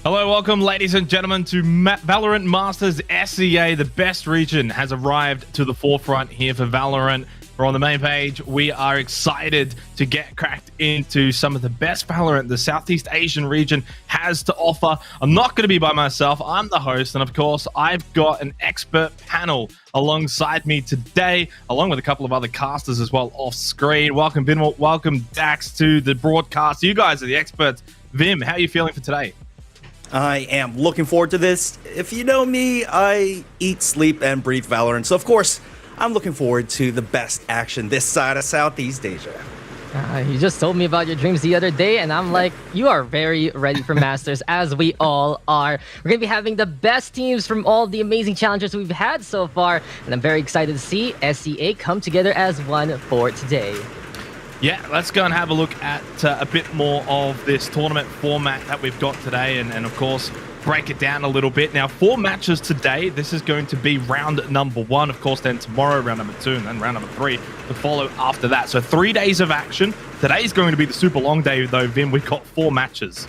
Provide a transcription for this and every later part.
Hello, welcome ladies and gentlemen to Valorant Masters SEA. The best region has arrived to the forefront here for Valorant. We're on the main page. We are excited to get cracked into some of the best Valorant the Southeast Asian region has to offer. I'm not going to be by myself. I'm the host, and of course, I've got an expert panel alongside me today, along with a couple of other casters as well off screen. Welcome, Vyminal. Welcome, Daks, to the broadcast. You guys are the experts. Vim, how are you feeling for today? I am looking forward to this. If you know me, I eat, sleep, and breathe Valorant. So, of course, I'm looking forward to the best action this side of Southeast Asia. You just told me about your dreams the other day, and I'm like, you are very ready for Masters, as we all are. We're going to be having the best teams from all the amazing challenges we've had so far, and I'm very excited to see SEA come together as one for today. Yeah, let's go and have a look at a bit more of this tournament format that we've got today and of course, break it down a little bit. Now, 4 matches today. This is going to be round number 1. Of course, then tomorrow, round number 2, and then round number 3 to follow after that. So 3 days of action. Today's going to be the super long day, though, Vim. We've got 4 matches.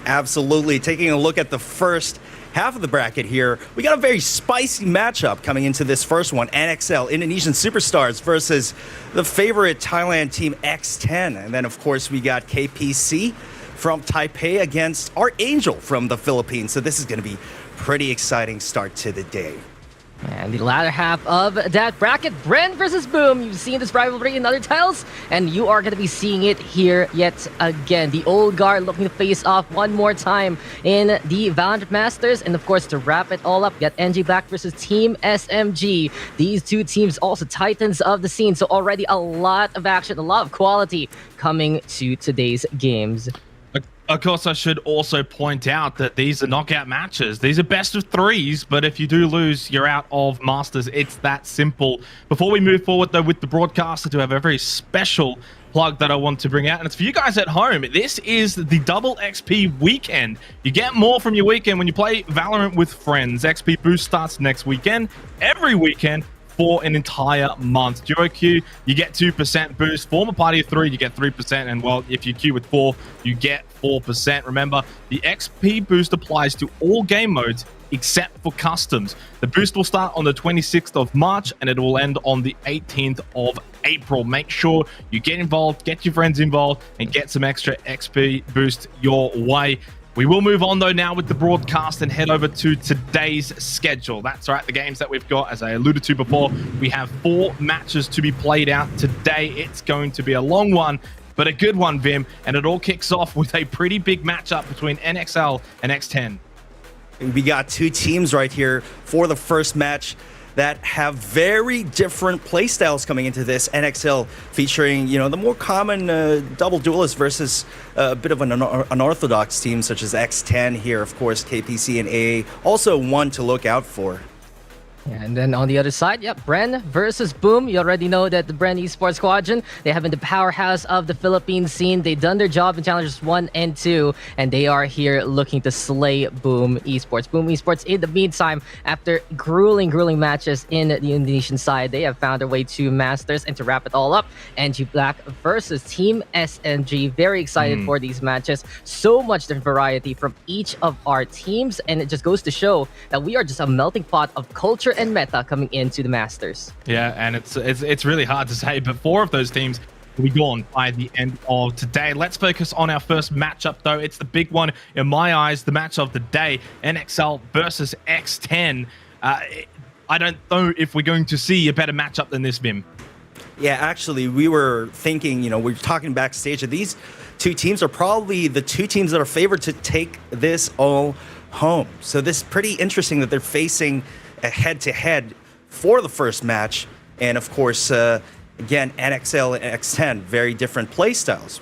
Absolutely. Taking a look at the first half of the bracket here, we got a very spicy matchup coming into this first one. NXL, Indonesian Superstars, versus the favorite Thailand team X10. And then, of course, we got KPC from Taipei against ArkAngel from the Philippines. So this is going to be pretty exciting start to the day. And the latter half of that bracket, Bren versus Boom. You've seen this rivalry in other titles, and you are going to be seeing it here yet again. The old guard looking to face off one more time in the Valorant Masters. And of course, to wrap it all up, you got NG.Black versus Team SMG. These two teams also titans of the scene. So already a lot of action, a lot of quality coming to today's games. Of course, I should also point out that these are knockout matches. These are best of 3s, but if you do lose, you're out of Masters. It's that simple. Before we move forward, though, with the broadcast, I do have a very special plug that I want to bring out, and it's for you guys at home. This is the double XP weekend. You get more from your weekend when you play Valorant with friends. XP boost starts next weekend, every weekend, for an entire month. Duo queue, you get 2% boost. Form a party of 3, you get 3%. And well, if you queue with 4, you get 4%. Remember, the XP boost applies to all game modes except for customs. The boost will start on the 26th of March and it will end on the 18th of April. Make sure you get involved, get your friends involved, and get some extra XP boost your way. We will move on, though, now with the broadcast and head over to today's schedule. That's right, the games that we've got, as I alluded to before, we have 4 matches to be played out today. It's going to be a long one, but a good one, Vim, and it all kicks off with a pretty big matchup between NXL and X10. We got 2 teams right here for the first match that have very different playstyles coming into this. NXL featuring, you know, the more common double duelist versus a bit of an unorthodox team such as X10 here, of course, KPC and AA. Also one to look out for. And then on the other side, yep, Bren versus Boom. You already know that the Bren Esports Squadron, they have been the powerhouse of the Philippine scene. They've done their job in Challengers 1 and 2, and they are here looking to slay Boom Esports. Boom Esports, in the meantime, after grueling matches in the Indonesian side, they have found their way to Masters. And to wrap it all up, NG.Black versus Team SMG. Very excited for these matches. So much different variety from each of our teams, and it just goes to show that we are just a melting pot of culture and meta coming into the Masters. Yeah, and it's really hard to say, but 4 of those teams will be gone by the end of today. Let's focus on our first matchup, though. It's the big one in my eyes, the match of the day, NXL versus X10. I don't know if we're going to see a better matchup than this, Vim. Yeah, actually, we were thinking, you know, we were talking backstage that these 2 teams are probably the 2 teams that are favored to take this all home. So this is pretty interesting that they're facing a head-to-head for the first match. And of course, again, NXL and X10, very different playstyles.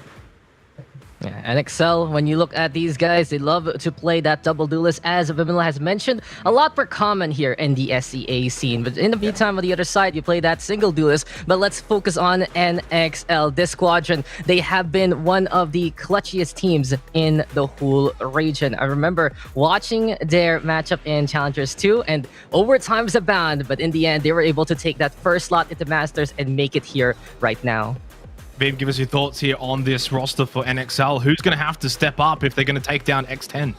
Yeah, NXL, when you look at these guys, they love to play that double duelist, as Vyminal has mentioned. A lot more common here in the SEA scene. But in the meantime, on the other side, you play that single duelist. But let's focus on NXL. This squadron, they have been one of the clutchiest teams in the whole region. I remember watching their matchup in Challengers 2, and overtimes abound. But in the end, they were able to take that first slot into Masters and make it here right now. Babe, give us your thoughts here on this roster for NXL. Who's going to have to step up if they're going to take down X10?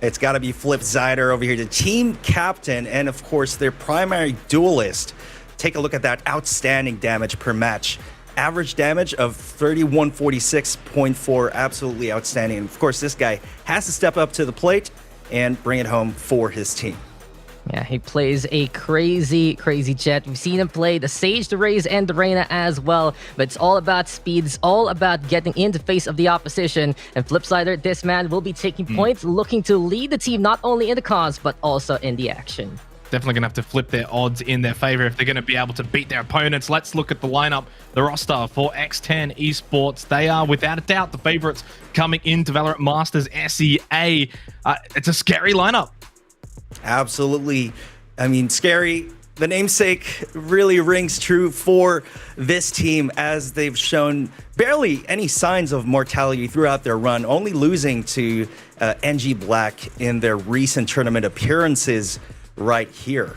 It's got to be Flip Zyder over here, the team captain, and of course their primary duelist. Take a look at that outstanding damage per match. Average damage of 3146.4, absolutely outstanding. And of course, this guy has to step up to the plate and bring it home for his team. Yeah, he plays a crazy jet. We've seen him play the Sage, the Raze, and the Llerena as well. But it's all about speed. It's all about getting in the face of the opposition. And Flipsider, this man will be taking points, looking to lead the team not only in the cause, but also in the action. Definitely going to have to flip their odds in their favor if they're going to be able to beat their opponents. Let's look at the lineup, the roster for X10 Esports. They are, without a doubt, the favorites coming into Valorant Masters SEA. It's a scary lineup. Absolutely. I mean, scary. The namesake really rings true for this team, as they've shown barely any signs of mortality throughout their run, only losing to NG.Black in their recent tournament appearances right here.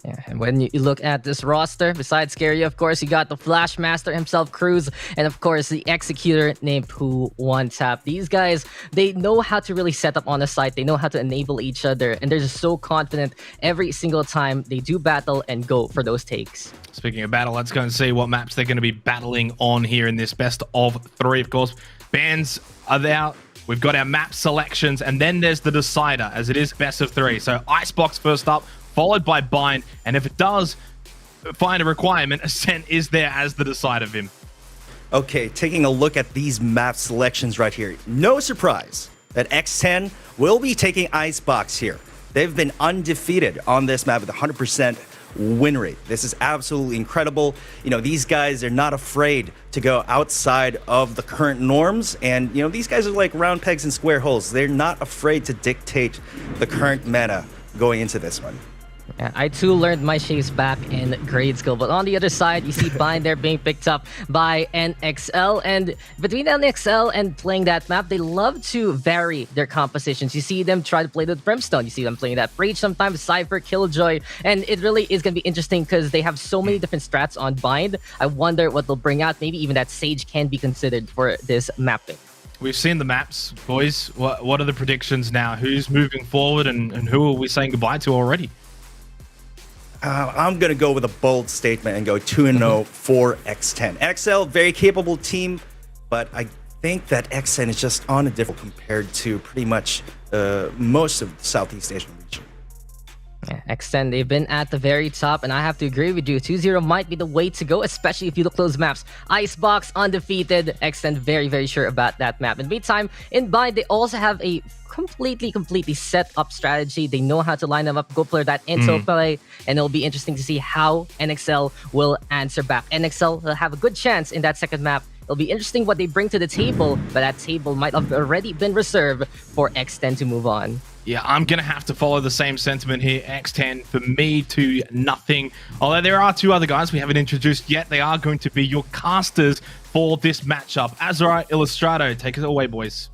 Yeah, and when you look at this roster, besides Scary, of course, you got the Flash Master himself, Cruz, and of course, the Executor named Poo One Tap. These guys, they know how to really set up on the site. They know how to enable each other, and they're just so confident every single time they do battle and go for those takes. Speaking of battle, let's go and see what maps they're going to be battling on here in this best of 3. Of course, bans are out. We've got our map selections, and then there's the decider, as it is best of 3. So Icebox first up, followed by Bind, and if it does find a requirement, Ascent is there as the decider, Vim. Okay, taking a look at these map selections right here. No surprise that X10 will be taking Icebox here. They've been undefeated on this map with 100% win rate. This is absolutely incredible. You know, these guys are not afraid to go outside of the current norms, and you know, these guys are like round pegs and square holes. They're not afraid to dictate the current meta going into this one. Yeah, I too learned my shapes back in grade school, but on the other side, you see Bind there being picked up by NXL, and between NXL and playing that map, they love to vary their compositions. You see them try to play the Brimstone, you see them playing that Breach sometimes, Cypher, Killjoy, and it really is going to be interesting because they have so many different strats on Bind. I wonder what they'll bring out. Maybe even that Sage can be considered for this mapping. We've seen the maps, boys. What are the predictions now? Who's moving forward, and who are we saying goodbye to already? I'm going to go with a bold statement and go 2-0 for X10. NXL, very capable team, but I think that X10 is just on a different compared to pretty much most of the Southeast Asian region. Yeah, X10, they've been at the very top, and I have to agree with you. 2-0 might be the way to go, especially if you look at those maps. Icebox, undefeated. X10, very sure about that map. In the meantime, in Bind, they also have a completely set up strategy. They know how to line them up, go play that intel play, and it'll be interesting to see how NXL will answer back. NXL will have a good chance in that second map. It'll be interesting what they bring to the table, but that table might have already been reserved for X10 to move on. Yeah, I'm going to have to follow the same sentiment here. X10, for me, 2-0. Although there are 2 other guys we haven't introduced yet. They are going to be your casters for this matchup. Asurai, Ilustrado, take it away, boys.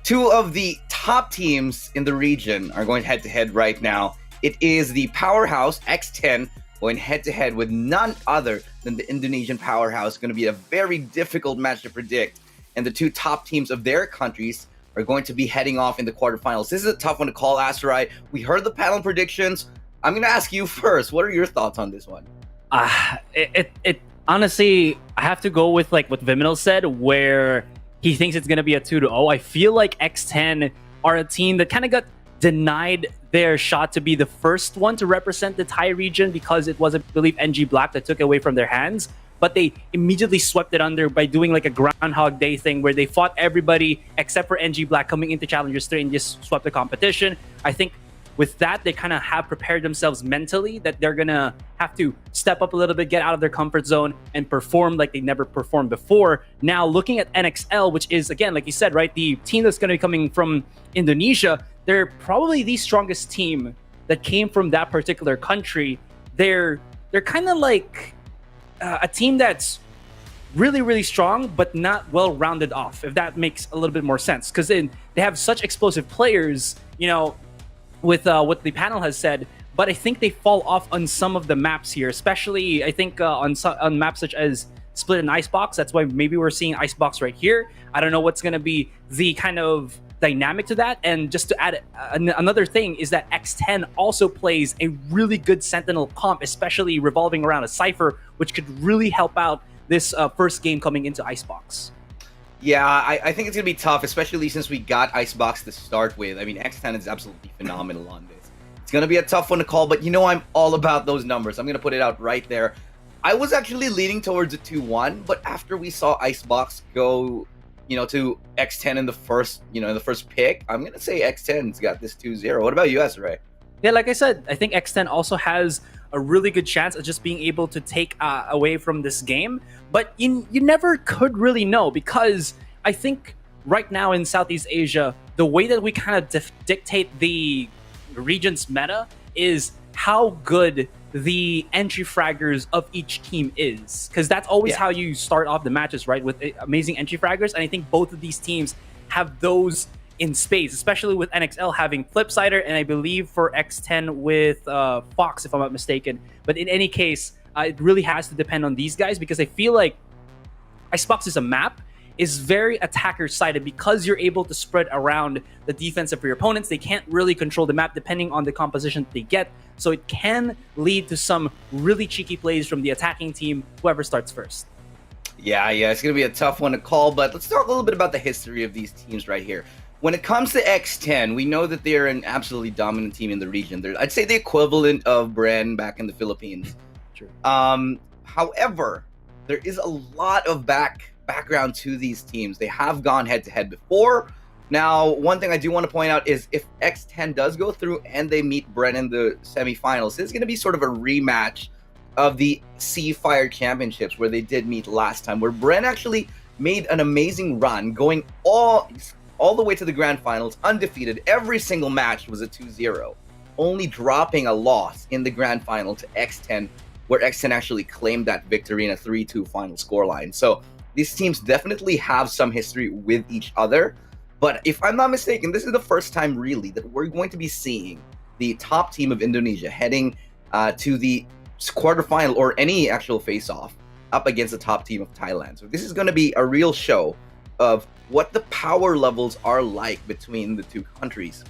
Two of the top teams in the region are going head-to-head right now. It is the powerhouse X10 going head-to-head with none other than the Indonesian powerhouse. It's going to be a very difficult match to predict. And the 2 top teams of their countries are going to be heading off in the quarterfinals. This is a tough one to call, Asurai. We heard the panel predictions. I'm going to ask you first. What are your thoughts on this one? Honestly, I have to go with like what Vyminal said, where he thinks it's going to be a 2-0. I feel like X10 are a team that kind of got denied their shot to be the first one to represent the Thai region because it was, I believe, NG.Black that took it away from their hands. But they immediately swept it under by doing like a Groundhog Day thing where they fought everybody except for NG.Black coming into Challengers 3 and just swept the competition. I think with that, they kind of have prepared themselves mentally that they're going to have to step up a little bit, get out of their comfort zone, and perform like they never performed before. Now, looking at NXL, which is, again, like you said, right, the team that's going to be coming from Indonesia, they're probably the strongest team that came from that particular country. They're kind of like a team that's really strong, but not well rounded off, if that makes a little bit more sense. Because they have such explosive players, you know, with what the panel has said, but I think they fall off on some of the maps here, especially I think on maps such as Split and Icebox. That's why maybe we're seeing Icebox right here. I don't know what's going to be the kind of dynamic to that. And just to add another thing is that X10 also plays a really good Sentinel comp, especially revolving around a Cypher, which could really help out this first game coming into Icebox. Yeah, I think it's going to be tough, especially since we got Icebox to start with. I mean, X10 is absolutely phenomenal on this. It's going to be a tough one to call, but you know I'm all about those numbers. I'm going to put it out right there. I was actually leaning towards a 2-1, but after we saw Icebox go, to X10 in the first pick, I'm going to say X10's got this 2-0. What about you, Asurai? Yeah, like I said, I think X10 also has a really good chance of just being able to take away from this game. But you never could really know, because I think right now in Southeast Asia, the way that we kind of dictate the region's meta is how good the entry fraggers of each team is. Because that's always how you start off the matches, right? With amazing entry fraggers. And I think both of these teams have those in space, especially with NXL having Flipsider, and I believe for X10 with Fox, if I'm not mistaken. But in any case, it really has to depend on these guys, because I feel like Icebox is a map is very attacker-sided, because you're able to spread around the defense of your opponents. They can't really control the map depending on the composition they get, so it can lead to some really cheeky plays from the attacking team, whoever starts first. Yeah, it's going to be a tough one to call, but let's talk a little bit about the history of these teams right here. When it comes to X10, we know that they're an absolutely dominant team in the region. I'd say the equivalent of Bren back in the Philippines. True. However, there is a lot of background to these teams. They have gone head-to-head before. Now, one thing I do want to point out is if X10 does go through and they meet Bren in the semifinals, it's going to be sort of a rematch of the Sea Fire Championships, where they did meet last time, where Bren actually made an amazing run, going all the way to the grand finals, undefeated. Every single match was a 2-0, only dropping a loss in the grand final to X10, where X10 actually claimed that victory in a 3-2 final scoreline. So these teams definitely have some history with each other. But if I'm not mistaken, this is the first time really that we're going to be seeing the top team of Indonesia heading to the quarterfinal or any actual face-off up against the top team of Thailand. So this is going to be a real show of what the power levels are like between the two countries,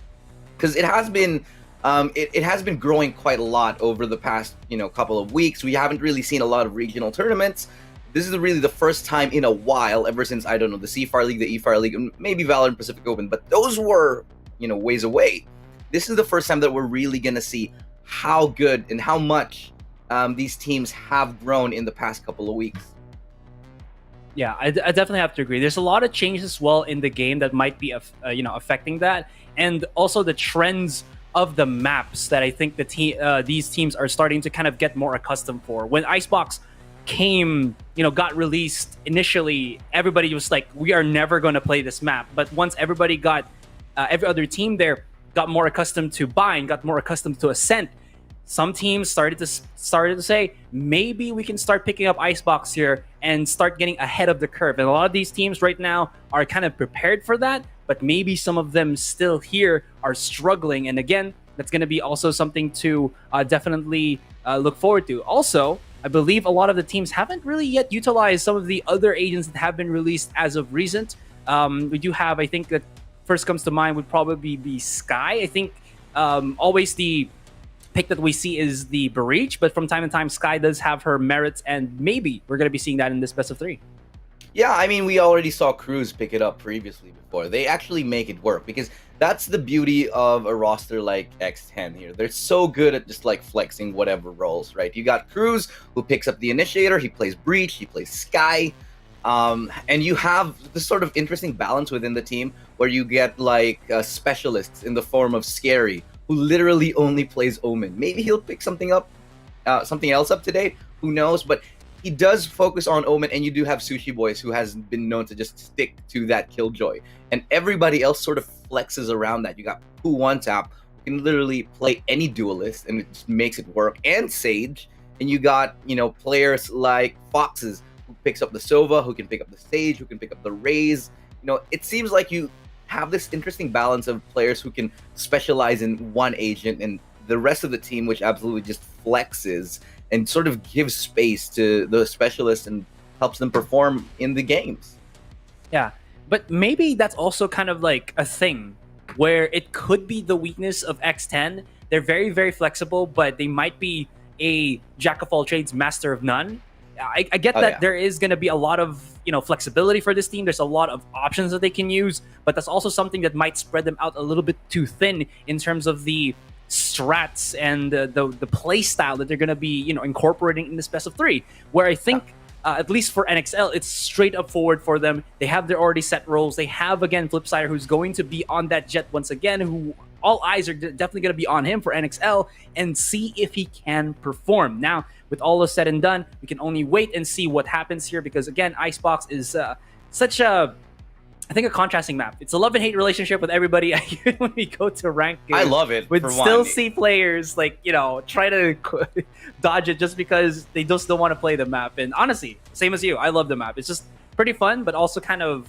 because it has been it has been growing quite a lot over the past couple of weeks. We haven't really seen a lot of regional tournaments. This is really the first time in a while, ever since, I don't know, the C-Fire League, the E-Fire League, and maybe Valorant Pacific Open, but those were ways away. This is the first time that we're really going to see how good and how much these teams have grown in the past couple of weeks. Yeah, I definitely have to agree. There's a lot of changes as well in the game that might be affecting that, and also the trends of the maps that I think these teams are starting to kind of get more accustomed for. When Icebox got released initially, everybody was like, we are never going to play this map. But once everybody got every other team there got more accustomed to Bind, got more accustomed to Ascent, some teams started to say, maybe we can start picking up Icebox here and start getting ahead of the curve. And a lot of these teams right now are kind of prepared for that, but maybe some of them still here are struggling. And again, that's going to be also something to definitely look forward to. Also, I believe a lot of the teams haven't really yet utilized some of the other agents that have been released as of recent. We do have, I think that first comes to mind would probably be Sky. I think always the pick that we see is the Breach, but from time to time, Sky does have her merits, and maybe we're going to be seeing that in this best of 3. Yeah, I mean, we already saw Cruz pick it up previously before. They actually make it work, because that's the beauty of a roster like X10 here. They're so good at just like flexing whatever roles, right? You got Cruz, who picks up the Initiator, he plays Breach, he plays Sky, and you have this sort of interesting balance within the team where you get like specialists in the form of Scary, who literally only plays Omen. Maybe he'll pick something else up today, who knows, but he does focus on Omen, and you do have Sushi Boys, who has been known to just stick to that Killjoy. And everybody else sort of flexes around that. You got Poo One Tap, who can literally play any duelist, and it just makes it work, and Sage. And you got, players like Foxes, who picks up the Sova, who can pick up the Sage, who can pick up the Raze. It seems like you have this interesting balance of players who can specialize in one agent and the rest of the team, which absolutely just flexes and sort of gives space to the specialists and helps them perform in the games. Yeah, but maybe that's also kind of like a thing where it could be the weakness of X10. They're very, very flexible, but they might be a jack of all trades, master of none. I get that there is going to be a lot of flexibility for this team. There's a lot of options that they can use, but that's also something that might spread them out a little bit too thin in terms of the strats and the play style that they're going to be incorporating in this best of three. Where I think at least for NXL, it's straight up forward for them. They have their already set roles. They have again Flipsider, who's going to be on that jet once again, who all eyes are definitely going to be on him for NXL and see if he can perform. Now, with all this said and done, we can only wait and see what happens here because, again, Icebox is such a, I think, a contrasting map. It's a love and hate relationship with everybody. When we go to rank games, I love it. We'd still see players try to dodge it just because they just don't want to play the map. And honestly, same as you, I love the map. It's just pretty fun, but also kind of,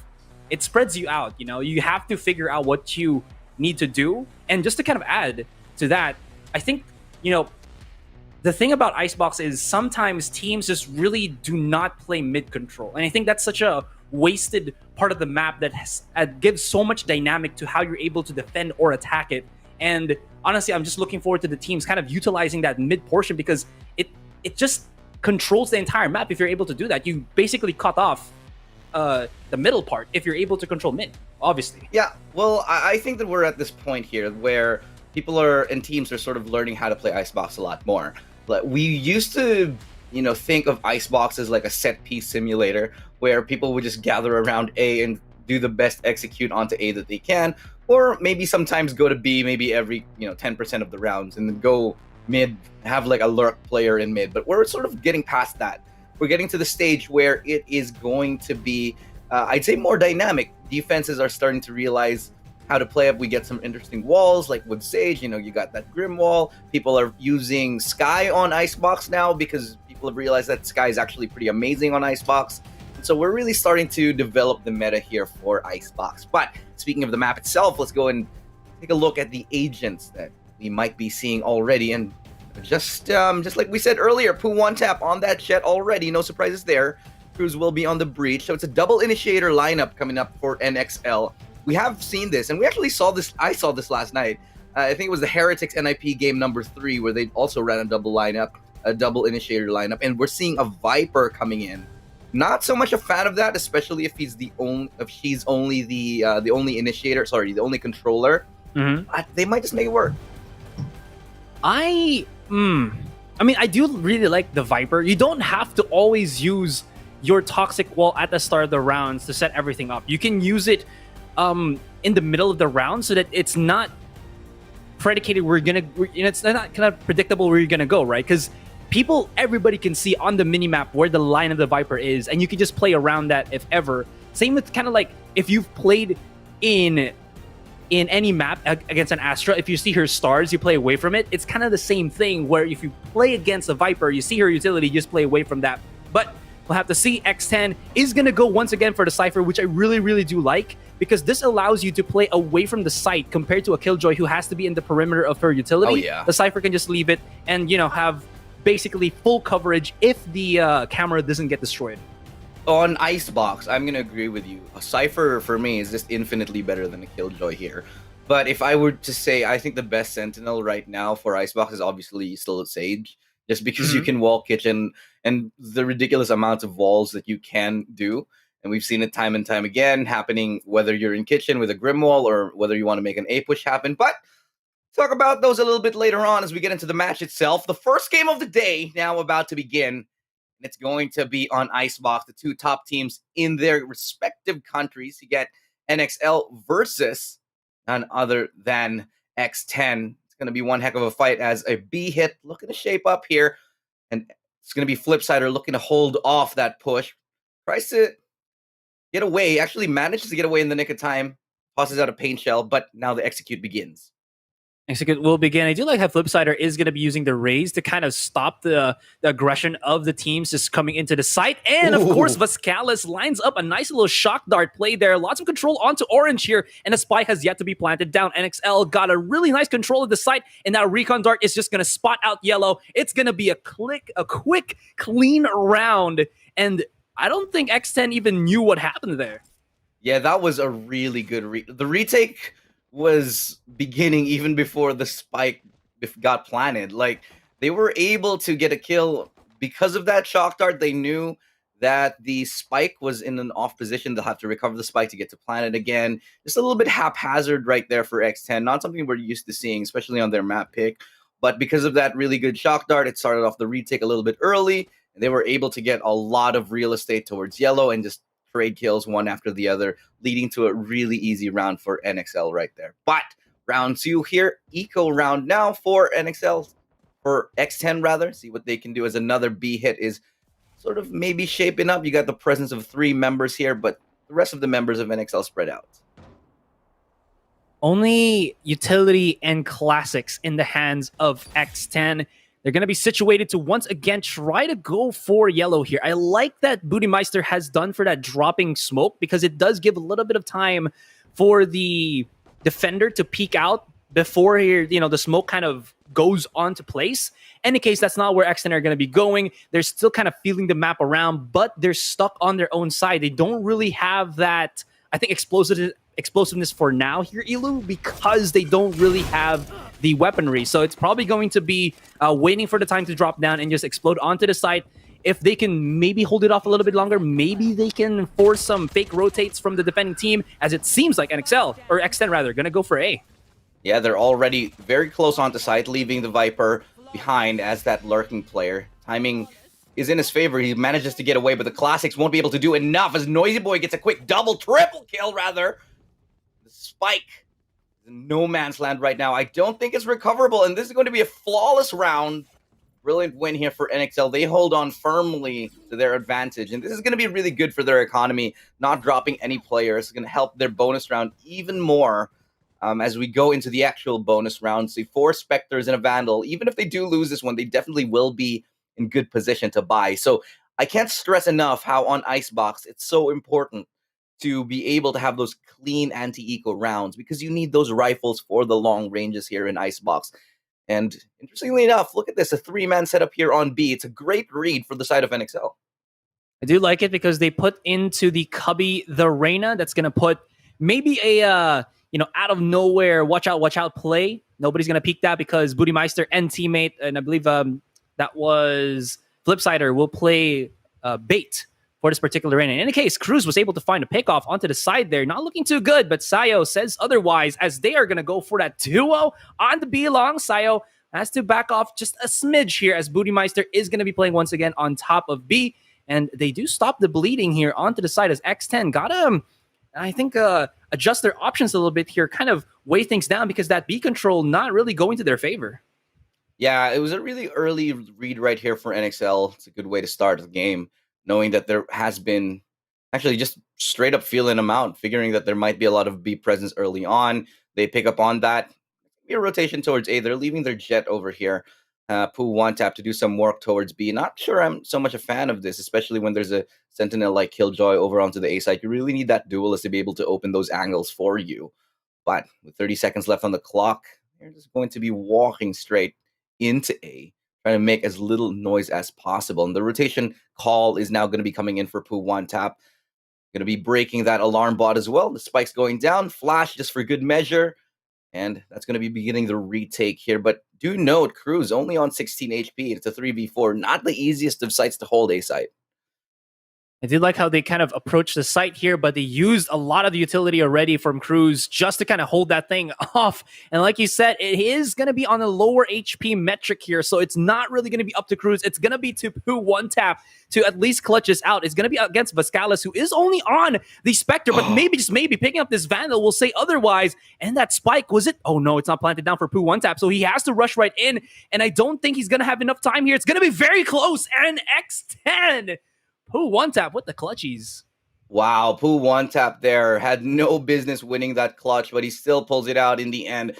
it spreads you out. You have to figure out what you need to do. And just to kind of add to that, I think, the thing about Icebox is sometimes teams just really do not play mid control. And I think that's such a wasted part of the map that gives so much dynamic to how you're able to defend or attack it. And honestly, I'm just looking forward to the teams kind of utilizing that mid portion because it just controls the entire map if you're able to do that. You basically cut off the middle part if you're able to control mid, obviously. Yeah, well, I think that we're at this point here where people and teams are sort of learning how to play Icebox a lot more. Like, we used to, think of Icebox as like a set piece simulator where people would just gather around A and do the best execute onto A that they can, or maybe sometimes go to B maybe every 10% of the rounds and then go mid, have like a lurk player in mid. But we're sort of getting past that. We're getting to the stage where it is going to be, I'd say, more dynamic. Defenses are starting to realize how to play up. We get some interesting walls, like with Sage, you got that Grim wall. People are using Sky on Icebox now because people have realized that Sky is actually pretty amazing on Icebox. And so we're really starting to develop the meta here for Icebox. But speaking of the map itself, let's go and take a look at the agents that we might be seeing already. And just like we said earlier, Poo one tap on that jet already. No surprises there. Crews will be on the breach. So it's a double initiator lineup coming up for NXL. We have seen this, and we actually saw this. I saw this last night. I think it was the Heretics NIP game number 3, where they also ran a double lineup, a double initiator lineup, and we're seeing a Viper coming in. Not so much a fan of that, especially if she's only the only initiator. Sorry, the only controller. Mm-hmm. They might just make it work. I mean, I do really like the Viper. You don't have to always use your toxic wall at the start of the rounds to set everything up. You can use it in the middle of the round so that it's not predicated it's not kind of predictable where you're gonna go, right? Because everybody can see on the minimap where the line of the Viper is, and you can just play around that if ever. Same with kind of like if you've played in any map against an Astra, if you see her stars, you play away from it. It's kind of the same thing where if you play against a Viper, you see her utility, you just play away from that. But we'll have to see. X10 is going to go once again for the Cypher, which I really, really do like, because this allows you to play away from the site compared to a Killjoy who has to be in the perimeter of her utility. Oh, yeah. The Cypher can just leave it and, have basically full coverage if the camera doesn't get destroyed. On Icebox, I'm going to agree with you. A Cypher, for me, is just infinitely better than a Killjoy here. But if I were to say, I think the best Sentinel right now for Icebox is obviously still Sage, just because you can wall kitchen and the ridiculous amounts of walls that you can do. And we've seen it time and time again happening, whether you're in kitchen with a Grim wall or whether you want to make an A-push happen. But talk about those a little bit later on as we get into the match itself. The first game of the day now about to begin. It's going to be on Icebox, the two top teams in their respective countries. You get NXL versus none other than X10. It's going to be one heck of a fight as a B hit looking to shape up here. And it's going to be Flipsider looking to hold off that push. Tries to get away, actually manages to get away in the nick of time. Tosses out a paint shell, but now the execute begins. Execute will begin. I do like how Flipsider is going to be using the raise to kind of stop the aggression of the teams just coming into the site. And of course, Vascalis lines up a nice little shock dart play there. Lots of control onto Orange here, and a spike has yet to be planted down. NXL got a really nice control of the site, and that recon dart is just going to spot out Yellow. It's going to be a quick, clean round, and I don't think X10 even knew what happened there. Yeah, that was a really good the retake was beginning even before the spike got planted. Like, they were able to get a kill because of that shock dart. They knew that the spike was in an off position. They'll have to recover the spike to get to plant it again. Just a little bit haphazard right there for X10. Not something we're used to seeing, especially on their map pick. But because of that really good shock dart, it started off the retake a little bit early, and they were able to get a lot of real estate towards Yellow and just trade kills one after the other, leading to a really easy round for NXL right there. But round 2 here, eco round now for NXL, for X10 rather. See what they can do as another B hit is sort of maybe shaping up. You got the presence of 3 members here, but the rest of the members of NXL spread out. Only utility and classics in the hands of X10. They're going to be situated to once again try to go for Yellow here. I like that Bootymeister has done for that dropping smoke, because it does give a little bit of time for the defender to peek out before the smoke kind of goes onto place. In any case, that's not where X10 are going to be going. They're still kind of feeling the map around, but they're stuck on their own side. They don't really have that, I think, explosiveness for now here, Ilu, because they don't really have the weaponry. So it's probably going to be waiting for the time to drop down and just explode onto the site. If they can maybe hold it off a little bit longer, maybe they can force some fake rotates from the defending team, as it seems like NXL, or X10 rather, going to go for A. Yeah, they're already very close onto site, leaving the Viper behind as that lurking player. Timing is in his favor. He manages to get away, but the Classics won't be able to do enough as Noisy Boy gets a quick triple kill rather. The spike is in no man's land right now. I don't think it's recoverable, and this is going to be a flawless round. Brilliant win here for NXL. They hold on firmly to their advantage, and this is going to be really good for their economy, not dropping any players. It's going to help their bonus round even more as we go into the actual bonus round. See, 4 Spectres and a Vandal. Even if they do lose this one, they definitely will be in good position to buy. So I can't stress enough how on Icebox it's so important to be able to have those clean anti-eco rounds, because you need those rifles for the long ranges here in Icebox. And interestingly enough, look at this, a 3-man setup here on B. It's a great read for the side of NXL. I do like it because they put into the cubby the Llerena. That's going to put maybe a out of nowhere watch out play. Nobody's going to peek that, because Bootymeister and teammate, and I believe that was Flipsider, will play bait for this particular Llerena. In any case, Cruz was able to find a pickoff onto the side there. Not looking too good, but Sayo says otherwise, as they are going to go for that duo on the B long. Sayo has to back off just a smidge here, as Bootymeister is going to be playing once again on top of B. And they do stop the bleeding here onto the side, as X10 got I think, adjust their options a little bit here, kind of weigh things down, because that B control not really going to their favor. Yeah, it was a really early read right here for NXL. It's a good way to start the game, knowing that there has been actually just straight up feeling them out, figuring that there might be a lot of B presence early on. They pick up on that. Be a rotation towards A. They're leaving their jet over here. Poo one tap to do some work towards B. Not sure I'm so much a fan of this, especially when there's a Sentinel like Killjoy over onto the A side. You really need that duelist to be able to open those angles for you. But with 30 seconds left on the clock, they're just going to be walking straight into A, trying to make as little noise as possible. And the rotation call is now going to be coming in for Poo one tap. Going to be breaking that alarm bot as well. The spike's going down. Flash just for good measure. And that's going to be beginning the retake here. But do note, Cruz only on 16 HP. It's a 3v4. Not the easiest of sites to hold A site. I did like how they kind of approached the site here, but they used a lot of the utility already from Cruz just to kind of hold that thing off. And like you said, it is going to be on a lower HP metric here, so it's not really going to be up to Cruz. It's going to be to Poo one tap to at least clutch this out. It's going to be against Vascalis, who is only on the Spectre, but maybe, just maybe, picking up this Vandal will say otherwise. And that spike, was it? Oh no, it's not planted down for Poo one tap, so he has to rush right in, and I don't think he's going to have enough time here. It's going to be very close, and X10... Poo one tap with the clutchies. Wow, Poo one tap there had no business winning that clutch, but he still pulls it out in the end.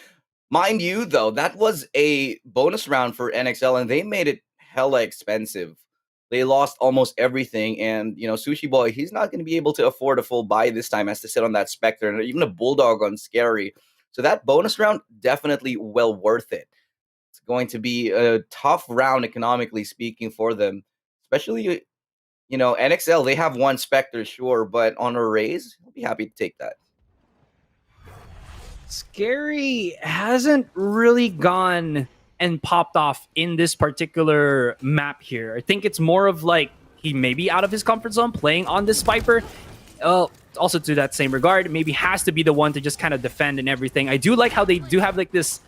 Mind you, though, that was a bonus round for NXL, and they made it hella expensive. They lost almost everything, and Sushi Boy, he's not going to be able to afford a full buy this time. Has to sit on that Spectre, and even a Bulldog on Scary. So that bonus round, definitely well worth it. It's going to be a tough round economically speaking for them, especially NXL. They have one Spectre, sure, but on a raise, I'll be happy to take that. Scary hasn't really gone and popped off in this particular map here. I think it's more of like he may be out of his comfort zone playing on this Viper. Also to that same regard, maybe has to be the one to just kind of defend and everything. I do like how they do have like this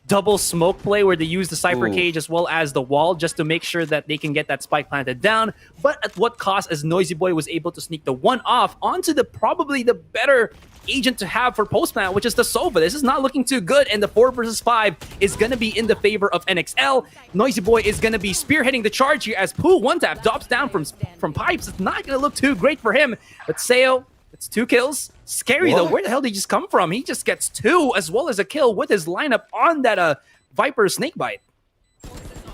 double smoke play where they use the Cypher cage as well as the wall just to make sure that they can get that spike planted down. But at what cost, as Noisy Boy was able to sneak the one off onto the probably the better agent to have for post-plant, which is the Sova. This is not looking too good, and the 4 versus 5 is going to be in the favor of NXL. Noisy Boy is going to be spearheading the charge here as Pooh one tap drops down from pipes. It's not going to look too great for him, but Seo, it's 2 kills. Scary though, where the hell did he just come from? He just gets 2 as well as a kill with his lineup on that Viper Snakebite.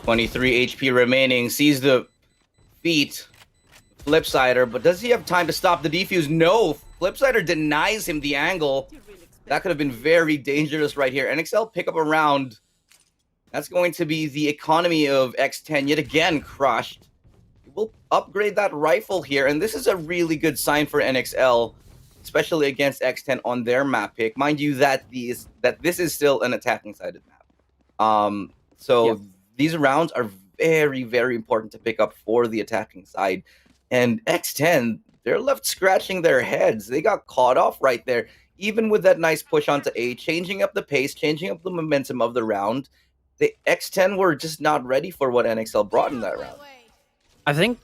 23 HP remaining, sees the feet, Flipsider, but does he have time to stop the defuse? No, Flipsider denies him the angle. That could have been very dangerous right here. NXL pick up a round. That's going to be the economy of X10 yet again crushed. We'll upgrade that rifle here, and this is a really good sign for NXL, especially against X10 on their map pick. Mind you that this is still an attacking-sided map. These rounds are very, very important to pick up for the attacking side. And X10, they're left scratching their heads. They got caught off right there. Even with that nice push onto A, changing up the pace, changing up the momentum of the round, the X10 were just not ready for what NXL brought in that round. I think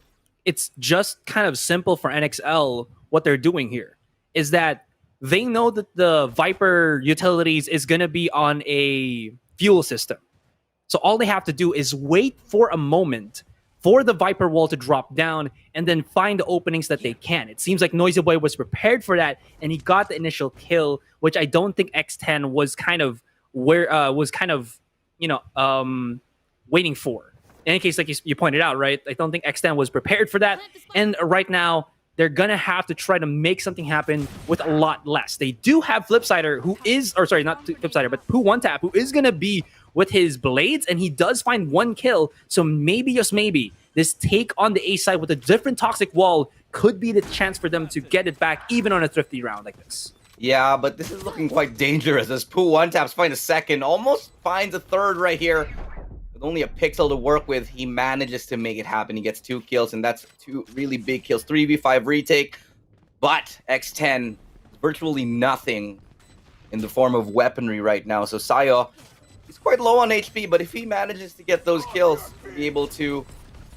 it's just kind of simple for NXL what they're doing here. Is that they know that the Viper utilities is going to be on a fuel system. So all they have to do is wait for a moment for the Viper wall to drop down and then find the openings that they can. It seems like Noisy Boy was prepared for that, and he got the initial kill, which I don't think X10 was waiting for. In any case, like you pointed out, right? I don't think X10 was prepared for that. And right now, they're going to have to try to make something happen with a lot less. They do have Flipsider, who is, or sorry, not Flipsider, but Pooh One Tap, who is going to be with his blades, and he does find 1 kill. So maybe, just maybe, this take on the A side with a different toxic wall could be the chance for them to get it back, even on a thrifty round like this. Yeah, but this is looking quite dangerous as Pooh One Taps find a second, almost finds a third right here. With only a pixel to work with, he manages to make it happen. He gets 2 kills, and that's 2 really big kills. 3v5 retake, but X10 virtually nothing in the form of weaponry right now. So Sayo, he's quite low on HP, but if he manages to get those kills, be able to...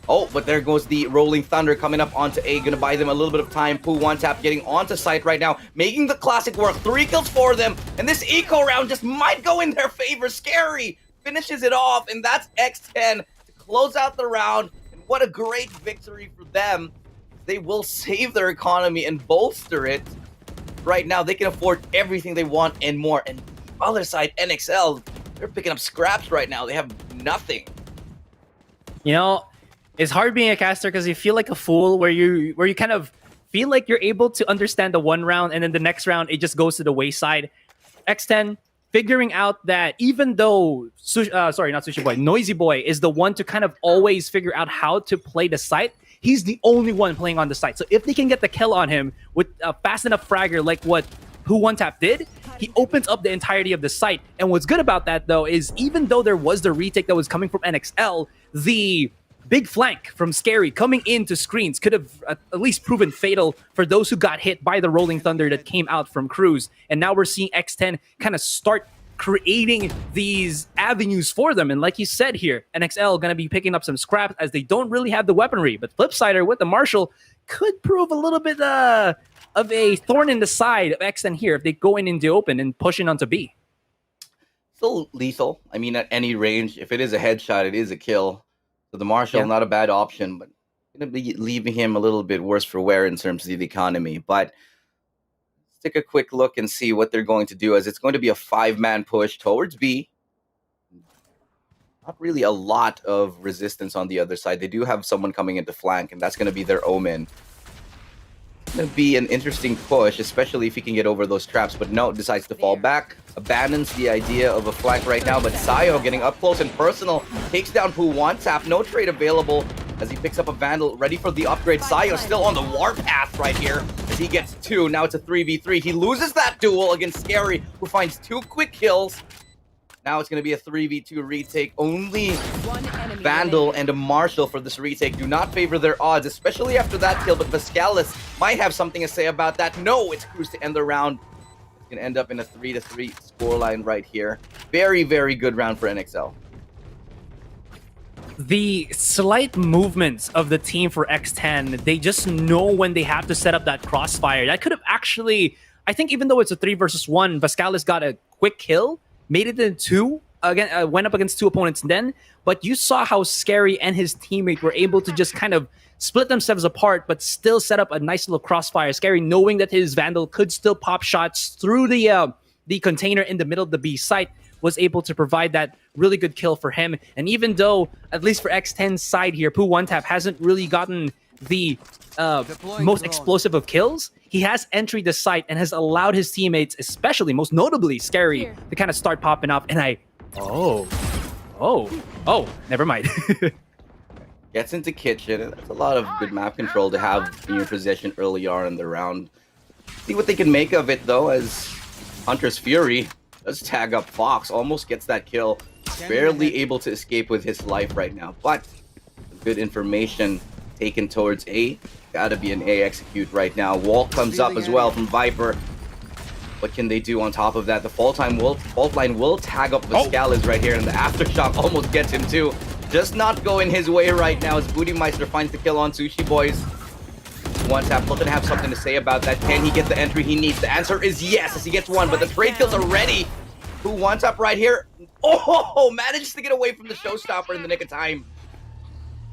Oh, but there goes the Rolling Thunder coming up onto A. Gonna buy them a little bit of time. Pooh One Tap getting onto site right now, making the classic work. 3 kills for them, and this eco round just might go in their favor. Scary finishes it off, and that's X10 to close out the round. And what a great victory for them. They will save their economy and bolster it. Right now, they can afford everything they want and more. And the other side, NXL, they're picking up scraps right now. They have nothing. You know, it's hard being a caster because you feel like a fool where you kind of feel like you're able to understand the one round, and then the next round, it just goes to the wayside. X10 figuring out that even though, Noisy Boy is the one to kind of always figure out how to play the site, he's the only one playing on the site. So if they can get the kill on him with a fast enough fragger like what Pooh One Tap did, he opens up the entirety of the site. And what's good about that, though, is even though there was the retake that was coming from NXL, the big flank from Scary coming into screens could have at least proven fatal for those who got hit by the Rolling Thunder that came out from Cruz. And now we're seeing X10 kind of start creating these avenues for them. And like you said here, NXL going to be picking up some scraps as they don't really have the weaponry. But Flipsider with the Marshall could prove a little bit of a thorn in the side of X10 here if they go in the open and push in onto B. Still lethal. I mean, at any range, if it is a headshot, it is a kill. So the Marshall, not a bad option, but going to be leaving him a little bit worse for wear in terms of the economy. But let's take a quick look and see what they're going to do, as it's going to be a 5-man push towards B. not really a lot of resistance on the other side. They do have someone coming into flank, and that's going to be their Omen. It's going to be an interesting push, especially if he can get over those traps. But no, decides to fall back, abandons the idea of a flank right now. But Sayo getting up close and personal, takes down Poo One Tap. No trade available as he picks up a Vandal, ready for the upgrade. Sayo still on the warpath right here as he gets 2. Now it's a 3v3. He loses that duel against Scary, who finds 2 quick kills. Now it's going to be a 3v2 retake. Only Vandal and a Marshall for this retake do not favor their odds, especially after that kill. But Voscalis might have something to say about that. No, it's Cruz to end the round. It's going to end up in a 3-3 scoreline right here. Very, very good round for NXL. The slight movements of the team for X10, they just know when they have to set up that crossfire. That could have actually, I think even though it's a 3 versus 1, Voscalis got a quick kill, made it in 2, again, went up against 2 opponents then, but you saw how Scary and his teammate were able to just kind of split themselves apart, but still set up a nice little crossfire. Scary knowing that his Vandal could still pop shots through the container in the middle of the B site, was able to provide that really good kill for him. And even though, at least for X10's side here, Poo One Tap hasn't really gotten the most explosive of kills, he has entered the site and has allowed his teammates, especially, most notably, Scary, to kind of start popping up. And never mind. Gets into kitchen. That's a lot of good map control to have in your possession early on in the round. See what they can make of it, though, as Hunter's Fury does tag up Fox, almost gets that kill. Barely able to escape with his life right now, but good information taken towards A. Gotta be an A execute right now. Wall comes up as well from Viper. What can they do on top of that? The fault line will tag up Voscalis right here, and the aftershock almost gets him too. Just not going his way right now as Bootymeister finds the kill on Sushi Boys. One Tap looking to have something to say about that. Can he get the entry he needs? The answer is yes, as he gets 1, but the trade kills are ready. Who wants up right here? Oh, managed to get away from the showstopper in the nick of time.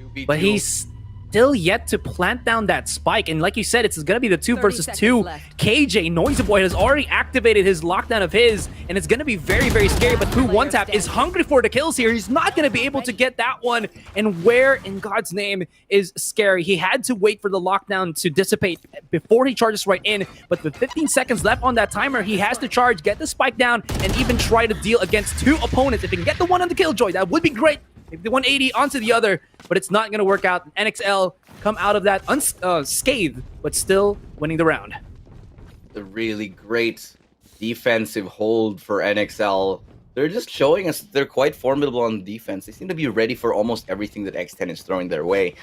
2v2. But he's still yet to plant down that spike. And like you said, it's going to be the 2 versus 2. KJ, Noisy Boy, has already activated his lockdown of his, and it's going to be very, very scary. But Poo One Tap is hungry for the kills here. He's not going to be able to get that one. And where in God's name is Scary? He had to wait for the lockdown to dissipate before he charges right in. But with 15 seconds left on that timer, he has to charge, get the spike down, and even try to deal against 2 opponents. If he can get the one on the Killjoy, that would be great. Maybe the 180 onto the other, but it's not going to work out. NXL come out of that unscathed, but still winning the round. The really great defensive hold for NXL. They're just showing us they're quite formidable on defense. They seem to be ready for almost everything that X10 is throwing their way.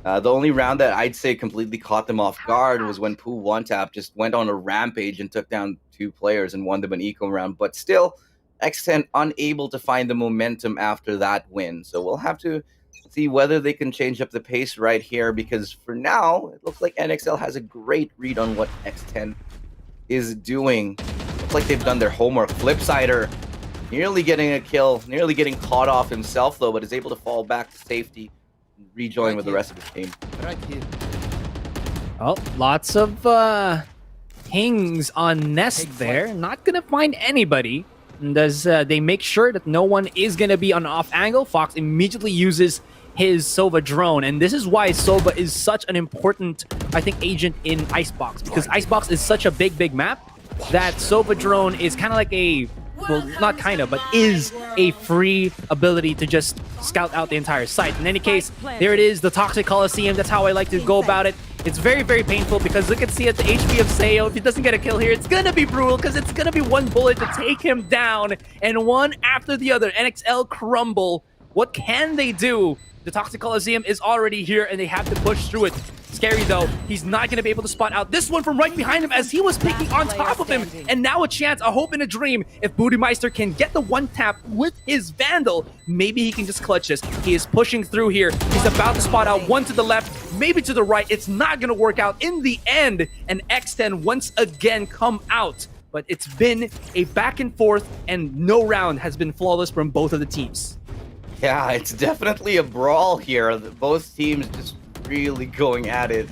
The only round that I'd say completely caught them off guard was when Poo One Tap just went on a rampage and took down 2 players and won them an eco round. But still, X10 unable to find the momentum after that win. So we'll have to see whether they can change up the pace right here, because for now, it looks like NXL has a great read on what X10 is doing. Looks like they've done their homework. Flipsider nearly getting a kill, nearly getting caught off himself though, but is able to fall back to safety and rejoin with the rest of his team. Oh, lots of pings on Nest there. Not going to find anybody. And as they make sure that no one is going to be on off angle, Fox immediately uses his Sova drone. And this is why Sova is such an important, I think, agent in Icebox. Because Icebox is such a big map that Sova drone is kind of like a, well, not kind of, but is a free ability to just scout out the entire site. In any case, there it is, the Toxic Coliseum. That's how I like to go about it. It's very, very painful because look at at the HP of Sayo. If he doesn't get a kill here, it's going to be brutal because it's going to be one bullet to take him down. And one after the other, NXL crumble. What can they do? The Toxic Coliseum is already here and they have to push through it. Scary though, he's not going to be able to spot out this one from right behind him as he was picking on top of him. And now a chance, a hope and a dream. If Bootymeister can get the 1 tap with his Vandal, maybe he can just clutch this. He is pushing through here. He's about to spot out one to the left, maybe to the right. It's not going to work out in the end. And X10 once again come out. But it's been a back and forth and no round has been flawless from both of the teams. Yeah, it's definitely a brawl here. Both teams just really going at it,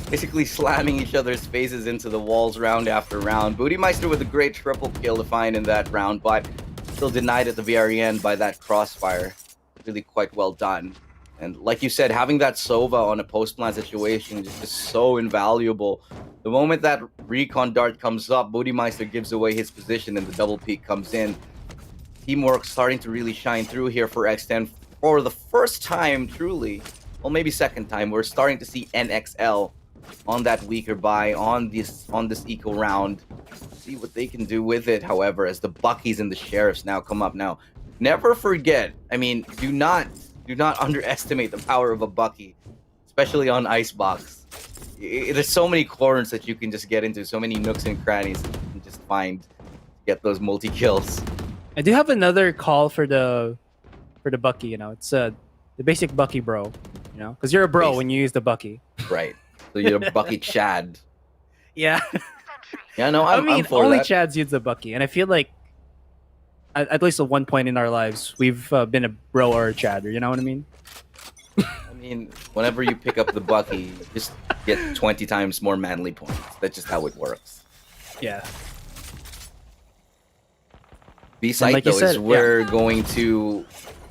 basically slamming each other's faces into the walls round after round. Bootymeister with a great triple kill to find in that round, but still denied at the very end by that crossfire. really quite well done. And like you said, having that Sova on a post-plant situation is just so invaluable. The moment that recon dart comes up, Bootymeister gives away his position and the double peek comes in. Teamwork starting to really shine through here for X10 for the first time, truly. Well, maybe second time. We're starting to see NXL on that weaker buy, on this eco round. See what they can do with it, however, as the Buckies and the Sheriffs now come up. Now, never forget, I mean, do not underestimate the power of a Bucky, especially on Icebox. There's so many corners that you can just get into, so many nooks and crannies that you can just find to get those multi-kills. I do have another call for the Bucky, you know. It's the basic Bucky bro, you know, because you're a bro when you use the Bucky. Right. So you're a Bucky Chad. Yeah. Yeah, no, I'm for only that. Chads use the Bucky, and I feel like at least at one point in our lives, we've been a bro or a Chad, you know what I mean? I mean, whenever you pick up the Bucky, you just get 20 times more manly points. That's just how it works. Yeah. B-side, like you though, said, is where we're going to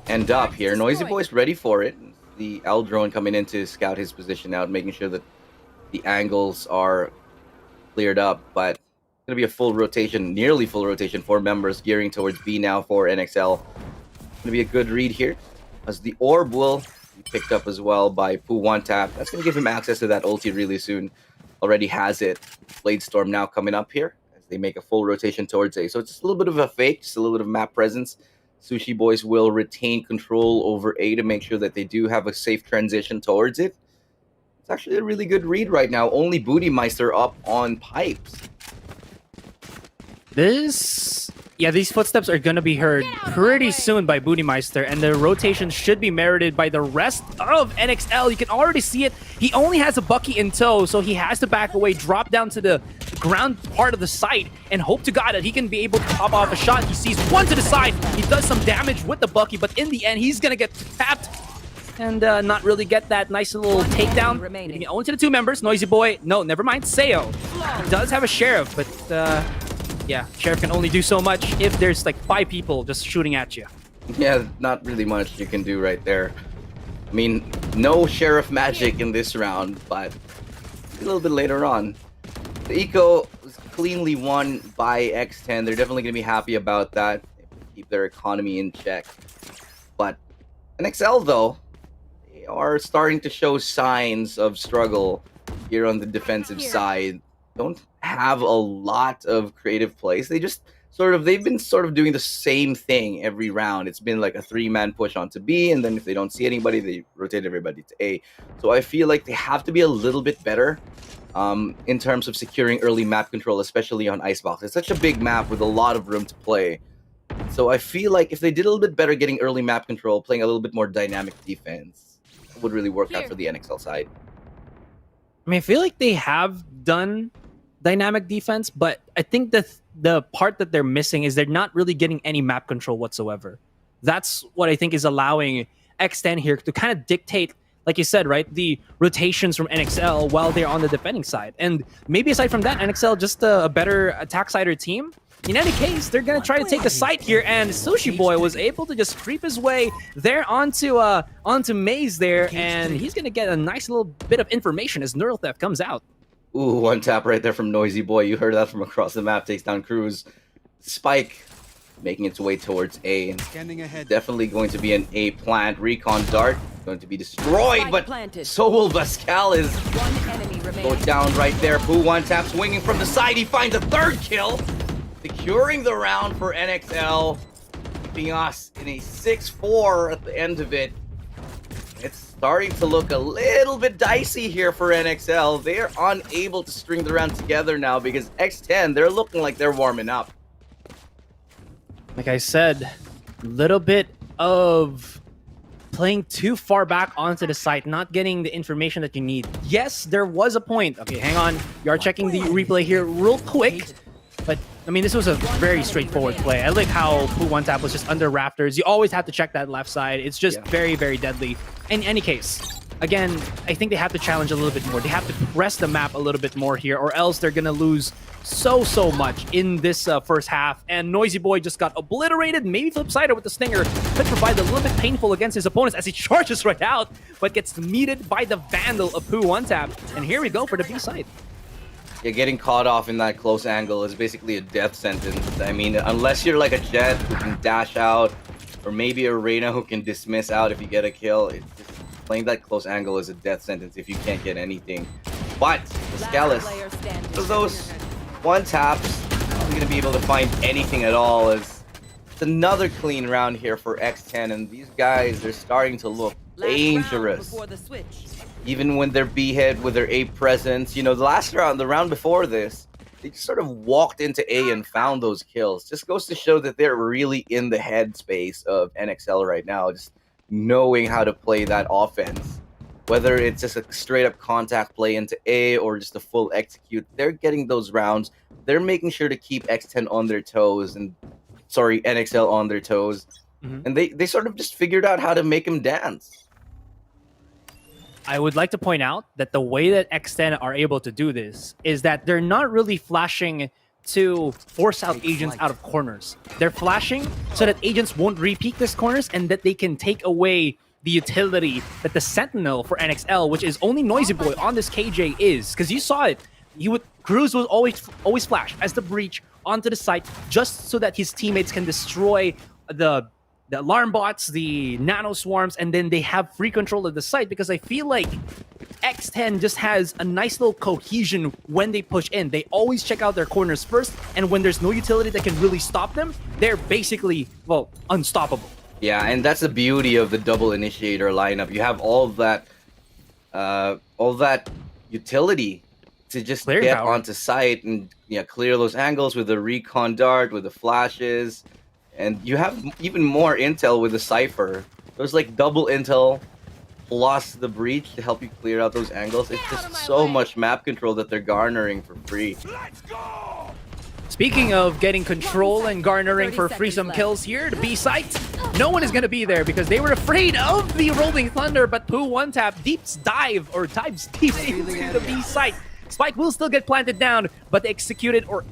end up here. Noisy Boy's ready for it. The L drone coming in to scout his position out, making sure that the angles are cleared up, but it's going to be a full rotation, nearly full rotation, 4 members gearing towards B now for NXL. Going to be a good read here, as the orb will be picked up as well by Poo One Tap. That's going to give him access to that ulti really soon. Already has it. Blade Storm now coming up here as they make a full rotation towards A. So it's just a little bit of a fake, just a little bit of map presence. Sushi Boys will retain control over A to make sure that they do have a safe transition towards it. It's actually a really good read right now. Only Bootymeister up on pipes. These footsteps are going to be heard pretty soon by Bootymeister, and the rotation should be merited by the rest of NXL. You can already see it. He only has a Bucky in tow, so he has to back away, drop down to the ground part of the site, and hope to God that he can be able to pop off a shot. He sees one to the side. He does some damage with the Bucky, but in the end, he's going to get tapped and not really get that nice little takedown. Only to the 2 members. Noisy Boy. No, never mind. Sayo. He does have a Sheriff, but yeah, Sheriff can only do so much if there's like 5 people just shooting at you. Yeah, not really much you can do right there. I mean, no Sheriff magic in this round, but a little bit later on. The Eco was cleanly won by X10. They're definitely going to be happy about that. They keep their economy in check. But NXL, though, they are starting to show signs of struggle here on the defensive side. Don't have a lot of creative plays. They just they've been doing the same thing every round. It's been like a 3-man push onto B, and then if they don't see anybody, they rotate everybody to A. So I feel like they have to be a little bit better in terms of securing early map control, especially on Icebox. It's such a big map with a lot of room to play. So I feel like if they did a little bit better getting early map control, playing a little bit more dynamic defense, it would really work out for the NXL side. I mean, I feel like they have done dynamic defense, but I think the part that they're missing is they're not really getting any map control whatsoever. That's what I think is allowing X10 here to kind of dictate, like you said, right, the rotations from NXL while they're on the defending side. And maybe aside from that, NXL just a better attack-sider team. In any case, they're going to try to take the site here, and Sushi Boy was able to just creep his way there onto Maze there, and he's going to get a nice little bit of information as Neural Theft comes out. Ooh, 1 tap right there from Noisy Boy. You heard that from across the map. Takes down Cruz. Spike making its way towards A. And definitely going to be an A plant. Recon Dart going to be destroyed, but so will Vascalis. Go down right there. Boo 1 tap swinging from the side. He finds a 3rd kill. Securing the round for NXL. Keeping us in a 6-4 at the end of it. It's starting to look a little bit dicey here for NXL. They are unable to string the round together now because X10, they're looking like they're warming up. Like I said, a little bit of playing too far back onto the site, not getting the information that you need. Yes, there was a point. Okay, hang on. You are checking the replay here real quick. But I mean, this was a very straightforward play. I like how Poo One Tap was just under rafters. You always have to check that left side. It's just very, very deadly. In any case, again, I think they have to challenge a little bit more. They have to press the map a little bit more here, or else they're going to lose so much in this first half. And Noisy Boy just got obliterated. Maybe Flipsider with the Stinger could provide a little bit painful against his opponents as he charges right out, but gets meted by the Vandal of Poo One Tap. And here we go for the B side. Yeah, getting caught off in that close angle is basically a death sentence. I mean, unless you're like a Jet who can dash out, or maybe a Llerena who can dismiss out if you get a kill, it's just, playing that close angle is a death sentence if you can't get anything. But the Scalus, for those one taps, not going to be able to find anything at all. As it's another clean round here for X10, and these guys, they're starting to look dangerous. Even when they're B-head with their A presence. You know, the last round, the round before this, they just sort of walked into A and found those kills. Just goes to show that they're really in the headspace of NXL right now, just knowing how to play that offense. Whether it's just a straight-up contact play into A or just a full execute, they're getting those rounds. They're making sure to keep X10 on their toes, and sorry, NXL on their toes. And they sort of just figured out how to make them dance. I would like to point out that the way that X10 are able to do this is that they're not really flashing to force out agents out of corners. They're flashing so that agents won't re-peek these corners and that they can take away the utility that the Sentinel for NXL, which is only Noisy Boy on this KJ, is. Because you saw it. Cruz would always flash as the breach onto the site just so that his teammates can destroy the alarm bots, the nano swarms, and then they have free control of the site, because I feel like X10 just has a nice little cohesion when they push in. They always check out their corners first, and when there's no utility that can really stop them, they're basically, well, unstoppable. Yeah, and that's the beauty of the double initiator lineup. You have all that utility to just get onto site and clear those angles with the recon dart, with the flashes. And you have even more intel with the Cypher. There's like double intel plus the breach to help you clear out those angles. It's just so much map control that they're garnering for free. Speaking of getting control and garnering for free some kills here, the B site, no one is going to be there because they were afraid of the Rolling Thunder, but Poo One Tap dives deep into the B site. Spike will still get planted down, but they executed or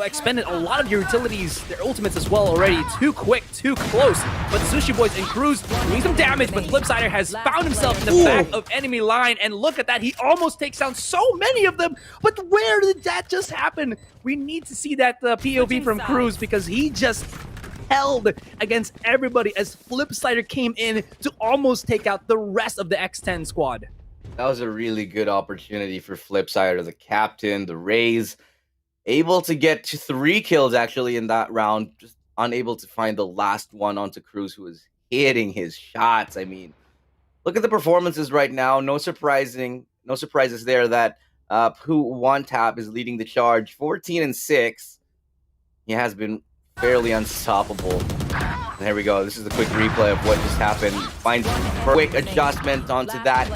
expended a lot of your utilities, their ultimates as well already. Too quick, too close. But the Sushi Boys and Cruz doing some damage, but Flipsider has found himself in the back of enemy line. And look at that, he almost takes down so many of them. But where did that just happen? We need to see that POV from Cruz, because he just held against everybody as Flipsider came in to almost take out the rest of the X10 squad. That was a really good opportunity for Flipsider, the captain, the Rays. Able to get to 3 kills actually in that round. Just unable to find the last one onto Cruz, who was hitting his shots. I mean, look at the performances right now. No surprises there that Poo One Tap is leading the charge. 14-6. He has been fairly unstoppable. There we go. This is a quick replay of what just happened. Finds a quick adjustment onto that.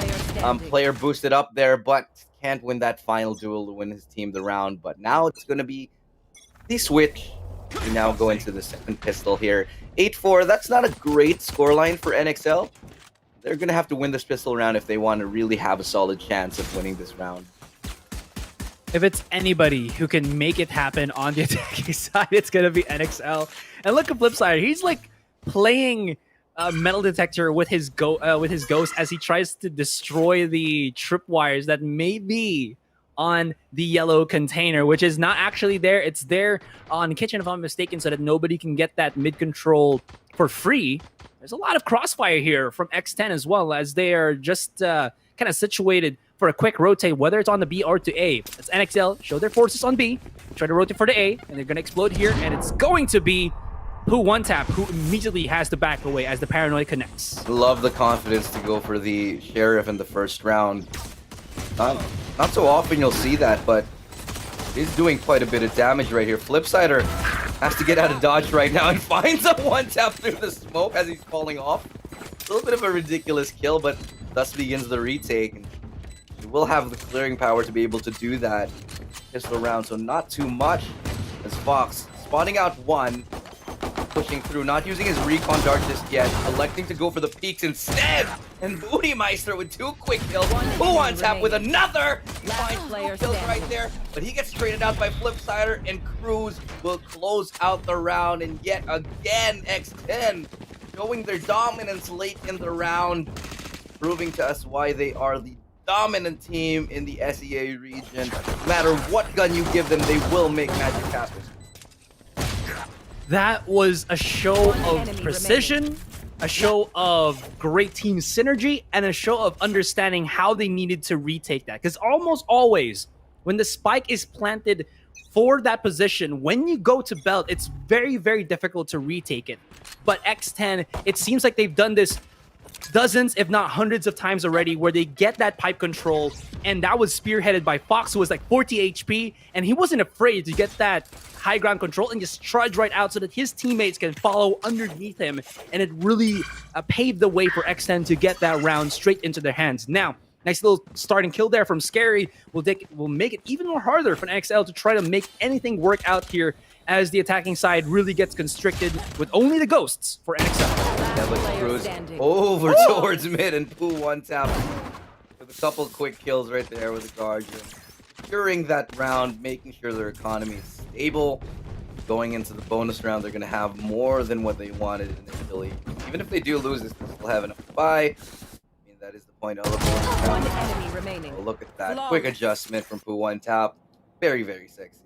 Player boosted up there, but can't win that final duel to win his team the round. But now it's going to be the switch. We now go into the second pistol here. 8-4. That's not a great scoreline for NXL. They're going to have to win this pistol round if they want to really have a solid chance of winning this round. If it's anybody who can make it happen on the attacking side, it's going to be NXL. And look at Flipside. He's like playing metal detector with his ghost as he tries to destroy the tripwires that may be on the yellow container, which is not actually there. It's there on Kitchen, if I'm mistaken, so that nobody can get that mid control for free. There's a lot of crossfire here from X10 as well, as they are just kind of situated for a quick rotate, whether it's on the B or to A. It's NXL, show their forces on B, try to rotate for the A, and they're going to explode here, and it's going to be Poo One Tap, who immediately has to back away as the paranoid connects. Love the confidence to go for the Sheriff in the first round. Not so often you'll see that, but he's doing quite a bit of damage right here. Flipsider has to get out of dodge right now and finds a One Tap through the smoke as he's falling off. It's a little bit of a ridiculous kill, but thus begins the retake. And he will have the clearing power to be able to do that pistol round, so not too much. As happens. Fox spotting out one, pushing through, not using his recon dart just yet, electing to go for the peaks instead. And Bootymeister with 2 quick kills. Who on tap with another? He finds 2 kills right there, but he gets traded out by Flipsider, and Cruz will close out the round. And yet again, X10 showing their dominance late in the round, proving to us why they are the dominant team in the SEA region. No matter what gun you give them, they will make magic happen. That was a show of precision, a show of great team synergy, and a show of understanding how they needed to retake that. Because almost always, when the spike is planted for that position, when you go to belt, it's very, very difficult to retake it. But X10, it seems like they've done this dozens, if not hundreds of times already, where they get that pipe control, and that was spearheaded by Fox, who was like 40 HP, and he wasn't afraid to get that high ground control and just trudge right out so that his teammates can follow underneath him, and it really paved the way for X10 to get that round straight into their hands. Now, nice little starting kill there from Scary will make it even more harder for NXL to try to make anything work out here, as the attacking side really gets constricted with only the ghosts for NXL. That was Cruz over towards mid, and Pooh one tap with a couple quick kills right there with the Guardian. During that round, making sure their economy is stable. Going into the bonus round, they're going to have more than what they wanted initially. Even if they do lose, they still have enough to buy. I mean, that is the point of the bonus round. One enemy remaining. Oh, look at that. Quick adjustment from Pooh one tap. Very, very sexy.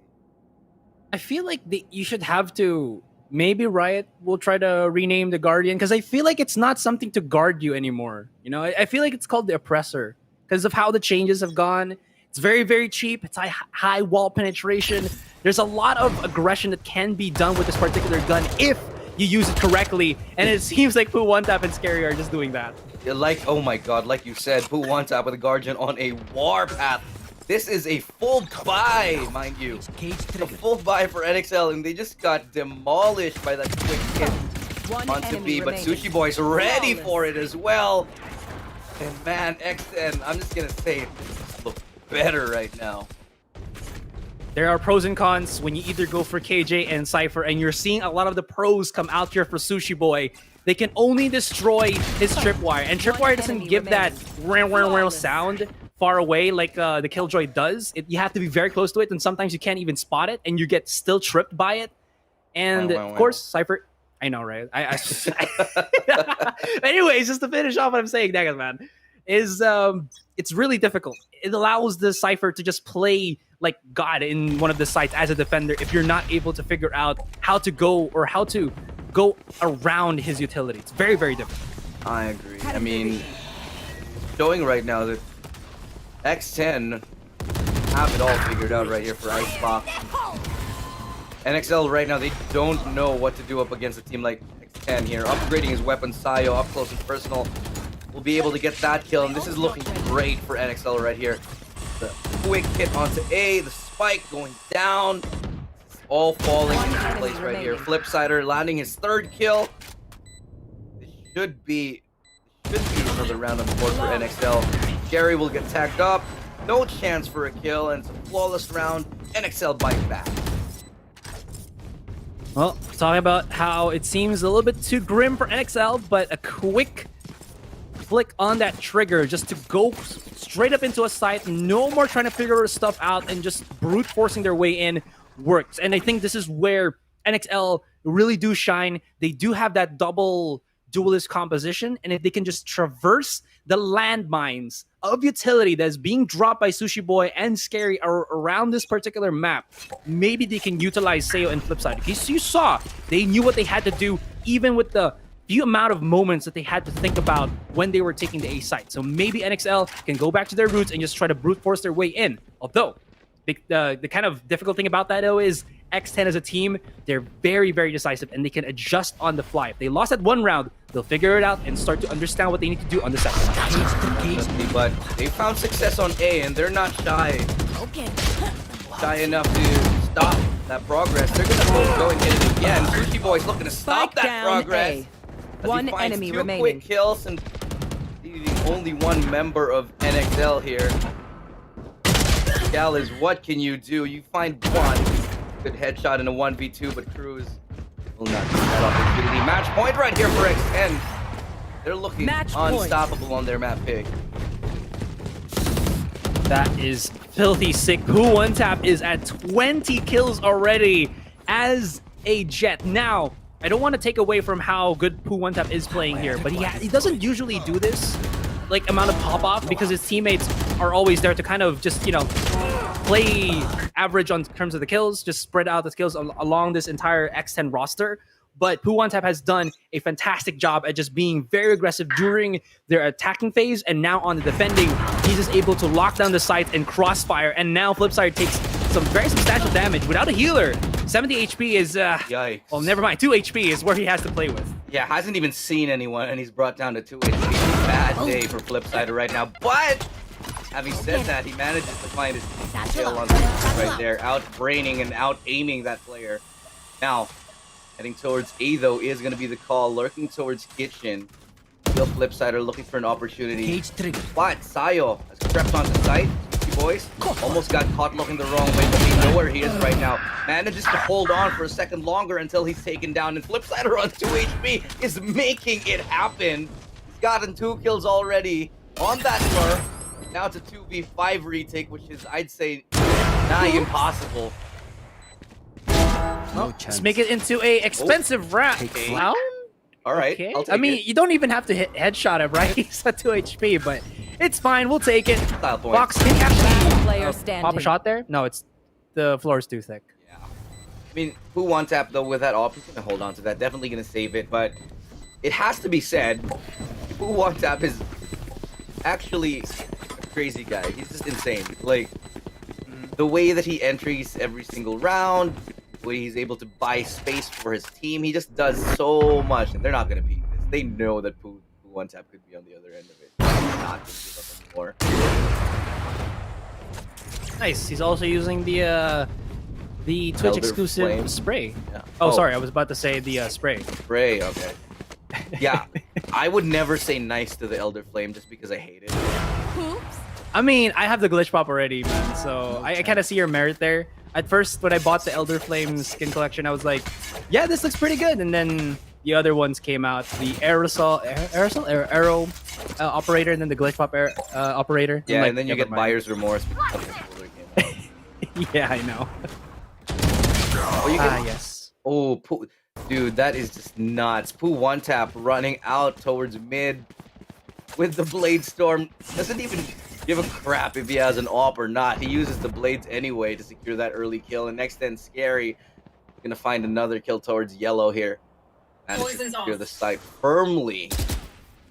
I feel like you should have to, maybe Riot will try to rename the Guardian, because I feel like it's not something to guard you anymore. You know, I feel like it's called the Oppressor because of how the changes have gone. It's very, very cheap. It's high wall penetration. There's a lot of aggression that can be done with this particular gun if you use it correctly, and it seems like Pooh one tap and Scary are just doing that. Yeah, like, oh my god, like you said, Pooh one tap with a Guardian on a warpath. This is a full buy, mind you. A full buy for NXL, and they just got demolished by that quick hit onto B. But Sushi Boy's ready for it as well. And man, X10, I'm just gonna say it looks better right now. There are pros and cons when you either go for KJ and Cypher, and you're seeing a lot of the pros come out here for Sushi Boy. They can only destroy his tripwire, and tripwire doesn't give that sound far away like the Killjoy does. You have to be very close to it, and sometimes you can't even spot it, and you get still tripped by it. And of course, Cypher, I know, right? Anyways, just to finish off what I'm saying, Daggers, man, is it's really difficult. It allows the Cypher to just play like God in one of the sites as a defender if you're not able to figure out how to go around his utility. It's very, very difficult. I agree. I mean, showing right now that X10 have it all figured out right here for Icebox. NXL right now, they don't know what to do up against a team like X10 here. Upgrading his weapon, Sayo, up close and personal, will be able to get that kill, and this is looking great for NXL right here. The quick hit onto A, the spike going down. It's all falling into place right here. Flipsider landing his 3rd kill. This should be another round on the board for NXL. Gary will get tagged up. No chance for a kill, and it's a flawless round. NXL bite back. Well, talking about how it seems a little bit too grim for NXL, but a quick flick on that trigger just to go straight up into a site. No more trying to figure stuff out and just brute forcing their way in works. And I think this is where NXL really do shine. They do have that double duelist composition, and if they can just traverse the landmines of utility that's being dropped by Sushi Boy and Scary around this particular map, maybe they can utilize Sayo and Flipside. Because you saw, they knew what they had to do, even with the few amount of moments that they had to think about when they were taking the A site. So maybe NXL can go back to their roots and just try to brute force their way in. Although, the kind of difficult thing about that, though, is X10 as a team, they're very, very decisive, and they can adjust on the fly. If they lost that one round, they'll figure it out and start to understand what they need to do on the second round. But they found success on A, and they're not shy enough to stop that progress. They're going to go and get it again. Sushi Boy's looking to stop that progress. One enemy remaining. Quick kills, and the only one member of NXL here. Gal is, what can you do? You find one, Good headshot in a 1v2, but Cruz will not get that opportunity. Match point right here for X10. They're looking Match point. unstoppable on their map pick. That is filthy sick. Poo One Tap is at 20 kills already as a Jet. Now, I don't want to take away from how good Poo One Tap is playing here, but he doesn't usually do this like amount of pop-off because his teammates are always there to kind of just, you know, play average on terms of the kills, just spread out the kills along this entire X10 roster. But Poo One Tap has done a fantastic job at just being very aggressive during their attacking phase, and now on the defending, he's just able to lock down the site and crossfire, and now Flipside takes some very substantial damage without a healer. 70 HP is, Yikes. well, never mind, 2 HP is where he has to play with. Yeah, hasn't even seen anyone, and he's brought down to 2 HP. Bad day for Flipside right now, but having said that, he manages to find his kill on the right there, out-braining and out-aiming that player. Now, heading towards A, though, is going to be the call. Lurking towards Kitchen. Still Flipside are looking for an opportunity. But Sayo has crept onto site. Boys almost got caught looking the wrong way, but they know where he is right now. Manages to hold on for a second longer until he's taken down. And Flipside on 2 HP is making it happen. He's gotten 2 kills already on that floor. Now it's a 2v5 retake, which is, I'd say, nigh impossible. Well, let's make it into a expensive round. All right. Okay. I'll take I mean, it. you don't even have to hit headshot him, right? He's at 2 HP, but it's fine. We'll take it. Style point. Box, can you actually Player standing. pop a shot there? No, it's the floor is too thick. Yeah. I mean, Poo One Tap, though, with that op, he's going to hold on to that. Definitely going to save it, but it has to be said, Poo One Tap is actually a crazy guy. He's just insane. Like, the way that he entries every single round, the way he's able to buy space for his team, he just does so much, and they're not going to peek this. They know that Poo One Tap could be on the other end of it. He's not going to give up anymore. Nice. He's also using the Twitch Elder exclusive Flame. spray. Yeah. Oh, sorry. I was about to say the spray. Spray, okay. Yeah, I would never say nice to the Elder Flame just because I hate it. I mean, I have the glitch pop already, man. So I kind of see your merit there. At first, when I bought the Elder Flame skin collection, I was like, yeah, this looks pretty good. And then the other ones came out. The arrow operator, and then the glitch pop operator. Yeah, like, and then you never get mind. buyer's remorse because something cooler came out. Yeah, I know. Oh, you can... Yes. Oh, dude, that is just nuts. Poo One Tap running out towards mid with the Blade Storm. Doesn't even give a crap if he has an op or not. He uses the blades anyway to secure that early kill. And X10 Scary gonna find another kill towards yellow here. And secure the site firmly.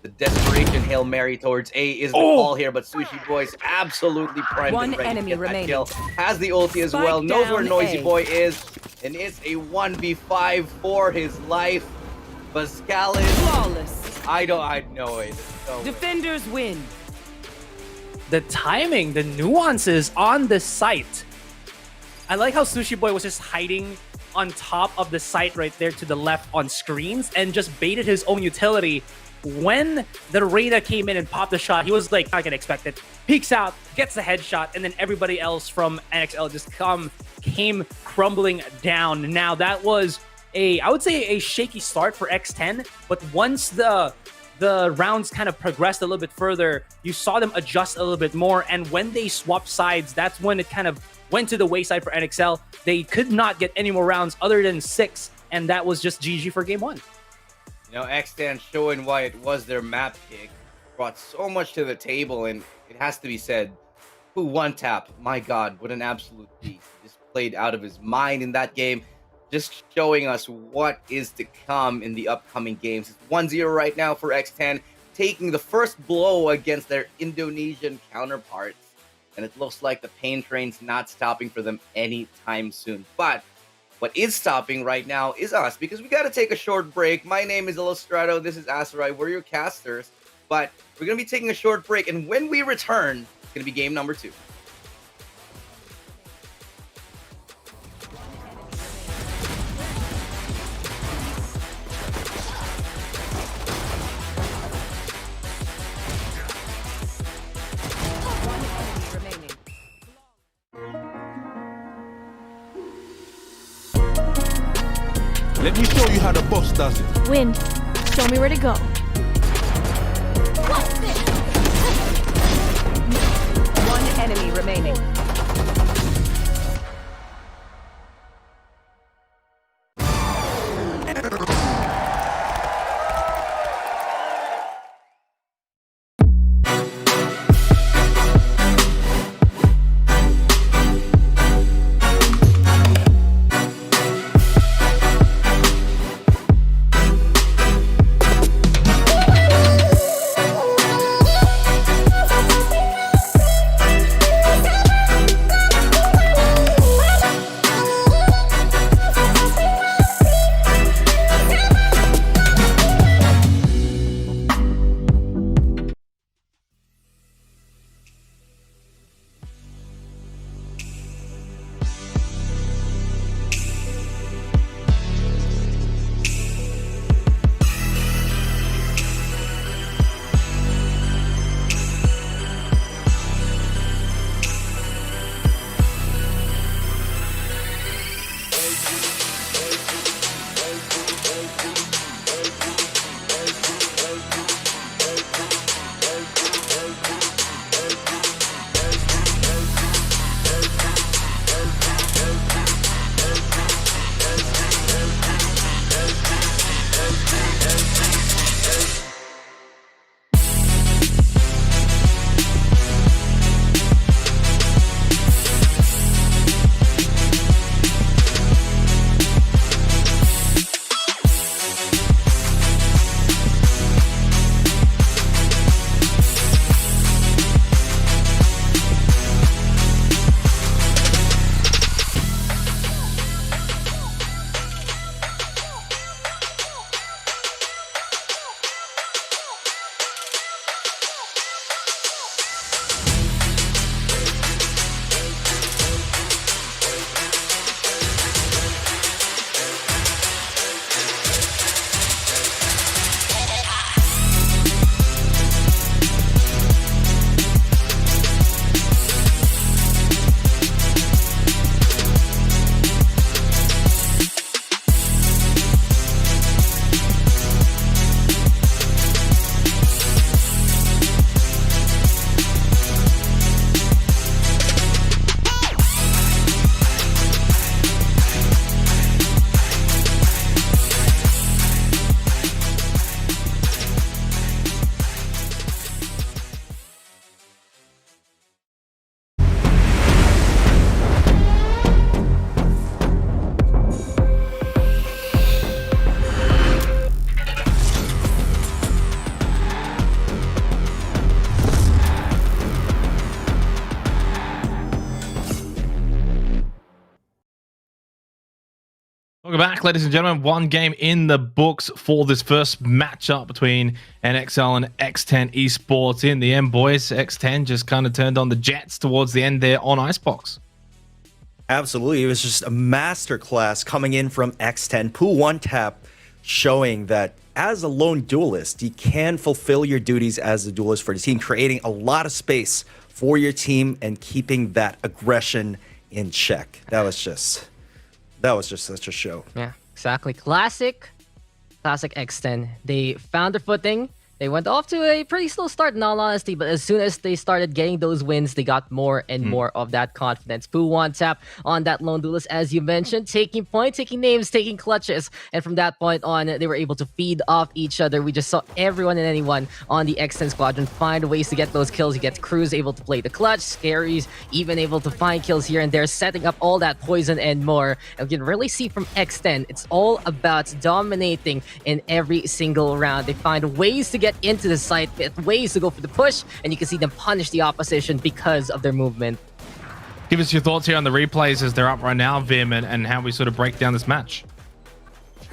The desperation Hail Mary towards A is the call here, but Sushi Boy's absolutely primed One and ready enemy to get that remaining. kill. Has the ulti as Spike well, knows where down Noisy A. Boy is, and it's a 1v5 for his life. Pascalis, Flawless. I know it. No way. Defenders win. The timing, the nuances on the site. I like how Sushi Boy was just hiding on top of the site right there to the left on screens and just baited his own utility. When the Llerena came in and popped the shot, he was like, I can expect it. Peeks out, gets the headshot, and then everybody else from NXL just came crumbling down. Now that was I would say a shaky start for X10, but once the rounds kind of progressed a little bit further, you saw them adjust a little bit more, and when they swapped sides, that's when it kind of went to the wayside for NXL. They could not get any more rounds other than 6, and that was just GG for game 1. You know, X10 showing why it was their map pick, brought so much to the table, and it has to be said, Poo One Tap, my God, what an absolute beast. He just played out of his mind in that game, just showing us what is to come in the upcoming games. It's 1-0 right now for X10, taking the first blow against their Indonesian counterparts, and it looks like the pain train's not stopping for them anytime soon. But what is stopping right now is us, because we got to take a short break. My name is Ilustrado. This is Asurai. We're your casters. But we're going to be taking a short break, and when we return, it's going to be game number 2. Let me show you how the boss does it. Wind, show me where to go. One enemy remaining. Welcome back, ladies and gentlemen. One game in the books for this first matchup between NXL and X10 Esports in the end, boys. X10 just kind of turned on the jets towards the end there on Icebox. Absolutely. It was just a masterclass coming in from X10. Pool one tap showing that as a lone duelist, you can fulfill your duties as a duelist for the team, creating a lot of space for your team and keeping that aggression in check. That was just such a show. Yeah, exactly. Classic X10. They found their footing. They went off to a pretty slow start, in all honesty, but as soon as they started getting those wins, they got more and more of that confidence. Poo one tap on that lone duelist, as you mentioned, taking point, taking names, taking clutches, and from that point on, they were able to feed off each other. We just saw everyone and anyone on the X10 squadron find ways to get those kills. You get Cruz able to play the clutch, Scaries even able to find kills here and there, setting up all that poison and more. And we can really see from X10, it's all about dominating in every single round. They find ways to get into the site, ways to go for the push, and you can see them punish the opposition because of their movement. Give us your thoughts here on the replays as they're up right now, Vim, and how we sort of break down this match.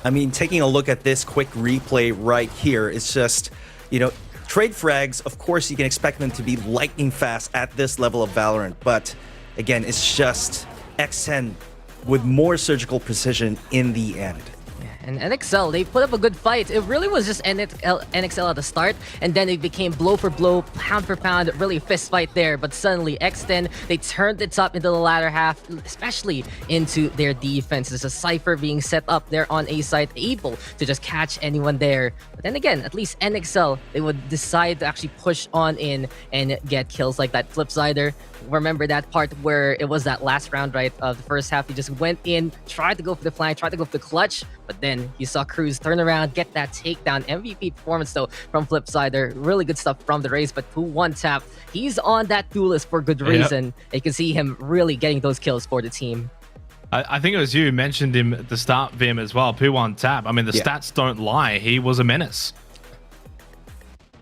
I mean, taking a look at this quick replay right here, it's just, you know, trade frags, of course, you can expect them to be lightning fast at this level of Valorant, but again, it's just X10 with more surgical precision in the end. And NXL, they put up a good fight. It really was just NXL at the start, and then it became blow for blow, pound for pound, really fist fight there. But suddenly, X10, they turned it up into the latter half, especially into their defense. There's a Cypher being set up there on A side, able to just catch anyone there. But then again, at least NXL, they would decide to actually push on in and get kills like that. Flipsider, remember that part where it was that last round, right, of the first half. He just went in, tried to go for the flank, tried to go for the clutch, but then you saw Cruz turn around, get that takedown. MVP performance though from Flipsider. Really good stuff from the Rays, but Pooh one tap, he's on that duelist for good reason. You can see him really getting those kills for the team. I think it was you who mentioned him at the start, Vim, as well. Pooh one tap. I mean, the stats don't lie. He was a menace.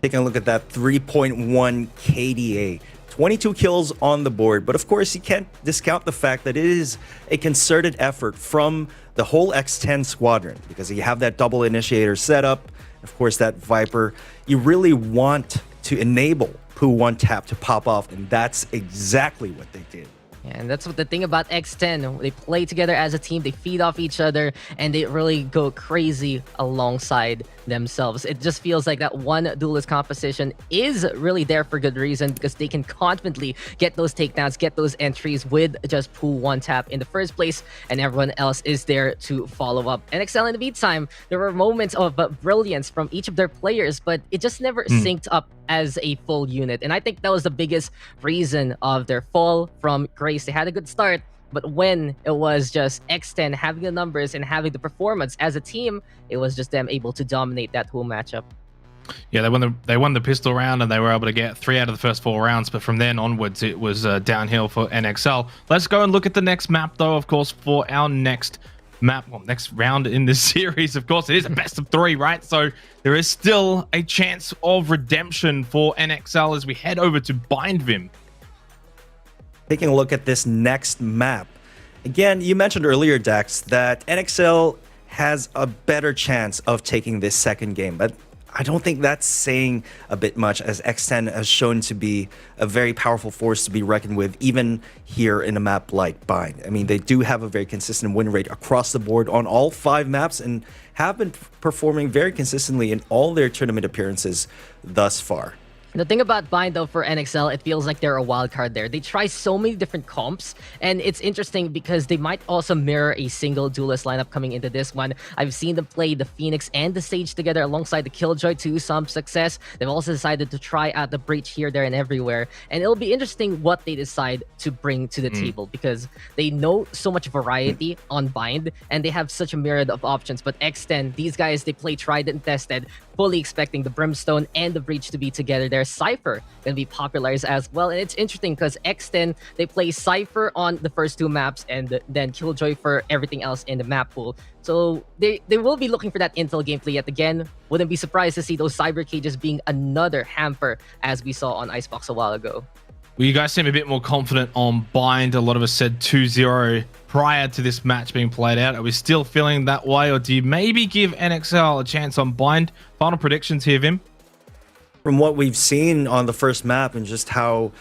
Taking a look at that 3.1 KDA. 22 kills on the board, but of course you can't discount the fact that it is a concerted effort from the whole X10 squadron, because you have that double initiator setup, of course that Viper. You really want to enable Pooh one tap to pop off, and that's exactly what they did. And that's what the thing about X10. They play together as a team, they feed off each other, and they really go crazy alongside themselves. It just feels like that one duelist composition is really there for good reason, because they can confidently get those takedowns, get those entries with just Pooh one tap in the first place, and everyone else is there to follow up. NXL in the meantime, there were moments of brilliance from each of their players, but it just never synced up as a full unit. And I think that was the biggest reason of their fall from grace. They had a good start, but when it was just X10 having the numbers and having the performance as a team, it was just them able to dominate that whole matchup. Yeah, they won the pistol round, and they were able to get 3 out of the first 4 rounds, but from then onwards it was downhill for NXL. Let's go and look at the next map though, of course, for our next map, well, next round in this series. Of course, it is a best of 3, right? So there is still a chance of redemption for NXL as we head over to Bind Vim. Taking a look at this next map. Again, you mentioned earlier, Daks, that NXL has a better chance of taking this second game, but I don't think that's saying a bit much, as X10 has shown to be a very powerful force to be reckoned with, even here in a map like Bind. I mean, they do have a very consistent win rate across the board on all 5 maps and have been performing very consistently in all their tournament appearances thus far. The thing about Bind, though, for NXL, it feels like they're a wild card there. They try so many different comps, and it's interesting because they might also mirror a single duelist lineup coming into this one. I've seen them play the Phoenix and the Sage together alongside the Killjoy to some success. They've also decided to try out the Breach here, there, and everywhere. And it'll be interesting what they decide to bring to the table, because they know so much variety on Bind, and they have such a myriad of options. But X10, these guys, they play tried and tested, fully expecting the Brimstone and the Breach to be together there. Cypher gonna be popularized as well, and it's interesting because X10, they play Cypher on the first 2 maps and then Killjoy for everything else in the map pool. So they will be looking for that intel gameplay yet again. Wouldn't be surprised to see those cyber cages being another hamper, as we saw on Icebox a while ago. Well, you guys seem a bit more confident on Bind. A lot of us said 2-0 prior to this match being played out. Are we still feeling that way, or do you maybe give NXL a chance on Bind? Final predictions here, Vim? From what we've seen on the first map and just how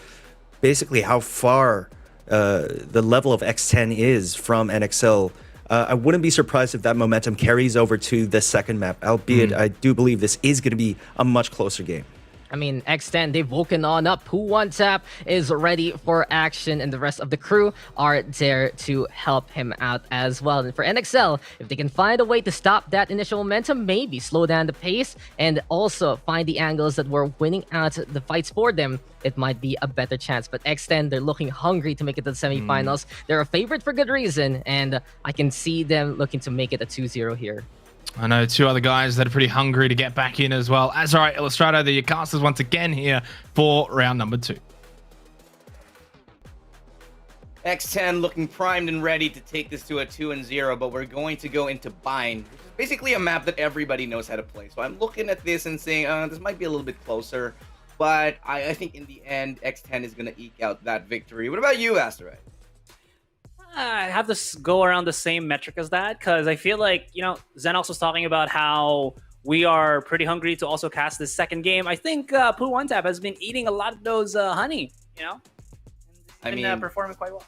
far the level of X10 is from NXL, I wouldn't be surprised if that momentum carries over to the second map, albeit I do believe this is going to be a much closer game. I mean, X10, they've woken on up. Pooh one tap is ready for action, and the rest of the crew are there to help him out as well. And for NXL, if they can find a way to stop that initial momentum, maybe slow down the pace, and also find the angles that were winning out the fights for them, it might be a better chance. But X10, they're looking hungry to make it to the semifinals. They're a favorite for good reason, and I can see them looking to make it a 2-0 here. I know 2 other guys that are pretty hungry to get back in as well. Asurai, Ilustrado, the casters once again here for round number 2. X10 looking primed and ready to take this to a 2-0, but we're going to go into Bind, which is basically a map that everybody knows how to play. So I'm looking at this and saying, this might be a little bit closer, but I think in the end, X10 is going to eke out that victory. What about you, Asurai? I have to go around the same metric as that, because I feel like, you know, Zenox was talking about how we are pretty hungry to also cast this second game. I think Pooh one tap has been eating a lot of those honey, you know? And he's been performing quite well.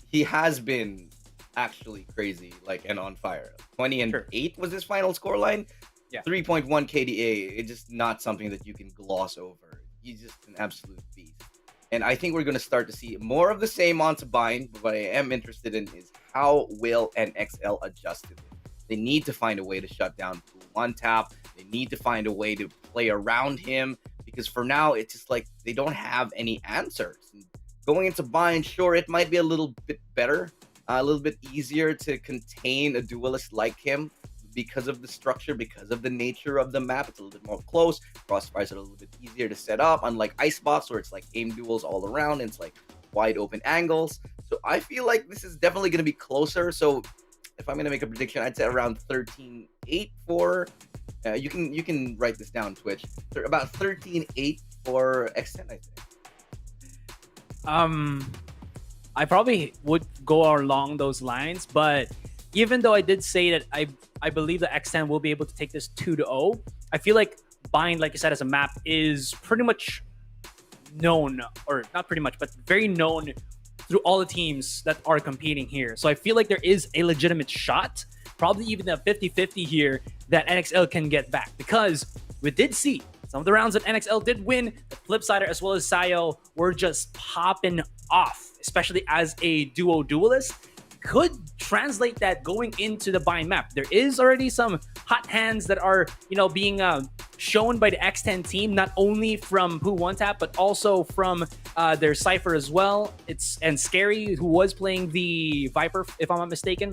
He has been actually crazy, like, and on fire. 20 and Sure. 8 was his final scoreline. Yeah. 3.1 KDA. It's just not something that you can gloss over. He's just an absolute beast. And I think we're going to start to see more of the same onto Bind. But what I am interested in is how will NXL adjust to it. They need to find a way to shut down one tap. They need to find a way to play around him, because for now it's just like they don't have any answers. And going into Bind, sure, it might be a little bit better, a little bit easier to contain a duelist like him because of the structure, because of the nature of the map. It's a little bit more close. Crossfires are a little bit easier to set up, unlike Icebox, where it's like aim duels all around and it's like wide open angles. So I feel like this is definitely going to be closer. So if I'm going to make a prediction, I'd say around 13-8 for you can write this down, Twitch. About 13-8 for X10, I think. I probably would go along those lines, but even though I did say that I believe that X10 will be able to take this 2-0, I feel like Bind, like you said, as a map is pretty much known, or not pretty much, but very known through all the teams that are competing here. So I feel like there is a legitimate shot, probably even a 50-50 here, that NXL can get back, because we did see some of the rounds that NXL did win. The Flipsider as well as Sayo were just popping off, especially as a duo duelist. Could translate that going into the Bind map. There is already some hot hands that are, being shown by the X10 team, not only from Poo One Tap, but also from their Cypher as well. And Scary, who was playing the Viper, if I'm not mistaken.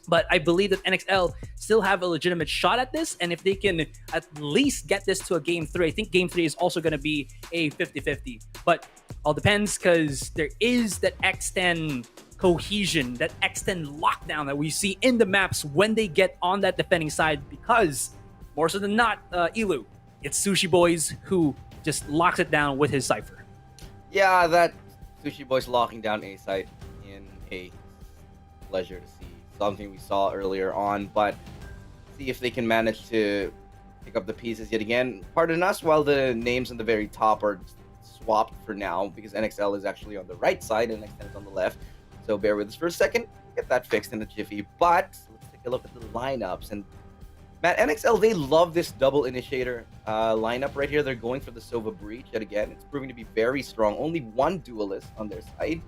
But I believe that NXL still have a legitimate shot at this, and if they can at least get this to a Game 3, I think Game 3 is also going to be a 50-50. But all depends, because there is that X10 cohesion, that X10 lockdown that we see in the maps when they get on that defending side, because more so than not, Ilu, it's Sushi Boys who just locks it down with his Cypher. Yeah, that Sushi Boys locking down A site in a pleasure to see. Something we saw earlier on, but see if they can manage to pick up the pieces yet again. Pardon us while the names on the very top are swapped for now, because NXL is actually on the right side and NXL is on the left. So bear with us for a second, get that fixed in a jiffy. But let's take a look at the lineups. And Matt, NXL, they love this double initiator lineup right here. They're going for the Sova Breach yet again. It's proving to be very strong. Only one duelist on their side.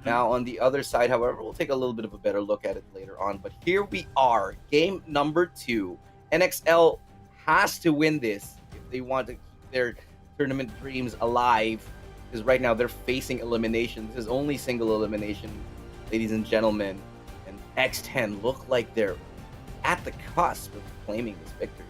Now, on the other side, however, we'll take a little bit of a better look at it later on. But here we are, game number 2. NXL has to win this if they want to keep their tournament dreams alive. Because right now, they're facing elimination. This is only single elimination, ladies and gentlemen. And X10 look like they're at the cusp of claiming this victory.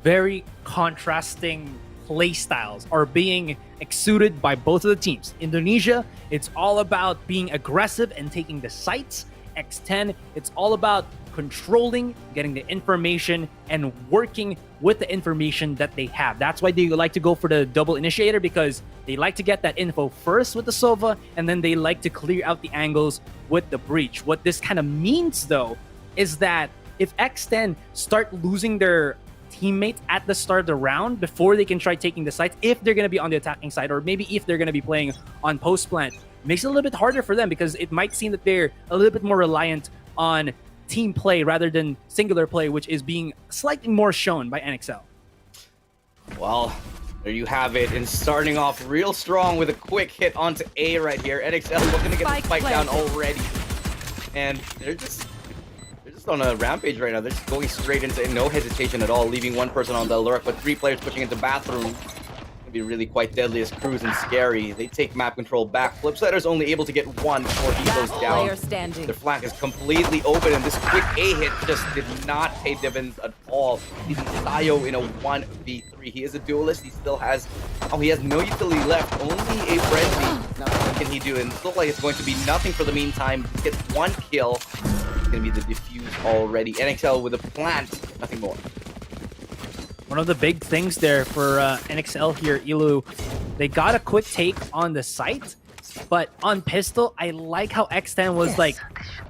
Very contrasting play styles are being exuded by both of the teams. Indonesia, it's all about being aggressive and taking the sites. X10, it's all about controlling, getting the information, and working with the information that they have. That's why they like to go for the double initiator, because they like to get that info first with the Sova, and then they like to clear out the angles with the breach. What this kind of means, though, is that if X10 start losing their teammates at the start of the round before they can try taking the sites, if they're going to be on the attacking side, or maybe if they're going to be playing on post plant, makes it a little bit harder for them, because it might seem that they're a little bit more reliant on team play rather than singular play, which is being slightly more shown by NXL. Well, there you have it. And starting off real strong with a quick hit onto A right here. NXL looking to get the spike down already. And they're just on a rampage right now. They're just going straight into no hesitation at all, leaving one person on the lurk, but 3 players pushing into bathroom. Gonna be really quite deadly as Cruz and Scary. They take map control back. Flipsider's only able to get one before he goes down. Their flank is completely open, and this quick A hit just did not pay dividends at all. He's Sayo in a 1v3. He is a duelist. He still has he has no utility left. Only a frenzy. What can he do? And it looks like it's going to be nothing for the meantime. He gets 1 kill. It's gonna be the defuse already. NXL with a plant, nothing more. One of the big things there for NXL here, Ilu, they got a quick take on the site, but on pistol, I like how X10 was like,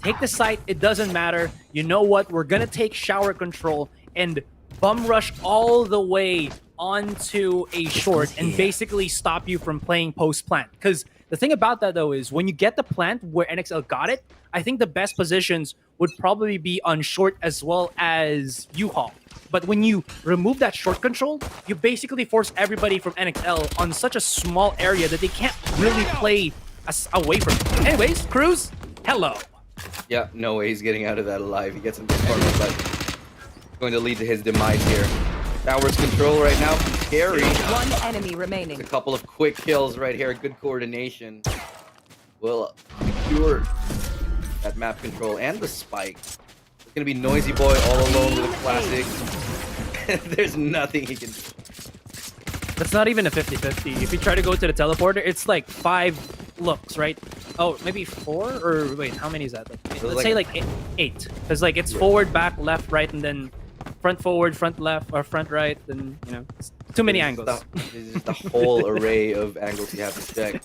take the site, it doesn't matter. You know what? We're gonna take shower control and bum rush all the way onto a short and basically stop you from playing post plant. Because The thing about that, though, is when you get the plant where NXL got it, I think the best positions would probably be on short as well as U-Haul. But when you remove that short control, you basically force everybody from NXL on such a small area that they can't really play away from it. Anyways, Cruz, hello. Yeah, no way he's getting out of that alive. He gets in this corner, but going to lead to his demise here. Towers control right now from Scary. One enemy remaining. A couple of quick kills right here. Good coordination will secure that map control and the spike. It's going to be Noisy Boy all alone with a classic. There's nothing he can do. That's not even a 50-50. If you try to go to the teleporter, it's like 5 looks, right? Oh, maybe 4? Or wait, how many is that? Let's say like 8. Because like it's forward, back, left, right, and then front forward, front left, or front right, then, you know, it's too many angles. This is the whole array of angles you have to check.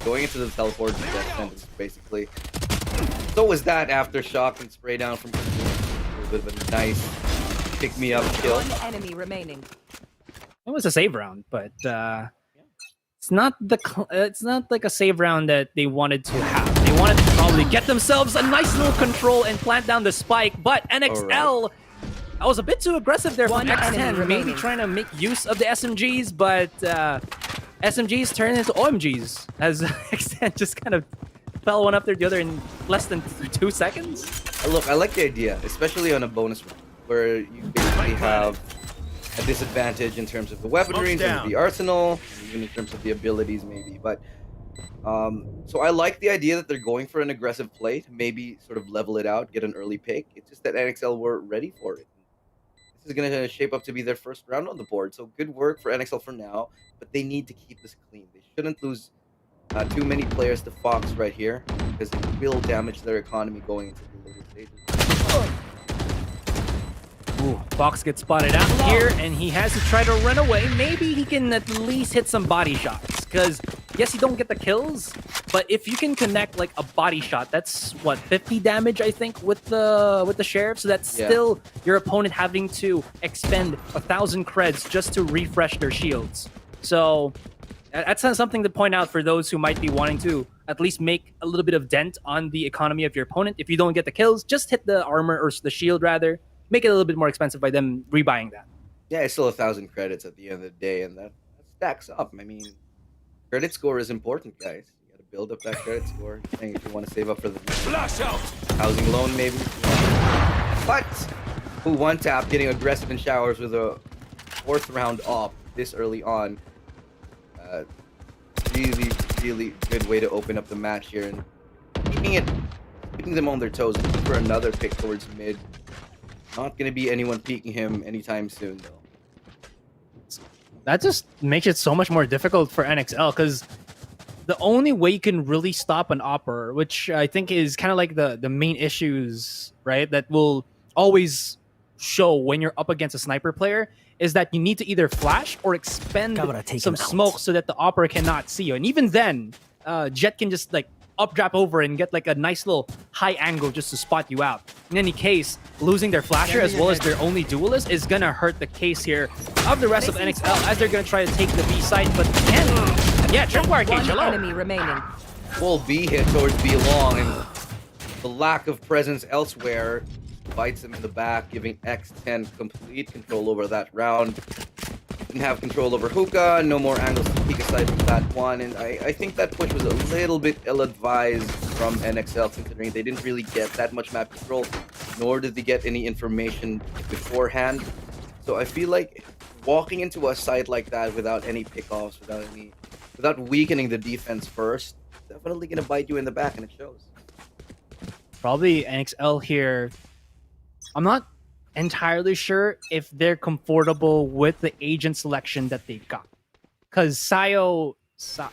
Going into the teleport death sentence, basically. So was that aftershock and spray down from a bit of a nice pick-me-up kill. One enemy remaining. It was a save round, but it's not like a save round that they wanted to have. They wanted to probably get themselves a nice little control and plant down the spike, but NXL, I was a bit too aggressive there from X10, maybe trying to make use of the SMGs, but SMGs turned into OMGs as X10 just kind of fell one after the other in less than 2 seconds. Look, I like the idea, especially on a bonus round, where you basically have a disadvantage in terms of the weaponry, in terms of the arsenal, even in terms of the abilities maybe. But so I like the idea that they're going for an aggressive play to maybe sort of level it out, get an early pick. It's just that NXL were ready for it. This is going to shape up to be their first round on the board. So good work for NXL for now, but they need to keep this clean. They shouldn't lose too many players to Fox right here, because it will damage their economy going into the later stages. Ooh, Fox gets spotted out here, and he has to try to run away. Maybe he can at least hit some body shots, because yes, you don't get the kills, but if you can connect like a body shot, that's what, 50 damage, I think, with the sheriff. So that's still your opponent having to expend 1,000 creds just to refresh their shields. So that's something to point out for those who might be wanting to at least make a little bit of dent on the economy of your opponent. If you don't get the kills, just hit the armor, or the shield rather. Make it a little bit more expensive by them rebuying that. Yeah, it's still 1,000 credits at the end of the day, and that stacks up. I mean, credit score is important, guys. You got to build up that credit score. If you want to save up for the housing loan, maybe. But who one tap getting aggressive in showers with a 4th round off this early on. Really good way to open up the match here and keeping them on their toes for another pick towards mid. Not going to be anyone peeking him anytime soon, though. That just makes it so much more difficult for NXL, because the only way you can really stop an Opper, which I think is kind of like the main issues, right, that will always show when you're up against a sniper player, is that you need to either flash or expend some smoke so that the Opera cannot see you. And even then, Jet can just like updrap over and get like a nice little high angle just to spot you out. In any case, losing their flasher as well as their only duelist is gonna hurt the case here of the rest of NXL as they're gonna try to take the B site, but can. Yeah, tripwire cage, hello. One enemy remaining. Full B hit towards B long, and the lack of presence elsewhere bites him in the back, giving X10 complete control over that round. Didn't have control over hookah, no more angles to peek aside from that one, and I think that push was a little bit ill-advised from NXL, considering they didn't really get that much map control, nor did they get any information beforehand. So I feel like walking into a site like that without any pickoffs, without weakening the defense first, definitely gonna bite you in the back, and it shows. Probably NXL here. I'm not entirely sure if they're comfortable with the agent selection that they've got, because Sayo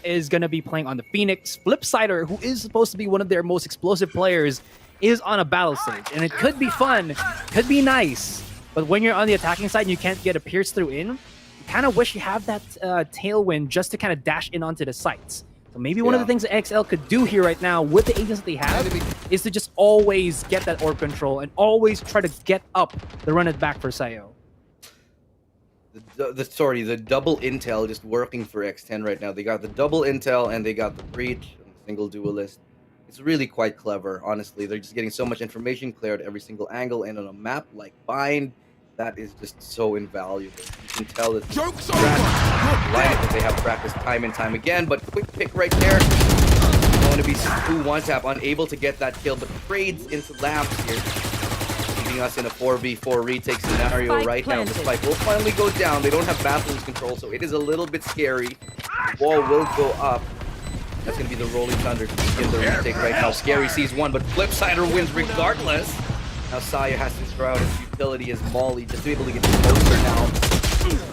is going to be playing on the Phoenix. Flipsider, who is supposed to be one of their most explosive players, is on a battle stage, and it could be fun, could be nice, but when you're on the attacking side and you can't get a pierce through in, you kind of wish you have that tailwind just to kind of dash in onto the sites. So maybe one of the things that XL could do here right now with the agents that they have is to just always get that orb control and always try to get up the run it back for Sayo. the double intel just working for X10 right now. They got the double intel and they got the breach and the single duelist. It's really quite clever, honestly. They're just getting so much information cleared every single angle, and on a map like Bind, that is just so invaluable. You can tell that they have practiced time and time again, but quick pick right there. Going to be Pooh one tap, unable to get that kill, but trades into labs here. Leaving us in a 4v4 retake scenario Spike right planted. now. The spike will finally go down. They don't have battles control, so it is a little bit scary. The wall will go up. That's going to be the Rolling Thunder in the retake right now. Scary sees one, but Flipsider wins regardless. Now Saya has to throw out his utility as Molly, just to be able to get closer now.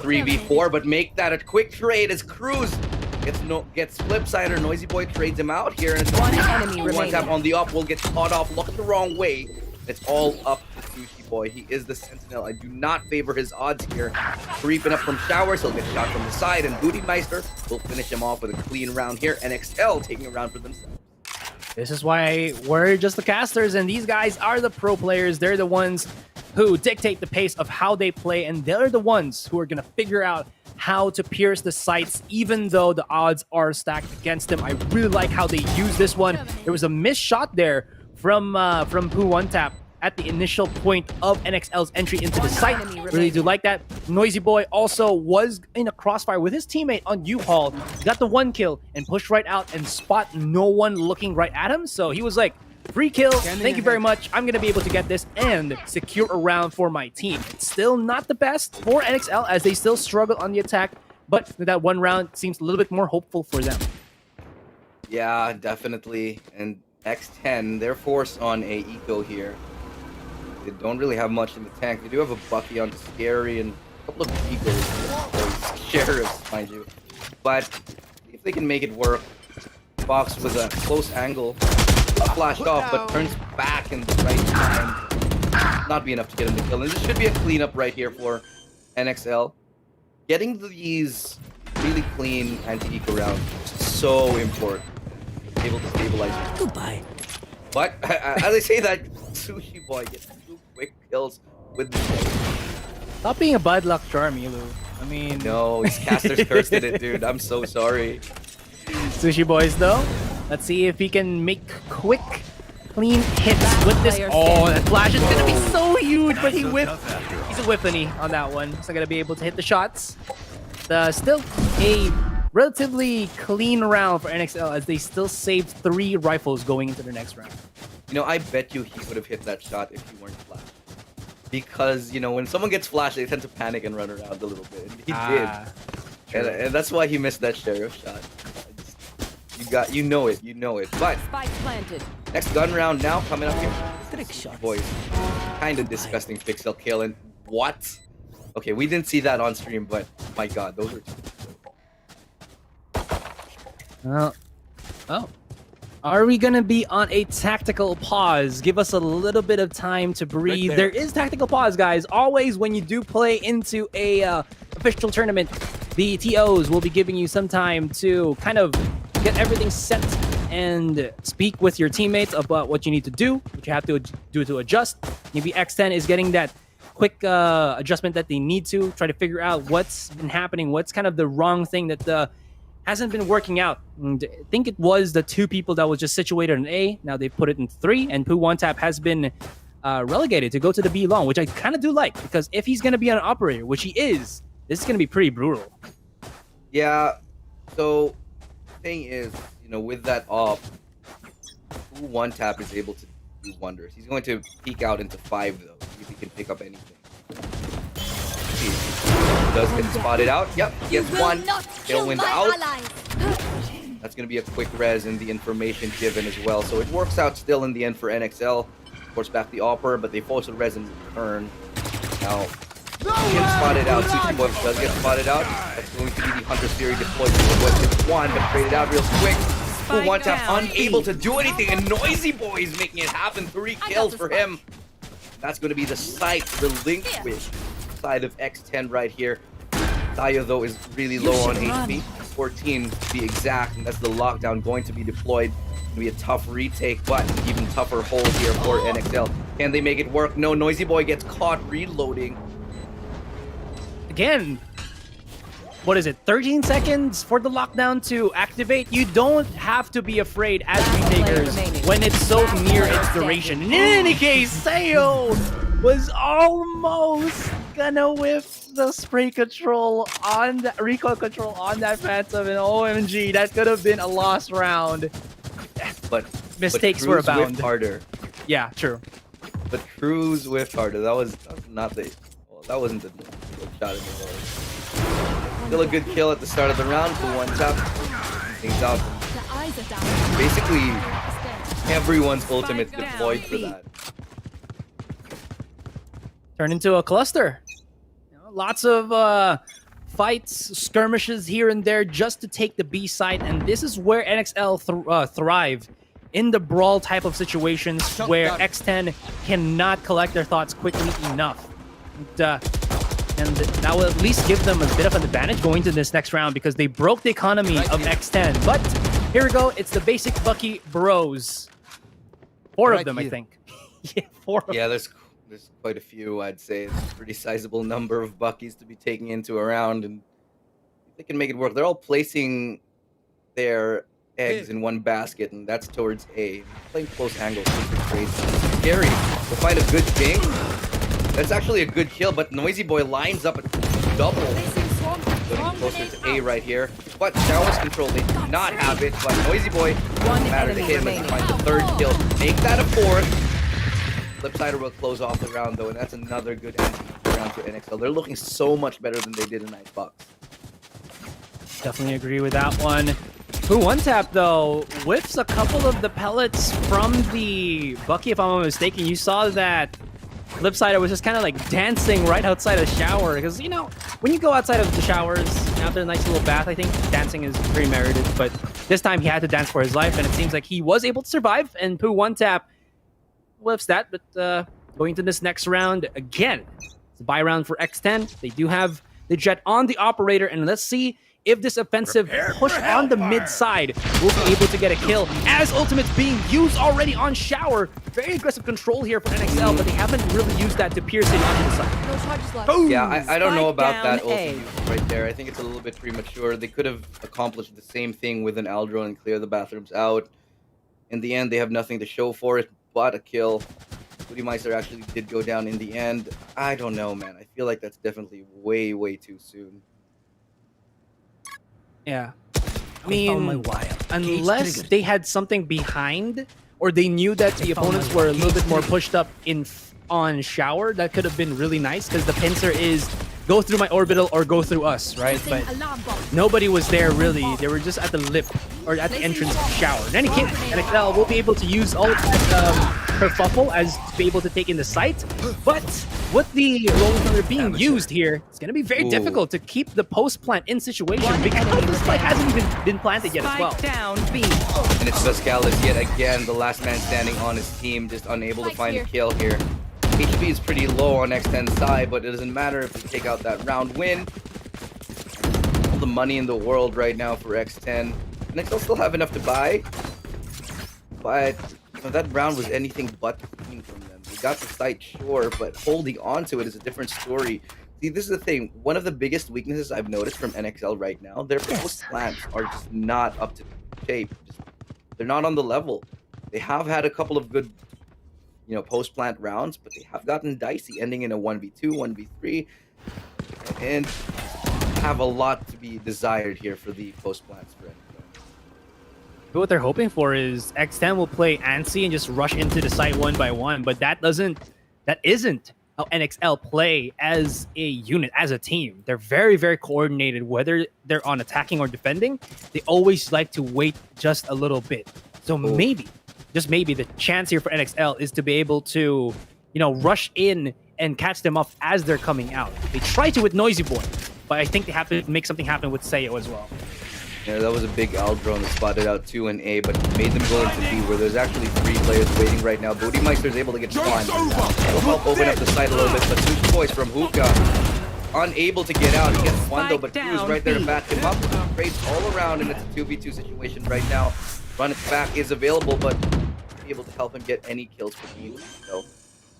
3v4, but make that a quick trade as Cruz gets Flipsider. Noisy Boy trades him out here, and it's One enemy one remaining. tap on the up will get caught off, looked the wrong way. It's all up to Sushi Boy. He is the Sentinel. I do not favor his odds here. Creeping up from showers, he'll get shot from the side, and Booty Meister will finish him off with a clean round here. NXL taking a round for themselves. This is why we're just the casters, and these guys are the pro players. They're the ones who dictate the pace of how they play, and they're the ones who are going to figure out how to pierce the sights, even though the odds are stacked against them. I really like how they use this one. There was a missed shot there from Pooh One Tap at the initial point of NXL's entry into the site. Really do like that. Noisy Boy also was in a crossfire with his teammate on U-Haul. Got the one kill and pushed right out and spot no one looking right at him. So he was like, free kill, thank you very much. I'm going to be able to get this and secure a round for my team. It's still not the best for NXL as they still struggle on the attack, but that one round seems a little bit more hopeful for them. Yeah, definitely. And X10, they're forced on a eco here. They don't really have much in the tank. They do have a Bucky on Scary and a couple of ecos, or sheriffs, mind you. But if they can make it work, Fox with a close angle, flashed off, but turns back in the right time. Not be enough to get him to kill. And this should be a cleanup right here for NXL. Getting these really clean anti-eco rounds is so important. Able to stabilize. Goodbye. But as I say that, Sushi Boy gets 2 quick kills with the Stop being a bad luck charm, Ilu. I mean... No, his caster's cursed at it, dude. I'm so sorry. Sushi Boys, though. Let's see if he can make quick, clean hits with this. Oh, that flash is going to be so huge, but he whipped. He's a whiffany on that one. He's not going to be able to hit the shots. Still a relatively clean round for NXL as they still saved 3 rifles going into the next round. You know, I bet you he would have hit that shot if he weren't flashed. Because, you know, when someone gets flashed, they tend to panic and run around a little bit. And he did. And that's why he missed that sheriff shot. You know it. But Spike planted. next gun round now coming up here. Trick shot. Boys, kind of disgusting pixel kill. And what? Okay, we didn't see that on stream, but my God, those are. Oh. Are we going to be on a tactical pause? Give us a little bit of time to breathe. There is tactical pause, guys. Always when you do play into a official tournament, the TOs will be giving you some time to kind of get everything set and speak with your teammates about what you need to do, what you have to do to adjust. Maybe X10 is getting that quick adjustment that they need to try to figure out what's been happening, what's kind of the wrong thing that hasn't been working out. And I think it was the 2 people that was just situated in A. Now they put it in 3, and Pooh One Tap has been relegated to go to the B long, which I kind of do like, because if he's going to be an operator, which he is, this is going to be pretty brutal. Yeah, so the thing is, you know, with that off, Pooh One Tap is able to do wonders. He's going to peek out into 5 though, see if he can pick up anything. He does get spotted out. Yep, he gets 1. Tailwind out. That's going to be a quick res in the information given as well. So it works out still in the end for NXL. Of course, back the Opera, but they force the res in return. Now, gets spotted out. Sushi Boy does get spotted out. That's going to be the Hunter's Fury deployed. Sushi Boy gets 1, but traded out real quick. Pooh One Tap unable to do anything, and Noisy Boy is making it happen. 3 kills for him. That's going to be the sight relinquished side of X10 right here. Tayo, though, is really low on HP. 14 to be exact, and that's the lockdown going to be deployed. It's going to be a tough retake, but an even tougher hold here for NXL. Can they make it work? No, Noisy Boy gets caught reloading. Again, what is it, 13 seconds for the lockdown to activate. You don't have to be afraid as retakers when it's so near its duration. In any case, Sayo was almost gonna whiff the spray control on the recoil control on that Phantom, and OMG, that could have been a lost round. But Mistakes but were Cruz abound. whiffed harder. Yeah, true. But Cruz whiffed harder. That was not the. Well, that wasn't the shot in the goal. Still a good kill at the start of the round. For one tap, things out. Basically, everyone's ultimate deployed for that. Turn into a cluster. You know, lots of fights, skirmishes here and there just to take the B side, and this is where NXL thrive in the brawl type of situations where X10 cannot collect their thoughts quickly enough. And that will at least give them a bit of an advantage going to this next round because they broke the economy of X10. But here we go. It's the basic Bucky bros. Four of them, I think. Yeah, four of them. Yeah, there's quite a few, I'd say. It's a pretty sizable number of Buckies to be taking into a round, and they can make it work. They're all placing their eggs in one basket, and that's towards A. Playing close angles is great. Scary to find a good ping. That's actually a good kill, but Noisy Boy lines up a double. Getting closer to A right here. But Showers control, they do not have it, but Noisy Boy doesn't matter to him as he finds the third kill. Make that a fourth. Flipsider will close off the round though, and that's another good ending round for NXL. They're looking so much better than they did in Icebox. Definitely agree with that one. Who one tap though whiffs a couple of the pellets from the Bucky, if I'm not mistaken. You saw that Flipsider was just kind of like dancing right outside of the shower, because you know when you go outside of the showers after a nice little bath, I think dancing is pretty merited. But this time he had to dance for his life, and it seems like he was able to survive. And Pooh one tap whiffs that, but going to this next round again, it's a buy round for X10. They do have the Jet on the operator, and let's see if this offensive push on the mid side will be able to get a kill, as ultimate's being used already on Shower. Very aggressive control here for NXL, but they haven't really used that to pierce it onto the side. No charges left. Boom! Yeah, I don't know about that Spike down ultimate right there. I think it's a little bit premature. They could have accomplished the same thing with an Aldro and clear the bathrooms out. In the end, they have nothing to show for it but a kill. Budimeister actually did go down in the end. I don't know, man. I feel like that's definitely way, way too soon. Yeah. I mean, unless they had something behind, or they knew that the opponents were a little bit more pushed up on Shower, that could have been really nice, because the pincer is go through my orbital or go through us, right? But nobody was there really. They were just at the lip or at the entrance of Shower. In any case, NXL will be able to use all that kerfuffle as to be able to take in the site. But with the Rolling Thunder being used here, it's going to be very difficult to keep the post plant in situation, because the spike hasn't even been planted yet as well. Down B. And it's Vascalis yet again, the last man standing on his team, just unable to find a kill here. HP is pretty low on X10's side, but it doesn't matter if we take out that round win. All the money in the world right now for X10. NXL still have enough to buy, but you know, that round was anything but clean from them. They got the site, sure, but holding on to it is a different story. See, this is the thing. One of the biggest weaknesses I've noticed from NXL right now, their post plants are just not up to shape. They're not on the level. They have had a couple of good, you know, post plant rounds, but they have gotten dicey, ending in a 1v2, 1v3, and have a lot to be desired here for the post plants for NXL. But what they're hoping for is X10 will play antsy and just rush into the site one by one, but that isn't how NXL play as a unit, as a team. They're very, very coordinated, whether they're on attacking or defending. They always like to wait just a little bit. So maybe, just maybe, the chance here for NXL is to be able to, you know, rush in and catch them off as they're coming out. They try to with Noisy Boy, but I think they have to make something happen with Sayo as well. Yeah, that was a big Aldro that spotted out 2 and A, but made them go into B, where there's actually 3 players waiting right now. Budimeister is able to get spawned. It'll help open up the site a little bit, but 2 choice from Hookah. Unable to get out. He gets one though, but Cruz right there to back him up. Trades all around, and it's a 2v2 situation right now. Run it back is available, but be able to help him get any kills for me. So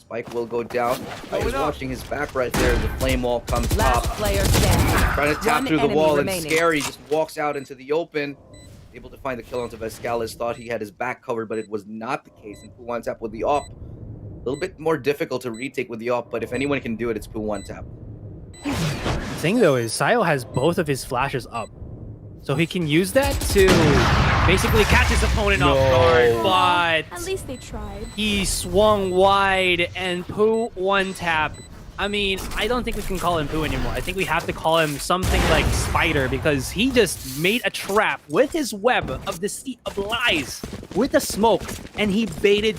Spike will go down. He's watching his back right there. The flame wall comes Last up. player standing. Trying to tap One through the enemy wall, remaining. and Scary just walks out into the open. Able to find the kill onto Vescalis. Thought he had his back covered, but it was not the case. And Poo One Tap with the op. A little bit more difficult to retake with the op, but if anyone can do it, it's Poo One Tap. The thing though is Sayo has both of his flashes up. So he can use that to basically catch his opponent off guard, but At least they tried. he swung wide and Poo One Tap. I mean, I don't think we can call him Poo anymore. I think we have to call him something like Spider because he just made a trap with his web of deceit of lies with the smoke, and he baited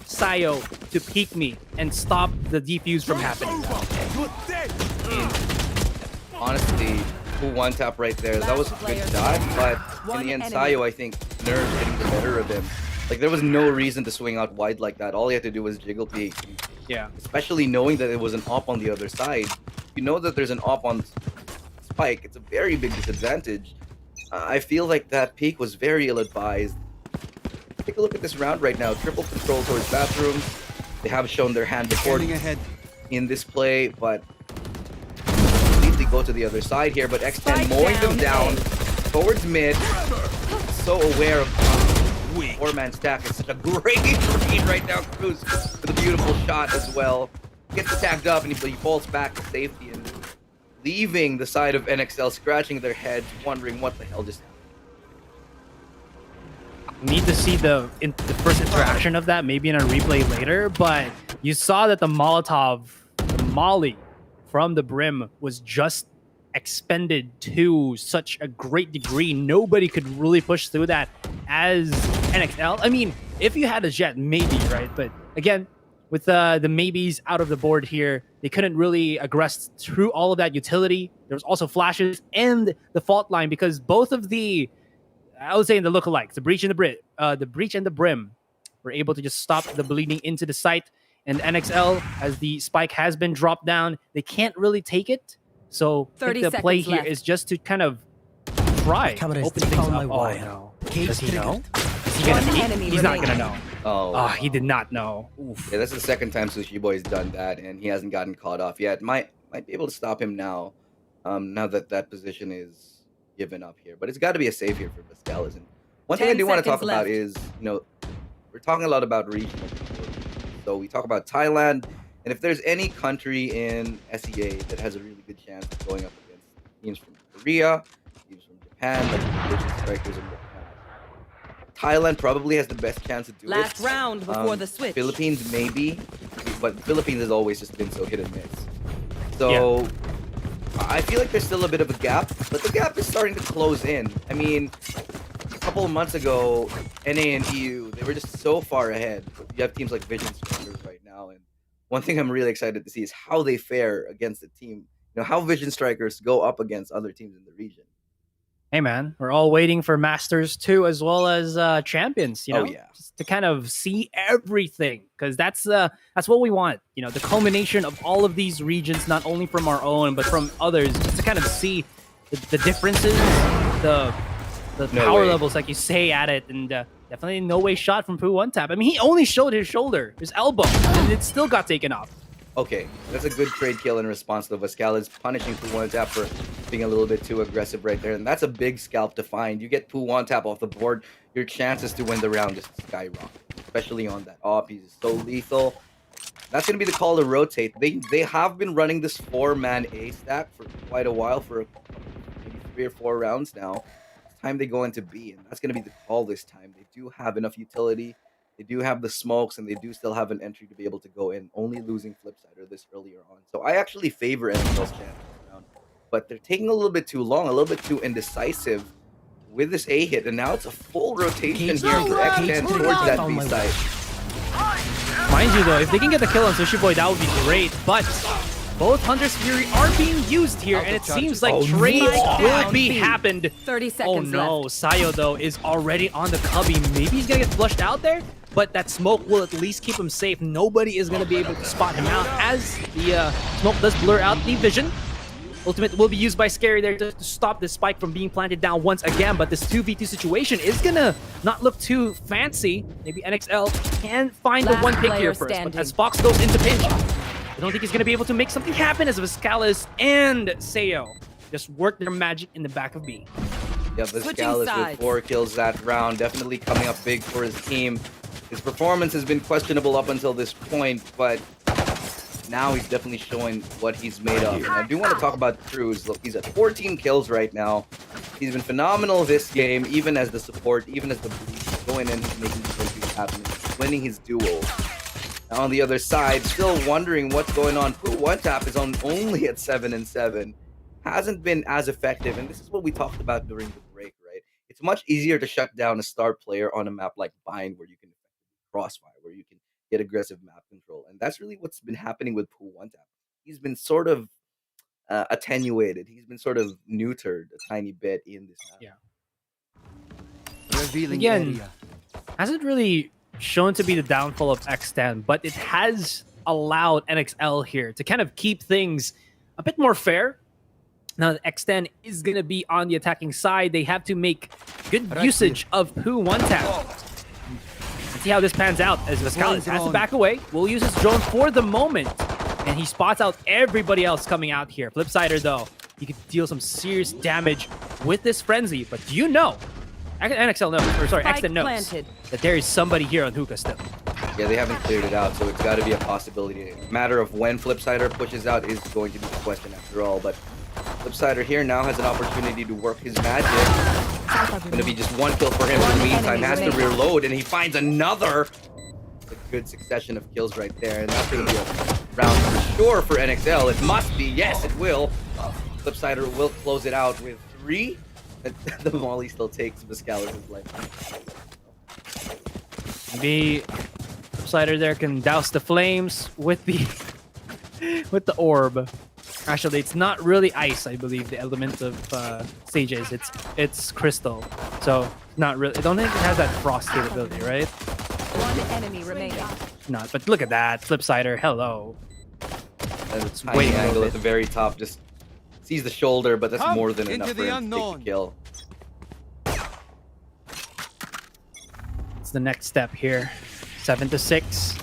Sayo to peek me and stop the defuse from happening. Honestly, Poo One Tap right there. That was a good shot, but in the end, Sayo, I think, nerves getting the better of him. Like, there was no reason to swing out wide like that. All he had to do was jiggle peek. Yeah. Especially knowing that it was an op on the other side. You know that there's an op on Spike. It's a very big disadvantage. I feel like that peek was very ill-advised. Take a look at this round right now. Triple control towards bathrooms. They have shown their hand before in this play, but completely go to the other side here. But X10 mowing them down towards mid. So aware of four-man stack. It's such a great read right now. Cruz with a beautiful shot as well. Gets tagged up and he falls back to safety, and leaving the side of NXL scratching their heads, wondering what the hell just happened. Need to see the first interaction of that maybe in a replay later, but you saw that the Molotov, the Molly from the Brim was just expended to such a great degree. Nobody could really push through that as NXL. I mean, if you had a jet, maybe, right? But again, with the maybes out of the board here, they couldn't really aggress through all of that utility. There was also flashes and the fault line because both of the, I would say, the lookalikes, the breach and the brim, were able to just stop the bleeding into the site. And NXL, as the spike has been dropped down, they can't really take it. So I think the play here is just to kind of try open things up. Oh no! Does he know? Is he gonna He's not gonna know. Oh, he did not know. Oof. Yeah, that's the second time Sushi Boy's done that, and he hasn't gotten caught off yet. Might be able to stop him now. Now that that position is given up here, but it's got to be a save here for Voscalis. And one thing I do want to talk about is, we're talking a lot about regional. So we talk about Thailand, and if there's any country in SEA that has a really good chance of going up against teams from Korea, teams from Japan, like the Vision Strikers in Japan, Thailand probably has the best chance to do Last round before the switch. Philippines maybe, but the Philippines has always just been so hit and miss. So I feel like there's still a bit of a gap, but the gap is starting to close in. I mean, a couple of months ago, NA and EU, they were just so far ahead. You have teams like Vision Strikers right now, and one thing I'm really excited to see is how they fare against the team. How Vision Strikers go up against other teams in the region. Hey man, we're all waiting for Masters 2 as well as Champions, just to kind of see everything, because that's what we want. The culmination of all of these regions, not only from our own, but from others, just to kind of see the differences, the power levels, like you say, at it, and definitely no way shot from Poo One Tap. I mean, he only showed his shoulder, his elbow, and it still got taken off. Okay, that's a good trade kill in response to Voscalis punishing Poo One Tap for being a little bit too aggressive right there, and that's a big scalp to find. You get Poo One Tap off the board, your chances to win the round just skyrocket, especially on that op. He's so lethal. That's going to be the call to rotate. They have been running this 4-man A stack for quite a while, for maybe 3 or 4 rounds now. It's time they go into B, and that's going to be the call this time. They do have enough utility. They do have the smokes, and they do still have an entry to be able to go in, only losing Flipsider this earlier on. So I actually favor NXL's chance this round, but they're taking a little bit too long, a little bit too indecisive with this A hit, and now it's a full rotation here for X10 towards that B side. Mind you though, if they can get the kill on Sushi Boy, that would be great, but both Hunter's Fury are being used here, and it seems like trades will be happened. 30 seconds left. Oh no, Sayo though is already on the cubby. Maybe he's gonna get flushed out there, but that smoke will at least keep him safe. Nobody is gonna be able to spot him out as the smoke does blur out the vision. Ultimate will be used by Scary there to stop this spike from being planted down once again, but this 2v2 situation is gonna not look too fancy. Maybe NXL can find the Last one pick player here first, but standing. as Fox goes into pinch, I don't think he's going to be able to make something happen as Vizcalis and Sayo just work their magic in the back of B. Yeah, Vizcalis with 4 kills that round, definitely coming up big for his team. His performance has been questionable up until this point, but now he's definitely showing what he's made of. And I do want to talk about Cruz. Look, he's at 14 kills right now. He's been phenomenal this game, even as the support, even as the bleed, going in, he's making things happen, winning his duels. Now on the other side, still wondering what's going on. Poo One Tap is only at 7-7. Hasn't been as effective, and this is what we talked about during the break, right? It's much easier to shut down a star player on a map like Bind, where you can crossfire, where you can get aggressive map control, and that's really what's been happening with Poo One Tap. He's been sort of attenuated. He's been sort of neutered a tiny bit in this map. Yeah. Again, hasn't really shown to be the downfall of X10, but it has allowed NXL here to kind of keep things a bit more fair. Now that X10 is going to be on the attacking side, they have to make good usage of Poo One Tap. Let's see how this pans out as Vizcalis has to back away. We'll use his drone for the moment, and he spots out everybody else coming out here. Flipsider, though, he could deal some serious damage with this frenzy, but do you know, NXL knows, or sorry, X10 knows that there is somebody here on hookah still. Yeah, they haven't cleared it out, so it's got to be a possibility. A matter of when Flipsider pushes out is going to be the question after all, but Flipsider here now has an opportunity to work his magic. Going to be just 1 kill for him in the meantime. Has to reload, and he finds another. A good succession of kills right there, and that's going to be a round for sure for NXL. It must be. Yes, it will. Flipsider will close it out with 3. The Molly still takes Vizcalis' life. Maybe Flipsider there can douse the flames with the with the orb. Actually, it's not really ice, I believe, the element of Sages. It's crystal. So, not really. I don't think it has that frost capability, right? One enemy remaining. Not, but look at that. Flipsider, hello. And it's tiny angle at the very top. Just sees the shoulder, but that's more than enough for him to take the kill. It's the next step here. 7-6.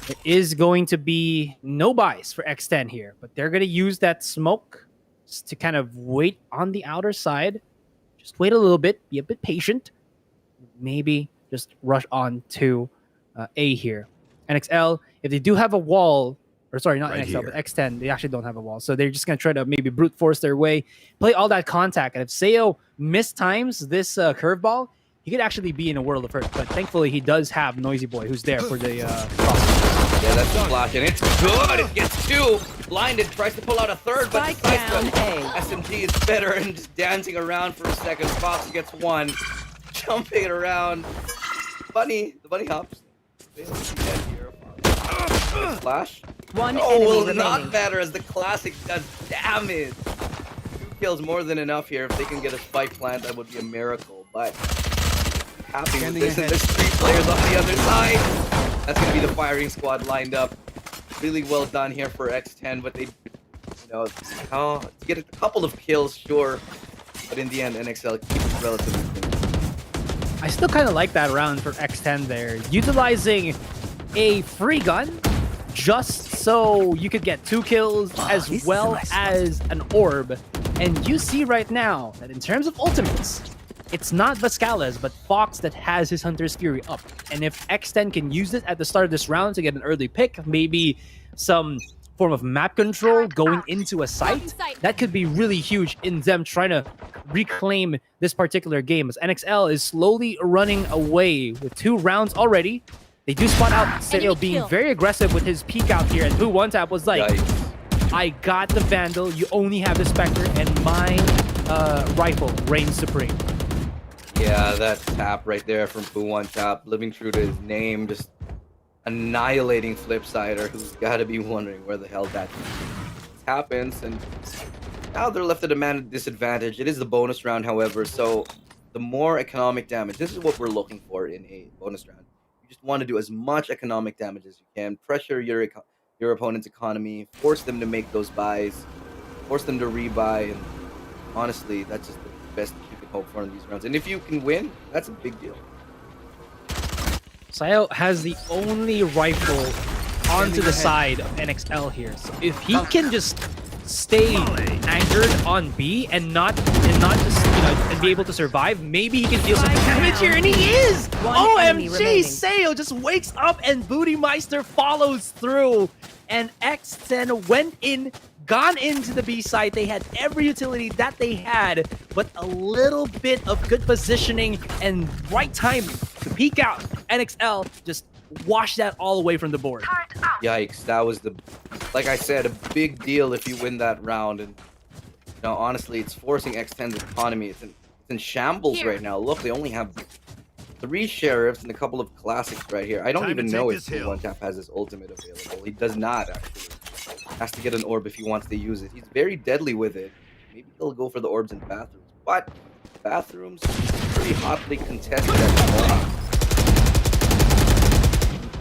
There is going to be no buys for X10 here, but they're going to use that smoke to kind of wait on the outer side. Just wait a little bit, be a bit patient. Maybe just rush on to A here. NXL, if they do have a wall, or sorry, not NXL, but X10, they actually don't have a wall. So they're just going to try to maybe brute force their way, play all that contact. And if Sayo mistimes this curveball, he could actually be in a world of hurt. But thankfully, he does have Noisy Boy, who's there for the cross. Yeah, that's the flash, and it's good. It gets 2. Blinded, tries to pull out a 3rd, but SMG is better and just dancing around for a second. Fox gets 1, jumping around. The bunny hops. Flash. One oh, enemy will remaining. not matter as the classic does damage. 2 kills more than enough here. If they can get a spike plant, that would be a miracle. But happy with this, and there's 3 players on the other side. That's going to be the firing squad lined up. Really well done here for X10, but they, you know, to get a couple of kills, sure. But in the end, NXL keeps it relatively clean. I still kind of like that round for X10 there. Utilizing a free gun just so you could get 2 kills as well as an orb. And you see right now that in terms of ultimates, it's not Vizcalis, but Fox that has his Hunter's Fury up. And if X10 can use it at the start of this round to get an early pick, maybe some form of map control going into a site, that could be really huge in them trying to reclaim this particular game. As NXL is slowly running away with 2 rounds already. They do spot out Sayo being very aggressive with his peek out here, and Poo One Tap was like, I got the Vandal, you only have the Spectre, and my rifle reigns supreme. Yeah, that tap right there from Poo One Tap, living true to his name, just annihilating Flipsider, who's got to be wondering where the hell that happens. And now they're left at a disadvantage. It is the bonus round, however, so the more economic damage, this is what we're looking for in a bonus round. You just want to do as much economic damage as you can, pressure your opponent's economy, force them to make those buys, force them to rebuy, and honestly, that's just the best you can hope for in these rounds. And if you can win, that's a big deal. Sayo has the only rifle onto the side of NXL here. So if he can just stay anchored on B and not just and be able to survive, maybe he can deal some damage here, and he is. OMG, Sayo just wakes up and Booty Meister follows through, and X10 went in, gone into the B side. They had every utility that they had, but a little bit of good positioning and right timing to peek out. NXL just washed that all away from the board. Yikes, that was like I said, a big deal if you win that round. And honestly, it's forcing X10's economy. It's in shambles right now. Look, they only have 3 sheriffs and a couple of classics right here. I don't even know if One Tap has his ultimate available. He does not, actually. Has to get an orb if he wants to use it. He's very deadly with it. Maybe he'll go for the orbs in bathrooms. But bathrooms pretty hotly contested at the moment.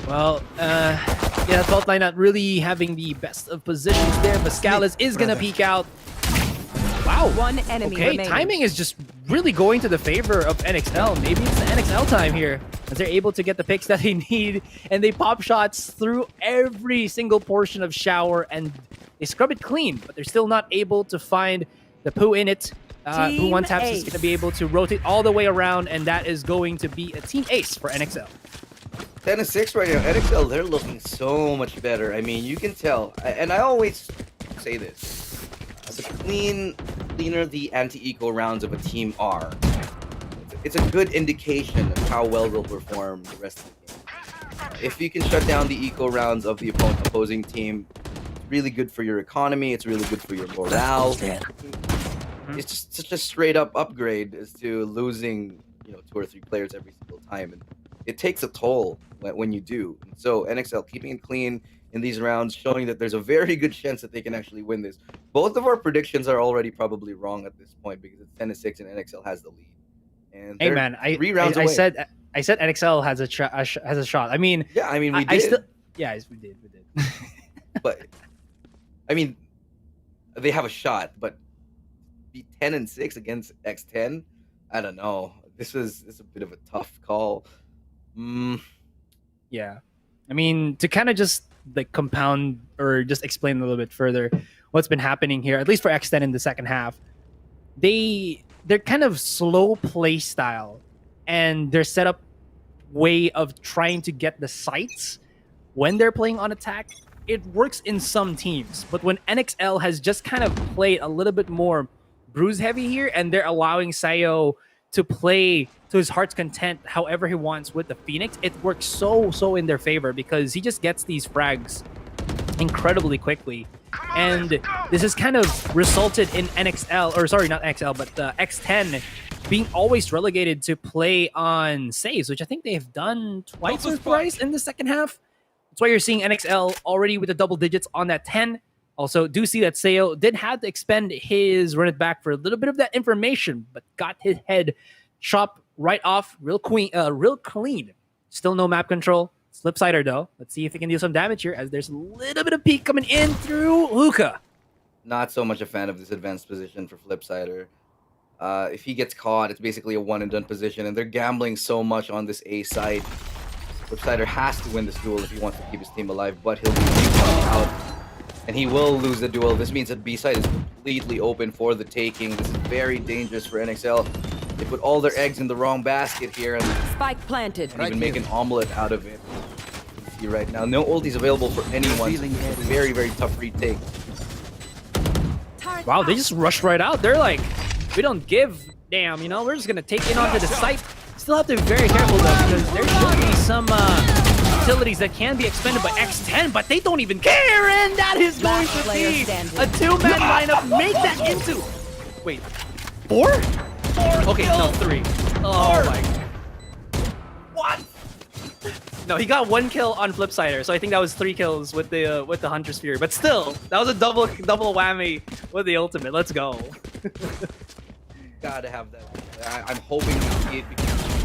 Well, yeah, fault line not really having the best of positions there. Pascalis is gonna peek out. Wow. One enemy remaining. Timing is just really going to the favor of NXL. Maybe it's the NXL time here, as they're able to get the picks that they need, and they pop shots through every single portion of Shower, and they scrub it clean, but they're still not able to find the poo in it. Who One Taps is going to be able to rotate all the way around, and that is going to be a team ace for NXL. 10-6 right now. NXL, they're looking so much better. I mean, you can tell, and I always say this, the cleaner the anti-eco rounds of a team are, it's a good indication of how well they'll perform the rest of the game. If you can shut down the eco rounds of the opposing team, it's really good for your economy, it's really good for your morale. It's just such a straight up upgrade as to losing 2 or 3 players every single time, and it takes a toll when you do. And so NXL keeping it clean in these rounds, showing that there's a very good chance that they can actually win this. Both of our predictions are already probably wrong at this point because it's 10-6 and NXL has the lead. And hey man, I said NXL has a shot. I mean, yeah, I mean we did. We did. But I mean, they have a shot, but be 10-6 against X10, I don't know. This is a bit of a tough call. Yeah, I mean, to kind of just like compound or just explain a little bit further what's been happening here, at least for X10 in the second half, they're kind of slow play style, and their setup way of trying to get the sights when they're playing on attack, it works in some teams. But when NXL has just kind of played a little bit more bruise heavy here, and they're allowing Sayo to play to his heart's content however he wants with the Phoenix, it works so in their favor because he just gets these frags incredibly quickly. And this has kind of resulted in NXL, or sorry, not NXL, but X10 being always relegated to play on saves, which I think they have done twice or thrice in the second half. That's why you're seeing NXL already with the double digits on that 10. Also, do see that Sayo did have to expend his run it back for a little bit of that information, but got his head chopped right off real clean. Still no map control. Flipsider though. Let's see if he can do some damage here, as there's a little bit of peek coming in through Hookah. Not so much a fan of this advanced position for Flipsider. If he gets caught, it's basically a one and done position, and they're gambling so much on this A side. Flipsider has to win this duel if he wants to keep his team alive, but he'll be out. And he will lose the duel. This means that B side is completely open for the taking. This is very dangerous for NXL. They put all their eggs in the wrong basket here and spike planted. Even make an omelet out of it. You can see right now, no ultis available for anyone. So it's a very, very tough retake. Wow, they just rushed right out. They're like, we don't give damn, we're just gonna take it onto the site. Still have to be very careful though, because there should be some utilities that can be expended by X10, but they don't even care, and that is going to be a 2-man lineup. Make that into, wait, 4? Okay, no, 3. Oh my god. What? No, he got 1 kill on Flipsider, so I think that was 3 kills with the Hunter's Fury. But still, that was a double whammy with the ultimate. Let's go. Gotta have that. I'm hoping to see it because,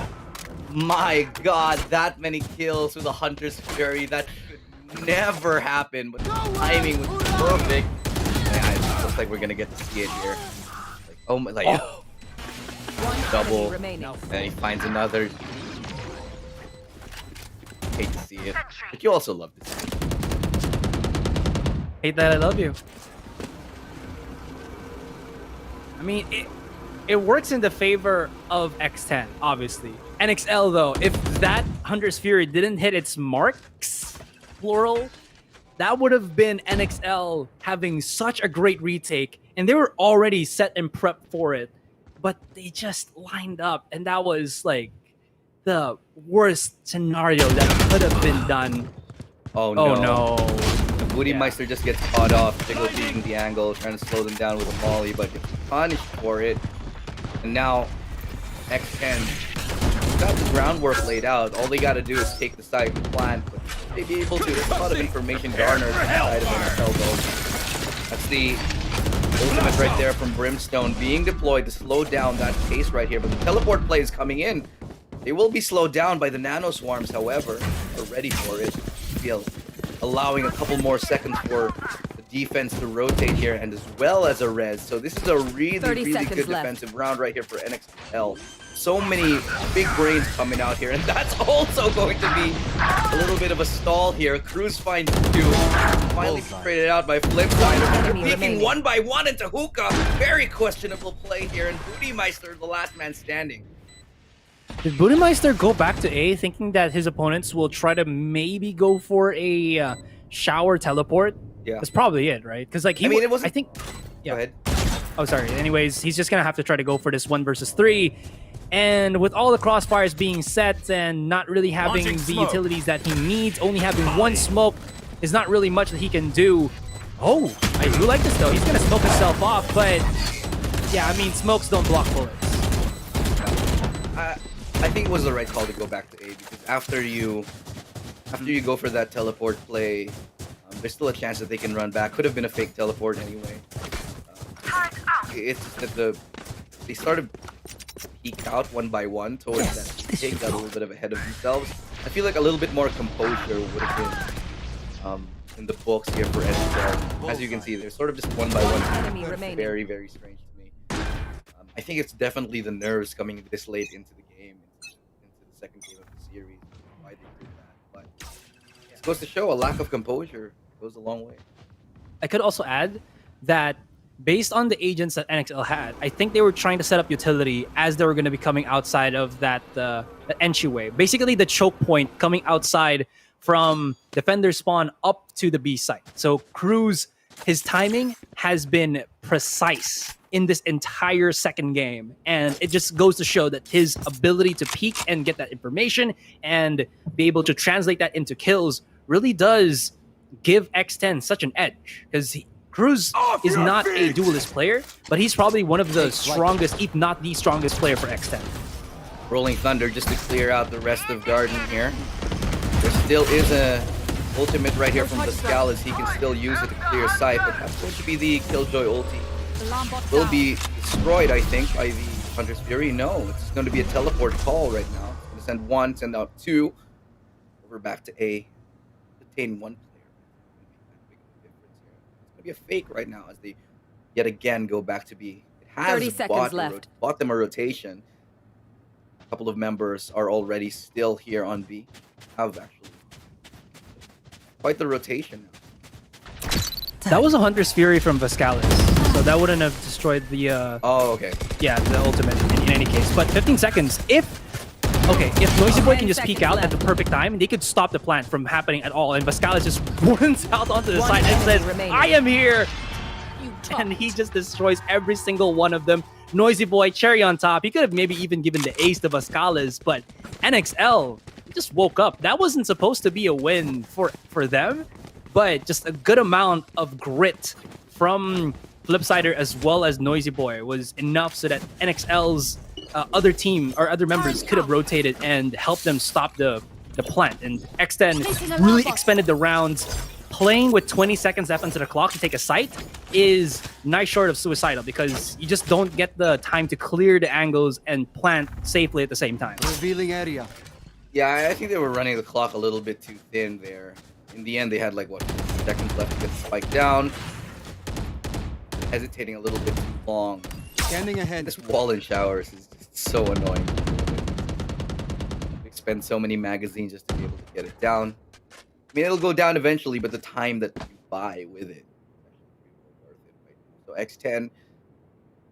my god, that many kills with the Hunter's Fury, that should never happen, but the timing was perfect. Yeah, it looks like we're gonna get to see it here. Like, oh my, like, double, and he finds another. hate to see it, but you also love to see it. Hate that I love you. I mean, it works in the favor of X10, obviously. NXL, though, if that Hunter's Fury didn't hit its marks, plural, that would have been NXL having such a great retake, and they were already set and prepped for it, but they just lined up, and that was like the worst scenario that could have been done. Oh no. Oh no. Booty Meister just gets caught off, Jiggle feeding the angle, trying to slow them down with a molly, but gets punished for it. And now X10 got the groundwork laid out. All they got to do is take the side and plant, but they'd be able to. There's a lot of information garnered inside of NXL though. That's the ultimate right there from Brimstone being deployed to slow down that pace right here. But the teleport play is coming in. They will be slowed down by the nano swarms, however. They're ready for it. Feel allowing a couple more seconds for the defense to rotate here, and as well as a res. So this is a really good defensive round right here for NXL. So many big brains coming out here, and that's also going to be a little bit of a stall here. Cruz finds two, finally traded out by Flipside. They're peeking one by one into Hookah. Very questionable play here, and Booty Meister, the last man standing. Did Budemeister go back to A thinking that his opponents will try to maybe go for a shower teleport? Yeah. That's probably it, right? Because like it wasn't... I think... Yeah. Go ahead. Oh, sorry. Anyways, he's just going to have to try to go for this 1 versus 3. And with all the crossfires being set and not really having the utilities that he needs, only having one smoke is not really much that he can do. Oh, I do like this though. He's going to smoke himself off, but yeah, I mean, smokes don't block bullets. I think it was the right call to go back to A, because after you go for that teleport play, there's still a chance that they can run back. Could have been a fake teleport anyway. It's that they started peek out one by one towards that take, got a little bit of ahead of themselves. I feel like a little bit more composure would have been in the books here for NXL. As you can see, they're sort of just one by one. Very, very strange to me. I think it's definitely the nerves coming this late into the game, into the second game of the series, why they did that. But it goes to show a lack of composure goes a long way. I could also add that based on the agents that NXL had, I think they were trying to set up utility as they were going to be coming outside of that entryway. Basically, the choke point coming outside from defender spawn up to the B site. So Cruz, his timing has been precise in this entire second game, and it just goes to show that his ability to peek and get that information and be able to translate that into kills really does give X10 such an edge, because Cruz is not a duelist player, but he's probably one of the strongest, if not the strongest player for X10. Rolling Thunder just to clear out the rest of Garden here. There still is a ultimate right here from Vizcales. He can still use it to clear sight, but that's going to be the Killjoy ulti. Will be destroyed, I think, by the Hunter's Fury. No, it's going to be a teleport call right now. It's going to send one, send out two. Over back to A. Retain one player. It's going to be a fake right now as they yet again go back to B. It has 30 seconds left. Bought them a rotation. A couple of members are already still here on B. Have actually quite the rotation now. That was a Hunter's Fury from Vizcales, so that wouldn't have destroyed the oh, okay. Yeah, the ultimate in any case. But 15 seconds. If Noisy Boy can just peek out at the perfect time, they could stop the plant from happening at all, and Vizcales just runs out onto the side and says, I am here! And he just destroys every single one of them. Noisy Boy, cherry on top. He could have maybe even given the ace to Vizcales, but NXL just woke up. That wasn't supposed to be a win for them, but just a good amount of grit from Flipsider as well as Noisy Boy was enough so that NXL's other team or other members could have rotated and helped them stop the plant. And X10 really expended the rounds. Playing with 20 seconds left onto the clock to take a site is nice short of suicidal, because you just don't get the time to clear the angles and plant safely at the same time. Revealing area. Yeah, I think they were running the clock a little bit too thin there. In the end, they had like, what, seconds left to get spiked down. Hesitating a little bit too long. Scanning ahead. This wall in showers is just so annoying. spend so many magazines just to be able to get it down. I mean, it'll go down eventually, but the time that you buy with it is worth it right now. So X10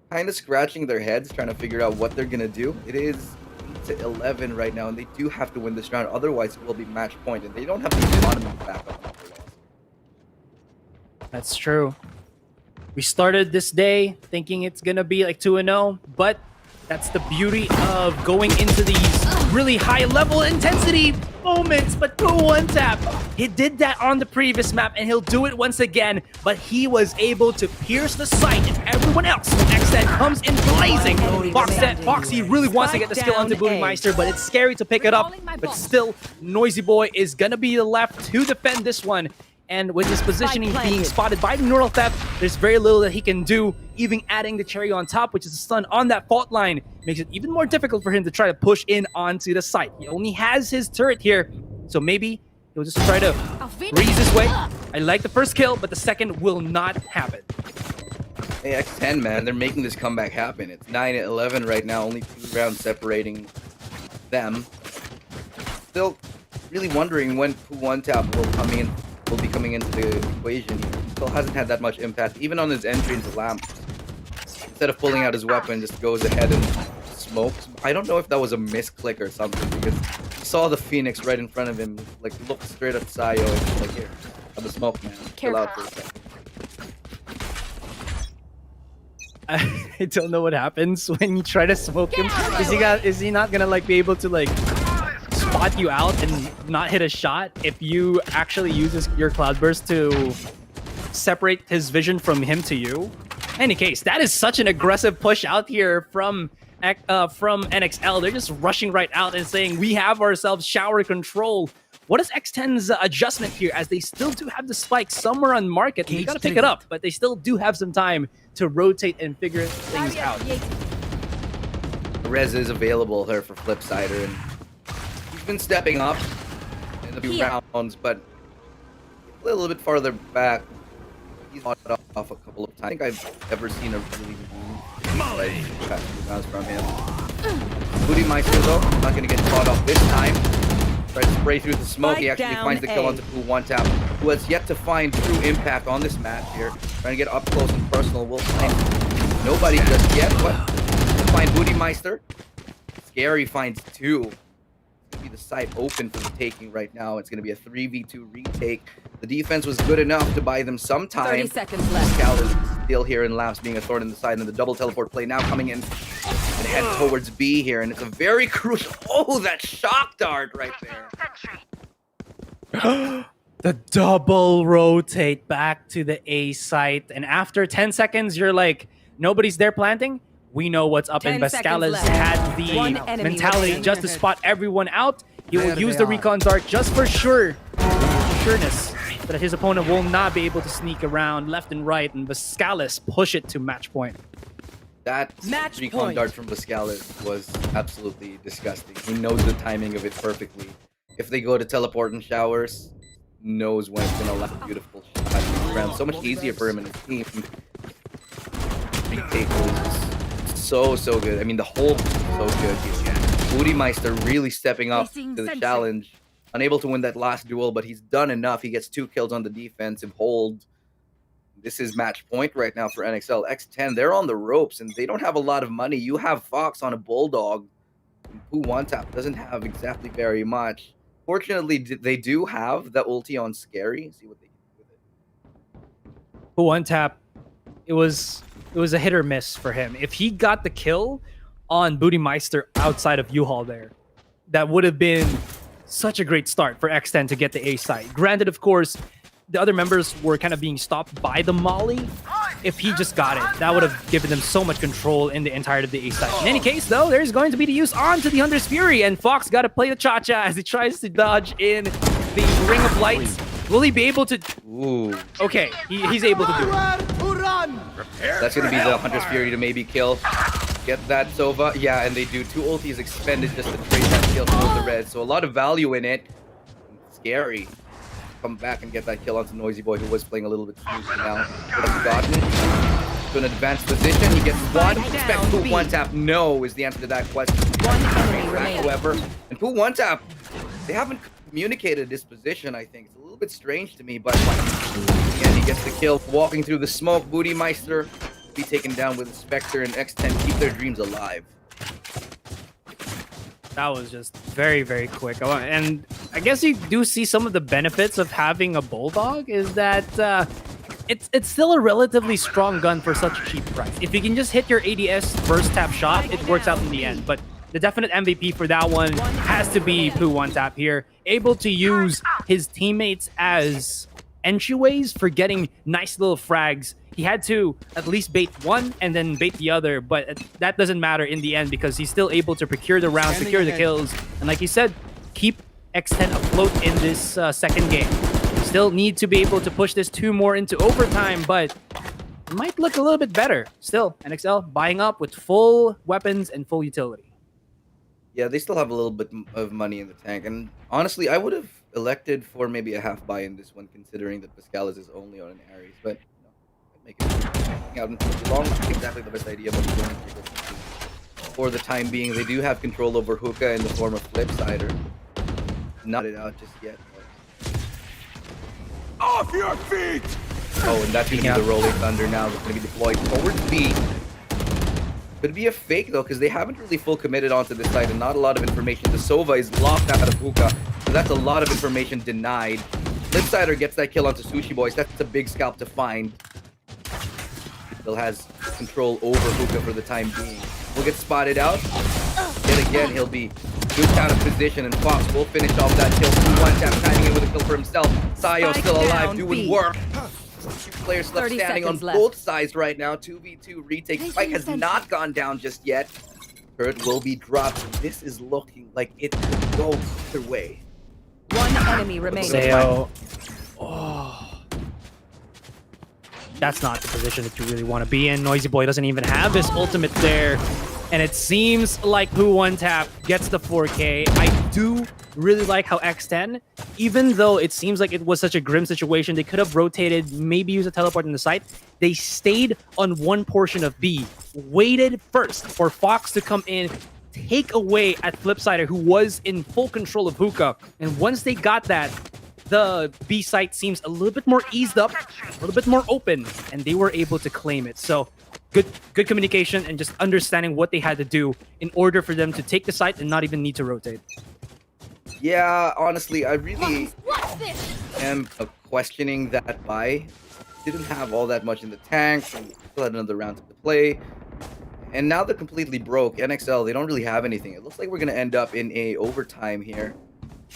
kind of scratching their heads, trying to figure out what they're going to do. It is 8-11 right now, and they do have to win this round. Otherwise, it will be match point, and they don't have the economy back up after loss. That's true. We started this day thinking it's going to be like 2-0, but that's the beauty of going into these really high level intensity moments. But Poo one tap, he did that on the previous map and he'll do it once again, but he was able to pierce the sight and everyone else. X10 comes in blazing. Foxy really wants to get the skill onto Boomeister, but it's scary to pick it up. But still, Noisy Boy is gonna be the left to defend this one. And with his positioning being spotted by the Neural Theft, there's very little that he can do. Even adding the cherry on top, which is a stun on that fault line, makes it even more difficult for him to try to push in onto the site. He only has his turret here, so maybe he'll just try to breeze his way. I like the first kill, but the second will not happen. Hey, X10, man, they're making this comeback happen. It's 9-11 right now, only 2 rounds separating them. Still really wondering when Poo one tap will be coming into the equation. He still hasn't had that much impact, even on his entry into Lamp. Instead of pulling out his weapon, just goes ahead and smokes. I don't know if that was a misclick or something, because he saw the Phoenix right in front of him, like looked straight at Sayo and was like, here, have the smoke, man. Chill out for a second. I don't know what happens when you try to smoke him. Is he not gonna like be able to like spot you out and not hit a shot if you actually use your Cloudburst to separate his vision from him to you? In any case, that is such an aggressive push out here from NXL. They're just rushing right out and saying, we have ourselves shower control. What is X10's adjustment here, as they still do have the spike somewhere on market? They gotta pick it up, but they still do have some time to rotate and figure things out. Rez is available there for Flipsider, and he's been stepping up in the few rounds, but a little bit farther back. He's fought off a couple of times. I think I've ever seen a really rounds from him. Boomeister though, not going to get caught off this time. Tries to spray through the smoke. He actually finds the kill onto Poo one tap, who has yet to find true impact on this match here. Trying to get up close and personal. We'll find nobody just yet, but we'll find Boomeister. Scary finds 2. Be the site open for the taking right now. It's going to be a 3v2 retake. The defense was good enough to buy them some time. 30 seconds left. Scal is still here in Lamps, being a thorn in the side, and the double teleport play now coming in and head towards B here, and it's a very crucial. Oh, that shock dart right there. The double rotate back to the A site, and after 10 seconds, you're like, nobody's there planting. We know what's up, and Bascalis had the mentality just to spot everyone out. He will use the recon dart just for sureness, that his opponent will not be able to sneak around left and right, and Bascalis push it to match point. That recon dart from Bascalis was absolutely disgusting. He knows the timing of it perfectly. If they go to teleport and showers, knows when it's going to land a beautiful shot around. So much easier for him and his team. Retake was so good. I mean, the whole so good. Boomeister really stepping up to the challenge. Unable to win that last duel, but he's done enough. He gets 2 kills on the defensive hold. This is match point right now for NXL. X10, they're on the ropes, and they don't have a lot of money. You have Fox on a Bulldog, who one tap doesn't have exactly very much. Fortunately, they do have the ulti on Scary. See what they can do with it. Who one tap? It was a hit or miss for him. If he got the kill on Boomeister outside of U-Haul there, that would have been such a great start for X10 to get the A site. Granted, of course, the other members were kind of being stopped by the Molly. If he just got it, that would have given them so much control in the entirety of the A site. In any case, though, there's going to be the use onto the Hunter's Fury, and Fox got to play the cha-cha as he tries to dodge in the Ring of Light. Will he be able to... Ooh. Okay, he's able to do it. That's going to be the Hunter's Fury to maybe kill. Get that Sova. Yeah, and they do. 2 ultis expended just to trade that kill towards the red. So a lot of value in it. Scary. Come back and get that kill onto Noisy Boy, who was playing a little bit smooth now. Could have gotten it. to an advanced position. He gets one. Spike Expect down, Poo B. one tap. No is the answer to that question. One enemy remaining. However, and Poo one tap, they haven't communicated this position. I think it's a little bit strange to me, but again, he gets the kill, walking through the smoke. Booty Meister be taken down with Spectre, and X10 keep their dreams alive. That was just very, very quick. Oh, and I guess you do see some of the benefits of having a Bulldog is that it's still a relatively strong gun for such a cheap price. If you can just hit your ADS first tap shot, it works out in the end. But the definite MVP for that one has to be Poo one tap here. Able to use his teammates as entryways for getting nice little frags. He had to at least bait one and then bait the other, but that doesn't matter in the end because he's still able to procure the rounds, secure the kills, and like you said, keep X10 afloat in this second game. Still need to be able to push this 2 more into overtime, but it might look a little bit better. Still, NXL buying up with full weapons and full utility. Yeah, they still have a little bit of money in the tank, and honestly, I would have elected for maybe a half buy in this one, considering that Pascalis is only on an Ares, but make it out into long. Not exactly the best idea, but for the time being, they do have control over Hookah in the form of Flipsider. Not it out just yet. But... Off your feet! Oh, and that's going to be the Rolling Thunder now. That's going to be deployed towards B. Could be a fake though, because they haven't really full committed onto this side, and not a lot of information. The Sova is locked out of Hookah, so that's a lot of information denied. Flipsider gets that kill onto Sushi Boys. That's a big scalp to find. Still has control over Hookah for the time being. Will get spotted out. Yet again, he'll be good out of position, and Fox will finish off that kill. 2-1 tap, timing in with a kill for himself. Sayo still alive, doing work. Two players left standing on both sides right now. 2v2 retake. Spike has not gone down just yet. Turret will be dropped. This is looking like it could go either way. One enemy remaining. Sayo. Oh. That's not the position that you really want to be in. Noisy Boy doesn't even have his ultimate there. And it seems like Poo one tap gets the 4K. I do really like how X10, even though it seems like it was such a grim situation, they could have rotated, maybe use a teleport in the site. They stayed on one portion of B, waited first for Fox to come in, take away at Flipsider, who was in full control of Hookah. And once they got that, the B site seems a little bit more eased up, a little bit more open, and they were able to claim it. So good communication and just understanding what they had to do in order for them to take the site and not even need to rotate. Yeah, honestly, I really am questioning that buy. Didn't have all that much in the tank, and still had another round to play. And now they're completely broke. NXL, they don't really have anything. It looks like we're going to end up in a overtime here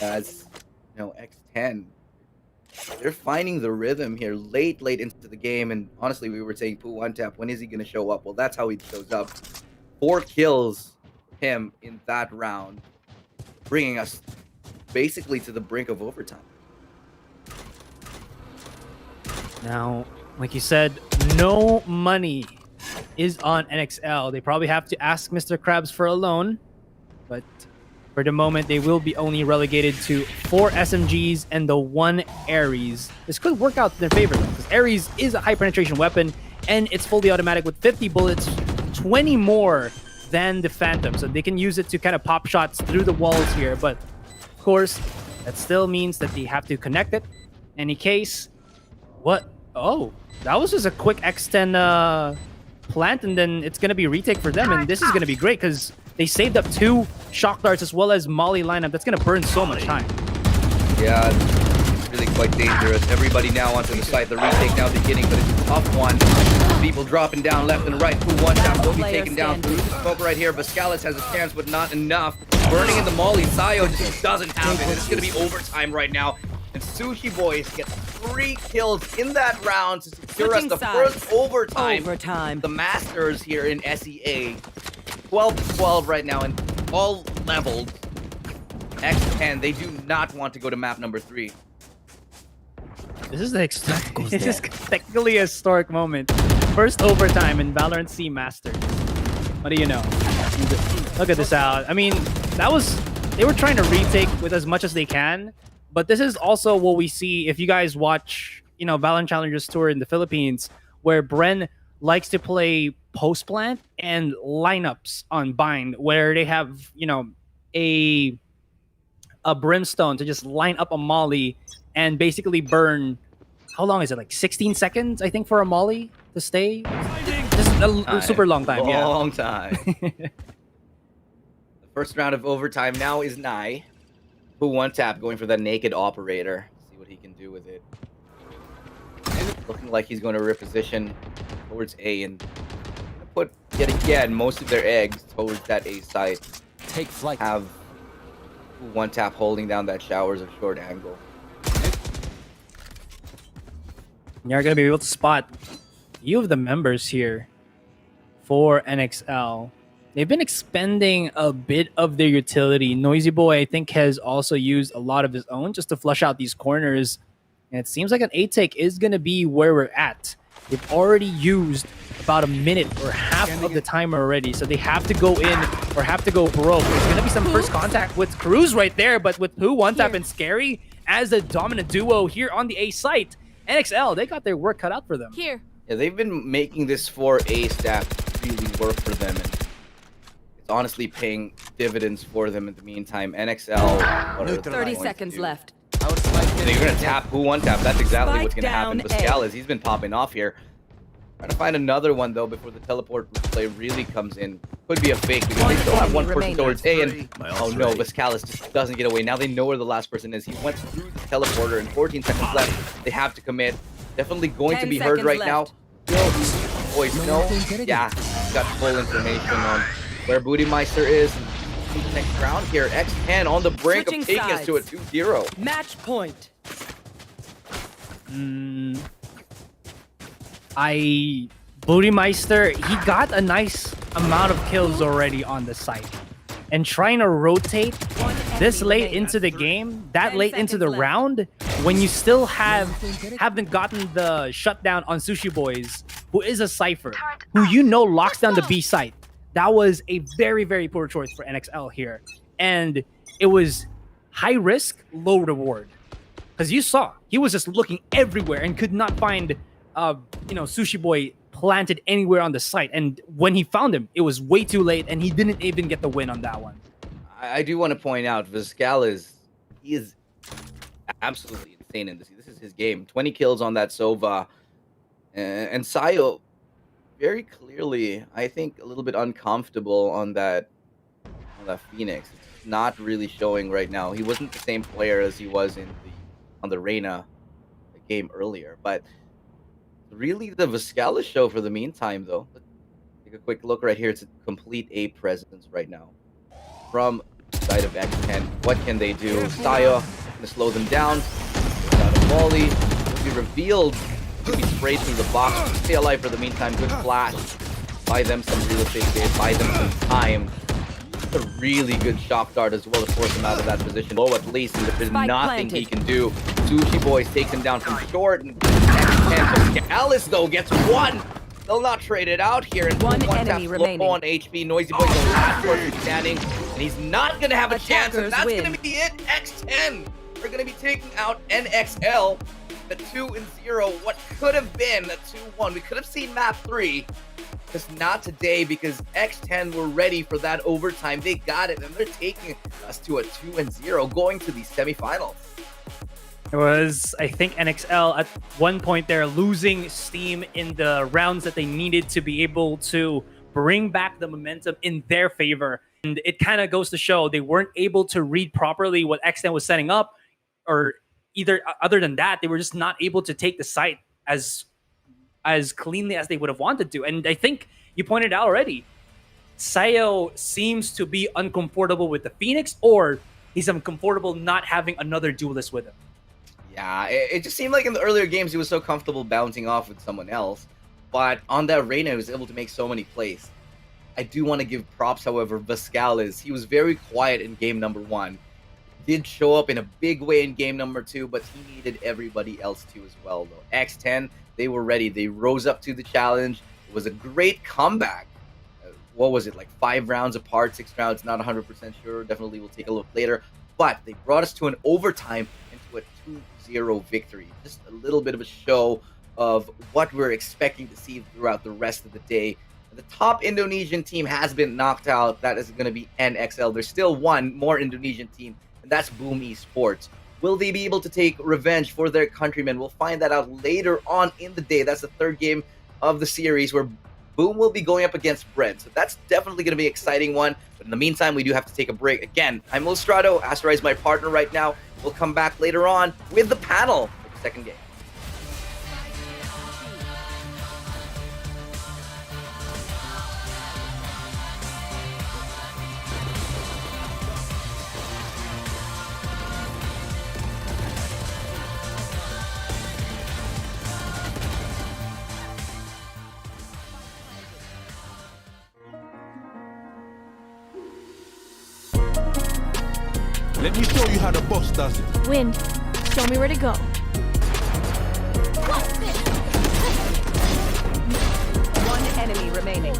as, you know, X10. They're finding the rhythm here late into the game. And honestly, we were saying Poo one tap, when is he going to show up? Well, that's how he shows up. 4 kills him in that round, bringing us basically to the brink of overtime. Now, like you said, no money is on NXL. They probably have to ask Mr. Krabs for a loan, but for the moment, they will be only relegated to 4 SMGs and the 1 Ares. This could work out in their favor, though, because Ares is a high-penetration weapon, and it's fully automatic with 50 bullets, 20 more than the Phantom, so they can use it to kind of pop shots through the walls here, but of course, that still means that they have to connect it. In any case, what? Oh, that was just a quick X10 plant, and then it's going to be a retake for them, and this is going to be great because they saved up 2 shock darts as well as Molly lineup. That's going to burn so much time. Yeah, it's really quite dangerous. Everybody now onto the site. The retake now beginning, but it's a tough one. People dropping down left and right. Poo one tap will be taken down through the smoke right here. Vascalis has a chance, but not enough. Burning in the Molly. Sayo just doesn't have it. It's going to be overtime right now. And Sushi Boys get 3 kills in that round to secure us the first overtime. The Masters here in SEA. 12-12 right now, and all leveled. X10, they do not want to go to map number 3. This is this is technically a historic moment. First overtime in Valorant C Masters. What do you know? Look at this out. I mean, they were trying to retake with as much as they can, but this is also what we see if you guys watch, you know, Valorant Challengers Tour in the Philippines, where Bren likes to play post plant and lineups on bind, where they have a brimstone to just line up a molly and basically burn. How long is it? Like 16 seconds, I think, for a molly to stay. Just a super long time. Long time. The first round of overtime now is Nai, who one tap going for that naked operator. See what he can do with it. Looking like he's going to reposition towards A and put yet again most of their eggs towards that A side. Take flight. Have one tap holding down that showers of short angle. You're going to be able to spot few of the members here for NXL. They've been expending a bit of their utility. Noisy Boy, I think, has also used a lot of his own just to flush out these corners. And it seems like an A take is going to be where we're at. They've already used about a minute or half of the time already, so they have to go in or have to go broke. There's going to be some first contact with Cruz right there, but with Who, One Tap, and Scary as the dominant duo here on the A site. NXL, they got their work cut out for them. Here. Yeah, they've been making this 4A stack really work for them, and it's honestly paying dividends for them in the meantime. NXL, what are they 30 going seconds to do? left. They're going to tap Who One Tap. That's exactly Spike what's going to happen. down Rosales, he's been popping off here. Trying to find another one, though, before the teleport play really comes in. Could be a fake because they still have one person remaining. towards A, and oh no, Rosales just doesn't get away. Now they know where the last person is. He went through the teleporter, and 14 seconds left. They have to commit. Definitely going to 10 be heard seconds right left. now. Voice, no? Yeah, got full information on where Bootymeister is. In the next round here, X10 on the brink Switching of taking us to a sides. 2-0. Match point. Bootymeister, he got a nice amount of kills already on the site. And trying to rotate this late into the game, that 10 late into the seconds left. round, when you still haven't gotten the shutdown on Sushi Boys, who is a Cypher, who locks down the B site. That was a very, very poor choice for NXL here. And it was high risk, low reward. Because you saw, he was just looking everywhere and could not find, Sushi Boy planted anywhere on the site. And when he found him, it was way too late, and he didn't even get the win on that one. I do want to point out, Rosales, he is absolutely insane in this. This is his game. 20 kills on that Sova. And Sayo, very clearly, I think, a little bit uncomfortable on that Phoenix. It's not really showing right now. He wasn't the same player as he was on the Llerena game earlier. But really the Rosales show for the meantime, though. Let's take a quick look right here. It's a complete A presence right now from the side of X10. What can they do? Sayo gonna slow them down. Got a volley. Will be revealed. Could be sprayed through the box. Stay alive for the meantime. Good flash. Buy them some real estate here. Buy them some time. A really good shock dart as well to force him out of that position. Low at least, and there's Spike nothing planted. he can do. Sushi Boys takes him down from short. And Alice, though, gets one. They'll not trade it out here. And One tap enemy slow remaining. on HP. Noisy Boy, the last person standing. And he's not going to have a chance. And Attackers that's win. going to be it. X10 are going to be taking out NXL. The 2-0. What could have been a 2-1. We could have seen map 3. Just not today, because X10 were ready for that overtime. They got it, and they're taking us to a 2-0, going to the semifinals. It was, I think, NXL at one point there losing steam in the rounds that they needed to be able to bring back the momentum in their favor. And it kind of goes to show they weren't able to read properly what X10 was setting up, or either other than that, they were just not able to take the site as cleanly as they would have wanted to. And I think you pointed out already, Sayo seems to be uncomfortable with the Phoenix, or he's uncomfortable not having another duelist with him. Yeah, it just seemed like in the earlier games he was so comfortable bouncing off with someone else. But on that Reyna, he was able to make so many plays. I do want to give props, however, Rosales. He was very quiet in game number 1. Did show up in a big way in game number 2, but he needed everybody else to as well, though. X10, they were ready. They rose up to the challenge. It was a great comeback. What was it, like 5 rounds apart, 6 rounds? Not 100% sure. Definitely we'll take a look later. But they brought us to an overtime and to a 2-0 victory. Just a little bit of a show of what we're expecting to see throughout the rest of the day. The top Indonesian team has been knocked out. That is going to be NXL. There's still one more Indonesian team, and that's Boom Esports. Will they be able to take revenge for their countrymen? We'll find that out later on in the day. That's the third game of the series where Boom will be going up against Bren. So that's definitely going to be an exciting one. But in the meantime, we do have to take a break. Again, I'm Ilustrado. Asurai is my partner right now. We'll come back later on with the panel for the second game. Let me show you how the boss does it. Win. Show me where to go. One enemy remaining.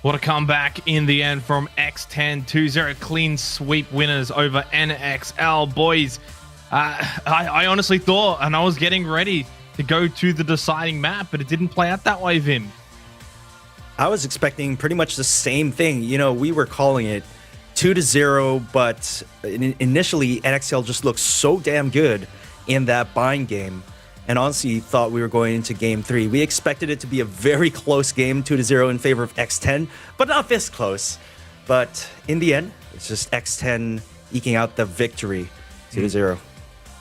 What a comeback in the end from X10 2-0 clean sweep winners over NXL. Boys, I honestly thought, and I was getting ready to go to the deciding map, but it didn't play out that way, Vim. I was expecting pretty much the same thing. You know, we were calling it 2-0, but initially NXL just looked so damn good in that bind game. And honestly thought we were going into game 3. We expected it to be a very close game, 2-0 in favor of X10, but not this close. But in the end, it's just X10 eking out the victory, 2-0.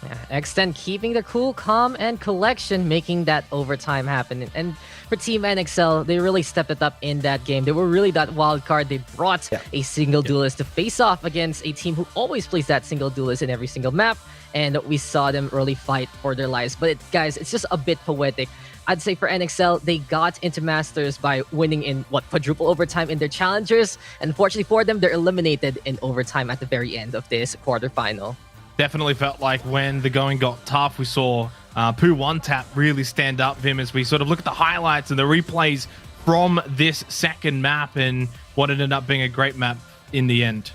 Yeah, X10 keeping their cool, calm, and collection, making that overtime happen. And for Team NXL, they really stepped it up in that game. They were really that wild card. They brought a single duelist to face off against a team who always plays that single duelist in every single map. And we saw them really fight for their lives. But guys, it's just a bit poetic. I'd say for NXL, they got into Masters by winning in quadruple overtime in their challengers. And unfortunately for them, they're eliminated in overtime at the very end of this quarterfinal. Definitely felt like when the going got tough, we saw Poo One Tap really stand up, Vim, as we sort of look at the highlights and the replays from this second map and what ended up being a great map in the end.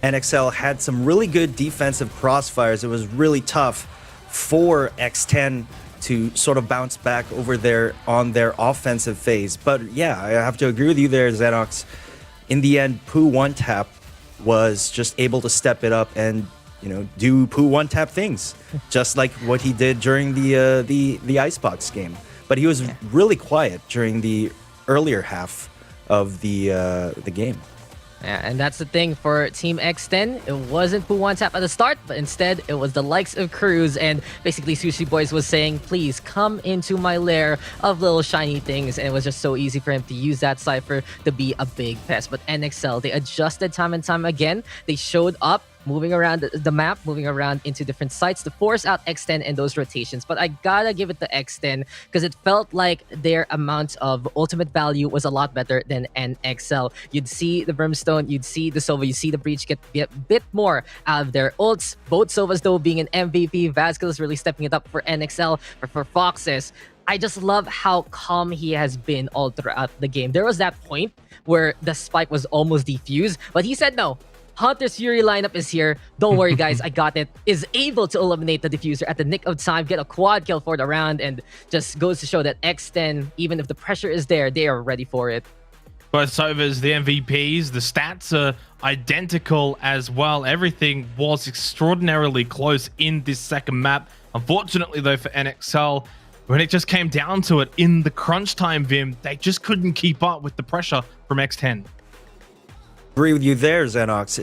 NXL had some really good defensive crossfires. It was really tough for X10 to sort of bounce back over there on their offensive phase. But yeah, I have to agree with you there, Zenox. In the end, Poo One Tap was just able to step it up and do Poo One Tap things, just like what he did during the Icebox game. But he was really quiet during the earlier half of the game. Yeah, and that's the thing for Team X10. It wasn't Poo One Tap at the start, but instead it was the likes of Cruz, and basically Sushi Boys was saying, please come into my lair of little shiny things, and it was just so easy for him to use that cipher to be a big pest. But NXL, they adjusted time and time again. They showed up, moving around the map, moving around into different sites to force out X10 in those rotations. But I gotta give it to X10 because it felt like their amount of ultimate value was a lot better than NXL. You'd see the Brimstone, you'd see the Sova, you see the Breach get a bit more out of their ults. Both Sovas though being an MVP, Vasquez really stepping it up for NXL. For Foxes, I just love how calm he has been all throughout the game. There was that point where the spike was almost defused, but he said no. Hunter's Fury lineup is here. Don't worry, guys. I got it. Is able to eliminate the diffuser at the nick of time, get a quad kill for the round, and just goes to show that X10, even if the pressure is there, they are ready for it. Both Sovas, the MVPs, the stats are identical as well. Everything was extraordinarily close in this second map. Unfortunately, though, for NXL, when it just came down to it in the crunch time, Vim, they just couldn't keep up with the pressure from X10. Agree with you there, Zenox.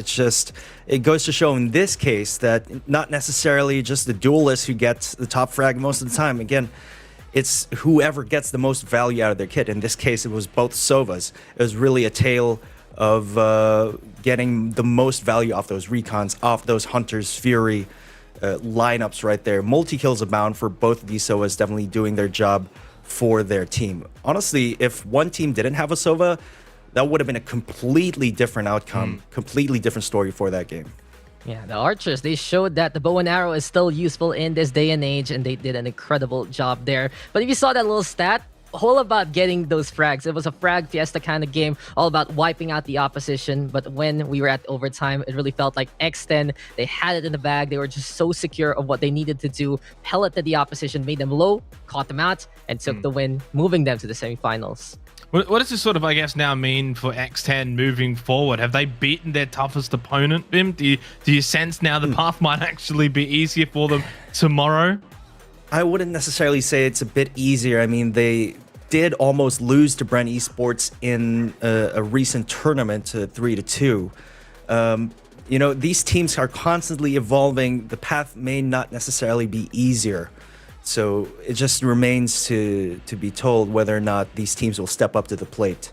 It goes to show in this case that not necessarily just the duelist who gets the top frag most of the time. Again, it's whoever gets the most value out of their kit. In this case, it was both Sovas. It was really a tale of getting the most value off those recons, off those Hunter's Fury lineups right there. Multi-kills abound for both of these Sovas, definitely doing their job for their team. Honestly, if one team didn't have a Sova, that would have been a completely different outcome, completely different story for that game. Yeah, the Archers, they showed that the bow and arrow is still useful in this day and age, and they did an incredible job there. But if you saw that little stat, all about getting those frags. It was a frag fiesta kind of game, all about wiping out the opposition. But when we were at overtime, it really felt like X10, they had it in the bag. They were just so secure of what they needed to do, pelleted the opposition, made them low, caught them out, and took the win, moving them to the semifinals. What does this sort of, I guess, now mean for X10 moving forward? Have they beaten their toughest opponent, Vim? Do you sense now the path might actually be easier for them tomorrow? I wouldn't necessarily say it's a bit easier. I mean, they did almost lose to Bren Esports in a recent tournament, 3-2. These teams are constantly evolving. The path may not necessarily be easier. So it just remains to be told whether or not these teams will step up to the plate.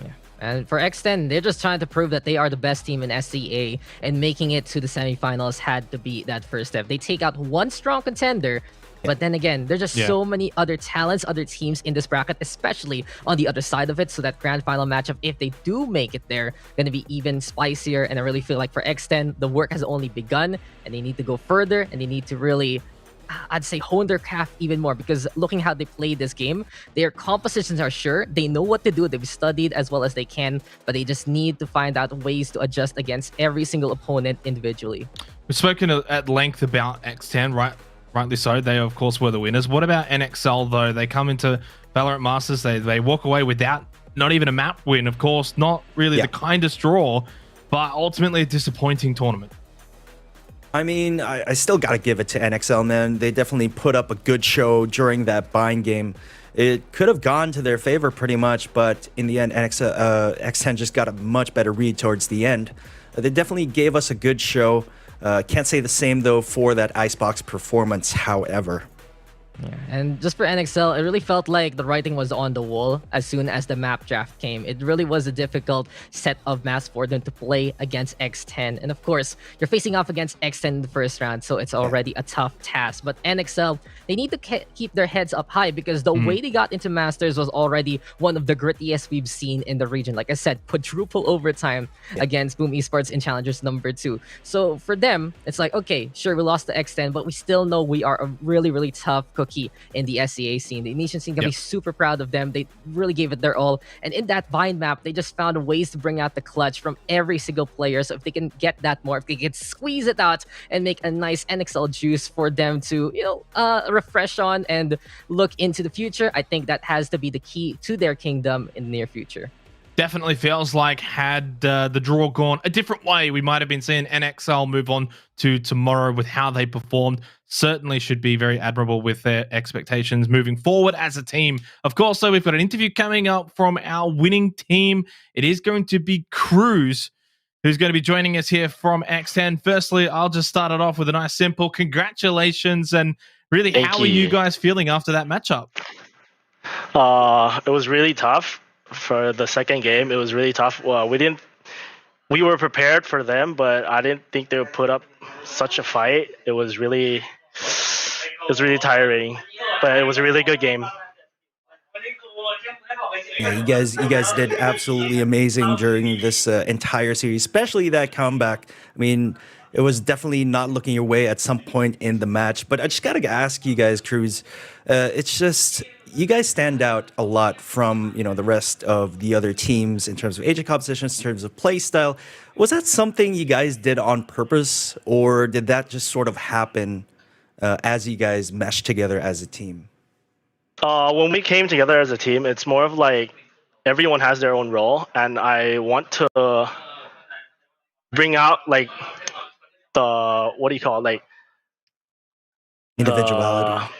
Yeah, and for X10, they're just trying to prove that they are the best team in SCA, and making it to the semifinals had to be that first step. They take out one strong contender, but then again, there's just so many other talents, other teams in this bracket, especially on the other side of it. So that grand final matchup, if they do make it there, going to be even spicier. And I really feel like for X10, the work has only begun, and they need to go further, and they need to really, I'd say, hone their craft even more, because looking how they played this game, their compositions are sure. They know what to do. They've studied as well as they can, but they just need to find out ways to adjust against every single opponent individually. We've spoken at length about X10, right? Rightly so. They, of course, were the winners. What about NXL, though? They come into Valorant Masters. They walk away without not even a map win. Of course, not really the kindest draw, but ultimately a disappointing tournament. I mean, I still got to give it to NXL, man. They definitely put up a good show during that buying game. It could have gone to their favor pretty much, but in the end, X10 just got a much better read towards the end. They definitely gave us a good show. Can't say the same, though, for that Icebox performance, however. Yeah, and just for NXL, it really felt like the writing was on the wall as soon as the map draft came. It really was a difficult set of maps for them to play against X10. And of course, you're facing off against X10 in the first round, so it's already a tough task. But NXL, they need to keep their heads up high because the way they got into Masters was already one of the grittiest we've seen in the region. Like I said, quadruple overtime against Boom Esports in Challengers #2. So for them, it's like, okay, sure, we lost to X10, but we still know we are a really, really tough cookie in the SEA scene. The Indonesian scene can be super proud of them. They really gave it their all. And in that Vine map, they just found ways to bring out the clutch from every single player. So if they can get that more, if they can squeeze it out and make a nice NXL juice for them to, refresh on and look into the future, I think that has to be the key to their kingdom in the near future. Definitely feels like had the draw gone a different way, we might have been seeing NXL move on to tomorrow with how they performed. Certainly should be very admirable with their expectations moving forward as a team. Of course, so we've got an interview coming up from our winning team. It is going to be Cruz, who's going to be joining us here from X10. Firstly, I'll just start it off with a nice simple congratulations. And really, how are you guys feeling after that matchup? It was really tough. For the second game, it was really tough. Well, we were prepared for them, but I didn't think they would put up such a fight. It was really tiring, but it was a really good game. Yeah, you guys did absolutely amazing during this entire series, especially that comeback. I mean, it was definitely not looking your way at some point in the match. But I just gotta ask you guys, Cruz, it's just, you guys stand out a lot from the rest of the other teams in terms of agent compositions, in terms of play style. Was that something you guys did on purpose, or did that just sort of happen as you guys meshed together as a team? When we came together as a team, it's more of like everyone has their own role, and I want to bring out like the Individuality.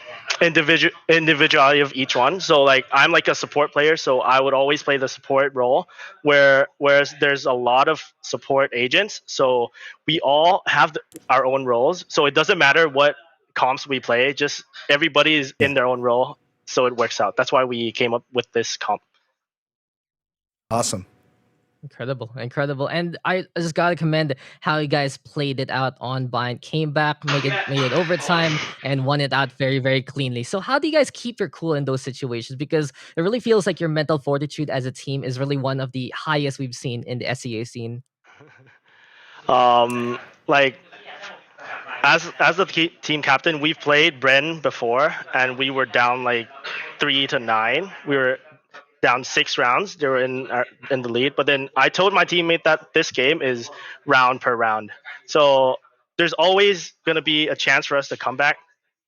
Individuality of each one. So like I'm like a support player, so I would always play the support role, whereas there's a lot of support agents, so we all have our own roles, so it doesn't matter what comps we play, just everybody is in their own role, so it works out. That's why we came up with this comp. Awesome. Incredible. And I just gotta commend how you guys played it out on Bind, came back, made it overtime, and won it out very, very cleanly. So how do you guys keep your cool in those situations? Because it really feels like your mental fortitude as a team is really one of the highest we've seen in the SEA scene. Like as the team captain, we've played Bren before, and we were down like 3-9. We were down 6 rounds. They were in the lead, but then I told my teammate that this game is round per round, so there's always going to be a chance for us to come back.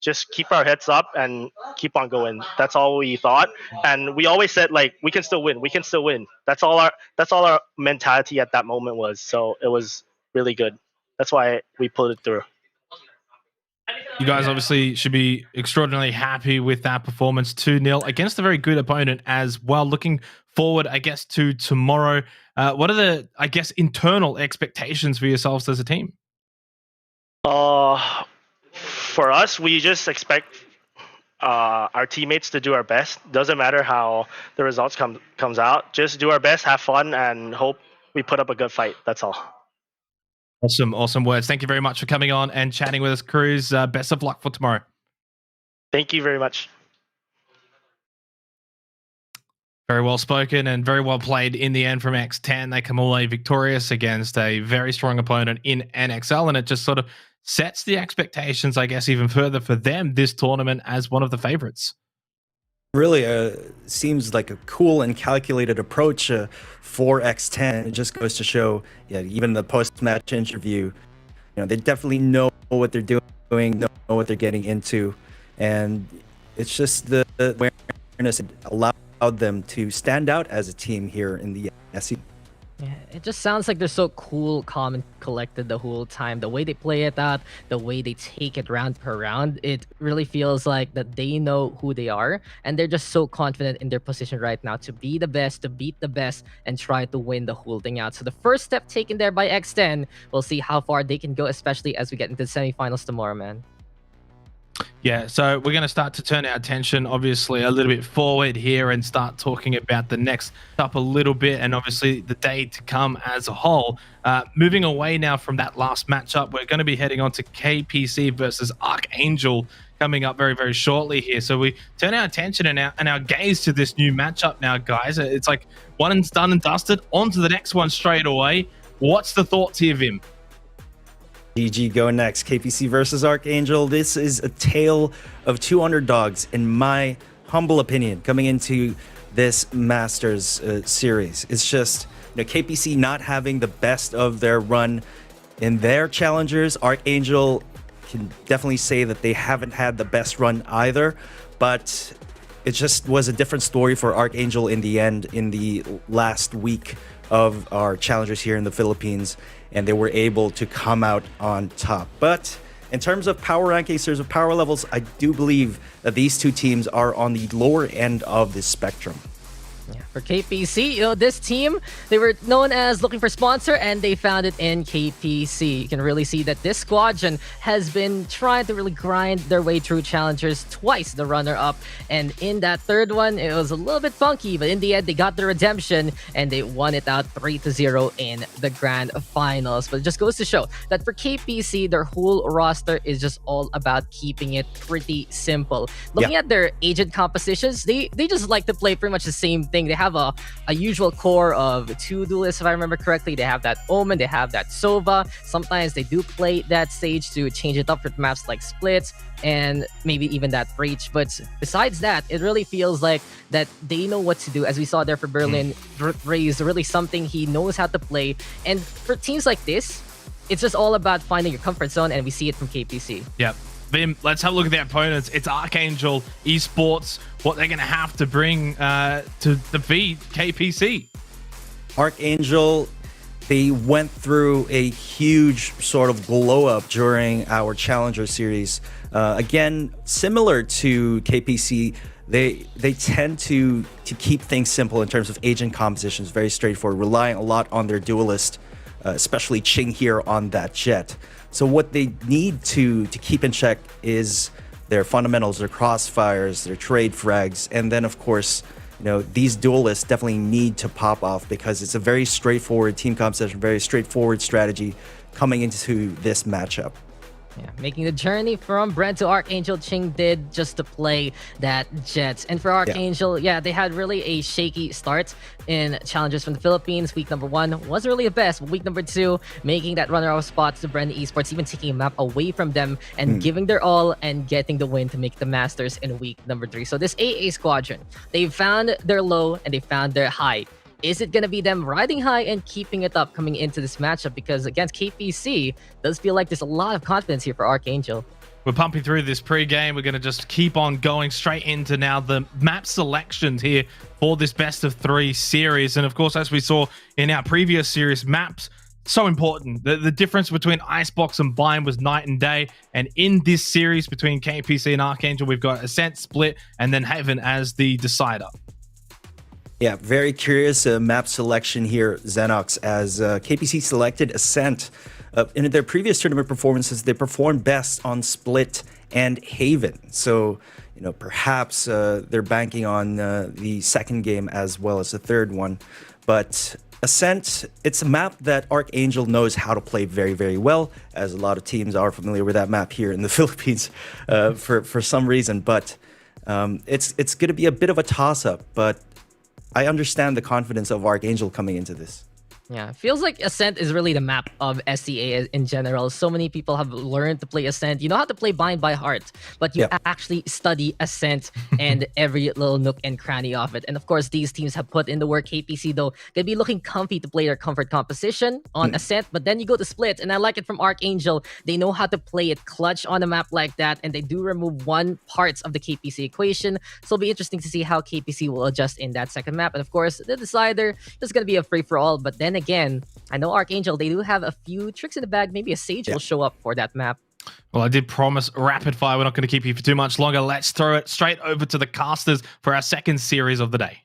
Just keep our heads up and keep on going. That's all we thought, and we always said like we can still win. That's all our mentality at that moment was. So it was really good. That's why we pulled it through. You guys obviously should be extraordinarily happy with that performance, 2-0 against a very good opponent as well. Looking forward, I guess, to tomorrow. What are the, I guess, internal expectations for yourselves as a team? For us, we just expect our teammates to do our best. Doesn't matter how the results comes out. Just do our best, have fun, and hope we put up a good fight. That's all. Awesome words. Thank you very much for coming on and chatting with us, Cruz. Best of luck for tomorrow. Thank you very much. Very well spoken and very well played in the end from X10. They come away victorious against a very strong opponent in NXL, and it just sort of sets the expectations, I guess, even further for them this tournament as one of the favorites. Really seems like a cool and calculated approach for X10. It just goes to show, even the post-match interview, they definitely know what they're doing, know what they're getting into, and it's just the awareness that allowed them to stand out as a team here in the SE. Yeah, It just sounds like they're so cool, calm, and collected the whole time. The way they play it out, the way they take it round per round, it really feels like that they know who they are, and they're just so confident in their position right now to be the best, to beat the best, and try to win the whole thing out. So the first step taken there by X10, we'll see how far they can go, especially as we get into the semifinals tomorrow, man. Yeah, so we're going to start to turn our attention, obviously, a little bit forward here and start talking about the next up a little bit and obviously the day to come as a whole. Moving away now from that last matchup, we're going to be heading on to KPC versus ArkAngel coming up very, very shortly here. So we turn our attention and our gaze to this new matchup now, guys. It's like one and done and dusted. On to the next one straight away. What's the thoughts here, Vim? GG go next. KPC versus ArkAngel. This is a tale of two underdogs, in my humble opinion, coming into this Masters series. It's just, KPC not having the best of their run in their challengers. ArkAngel can definitely say that they haven't had the best run either, but it just was a different story for ArkAngel in the end, in the last week of our challengers here in the Philippines, and they were able to come out on top. But in terms of power rankings, in terms of power levels, I do believe that these two teams are on the lower end of this spectrum. Yeah, for KPC, this team, they were known as looking for sponsor, and they found it in KPC. You can really see that this squadron has been trying to really grind their way through challengers, twice the runner-up, and in that third one, it was a little bit funky, but in the end, they got the redemption, and they won it out 3-0 in the grand finals. But it just goes to show that for KPC, their whole roster is just all about keeping it pretty simple. Looking at their agent compositions, they just like to play pretty much the same thing. They have a usual core of 2 duelists, if I remember correctly. They have that Omen, they have that Sova. Sometimes they do play that stage to change it up for maps like Splits and maybe even that Breach. But besides that, it really feels like that they know what to do. As we saw there for Berlin, Ray is really something he knows how to play. And for teams like this, it's just all about finding your comfort zone, and we see it from KPC. Yep. Vim, let's have a look at the opponents. It's Archangel Esports, what they're going to have to bring to defeat KPC. ArkAngel, they went through a huge sort of glow up during our Challenger series. Again, similar to KPC, they tend to keep things simple in terms of agent compositions, very straightforward, relying a lot on their duelist, especially Ching here on that Jet. So what they need to keep in check is their fundamentals, their crossfires, their trade frags, and then of course, these duelists definitely need to pop off because it's a very straightforward team composition, very straightforward strategy coming into this matchup. Yeah, making the journey from Bren to ArkAngel, Ching did just to play that Jets. And for ArkAngel, they had really a shaky start in challenges from the Philippines. Week number 1 wasn't really the best, but week number 2, making that runner-up spot to Bren Esports, even taking a map away from them and giving their all and getting the win to make the Masters in week number 3. So this AA squadron, they found their low and they found their high. Is it going to be them riding high and keeping it up coming into this matchup? Because against KPC, does feel like there's a lot of confidence here for ArkAngel. We're pumping through this pre-game. We're going to just keep on going straight into now the map selections here for this best of 3 series. And of course, as we saw in our previous series, maps so important. The difference between Icebox and Bind was night and day. And in this series between KPC and ArkAngel, we've got Ascent, Split, and then Haven as the decider. Yeah, very curious map selection here, Zenox, as KPC selected Ascent. In their previous tournament performances, they performed best on Split and Haven. So, perhaps they're banking on the second game as well as the third one. But Ascent, it's a map that ArkAngel knows how to play very, very well, as a lot of teams are familiar with that map here in the Philippines for some reason. But it's going to be a bit of a toss-up, but I understand the confidence of ArkAngel coming into this. Yeah, it feels like Ascent is really the map of SCA in general. So many people have learned to play Ascent. You know how to play Bind by heart, but you actually study Ascent and every little nook and cranny of it. And of course, these teams have put in the work. KPC, though, gonna be looking comfy to play their comfort composition on Ascent, but then you go to Split, and I like it from ArkAngel. They know how to play it clutch on a map like that, and they do remove one parts of the KPC equation. So it'll be interesting to see how KPC will adjust in that second map. And of course, the decider is gonna be a free-for-all, but then again, I know ArkAngel, they do have a few tricks in the bag. Maybe a Sage will show up for that map. Well, I did promise rapid fire. We're not going to keep you for too much longer. Let's throw it straight over to the casters for our second series of the day.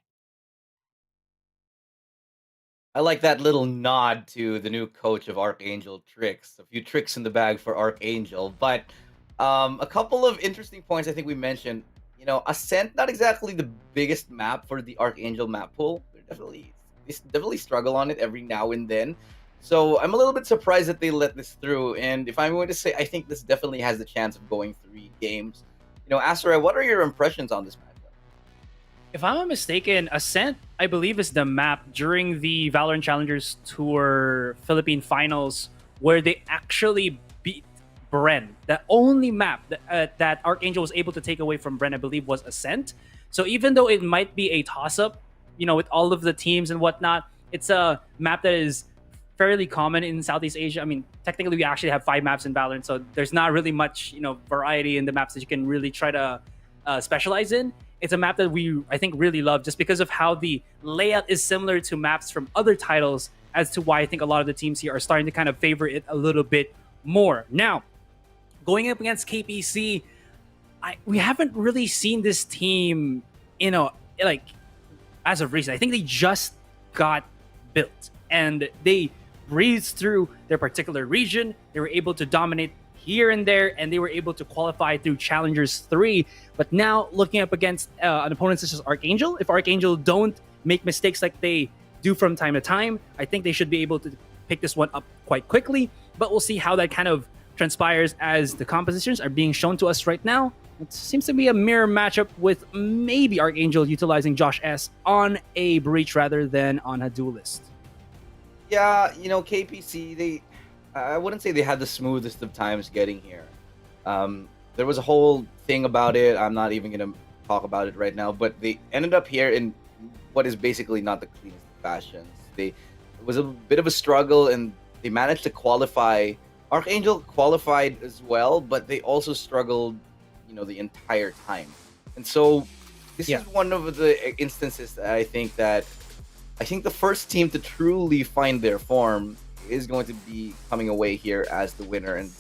I like that little nod to the new coach of ArkAngel tricks. A few tricks in the bag for ArkAngel, but a couple of interesting points I think we mentioned. You know, Ascent, not exactly the biggest map for the ArkAngel map pool. They definitely struggle on it every now and then. So I'm a little bit surprised that they let this through. And if I'm going to say, I think this definitely has the chance of going 3 games. You know, Asurai, what are your impressions on this matchup? If I'm not mistaken, Ascent, I believe, is the map during the Valorant Challengers Tour Philippine Finals where they actually beat Bren. The only map that ArkAngel was able to take away from Bren, I believe, was Ascent. So even though it might be a toss-up, you know, with all of the teams and whatnot, it's a map that is fairly common in Southeast Asia. I mean, technically, we actually have 5 maps in Valorant, so there's not really much, you know, variety in the maps that you can really try to specialize in. It's a map that we, I think, really love just because of how the layout is similar to maps from other titles, as to why I think a lot of the teams here are starting to kind of favor it a little bit more. Now, going up against KPC, we haven't really seen this team, you know, like, as of recent. I think they just got built, and they breezed through their particular region. They were able to dominate here and there, and they were able to qualify through Challengers 3. But now, looking up against an opponent such as ArkAngel, if ArkAngel don't make mistakes like they do from time to time, I think they should be able to pick this one up quite quickly. But we'll see how that kind of transpires as the compositions are being shown to us right now. It seems to be a mirror matchup with maybe ArkAngel utilizing Josh S on a breach rather than on a duelist. Yeah, you know, KPC, I wouldn't say they had the smoothest of times getting here. There was a whole thing about it. I'm not even going to talk about it right now, but they ended up here in what is basically not the cleanest of fashions. It was a bit of a struggle, and they managed to qualify. ArkAngel qualified as well, but they also struggled, you know, the entire time. And so this is one of the instances that I think the first team to truly find their form is going to be coming away here as the winner. And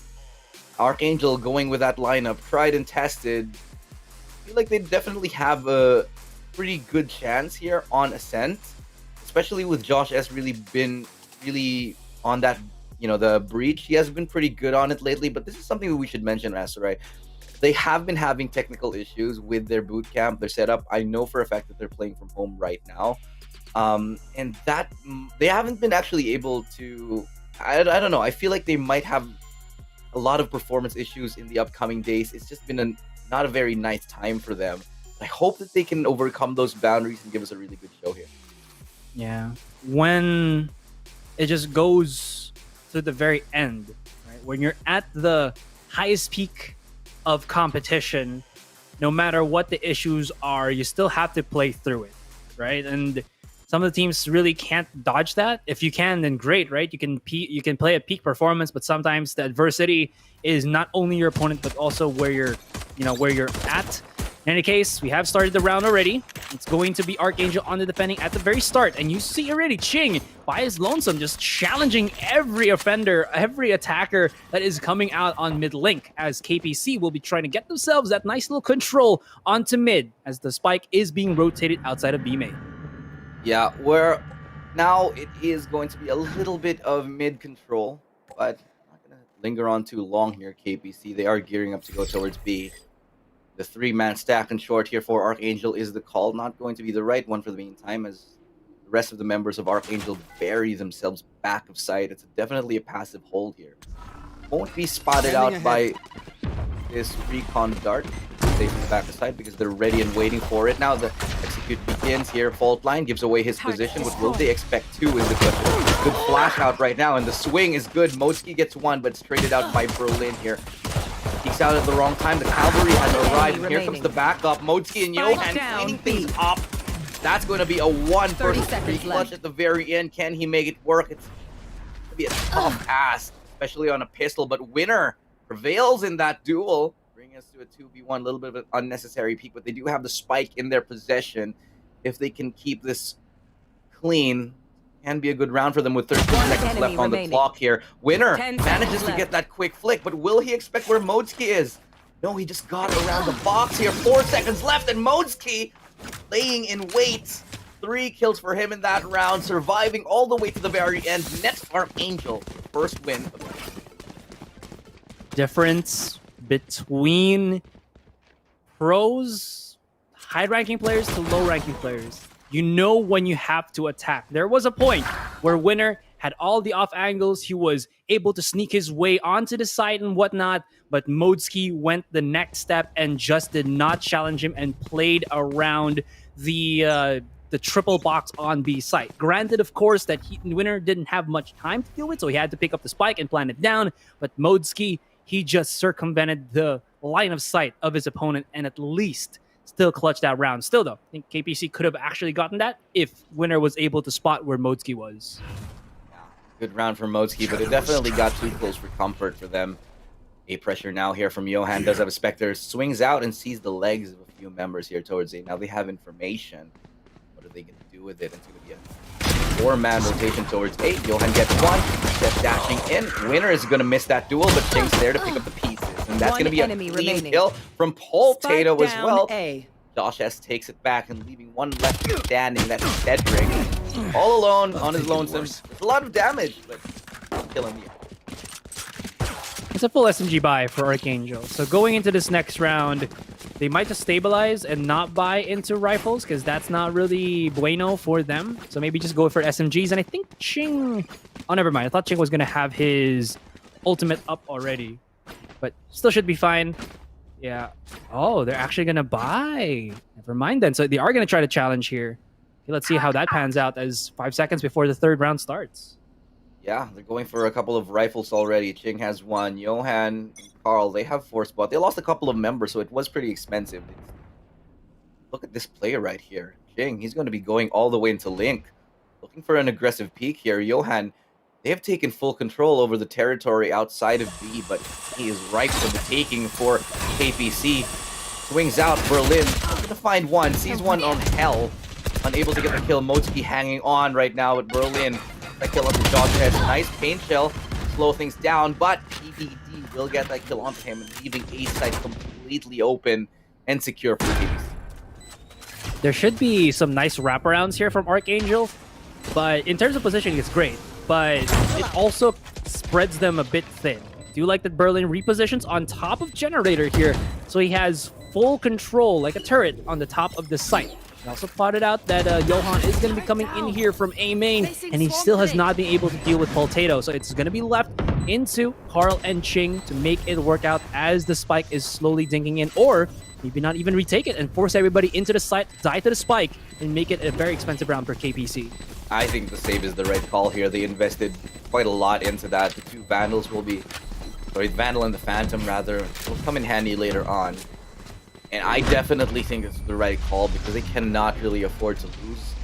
ArkAngel going with that lineup, tried and tested, I feel like they definitely have a pretty good chance here on Ascent, especially with Josh S really on that, you know, the breach. He has been pretty good on it lately, but this is something that we should mention, Asurai. They have been having technical issues with their boot camp, their setup. I know for a fact that they're playing from home right now. And that they haven't been actually able to, I don't know, I feel like they might have a lot of performance issues in the upcoming days. It's just been not a very nice time for them. I hope that they can overcome those boundaries and give us a really good show here. Yeah. When it just goes to the very end, right? When you're at the highest peak of competition, no matter what the issues are, you still have to play through it, right? And some of the teams really can't dodge that. If you can, then great, right? You can play at peak performance, but sometimes the adversity is not only your opponent, but also where you're at. In any case, we have started the round already. It's going to be ArkAngel on the defending at the very start, and you see already Ching by his lonesome just challenging every offender, every attacker that is coming out on mid link, as KPC will be trying to get themselves that nice little control onto mid as the spike is being rotated outside of B main. Yeah, where now it is going to be a little bit of mid control, but I'm not going to linger on too long here, KPC. They are gearing up to go towards B. The 3-man stack in short here for ArkAngel is the call. Not going to be the right one for the meantime, as the rest of the members of ArkAngel bury themselves back of sight. It's definitely a passive hold here. Won't be spotted out by this recon dart. Safe in the back of sight because they're ready and waiting for it. Now the execute begins here. Fault line gives away his position. What will they expect to is the question. Good flash out right now, and the swing is good. Motsky gets one, but it's traded out by Berlin here. Peeks out at the wrong time. The cavalry has arrived. And here comes the backup. Motsky and Johan cleaning things up. That's going to be a 1 versus 3 clutch at the very end. Can he make it work? It's going to be a tough ask, especially on a pistol. But winner prevails in that duel, bringing us to a 2v1. A little bit of an unnecessary peak, but they do have the spike in their possession. If they can keep this clean, can be a good round for them with 13 seconds left on the clock here. Winner manages to get that quick flick, but will he expect where Modesky is? No, he just got around the box here. 4 seconds left, and Modesky laying in wait. 3 kills for him in that round, surviving all the way to the very end. Next, ArkAngel, first win. Difference between pros, high-ranking players to low-ranking players. You know when you have to attack. There was a point where Winner had all the off angles. He was able to sneak his way onto the side and whatnot, but Modesky went the next step and just did not challenge him and played around the triple box on B site. Granted, of course, that Winner didn't have much time to deal with, so he had to pick up the spike and plant it down, but Modesky, he just circumvented the line of sight of his opponent and at least still clutched that round. Still, though, I think KPC could have actually gotten that if Winner was able to spot where Modesky was. Good round for Modesky, but it definitely got too close for comfort for them. A pressure now here from Johan. Does have a Spectre. Swings out and sees the legs of a few members here towards A. Now they have information. What are they going to do with it? It's going to be a 4-man rotation towards A. Johan gets 1. Step dashing in. Winner is going to miss that duel, but Ching's there to pick up the pieces. And that's going to be a clean kill from Poltato as well. Josh S takes it back and leaving one left standing. That's Cedric. All alone on his lonesome. It's a lot of damage, but killing you. It's a full SMG buy for ArkAngel. So going into this next round, they might just stabilize and not buy into rifles because that's not really bueno for them. So maybe just go for SMGs. And I think Ching... Oh, never mind. I thought Ching was going to have his ultimate up already. But still should be fine. Yeah. Oh, they're actually going to buy. Never mind then. So they are going to try to challenge here. Okay, let's see how that pans out as 5 seconds before the third round starts. Yeah, they're going for a couple of rifles already. Ching has 1. Johan and Carl, they have 4 spots. They lost a couple of members, so it was pretty expensive. Look at this player right here. Ching, he's going to be going all the way into Link. Looking for an aggressive peek here. Johan, they have taken full control over the territory outside of B, but he is ripe for the taking for KPC. Swings out, Berlin. Going to find 1. Sees 1 on Hell. Unable to get the kill. Modesky hanging on right now with Berlin. That kill onto Josh has a nice paint shell, slow things down, but PBD will get that kill onto him, leaving A side completely open and secure for KPC. There should be some nice wraparounds here from ArkAngel, but in terms of positioning, it's great, but it also spreads them a bit thin. I do like that Berlin repositions on top of Generator here, so he has full control, like a turret, on the top of the site. He also plotted out that Johan is going to be coming in here from A main, and he still has not been able to deal with Poltato. So it's going to be left into Carl and Ching to make it work out as the spike is slowly dinking in, or maybe not even retake it and force everybody into the site, die to the spike, and make it a very expensive round for KPC. I think the save is the right call here. They invested quite a lot into that. The 2 Vandals will be... Sorry, Vandal and the Phantom, rather, will come in handy later on. And I definitely think it's the right call because they cannot really afford to lose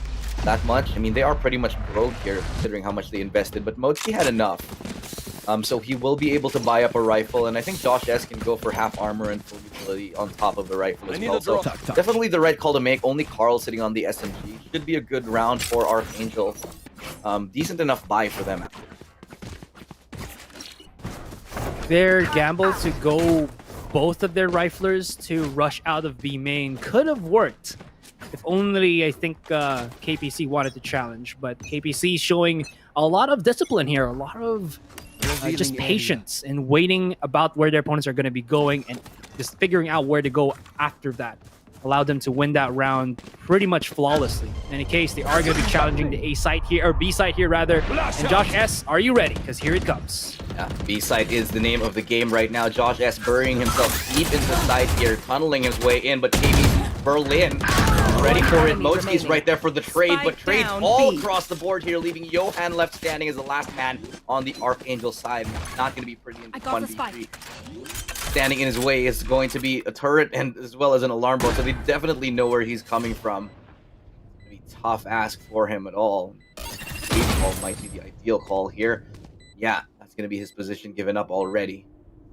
that much. I mean, they are pretty much broke here considering how much they invested, but Modesky had enough. So he will be able to buy up a rifle, and I think Josh S can go for half armor and full utility on top of the rifle as well. So definitely the right call to make. Only Carl sitting on the SMG. Should be a good round for ArkAngel. Decent enough buy for them. Their gamble to go both of their riflers to rush out of B main could have worked if only I think KPC wanted to challenge, but KPC showing a lot of discipline here, a lot of just patience and waiting about where their opponents are going to be going and just figuring out where to go after that. Allowed them to win that round pretty much flawlessly. In any case, they are going to be challenging the A site here, or B site here rather. And Josh S, are you ready? Because here it comes. Yeah, B site is the name of the game right now. Josh S burying himself deep into the side here, tunneling his way in, but KB's Berlin ready for it. Modesky's right there for the trade, but trades all across the board here, leaving Johan left standing as the last man on the ArkAngel side. It's not going to be pretty in 1v3. Standing in his way is going to be a turret and as well as an alarm board, so they definitely know where he's coming from. It's going to be tough ask for him at all. Call might be the ideal call here. Yeah, that's going to be his position given up already.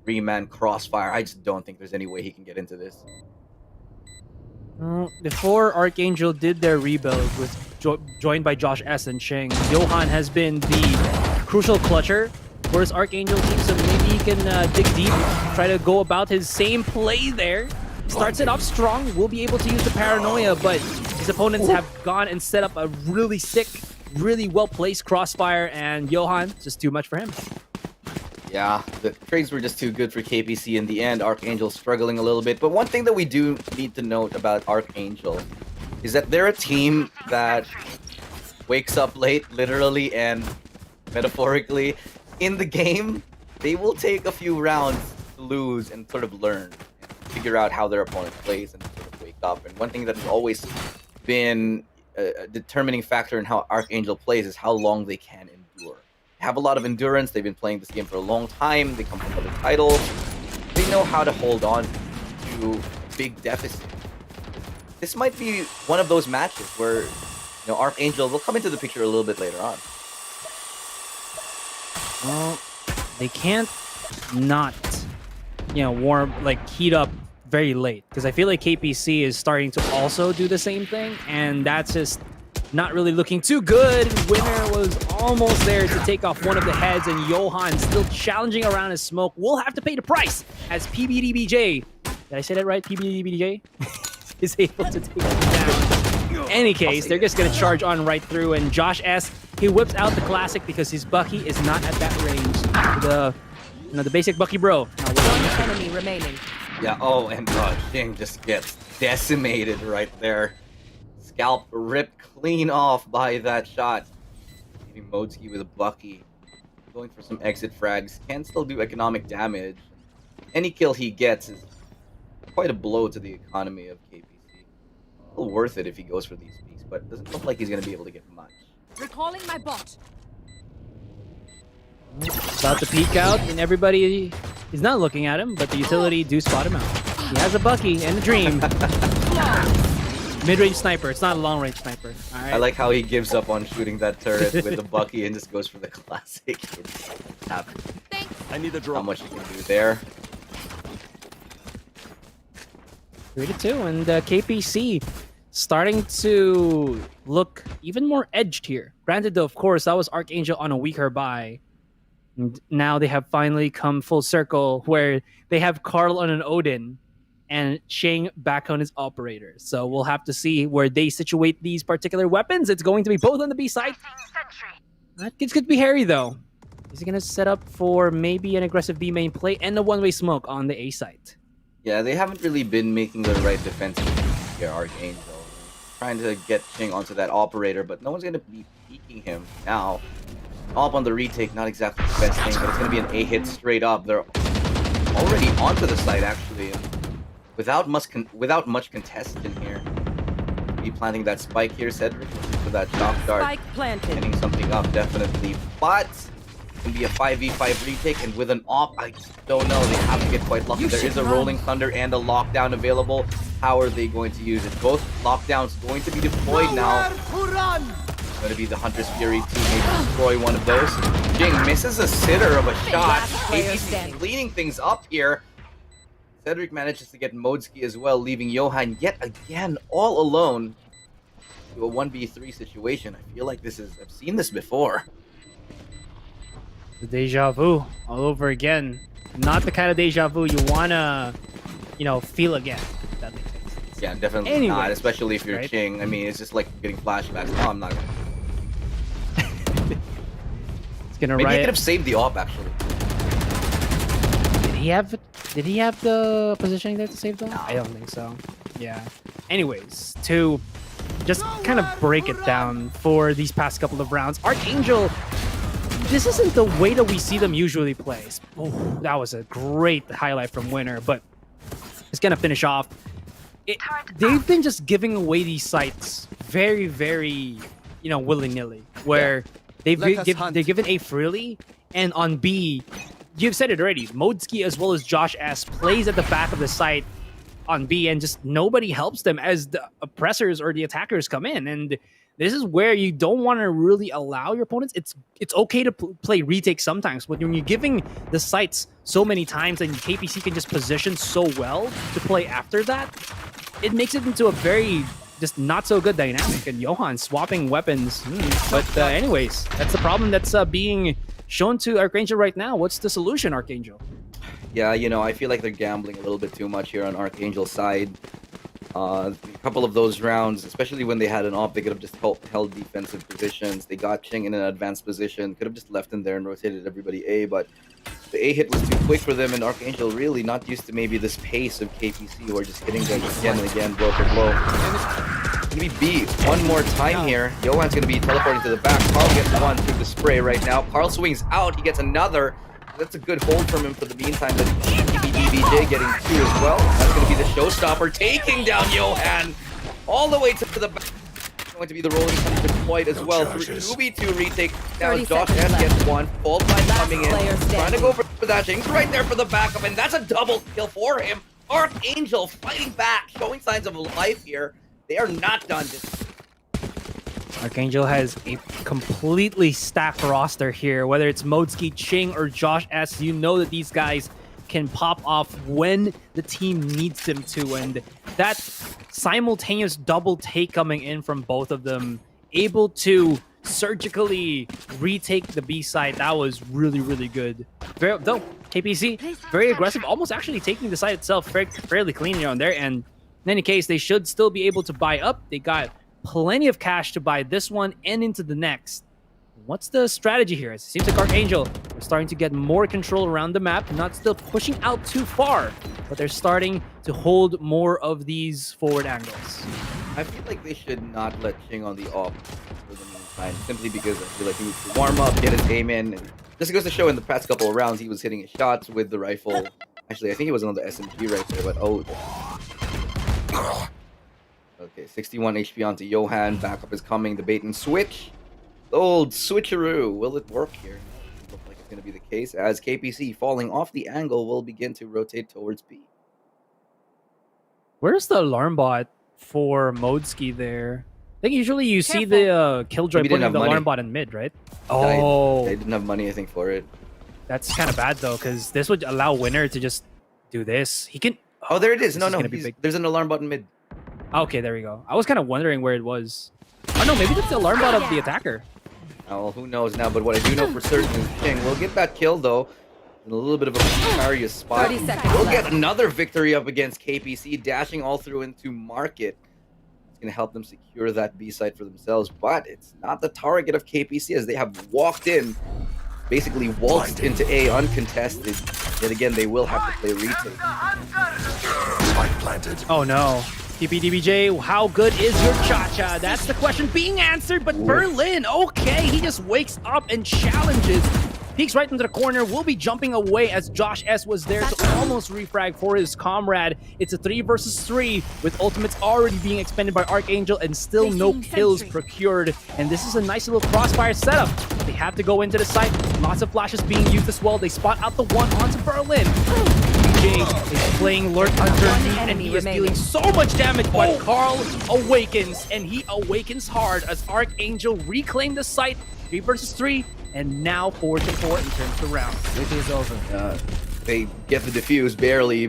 3-man crossfire. I just don't think there's any way he can get into this. Before ArkAngel did their rebuild with joined by Josh S and Ching. Johan has been the crucial clutcher for his Archangel team, so maybe he can dig deep, try to go about his same play there. Starts it off strong, will be able to use the paranoia, but his opponents have gone and set up a really sick, really well-placed crossfire, and Johan, just too much for him. Yeah, the trades were just too good for KPC in the end. Archangel struggling a little bit. But one thing that we do need to note about Archangel is that they're a team that wakes up late, literally and metaphorically. In the game, they will take a few rounds to lose and sort of learn and figure out how their opponent plays and sort of wake up. And one thing that has always been a determining factor in how Archangel plays is how long they can endure. They have a lot of endurance. They've been playing this game for a long time. They come from other titles. They know how to hold on to big deficits. This might be one of those matches where, Archangel will come into the picture a little bit later on. Well, they can't not, heat up very late, because I feel like KPC is starting to also do the same thing, and that's just not really looking too good. Winner was almost there to take off one of the heads, and Johan still challenging around his smoke. Will have to pay the price as PBDBJ, did I say that right? PBDBJ is able to take him down. In any case, they're just going to charge on right through, and Josh S, he whips out the classic because his Bucky is not at that range. The basic Bucky bro. One enemy remaining. Yeah, and Shing just gets decimated right there. Scalp ripped clean off by that shot. Leaving Modsky with a Bucky. Going for some exit frags. Can still do economic damage. Any kill he gets is quite a blow to the economy of KPC. Still worth it if he goes for these peaks, but doesn't look like he's going to be able to get much. Recalling my bot. About to peek out, and everybody is not looking at him, but the utility do spot him out. He has a Bucky and a Dream. Mid-range sniper, it's not a long-range sniper. All right. I like how he gives up on shooting that turret with the Bucky and just goes for the classic. I need a drop. How much he can do there. 3-2, and KPC starting to look even more edged here. Granted, though, of course, that was Archangel on a weaker buy. And now they have finally come full circle where they have Carl on an Odin and Shang back on his operator. So we'll have to see where they situate these particular weapons. It's going to be both on the B side. That could be hairy, though. Is he going to set up for maybe an aggressive B main play and a one-way smoke on the A site? Yeah, they haven't really been making the right defensive moves here, Archangel. Trying to get Shing onto that operator, but no one's going to be peeking him now. Op on the retake, not exactly the best thing, but it's going to be an A hit straight up. They're already onto the site, actually, and without much contest in here. Be planting that spike here, Cedric, for that shock dart. Spike planted. Hitting something up, definitely, but it can be a 5v5 retake, and with an op, I just don't know. They have to get quite lucky. There is a Rolling Thunder and a Lockdown available. How are they going to use it? Both lockdowns going to be deployed now. Going to be the Hunter's Fury to maybe destroy one of those. Jing misses a sitter of a shot. ABC cleaning things up here. Cedric manages to get Modsky as well, leaving Johan yet again all alone to a 1v3 situation. I feel like I've seen this before. The deja vu all over again. Not the kind of deja vu you wanna, feel again. If that makes sense. Yeah, definitely not, especially if you're Ching. I mean, it's just like getting flashbacks. No, I'm not gonna. Maybe he could have saved the op, actually. Did he have the positioning there to save the op? No. I don't think so. Yeah. Anyways, to just kind of break it down for these past couple of rounds, Archangel, this isn't the way that we see them usually play. Oh, that was a great highlight from Winner, but it's gonna finish off. They've been just giving away these sites very, very, willy-nilly, where they've given A freely, and on B, you've said it already, Modsky as well as Josh S plays at the back of the site on B, and just nobody helps them as the oppressors or the attackers come in. And this is where you don't want to really allow your opponents. It's okay to play retake sometimes, but when you're giving the sites so many times and KPC can just position so well to play after that, it makes it into a very just not so good dynamic. And Johan swapping weapons. But anyways, that's the problem that's being shown to Archangel right now. What's the solution, Archangel? Yeah, you know, I feel like they're gambling a little bit too much here on Archangel's side. A couple of those rounds, especially when they had an off, they could have just held defensive positions. They got Ching in an advanced position, could have just left him there and rotated everybody A, but the A hit was too quick for them, and Archangel really not used to maybe this pace of KPC, who are just hitting them again and again, blow for blow. Maybe B one more time here. Johan's going to be teleporting to the back. Carl gets one through the spray right now. Carl swings out. He gets another. That's a good hold from him for the meantime. But BBJ getting two as well. That's going to be the showstopper, taking down Johan all the way to the back. Going to be the rolling thunder deployed as well. 2v2 retake. Now Josh S gets one. Fault line coming in. Trying to go for that. Ching's right there for the backup, and that's a double kill for him. Archangel fighting back, showing signs of life here. They are not done. Archangel has a completely stacked roster here. Whether it's Modski, Ching, or Josh S, you know that these guys can pop off when the team needs them to. And that simultaneous double take coming in from both of them, able to surgically retake the B side, that was really, really good. Though, KPC, very aggressive, almost actually taking the side itself fairly cleanly on there. And in any case, they should still be able to buy up. They got plenty of cash to buy this one and into the next. What's the strategy here? It seems like Archangel are starting to get more control around the map, not still pushing out too far, but they're starting to hold more of these forward angles. I feel like they should not let Ching on the off for the meantime, simply because I feel like he needs to warm up, get his aim in. And just goes to show in the past couple of rounds, he was hitting his shots with the rifle. Actually, I think he was on the SMG right there, but oh. Okay, 61 HP onto Johan. Backup is coming. The bait and switch. Old switcheroo. Will it work here? Looks like it's going to be the case, as KPC falling off the angle will begin to rotate towards B. Where's the alarm bot for Modski there? I think usually you see the Killjoy putting the alarm bot in mid, right? Oh, they didn't have money, I think, for it. That's kind of bad though, because this would allow Winner to just do this. He can. Oh, there it is. No, there's an alarm bot in mid. Okay, there we go. I was kind of wondering where it was. Oh no, maybe that's the alarm bot of the attacker. Oh, well, who knows now? But what I do know for certain is Ching will get that kill though. In a little bit of a precarious spot. We'll get another victory up against KPC, dashing all through into market. It's going to help them secure that B site for themselves, but it's not the target of KPC, as they have walked in, basically waltzed into A uncontested. Yet again, they will have to play retake. Oh no. TPDBJ, how good is your cha-cha? That's the question being answered, but Berlin, okay, he just wakes up and challenges. Peeks right into the corner, will be jumping away as Josh S was there to almost refrag for his comrade. It's a 3 versus 3 with ultimates already being expended by Archangel and still no kills procured. And this is a nice little crossfire setup. They have to go into the site. Lots of flashes being used as well. They spot out the one onto Berlin. Jay is playing lurk underneath and he is dealing so much damage, but Carl awakens and he awakens hard as Archangel reclaim the site. 3 versus 3. And now 4-4 in terms of rounds. It is over. They get the defuse barely.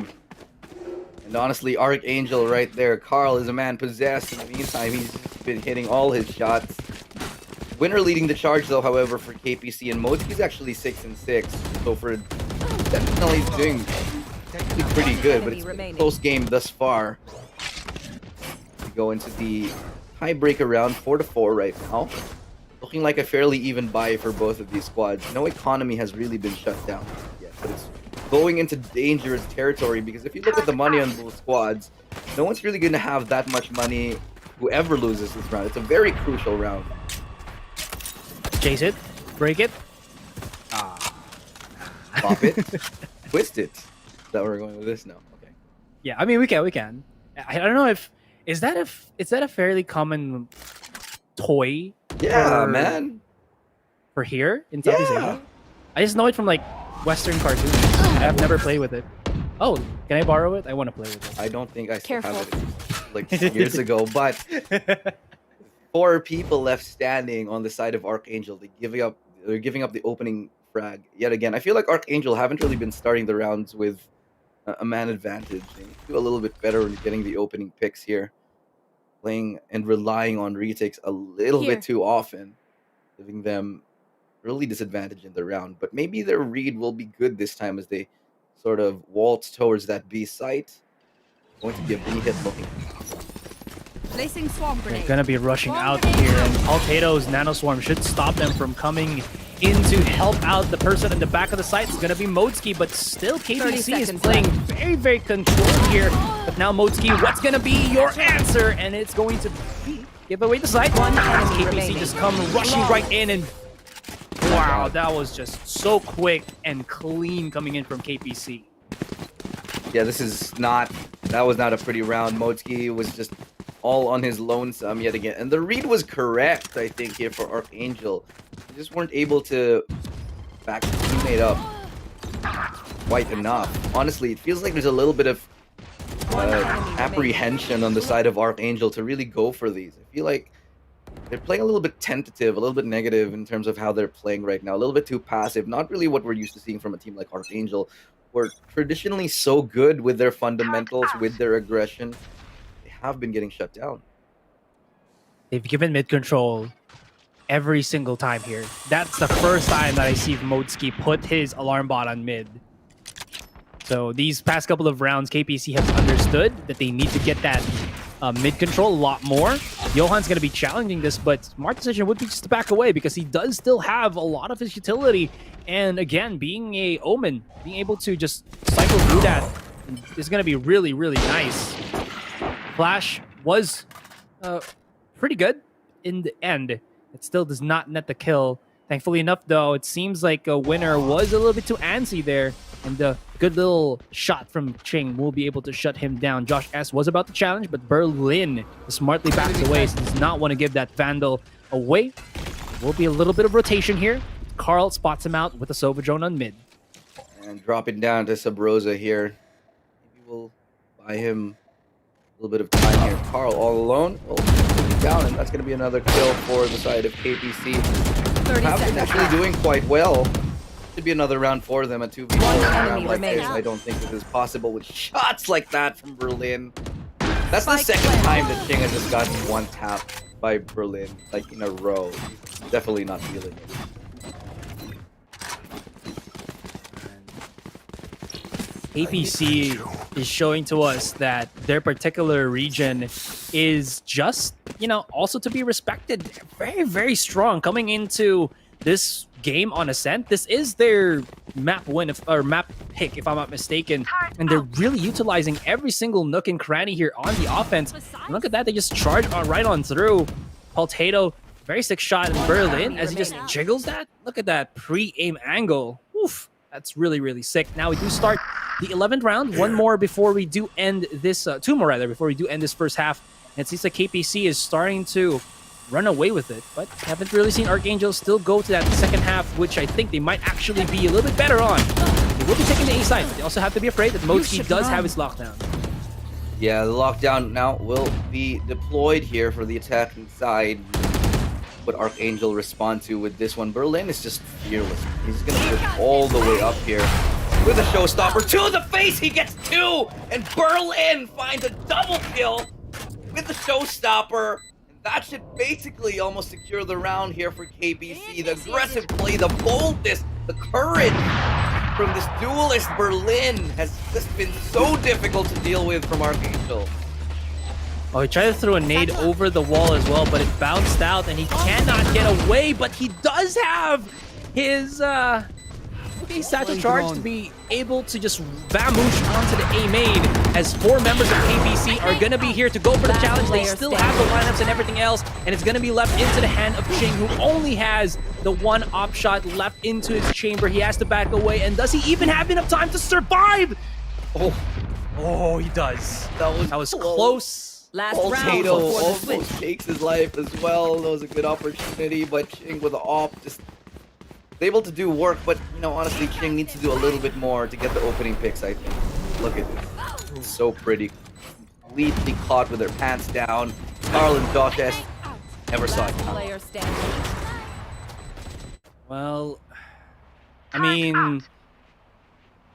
And honestly, Archangel right there. Carl is a man possessed. In the meantime, he's been hitting all his shots. Winner leading the charge though, however, for KPC. And Modski's actually 6-6. So for definitely he's doing pretty good, but it's been a close game thus far. We go into the tiebreaker round, 4-4 right now. Looking like a fairly even buy for both of these squads. No economy has really been shut down yet, but it's going into dangerous territory because if you look at the money on both squads, no one's really going to have that much money whoever loses this round. It's a very crucial round. Chase it, break it, pop it, twist it. Is that where we're going with this? No. Okay. Yeah, I mean we can. I don't know if is that a fairly common toy. Yeah, man. For here in Southeast Asia? I just know it from like Western cartoons. I've never played with it. Oh, can I borrow it? I want to play with it. I don't think I still have it like years ago, but 4 people left standing on the side of Archangel. They're giving up the opening frag yet again. I feel like Archangel haven't really been starting the rounds with a man advantage. They need to do a little bit better in getting the opening picks here. playing and relying on retakes a little Here. bit too often, giving them early disadvantage in the round. But maybe their read will be good this time as they sort of waltz towards that B site. Going to be a B hit looking. Placing swarm They're grenade. gonna be rushing out here, and Altato's Nano Swarm should stop them from coming in to help out the person in the back of the site. It's gonna be Modski, but still 30 KBC is seconds playing left. very, very controlled here. But now Modski, what's gonna be your answer? And it's going to be give away the site. One enemy KBC remaining. just come rushing right in, and wow, that was just so quick and clean coming in from KPC. Yeah, that was not a pretty round. Modski was just all on his lonesome yet again. And the read was correct, I think, here for ArkAngel. They just weren't able to back the teammate up quite enough. Honestly, it feels like there's a little bit of apprehension on the side of ArkAngel to really go for these. I feel like they're playing a little bit tentative, a little bit negative in terms of how they're playing right now. A little bit too passive. Not really what we're used to seeing from a team like ArkAngel. We're traditionally so good with their fundamentals, with their aggression. They have been getting shut down. They've given mid control every single time here. That's the first time that I see Modski put his alarm bot on mid. So these past couple of rounds, KPC has understood that they need to get that mid control a lot more. Johan's going to be challenging this, but smart decision would be just to back away because he does still have a lot of his utility. And again, being a Omen, being able to just cycle through that is going to be really, really nice. Flash was pretty good in the end. It still does not net the kill. Thankfully enough, though, it seems like a winner was a little bit too antsy there. And the good little shot from Ching will be able to shut him down. Josh S was about to challenge, but Berlin smartly backs away. So does not want to give that Vandal away. There will be a little bit of rotation here. Carl spots him out with a Sova drone on mid. And drop it down to Sabrosa here. Maybe we'll buy him a little bit of time here. Carl all alone. Oh, down, and that's going to be another kill for the side of KPC. 30 Have been seconds actually left. doing quite well. Should be another round for them, a 2v4 round enemy like this. remaining. I don't think this is possible with shots like that from Berlin. That's the Spike second planted. time that Ching has just gotten one tap by Berlin, like in a row. He's definitely not feeling it. APC is showing to us that their particular region is just, also to be respected. Very, very strong coming into this game on Ascent. This is their map win, or map pick, if I'm not mistaken. And they're really utilizing every single nook and cranny here on the offense. And look at that, they just charge right on through. Paltato, very sick shot in Berlin as he just jiggles that. Look at that pre-aim angle. Oof, that's really, really sick. Now we do start the 11th round. One more before we do end this, two more rather, before we do end this first half. And it seems like KPC is starting to run away with it, but haven't really seen ArkAngel still go to that second half, which I think they might actually be a little bit better on. They will be taking the A side, but they also have to be afraid that Modski does have his lockdown. Yeah, the lockdown now will be deployed here for the attacking side. What ArkAngel respond to with this one? Berlin is just fearless. He's going to push all the way up here with a showstopper to the face. He gets two, and Berlin finds a double kill with the showstopper. That should basically almost secure the round here for KPC. The aggressive play, the boldness, the courage from this duelist Berlin has just been so difficult to deal with from ArkAngel. Oh, he tried to throw a nade over the wall as well, but it bounced out and he cannot get away, but he does have his satchel charge to be able to just vamoosh onto the A main, as 4 members of KPC are going to be here to go for the challenge. They still have the lineups and everything else, and it's going to be left into the hand of Ching, who only has the one op shot left into his chamber. He has to back away, and does he even have enough time to survive? Oh, he does. That was close. Last round Paltato before the almost switch. takes his life as well. That was a good opportunity, but Ching with the op just able to do work, but honestly, Ching needs to do a little bit more to get the opening picks, I think. Look at this. It's so pretty. Completely caught with their pants down. Carl and Josh S never saw it coming. Player standing. Well, I mean,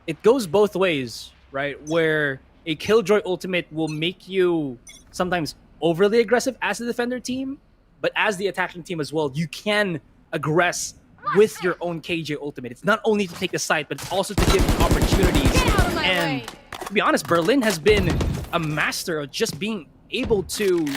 it goes both ways, right? Where a Killjoy ultimate will make you sometimes overly aggressive as the defender team, but as the attacking team as well, you can aggress with your own KJ ultimate. It's not only to take the site, but it's also to give you opportunities. Get out of my And way. to be honest, Berlin has been a master of just being able to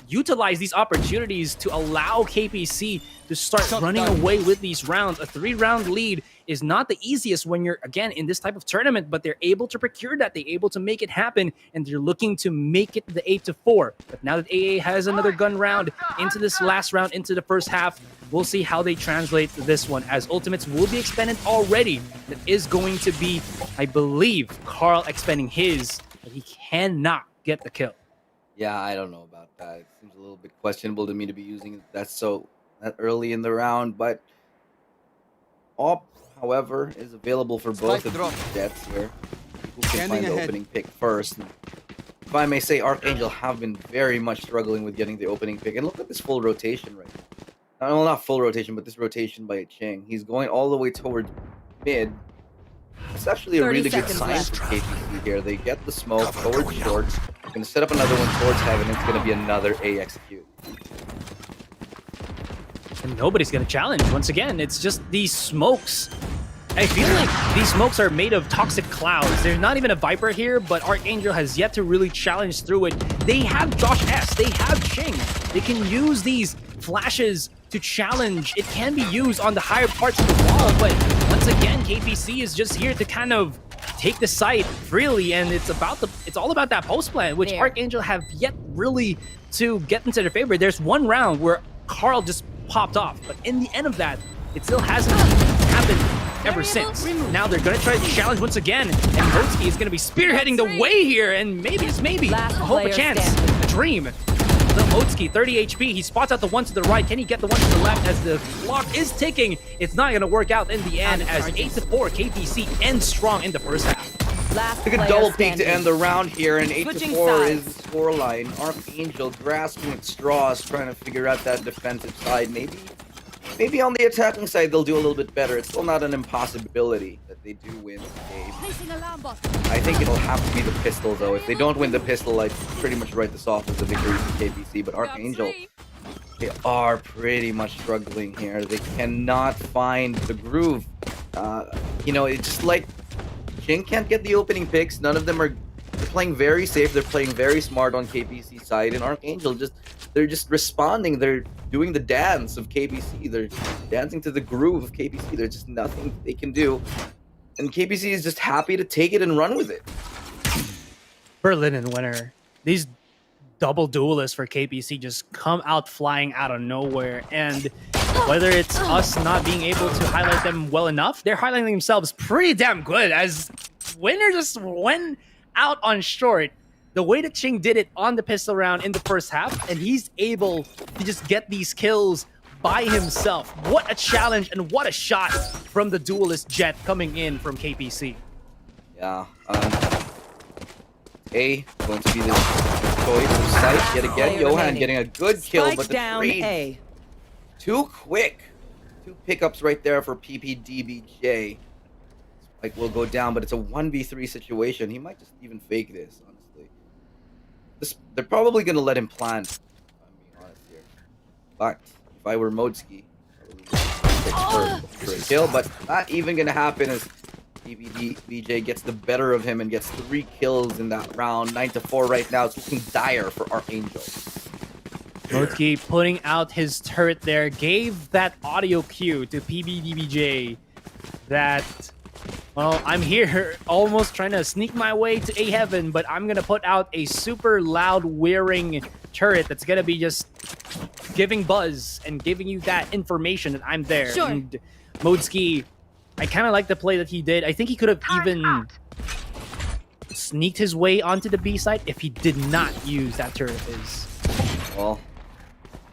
utilize these opportunities to allow KPC to start running away with these rounds. A 3-round lead is not the easiest when you're, again, in this type of tournament, but they're able to procure that. They're able to make it happen, and they're looking to make it the 8-4. But now that AA has another gun round into this last round, into the first half, we'll see how they translate this one, as ultimates will be expended already. That is going to be, I believe, Carl expending his, but he cannot get the kill. Yeah, I don't know about that. It seems a little bit questionable to me to be using that early in the round, but AWP, however, is available for both of these jets here. Who can find the opening pick first? And if I may say, ArkAngel have been very much struggling with getting the opening pick. And look at this full rotation right now. Well, not full rotation, but this rotation by Ching. He's going all the way towards mid. It's actually a really good sign for KPC here. They get the smoke towards short. They're going to set up another one towards heaven. It's going to be another A execute. And nobody's going to challenge. Once again, it's just these smokes. I feel like these smokes are made of toxic clouds. There's not even a Viper here, but ArkAngel has yet to really challenge through it. They have Josh S. They have Ching. They can use these flashes to challenge. It can be used on the higher parts of the wall, but once again, KPC is just here to kind of take the site freely, and it's all about that post plan, which ArkAngel have yet really to get into their favor. There's one round where Carl just popped off, but in the end of that, it still hasn't happened ever since. Now they're going to try to challenge once again, and Motsky is going to be spearheading the way here, and maybe, just maybe, a hope, a chance, a dream. The Motsky, 30 HP. He spots out the one to the right. Can he get the one to the left as the clock is ticking? It's not going to work out in the end, as 8-4 KPC ends strong in the first half. Took a double peek to end the round here, and 8-4 is the scoreline. ArkAngel grasping at straws, trying to figure out that defensive side. Maybe on the attacking side they'll do a little bit better. It's still not an impossibility that they do win the game. I think it'll have to be the pistol, though. If they don't win the pistol, I'd pretty much write this off as a victory for KPC. But ArkAngel, they are pretty much struggling here. They cannot find the groove. It's just like Jin can't get the opening picks. None of them are playing very safe. They're playing very smart on KPC's side, and ArkAngel they're just responding. They're doing the dance of KPC. They're dancing to the groove of KPC. There's just nothing they can do, and KPC is just happy to take it and run with it. Berlin and winner. These double duelists for KPC just come out flying out of nowhere, and whether it's us not being able to highlight them well enough, they're highlighting themselves pretty damn good, as winner just went out on short. The way that Ching did it on the pistol round in the first half, and he's able to just get these kills by himself. What a challenge and what a shot from the duelist jet coming in from KPC. Yeah. A going to be the choice of sight yet again. Johan getting a good kill, but the trade too quick. 2 pickups right there for PPDBJ. Spike will go down, but it's a 1v3 situation. He might just even fake this, honestly. They're probably going to let him plant, if I'm being honest here. But if I were Modsky, I would for a kill, but not even going to happen as PPDBJ gets the better of him and gets 3 kills in that round. 9-4 right now. It's looking dire for ArkAngel. Motsky putting out his turret there, gave that audio cue to PBDBJ that, well, I'm here almost trying to sneak my way to A heaven, but I'm going to put out a super loud whirring turret that's going to be just giving buzz and giving you that information that I'm there. Sure. And Motsky, I kind of like the play that he did. I think he could have even sneaked his way onto the B side if he did not use that turret. Well,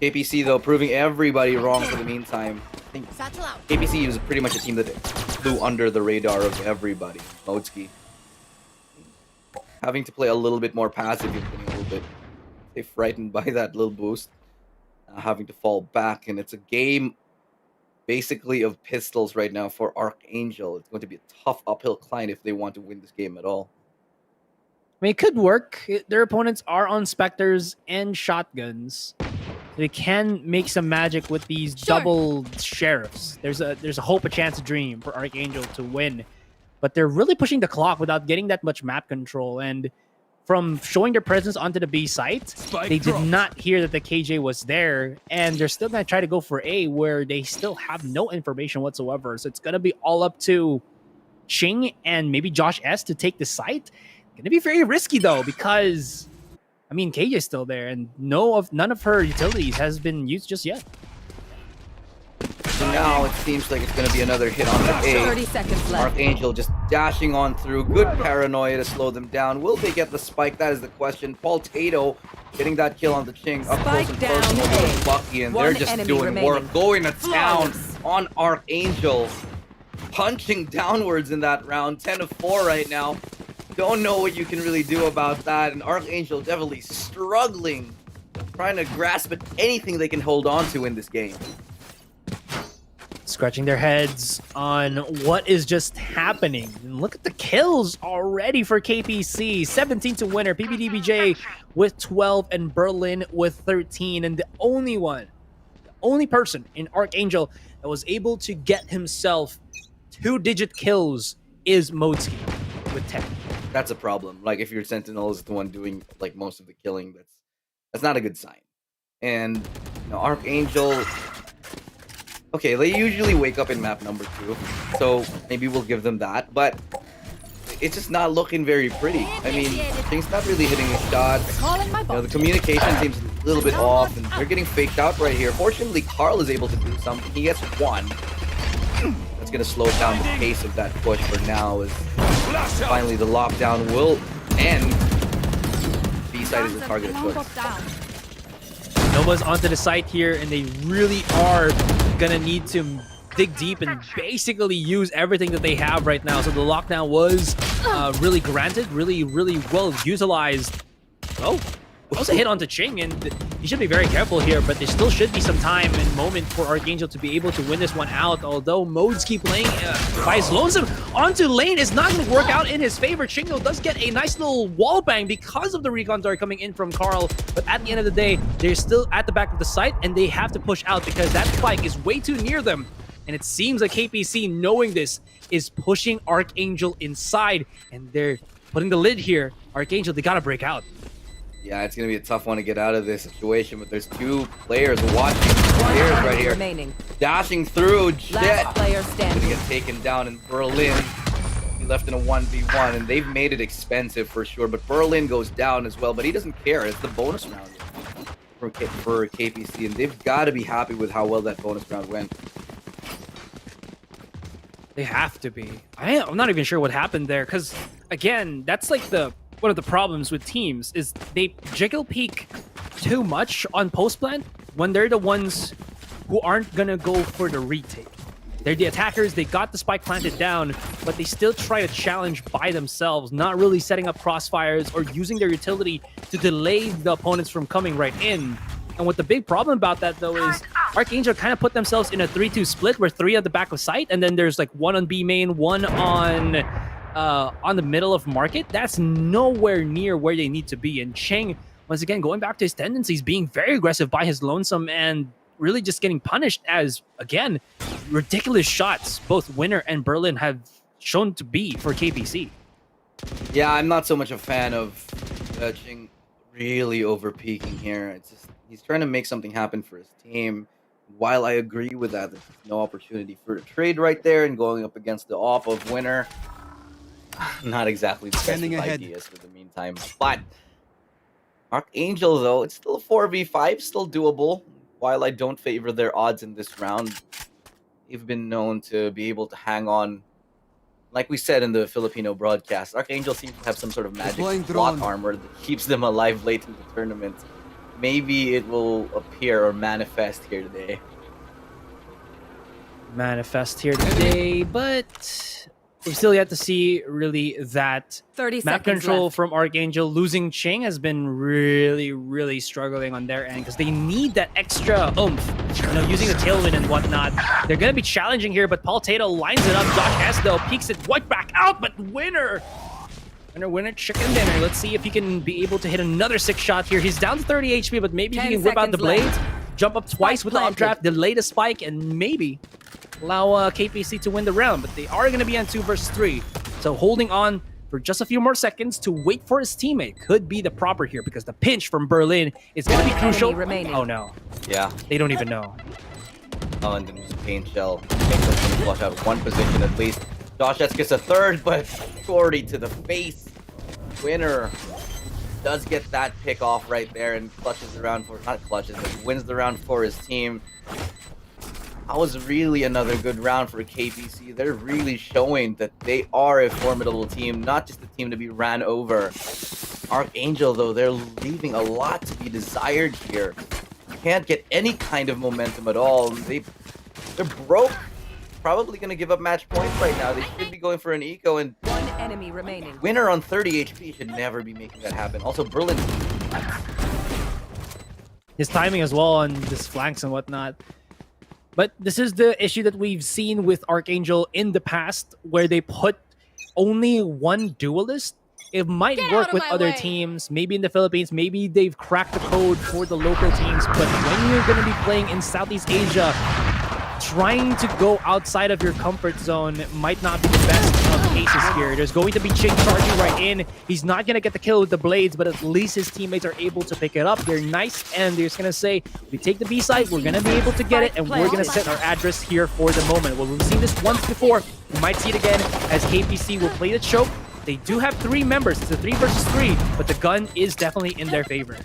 KPC, though, proving everybody wrong for the meantime. I think KPC is pretty much a team that flew under the radar of everybody. Modsky having to play a little bit more passive, getting a little bit frightened by that little boost, having to fall back, and it's a game basically of pistols right now for ArkAngel. It's going to be a tough uphill climb if they want to win this game at all. mean, it could work. Their opponents are on Spectres and shotguns. They can make some magic with these double sheriffs. There's a hope, a chance, a dream for Archangel to win. But they're really pushing the clock without getting that much map control. And from showing their presence onto the B site, they did not hear that the KJ was there. And they're still going to try to go for A, where they still have no information whatsoever. So it's going to be all up to Ching and maybe Josh S to take the site. Going to be very risky, though, because, I mean, KJ is still there, and none of her utilities has been used just yet. So now it seems like it's going to be another hit on the A. 30 seconds left. Archangel just dashing on through. Good paranoia to slow them down. Will they get the spike? That is the question. Paul Tato getting that kill on the Ching. Up close and personal with Bucky, and they're just doing work. Going to town on Archangel. Punching downwards in that round. 10 of 4 right now. Don't know what you can really do about that. And Archangel definitely struggling. Trying to grasp at anything they can hold on to in this game. Scratching their heads on what is just happening. And look at the kills already for KPC. 17 to winner. PBDBJ with 12 and Berlin with 13. And the only person in Archangel that was able to get himself 2-digit kills is Modesky with 10. That's a problem. Like, if your Sentinel is the one doing like most of the killing, that's not a good sign. And you know, Archangel, okay, they usually wake up in map number 2, so maybe we'll give them that, but it's just not looking very pretty. I mean, things not really hitting the shots. You know, the communication seems a little bit off, and they're getting faked out right here. Fortunately, Carl is able to do something. He gets 1. That's going to slow down the pace of that push for now, as finally the lockdown will end. B-side is the target of choice. Nova's onto the site here, and they really are gonna need to dig deep and basically use everything that they have right now. So the lockdown was really granted, really well utilized. Oh, also hit onto Ching, and he should be very careful here, but there still should be some time and moment for Archangel to be able to win this one out, although modes keep playing by his lonesome onto lane is not going to work out in his favor. Chingo does get a nice little wall bang because of the recon dart coming in from Carl, but at the end of the day, they're still at the back of the site, and they have to push out because that spike is way too near them. And it seems like KPC, knowing this, is pushing Archangel inside, and they're putting the lid here. Archangel, they gotta break out. Yeah, it's going to be a tough one to get out of this situation, but there's 2 players watching players right here. Remaining. Dashing through, Jet player standing. going to get taken down in Berlin. He left in a 1v1, and they've made it expensive for sure, but Berlin goes down as well, but he doesn't care. It's the bonus round for KPC, and they've got to be happy with how well that bonus round went. They have to be. I'm not even sure what happened there, because, again, that's like one of the problems with teams is they jiggle peek too much on post plant when they're the ones who aren't gonna go for the retake. They're the attackers, they got the spike planted down, but they still try to challenge by themselves, not really setting up crossfires or using their utility to delay the opponents from coming right in. And what the big problem about that, though, is Archangel kind of put themselves in a 3-2 split where 3 at the back of sight, and then there's like 1 on B main, 1 on the middle of market. That's nowhere near where they need to be. And Cheng, once again, going back to his tendencies, being very aggressive by his lonesome and really just getting punished as, again, ridiculous shots both Winner and Berlin have shown to be for KPC. Yeah, I'm not so much a fan of Cheng really over peaking here. It's just he's trying to make something happen for his team. While I agree with that, there's no opportunity for a trade right there, and going up against the op of Winner, not exactly the best of ideas for the meantime. But Archangel, though, it's still a 4v5, still doable. While I don't favor their odds in this round, they've been known to be able to hang on. Like we said in the Filipino broadcast, Archangel seems to have some sort of magic block armor that keeps them alive late in the tournament. Maybe it will appear or manifest here today. Manifest here today, but we've still yet to see really that 30 map control left from Archangel. Losing Ching has been really struggling on their end because they need that extra oomph, you know, using the tailwind and whatnot. They're going to be challenging here, but Paul Tato lines it up. Josh S, though, peeks it right back out, but Winner Winner, chicken dinner. Let's see if he can be able to hit another 6 shot here. He's down to 30 HP, but maybe he can whip out the blades, jump up twice with the updraft, delay the spike, and maybe allow KPC to win the round. But they are going to be on 2 versus 3. So holding on for just a few more seconds to wait for his teammate could be the proper here, because the pinch from Berlin is going to be crucial. Oh no. Yeah. They don't even know. Oh, and then there's Pain Shell. Pain Shell's gonna flush out 1 position at least. Josh S gets a 3rd, but shorty to the face. Winner does get that pick off right there and clutches the round for, not clutches, but wins the round for his team. That was really another good round for KPC. They're really showing that they are a formidable team, not just a team to be ran over. ArkAngel, though, they're leaving a lot to be desired here. Can't get any kind of momentum at all. They're broke. Probably going to give up match points right now. They should be going for an eco, and 1 enemy remaining. Winner on 30 HP should never be making that happen. Also, Berlin. His timing as well on this flanks and whatnot. But this is the issue that we've seen with ArkAngel in the past, where they put only 1 duelist. It might work with other teams, maybe in the Philippines, maybe they've cracked the code for the local teams, but when you're going to be playing in Southeast Asia, trying to go outside of your comfort zone might not be the best of cases here. There's going to be Ching charging right in. He's not going to get the kill with the blades, but at least his teammates are able to pick it up. They're nice, and they're just going to say, we take the B side, we're going to be able to get it, and we're going to set our address here for the moment. Well, we've seen this once before. We might see it again as KPC will play the choke. They do have 3 members. It's a 3 versus 3, but the gun is definitely in their favor.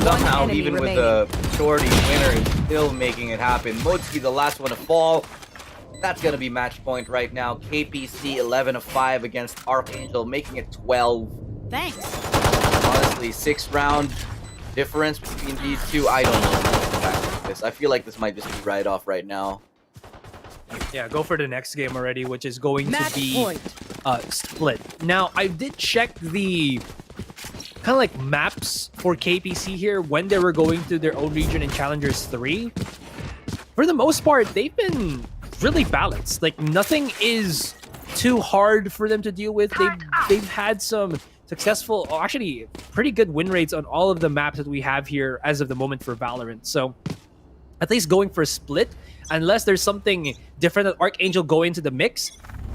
Somehow, even with the shorty, Winner is still making it happen. Motsuki, the last one to fall. That's going to be match point right now. KPC 11 of 5 against ArkAngel, making it 12. Thanks. Honestly, 6-round difference between these two. I don't know this. I feel like this might just be right off right now. Yeah, go for the next game already, which is going to be split. Now, I did check the kind of like maps for KPC here when they were going to their own region in Challengers 3. For the most part, they've been really balanced. Like, nothing is too hard for them to deal with. They've had some successful, actually pretty good win rates on all of the maps that we have here as of the moment for Valorant. So at least going for a split, unless there's something different that ArkAngel go into the mix,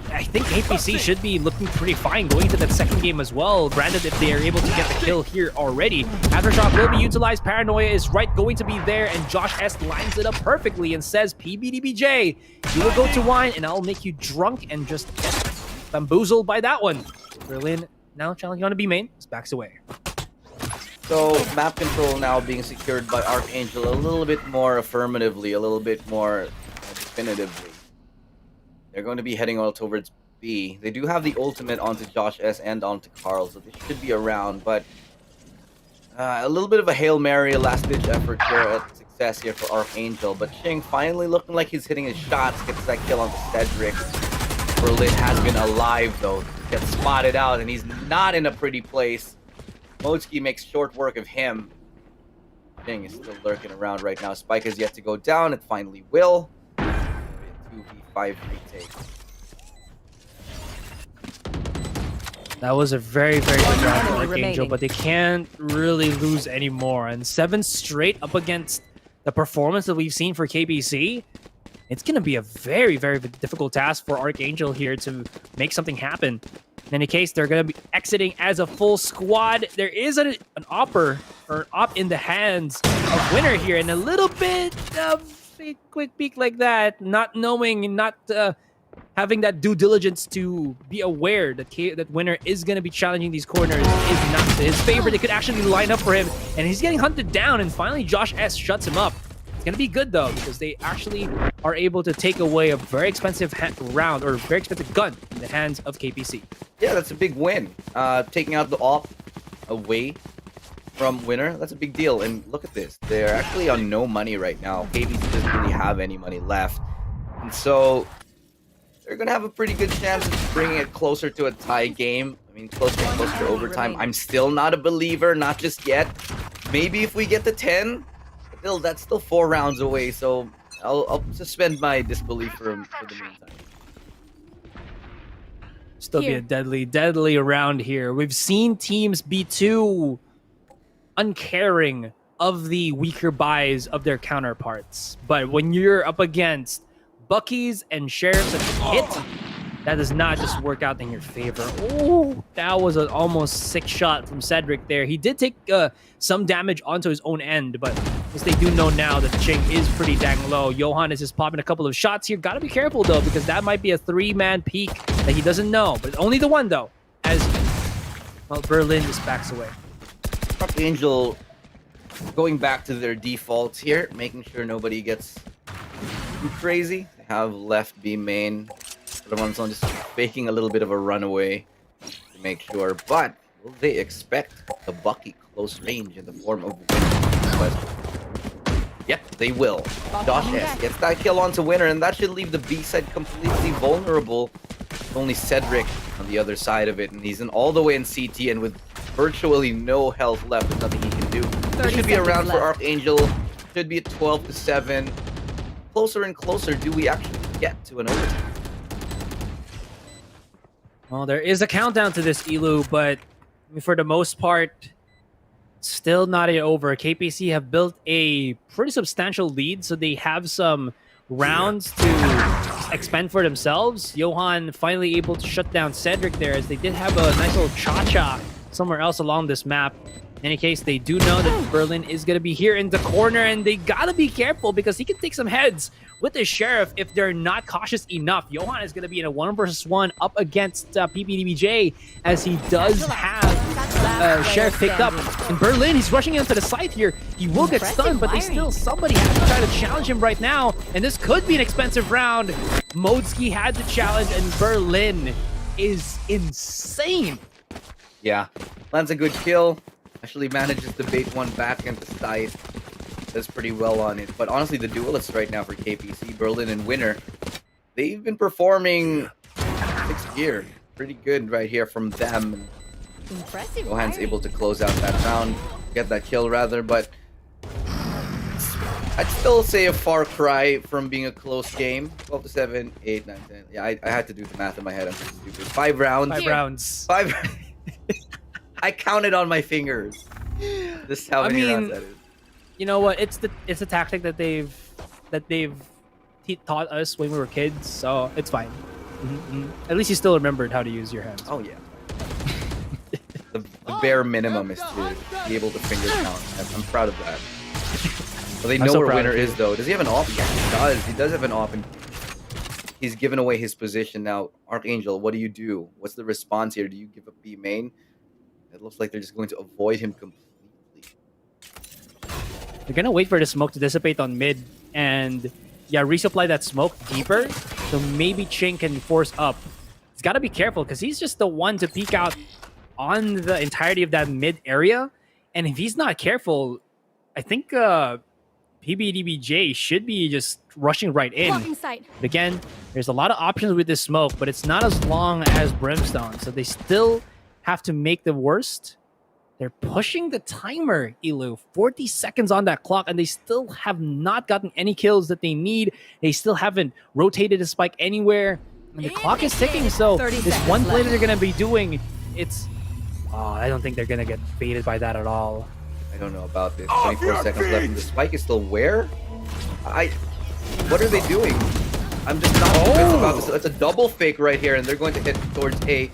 I think KPC should be looking pretty fine going into that second game as well, granted if they are able to get the kill here already. Aftershock will be utilized, Paranoia is going to be there, and Josh S lines it up perfectly and says, PBDBJ, you will go to wine and I'll make you drunk, and just get bamboozled by that one. Berlin now challenging on to B main, backs away. So, map control now being secured by ArkAngel a little bit more affirmatively, a little bit more definitively. They're going to be heading all towards B. They do have the ultimate onto Josh S and onto Carl, so they should be around, but a little bit of a Hail Mary, a last-ditch effort here at success here for ArkAngel, but Ching finally looking like he's hitting his shots, gets that kill onto Cedric. Berlin has been alive, though. Gets spotted out, and he's not in a pretty place. Motsuki makes short work of him. Ching is still lurking around right now. Spike has yet to go down. It finally will. 2v5 retake. That was a very, very good round for ArkAngel, but they can't really lose anymore. And 7 straight up against the performance that we've seen for KPC, it's going to be a very, very difficult task for ArkAngel here to make something happen. In any case, they're going to be exiting as a full squad. There is an op in the hands of Winner here, and a little bit of a quick peek like that, not knowing, not having that due diligence to be aware that that Winner is going to be challenging these corners is not to his favor. They could actually line up for him, and he's getting hunted down, and finally Josh S shuts him up. It's going to be good, though, because they actually are able to take away a very expensive round, or very expensive gun, in the hands of KPC. Yeah, that's a big win. Taking out the op away from Winner, that's a big deal. And look at this. They're actually on no money right now. KPC doesn't really have any money left. And so they're going to have a pretty good chance of bringing it closer to a tie game. I mean, closer and closer to overtime. I'm still not a believer, not just yet. Maybe if we get to 10, that's still 4 rounds away. So I'll suspend my disbelief for the meantime. Still be a deadly round here. We've seen teams be too uncaring of the weaker buys of their counterparts. But when you're up against Buckies and Sheriffs that hit, that does not just work out in your favor. Oh, that was an almost sick shot from Cedric there. He did take some damage onto his own end, but as they do know now that Ching is pretty dang low. Johan is just popping a couple of shots here. Gotta be careful though, because that might be a 3-man peek that he doesn't know. But only the one though, as well, Berlin just backs away. ArkAngel going back to their defaults here, making sure nobody gets too crazy. They have left B main. The one's on just faking a little bit of a runaway to make sure. But will they expect the Bucky close range in the form of Winner? Yep, they will. Josh S gets that kill onto Winner, and that should leave the B side completely vulnerable. Only Cedric on the other side of it, and he's in all the way in CT, and with virtually no health left, there's nothing he can do. This should be a round for ArkAngel. Should be at 12-7. Closer and closer. Do we actually get to an overtime? Well, there is a countdown to this, Ilu, but for the most part, still not yet over. KPC have built a pretty substantial lead, so they have some rounds to expend for themselves. Johan finally able to shut down Cedric there, as they did have a nice little cha-cha somewhere else along this map. In any case, they do know that Berlin is going to be here in the corner, and they got to be careful because he can take some heads with the Sheriff if they're not cautious enough. Johan is going to be in a 1-versus-1 up against PBDBJ, as he does have Sheriff picked up. And Berlin, he's rushing into the site here. He will get stunned, but somebody has to try to challenge him right now, and this could be an expensive round. Modski had the challenge, and Berlin is insane. Yeah, lands a good kill. Actually manages to bait one back into side. Does pretty well on it. But honestly, the duelists right now for KPC, Berlin and Winner, they've been performing 6th gear. Pretty good right here from them. Impressive. Johan's able to close out that round, get that kill rather, but I'd still say a far cry from being a close game. 12-7, 8, 9, 10. Yeah, I had to do the math in my head. I'm so stupid. 5 rounds. 5 rounds. 5. I counted on my fingers. This is how many rounds that is. You know what? It's a tactic that they've taught us when we were kids, so it's fine. At least you still remembered how to use your hands. Oh yeah. the bare minimum is to be able to finger count. I'm proud of that. Well, they know where Winner is though. Does he have an off? Yeah, he does. He does have an off, and he's given away his position now. ArkAngel, what do you do? What's the response here? Do you give up B main? It looks like they're just going to avoid him completely. They're gonna wait for the smoke to dissipate on mid and resupply that smoke deeper, so maybe Ching can force up. He's got to be careful because he's just the one to peek out on the entirety of that mid area, and if he's not careful, I think PBDBJ should be just rushing right in. But again, there's a lot of options with this smoke, but it's not as long as Brimstone, so they still have to make the worst. They're pushing the timer, Ilu. 40 seconds on that clock, and they still have not gotten any kills that they need. They still haven't rotated a spike anywhere. And the clock is ticking, so this one play that they're going to be doing, it's... Oh, I don't think they're going to get baited by that at all. I don't know about this. 24 seconds left, and the spike is still where? What are they doing? I'm just not convinced about this. It's a double fake right here, and they're going to hit towards A.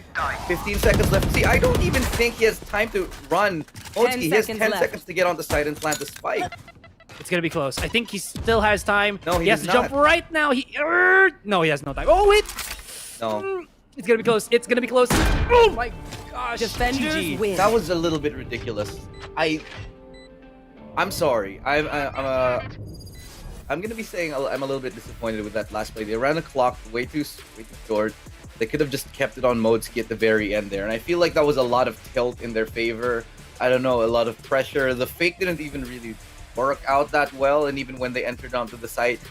15 seconds left. See, I don't even think he has time to run. He has 10 seconds to get on the side and plant the spike. It's going to be close. I think he still has time. No, he has to jump right now. No, he has no time. Oh, wait. No. It's going to be close. It's going to be close. Oh, my gosh. Defenders win. That was a little bit ridiculous. I'm sorry. I'm gonna be saying I'm a little bit disappointed with that last play. They ran the clock way too short. They could have just kept it on Modski at the very end there, and I feel like that was a lot of tilt in their favor. I don't know, a lot of pressure. The fake didn't even really work out that well, and even when they entered onto the site,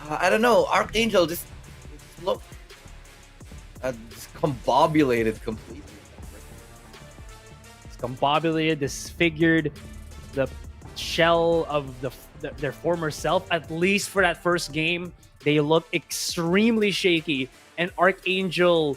I don't know. ArkAngel just looked discombobulated completely. Discombobulated, disfigured, the shell of their former self, at least for that first game. They look extremely shaky, and ArkAngel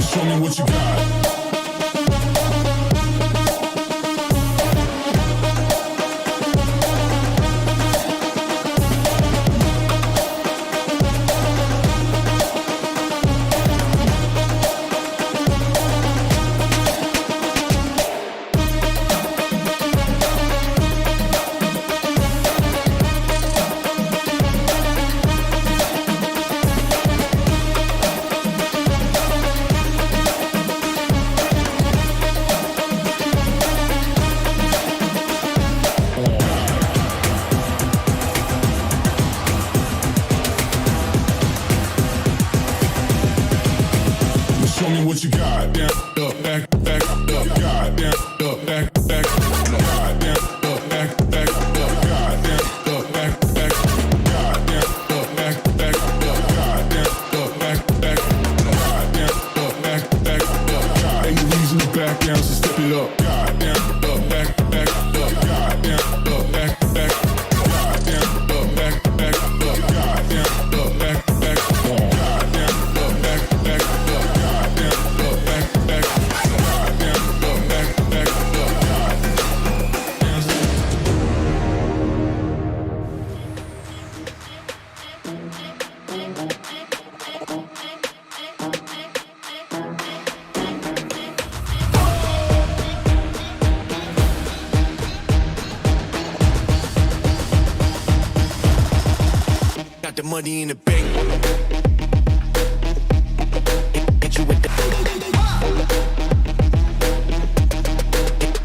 Show me what you got. Show me what you got. Down, up, back, back, up, God, down, up, back, back, God, down, up, back, back, up, God, down, up, back, back, God, down, up, back, back, up, God, down, up, back, back, God, down, up, back, back, up, God. Ain't no reason to back down, so step it up. God, down, up, back, back, up, God, down, up, back, back, God, down, up, back, back, up, God, down, up, back, back, God, down, up, back, back, up, God, down, up, back, back, God, down, up, back, back, up, God. Got the money in the bank. Hit you with the.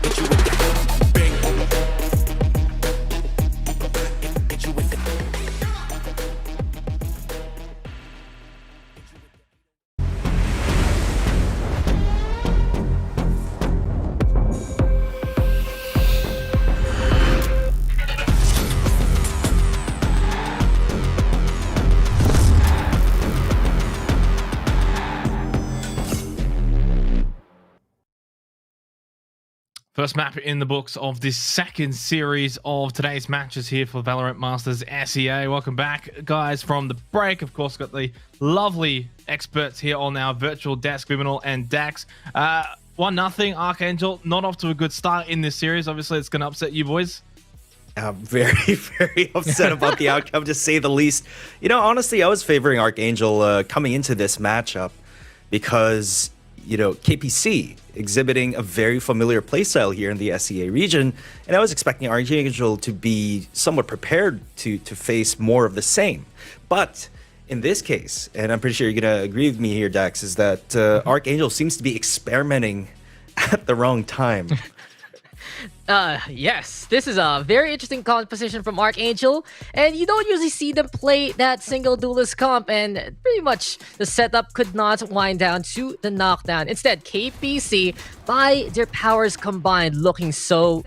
Hit you with the bank. Hit you with the. First map in the books of this second series of today's matches here for Valorant Masters SEA. Welcome back, guys, from the break. Of course, got the lovely experts here on our virtual desk, Vyminal and Daks. 1-0, Archangel. Not off to a good start in this series. Obviously, it's going to upset you boys. I'm very, very upset about the outcome, to say the least. You know, honestly, I was favoring Archangel coming into this matchup because, you know, KPC exhibiting a very familiar playstyle here in the SEA region, and I was expecting Archangel to be somewhat prepared to face more of the same. But in this case, and I'm pretty sure you're gonna agree with me here, Daks, is that Archangel seems to be experimenting at the wrong time. Yes, this is a very interesting composition from Archangel, and you don't usually see them play that single duelist comp, and pretty much the setup could not wind down to the knockdown. Instead, KPC, by their powers combined, looking so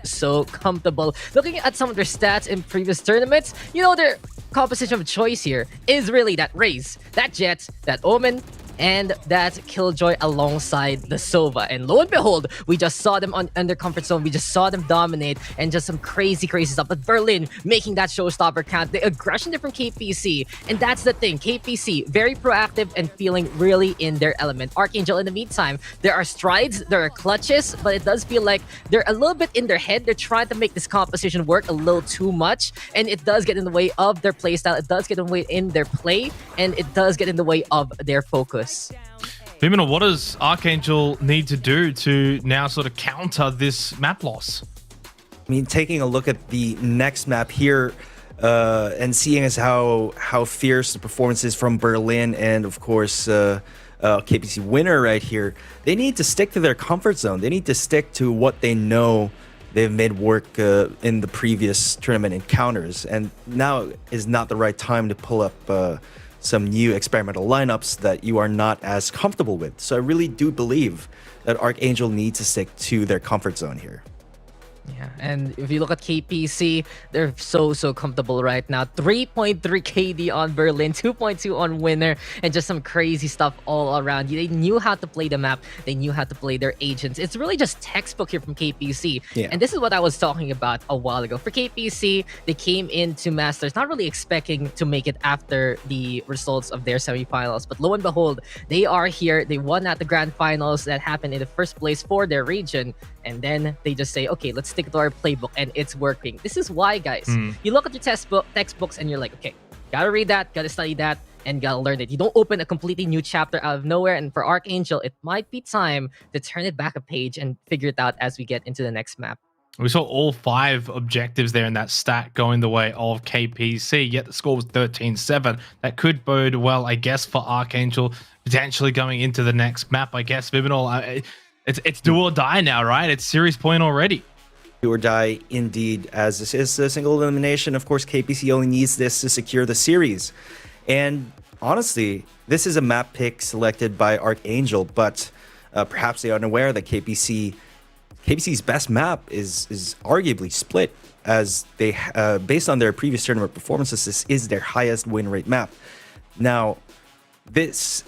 comfortable. Looking at some of their stats in previous tournaments, you know, their composition of choice here is really that Raze, that Jet, that Omen, and that Killjoy alongside the Sova. And lo and behold, we just saw them on their comfort zone. We just saw them dominate and just some crazy stuff. But Berlin making that showstopper count, the aggression there from KPC. And that's the thing, KPC, very proactive and feeling really in their element. Archangel, in the meantime, there are strides, there are clutches, but it does feel like they're a little bit in their head. They're trying to make this composition work a little too much, and it does get in the way of their playstyle. It does get in the way in their play, and it does get in the way of their focus. Vyminal, what does Archangel need to do to now sort of counter this map loss? I mean, taking a look at the next map here, and seeing as how fierce the performance is from Berlin, and of course KPC winner right here, they need to stick to their comfort zone. They need to stick to what they know they've made work in the previous tournament encounters, and now is not the right time to pull up some new experimental lineups that you are not as comfortable with. So I really do believe that Archangel needs to stick to their comfort zone here. Yeah, and if you look at KPC, they're so comfortable right now. 3.3 KD on Berlin, 2.2 on Winner, and just some crazy stuff all around. They knew how to play the map. They knew how to play their agents. It's really just textbook here from KPC. Yeah. And this is what I was talking about a while ago. For KPC, they came into Masters not really expecting to make it after the results of their semifinals. But lo and behold, they are here. They won at the grand finals that happened in the first place for their region. And then they just say, okay, let's stick to our playbook, and it's working. This is why, guys. You look at your textbooks and you're like, okay, gotta read that, gotta study that, and gotta learn it. You don't open a completely new chapter out of nowhere. And for Archangel, it might be time to turn it back a page and figure it out as we get into the next map. We saw all 5 objectives there in that stat going the way of KPC, yet the score was 13-7. That could bode well, I guess, for Archangel potentially going into the next map, I guess. Vyminal, it's do or die now, right? It's series point already. Do or die indeed, as this is a single elimination. Of course, KPC only needs this to secure the series. And honestly, this is a map pick selected by Archangel, but perhaps they are unaware that KPC's best map is arguably Split, as they based on their previous tournament performances, this is their highest win rate map. Now, this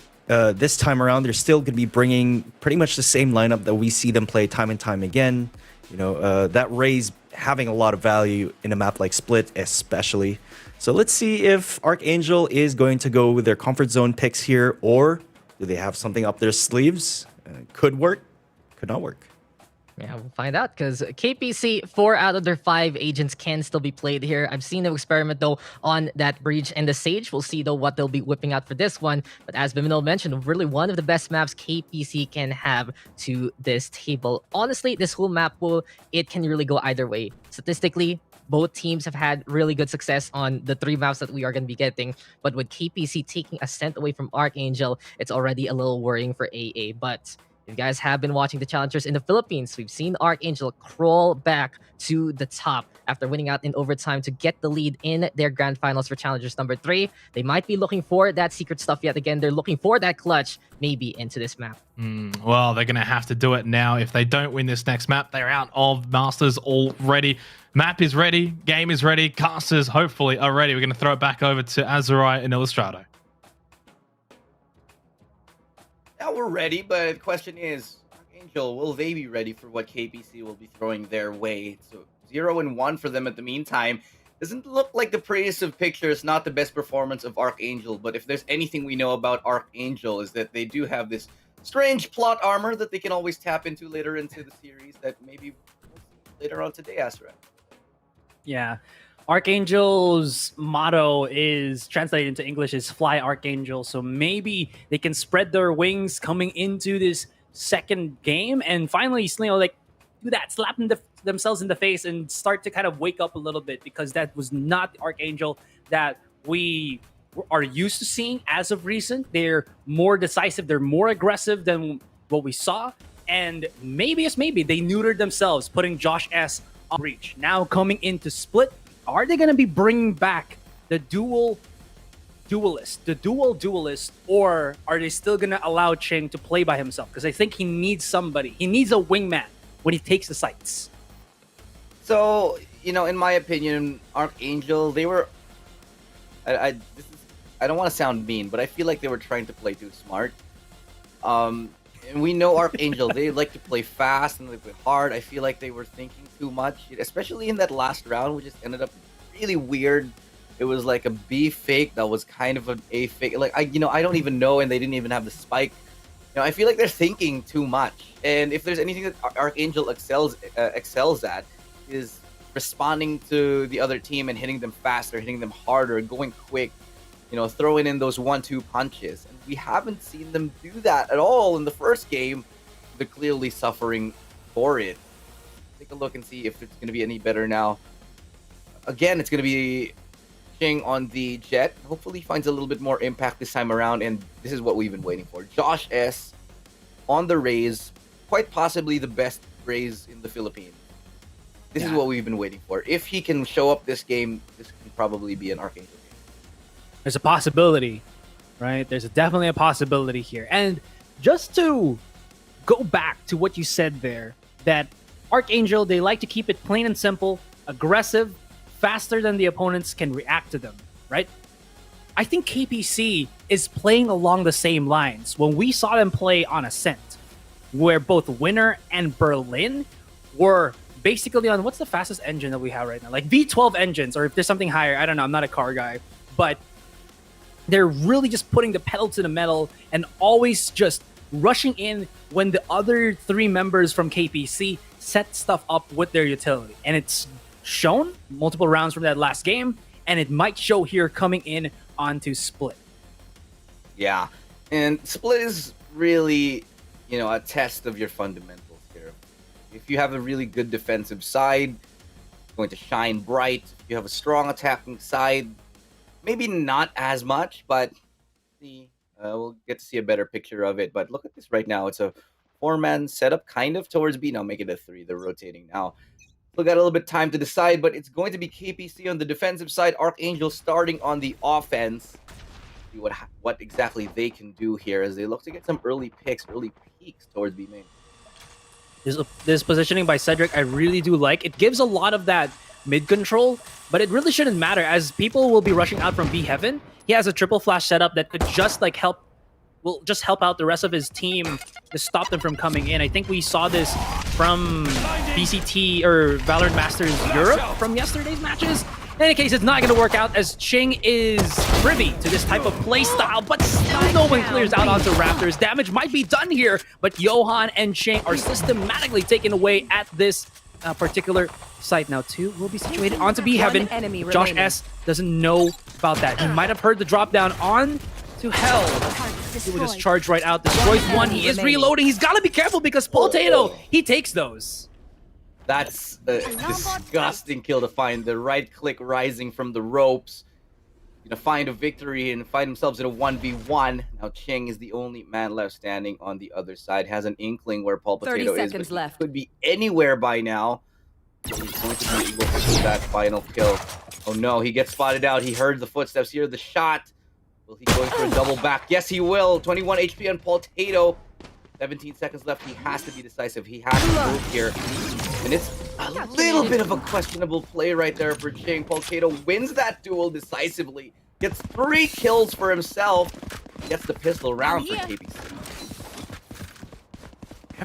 time around, they're still going to be bringing pretty much the same lineup that we see them play time and time again. You know, that Raze having a lot of value in a map like Split, especially. So let's see if Archangel is going to go with their comfort zone picks here, or do they have something up their sleeves? Could work, could not work. Yeah, we'll find out, because KPC, 4 out of their 5 agents can still be played here. I've seen them experiment, though, on that Breach and the Sage. We'll see, though, what they'll be whipping out for this one. But as Vyminal mentioned, really one of the best maps KPC can have to this table. Honestly, this whole map pool, it can really go either way. Statistically, both teams have had really good success on the 3 maps that we are going to be getting. But with KPC taking a cent away from Archangel, it's already a little worrying for AA. But if you guys have been watching the challengers in the Philippines, we've seen Archangel crawl back to the top after winning out in overtime to get the lead in their grand finals for challengers number 3. They might be looking for that secret stuff yet again. They're looking for that clutch, maybe into this map. Well, they're going to have to do it now. If they don't win this next map, they're out of Masters already. Map is ready, game is ready, casters hopefully are ready. We're going to throw it back over to Asurai and Ilustrado. Now we're ready, but the question is, ArkAngel, will they be ready for what KPC will be throwing their way? So 0-1 for them at the meantime. Doesn't look like the prettiest of pictures, not the best performance of ArkAngel, but if there's anything we know about ArkAngel is that they do have this strange plot armor that they can always tap into later into the series that maybe we'll see later on today, Asurai. Yeah. Archangel's motto is translated into English is fly Archangel. So maybe they can spread their wings coming into this second game and finally, like do that, slap themselves in the face and start to kind of wake up a little bit, because that was not the Archangel that we are used to seeing as of recent. They're more decisive, they're more aggressive than what we saw, and maybe they neutered themselves, putting Josh S on reach. Now coming into Split, are they going to be bringing back the dual duelist, or are they still going to allow Ching to play by himself? Because I think he needs somebody. He needs a wingman when he takes the sights. So, in my opinion, ArkAngel, they were... I don't want to sound mean, but I feel like they were trying to play too smart. And we know ArkAngel, they like to play fast and they play hard. I feel like they were thinking too much, especially in that last round, which just ended up really weird. It was like a B fake that was kind of an A fake. Like, I don't even know, and they didn't even have the spike. I feel like they're thinking too much. And if there's anything that ArkAngel excels at, is responding to the other team and hitting them faster, hitting them harder, going quick, throwing in those 1-2 punches. And we haven't seen them do that at all in the first game. They're clearly suffering for it. Take a look and see if it's going to be any better now. Again, it's going to be Ching on the Jet. Hopefully he finds a little bit more impact this time around, and this is what we've been waiting for. Josh S on the Raze, quite possibly the best Raze in the Philippines. This is what we've been waiting for. If he can show up this game, this can probably be an ArkAngel game. There's a possibility, right? There's definitely a possibility here. And just to go back to what you said there, that ArkAngel, they like to keep it plain and simple, aggressive, faster than the opponents can react to them, right? I think KPC is playing along the same lines. When we saw them play on Ascent, where both Winner and Berlin were basically on, what's the fastest engine that we have right now? Like V12 engines, or if there's something higher, I don't know, I'm not a car guy. But they're really just putting the pedal to the metal and always just rushing in when the other three members from KPC set stuff up with their utility. And it's shown multiple rounds from that last game, and it might show here coming in onto Split. Yeah, and Split is really, a test of your fundamentals here. If you have a really good defensive side, it's going to shine bright. If you have a strong attacking side, maybe not as much, but we'll get to see a better picture of it. But look at this right now. It's a 4-man setup kind of towards B. Now make it a 3. They're rotating now. Still got a little bit of time to decide, but it's going to be KPC on the defensive side. ArkAngel starting on the offense. See what exactly they can do here as they look to get some early peaks towards B main. This positioning by Cedric, I really do like. It gives a lot of that mid control, but it really shouldn't matter as people will be rushing out from B Heaven. He has a triple flash setup that could just help out the rest of his team to stop them from coming in. I think we saw this from VCT or Valorant Masters Europe from yesterday's matches. In any case, it's not going to work out as Ching is privy to this type of play style, but still no one clears out onto Raptors. Damage might be done here, but Johan and Ching are systematically taken away at this particular site. Now 2 will be situated onto B Heaven. Josh S doesn't know about that. He might have heard the drop down on to Hell. He will just charge right out, destroys 1. He is reloading. He's got to be careful because Potato, he takes those. That's a disgusting kill to find. The right click rising from the ropes. Find a victory and find themselves in a 1v1. Now Ching is the only man left standing on the other side. Has an inkling where Paul Potato is, but he could be anywhere by now. So he's going to be able to do that final kill. Oh no, he gets spotted out. He heard the footsteps here. The shot. Will he go for a double back? Yes, he will. 21 HP on Potato. 17 seconds left. He has to be decisive. He has to move here. And it's a little bit of a questionable play right there for Ching. Potato wins that duel decisively. Gets 3 kills for himself. Gets the pistol round for KPC.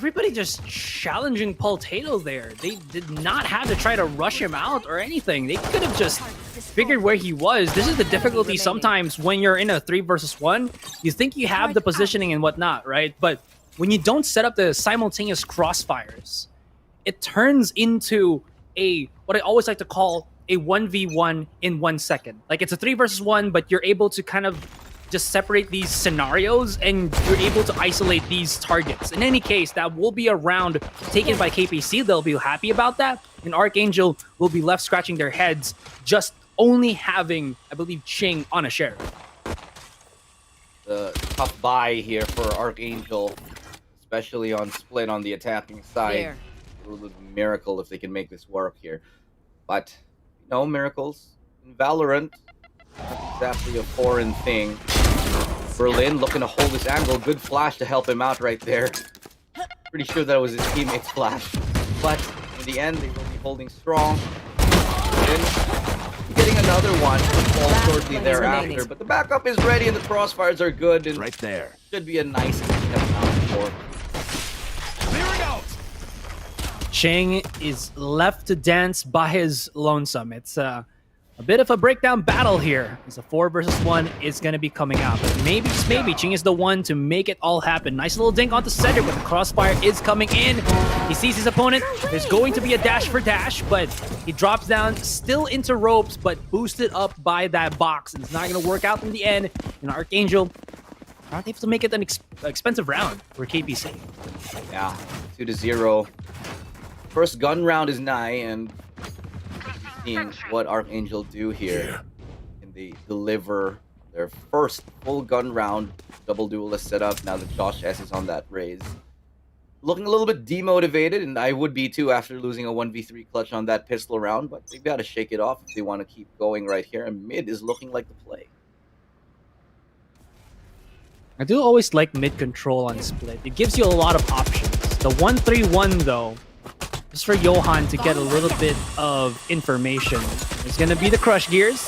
everybody just challenging Potato there. They did not have to try to rush him out or anything. They could have just figured where he was. This is the difficulty sometimes when you're in a 3 versus 1. You think you have the positioning and whatnot, right? But when you don't set up the simultaneous crossfires, it turns into what I always like to call a 1v1 in 1 second. Like it's a 3 versus 1, but you're able to kind of just separate these scenarios and you're able to isolate these targets. In any case, that will be a round taken by KPC. They'll be happy about that. And ArkAngel will be left scratching their heads, just only having, I believe, Ching on a share. The tough buy here for ArkAngel, especially on split on the attacking side. There. A little bit of a miracle if they can make this work here. But no miracles. In Valorant, not exactly a foreign thing. Berlin looking to hold this angle. Good flash to help him out right there. Pretty sure that was his teammate's flash. But in the end, they will be holding strong. Then getting another one fall shortly thereafter. But the backup is ready and the crossfires are good. And Right there. should be a nice step out for. Ching is left to dance by his lonesome. It's a bit of a breakdown battle here. It's a 4 versus 1 is going to be coming out. But maybe, just maybe, Ching is the one to make it all happen. Nice little dink onto Cedric, but the crossfire is coming in. He sees his opponent. There's going to be a dash for dash, but he drops down, still into ropes, but boosted up by that box. And it's not going to work out in the end. And ArkAngel not able to make it an expensive round for KPC. Yeah, 2-0. First gun round is nigh, and seeing what ArkAngel do here. And they deliver their first full gun round. Double duelist setup now that Josh S is on that raise. Looking a little bit demotivated, and I would be too after losing a 1v3 clutch on that pistol round, but they've got to shake it off if they want to keep going right here, and mid is looking like the play. I do always like mid control on split. It gives you a lot of options. The 1-3-1 though, just for Johan to get a little bit of information. It's going to be the Crush Gears,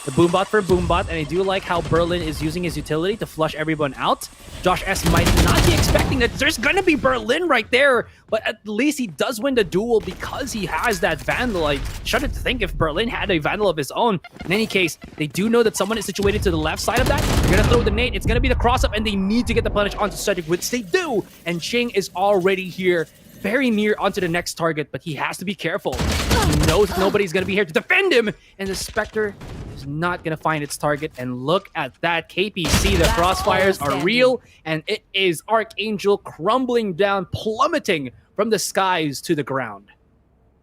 the Boombot for Boombot, and I do like how Berlin is using his utility to flush everyone out. Josh S might not be expecting that there's going to be Berlin right there, but at least he does win the duel because he has that Vandal. I shudder to think if Berlin had a Vandal of his own. In any case, they do know that someone is situated to the left side of that. They're going to throw the nade. It's going to be the cross-up, and they need to get the punish onto Cedric, which they do, and Ching is already here, very near onto the next target, but he has to be careful. He knows nobody's going to be here to defend him, and the Spectre is not going to find its target. And look at that, KPC. The crossfires are real, and it is ArkAngel crumbling down, plummeting from the skies to the ground.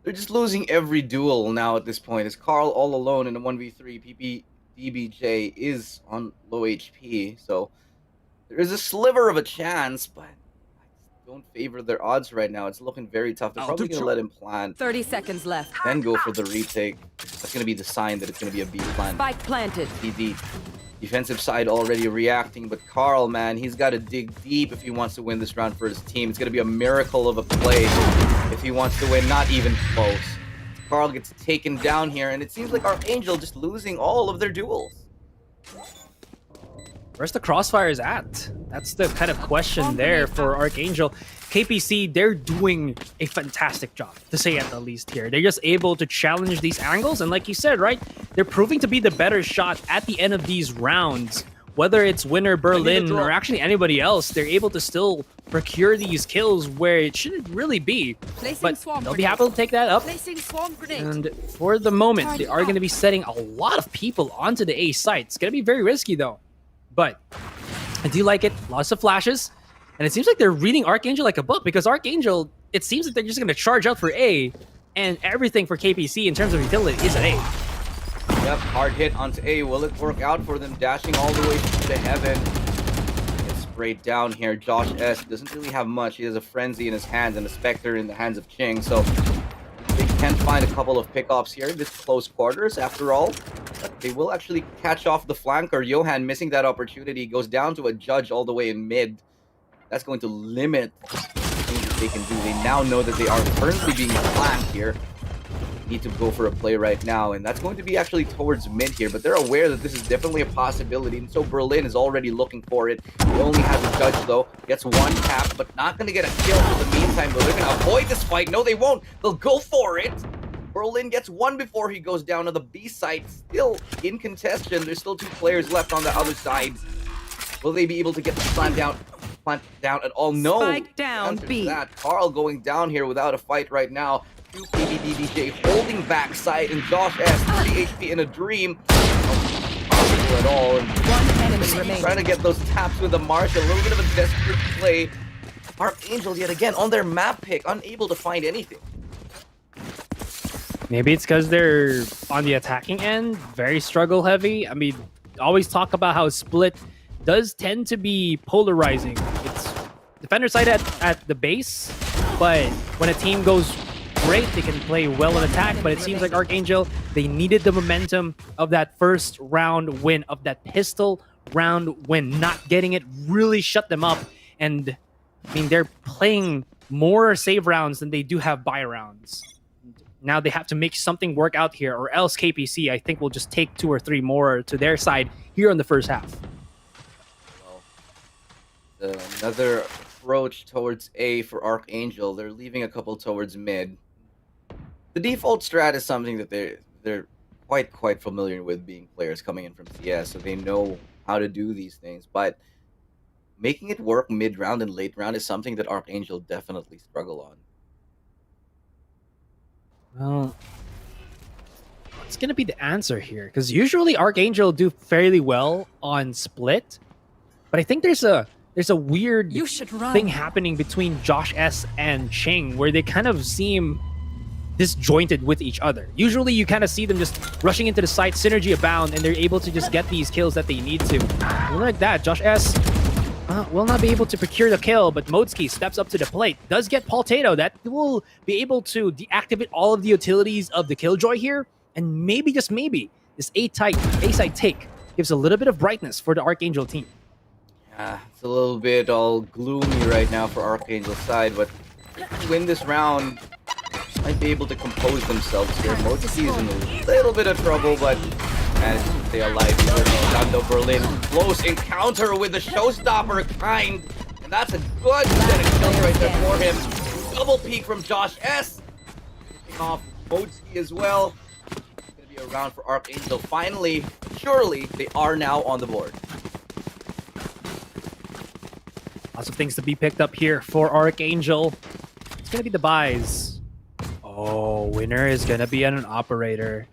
They're just losing every duel now at this point. It's Carl all alone in a 1v3. DBJ is on low HP, so there is a sliver of a chance, but don't favor their odds right now. It's looking very tough. They're probably going to let him plant, 30 seconds left. then go for the retake. That's going to be the sign that it's going to be a B plant. Spike planted. The defensive side already reacting, but Carl, man, he's got to dig deep if he wants to win this round for his team. It's going to be a miracle of a play if he wants to win, not even close. Carl gets taken down here, and it seems like ArkAngel just losing all of their duels. Where's the crossfires at? That's the kind of question there for ArkAngel. KPC, they're doing a fantastic job, to say at the least here. They're just able to challenge these angles, and like you said, right, they're proving to be the better shot at the end of these rounds. Whether it's Winner, Berlin, or actually anybody else, they're able to still procure these kills where it shouldn't really be. But they'll be happy to take that up. And for the moment, they are going to be setting a lot of people onto the A site. It's going to be very risky, though. But I do like it. Lots of flashes. And it seems like they're reading ArkAngel like a book, because ArkAngel, it seems that they're just going to charge out for A, and everything for KPC in terms of utility is an A. Yep, hard hit onto A. Will it work out for them? Dashing all the way to heaven. Gets sprayed down here. Josh S doesn't really have much. He has a Frenzy in his hands and a Spectre in the hands of Ching. So they can find a couple of pickoffs here. This close quarters, after all. But they will actually catch off the flanker. Johan missing that opportunity. Goes down to a Judge all the way in mid. That's going to limit things that they can do. They now know that they are currently being flanked here. need to go for a play right now, and that's going to be actually towards mid here, but they're aware that this is definitely a possibility, and so Berlin is already looking for it. He only has a judge though, gets one tap, but not going to get a kill for the meantime, though. They're going to avoid this fight. No, they won't. They'll go for it. Berlin gets one before he goes down to the B site, still in contention. There's still 2 players left on the other side. Will they be able to get the plant down at all? No. Spike down Answer to B. that. Carl going down here without a fight right now. PBBBJ holding back side, and Josh S 30 HP in a dream. Not possible at all. And One enemy remaining. trying to get those taps with the mark. A little bit of a desperate play. ArkAngel yet again on their map pick, unable to find anything. Maybe it's because they're on the attacking end, very struggle heavy. I mean, always talk about how Split does tend to be polarizing. It's defender side at the base, but when a team goes great, they can play well in attack, but it seems like ArkAngel, they needed the momentum of that first round win, of that pistol round win. Not getting it really shut them up, and I mean, they're playing more save rounds than they do have buy rounds. Now they have to make something work out here, or else KPC, I think, will just take 2 or 3 more to their side here in the first half. Well, another approach towards A for ArkAngel. They're leaving a couple towards mid. The default strat is something that they're quite familiar with, being players coming in from CS, so they know how to do these things. But making it work mid round and late round is something that ArkAngel definitely struggle on. Well, what's going to be the answer here? Because usually ArkAngel do fairly well on Split, but I think there's a weird thing happening between Josh S and Ching, where they kind of seem disjointed with each other. Usually you kind of see them just rushing into the site, synergy abound, and they're able to just get these kills that they need to. And like that, Josh S will not be able to procure the kill, but Modski steps up to the plate. Does get Paltato. That will be able to deactivate all of the utilities of the Killjoy here, and maybe, just maybe, this A-side take gives a little bit of brightness for the ArkAngel team. It's a little bit all gloomy right now for ArkAngel's side, but to win this round, might be able to compose themselves here. Modski is in a little bit of trouble, but managed to stay alive. Orlando Berlin, close encounter with the showstopper kind, and that's a good set of kills right there for him. Double peek from Josh S. Picking off Modski as well. It's gonna be a round for ArkAngel. Finally, surely, they are now on the board. Lots of things to be picked up here for ArkAngel. It's gonna be the buys. Oh, winner is gonna be an operator.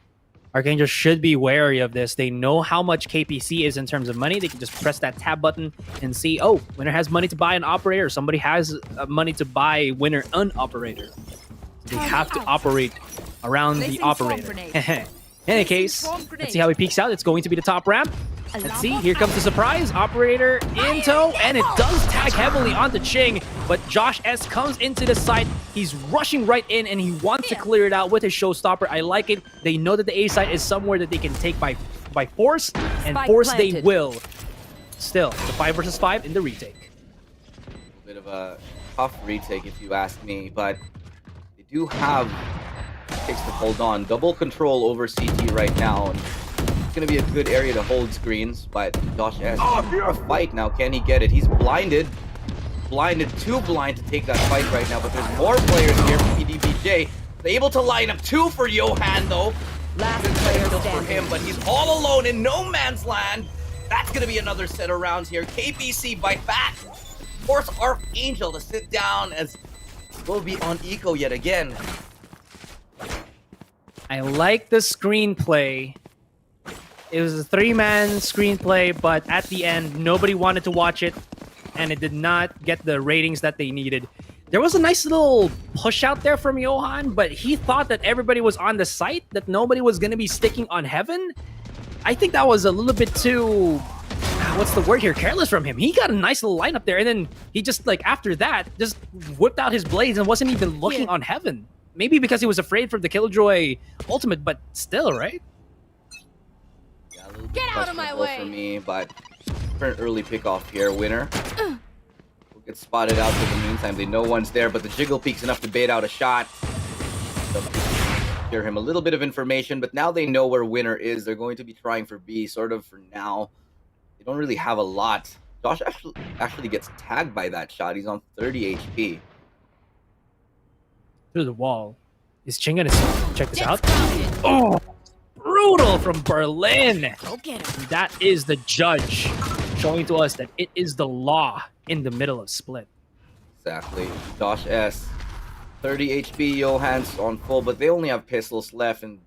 ArkAngel should be wary of this. They know how much KPC is in terms of money. They can just press that tab button and see, oh, winner has money to buy an operator. Somebody has money to buy winner an operator. They have to operate around the operator. In any case, let's see how he peeks out. It's going to be the top ramp. Let's see, here comes the surprise. Operator in tow, and it does tag heavily onto Ching, but Josh S comes into the site. He's rushing right in, and he wants to clear it out with his showstopper. I like it. They know that the A site is somewhere that they can take by force, and force they will. Still, the 5 versus 5 in the retake. A bit of a tough retake, if you ask me, but they do have takes to hold on. Double control over CT right now, and it's going to be a good area to hold screens, but Josh S for a fight now. Can he get it? He's blinded. Too blind to take that fight right now, but there's more players here for PDBJ. They're able to line up 2 for Johan, though. Last player for standing. him, but he's all alone in no man's land. That's going to be another set of rounds here. KPC bite back. Force ArkAngel to sit down, as we'll be on eco yet again. I like the screenplay. It was a 3-man screenplay, but at the end, nobody wanted to watch it, and it did not get the ratings that they needed. There was a nice little push out there from Johan, but he thought that everybody was on the site, that nobody was going to be sticking on heaven. I think that was a little bit too, what's the word here, careless from him. He got a nice little lineup there, and then he just, like, after that, just whipped out his blades and wasn't even looking on heaven. Maybe because he was afraid for the Killjoy ultimate, but still, right? Yeah, a little bit Get out of my questionable way. for me, but for an early pickoff here, winner will get spotted out for the meantime. They know one's there, but the jiggle peak's enough to bait out a shot. The secure him a little bit of information, but now they know where winner is. They're going to be trying for B, sort of for now. They don't really have a lot. Josh actually gets tagged by that shot. He's on 30 HP. Through the wall. Is Ching gonna check this out? Oh, brutal from Berlin. That is the judge showing to us that it is the law in the middle of split. Exactly. Josh S. 30 HP, Johans on full, but they only have pistols left, and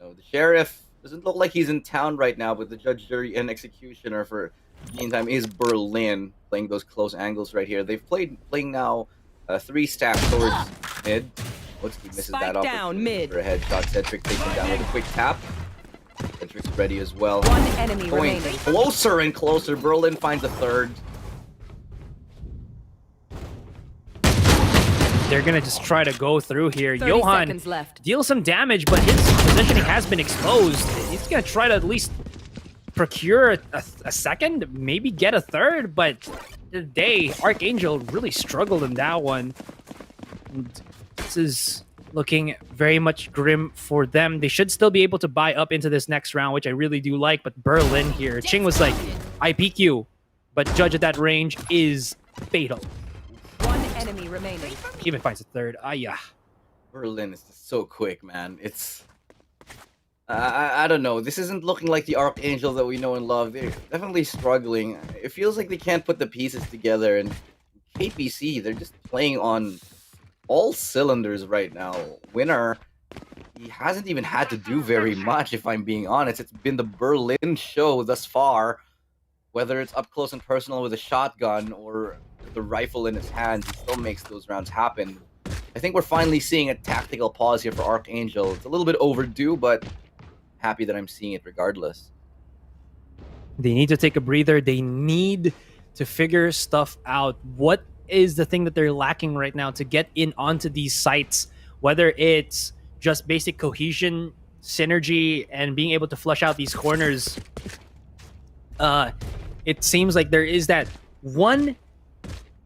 the sheriff doesn't look like he's in town right now, but the judge, jury, and executioner for the meantime is Berlin, playing those close angles right here. They've playing now 3 stacks towards mid. Looks he misses that down mid. for a headshot. Cedric takes him down with a quick tap. Cedric's ready as well. One enemy Going remaining. closer and closer. Berlin finds a third. They're gonna just try to go through here. 30 Johan seconds left. deals some damage, but his positioning has been exposed. He's gonna try to at least procure a second, maybe get a third, but today Archangel really struggled in that one. And this is looking very much grim for them. They should still be able to buy up into this next round, which I really do like, but Berlin here. Ching was like, I peek you, but judge at that range is fatal. One enemy remaining. He even finds a third. Yeah. Berlin is just so quick, man. It's... I don't know. This isn't looking like the Archangel that we know and love. They're definitely struggling. It feels like they can't put the pieces together. And KPC, they're just playing on all cylinders right now. Winner, he hasn't even had to do very much, if I'm being honest. It's been the Berlin show thus far. Whether it's up close and personal with a shotgun or the rifle in his hands, he still makes those rounds happen. I think we're finally seeing a tactical pause here for Archangel. It's a little bit overdue, but happy that I'm seeing it regardless. They need to take a breather. They need to figure stuff out. What is the thing that they're lacking right now to get in onto these sites? Whether it's just basic cohesion, synergy, and being able to flush out these corners. It seems like there is that one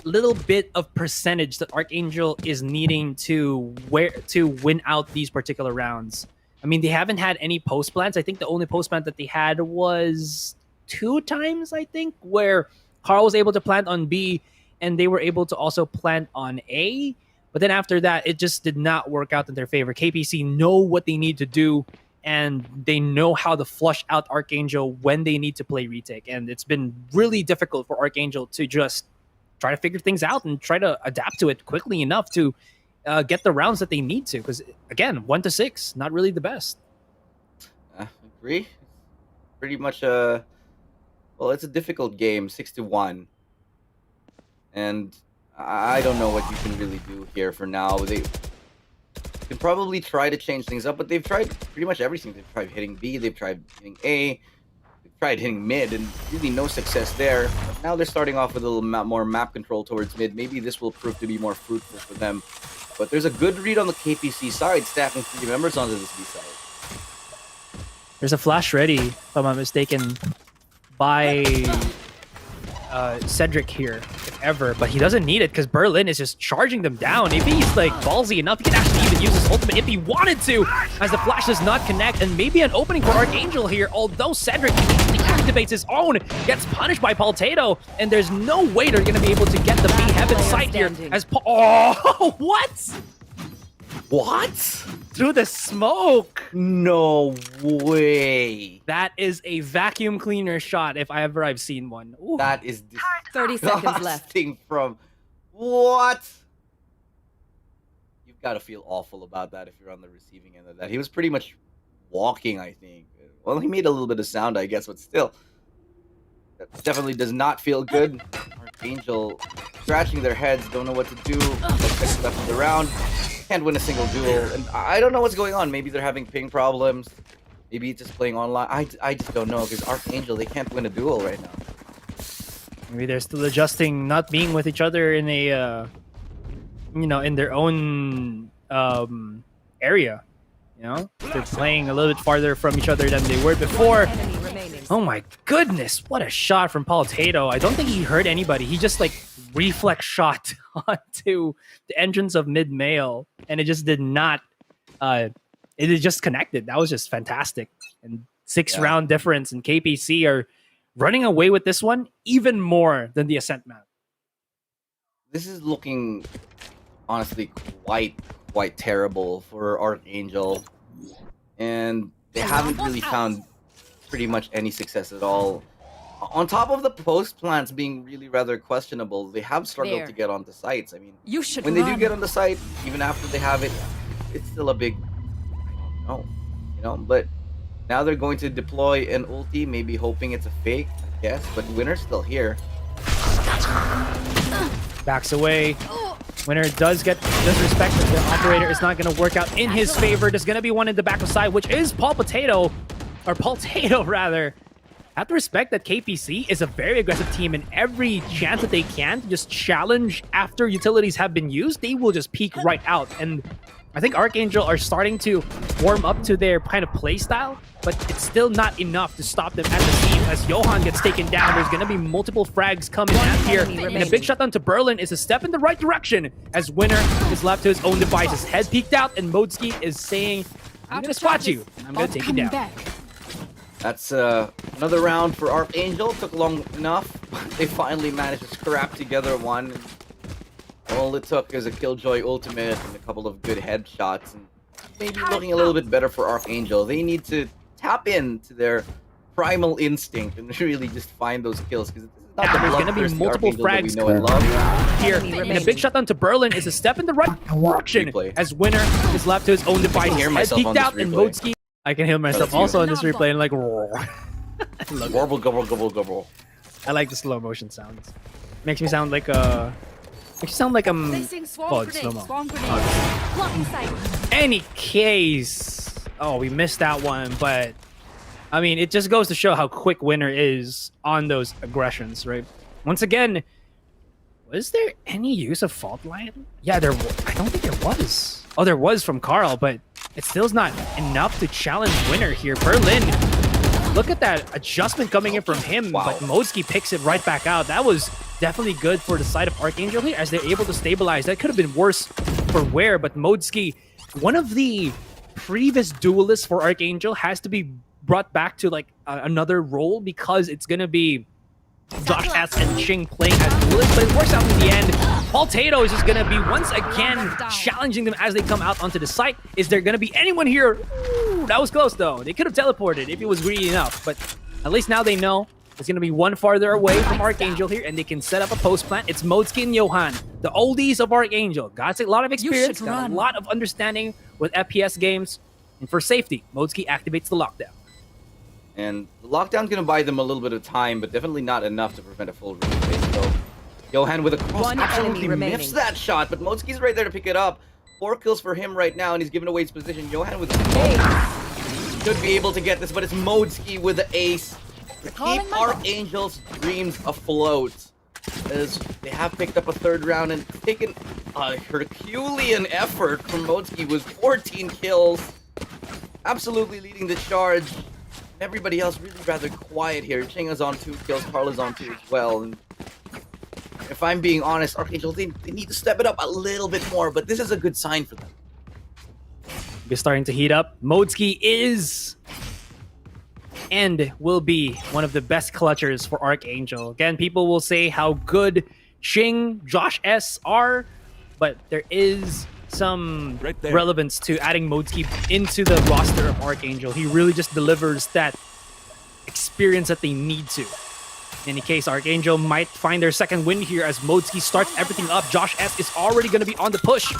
little bit of percentage that Archangel is needing to win out these particular rounds. I mean, they haven't had any post plants. I think the only post plant that they had was 2 times, I think, where Carl was able to plant on B and they were able to also plant on A. But then after that, it just did not work out in their favor. KPC know what they need to do, and they know how to flush out Archangel when they need to play retake. And it's been really difficult for Archangel to just try to figure things out and try to adapt to it quickly enough to get the rounds that they need to. Because, again, 1 to 6, not really the best. Agree. Pretty much, well, it's a difficult game, 6-1. And I don't know what you can really do here for now. They can probably try to change things up, but they've tried pretty much everything. They've tried hitting B, they've tried hitting A, they've tried hitting mid, and really no success there. But now they're starting off with a little more map control towards mid. Maybe this will prove to be more fruitful for them. But there's a good read on the KPC side, stacking 3 members onto this B side. There's a flash ready, if I'm not mistaken, by Cedric here, if ever, but he doesn't need it because Berlin is just charging them down. If he's like ballsy enough, he can actually even use his ultimate if he wanted to, as the flash does not connect, and maybe an opening for Archangel here, although Cedric activates his own, gets punished by Paltato, and there's no way they're going to be able to get the B Heaven site here, as oh, what? What? Through the smoke. No way. That is a vacuum cleaner shot if I've seen one. Ooh. That is 30 seconds left. From what? You've got to feel awful about that if you're on the receiving end of that. He was pretty much walking, I think. Well, he made a little bit of sound, I guess, but still. That definitely does not feel good. Archangel scratching their heads, don't know what to do. Left of the round. Can't win a single duel, and I don't know what's going on. Maybe they're having ping problems. Maybe it's just playing online. I just don't know, because Archangel, they can't win a duel right now. Maybe they're still adjusting, not being with each other in a, in their own area. You know, they're playing a little bit farther from each other than they were before. Oh my goodness, what a shot from Paltato. I don't think he hurt anybody. He just like reflex shot onto the entrance of mid-mail, and it just did not it is just connected. That was just fantastic. And 6 Yeah. round difference, and KPC are running away with this one even more than the Ascent map. This is looking honestly quite terrible for Archangel, and they haven't really found pretty much any success at all. On top of the post plants being really rather questionable, they have struggled There. to get onto sites. I mean, You should when they do run. get on the site, even after they have it, it's still a big, I don't know, you know. But now they're going to deploy an ulti, maybe hoping it's a fake, I guess. But Winner's still here. Backs away. Winner does get disrespect. The operator is not going to work out in his favor. There's going to be one in the back of side, which is Paul Potato, or Potato rather. Have to respect that KPC is a very aggressive team, and every chance that they can to just challenge after utilities have been used, they will just peek right out. And I think Archangel are starting to warm up to their kind of play style, but it's still not enough to stop them at the seam. As Johan gets taken down, there's going to be multiple frags coming out here. And a big shutdown to Berlin is a step in the right direction, as Winner is left to his own devices. Head peeked out, and Modski is saying, I'm going to spot you, and I'm going to take you down. That's another round for Archangel. Took long enough. They finally managed to scrap together one. All it took is a Killjoy ultimate and a couple of good headshots. And maybe looking a little bit better for Archangel. They need to tap into their primal instinct and really just find those kills. Because Now there's going to be multiple frags here. And a big shutdown to Berlin is a step in the right direction, as Winner is left to his own devices. Head peeked out, and Modski. I can hear myself also in this replay and like roar. Warble, gobble, gobble, gobble. I like the slow motion sounds. Makes me sound like a. Makes you sound like I'm. Placing swarm Oh, grenade. slow-mo. Swarm grenade. Blocking sight. Any case. Oh, we missed that one, but I mean, it just goes to show how quick Winner is on those aggressions, right? Once again, was there any use of fault line? Yeah, I don't think there was. Oh, there was from Carl, but it still's not enough to challenge Winner here. Berlin, look at that adjustment coming in from him, but Modski picks it right back out. That was definitely good for the side of Archangel here, as they're able to stabilize. That could have been worse for Ware, but Modski, one of the previous duelists for Archangel, has to be brought back to like another role, because it's gonna be Josh S and Ching playing as duelists, but it works out in the end. Paul Tato is just gonna be once again challenging them as they come out onto the site. Is there gonna be anyone here? Ooh, that was close though. They could have teleported if it was greedy enough, but at least now they know it's gonna be one farther away from Archangel here, and they can set up a post plant. It's Modski and Johan, the oldies of Archangel. Got a lot of experience, got a lot of understanding with FPS games, and for safety, Modski activates the lockdown. And the lockdown's going to buy them a little bit of time, but definitely not enough to prevent a full replay. So, Johan with a cross One absolutely enemy miffs remaining. that shot, but Modski's right there to pick it up. 4 kills for him right now, and he's giving away his position. Johan with a should be able to get this, but it's Modski with the ace to keep Archangel's dreams afloat. As they have picked up a 3rd round and taken a Herculean effort from Modski with 14 kills. Absolutely leading the charge. Everybody else really rather quiet here. Ching is on 2 kills, Carl is on 2 as well. And if I'm being honest, Archangel, they need to step it up a little bit more, but this is a good sign for them. We're starting to heat up. Modski is and will be one of the best clutchers for Archangel. Again, people will say how good Ching, Josh S are, but there is some relevance to adding Modski into the roster of Archangel. He really just delivers that experience that they need to. In any case, Archangel might find their 2nd win here as Modski starts everything up. Josh S is already going to be on the push.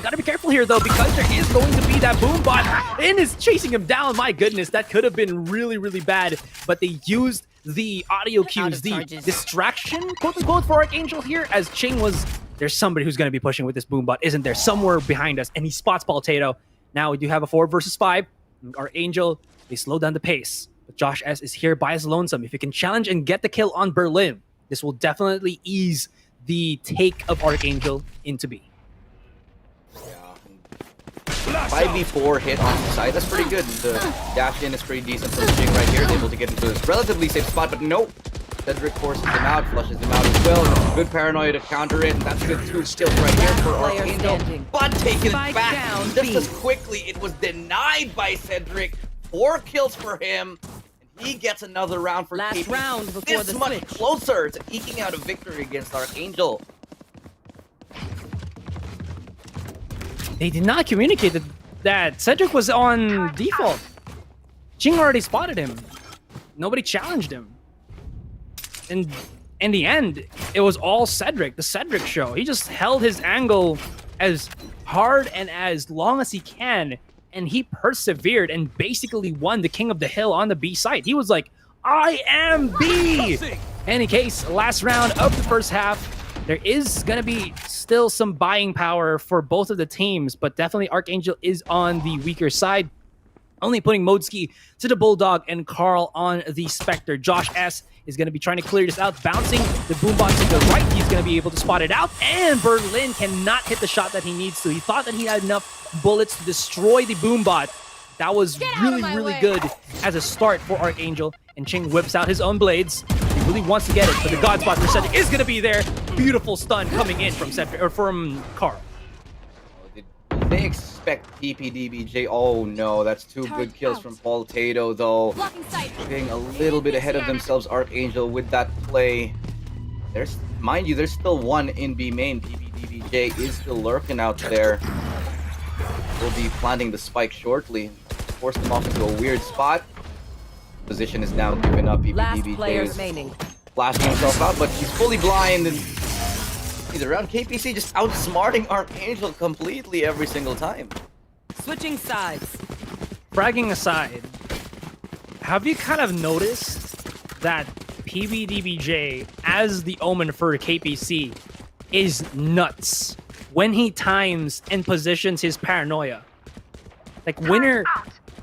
Gotta be careful here though, because there is going to be that boom bot and is chasing him down. My goodness, that could have been really, really bad, but they used the audio cues, the distraction, quote unquote, for Archangel here, as Ching was, there's somebody who's going to be pushing with this boom bot, isn't there? Somewhere behind us, and he spots Paul Tato. Now we do have a 4 versus 5. Archangel, they slow down the pace, but Josh S is here by his lonesome. If he can challenge and get the kill on Berlin, this will definitely ease the take of Archangel into B. 5v4 hit on the side, that's pretty good. The dash in is pretty decent from Ching right here. He's able to get into this relatively safe spot, but nope. Cedric forces him out, flushes him out as well. That's good paranoia to counter it, and that's good 2 kills right here for Player Archangel. standing. But taking it Spike back down, just B. as quickly. It was denied by Cedric. 4 kills for him. And he gets another round for Last KP. round before This the much switch. closer to eking out a victory against Archangel. They did not communicate that Cedric was on default. Ching already spotted him. Nobody challenged him. And in the end, it was all Cedric, the Cedric show. He just held his angle as hard and as long as he can, and he persevered and basically won the King of the Hill on the B side. He was like, I am B! Any case, last round of the first half. There is going to be still some buying power for both of the teams, but definitely Archangel is on the weaker side. Only putting Modski to the Bulldog and Carl on the Spectre. Josh S is going to be trying to clear this out, bouncing the boombox to the right. He's going to be able to spot it out, and Berlin cannot hit the shot that he needs to. He thought that he had enough bullets to destroy the boombot. That was really good as a start for Archangel, and Ching whips out his own blades. He really wants to get it, but the God spot for Cedric is going to be there. Beautiful stun coming in from Cedric, or from Carl. Did they expect PPDBJ? Oh no, that's 2 good kills from Paul Tato though. Blocking sight. Getting a little bit ahead of themselves, Archangel, with that play. There's, mind you, there's still 1 in B main. PPDBJ is still lurking out there. Will be planting the spike shortly. Force them off into a weird spot. Position is now given up. Last player PPDBJ is remaining. flashing himself out, but he's fully blind, and he's around. KPC just outsmarting Archangel completely every single time. Switching sides. Bragging aside, have you kind of noticed that PBDBJ, as the Omen for KPC, is nuts when he times and positions his paranoia? Like, Winner,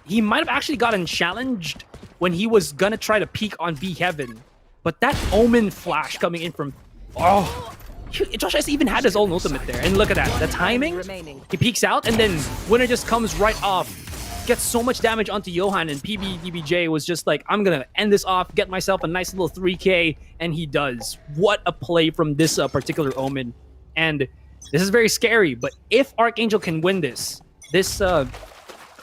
he might have actually gotten challenged when he was gonna try to peek on B Heaven, but that Omen flash coming in from... Oh, Josh S even had his own ultimate there, and look at that, the timing. Remaining. He peeks out, and then Winner just comes right off, gets so much damage onto Johan, and PBDBJ was just like, I'm gonna end this off, get myself a nice little 3k, and he does. What a play from this particular Omen. And this is very scary, but if Archangel can win this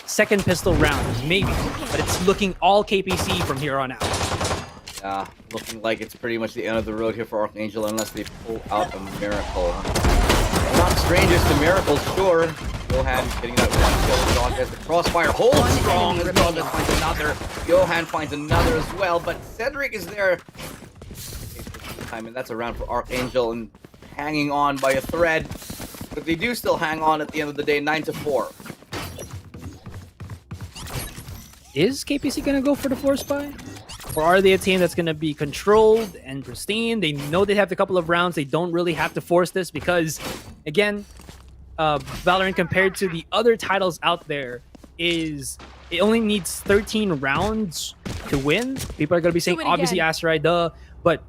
second pistol round, maybe, but it's looking all KPC from here on out. Looking like it's pretty much the end of the road here for Archangel unless they pull out a miracle. Not strangers to miracles, sure. Johan getting that one kill. Josh has the crossfire, holds strong as well. Just finds another. Johan finds another as well, but Cedric is there. And that's a round for Archangel and hanging on by a thread. But they do still hang on at the end of the day, 9-4. Is KPC gonna go for the force buy? Or are they a team that's gonna be controlled and pristine? They know they have a couple of rounds. They don't really have to force this because, again, Valorant compared to the other titles out there is it only needs 13 rounds to win. People are gonna be saying obviously Asurai, duh, but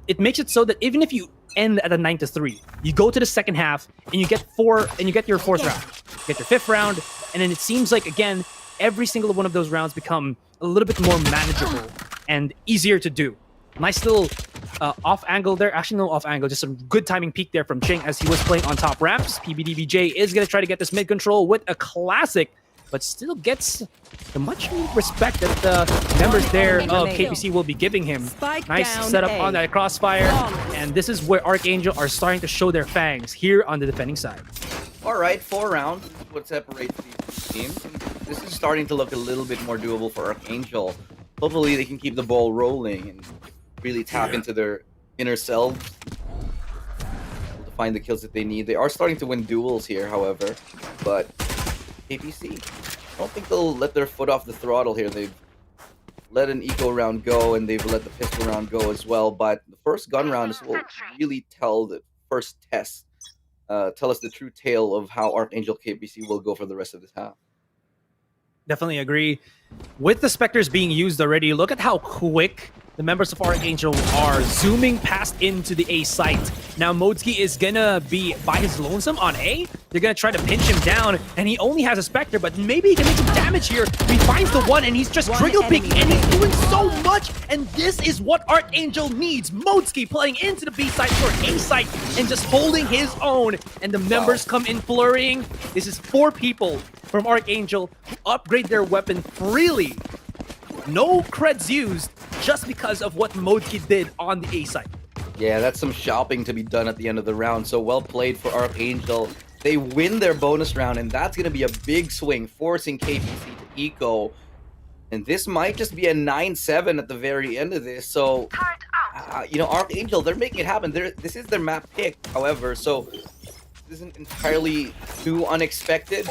it makes it so that even if you end at a 9-3, you go to the second half and you get your fourth round, you get your fifth round, and then it seems like again every single one of those rounds become a little bit more manageable and easier to do. Nice little off angle there. Actually, no off angle, just some good timing peek there from Ching as he was playing on top ramps. PBDBJ is going to try to get this mid control with a classic, but still gets the much needed respect that the members there of KPC will be giving him. Nice setup on that crossfire, and this is where Archangel are starting to show their fangs here on the defending side. Alright, 4 rounds is what separates these teams. This is starting to look a little bit more doable for Archangel. Hopefully they can keep the ball rolling and really tap into their inner selves to find the kills that they need. They are starting to win duels here, however, but KPC, I don't think they'll let their foot off the throttle here. They've let an eco round go and they've let the pistol round go as well, but the first gun round is what will really tell the first test. Tell us the true tale of how Archangel KPC will go for the rest of this half. Definitely agree. With the Spectres being used already, look at how quick the members of Archangel are zooming past into the A site. Now Modski is gonna be by his lonesome on A. They're gonna try to pinch him down, and he only has a Spectre, but maybe he can make some damage here. He finds the one, and he's just trickle picking, and he's doing so much, and this is what ArkAngel needs. Modski playing into the B site or A site and just holding his own, and the members come in flurrying. This is 4 people from ArkAngel who upgrade their weapon freely. No creds used just because of what Modski did on the A site. Yeah, that's some shopping to be done at the end of the round. So well played for ArkAngel. They win their bonus round, and that's going to be a big swing, forcing KPC to eco. And this might just be a 9-7 at the very end of this. So, you know, ArkAngel, they're making it happen. This is their map pick, however, so this isn't entirely too unexpected.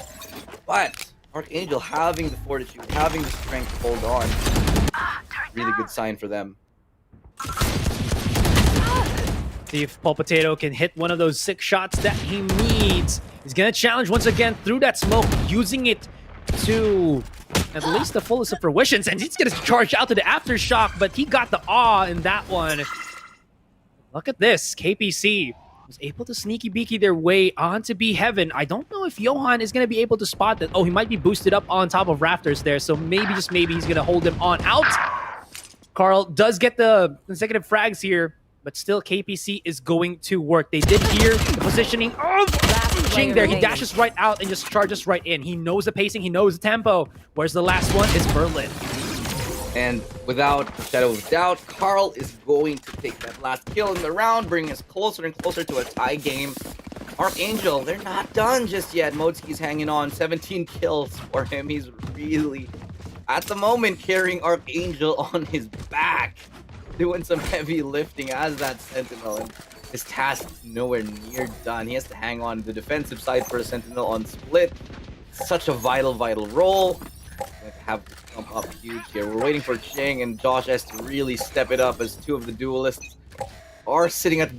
But ArkAngel having the fortitude, having the strength to hold on, really good sign for them. See if Paul Potato can hit one of those 6 shots that he needs. He's gonna challenge once again through that smoke, using it to at least the fullest of fruitions, and he's gonna charge out to the aftershock, but he got the awe in that one. Look at this, KPC was able to sneaky beaky their way onto B Heaven. I don't know if Johan is gonna be able to spot that. Oh, he might be boosted up on top of Rafters there, so maybe, just maybe, he's gonna hold him on out. Carl does get the consecutive frags here, but still KPC is going to work. They did hear the positioning of Ching there. He dashes right out and just charges right in. He knows the pacing, he knows the tempo. Where's the last one? It's Berlin. And without a shadow of doubt, Carl is going to take that last kill in the round, bringing us closer and closer to a tie game. ArkAngel, they're not done just yet. Modski's hanging on, 17 kills for him. He's really, at the moment, carrying ArkAngel on his back, doing some heavy lifting as that Sentinel, and his task is nowhere near done. He has to hang on the defensive side for a Sentinel on split. Such a vital role. Going to have to jump up huge here. We're waiting for Ching and Josh S to really step it up, as 2 of the duelists are sitting at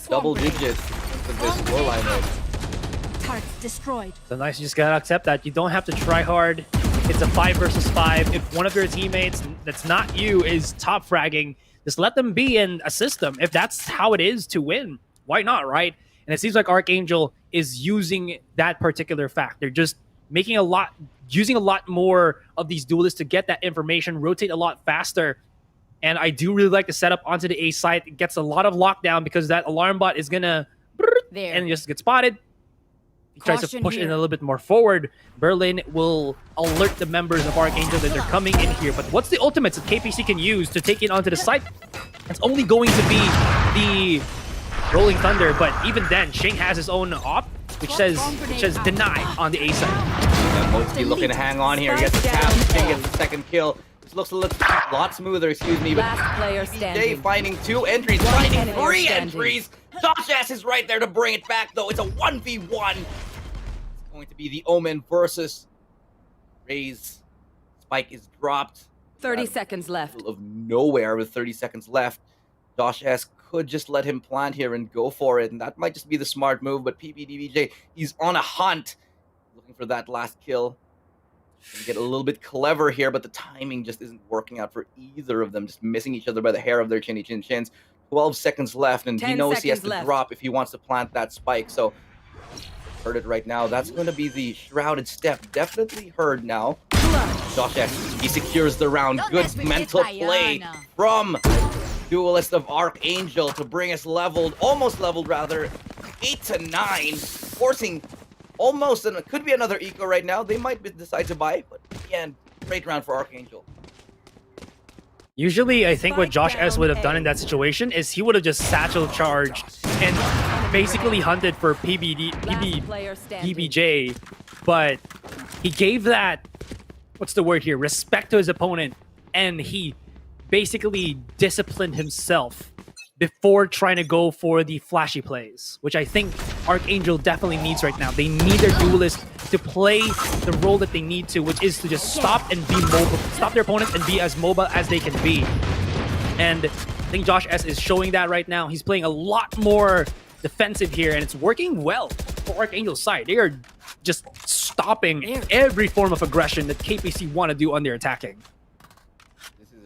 double digits with this scoreline right. Target destroyed. So nice, you just gotta accept that. You don't have to try hard. It's a 5 versus 5. If one of your teammates that's not you is top fragging, just let them be and assist them. If that's how it is to win, why not, right? And it seems like ArkAngel is using that particular fact. They're just using a lot more of these duelists to get that information, rotate a lot faster. And I do really like the setup onto the A site. It gets a lot of lockdown because that alarm bot is gonna and just get spotted. He tries to push in a little bit more forward. Berlin will alert the members of ArkAngel that they're coming in here. But what's the ultimates that KPC can use to take it onto the site? It's only going to be the Rolling Thunder, but even then, Shing has his own op, which says deny on the A side. Yeah, Modski looking to hang on here. He gets the tap. Shing gets the second kill. This looks a lot smoother, excuse me. But Last player standing. finding 2 entries, finding 3 entries. Josh S is right there to bring it back, though. It's a 1v1. It's going to be the Omen versus Raze. Spike is dropped. 30 seconds left. Of nowhere with 30 seconds left. Josh S could just let him plant here and go for it, and that might just be the smart move, but PBDBJ, he's on a hunt, looking for that last kill. Gonna get a little bit clever here, but the timing just isn't working out for either of them, just missing each other by the hair of their chinny chin chins. 12 seconds left, and he knows he has to drop if he wants to plant that spike, so heard it right now. That's going to be the shrouded step. Definitely heard now. Josh S, he secures the round. Good mental play from duelist of ArkAngel to bring us almost leveled rather, 8 to 9, forcing almost, and it could be another eco right now. They might decide to buy, but again, great round for ArkAngel. Usually, I think what Josh S would have done in that situation is he would have just satchel charged and basically hunted for PBJ, but he gave that, what's the word here, respect to his opponent, and he basically disciplined himself before trying to go for the flashy plays, which I think ArkAngel definitely needs right now. They need their duelist to play the role that they need to, which is to just stop and be mobile, stop their opponents and be as mobile as they can be. And I think Josh S is showing that right now. He's playing a lot more defensive here, and it's working well for ArkAngel's side. They are just stopping every form of aggression that KPC want to do on their attacking.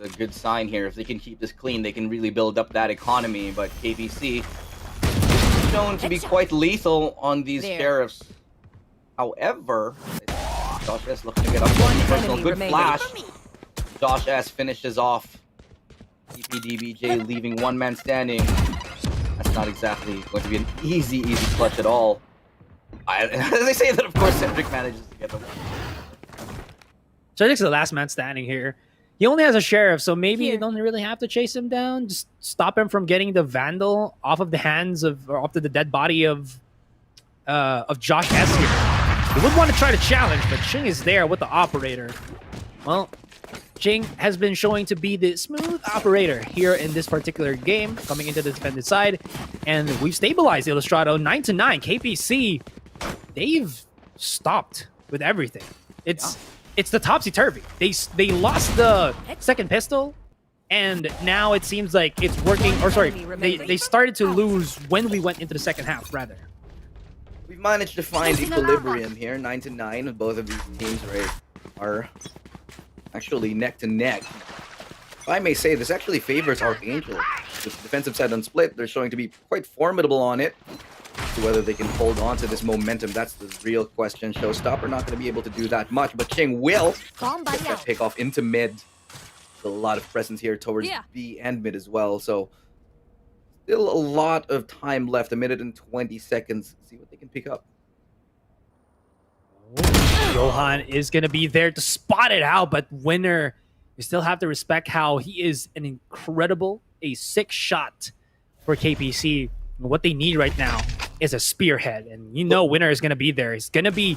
A good sign here. If they can keep this clean, they can really build up that economy, but KPC is shown to be quite lethal on these sheriffs. However, Josh S looking to get up one personal. Good flash. Josh S finishes off. PPDBJ leaving one man standing. That's not exactly going to be an easy clutch at all. They say that, of course, Cedric manages to get them. Cedric's the last man standing here. He only has a sheriff, so maybe you don't really have to chase him down. Just stop him from getting the Vandal off of the hands of, or off to the dead body of Josh S here. He would want to try to challenge, but Ching is there with the operator. Well, Ching has been showing to be the smooth operator here in this particular game, coming into the defended side. And we've stabilized Ilustrado 9-9. KPC, they've stopped with everything. It's the topsy-turvy. They lost the second pistol, and now it seems like it's working. Or sorry, they started to lose when we went into the second half, rather. We've managed to find equilibrium here, 9-9. Both of these teams are actually neck to neck. If I may say, this actually favors ArkAngel. The defensive side on split, they're showing to be quite formidable on it. So whether they can hold on to this momentum, that's the real question. Showstopper not going to be able to do that much, but Ching will get that pick off into mid. A lot of presence here towards B and mid as well, so still a lot of time left, 1 minute and 20 seconds. See what they can pick up. Johan is going to be there to spot it out, but Winner, you still have to respect how he is an incredible, a 6 shot for KPC. What they need right now is a spearhead, and you know Winner is going to be there. He's going to be...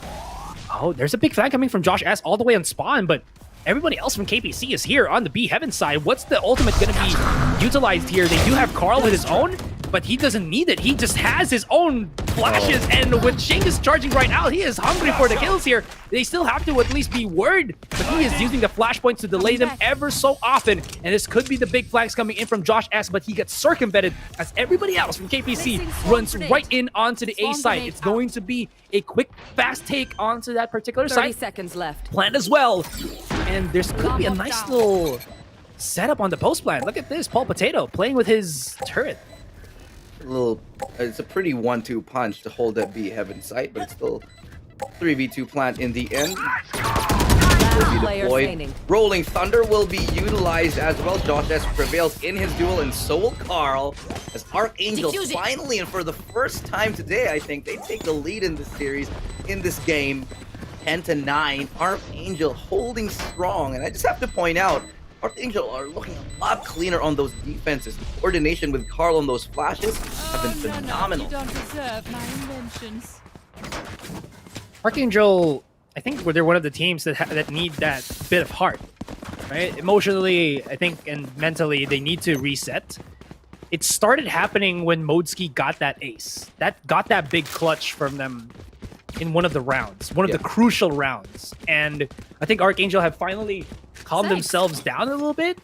Oh, there's a big flag coming from Josh S all the way on spawn, but everybody else from KPC is here on the B Heaven side. What's the ultimate going to be utilized here? They do have Carl with his own, but he doesn't need it. He just has his own flashes, and with Shing is charging right now, he is hungry for the kills here. They still have to at least be worried, but he is using the flashpoints to delay them ever so often, and this could be the big flags coming in from Josh S, but he gets circumvented as everybody else from KPC runs right in onto the A side. It's going to be a quick, fast take onto that particular 30 side. seconds left. Planned as well, and there's could be a nice little setup on the post plan. Look at this, Paul Potato playing with his turret. It's a pretty 1-2 punch to hold that B Heaven site, but it's still 3v2 plant in the end. Will be deployed. Rolling Thunder will be utilized as well. Josh S prevails in his duel, and so will Carl, as ArkAngel finally, and for the first time today, I think, they take the lead in this series, in this game, 10-9. ArkAngel holding strong, and I just have to point out, ArkAngel are looking a lot cleaner on those defenses. The coordination with Carl on those flashes have been phenomenal. You don't deserve my inventions. ArkAngel, I think they're one of the teams that need that bit of heart, right? Emotionally, I think, and mentally, they need to reset. It started happening when Modeski got that ace. That got that big clutch from them in one of the rounds, one of the crucial rounds. And I think ArkAngel have finally calmed themselves down a little bit,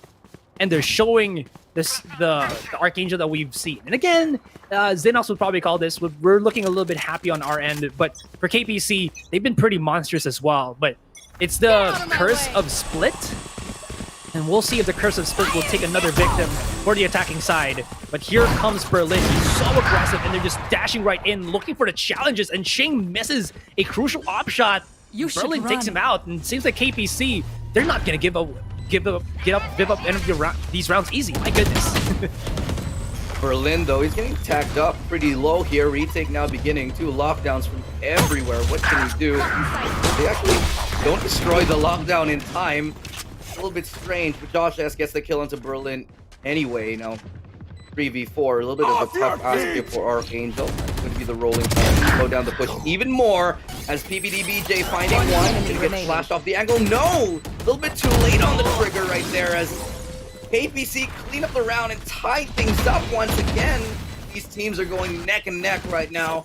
and they're showing this the ArkAngel that we've seen. And again, Zenox would probably call this, we're looking a little bit happy on our end, but for KPC, they've been pretty monstrous as well. But it's the curse of split, and we'll see if the curse of split will take another victim for the attacking side. But here comes Berlin. He's so aggressive, and they're just dashing right in, looking for the challenges, and Shing misses a crucial op shot. Berlin takes him out, and it seems like KPC, they're not gonna give up any of these rounds easy. My goodness. Berlin, though, he's getting tacked up pretty low here. Retake now beginning. 2 lockdowns from everywhere. What can he do? They actually don't destroy the lockdown in time. A little bit strange, but Josh S gets the kill onto Berlin anyway. Now 3v4, a little bit of a tough ask here for ArkAngel. That's going to be the rolling time. Slow down the push even more as PPDBJ finding one. Going to get flashed off the angle. No! A little bit too late on the trigger right there as KPC clean up the round and tie things up once again. These teams are going neck and neck right now.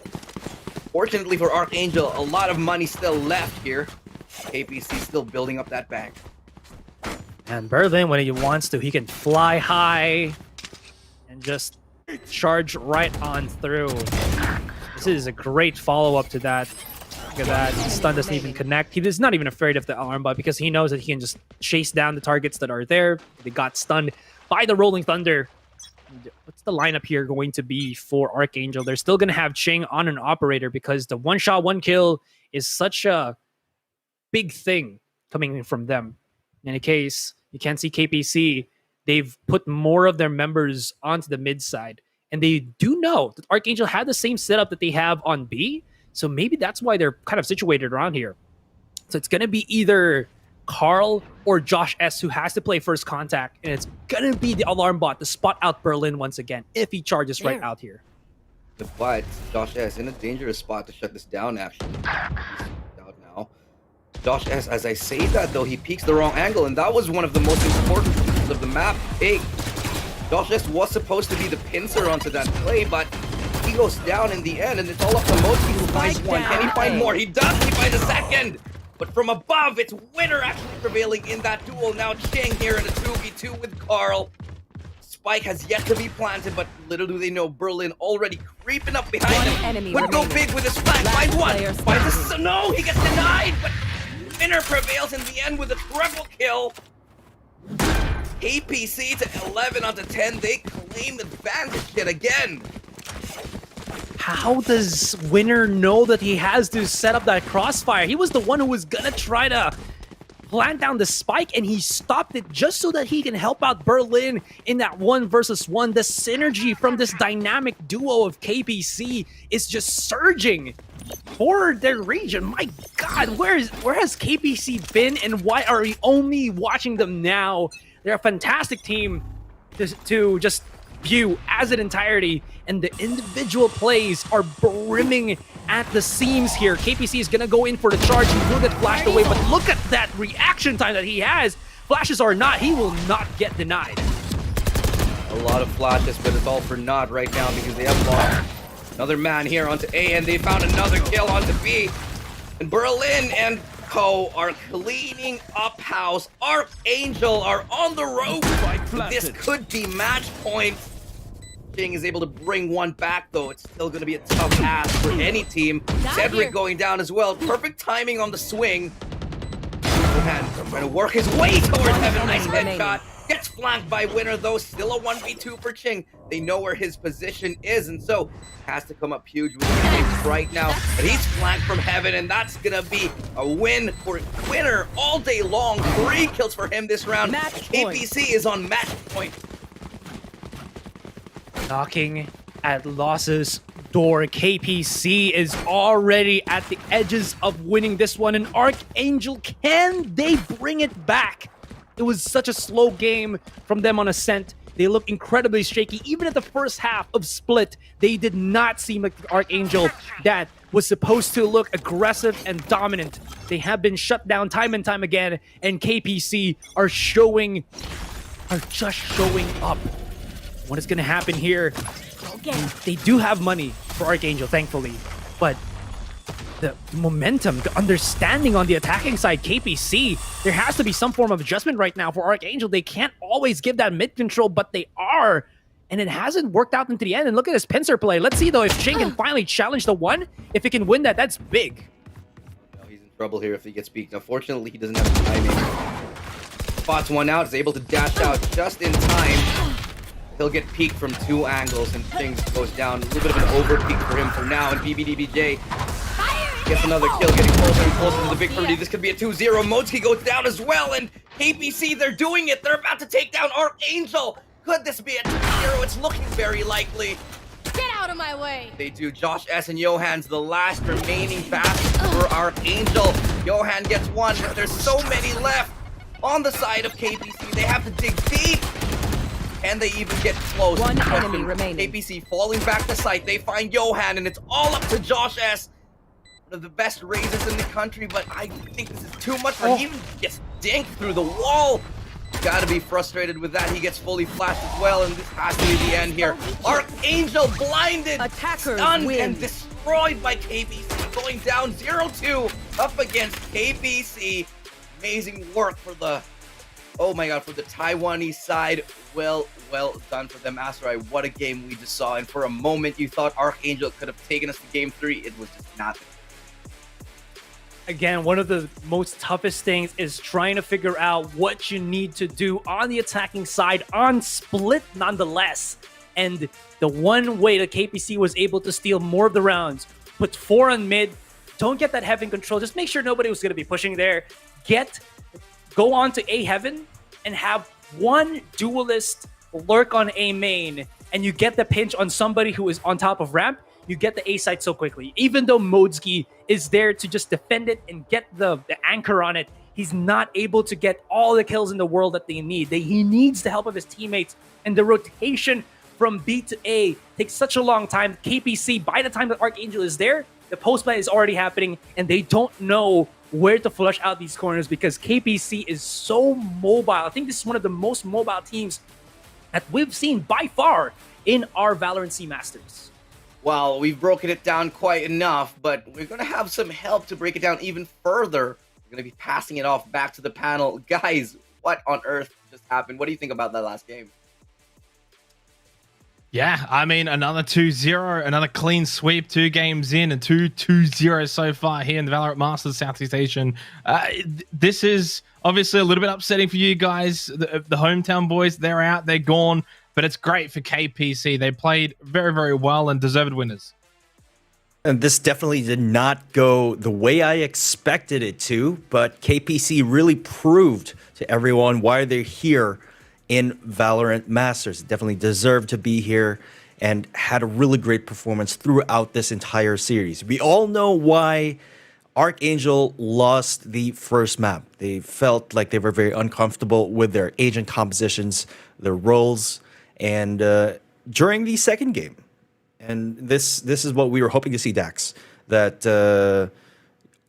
Fortunately for ArkAngel, a lot of money still left here. KPC still building up that bank. And Berlin, when he wants to, he can fly high and just charge right on through. This is a great follow-up to that. Look at that. The stun doesn't even connect. He is not even afraid of the armbar because he knows that he can just chase down the targets that are there. They got stunned by the Rolling Thunder. What's the lineup here going to be for ArkAngel? They're still going to have Ching on an operator because the one-shot, one-kill is such a big thing coming in from them. In any case, You can't see KPC. They've put more of their members onto the mid side. And they do know that ArkAngel had the same setup that they have on B. So maybe that's why they're kind of situated around here. So it's going to be either Carl or Josh S who has to play first contact. And it's going to be the alarm bot to spot out Berlin once again if he charges right out here. But Josh S in a dangerous spot to shut this down, actually. He's out now. Josh S, as I say that, though, he peeks the wrong angle. And that was one of the most important pieces of the map. Hey, Josh S was supposed to be the pincer onto that play, but he goes down in the end, and it's all up to Mochi who finds one. Can he find more? He does! He finds a second! But from above, it's Winner actually prevailing in that duel. Now Ching here in a 2v2 with Carl. Spike has yet to be planted, but little do they know Berlin already creeping up behind him. Would go big with his flag. Finds one! Finds a... No! He gets denied! But Winner prevails in the end with a triple kill. APC to 11 onto 10. They claim advantage yet again. How does Winner know that he has to set up that crossfire? He was the one who was gonna try to plant down the spike, and he stopped it just so that he can help out Berlin in that 1 versus 1. The synergy from this dynamic duo of KPC is just surging for their region. My God, where has KPC been, and why are we only watching them now? They're a fantastic team to just view as an entirety, and the individual plays are brimming at the seams here. KPC is gonna go in for the charge. He will get flashed away, but look at that reaction time that he has. Flashes or not, he will not get denied. A lot of flashes, but it's all for naught right now because they have lost another man here onto A, and they found another kill onto B. And Berlin and Co are cleaning up house. ArkAngel are on the road. This could be match point. King is able to bring one back, though. It's still going to be a tough ask for any team. Cedric going down as well. Perfect timing on the swing. And trying to work his way towards Heaven. Nice headshot. Gets flanked by Winner, though. Still a 1v2 for Ching. They know where his position is, and so has to come up huge with the right now. But he's flanked from Heaven, and that's gonna be a win for Winner all day long. 3 kills for him this round. APC is on match point. Knocking at Loss's door. KPC is already at the edges of winning this one, and ArkAngel, can they bring it back? It was such a slow game from them on Ascent. They look incredibly shaky. Even at the first half of Split, they did not seem like the ArkAngel that was supposed to look aggressive and dominant. They have been shut down time and time again, and KPC are just showing up. What is going to happen here? They do have money for ArkAngel, thankfully, but the momentum, the understanding on the attacking side, KPC, there has to be some form of adjustment right now for ArkAngel. They can't always give that mid control, but they are, and it hasn't worked out into the end. And look at his pincer play. Let's see, though, if Ching can finally challenge the 1. If he can win that, that's big. No, he's in trouble here if he gets peeked. Unfortunately, he doesn't have the timing. Spots one out, is able to dash out just in time. He'll get peeked from 2 angles, and Ching goes down. A little bit of an over peek for him for now, and BBDBJ gets another kill, getting closer and closer to the victory. This could be a 2-0. Motsky goes down as well, and KPC, they're doing it. They're about to take down ArkAngel. Could this be a 2-0? It's looking very likely. Get out of my way. They do. Josh S and Johan's the last remaining basket for ArkAngel. Johan gets one, but there's so many left on the side of KPC. They have to dig deep. And they even get close. One enemy remaining. KPC falling back to site. They find Johan, and it's all up to Josh S. One of the best raises in the country, but I think this is too much for him. He gets dinked through the wall. Gotta be frustrated with that. He gets fully flashed as well, and this has to be the end here. ArkAngel blinded, stunned, and destroyed by KPC. Going down 0-2 up against KPC. Amazing work for the... Oh my God, for the Taiwanese side, well done for them. Asurai, what a game we just saw. And for a moment, you thought ArkAngel could have taken us to game 3. It was just not. Again, one of the most toughest things is trying to figure out what you need to do on the attacking side on Split nonetheless. And the one way that KPC was able to steal more of the rounds, put 4 on mid, don't get that Heaven control, just make sure nobody was going to be pushing there. Go on to A Heaven, and have one duelist lurk on A main, and you get the pinch on somebody who is on top of ramp, you get the A site so quickly. Even though Modski is there to just defend it and get the anchor on it, he's not able to get all the kills in the world that they need. He needs the help of his teammates, and the rotation from B to A takes such a long time. KPC, by the time that ArkAngel is there, the post-play is already happening, and they don't know where to flush out these corners because KPC is so mobile. I think this is one of the most mobile teams that we've seen by far in our Valorant C Masters. Well, we've broken it down quite enough, but we're going to have some help to break it down even further. We're going to be passing it off back to the panel. Guys, what on earth just happened? What do you think about that last game? Yeah, I mean, another 2-0, another clean sweep, 2 games in, and 2-0 so far here in the Valorant Masters Southeast Asian. This is obviously a little bit upsetting for you guys. The hometown boys, they're out, they're gone, but it's great for KPC. They played very, very well and deserved winners. And this definitely did not go the way I expected it to, but KPC really proved to everyone why they're here in Valorant Masters. Definitely deserved to be here and had a really great performance throughout this entire series. We all know why ArkAngel lost the first map. They felt like they were very uncomfortable with their agent compositions, their roles, and during the second game. And this is what we were hoping to see, Daks, that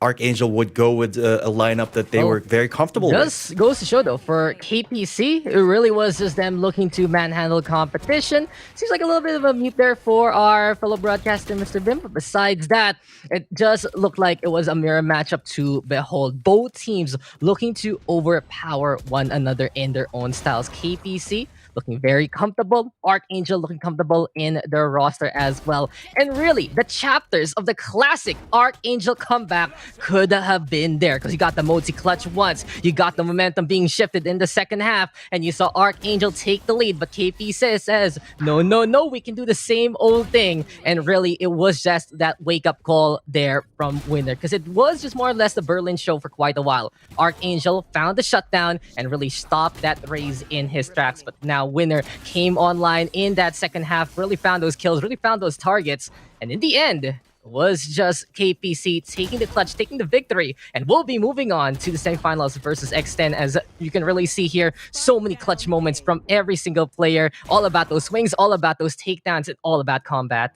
ArkAngel would go with a lineup that they were very comfortable with. Just goes to show, though, for KPC, it really was just them looking to manhandle competition. Seems like a little bit of a mute there for our fellow broadcaster, Mr. Vim. But besides that, it just looked like it was a mirror matchup to behold. Both teams looking to overpower one another in their own styles. KPC looking very comfortable. ArkAngel looking comfortable in their roster as well. And really, the chapters of the classic ArkAngel comeback could have been there because you got the multi-clutch once, you got the momentum being shifted in the second half, and you saw ArkAngel take the lead, but KP says, no, we can do the same old thing. And really, it was just that wake-up call there from Winner, because it was just more or less the Berlin show for quite a while. ArkAngel found the shutdown and really stopped that raise in his tracks, but now Winner came online in that second half, really found those kills, really found those targets, and in the end, was just KPC taking the clutch, taking the victory, and we'll be moving on to the semifinals versus X10. As you can really see here, so many clutch moments from every single player, all about those swings, all about those takedowns, and all about combat.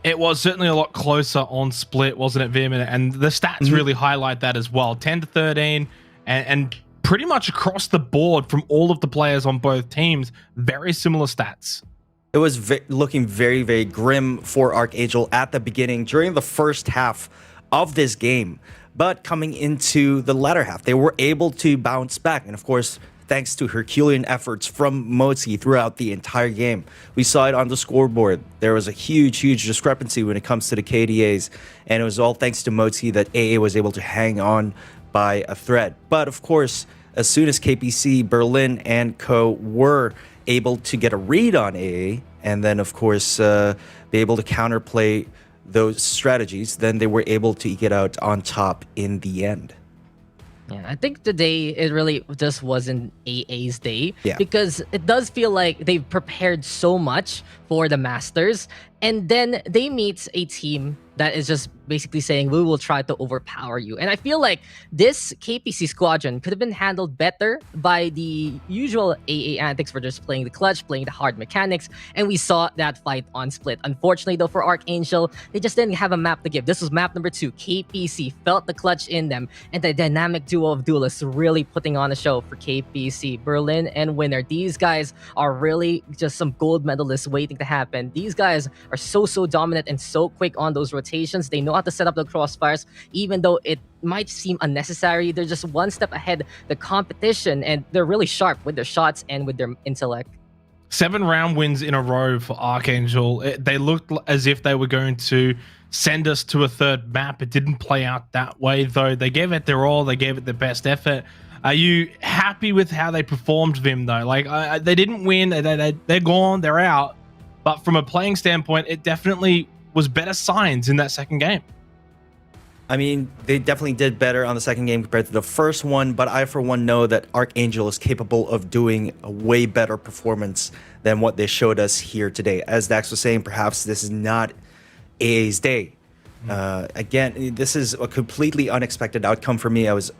It was certainly a lot closer on split, wasn't it, Vyminal? And the stats really highlight that as well. 10-13, and pretty much across the board from all of the players on both teams, very similar stats. It was looking very, very grim for ArkAngel at the beginning during the first half of this game. But coming into the latter half, they were able to bounce back. And of course, thanks to Herculean efforts from Mozi throughout the entire game. We saw it on the scoreboard. There was a huge discrepancy when it comes to the KDAs. And it was all thanks to Mozi that AA was able to hang on by a thread. But of course, as soon as KPC, Berlin, and Co. were able to get a read on AA, and then of course be able to counterplay those strategies, then they were able to eke it out on top in the end. Yeah, I think today it really just wasn't AA's day, Yeah. because it does feel like they've prepared so much for the Masters, and then they meet a team that is just basically saying, we will try to overpower you. And I feel like this KPC squadron could have been handled better by the usual AA antics for just playing the clutch, playing the hard mechanics, and we saw that fight on split. Unfortunately, though, for ArkAngel, they just didn't have a map to give. This was map number 2. KPC felt the clutch in them, and the dynamic duo of duelists really putting on a show for KPC. Berlin and Winner, these guys are really just some gold medalists waiting to happen. These guys are so dominant and so quick on those rotations. They know how to set up the crossfires, even though it might seem unnecessary. They're just one step ahead the competition, and they're really sharp with their shots and with their intellect. 7 round wins in a row for ArkAngel. They looked as if they were going to send us to a third map. It didn't play out that way, though. They gave it their all. They gave it their best effort. Are you happy with how they performed, Vim, though? Like, they didn't win. They're gone. They're out. But from a playing standpoint, it definitely was better signs in that second game. I mean, they definitely did better on the second game compared to the first one, but I, for one, know that ArkAngel is capable of doing a way better performance than what they showed us here today. As Daks was saying, perhaps this is not AA's day. Again, this is a completely unexpected outcome for me. I was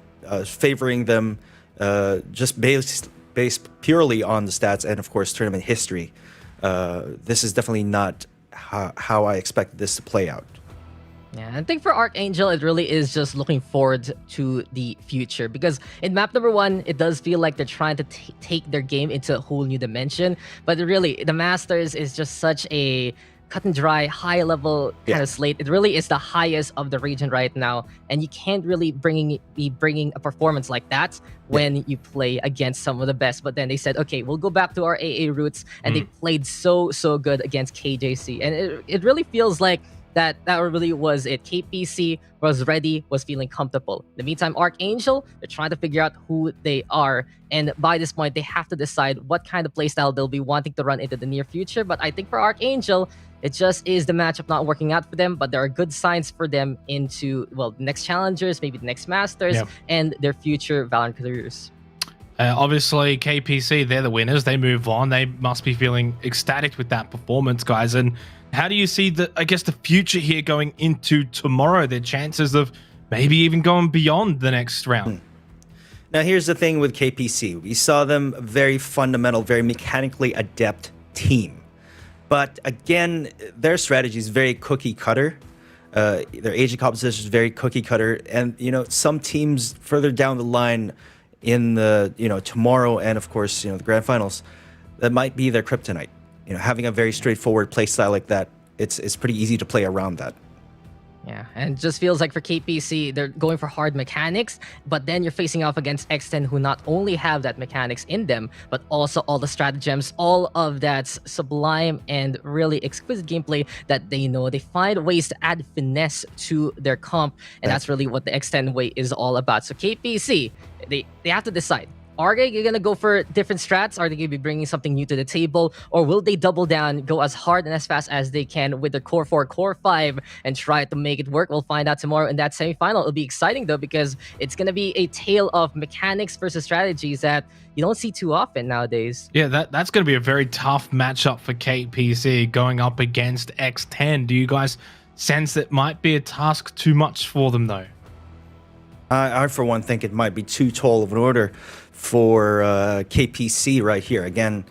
favoring them just based purely on the stats and, of course, tournament history. This is definitely not how I expected this to play out. Yeah, I think for ArkAngel, it really is just looking forward to the future, because in map number 1, it does feel like they're trying to take their game into a whole new dimension. But really, the Masters is just such a cut and dry, high level kind of slate. It really is the highest of the region right now, and you can't really be bringing a performance like that when you play against some of the best. But then they said, okay, we'll go back to our AA roots, and they played so good against KJC, and it really feels like that really was it. KPC was ready, was feeling comfortable. In the meantime, ArkAngel, they're trying to figure out who they are. And by this point, they have to decide what kind of playstyle they'll be wanting to run into the near future. But I think for ArkAngel, it just is the matchup not working out for them. But there are good signs for them into, well, the next challengers, maybe the next Masters, and their future Valorant careers. Obviously, KPC, they're the winners. They move on. They must be feeling ecstatic with that performance, guys. And how do you see the future here going into tomorrow? Their chances of maybe even going beyond the next round. Now, here's the thing with KPC. We saw them a very fundamental, very mechanically adept team. But again, their strategy is very cookie cutter. Their agent composition is very cookie cutter. And, some teams further down the line in the, tomorrow and, of course, the grand finals, that might be their kryptonite. Having a very straightforward play style like that, it's pretty easy to play around that. Yeah, and it just feels like for KPC, they're going for hard mechanics, but then you're facing off against X10, who not only have that mechanics in them, but also all the stratagems, all of that sublime and really exquisite gameplay that they know. They find ways to add finesse to their comp, and that's really what the X10 way is all about. So KPC, they have to decide. Are they going to go for different strats? Are they going to be bringing something new to the table? Or will they double down, go as hard and as fast as they can with the Core 4, Core 5, and try to make it work? We'll find out tomorrow in that semifinal. It'll be exciting, though, because it's going to be a tale of mechanics versus strategies that you don't see too often nowadays. Yeah, that's going to be a very tough matchup for KPC going up against X10. Do you guys sense it might be a task too much for them, though? I, for one, think it might be too tall of an order for KPC right here. Again,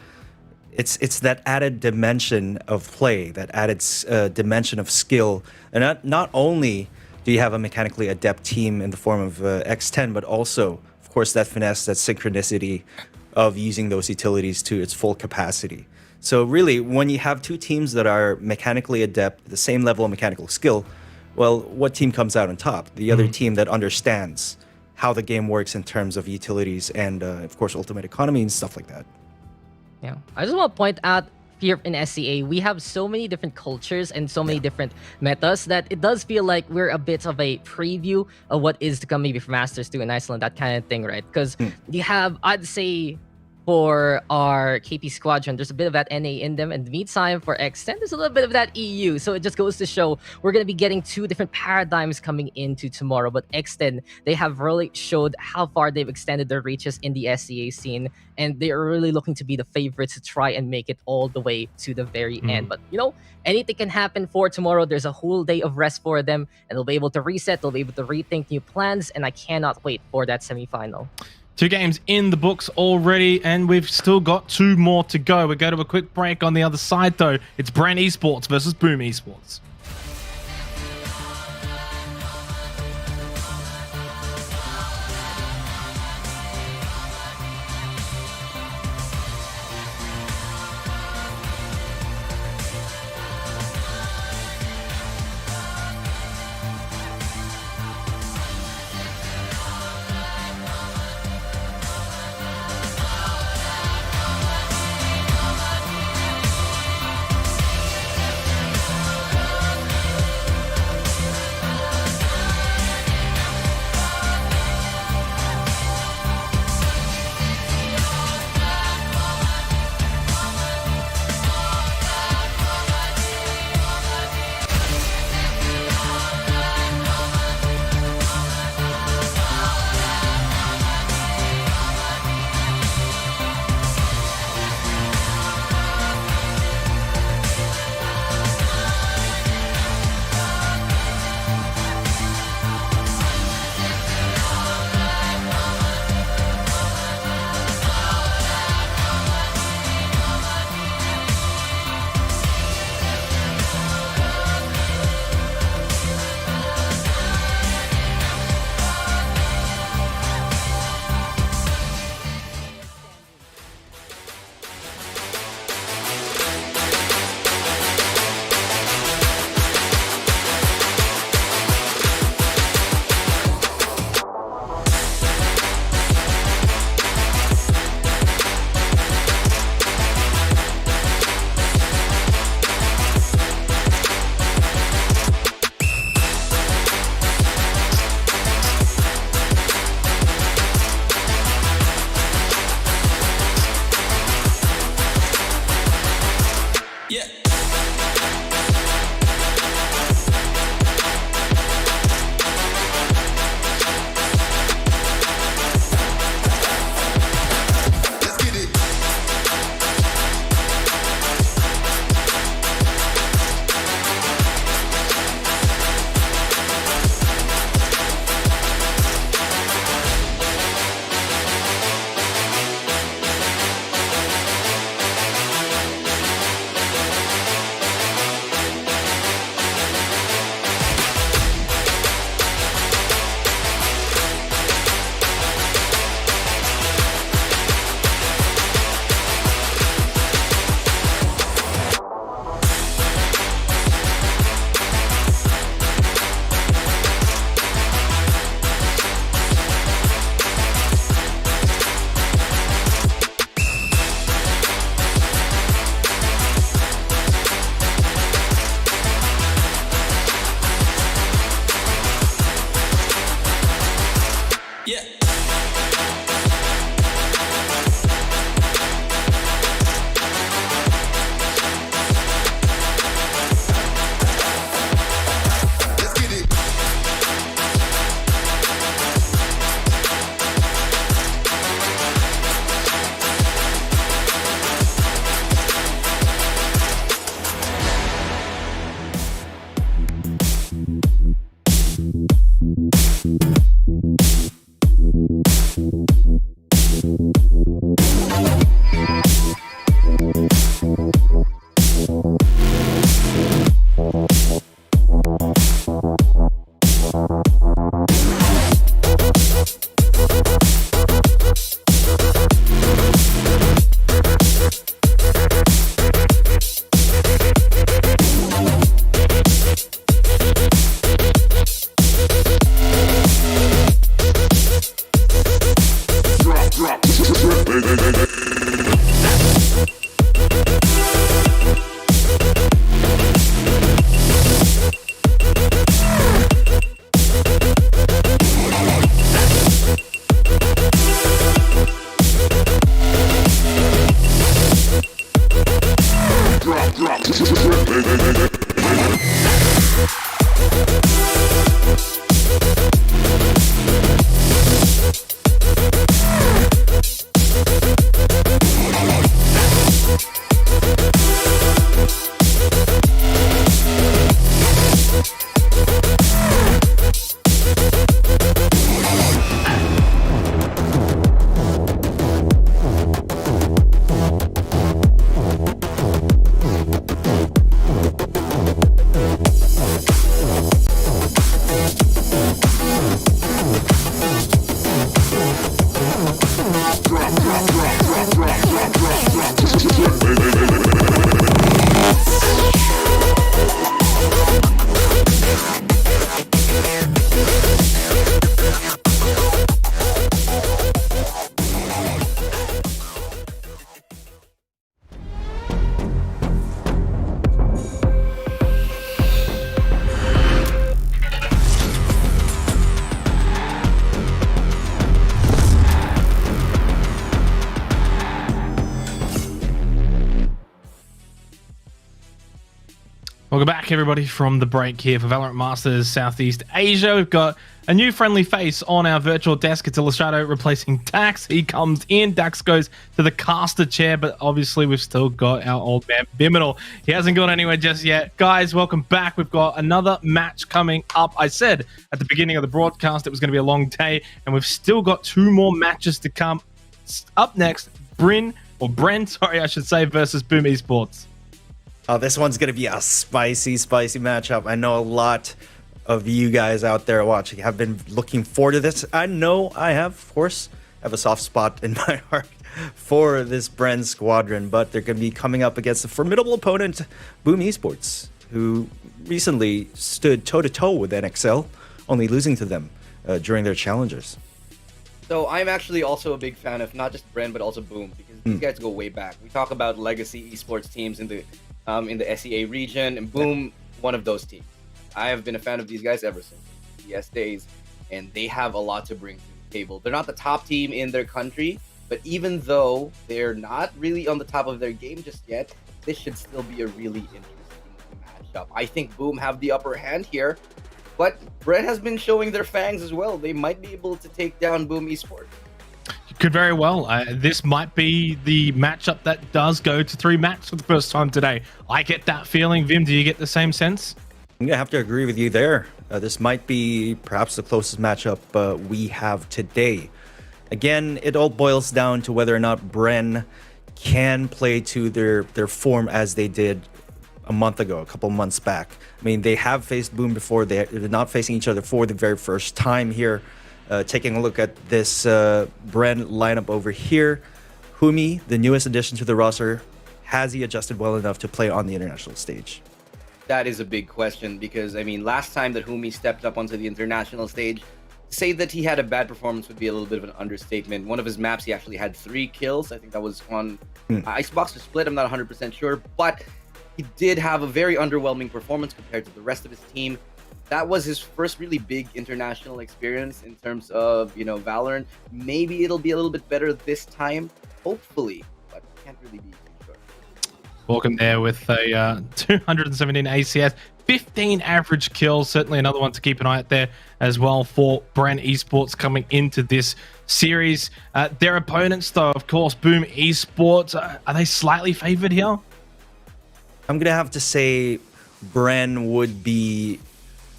it's that added dimension of play, that added dimension of skill. And not only do you have a mechanically adept team in the form of X10, but also, of course, that finesse, that synchronicity of using those utilities to its full capacity. So really, when you have two teams that are mechanically adept, the same level of mechanical skill, well, what team comes out on top? The other team that understands how the game works in terms of utilities and, of course, ultimate economy and stuff like that. Yeah, I just want to point out here in SCA, we have so many different cultures and so many different metas that it does feel like we're a bit of a preview of what is to come maybe for Masters 2 in Iceland, that kind of thing, right? Because you have, I'd say, for our KP squadron, there's a bit of that NA in them, and the meantime for X10, there's a little bit of that EU. So it just goes to show we're going to be getting two different paradigms coming into tomorrow. But X10, they have really showed how far they've extended their reaches in the SCA scene, and they are really looking to be the favorites to try and make it all the way to the very end. But anything can happen for tomorrow. There's a whole day of rest for them, and they'll be able to reset, they'll be able to rethink new plans, and I cannot wait for that semifinal. 2 games in the books already, and we've still got 2 more to go. We go to a quick break. On the other side, though, it's Bren Esports versus Boom Esports. Welcome back, everybody, from the break here for Valorant Masters Southeast Asia. We've got a new friendly face on our virtual desk. It's Ilustrado replacing Daks. He comes in. Daks goes to the caster chair, but obviously we've still got our old man Vyminal. He hasn't gone anywhere just yet. Guys, welcome back. We've got another match coming up. I said at the beginning of the broadcast it was going to be a long day, and we've still got 2 more matches to come. Up next, Bren, I should say, versus Boom Esports. Oh, this one's going to be a spicy matchup. I know a lot of you guys out there watching have been looking forward to this. I know I have, of course, have a soft spot in my heart for this Bren squadron, but they're going to be coming up against a formidable opponent, Boom Esports, who recently stood toe-to-toe with NXL, only losing to them during their challenges. So I'm actually also a big fan of not just Bren, but also Boom, because these guys go way back. We talk about legacy esports teams in the SEA region, and Boom, one of those teams. I have been a fan of these guys ever since CS days, and they have a lot to bring to the table. They're not the top team in their country, but even though they're not really on the top of their game just yet, this should still be a really interesting matchup. I think Boom have the upper hand here, but Bren has been showing their fangs as well. They might be able to take down Boom Esports. Could very well. This might be the matchup that does go to 3 maps for the first time today. I get that feeling. Vim, do you get the same sense? I'm gonna have to agree with you there. This might be perhaps the closest matchup we have today. Again, it all boils down to whether or not Bren can play to their form as they did a month ago, a couple months back. I mean, they have faced Boom before. They're not facing each other for the very first time here. Taking a look at this Bren lineup over here, Humi, the newest addition to the roster, has he adjusted well enough to play on the international stage? That is a big question because, I mean, last time that Humi stepped up onto the international stage, to say that he had a bad performance would be a little bit of an understatement. One of his maps, he actually had 3 kills. I think that was on Icebox or Split. I'm not 100% sure, but he did have a very underwhelming performance compared to the rest of his team. That was his first really big international experience in terms of, Valorant. Maybe it'll be a little bit better this time, hopefully, but can't really be too sure. Welcome there with a 217 ACS, 15 average kills. Certainly another one to keep an eye out there as well for Bren Esports coming into this series. Their opponents, though, of course, Boom Esports, are they slightly favored here? I'm gonna have to say Bren would be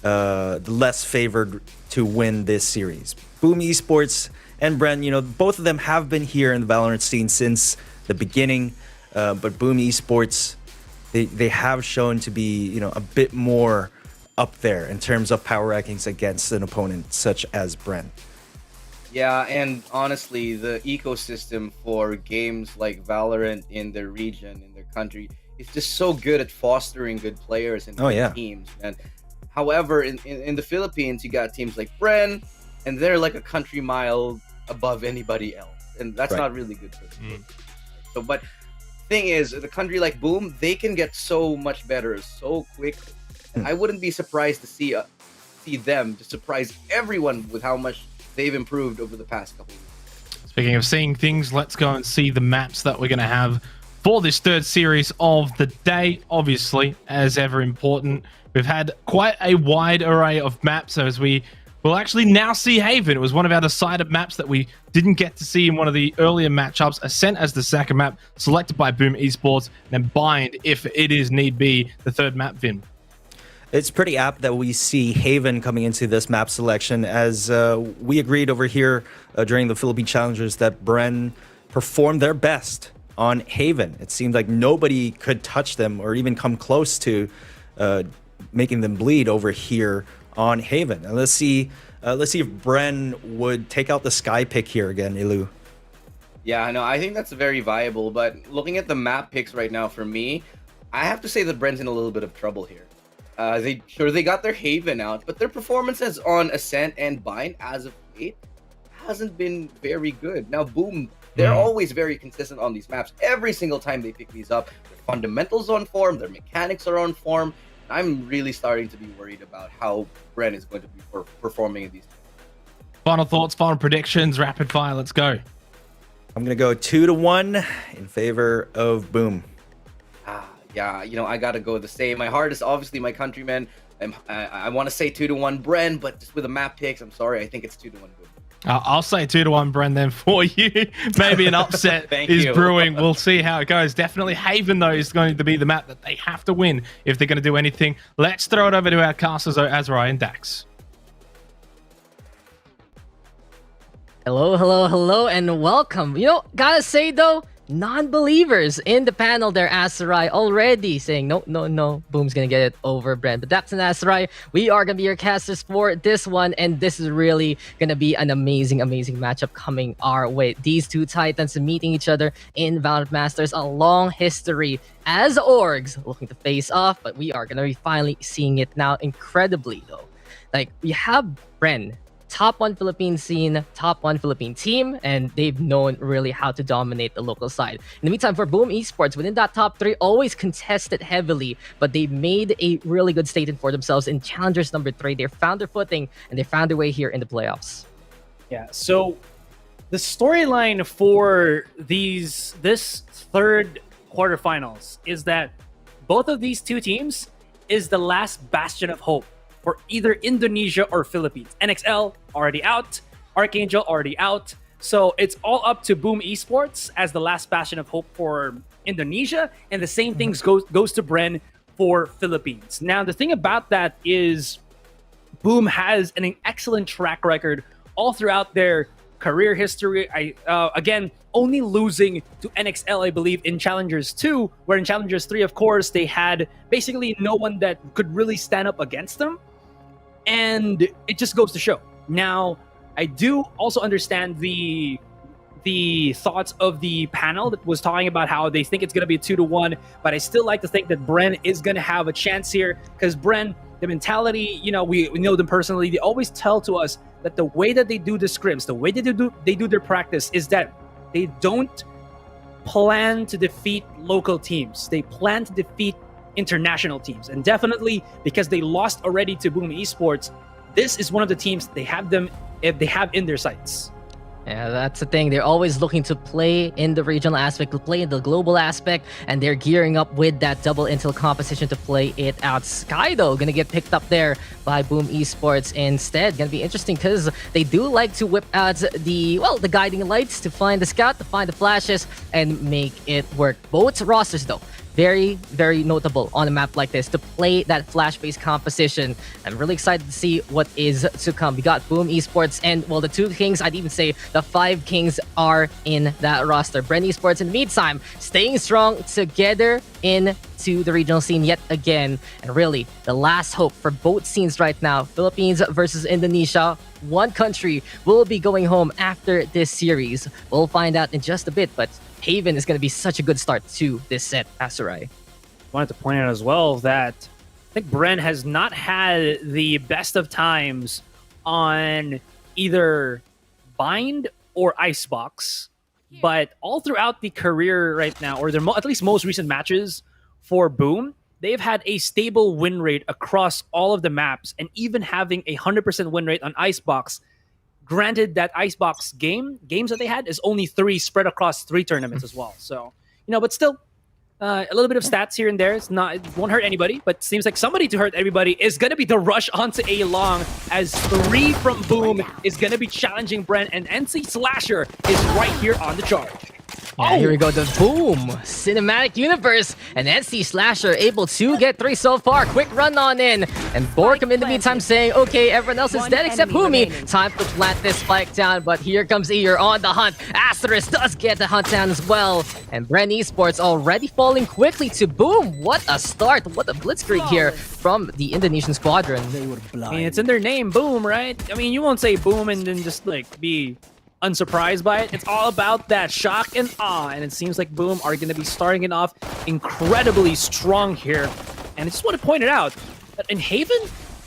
the less favored to win this series. Boom Esports and Bren, both of them have been here in the Valorant scene since the beginning, but Boom Esports, they have shown to be, a bit more up there in terms of power rankings against an opponent such as Bren. Yeah, and honestly, the ecosystem for games like Valorant in their region, in their country, is just so good at fostering good players and teams, man. However, in the Philippines, you got teams like Bren, and they're like a country mile above anybody else, and that's not really good for them. So, but thing is, the country like Boom, they can get so much better so quickly. And I wouldn't be surprised to see them to surprise everyone with how much they've improved over the past couple of weeks. Speaking of seeing things, let's go and see the maps that we're going to have for this 3rd series of the day. Obviously, as ever important, we've had quite a wide array of maps as we will actually now see Haven. It was one of our decided maps that we didn't get to see in one of the earlier matchups. Ascent as the 2nd map, selected by Boom Esports, and then Bind, if it is need be, the 3rd map, Vin. It's pretty apt that we see Haven coming into this map selection, as we agreed over here during the Philippine Challengers that Bren performed their best on Haven. It seemed like nobody could touch them or even come close to making them bleed over here on Haven. And let's see if Bren would take out the Sky pick here again, Ilu. Yeah, no, I think that's very viable, but looking at the map picks right now for me, I have to say that Bren's in a little bit of trouble here. They got their Haven out, but their performances on Ascent and Bind as of late hasn't been very good. Now, Boom, they're always very consistent on these maps. Every single time they pick these up, their fundamentals on form, their mechanics are on form. I'm really starting to be worried about how Bren is going to be performing in these games. Final thoughts, final predictions, rapid fire, let's go. I'm going to go 2-1 in favor of Boom. Yeah, I got to go the same. My heart is obviously my countrymen. I want to say 2-1 Bren, but just with the map picks, I'm sorry. I think it's 2-1 Boom. I'll say 2-1 Bren then for you. Maybe an upset is brewing. We'll see how it goes. Definitely Haven, though, is going to be the map that they have to win if they're going to do anything. Let's throw it over to our casters, Asurai and Daks. Hello, and welcome. Gotta say, though, non-believers in the panel there, Asurai, already saying no, Boom's gonna get it over Bren. But that's an Asurai. We are gonna be your casters for this one, and this is really gonna be an amazing matchup coming our way. These two titans meeting each other in Valorant Masters, a long history as orgs looking to face off, but we are gonna be finally seeing it now. Incredibly though, we have Bren, top 1 Philippine scene, top 1 Philippine team, and they've known really how to dominate the local side. In the meantime, for Boom Esports, within that top 3, always contested heavily, but they made a really good statement for themselves in Challengers number 3. They found their footing, and they found their way here in the playoffs. Yeah, so the storyline for this 3rd quarterfinals is that both of these two teams is the last bastion of hope for either Indonesia or Philippines. NXL already out, ArkAngel already out. So it's all up to Boom Esports as the last bastion of hope for Indonesia, and the same thing goes to Bren for Philippines. Now, the thing about that is Boom has an excellent track record all throughout their career history. Again, only losing to NXL, I believe, in Challengers 2, where in Challengers 3, of course, they had basically no one that could really stand up against them. And it just goes to show. Now, I do also understand the thoughts of the panel that was talking about how they think it's going to be a 2-1, but I still like to think that Bren is going to have a chance here, because Bren, the mentality, we know them personally, they always tell to us that the way that they do the scrims, the way that they do their practice is that they don't plan to defeat local teams. They plan to defeat international teams. And definitely because they lost already to Boom Esports, this is one of the teams they have in their sights. Yeah, that's the thing. They're always looking to play in the regional aspect, to play in the global aspect, and they're gearing up with that double intel composition to play it out. Sky, though, gonna get picked up there by Boom Esports instead. Gonna be interesting because they do like to whip out the guiding lights to find the scout, to find the flashes, and make it work. Both rosters, though, very, very notable on a map like this to play that flash-based composition. I'm really excited to see what is to come. We got Boom Esports and, the 2 Kings, I'd even say the 5 Kings are in that roster. Bren Esports, in the meantime, staying strong together into the regional scene yet again. And really, the last hope for both scenes right now, Philippines versus Indonesia. One country will be going home after this series. We'll find out in just a bit, but Haven is going to be such a good start to this set, Asurai. Wanted to point out as well that I think Bren has not had the best of times on either Bind or Icebox, but all throughout the career right now, or their at least most recent matches for Boom, they've had a stable win rate across all of the maps, and even having a 100% win rate on Icebox. Granted, that Icebox games that they had is only 3 spread across 3 tournaments as well. So, but still, a little bit of stats here and there. It won't hurt anybody, but seems like somebody to hurt everybody is going to be the rush onto A Long, as 3 from Boom is going to be challenging Bren, and NC Slasher is right here on the charge. Yeah, here we go, the Boom Cinematic Universe, and NC Slasher able to get 3 so far. Quick run on in, and Borkum in the meantime saying, okay, everyone else is dead except Humi. Time to plant this spike down, but here comes Ear on the hunt. Asterisk does get the hunt down as well, and Bren Esports already falling quickly to Boom. What a start, what a blitzkrieg here from the Indonesian squadron. I mean, it's in their name, Boom, right? I mean, you won't say Boom and then just be unsurprised by it. It's all about that shock and awe, and it seems like Boom are going to be starting it off incredibly strong here. And I just want to point it out that in Haven,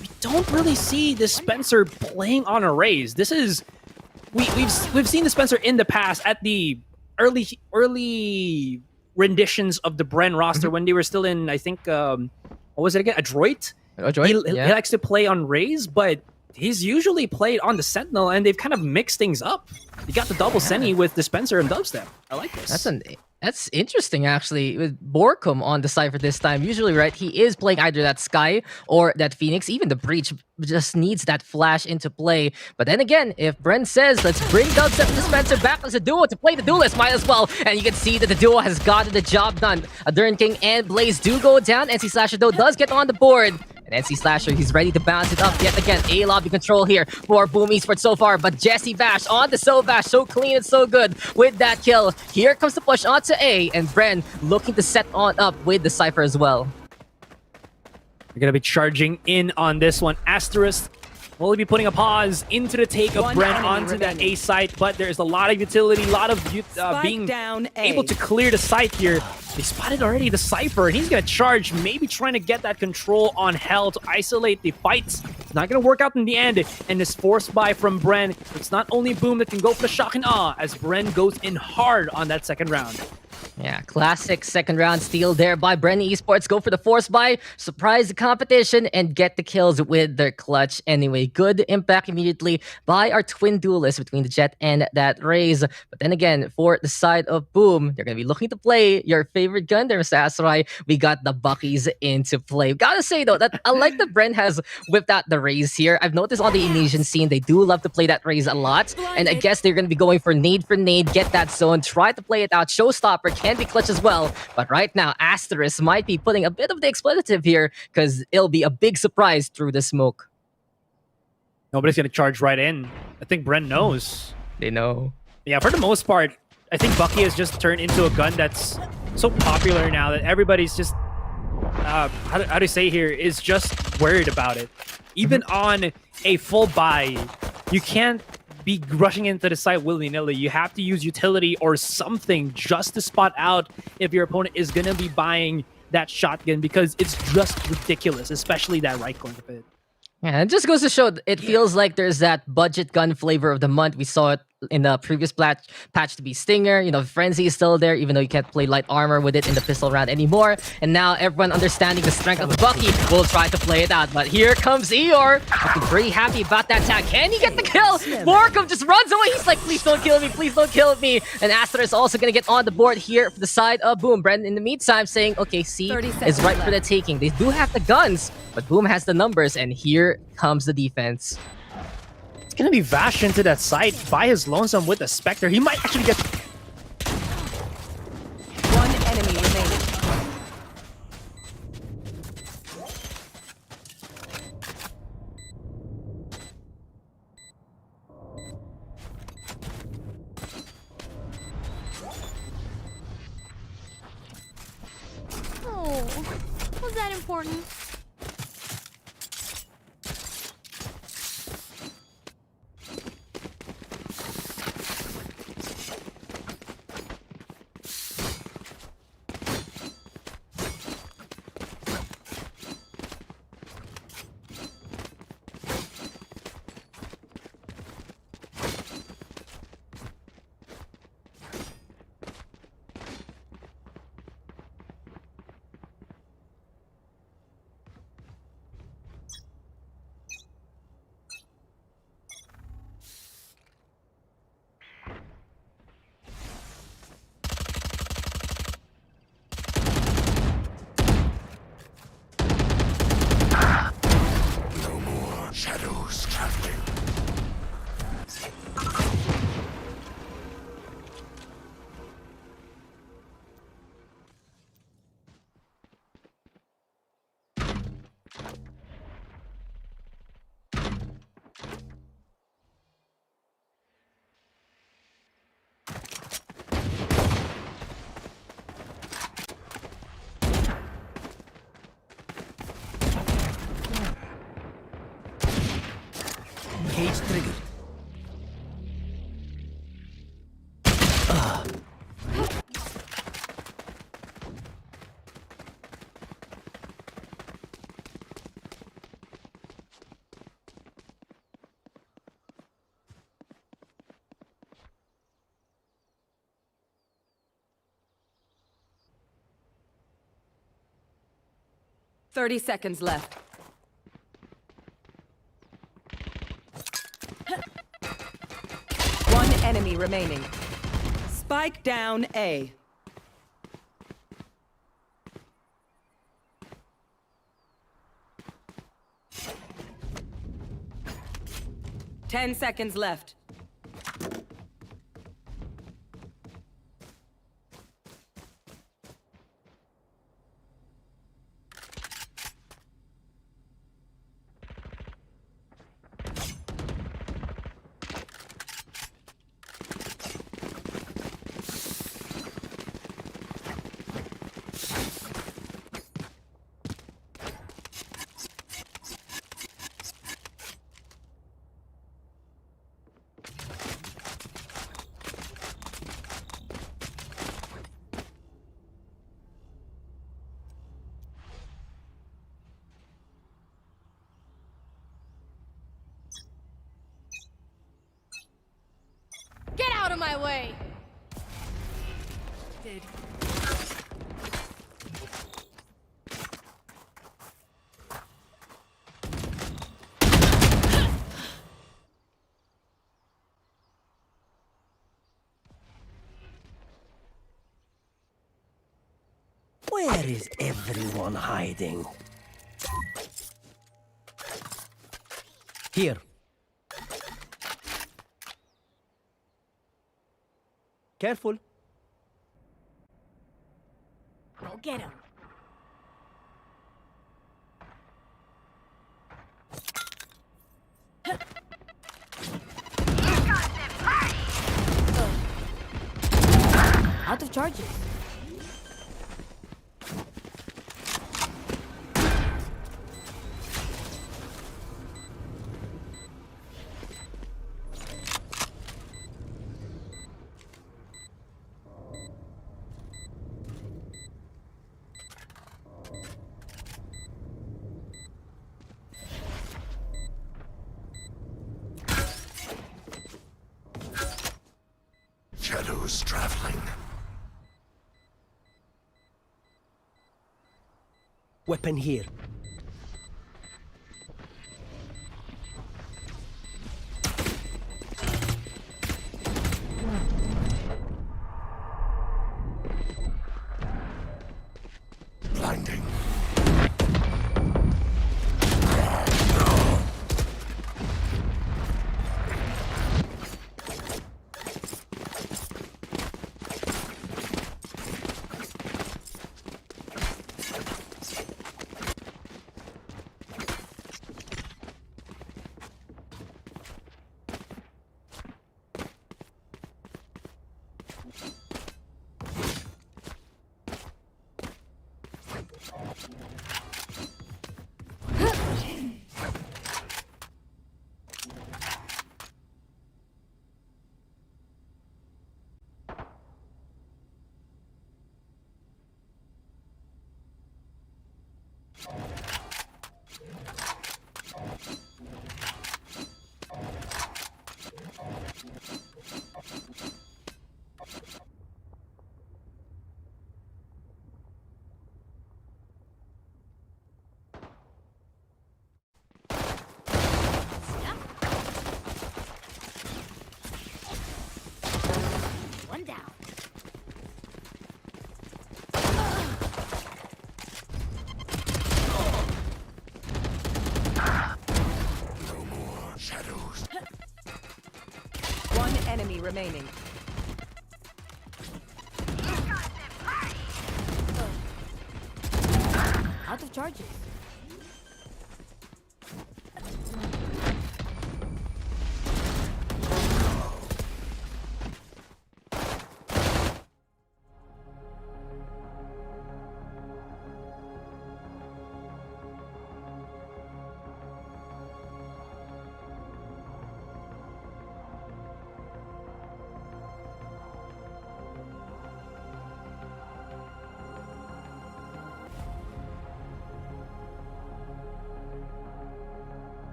we don't really see the Spencer playing on arrays. This is we've seen the Spencer in the past at the early renditions of the Bren roster when they were still in, I think, what was it again? Adroit. He likes to play on Rays, but he's usually played on the Sentinel, and they've kind of mixed things up. You got the double Seni with Dispenser and Dubstep. I like this. That's interesting, actually, with Borkum on the Cypher this time. Usually, right, he is playing either that Sky or that Phoenix. Even the Breach just needs that flash into play. But then again, if Bren says, let's bring Dubstep and Dispenser back as a duo to play the duelist, might as well. And you can see that the duo has gotten the job done. Adern King and Blaze do go down. NC Slasher, though, does get on the board. And NC Slasher, he's ready to bounce it up yet again. A lobby control here for Boom Esports so far. But Jesse Bash on the Bash, so clean and so good with that kill. Here comes the push onto A, and Bren looking to set on up with the Cypher as well. We're going to be charging in on this one. Asterisk will be putting a pause into the take of Bren onto that A site, but there's a lot of utility, a lot of being able to clear the site here. They spotted already the Cypher, and he's going to charge, maybe trying to get that control on Hell to isolate the fights. It's not going to work out in the end, and this force buy from Bren. It's not only Boom that can go for the shock and awe, as Bren goes in hard on that second round. Yeah, classic second round steal there by Bren Esports. Go for the force buy, surprise the competition, and get the kills with their clutch. Anyway, good impact immediately by our twin duelists between the Jet and that Raze. But then again, for the side of Boom, they're going to be looking to play your favorite gun there, Mr. Asurai. We got the Buckies into play. Gotta say, though, that I like that Bren has whipped out the Raze here. I've noticed on the Indonesian scene, they do love to play that Raze a lot. And I guess they're going to be going for nade, get that zone, try to play it out. Showstopper can be clutch as well. But right now, Asterisk might be putting a bit of the expletive here because it'll be a big surprise through the smoke. Nobody's going to charge right in. I think Bren knows. They know. Yeah, for the most part, I think Bucky has just turned into a gun that's so popular now that everybody's just, how do you say here, is just worried about it. Even on a full buy, you can't be rushing into the site willy-nilly. You have to use utility or something just to spot out if your opponent is going to be buying that shotgun, because it's just ridiculous, especially that right click of it. Yeah, it just goes to show it feels like there's that budget gun flavor of the month. We saw it in the previous patch to be Stinger. You know, Frenzy is still there, even though you can't play light armor with it in the pistol round anymore. And now everyone understanding the strength of the Bucky will try to play it out. But here comes Eeyore. Looking pretty happy about that tag. Can he get the kill? Morcom just runs away. He's like, please don't kill me. Please don't kill me. And Aster is also going to get on the board here for the side of Boom. Bren, in the meantime, saying, okay, C is right for the taking. They do have the guns, but Boom has the numbers. And here comes the defense. It's gonna be Vash into that site by his lonesome with a Spectre. He might actually get... One enemy remaining. Oh, was that important? Shadows traveling. Cage triggered. 30 seconds left. One enemy remaining. Spike down A. Ten seconds left. Get out of my way! Did. Where is everyone hiding? Here. Careful. Go get him. Out of charges. Shadows traveling. Weapon here. Blinding. One down. No more shadows. One enemy remaining. Out of charges.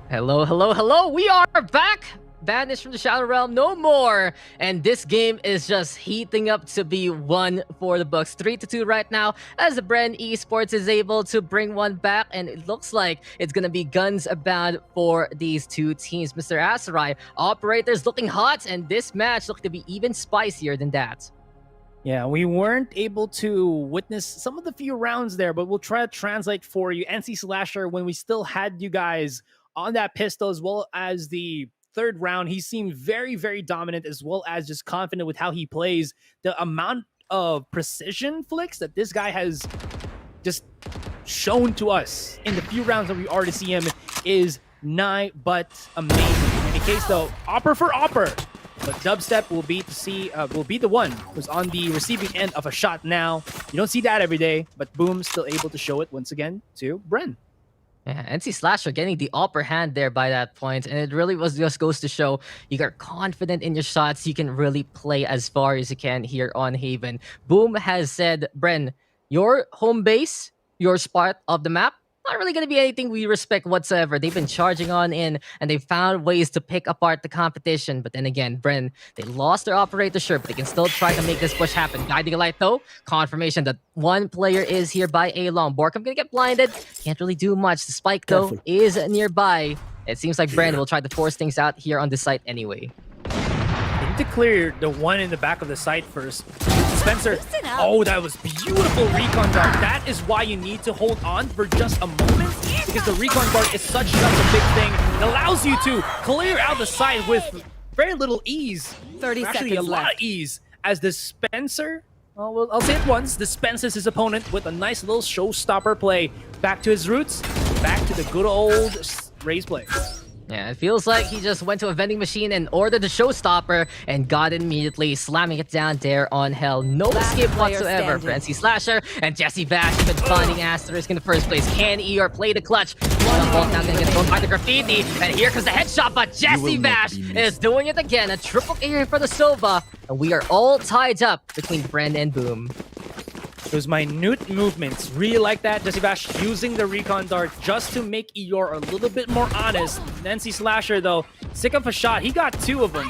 Hello, hello, hello. We are back. Banished from the Shadow Realm, no more. And this game is just heating up to be one for the Bucks. 3-2 right now as the Bren Esports is able to bring one back. And it looks like it's going to be guns abound for these two teams. Mr. Asurai, operators looking hot. And this match looked to be even spicier than that. Yeah, we weren't able to witness some of the few rounds there, but we'll try to translate for you. NC Slasher, when we still had you guys on that pistol as well as the third round, he seemed very, very dominant as well as just confident with how he plays. The amount of precision flicks that this guy has just shown to us in the few rounds that we already see him is nigh but amazing. In any case though, Opper for Opper. But Dubstep will be the one who's on the receiving end of a shot now. You don't see that every day, but Boom still able to show it once again to Bren. Yeah, NC Slasher getting the upper hand there by that point, and it really was just goes to show you got confident in your shots. You can really play as far as you can here on Haven. Boom has said, Bren, your home base, your spot of the map, not really going to be anything we respect whatsoever. They've been charging on in, and they found ways to pick apart the competition. But then again, Bren, they lost their operator shirt, but they can still try to make this push happen. Guiding light though, confirmation that one player is here by A-Long. Borkham going to get blinded. Can't really do much. The spike though is nearby. It seems like Bren will try to force things out here on the site anyway. They need to clear the one in the back of the site first. Spencer, oh, that was beautiful recon dart. That is why you need to hold on for just a moment, because the recon dart is such a big thing. It allows you to clear out the site with very little ease. 30 Actually, seconds a lot left. of ease. As the Spencer, well, I'll say it once, dispenses his opponent with a nice little showstopper play. Back to his roots, back to the good old raise play. Yeah, it feels like he just went to a vending machine and ordered the showstopper and got it immediately, slamming it down there on Hell. No escape whatsoever for NC Slasher, and Jesse Vash has been finding Asterisk in the first place. Can ER play the clutch? One ball now gonna get thrown by the graffiti, and here comes the headshot, but Jesse Vash is doing it again. A triple A here for the Sova, and we are all tied up between Bren and Boom. Those minute movements, really like that. Jesse Vash using the recon dart just to make Eeyore a little bit more honest. NC Slasher, though, sick of a shot. He got two of them.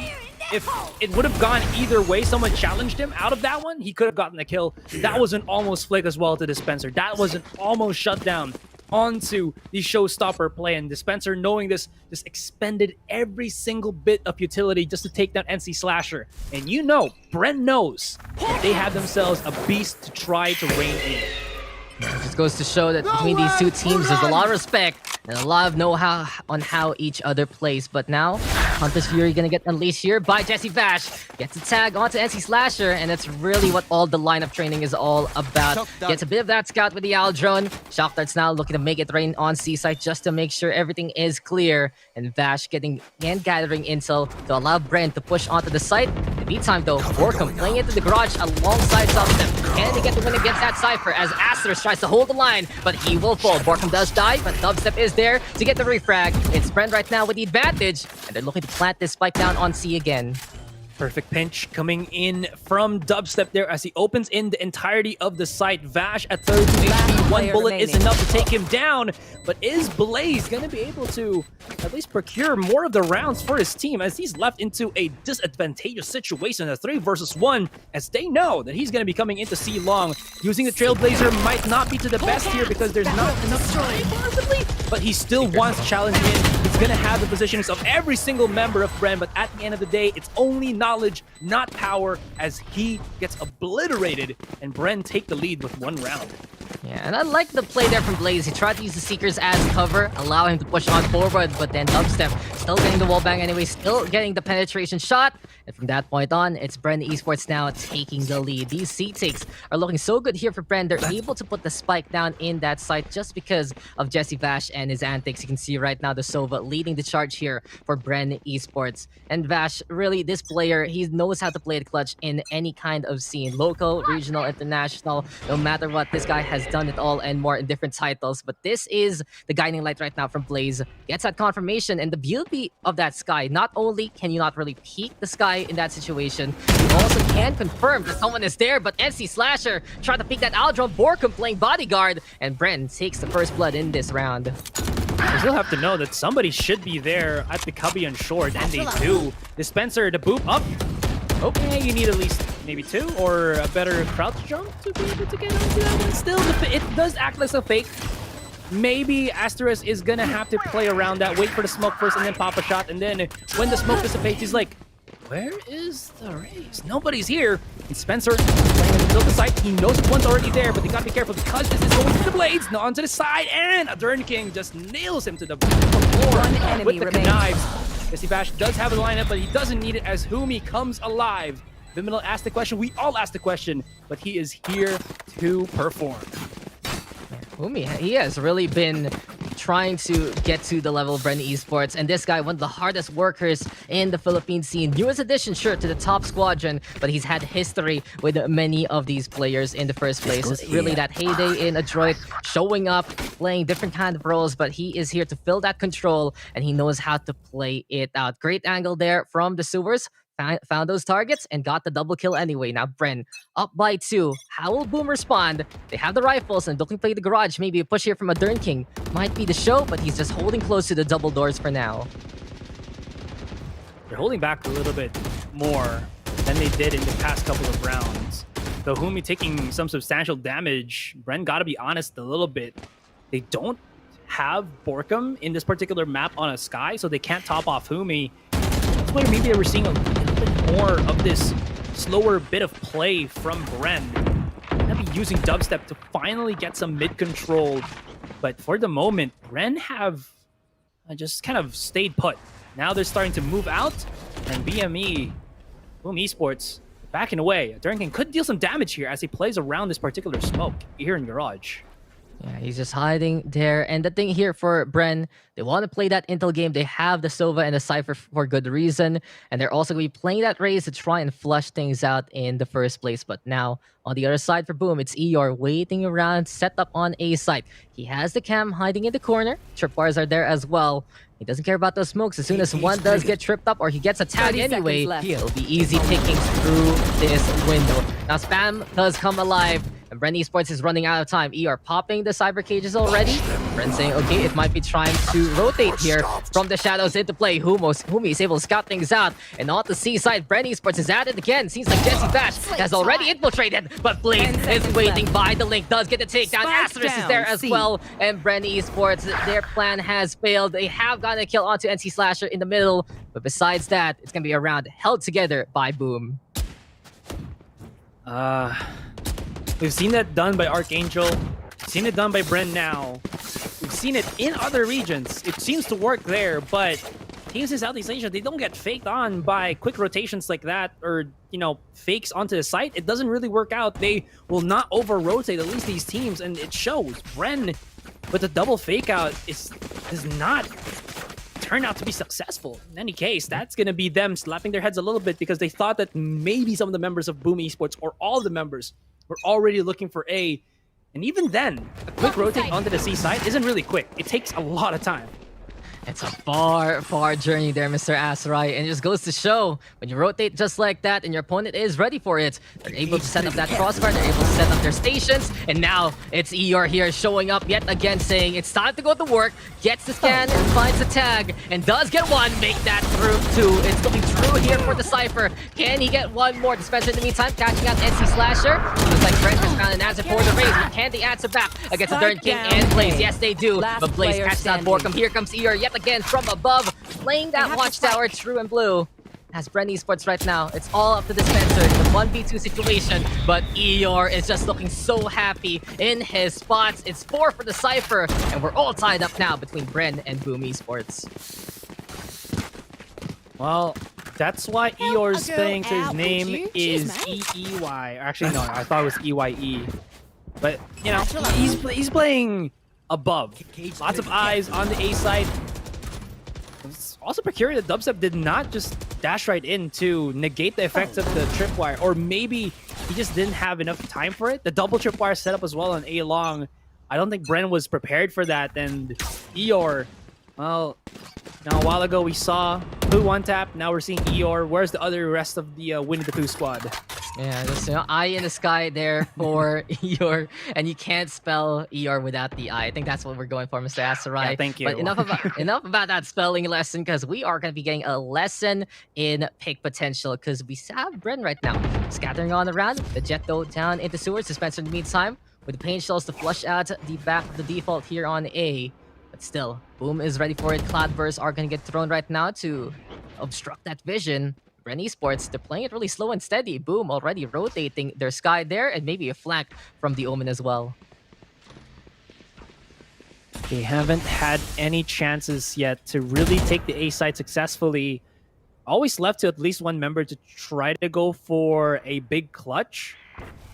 If it would have gone either way, someone challenged him out of that one, he could have gotten the kill. That was an almost flick as well to Dispenser. That was an almost shutdown onto the showstopper play, and Dispenser, knowing this, just expended every single bit of utility just to take down NC Slasher. And you know, Bren knows they have themselves a beast to try to rein in. It just goes to show that between these two teams, there's a lot of respect and a lot of know-how on how each other plays. But now, Hunter's Fury gonna get unleashed here by Jesse Vash. Gets a tag onto NC Slasher, and that's really what all the lineup training is all about. Gets a bit of that scout with the Owl Drone. Shock Dart's now looking to make it rain on Seaside just to make sure everything is clear. And Vash getting and gathering intel to allow Bren to push onto the site. In the meantime, though, Borkham playing into the garage alongside Dubstep. Can they get the win against that Cypher as Asterisk tries to hold the line, but he will fall. Borkham does die, but Dubstep is there to get the refrag. It's Bren right now with the advantage, and they're looking to plant this spike down on C again. Perfect pinch coming in from Dubstep there as he opens in the entirety of the site. Vash at 32 HP. One bullet is enough to take him down, but is Blaze going to be able to at least procure more of the rounds for his team as he's left into a disadvantageous situation, a 3 versus 1, as they know that he's going to be coming into C long. Using the Trailblazer might not be to the best here because there's not enough time, possibly, but he still wants to challenge in. He's going to have the positions of every single member of Bren, but at the end of the day, it's only knowledge, not power, as he gets obliterated, and Bren take the lead with 1 round. Yeah, and I like the play there from Blaze. He tried to use the Seekers as cover, allow him to push on forward, but then Dubstep still getting the wallbang anyway, still getting the penetration shot. And from that point on, it's Bren Esports now taking the lead. These C-takes are looking so good here for Bren. They're able to put the spike down in that site just because of Jesse Vash and his antics. You can see right now the Sova leading the charge here for Bren Esports. And Vash, really, this player, he knows how to play the clutch in any kind of scene. Local, regional, international, no matter what, this guy has done it all and more in different titles. But this is the guiding light right now from Blaze. Gets that confirmation, and the beauty of that sky, not only can you not really peek the sky in that situation, you also can confirm that someone is there, but NC Slasher tried to peek that Aldron. Borkham playing bodyguard, and Bren takes the first blood in this round. You still have to know that somebody should be there at the cubby and short, and they do. Dispenser, the boop up. Okay, you need at least maybe 2 or a better crouch jump to be able to get onto that one. Still, it does act like a fake. Maybe Asterisk is gonna have to play around that, wait for the smoke first, and then pop a shot. And then when the smoke dissipates, he's like, where is the race? Nobody's here. And Spencer playing in the middle of the site. He knows one's already there, but they gotta be careful because this is going to the blades. Not onto the side, and a Dern King just nails him to the floor with the knives. Jesse Bash does have a lineup, but he doesn't need it as Humi comes alive. Vyminal asked the question. We all asked the question, but he is here to perform. Humi, he has really been trying to get to the level of Bren Esports, and this guy, one of the hardest workers in the Philippine scene. Newest addition, sure, to the top squadron, but he's had history with many of these players in the first place. It's really that heyday in Adroit, showing up, playing different kind of roles, but he is here to fill that control, and he knows how to play it out. Great angle there from the sewers. Found those targets and got the double kill anyway. Now Bren up by 2. How will Boom respond? They have the rifles and looking to play the garage. Maybe a push here from a Dern King. Might be the show, but he's just holding close to the double doors for now. They're holding back a little bit more than they did in the past couple of rounds. Though Humi taking some substantial damage, Bren gotta be honest a little bit. They don't have Borkum in this particular map on a Sky, so they can't top off Humi. That's why maybe they were seeing a little bit more of this slower bit of play from Bren. They'll be using dubstep to finally get some mid control. But for the moment, Bren have just kind of stayed put. Now they're starting to move out, and BME, Boom Esports, backing away. Dern could deal some damage here as he plays around this particular smoke here in Garage. Yeah, he's just hiding there. And the thing here for Bren, they want to play that Intel game. They have the Sova and the Cypher for good reason. And they're also going to be playing that Raze to try and flush things out in the first place. But now, on the other side for Boom, it's Eeyore waiting around, set up on A site. He has the cam hiding in the corner. Tripwires are there as well. He doesn't care about those smokes. As soon as one does get tripped up or he gets a tag anyway, it'll be easy picking through this window. Now, Spam does come alive. And Bren Esports is running out of time. ER popping the cyber cages already. Bren saying, okay, it might be trying to rotate here from the shadows into play. Humi is able to scout things out. And on the C side, Bren Esports is at it again. Seems like Jesse Bash has already infiltrated. But Blaze is waiting by the link. Does get the takedown. Asterisk is there as well. And Bren Esports, their plan has failed. They have gotten a kill onto NC Slasher in the middle. But besides that, it's going to be a round held together by Boom. We've seen that done by Archangel. We've seen it done by Bren now. We've seen it in other regions. It seems to work there, but teams in Southeast Asia, they don't get faked on by quick rotations like that or, you know, fakes onto the site. It doesn't really work out. They will not over-rotate, at least these teams, and it shows. Bren, with the double fake out, does not turn out to be successful. In any case, that's going to be them slapping their heads a little bit because they thought that maybe some of the members of Boom Esports or all the members were already looking for A. And even then, a quick rotate onto the C side isn't really quick. It takes a lot of time. It's a far, far journey there, Mr. Asurai, and it just goes to show when you rotate just like that and your opponent is ready for it, they're able to set up that crossfire, they're able to set up their stations, and now it's Eeyore here showing up yet again saying it's time to go to work, gets the scan and finds the tag, and does get one, make that through two. It's looking Drew here for the Cypher. Can he get one more? Dispenser in the meantime, catching out NC Slasher. Looks like Brent has found an answer for the Raze, but can they answer back against the Dern King and Blaze? Yes, they do, but Blaze catches out Borkum. Here comes Eeyore yet again from above, playing that watchtower true and blue. As Bren Esports right now, it's all up to Dispenser. It's a 1v2 situation, but Eeyore is just looking so happy in his spots. It's 4 for the Cypher, and we're all tied up now between Bren and Boom Esports. Well, that's why Eeyore's playing to his name is E-E-Y. Actually, no, I thought it was E-Y-E. But, you know, he's playing above. Lots of eyes on the A side. It's also peculiar that Dubstep did not just dash right in to negate the effects of the tripwire, or maybe he just didn't have enough time for it. The double tripwire set up as well on A long. I don't think Bren was prepared for that, and Eeyore, well, now a while ago we saw Pooh one tap, now we're seeing Eeyore. Where's the other rest of the Winnie the Pooh squad? Yeah, just eye in the sky there for Eeyore, and you can't spell Eeyore without the I. I think that's what we're going for, Mr. Asurai. Yeah, thank you. But enough about that spelling lesson, because we are going to be getting a lesson in pick potential, because we have Bren right now scattering on around. The Jet though down into sewers. Dispenser in the meantime with the pain shells to flush out the back of the default here on A. But still, Boom is ready for it. Cloudbursts are going to get thrown right now to obstruct that vision. Bren Esports, they're playing it really slow and steady. Boom already rotating their sky there, and maybe a flank from the Omen as well. They haven't had any chances yet to really take the A side successfully. Always left to at least one member to try to go for a big clutch.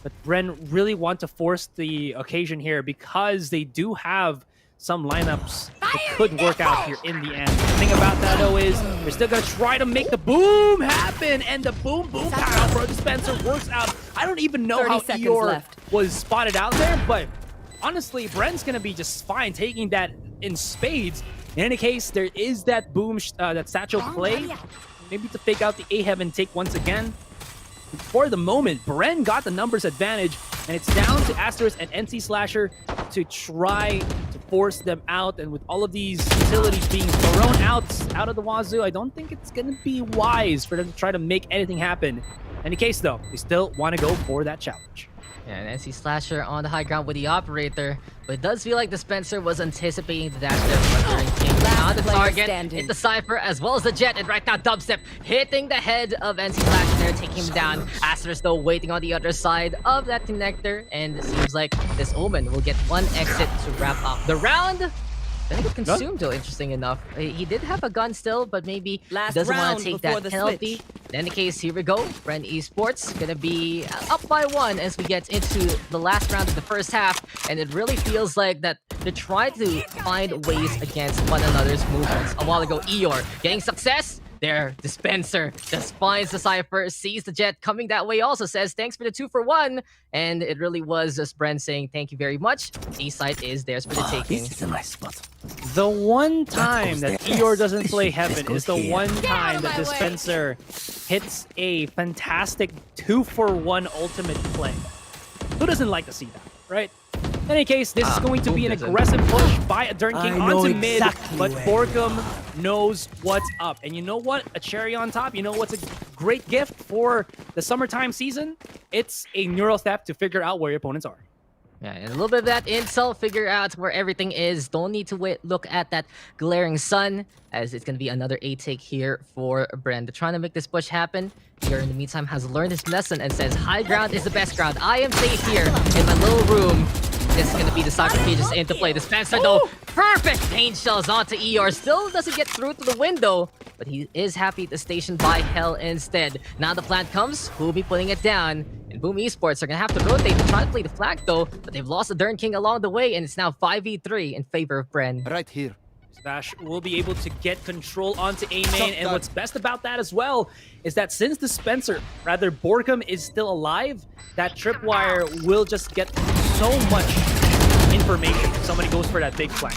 But Bren really want to force the occasion here because they do have some lineups that could work out here in the end. The thing about that though is they're still gonna try to make the boom happen, and the boom pow for Dispenser works out. I don't even know how Eeyore was spotted out there, but honestly, Bren's gonna be just fine taking that in spades. In any case, there is that boom, that satchel play, maybe to fake out the A heaven take once again. For the moment, Bren got the numbers advantage, and it's down to Asterisk and NC Slasher to try to force them out. And with all of these utilities being thrown out of the wazoo, I don't think it's going to be wise for them to try to make anything happen. In any case, though, they still want to go for that challenge. Yeah, and NC Slasher on the high ground with the operator, but it does feel like Dispenser was anticipating the dash there. On the target, hit the Cypher as well as the Jet, and right now Dubstep hitting the head of NC Slasher there, taking him down. Asterisk though waiting on the other side of that connector, and it seems like this Omen will get one exit to wrap up the round. I think it consumed though, interesting enough. He did have a gun still, but maybe doesn't want to take that penalty. In any case, here we go. Bren Esports gonna be up by 1 as we get into the last round of the first half, and it really feels like that they're trying to find ways against one another's movements. A while ago, Eeyore getting success. There, Dispenser just finds the Cypher, sees the Jet coming that way, also says thanks for the 2-for-1, and it really was just Bren saying thank you very much. A-side is theirs for the taking. This is a nice spot. The one time that Eeyore doesn't play Heaven is the one time that Dispenser hits a fantastic 2-for-1 ultimate play. Who doesn't like to see that, right? In any case, this is going to be an aggressive push by a Dern King onto mid, but Borkum knows what's up. And you know what? A cherry on top, you know what's a great gift for the summertime season? It's a neural theft to figure out where your opponents are. Yeah, and a little bit of that intel, figure out where everything is. Don't need to look at that glaring sun, as it's going to be another A-take here for Bren. They're trying to make this push happen. Here, in the meantime, has learned his lesson and says, high ground is the best ground. I am safe here in my little room. This is going to be the Cybercages into play. Dispenser, though, perfect paint shells onto Eeyore. Still doesn't get through to the window, but he is happy to station by Hell instead. Now the plant comes, who'll be putting it down. And Boom Esports are going to have to rotate to try to play the flag, though, but they've lost the Dern King along the way, and it's now 5v3 in favor of Bren. Right here. Smash will be able to get control onto A main, and what's best about that as well is that since Dispenser, rather Borkum, is still alive, that tripwire will just get so much information if somebody goes for that big flank.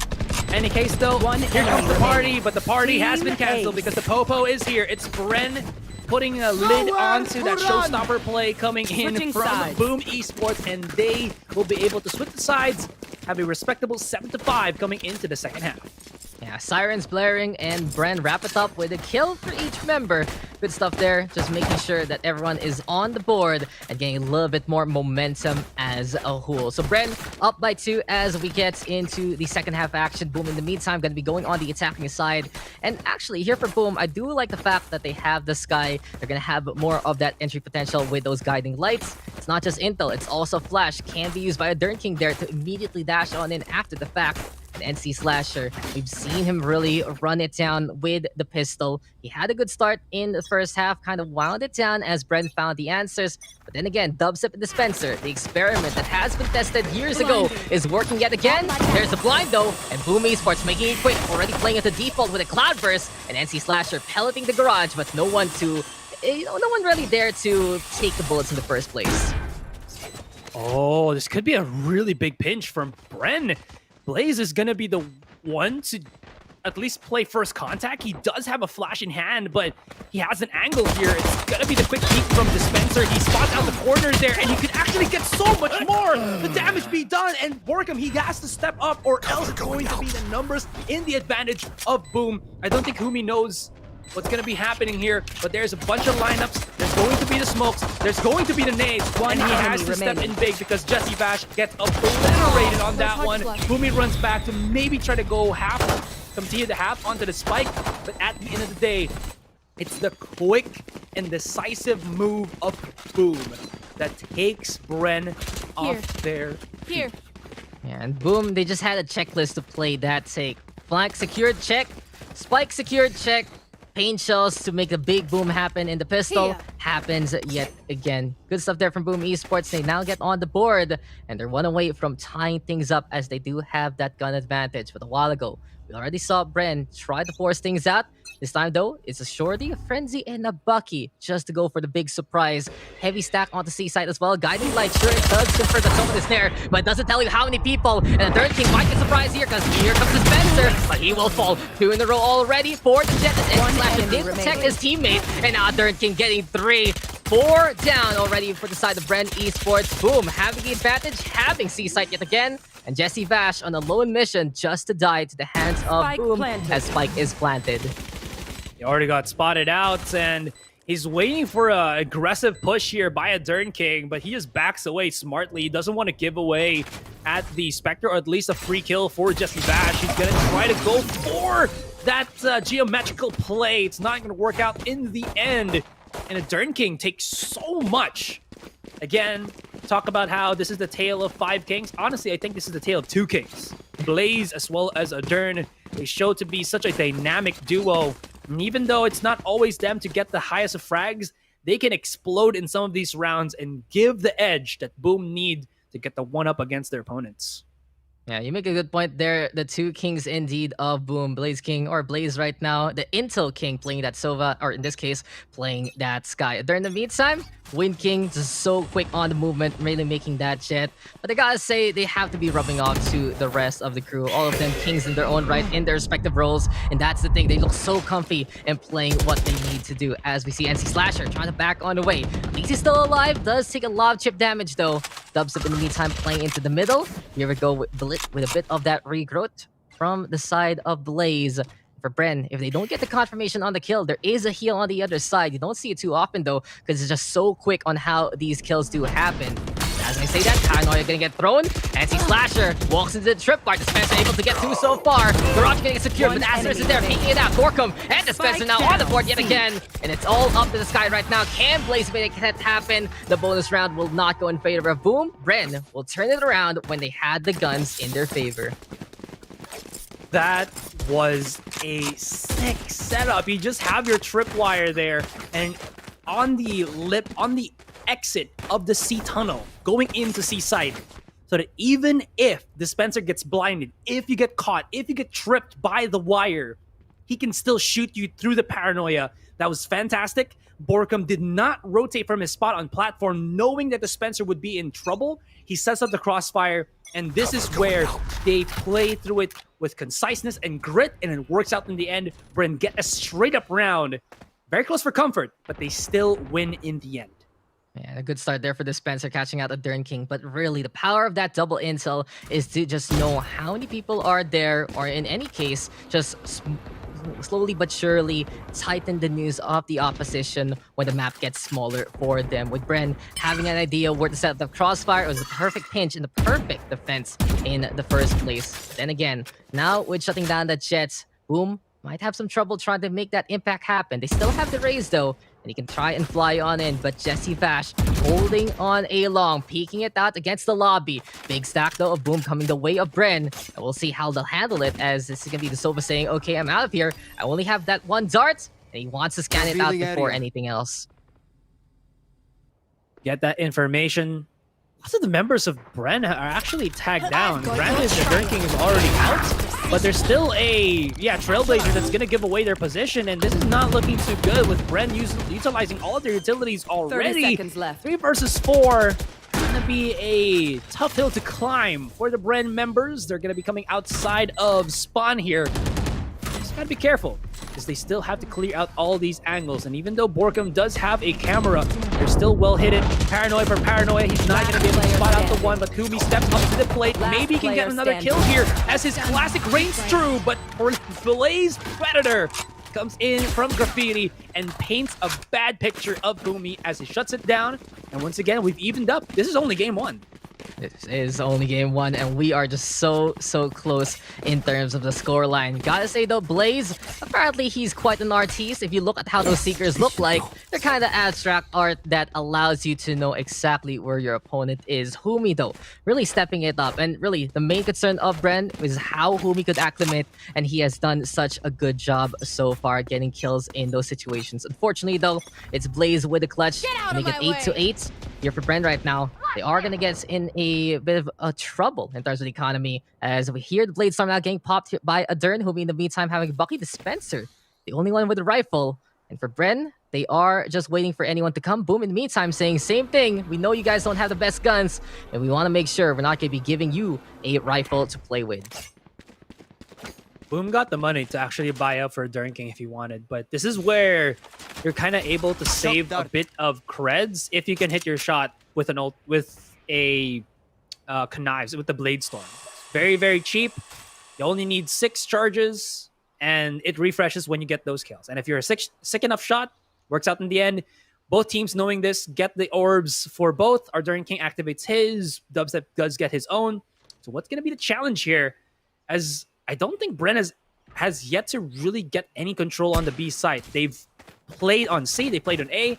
Any case though, here comes the party, but the party has been cancelled because the Popo is here. It's Bren putting a lid onto that showstopper play coming in from Boom Esports, and they will be able to switch the sides, have a respectable 7-5 coming into the second half. Yeah, sirens blaring, and Bren wrap it up with a kill for each member. Good stuff there, just making sure that everyone is on the board and getting a little bit more momentum as a whole. So Bren up by 2 as we get into the second half action. Boom, in the meantime, going to be going on the attacking side. And actually, here for Boom, I do like the fact that they have the sky. They're going to have more of that entry potential with those guiding lights. It's not just intel, it's also flash. Can be used by a Dern King there to immediately dash on in after the fact. And NC Slasher, we've seen him really run it down with the pistol. He had a good start in the first half, kind of wound it down as Bren found the answers. But then again, Dubstep and Dispenser, the experiment that has been tested years ago, is working yet again. There's a blind though, and Boom Esports making it quick, already playing at the default with a Cloudburst, and NC Slasher pelleting the garage, but no one really there to take the bullets in the first place. Oh, this could be a really big pinch from Bren. Blaze is going to be the one to at least play first contact. He does have a flash in hand, but he has an angle here. It's gonna be the quick peek from Dispenser. He spots out the corners there, and he could actually get so much more. The damage be done, and Borkham, he has to step up, or else it's going to be the numbers in the advantage of Boom. I don't think Humi knows what's going to be happening here, but there's a bunch of lineups. There's going to be the smokes. There's going to be the nades. And he has to step in big because Jesse Vash gets obliterated on that one. Humi runs back to maybe try to go half, continue to half onto the spike, but at the end of the day, it's the quick and decisive move of Boom that takes Bren off their Here. Yeah, and Boom, they just had a checklist to play that take. Flank secured, check. Spike secured, check. Pain shells to make the big boom happen in the pistol happens yet again. Good stuff there from Boom Esports. They now get on the board, and they're one away from tying things up as they do have that gun advantage. But a while ago, we already saw Bren try to force things out. This time, though, it's a Shorty, a Frenzy, and a Bucky just to go for the big surprise. Heavy stack on the C side as well. Guiding Light, sure, it does confirm that someone is there, but it doesn't tell you how many people. And the third king might get surprised here, because here comes the Spencer, but he will fall. 2 in a row already for the Jet. And Slash did protect his teammate, and now third king getting 3. 4 down already for the side of Bren Esports. Boom, having the advantage, having C-Site yet again. And Jesse Vash on a lone mission just to die to the hands of Spike Boom planted. as Spike is planted. He already got spotted out, and he's waiting for an aggressive push here by a Dern King, but he just backs away smartly. He doesn't want to give away at the Spectre, or at least a free kill for Jesse Vash. He's going to try to go for that geometrical play. It's not going to work out in the end. And a Dern King takes so much. Again, talk about how this is the tale of 5 kings. Honestly, I think this is the tale of 2 kings. Blaze as well as a Dern. They show to be such a dynamic duo. And even though it's not always them to get the highest of frags, they can explode in some of these rounds and give the edge that Boom need to get the 1-up against their opponents. Yeah, you make a good point there. The 2 kings indeed of Boom. Blaze King, or Blaze right now. The Intel King playing that Sova, or in this case, playing that Sky. During the meantime, Wind King just so quick on the movement, really making that jet. But I gotta say, they have to be rubbing off to the rest of the crew. All of them kings in their own right, in their respective roles. And that's the thing, they look so comfy in playing what they need to do. As we see NC Slasher trying to back on the way. At least he's still alive, does take a lot of chip damage though. Dubs up in the meantime playing into the middle. Here we go with a bit of that regrowth from the side of Blaze. For Bren, if they don't get the confirmation on the kill, there is a heal on the other side. You don't see it too often though, because it's just so quick on how these kills do happen. As I say that, Paranoia gonna get thrown. NC Slasher walks into the tripwire. Dispenser able to get 2 so far. Garage gonna get secured, but Asterisk is there, peeking it out. Gorkum and Dispenser now on the board yet again. And it's all up to the sky right now. Can Blaze make it happen? The bonus round will not go in favor of Boom. Bren will turn it around when they had the guns in their favor. That was a sick setup. You just have your tripwire there, and on the exit of the C tunnel, going into C site, so that even if Dispenser gets blinded, if you get caught, if you get tripped by the wire, he can still shoot you through the Paranoia. That was fantastic. Borkham did not rotate from his spot on platform, knowing that Dispenser would be in trouble. He sets up the crossfire, and this is where they play through it with conciseness and grit, and it works out in the end. Bren get a straight-up round. Very close for comfort, but they still win in the end. Man, a good start there for Dispenser catching out the Dern King, but really the power of that double intel is to just know how many people are there, or in any case, just slowly but surely tighten the news of the opposition when the map gets smaller for them. With Bren having an idea where to set up the crossfire, it was the perfect pinch and the perfect defense in the first place. But then again, now with shutting down the jets, Boom might have some trouble trying to make that impact happen. They still have the raise though, and he can try and fly on in, but Jesse Vash holding on a long, peeking it out against the lobby. Big stack though of Boom coming the way of Bren, and we'll see how they'll handle it, as this is gonna be the Sova saying, okay, I'm out of here. I only have that 1 dart, and he wants to scan it out before anything else. Get that information. Lots of the members of Bren are actually tagged down. Granted, the Dern King is already out, but there's still a Trailblazer that's going to give away their position, and this is not looking too good with Bren utilizing all of their utilities already. 30 seconds left. 3 versus 4. Going to be a tough hill to climb for the Bren members. They're going to be coming outside of spawn here. gotta be careful, because they still have to clear out all these angles. And even though Borkum does have a camera, they're still well hidden. Paranoia for Paranoia, he's not gonna be able to spot out the one, but Kumi steps up to the plate. Maybe he can get another kill here as his classic reigns true, but Blaze Predator comes in from Graffiti and paints a bad picture of Kumi as he shuts it down. And once again, we've evened up. This is only game 1. This is only game 1, and we are just so close in terms of the scoreline. Gotta say though, Blaze, apparently he's quite an artiste. If you look at how those Seekers look like, they're kind of abstract art that allows you to know exactly where your opponent is. Humi though, really stepping it up, and really the main concern of Bren is how Humi could acclimate, and he has done such a good job so far getting kills in those situations. Unfortunately though, it's Blaze with the clutch to make it 8-8 here for Bren right now. They are gonna get in a bit of a trouble in terms of the economy, as we hear the Blade Storm now getting popped by Adern, who in the meantime having Bucky Dispenser, the only one with a rifle. And for Bren, they are just waiting for anyone to come. Boom in the meantime saying same thing. We know you guys don't have the best guns, and we want to make sure we're not gonna be giving you a rifle to play with. Boom got the money to actually buy up for Adern King if he wanted, but this is where you're kind of able to save a bit of creds if you can hit your shot with an connives with the Blade Storm. Very cheap. You only need 6 charges, and it refreshes when you get those kills. And if you're a sick enough shot, works out in the end. Both teams knowing this get the orbs for both. Adern King activates his, Dubstep does get his own. So what's going to be the challenge here? As I don't think Bren has yet to really get any control on the B site. They've played on C, they played on A,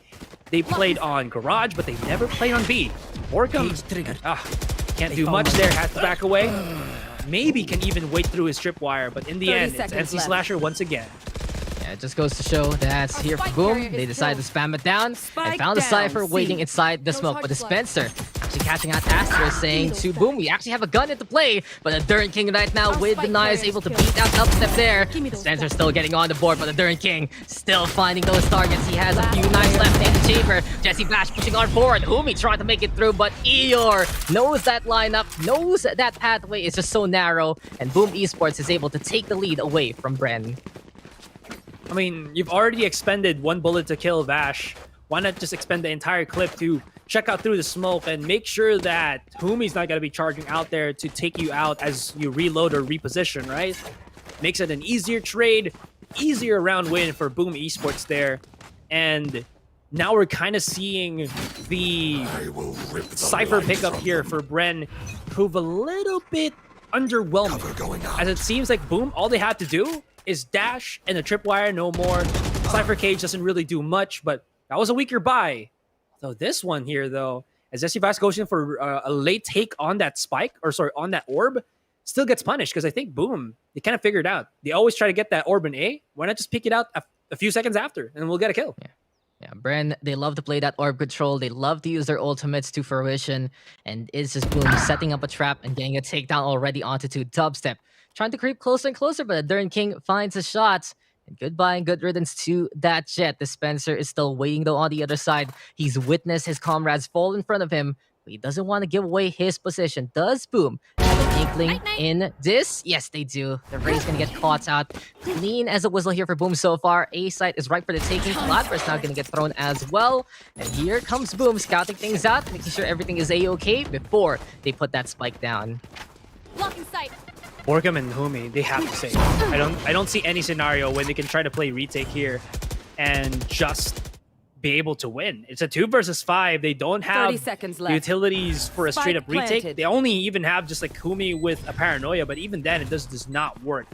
they played on Garage, but they never played on B. Borkum can't do much there, has to back away. Maybe can even wait through his tripwire, but in the end, it's NC Slasher once again. Yeah, it just goes to show that here for Boom, they decided to spam it down and found the Cypher waiting inside the smoke. But Dispenser actually catching out Astra, saying to Boom, we actually have a gun into play. But Adern King right now with the knives able to beat out Upstep there. Dispenser still getting on the board, but Adern King still finding those targets. He has a few knives left in the chamber. Jesse Bash pushing on forward. Humi trying to make it through, but Eeyore knows that lineup, knows that pathway is just so narrow, and Boom Esports is able to take the lead away from Bren. I mean, you've already expended 1 bullet to kill Vash. Why not just expend the entire clip to check out through the smoke and make sure that Humi's not going to be charging out there to take you out as you reload or reposition, right? Makes it an easier trade, easier round win for Boom Esports there. And now we're kind of seeing the Cypher pickup here for Bren prove a little bit underwhelming. As it seems like Boom, all they have to do is dash and the tripwire, no more. Cypher Cage doesn't really do much, but that was a weaker buy. So this one here, though, as Jesse Bash goes in for a late take on that spike, or sorry, on that orb, still gets punished, because I think Boom, they kind of figured out. They always try to get that orb in A. Why not just pick it out a few seconds after, and we'll get a kill. Yeah, Bren, they love to play that orb control. They love to use their ultimates to fruition. And it's just Boom setting up a trap and getting a takedown already onto Dubstep. Trying to creep closer and closer, but Adern King finds a shot. And goodbye and good riddance to that jet. Dispenser is still waiting though on the other side. He's witnessed his comrades fall in front of him, but he doesn't want to give away his position. Does Boom have an inkling in this? Yes, they do. The Ray's gonna get caught out. Clean as a whistle here for Boom so far. A site is ripe for the taking. Flatburst now gonna get thrown as well. And here comes Boom scouting things out, making sure everything is a-okay before they put that spike down. Blocking sight. Borkum and Humi, they have to save. I don't see any scenario where they can try to play retake here and just be able to win. It's a 2 versus 5. They don't have 30 seconds left. utilities for a straight up Spike retake. planted. They only even have just like Humi with a paranoia, but even then it does not work.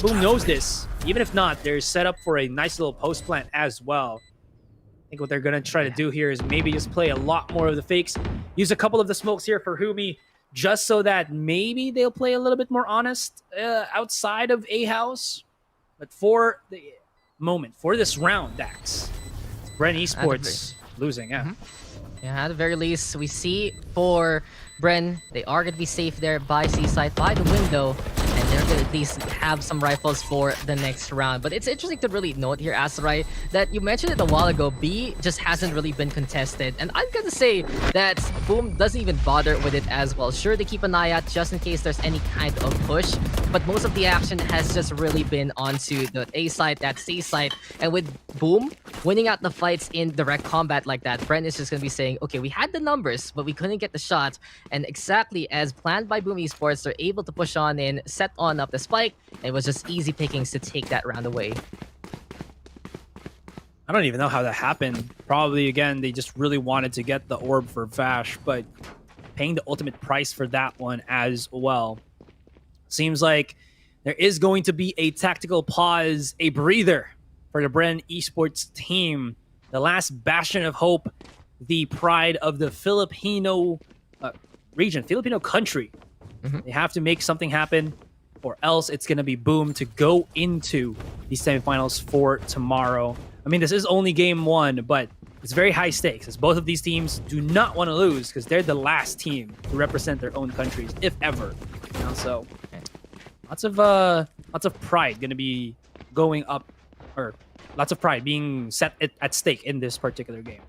Boom knows this. Even if not, they're set up for a nice little post plant as well. I think what they're gonna try to do here is maybe just play a lot more of the fakes. Use a couple of the smokes here for Humi, just so that maybe they'll play a little bit more honest outside of A house. But for the moment, for this round, Daks, Bren Esports losing. Yeah. Yeah, at the very least, we see for Bren, they are going to be safe there by Seaside, by the window. And they're gonna at least have some rifles for the next round. But it's interesting to really note here, Asurai, that you mentioned it a while ago, B just hasn't really been contested. And I'm gonna say that Boom doesn't even bother with it as well. Sure, they keep an eye out just in case there's any kind of push, but most of the action has just really been onto the A side, that C side. And with Boom winning out the fights in direct combat like that, Bren is just gonna be saying, okay, we had the numbers, but we couldn't get the shot. And exactly as planned by Boom Esports, they're able to push on in, set on up the spike, and it was just easy pickings to take that round away. I don't even know how that happened. Probably, again, they just really wanted to get the orb for Vash, but paying the ultimate price for that one as well. Seems like there is going to be a tactical pause, a breather for the Bren Esports team. The last bastion of hope, the pride of the Filipino region, Filipino country. They have to make something happen, or else it's going to be Boom to go into the semifinals for tomorrow. I mean, this is only game one, but it's very high stakes, as both of these teams do not want to lose because they're the last team to represent their own countries, if ever. You know, so lots of pride going to be going up, or lots of pride being set at stake in this particular game.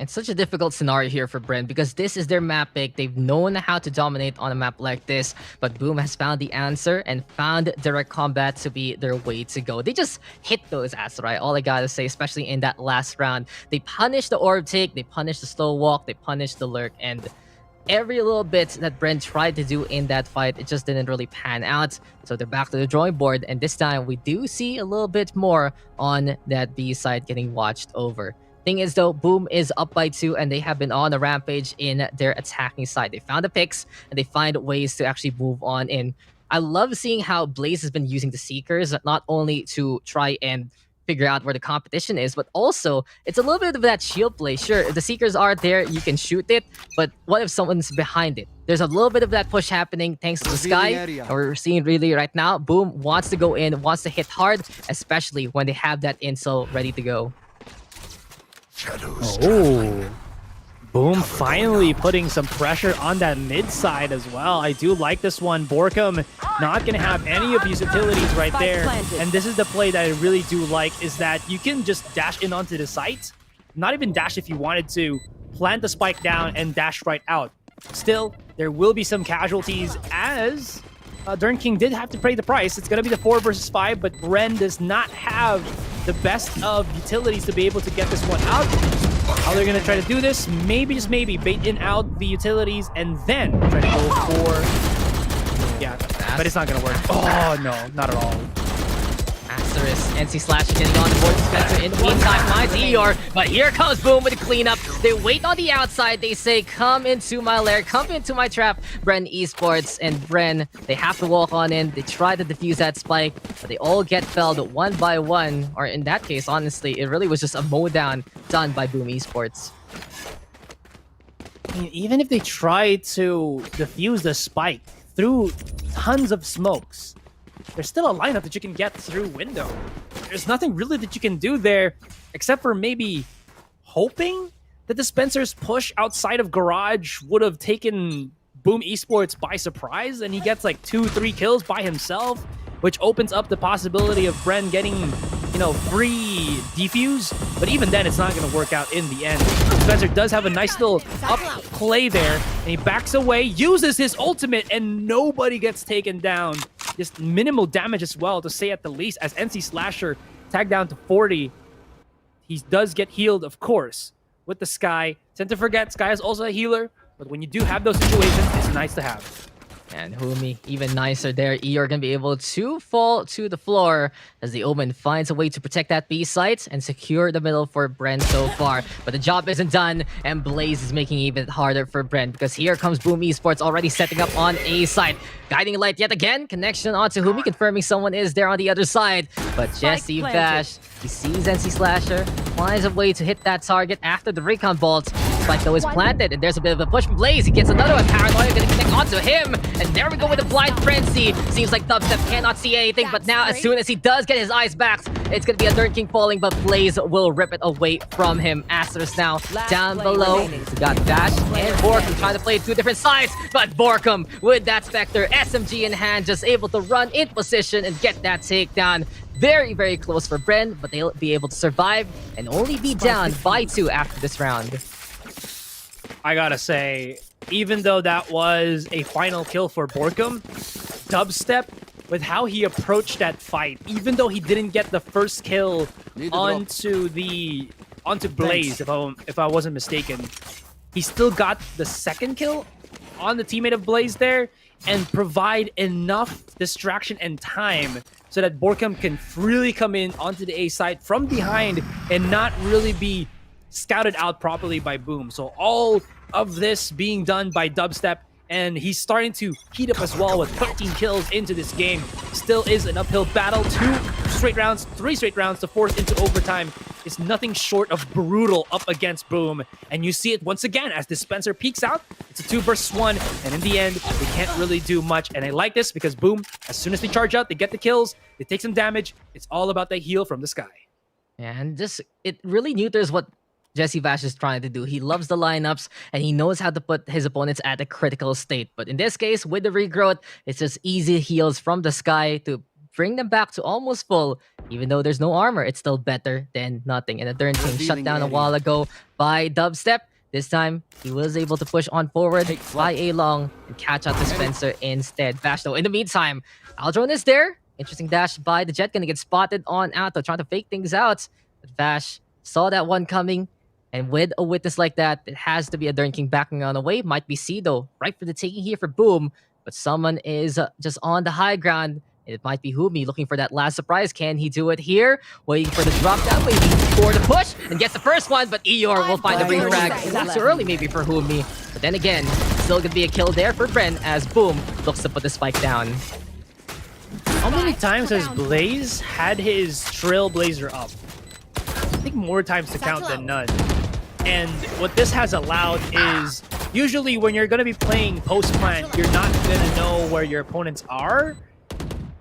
It's such a difficult scenario here for Bren because this is their map pick. They've known how to dominate on a map like this, but Boom has found the answer and found direct combat to be their way to go. They just hit those Asurai, all I gotta say, especially in that last round. They punished the orb take, they punished the slow walk, they punished the lurk, and every little bit that Bren tried to do in that fight, it just didn't really pan out. So they're back to the drawing board, and this time we do see a little bit more on that B side getting watched over. Thing is though, Boom is up by 2 and they have been on a rampage in their attacking side. They found the picks and they find ways to actually move on in. I love seeing how Blaze has been using the Seekers, not only to try and figure out where the competition is, but also it's a little bit of that shield play. Sure, if the Seekers are there, you can shoot it, but what if someone's behind it? There's a little bit of that push happening thanks to the sky. And we're seeing really right now, Boom wants to go in, wants to hit hard, especially when they have that insul ready to go. Oh, Boom finally putting some pressure on that mid side as well. I do like this one. Borkum not going to have any of these utilities right there. And this is the play that I really do like, is that you can just dash in onto the site. Not even dash if you wanted to. Plant the spike down and dash right out. Still, there will be some casualties as Dern King did have to pay the price. It's going to be the 4 versus 5, but Bren does not have the best of utilities to be able to get this one out. How they're going to try to do this? Maybe, just maybe, bait in out the utilities and then try to go for... Yeah, but it's not going to work. Oh, no, not at all. Asterisk, NC Slasher getting on the board. Spencer in the meantime finds Eeyore, but here comes Boom with the cleanup. They wait on the outside. They say, come into my lair, come into my trap, Bren Esports. And Bren, they have to walk on in. They try to defuse that spike, but they all get felled one by one. Or in that case, honestly, it really was just a mow down done by Boom Esports. I mean, even if they try to defuse the spike through tons of smokes, there's still a lineup that you can get through window. There's nothing really that you can do there except for maybe hoping that the Spencer's push outside of garage would have taken Boom Esports by surprise and he gets like 2-3 kills by himself, which opens up the possibility of Bren getting, you know, free defuse. But even then, it's not going to work out in the end. Spencer does have a nice little up play there, and he backs away, uses his ultimate, and nobody gets taken down. Just minimal damage as well, to say at the least, as NC Slasher tagged down to 40. He does get healed, of course, with the Sky. Tend to forget, Sky is also a healer, but when you do have those situations, it's nice to have. And Humi, even nicer there. Eeyore gonna be able to fall to the floor as the Omen finds a way to protect that B site and secure the middle for Bren so far. But the job isn't done, and Blaze is making it even harder for Bren because here comes Boom Esports already setting up on A side. Guiding Light yet again, connection onto Humi, confirming someone is there on the other side. But Jesse Bash, he sees NC Slasher, finds a way to hit that target after the recon bolt. Spike though is planted, and there's a bit of a push from Blaze. He gets another one. Paranoia gonna connect onto him, and there we go with the blind frenzy. Seems like Dubstep cannot see anything, but now as soon as he does get his eyes back, it's gonna be a Dirt King falling, but Blaze will rip it away from him. Asterisk now down below. We got Dash and Borkum trying to play two different sides, but Borkum with that Spectre SMG in hand, just able to run in position and get that takedown. Very, very close for Bren, but they'll be able to survive and only be down by 2 after this round. I gotta say, even though that was a final kill for Borkum, Dubstep, with how he approached that fight, even though he didn't get the first kill onto Blaze, if I wasn't mistaken, he still got the second kill on the teammate of Blaze there and provide enough distraction and time so that Borkum can freely come in onto the A side from behind and not really be scouted out properly by Boom. So all of this being done by Dubstep, and he's starting to heat up as well with 13 kills into this game. Still is an uphill battle. 3 straight rounds to force into overtime is nothing short of brutal up against Boom. And you see it once again as Dispenser peeks out. It's a 2 versus 1, and in the end, they can't really do much. And I like this because Boom, as soon as they charge out, they get the kills, they take some damage. It's all about the heal from the sky. And just, it really neuters what Jesse Vash is trying to do. He loves the lineups, and he knows how to put his opponents at a critical state. But in this case, with the regrowth, it's just easy heals from the sky to bring them back to almost full. Even though there's no armor, it's still better than nothing. And the Dirt King shut down a while ago by Dubstep. This time, he was able to push on forward by A-Long and catch out Dispenser instead. Vash, though, in the meantime, Aldron is there. Interesting dash by the Jet. Gonna get spotted on Alto, trying to fake things out. But Vash saw that one coming. And with a witness like that, it has to be a Dirt King backing on away. Might be C, though, right for the taking here for Boom. But someone is just on the high ground. It might be Humi looking for that last surprise. Can he do it here? Waiting for the drop down, waiting for the push, and gets the first one, but Eeyore will find the refrag. That's too early maybe for Humi. But then again, still gonna be a kill there for Bren as Boom looks to put the spike down. How many times has Blaze had his Trailblazer up? I think more times to count than none. And what this has allowed is, usually when you're going to be playing post-plant, you're not going to know where your opponents are,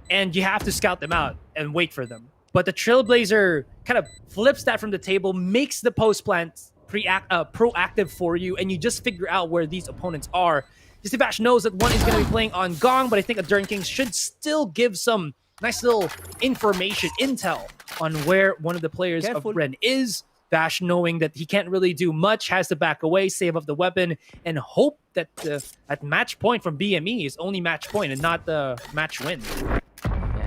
and you have to scout them out and wait for them. But the Trailblazer kind of flips that from the table, makes the post-plant proactive for you, and you just figure out where these opponents are. Vash knows that one is going to be playing on Gong, but I think a Dirt King should still give some nice little information, intel, on where one of the players of Bren is. Vash, knowing that he can't really do much, has to back away, save up the weapon, and hope that at match point from BME is only match point and not the match win.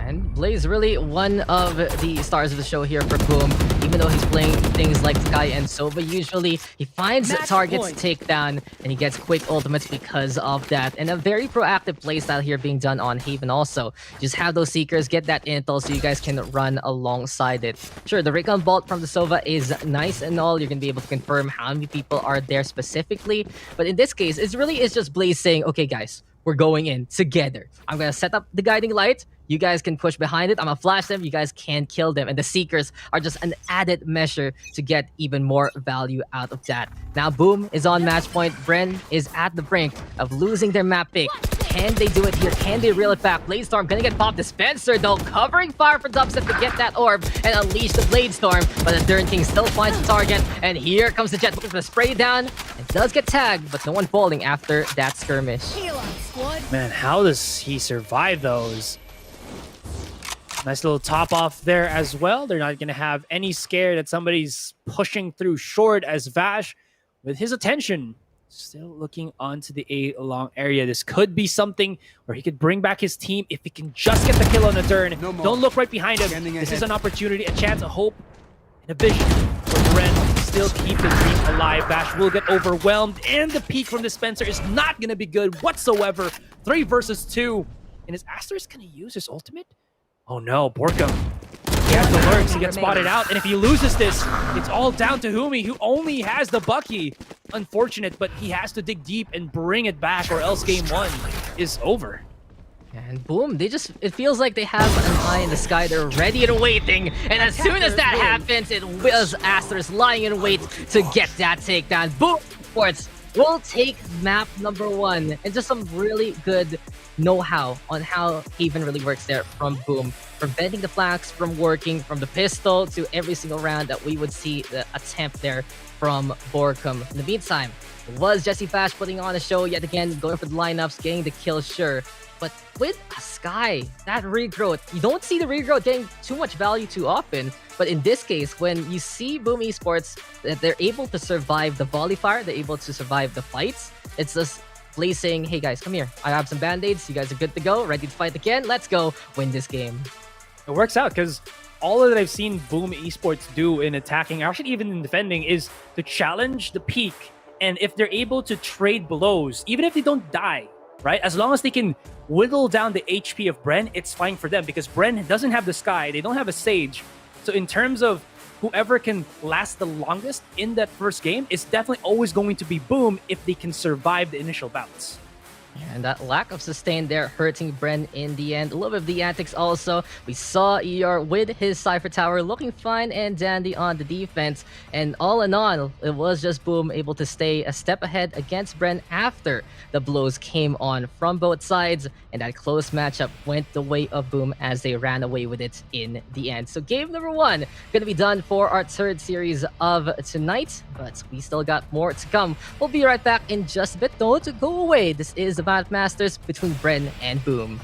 And Blaze really one of the stars of the show here for Boom. Even though he's playing things like Sky and Sova, usually he finds targets to take down, and he gets quick ultimates because of that. And a very proactive playstyle here being done on Haven also. Just have those Seekers, get that intel so you guys can run alongside it. Sure, the Recon Bolt from the Sova is nice and all. You're going to be able to confirm how many people are there specifically. But in this case, it really is just Blaze saying, okay guys, we're going in together. I'm going to set up the guiding light. You guys can push behind it. I'm going to flash them. You guys can kill them. And the Seekers are just an added measure to get even more value out of that. Now, Boom is on match point. Bren is at the brink of losing their map pick. Can they do it here? Can they reel it back? Bladestorm gonna get popped. Dispenser, though, covering fire for Dubstep to get that orb and unleash the Bladestorm. But the Dirt King still finds the target. And here comes the Jet looking for the spray down. It does get tagged, but no one falling after that skirmish. Man, how does he survive those? Nice little top off there as well. They're not going to have any scare that somebody's pushing through short as Vash, with his attention still looking onto the A-long area. This could be something where he could bring back his team if he can just get the kill on the turn. Don't look right behind him. This is an opportunity, a chance, a hope, and a vision for Bren to still keep the dream alive. Vash will get overwhelmed, and the peek from Dispenser is not going to be good whatsoever. 3 versus 2. And is Asterisk going to use his ultimate? Oh no, Borkum. He has the lurks, he gets spotted out, and if he loses this, it's all down to Humi, who only has the Bucky. Unfortunate, but he has to dig deep and bring it back, or else game 1 is over. And Boom, it feels like they have an eye in the sky. They're ready and waiting. And as soon as that happens, it was Asterisk lying in wait to get that takedown. Boom! Esports will take map number 1, and just some really good know-how on how Haven really works there from Boom. From bending the flags, from working, from the pistol to every single round that we would see the attempt there from Borkum. In the meantime, it was Jesse Fash putting on a show yet again, going for the lineups, getting the kill, sure. But with a Sky, that regrowth, you don't see the regrowth getting too much value too often. But in this case, when you see Boom Esports, that they're able to survive the volley fire, they're able to survive the fights, it's just placing, hey guys, come here. I have some band-aids. You guys are good to go, ready to fight again. Let's go win this game. It works out because all that I've seen Boom Esports do in attacking, actually even in defending, is to challenge the peak. And if they're able to trade blows, even if they don't die, right? As long as they can whittle down the HP of Bren, it's fine for them because Bren doesn't have the Sky, they don't have a Sage. So in terms of whoever can last the longest in that first game, it's definitely always going to be Boom if they can survive the initial bouts. And that lack of sustain there hurting Bren in the end. A little bit of the antics also. We saw ER with his Cypher Tower looking fine and dandy on the defense. And all in all, it was just Boom able to stay a step ahead against Bren after the blows came on from both sides. And that close matchup went the way of Boom as they ran away with it in the end. So game number 1 gonna be done for our third series of tonight. But we still got more to come. We'll be right back in just a bit. Don't go away. This is the Bat Masters between Bren and Boom.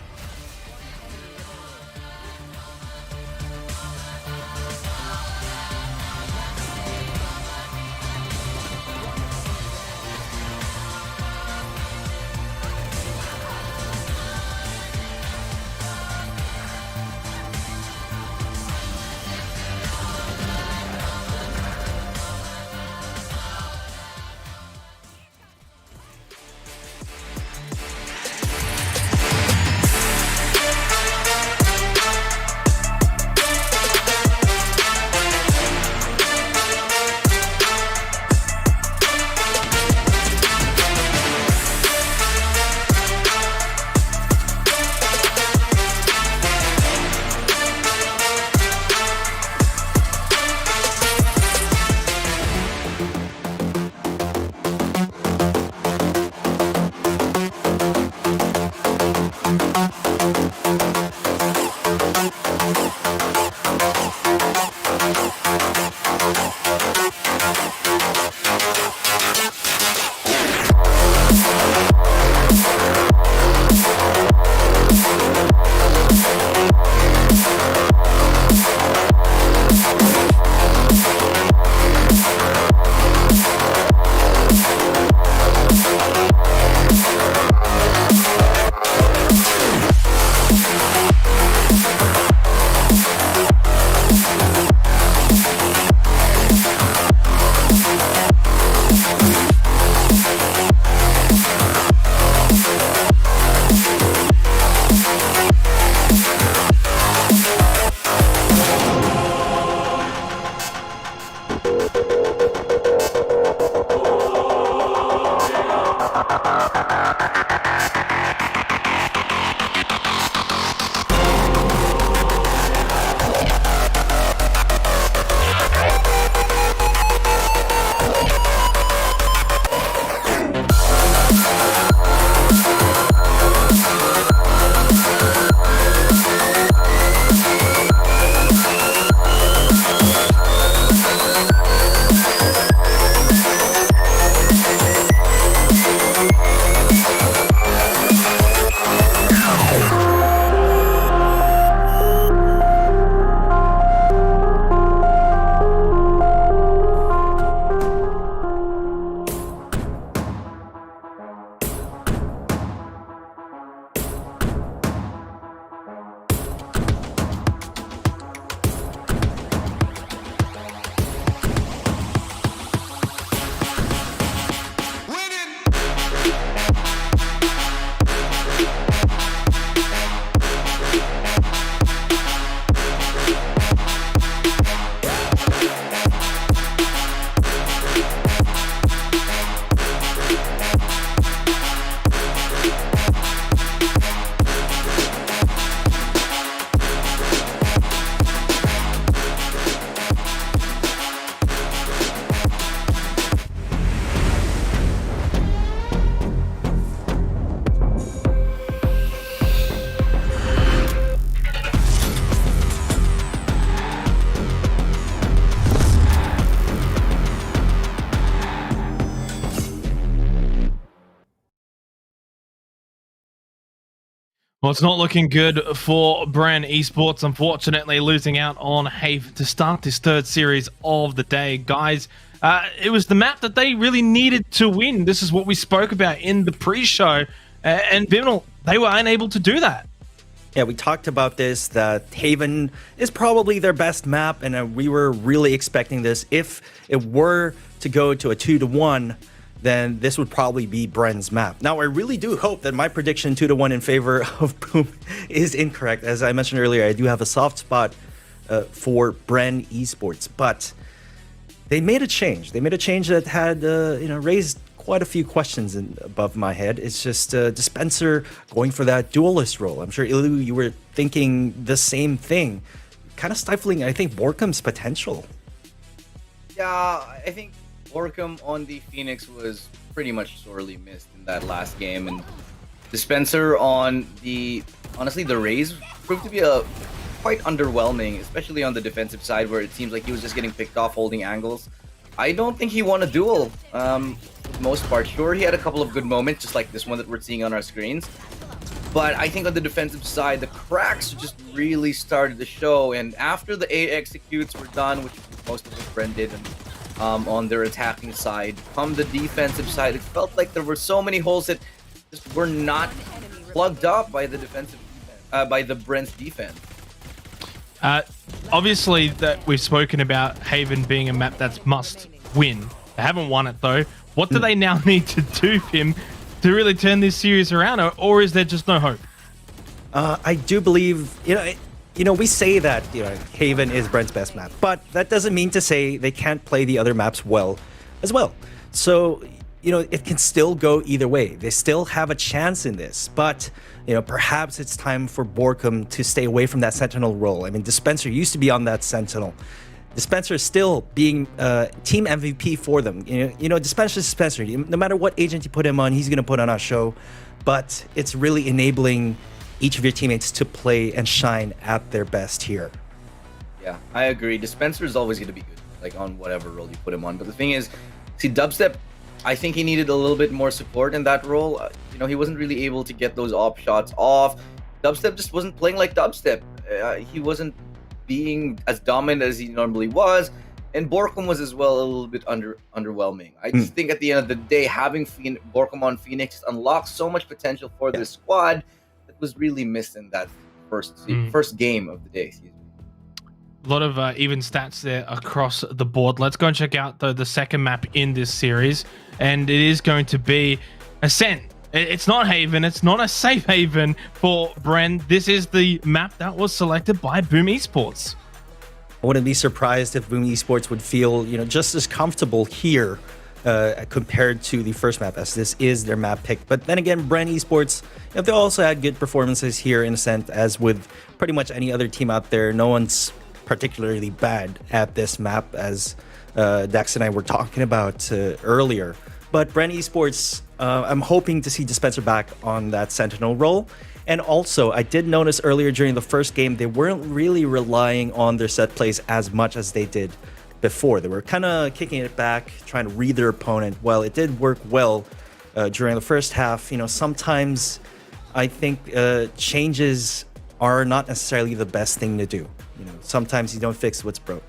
Well, it's not looking good for Bren Esports, unfortunately, losing out on Have to start this third series of the day. Guys, it was the map that they really needed to win. This is what we spoke about in the pre-show, and Vyminal, they were unable to do that. Yeah, we talked about this, that Haven is probably their best map, and we were really expecting this. If it were to go to a 2-1, then this would probably be Bren's map. Now, I really do hope that my prediction 2-1 in favor of Boom is incorrect. As I mentioned earlier, I do have a soft spot for Bren Esports, but they made a change. They made a change that had raised quite a few questions above my head. It's just Dispenser going for that duelist role. I'm sure, Ilu, you were thinking the same thing. Kind of stifling, I think, Borkum's potential. Yeah, I think Borkum on the Phoenix was pretty much sorely missed in that last game, and Dispenser on the Raze proved to be quite underwhelming, especially on the defensive side where it seems like he was just getting picked off holding angles. I don't think he won a duel for the most part. Sure, he had a couple of good moments, just like this one that we're seeing on our screens. But I think on the defensive side, the cracks just really started to show. And after the A executes were done, which most of what Bren did, and on their attacking side, from the defensive side, it felt like there were so many holes that just were not plugged up by the by the Bren's defense. Obviously, that we've spoken about Haven being a map that's must win. They haven't won it though. What do they now need to do, Pim, to really turn this series around, or is there just no hope? I do believe, we say that Haven is Bren's best map, but that doesn't mean to say they can't play the other maps well as well. So, it can still go either way. They still have a chance in this, but perhaps it's time for Borkum to stay away from that Sentinel role. I mean, Dispenser used to be on that Sentinel. Dispenser is still being team MVP for them. Dispenser. No matter what agent you put him on, he's going to put on a show. But it's really enabling each of your teammates to play and shine at their best here. Yeah, I agree. Dispenser is always going to be good, like on whatever role you put him on. But the thing is, see, Dubstep, I think he needed a little bit more support in that role. He wasn't really able to get those op shots off. Dubstep just wasn't playing like Dubstep. He wasn't being as dominant as he normally was, and Borkum was as well a little bit underwhelming. I just think at the end of the day, having Borkum on Phoenix unlocks so much potential for this squad that was really missed in that first game of the day. A lot of even stats there across the board. Let's go and check out the second map in this series, and it is going to be Ascent. It's not Haven. It's not a safe haven for Bren. This is the map that was selected by Boom Esports. I wouldn't be surprised if Boom Esports would feel, just as comfortable here compared to the first map, as this is their map pick. But then again, Bren Esports, they also had good performances here in Ascent, as with pretty much any other team out there. No one's particularly bad at this map, as Daks and I were talking about earlier. But Bren Esports, I'm hoping to see Dispenser back on that Sentinel role. And also, I did notice earlier during the first game, they weren't really relying on their set plays as much as they did before. They were kind of kicking it back, trying to read their opponent. Well, it did work well during the first half. Sometimes I think changes are not necessarily the best thing to do. Sometimes you don't fix what's broke.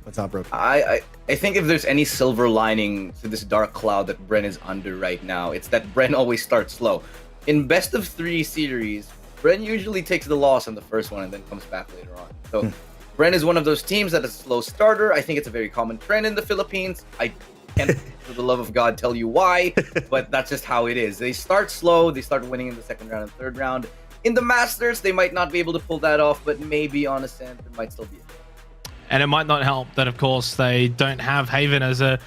What's not broken. I think if there's any silver lining to this dark cloud that Bren is under right now, it's that Bren always starts slow. In best of 3 series, Bren usually takes the loss in the first one and then comes back later on. So Bren is one of those teams that is a slow starter. I think it's a very common trend in the Philippines. I can't, for the love of God, tell you why, but that's just how it is. They start slow, they start winning in the second round and third round. In the Masters, they might not be able to pull that off, but maybe on Ascent, it might still be it. And it might not help that, of course, they don't have Haven as a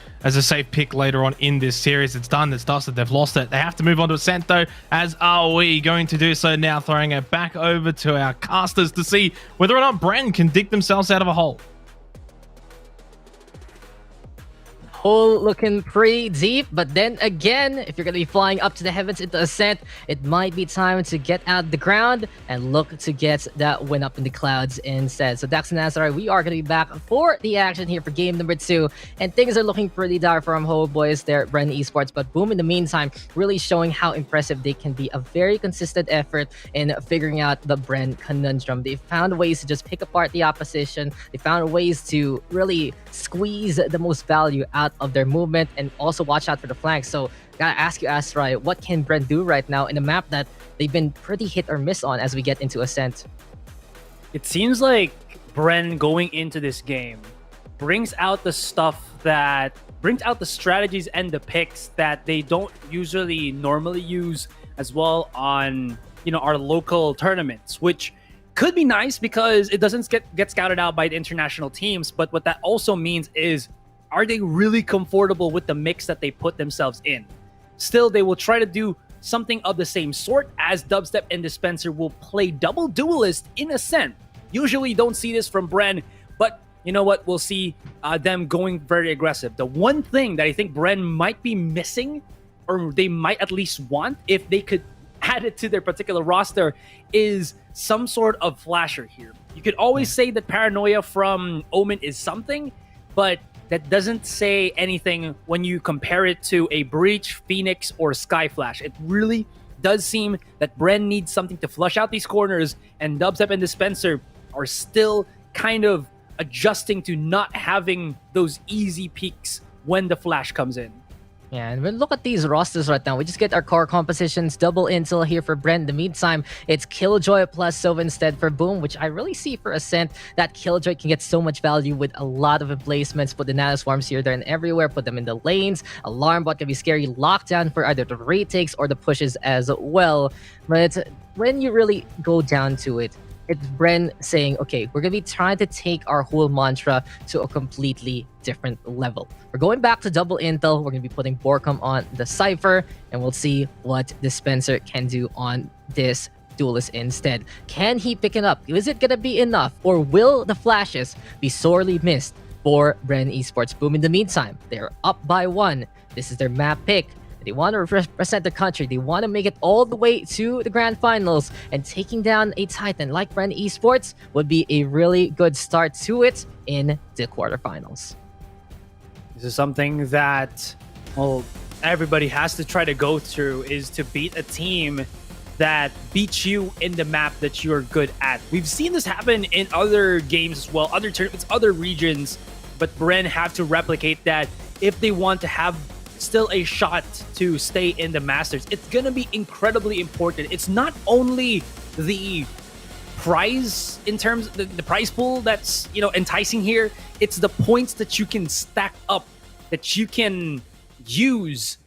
safe pick later on in this series. It's done. It's dusted. They've lost it. They have to move on to Ascent, though. As are we going to do so now, throwing it back over to our casters to see whether or not Bren can dig themselves out of a hole. hole looking pretty deep, but then again, if you're going to be flying up to the heavens into Ascent, it might be time to get out the ground and look to get that win up in the clouds instead. So Daks and Asurai, we are going to be back for the action here for game number 2, and things are looking pretty dire for boys there at Bren Esports, but Boom in the meantime really showing how impressive they can be. A very consistent effort in figuring out the Bren conundrum. They found ways to just pick apart the opposition. They found ways to really squeeze the most value out of their movement and also watch out for the flanks. So gotta ask you, Asurai, what can Bren do right now in a map that they've been pretty hit or miss on as we get into Ascent? It seems like Bren going into this game brings out the strategies and the picks that they don't usually normally use as well on, you know, our local tournaments, which could be nice because it doesn't get scouted out by the international teams. But what that also means is, are they really comfortable with the mix that they put themselves in? Still, they will try to do something of the same sort, as Dubstep and Dispenser will play double duelist in Ascent. Usually you don't see this from Bren, but you know what? We'll see them going very aggressive. The one thing that I think Bren might be missing, or they might at least want, if they could add it to their particular roster, is some sort of flasher here. You could always say that Paranoia from Omen is something, but that doesn't say anything when you compare it to a Breach, Phoenix, or Sky Flash. It really does seem that Bren needs something to flush out these corners, and Dubstep and Dispenser are still kind of adjusting to not having those easy peaks when the flash comes in. Yeah, and when look at these rosters right now, we just get our core compositions, double intel here for Bren. In the meantime, it's Killjoy plus Sova instead for Boom, which I really see for Ascent that Killjoy can get so much value with a lot of emplacements. Put the nanoswarms here, there, and everywhere. Put them in the lanes. Alarm bot can be scary. Lockdown for either the retakes or the pushes as well. But when you really go down to it, it's Bren saying, okay, we're going to be trying to take our whole mantra to a completely different level. We're going back to double intel. We're going to be putting Borkum on the Cypher, and we'll see what Dispenser can do on this duelist instead. Can he pick it up? Is it going to be enough? Or will the flashes be sorely missed for Bren Esports? Boom, in the meantime, they're up by 1. This is their map pick. They want to represent the country. They want to make it all the way to the grand finals, and taking down a Titan like Bren Esports would be a really good start to it in the quarterfinals. This is something that, well, everybody has to try to go through, is to beat a team that beats you in the map that you're good at. We've seen this happen in other games as well, other tournaments, other regions, but Bren have to replicate that if they want to have still a shot to stay in the Masters. It's going to be incredibly important. It's not only the prize in terms of the prize pool that's, you know, enticing here. It's the points that you can stack up, that you can use,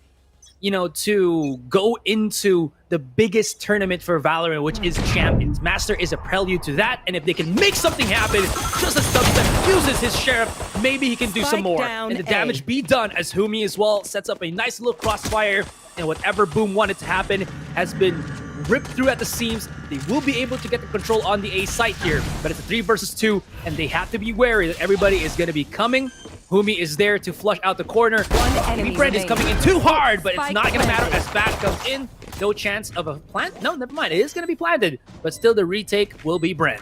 you know, to go into the biggest tournament for Valorant, which is Champions. Master is a prelude to that, and if they can make something happen, just as Dubstep uses his Sheriff, maybe he can do some more. And the damage be done as Humi as well sets up a nice little crossfire, and whatever Boom wanted to happen has been ripped through at the seams. They will be able to get the control on the A site here, but it's a 3 versus 2, and they have to be wary that everybody is going to be coming. Humi is there to flush out the corner. Bren is coming in too hard, but it's not going to matter as Bash comes in. No chance of a plant. No, never mind. It is going to be planted, but still the retake will be Bren.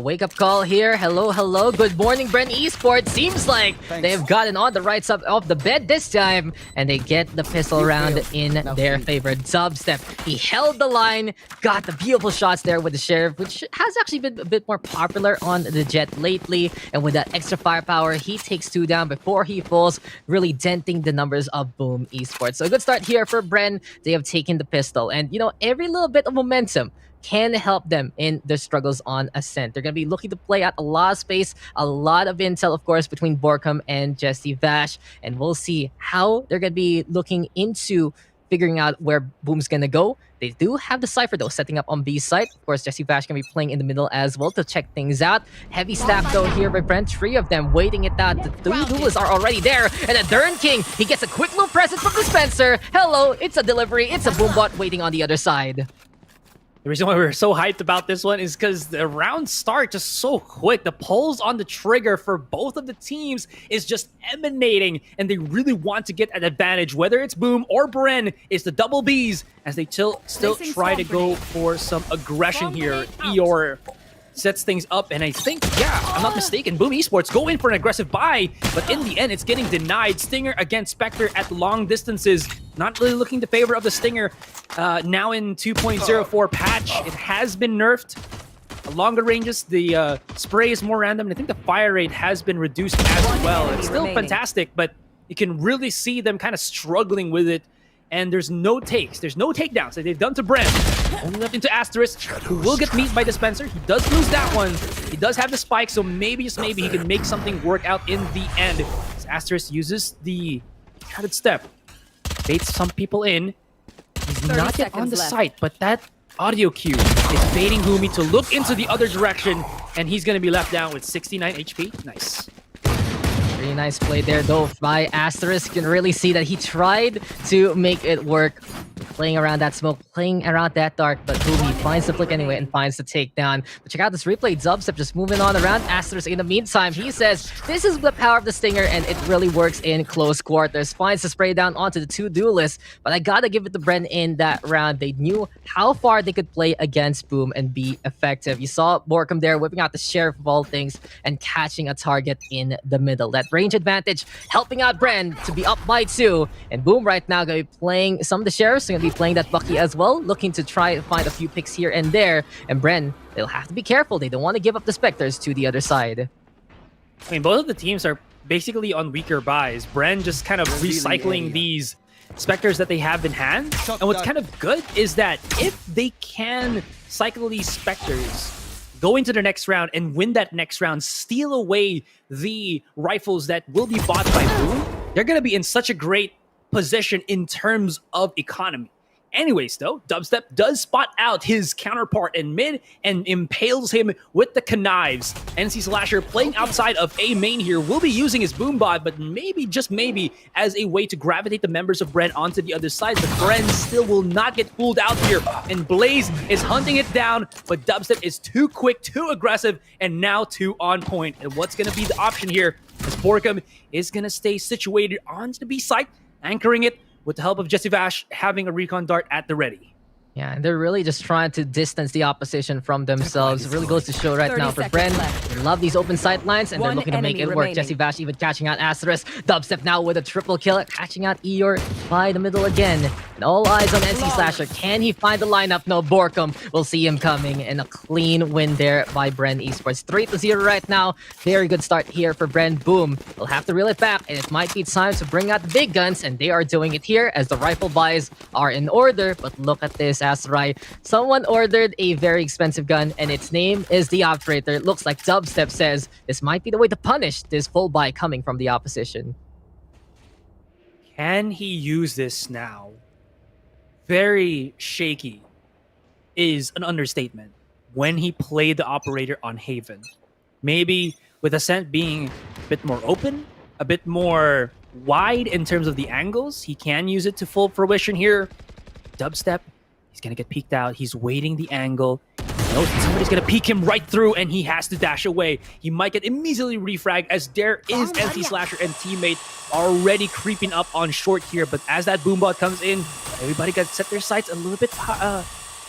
Wake up call here. Hello, hello. Good morning, Bren Esports. Seems like they've gotten on the right side of the bed this time, and they get the pistol round in their favor. Dubstep, he held the line, got the beautiful shots there with the Sheriff, which has actually been a bit more popular on the Jet lately. And with that extra firepower, he takes 2 down before he falls, really denting the numbers of Boom Esports. So a good start here for Bren. They have taken the pistol, and you know, every little bit of momentum can help them in their struggles on Ascent. They're going to be looking to play out a lot of space, a lot of intel, of course, between Borkum and Jesse Vash, and we'll see how they're going to be looking into figuring out where Boom's going to go. They do have the Cypher, though, setting up on B site. Of course, Jesse Vash can be playing in the middle as well to check things out. Heavy staff, though, here by Bren. 3 of them waiting it out. The 3 duelists are already there. And the Dern King, he gets a quick little present from Dispenser. Hello, it's a delivery. It's a Boombot waiting on the other side. The reason why we're so hyped about this one is because the rounds start just so quick. The pulls on the trigger for both of the teams is just emanating, and they really want to get an advantage. Whether it's Boom or Bren, it's the double Bs as they still try to go for some aggression here. Eeyore sets things up, and I think, yeah, I'm not mistaken, Boom Esports go in for an aggressive buy, but in the end, it's getting denied. Stinger against Spectre at long distances. Not really looking to favor of the Stinger. Now in 2.04 patch, it has been nerfed. At longer ranges, the spray is more random, and I think the fire rate has been reduced as well. It's still fantastic, but you can really see them kind of struggling with it. And there's no takes. There's no takedowns that they've done to Bren. Only left into Asterisk, who will get meat by Dispenser. He does lose that one. He does have the spike, so maybe, just maybe, he can make something work out in the end. As Asterisk uses the Shrouded Step. Baits some people in. He's not yet on the site, but that audio cue is baiting Humi to look into the other direction, and he's going to be left down with 69 HP. Nice. Pretty nice play there, though, by Asterisk. You can really see that he tried to make it work. Playing around that smoke, playing around that dark, but Humi finds the flick anyway and finds the takedown. But check out this replay. Dubstep just moving on around Asterisk. In the meantime, he says, this is the power of the Stinger, and it really works in close quarters. Finds the spray down onto the two duelists, but I gotta give it to Bren in that round. They knew how far they could play against Boom and be effective. You saw Borkum there whipping out the Sheriff of all things and catching a target in the middle. That range advantage helping out Bren to be up by 2. And Boom right now gonna be playing some of the Sheriffs, gonna be playing that Bucky as well, looking to try to find a few picks here and there. And Bren, they'll have to be careful. They don't want to give up the Spectres to the other side. I mean, both of the teams are basically on weaker buys. Bren just kind of recycling these Spectres that they have in hand. And what's kind of good is that if they can cycle these Spectres, go into the next round and win that next round, steal away the rifles that will be bought by Boom, they're going to be in such a great position in terms of economy. Anyways, though, Dubstep does spot out his counterpart in mid and impales him with the knives. NC Slasher playing outside of A main here will be using his boombot, but maybe, just maybe, as a way to gravitate the members of Bren onto the other side. But Bren still will not get fooled out here, and Blaze is hunting it down, but Dubstep is too quick, too aggressive, and now too on point. And what's going to be the option here? As Borkum is going to stay situated onto the B site, anchoring it, with the help of Jesse Vash having a recon dart at the ready. Yeah, and they're really just trying to distance the opposition from themselves. It really goes to show right now for Bren. They love these open sight lines, and they're looking to make it work. Jesse Vash even catching out Asterisk. Dubstep now with a triple kill, catching out Eeyore by the middle again. And all eyes on NC Slasher. Can he find the lineup? No, Borkum. We'll see him coming, and a clean win there by Bren Esports. 3-0 right now. Very good start here for Bren. Boom. They'll have to reel it back, and it might be time to bring out the big guns, and they are doing it here as the rifle buys are in order. But look at this, Asurai. Someone ordered a very expensive gun, and its name is the Operator. It looks like Dubstep says this might be the way to punish this full buy coming from the opposition. Can he use this now? Very shaky is an understatement. When he played the Operator on Haven, maybe with Ascent being a bit more open, a bit more wide in terms of the angles, he can use it to full fruition here. Dubstep, he's gonna get peeked out. He's waiting the angle. He knows somebody's gonna peek him right through, and he has to dash away. He might get immediately refragged, as there is NC Slasher and teammate already creeping up on short here. But as that boombot comes in, everybody got to set their sights a little bit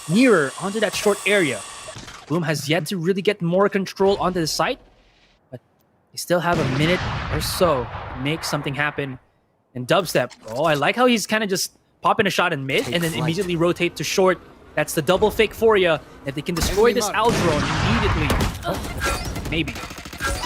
nearer onto that short area. Boom has yet to really get more control onto the site, but they still have a minute or so to make something happen. And Dubstep, oh, I like how he's kind of just popping a shot in mid and then immediately rotate to short. That's the double fake for you. If they can destroy this Aldrone immediately. Oh, maybe.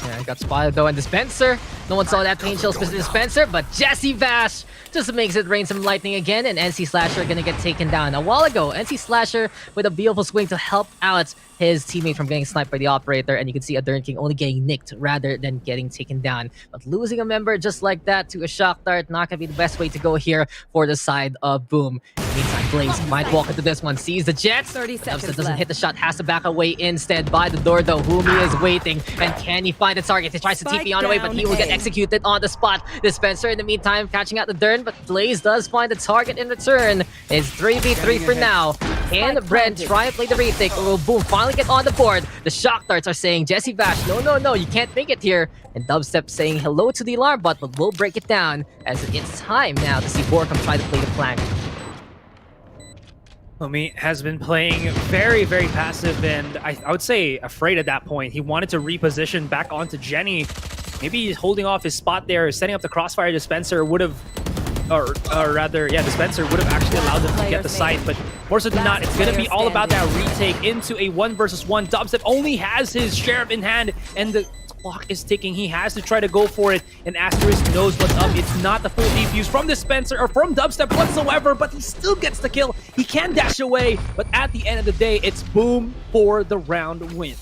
Yeah, got spotted though in Dispenser. No one saw that pain chill specific Dispenser, but Jesse Vash just makes it rain some lightning again, and NC Slasher are gonna get taken down. A while ago, NC Slasher with a beautiful swing to help out his teammate from getting sniped by the Operator, and you can see Adern King only getting nicked rather than getting taken down. But losing a member just like that to a shock dart, not gonna be the best way to go here for the side of Boom. Meantime, Blaze might walk into this one, sees the Jets. 30 seconds doesn't left. hit the shot, has to back away instead by the door though. Humi is waiting, and can he find the target? He tries to Spike TP on the way, but he will get down executed on the spot. Dispenser in the meantime catching out the Dern, but Blaze does find the target in return. It's 3v3 for now. And Bren try to play the retake. Will Boom finally get on the board. The shock darts are saying, Jesse Vash, no, you can't make it here. And Dubstep saying hello to the alarm bot, but we'll break it down as it's time now to see Borkham try to play the flank. Omi has been playing very, very passive and I would say afraid at that point. He wanted to reposition back onto Jenny. Maybe he's holding off his spot there, setting up the crossfire. Dispenser would have, or rather, yeah, Dispenser would have actually allowed them to get the site, but more so than not, it's going to be all about that retake into a 1 versus 1. Dubstep only has his sheriff in hand, and the clock is ticking. He has to try to go for it, and Asterisk knows what's up. It's not the full defuse from Dispenser or from Dubstep whatsoever, but he still gets the kill. He can dash away, but at the end of the day, it's Boom for the round win.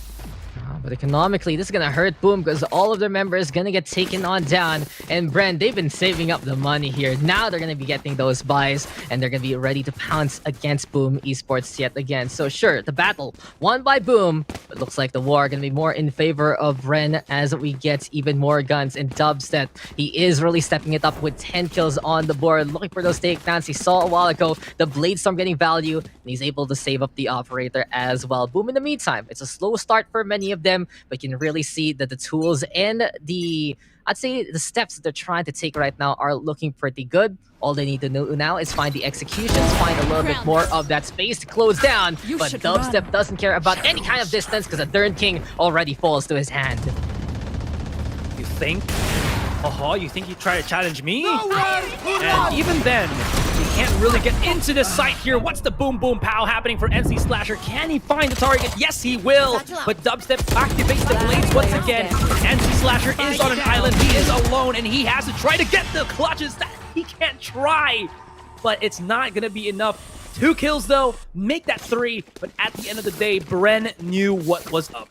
But economically, this is gonna hurt Boom because all of their members gonna get taken on down. And Bren, they've been saving up the money here. Now they're gonna be getting those buys, and they're gonna be ready to pounce against Boom Esports yet again. So sure, the battle won by Boom, but looks like the war gonna be more in favor of Bren as we get even more guns. And Dubstep, he is really stepping it up with 10 kills on the board, looking for those takedowns. He saw a while ago the Bladestorm getting value, and he's able to save up the operator as well. Boom in the meantime, it's a slow start for many of them, but you can really see that the tools and I'd say the steps that they're trying to take right now are looking pretty good. All they need to do now is find the executions, find a little bit more of that space to close down. But Dubstep doesn't care about any kind of distance because the Dern King already falls to his hand. You think? You think you try to challenge me? And even then, he can't really get into the site here. What's the boom boom pow happening for NC Slasher? Can he find the target? Yes, he will. But Dubstep activates the blades once again. NC Slasher is on an island. He is alone, and he has to try to get the clutches. That he can't try, but it's not gonna be enough. 2 kills though, make that 3. But at the end of the day, Bren knew what was up.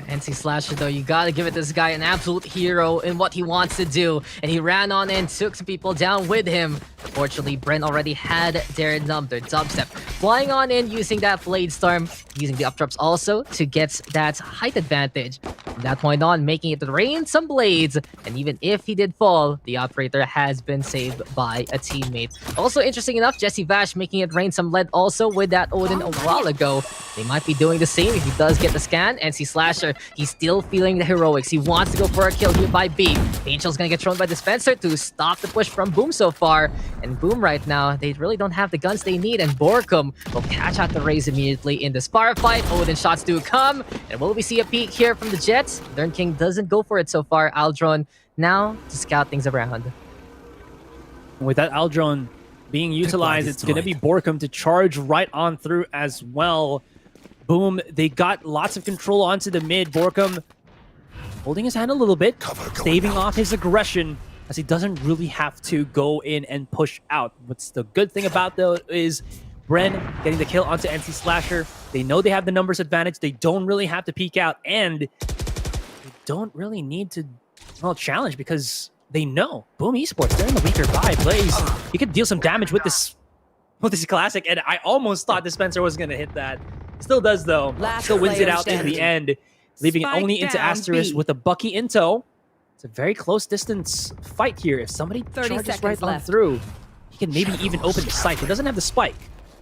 NC Slasher, though, you gotta give it this guy an absolute hero in what he wants to do. And he ran on and took some people down with him. Unfortunately, Bren already had their number. Dubstep flying on in, using that Bladestorm, using the updrops also to get that height advantage. From that point on, making it rain some blades. And even if he did fall, the operator has been saved by a teammate. Also, interesting enough, Jesse Vash making it rain some lead also with that Odin a while ago. They might be doing the same if he does get the scan. NC Slasher, he's still feeling the heroics. He wants to go for a kill here by B. Angel's gonna get thrown by Dispenser to stop the push from Boom so far. And Boom right now, they really don't have the guns they need. And Borkham will catch out the Raze immediately in the spar fight. Odin shots do come. And will we see a peek here from the Jets? Dern King doesn't go for it so far. Aldron now to scout things around. With that Aldron being utilized, it's going to be Borkham to charge right on through as well. Boom, they got lots of control onto the mid. Borkham holding his hand a little bit, staving off his aggression as he doesn't really have to go in and push out. What's the good thing about though is Bren getting the kill onto NC Slasher. They know they have the numbers advantage. They don't really have to peek out, and they don't really need to challenge because they know Boom Esports, they're in the weaker buy. Blaze, he could deal some damage with this classic, and I almost thought Dispenser was going to hit that. Still does though. Still wins it out in the end, leaving it only into Asterisk with a Bucky in tow. It's a very close distance fight here. If somebody charges right on through, he can maybe even open the site. He doesn't have the spike,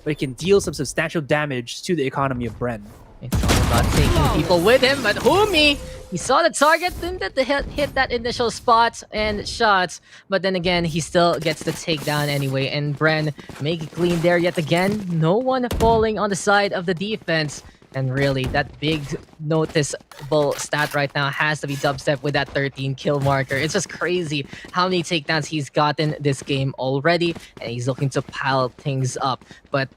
but he can deal some substantial damage to the economy of Bren. It's all about taking people with him, but Humi, he saw the target, didn't hit that initial spot and shots, but then again, he still gets the takedown anyway, and Bren make it clean there yet again. No one falling on the side of the defense. And really, that big noticeable stat right now has to be Dubstep with that 13 kill marker. It's just crazy how many takedowns he's gotten this game already, and he's looking to pile things up. But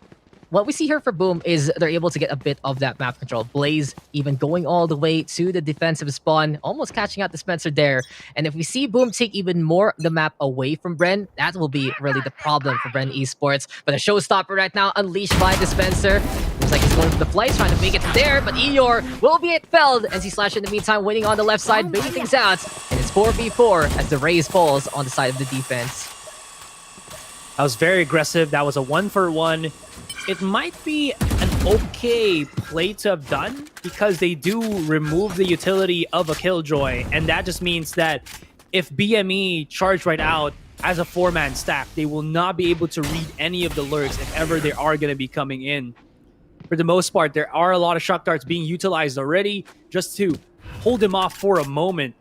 what we see here for Boom is they're able to get a bit of that map control. Blaze even going all the way to the defensive spawn, almost catching out Dispenser there. And if we see Boom take even more the map away from Bren, that will be really the problem for Bren Esports. But a showstopper right now, unleashed by Dispenser. Looks like he's going for the flights, trying to make it there, but Eeyore will be felled. NC Slash in the meantime winning on the left side, baiting things out. And it's 4v4 as the Raze falls on the side of the defense. That was very aggressive. That was a 1-for-1. It might be an okay play to have done because they do remove the utility of a Killjoy, and that just means that if BME charge right out as a 4-man stack, they will not be able to read any of the lurks if ever they are going to be coming in. For the most part, there are a lot of shock darts being utilized already just to hold him off for a moment.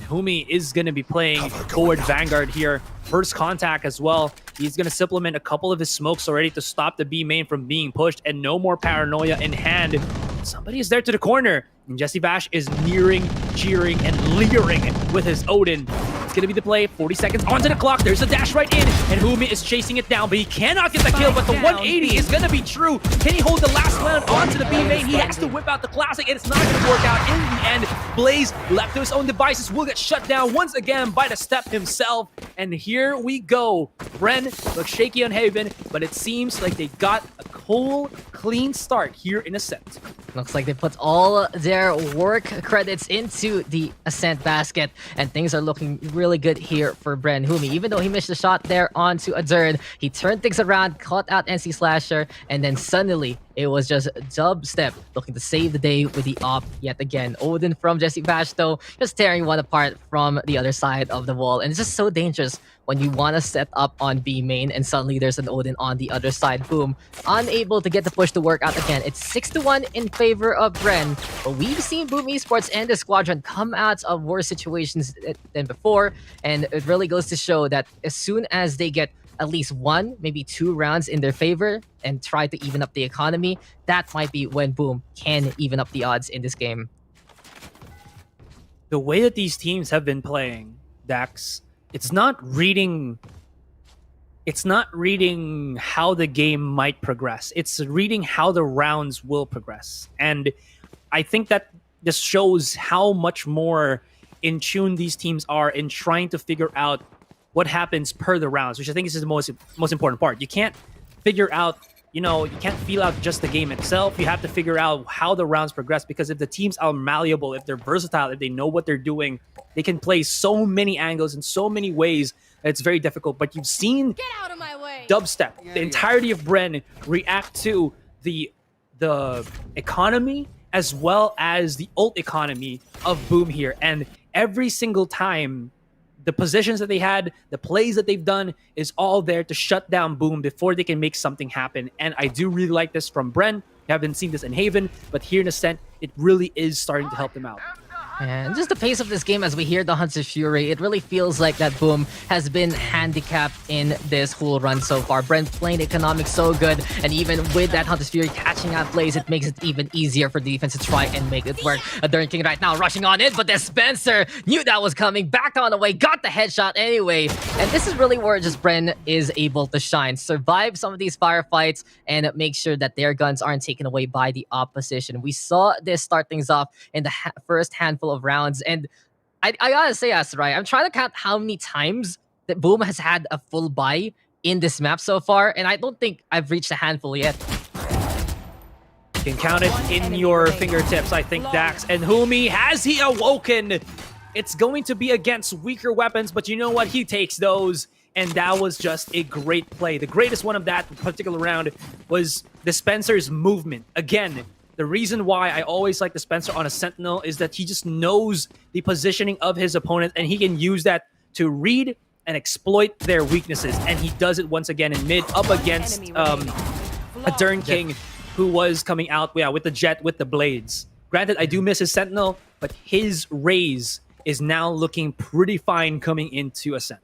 Humi is going to be playing forward Vanguard here. First contact as well. He's going to supplement a couple of his smokes already to stop the B main from being pushed, and no more paranoia in hand. Somebody is there to the corner, and Jesse Bash is nearing, cheering, and leering with his Odin. It's going to be the play. 40 seconds onto the clock. There's a dash right in, and Humi is chasing it down, but he cannot get the kill, but the 180 is going to be true. Can he hold the last round onto the B main? He has to whip out the classic, and it's not going to work out in the end. Blaze, left to his own devices, will get shut down once again by the step himself, and here we go. Bren looks shaky on Haven, but it seems like they got a cool, clean start here in Ascent. Looks like they put all their work credits into the Ascent basket, and things are looking really good here for Bren. Humi, even though he missed the shot there onto Azurd, he turned things around, caught out NC Slasher, and then suddenly it was just Dubstep looking to save the day with the op yet again. Odin from Jesse Bash, though, just tearing one apart from the other side of the wall. And it's just so dangerous when you want to set up on B main and suddenly there's an Odin on the other side. Boom. Unable to get the push to work out again. It's 6-1 in favor of Bren. But we've seen Boom Esports and the squadron come out of worse situations than before. And it really goes to show that as soon as they get at least 1, maybe 2 rounds in their favor and try to even up the economy, that might be when Boom can even up the odds in this game. The way that these teams have been playing, Dax, it's not reading how the game might progress. It's reading how the rounds will progress. And I think that just shows how much more in tune these teams are in trying to figure out what happens per the rounds, which I think is the most important part. You can't figure out, you can't feel out just the game itself. You have to figure out how the rounds progress, because if the teams are malleable, if they're versatile, if they know what they're doing, they can play so many angles in so many ways that it's very difficult. But you've seen Dubstep, the entirety of Bren, react to the economy as well as the ult economy of Boom here. And every single time, the positions that they had, the plays that they've done is all there to shut down Boom before they can make something happen. And I do really like this from Bren. I haven't seen this in Haven, but here in Ascent, it really is starting to help them out. And just the pace of this game as we hear the Hunter's Fury, it really feels like that Boom has been handicapped in this whole run so far. Bren playing economics so good, and even with that Hunter's Fury catching out plays, it makes it even easier for the defense to try and make it work. Darn King right now rushing on it, but the Spencer knew that was coming, backed on the way, got the headshot anyway. And this is really where just Bren is able to shine, survive some of these firefights, and make sure that their guns aren't taken away by the opposition. We saw this start things off in the first handful of rounds, and I gotta say, Asurai, I'm trying to count how many times that Boom has had a full buy in this map so far, and I don't think I've reached a handful yet. You can count it in your fingertips, I think, Dax. And Humi, has he awoken? It's going to be against weaker weapons, but you know what? He takes those, and that was just a great play. The greatest one of that particular round was the Spencer's movement. Again, the reason why I always like the Spencer on a Sentinel is that he just knows the positioning of his opponent, and he can use that to read and exploit their weaknesses. And he does it once again in mid, up against a Darn King who was coming out with the Jet, with the blades. Granted, I do miss his Sentinel, but his Raze is now looking pretty fine coming into Ascent.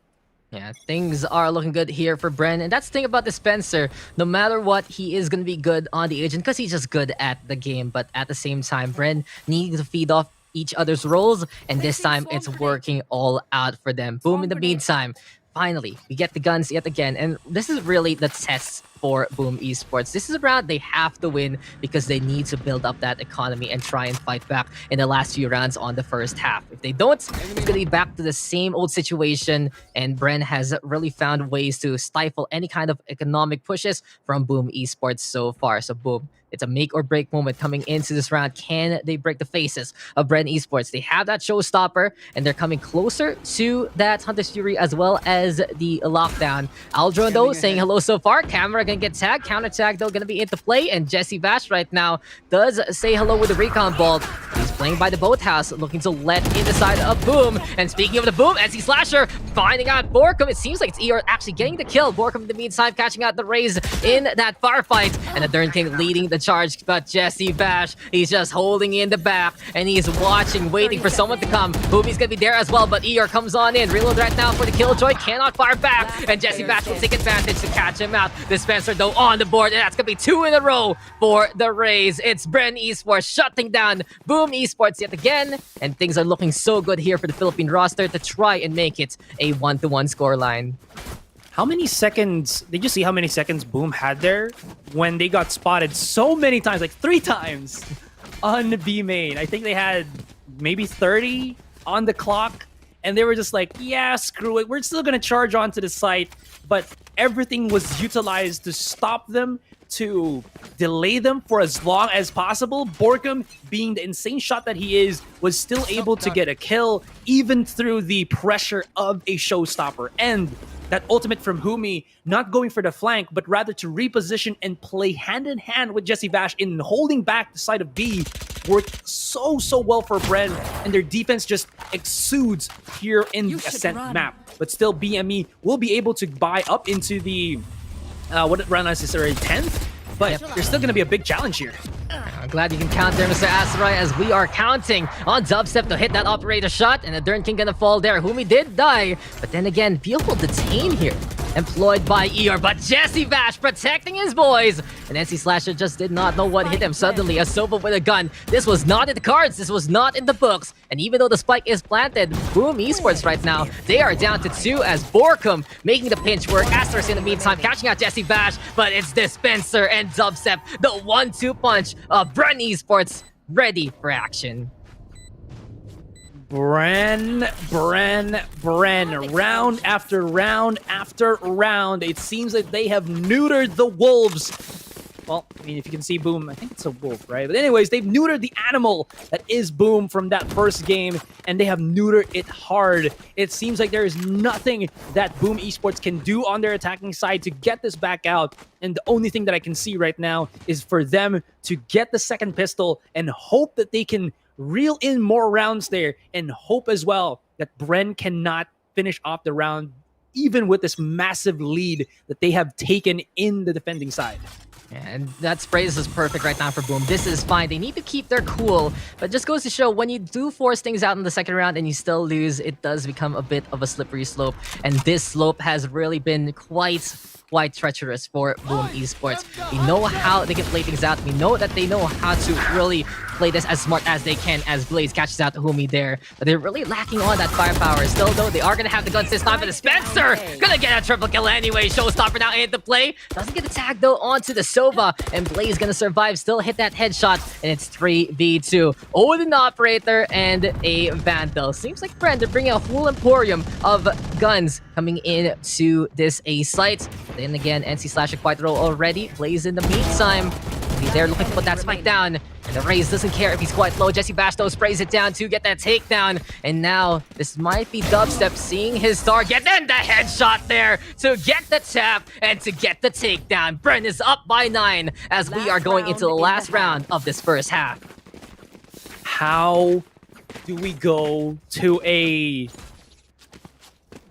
Yeah, things are looking good here for Bren. And that's the thing about the Spencer. No matter what, he is going to be good on the agent because he's just good at the game. But at the same time, Bren needs to feed off each other's roles. And this time, it's working all out for them. Boom, in the meantime, finally, we get the guns yet again. And this is really the test for Boom Esports. This is a round they have to win because they need to build up that economy and try and fight back in the last few rounds on the first half. If they don't, it's going to be back to the same old situation, and Bren has really found ways to stifle any kind of economic pushes from Boom Esports so far. So Boom, it's a make or break moment coming into this round. Can they break the faces of Bren Esports? They have that showstopper, and they're coming closer to that Hunter's Fury as well as has the lockdown. Aldron though saying hello so far. Camera gonna get tagged. Counter tag though gonna be into play. And Jesse Bash right now does say hello with the recon bolt. He's playing by the boathouse, looking to let in the side of Boom. And speaking of the Boom, NC Slasher finding out Borkum. It seems like it's ER actually getting the kill. Borkum in the meantime catching out the Raze in that firefight. And the Dern King leading the charge. But Jesse Bash, he's just holding in the back. And he's watching, waiting for someone to come. Boomy's gonna be there as well, but ER comes on in. Reload right now for the Killjoy. Cannot fire back. And Jesse Bash will take advantage to catch him out. Dispenser though on the board. And that's gonna be 2 in a row for the Raze. It's Bren Esports shutting down Boom Esports yet again. And things are looking so good here for the Philippine roster to try and make it a 1-1 scoreline. How many seconds, did you see how many seconds Boom had there when they got spotted so many times, like 3 times on B main? I think they had maybe 30 on the clock, and they were just like, yeah, screw it. We're still going to charge onto the site, but everything was utilized to stop them, to delay them for as long as possible. Borkum, being the insane shot that he is, was still able to get a kill, even through the pressure of a showstopper. And that ultimate from Humi, not going for the flank, but rather to reposition and play hand-in-hand with Jesse Bash in holding back the side of B, worked so well for Bren, and their defense just exudes here in the Ascent map. But still, BME will be able to buy up into the, what round is this already, 10th? But there's still going to be a big challenge here. I'm glad you can count there, Mr. Asurai, as we are counting on Dubstep to hit that operator shot, and the Dern King gonna fall there. Humi did die, but then again, beautiful detain here. Employed by ER, but Jesse Bash protecting his boys. And NC Slasher just did not know what hit him. Suddenly, a Sova with a gun. This was not in the cards. This was not in the books. And even though the spike is planted, Boom Esports right now, they are down to 2 as Borkum making the pinch work. Asterisk in the meantime, catching out Jesse Bash, but it's Dispenser and Dubstep, the 1-2 punch of Bren Esports, ready for action. Bren, round after round after round. It seems like they have neutered the wolves. Well, I mean, if you can see Boom, I think it's a wolf, right? But anyways, they've neutered the animal that is Boom from that first game, and they have neutered it hard. It seems like there is nothing that Boom Esports can do on their attacking side to get this back out. And the only thing that I can see right now is for them to get the second pistol and hope that they can reel in more rounds there, and hope as well that Bren cannot finish off the round even with this massive lead that they have taken in the defending side. And that spray is perfect right now for Boom. This is fine. They need to keep their cool, but just goes to show when you do force things out in the second round and you still lose, it does become a bit of a slippery slope. And this slope has really been quite treacherous for Boom Esports. We know how they can play things out. We know that they know how to really play this as smart as they can, as Blaze catches out Humi there. But they're really lacking on that firepower. Still though, they are going to have the guns this time, but the Spencer gonna get a triple kill anyway. Showstopper now into play. Doesn't get the tag though onto the Sova, and Blaze gonna survive, still hit that headshot, and it's 3v2. Odin Operator and a Vandal. Seems like Bren, they're bringing a whole emporium of guns coming in to this A site. Then again, NC Slasher quite the role already. Blaze in the meantime. They're looking to put that spike down. And the Raze doesn't care if he's quite low. Jesse Bash though sprays it down to get that takedown. And now this might be Dubstep seeing his target. And the headshot there to get the tap and to get the takedown. Bren is up by 9 as we are going into the last round of this first half. How do we go to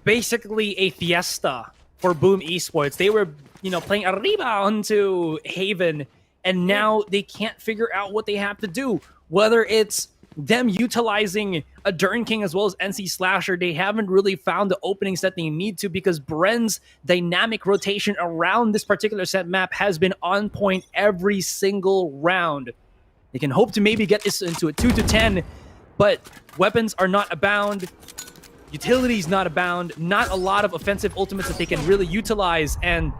basically a fiesta for Boom Esports? They were, playing Arriba onto Haven, and now they can't figure out what they have to do. Whether it's them utilizing a Dern King as well as NC Slasher, they haven't really found the openings that they need to, because Bren's dynamic rotation around this particular set map has been on point every single round. They can hope to maybe get this into a 2-10, but weapons are not abound. Utilities not abound. Not a lot of offensive ultimates that they can really utilize, and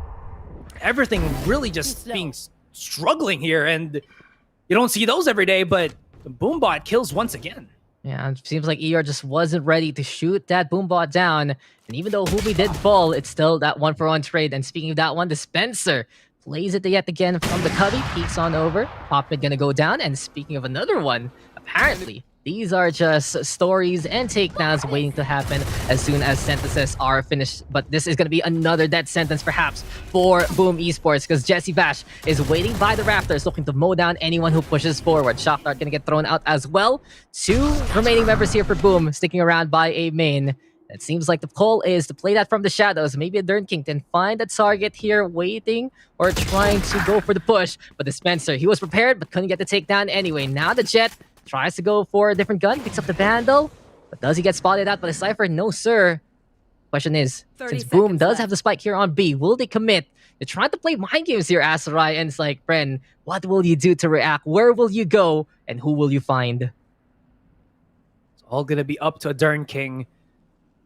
everything really just being struggling here. And you don't see those every day, but the Boombot kills once again. Yeah, it seems like ER just wasn't ready to shoot that Boombot down. And even though Humi did fall, it's still that 1-for-1 trade. And speaking of that one, Dispenser plays it yet again from the cubby, peeks on over. Pop Mid gonna go down. And speaking of another one, apparently These are just stories and takedowns waiting to happen as soon as sentences are finished. But this is going to be another death sentence perhaps for Boom Esports, because Jesse Bash is waiting by the rafters looking to mow down anyone who pushes forward. Shock Dart going to get thrown out as well. 2 remaining members here for Boom sticking around by a main. It seems like the call is to play that from the shadows. Maybe a Dern King can find a target here waiting or trying to go for the push. But the Spencer, he was prepared but couldn't get the takedown anyway. Now the Jet tries to go for a different gun, picks up the Vandal. But does he get spotted out by the Cypher? No, sir. Question is, 30 since Boom seconds does left. have the spike here on B, will they commit? They're trying to play mind games here, Asurai. And it's like, Bren, what will you do to react? Where will you go? And who will you find? It's all going to be up to a Dern King.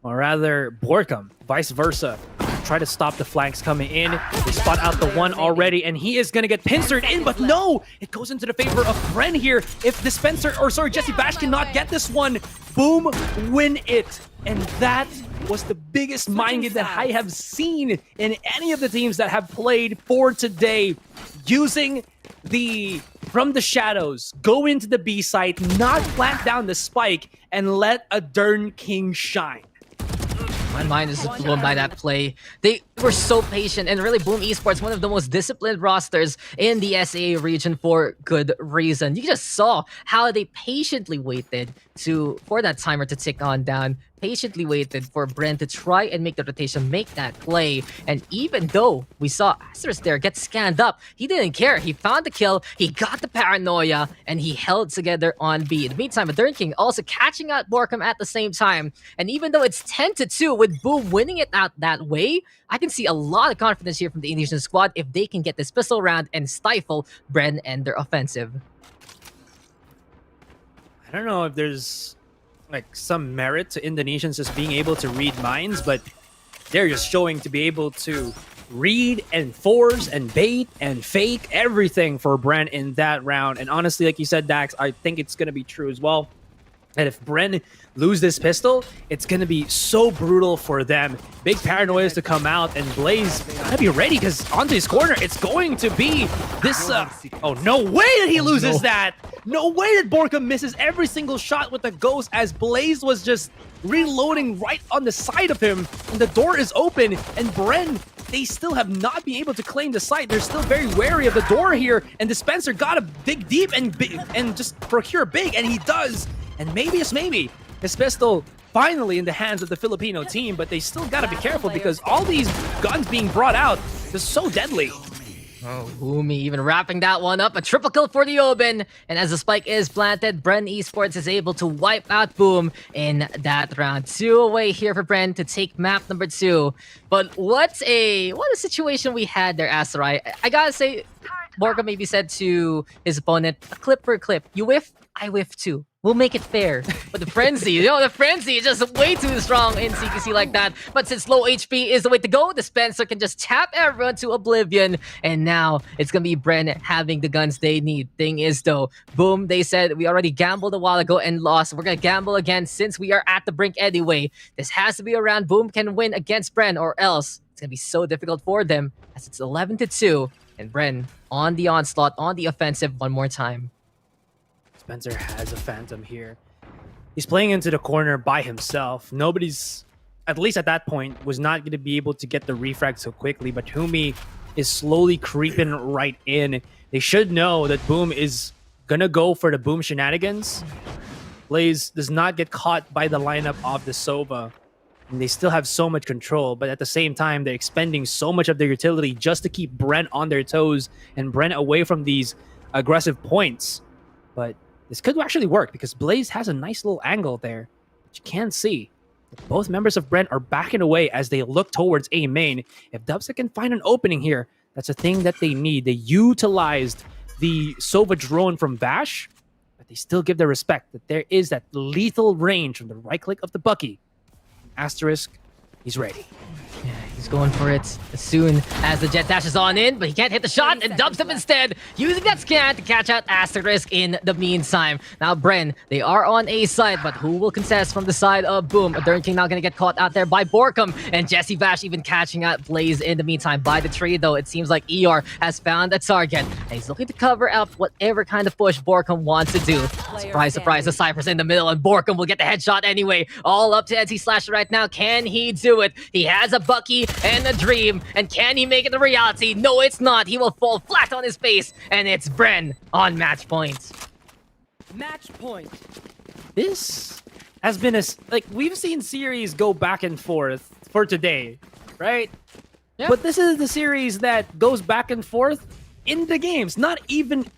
Or rather, Borkum, vice versa. Try to stop the flanks coming in. They spot out the one already, and he is going to get pincered in, but no! It goes into the favor of Bren here. If Jesse Bash cannot get this one, Boom win it. And that was the biggest mind game that I have seen in any of the teams that have played for today. Using the from the shadows, go into the B site, not plant down the spike, and let a Dern King shine. My mind is blown by that play. They were so patient, and really Boom Esports, one of the most disciplined rosters in the SA region for good reason. You just saw how they patiently waited for that timer to tick on down, patiently waited for Bren to try and make the rotation, make that play. And even though we saw Asterisk there get scanned up, he didn't care. He found the kill, he got the paranoia, and he held together on B. In the meantime, Dern King also catching out Borkum at the same time. And even though it's 10-2 with Boom winning it out that way, I can see a lot of confidence here from the Indonesian squad if they can get this pistol round and stifle Bren and their offensive. I don't know if there's like some merit to Indonesians just being able to read minds, but they're just showing to be able to read and force and bait and fake everything for Bren in that round. And honestly, like you said, Daks, I think it's going to be true as well. And if Bren lose this pistol, it's going to be so brutal for them. Big paranoias to come out, and Blaze gotta be ready because onto his corner, it's going to be this... oh, no way that he loses that! No way that Borkum misses every single shot with the Ghost as Blaze was just reloading right on the side of him. And the door is open, and Bren, they still have not been able to claim the site. They're still very wary of the door here, and Dispenser got to dig deep and just procure big, and he does. And maybe, his pistol finally in the hands of the Filipino team, but they still gotta be careful because all these guns being brought out is so deadly. Oh, Umi even wrapping that one up. A triple kill for the Oben. And as the spike is planted, Bren Esports is able to wipe out Boom in that round. 2 away here for Bren to take map number 2. But what a situation we had there, Asurai. I gotta say, Borkum maybe said to his opponent, a clip for a clip. You whiff, I whiff too. We'll make it fair. But the frenzy, the frenzy is just way too strong in CQC like that. But since low HP is the way to go, the Spencer can just tap everyone to oblivion. And now it's going to be Bren having the guns they need. Thing is though, Boom, they said we already gambled a while ago and lost. We're going to gamble again since we are at the brink anyway. This has to be a round Boom can win against Bren, or else it's going to be so difficult for them as it's 11-2. And Bren on the onslaught, on the offensive one more time. Spencer has a Phantom here. He's playing into the corner by himself. Nobody's, at least at that point, was not going to be able to get the refrag so quickly, but Humi is slowly creeping right in. They should know that Boom is going to go for the Boom shenanigans. Blaze does not get caught by the lineup of the Sova. And they still have so much control, but at the same time, they're expending so much of their utility just to keep Bren on their toes and Bren away from these aggressive points. But this could actually work because Blaze has a nice little angle there, but you can see that both members of Bren are backing away as they look towards A main. If Dubsa can find an opening here, that's a thing that they need. They utilized the Sova drone from Bash, but they still give their respect that there is that lethal range from the right click of the Bucky. Asterisk, he's ready. Yeah, He's going for it as soon as the jet dashes on in, but he can't hit the shot and dumps him instead, using that scan to catch out Asterisk in the meantime. Now, Bren, they are on A side, but who will contest from the side of Boom? Dern King now going to get caught out there by Borkum, and Jesse Vash even catching out Blaze in the meantime. By the tree, though, it seems like ER has found a target, and he's looking to cover up whatever kind of push Borkum wants to do. Surprise, surprise, the Cypher's in the middle, and Borkum will get the headshot anyway. All up to NC Slasher right now. Can he do it? He has a Bucky and a dream, and can he make it a reality? No, it's not. He will fall flat on his face, and it's Bren on match point. Match point. This has been we've seen series go back and forth for today, right? Yeah. But this is the series that goes back and forth in the games, not even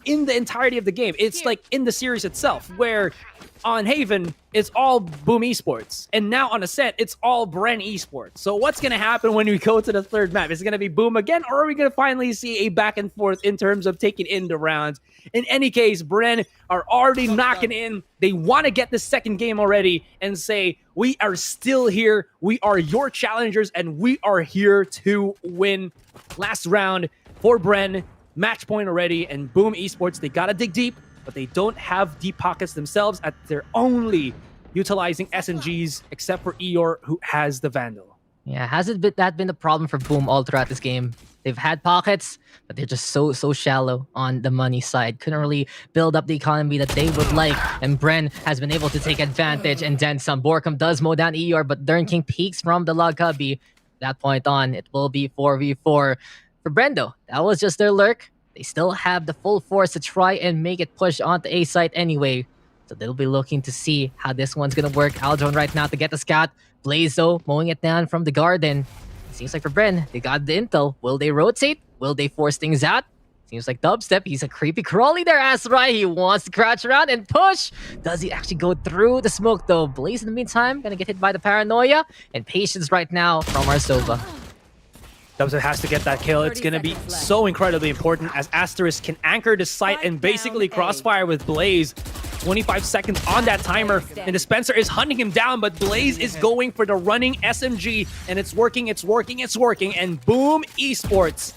in the entirety of the game. It's like in the series itself, where on Haven, it's all Boom Esports. And now on Ascent, it's all Bren Esports. So what's going to happen when we go to the third map? Is it going to be Boom again? Or are we going to finally see a back and forth in terms of taking in the rounds? In any case, Bren are already knocking in. They want to get the second game already and say, we are still here. We are your challengers, and we are here to win. Last round for Bren. Match point already, and Boom Esports, they got to dig deep, but they don't have deep pockets themselves. They're only utilizing SMGs, except for Eeyore, who has the Vandal. Yeah, hasn't that been the problem for Boom all throughout this game? They've had pockets, but they're just so shallow on the money side. Couldn't really build up the economy that they would like, and Bren has been able to take advantage, and then some. Borkum does mow down Eeyore, but Dern King peeks from the log cubby. That point on, it will be 4v4. For Bren, though, that was just their lurk. They still have the full force to try and make it push onto A site anyway. So they'll be looking to see how this one's going to work. Aldron right now to get the scout. Blaze, though, mowing it down from the garden. It seems like for Bren, they got the intel. Will they rotate? Will they force things out? Seems like Dubstep. He's a creepy crawly there, Asurai. He wants to crouch around and push. Does he actually go through the smoke, though? Blaze, in the meantime, going to get hit by the paranoia. And patience right now from Arsova. Dubstep has to get that kill. It's going to be so incredibly important as Asterisk can anchor the site and basically crossfire with Blaze. 25 seconds on that timer, and Dispenser is hunting him down, but Blaze is going for the running SMG, and it's working, and Boom Esports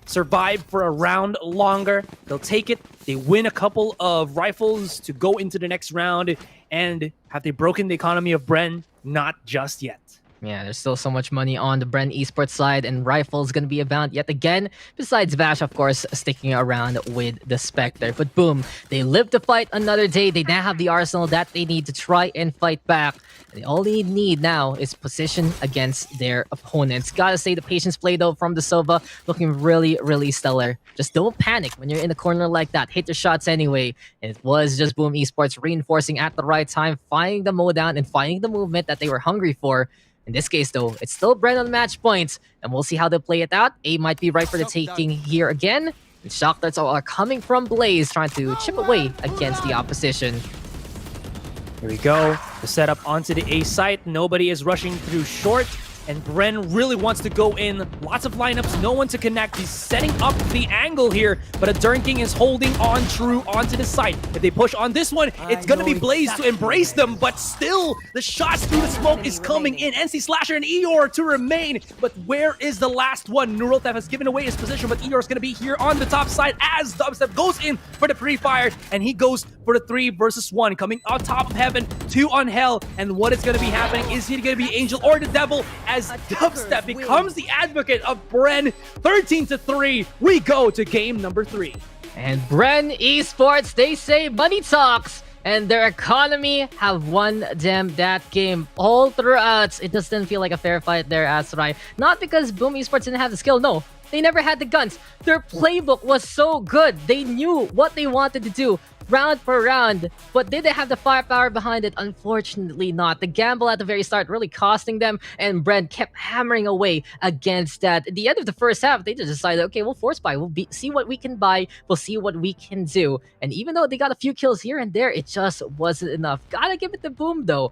survive for a round longer. They'll take it. They win a couple of rifles to go into the next round, and have they broken the economy of Bren? Not just yet. Yeah, there's still so much money on the Bren Esports side, and Rifle's gonna be abound yet again. Besides Vash, of course, sticking around with the Spectre. But Boom, they live to fight another day. They now have the arsenal that they need to try and fight back. And all they need now is position against their opponents. Gotta say, the patience play, though, from the Sova, looking really stellar. Just don't panic when you're in a corner like that. Hit your shots anyway. And it was just Boom Esports reinforcing at the right time, finding the mowdown and finding the movement that they were hungry for. In this case, though, it's still Bren on match points, and we'll see how they play it out. A might be right for the taking here again. And shock darts are coming from Blaze, trying to chip away against the opposition. Here we go. The setup onto the A site. Nobody is rushing through short. And Bren really wants to go in. Lots of lineups, no one to connect. He's setting up the angle here, but a Dern King is holding on true onto the site. If they push on this one, it's going to be Blaze to embrace them, but still, the shots through the smoke is coming in. NC Slasher and Eeyore to remain, but where is the last one? Neural Theft has given away his position, but Eeyore's going to be here on the top side as Dubstep goes in for the pre-fire, and he goes for the 3 versus 1, coming on top of Heaven, 2 on Hell, and what is going to be happening? Is he going to be Angel or the Devil? As Dubstep becomes the advocate of Bren. 13-3, we go to game number 3. And Bren Esports, they say money talks, and their economy have won them that game all throughout. It just didn't feel like a fair fight there, Asurai. Not because Boom Esports didn't have the skill, no. They never had the guns. Their playbook was so good. They knew what they wanted to do round for round, but did they have the firepower behind it? Unfortunately not. The gamble at the very start really costing them, and Bren kept hammering away against that. At the end of the first half, they just decided, okay, we'll force buy. We'll see what we can buy. We'll see what we can do. And even though they got a few kills here and there, it just wasn't enough. Gotta give it to Boom, though.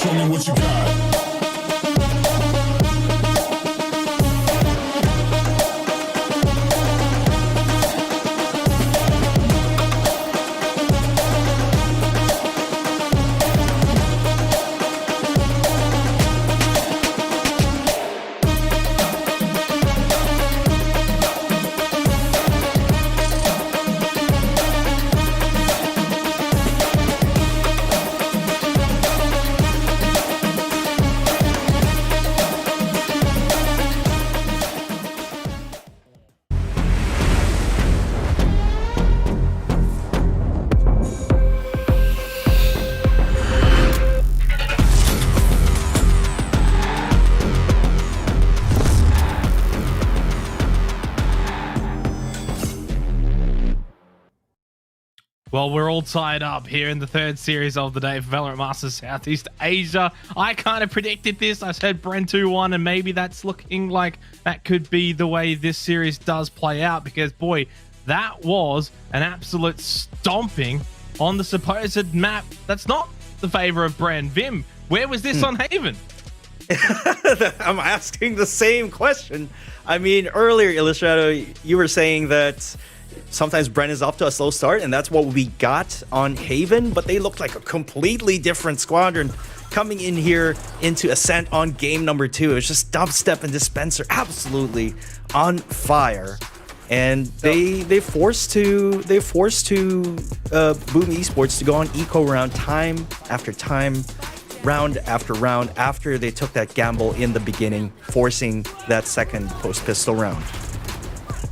Show me what you got. Well, we're all tied up here in the third series of the day for Valorant Masters Southeast Asia. I kind of predicted this. I said Bren 2-1, and maybe that's looking like that could be the way this series does play out, because, boy, that was an absolute stomping on the supposed map. That's not the favor of Bren. Vim, where was this on Haven? I'm asking the same question. I mean, earlier, Ilustrado, you were saying that sometimes Bren is off to a slow start, and that's what we got on Haven, but they looked like a completely different squadron coming in here into Ascent on game number 2. It was just Dubstep and Dispenser absolutely on fire. And they forced Boom Esports to go on eco round time after time, round after round, after they took that gamble in the beginning, forcing that second post pistol round.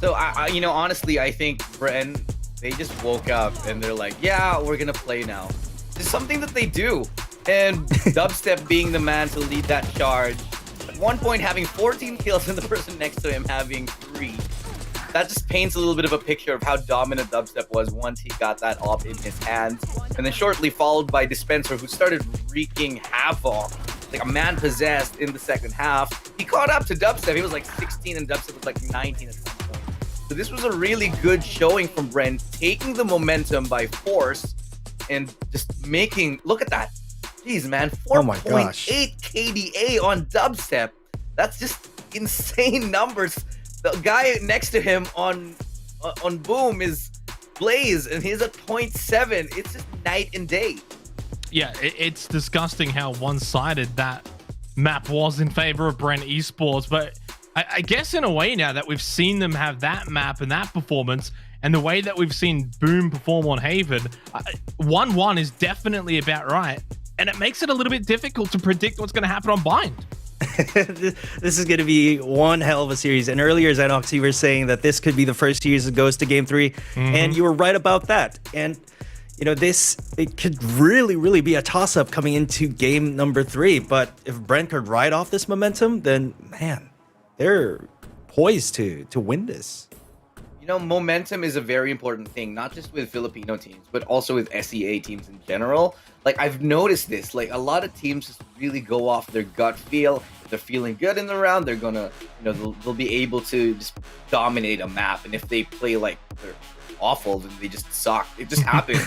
So, you know, honestly, I think Bren, they just woke up and they're like, yeah, we're going to play now. It's something that they do. And Dubstep being the man to lead that charge, at one point having 14 kills and the person next to him having 3. That just paints a little bit of a picture of how dominant Dubstep was once he got that op in his hands. And then shortly followed by Dispenser, who started wreaking havoc, like a man possessed in the second half. He caught up to Dubstep. He was like 16 and Dubstep was like 19 at some point. So this was a really good showing from Bren, taking the momentum by force and just making, look at that. Jeez, man, 4.8 KDA on Dubstep. That's just insane numbers. The guy next to him on Boom is Blaze, and he's at 0.7. It's just night and day. Yeah, it's disgusting how one-sided that map was in favor of Bren Esports, but I guess in a way now that we've seen them have that map and that performance, and the way that we've seen Boom perform on Haven, 1-1 is definitely about right, and it makes it a little bit difficult to predict what's going to happen on Bind. This is going to be one hell of a series. And earlier, Zenox, you were saying that this could be the first series that goes to game 3, and you were right about that. And you know, it could really be a toss-up coming into game number 3. But if Bren could ride off this momentum, then man, they're poised to win this. You know, momentum is a very important thing, not just with Filipino teams, but also with SEA teams in general. Like, I've noticed this, like, a lot of teams just really go off their gut feel. If they're feeling good in the round, they're gonna, you know, they'll be able to just dominate a map. And if they play like they're awful, then they just suck. It just happens.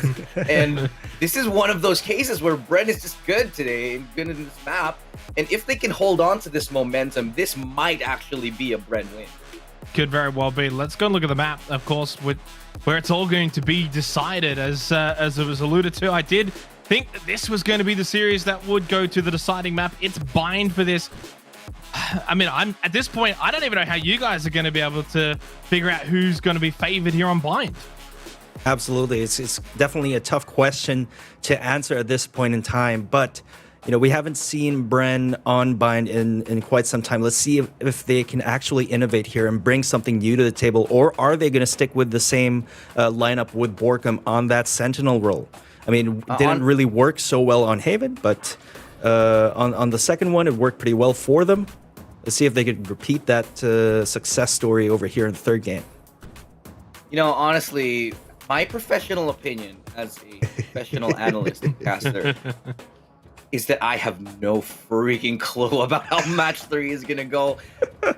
And this is one of those cases where Bren is just good today and good in this map. And if they can hold on to this momentum, this might actually be a Bren win. Could very well be. Let's go and look at the map, of course, with where it's all going to be decided. As it was alluded to, I did think that this was going to be the series that would go to the deciding map. It's Bind for this. I mean, I'm at this point, I don't even know how you guys are going to be able to figure out who's going to be favored here on Bind. Absolutely. It's definitely a tough question to answer at this point in time, but you know, we haven't seen Bren on Bind in quite some time. Let's see if they can actually innovate here and bring something new to the table, or are they going to stick with the same lineup with Borkum on that Sentinel role? I mean, it didn't really work so well on Haven, but on the second one, it worked pretty well for them. Let's see if they could repeat that success story over here in the third game. You know, honestly, my professional opinion as a professional analyst and caster is that I have no freaking clue about how match 3 is gonna go.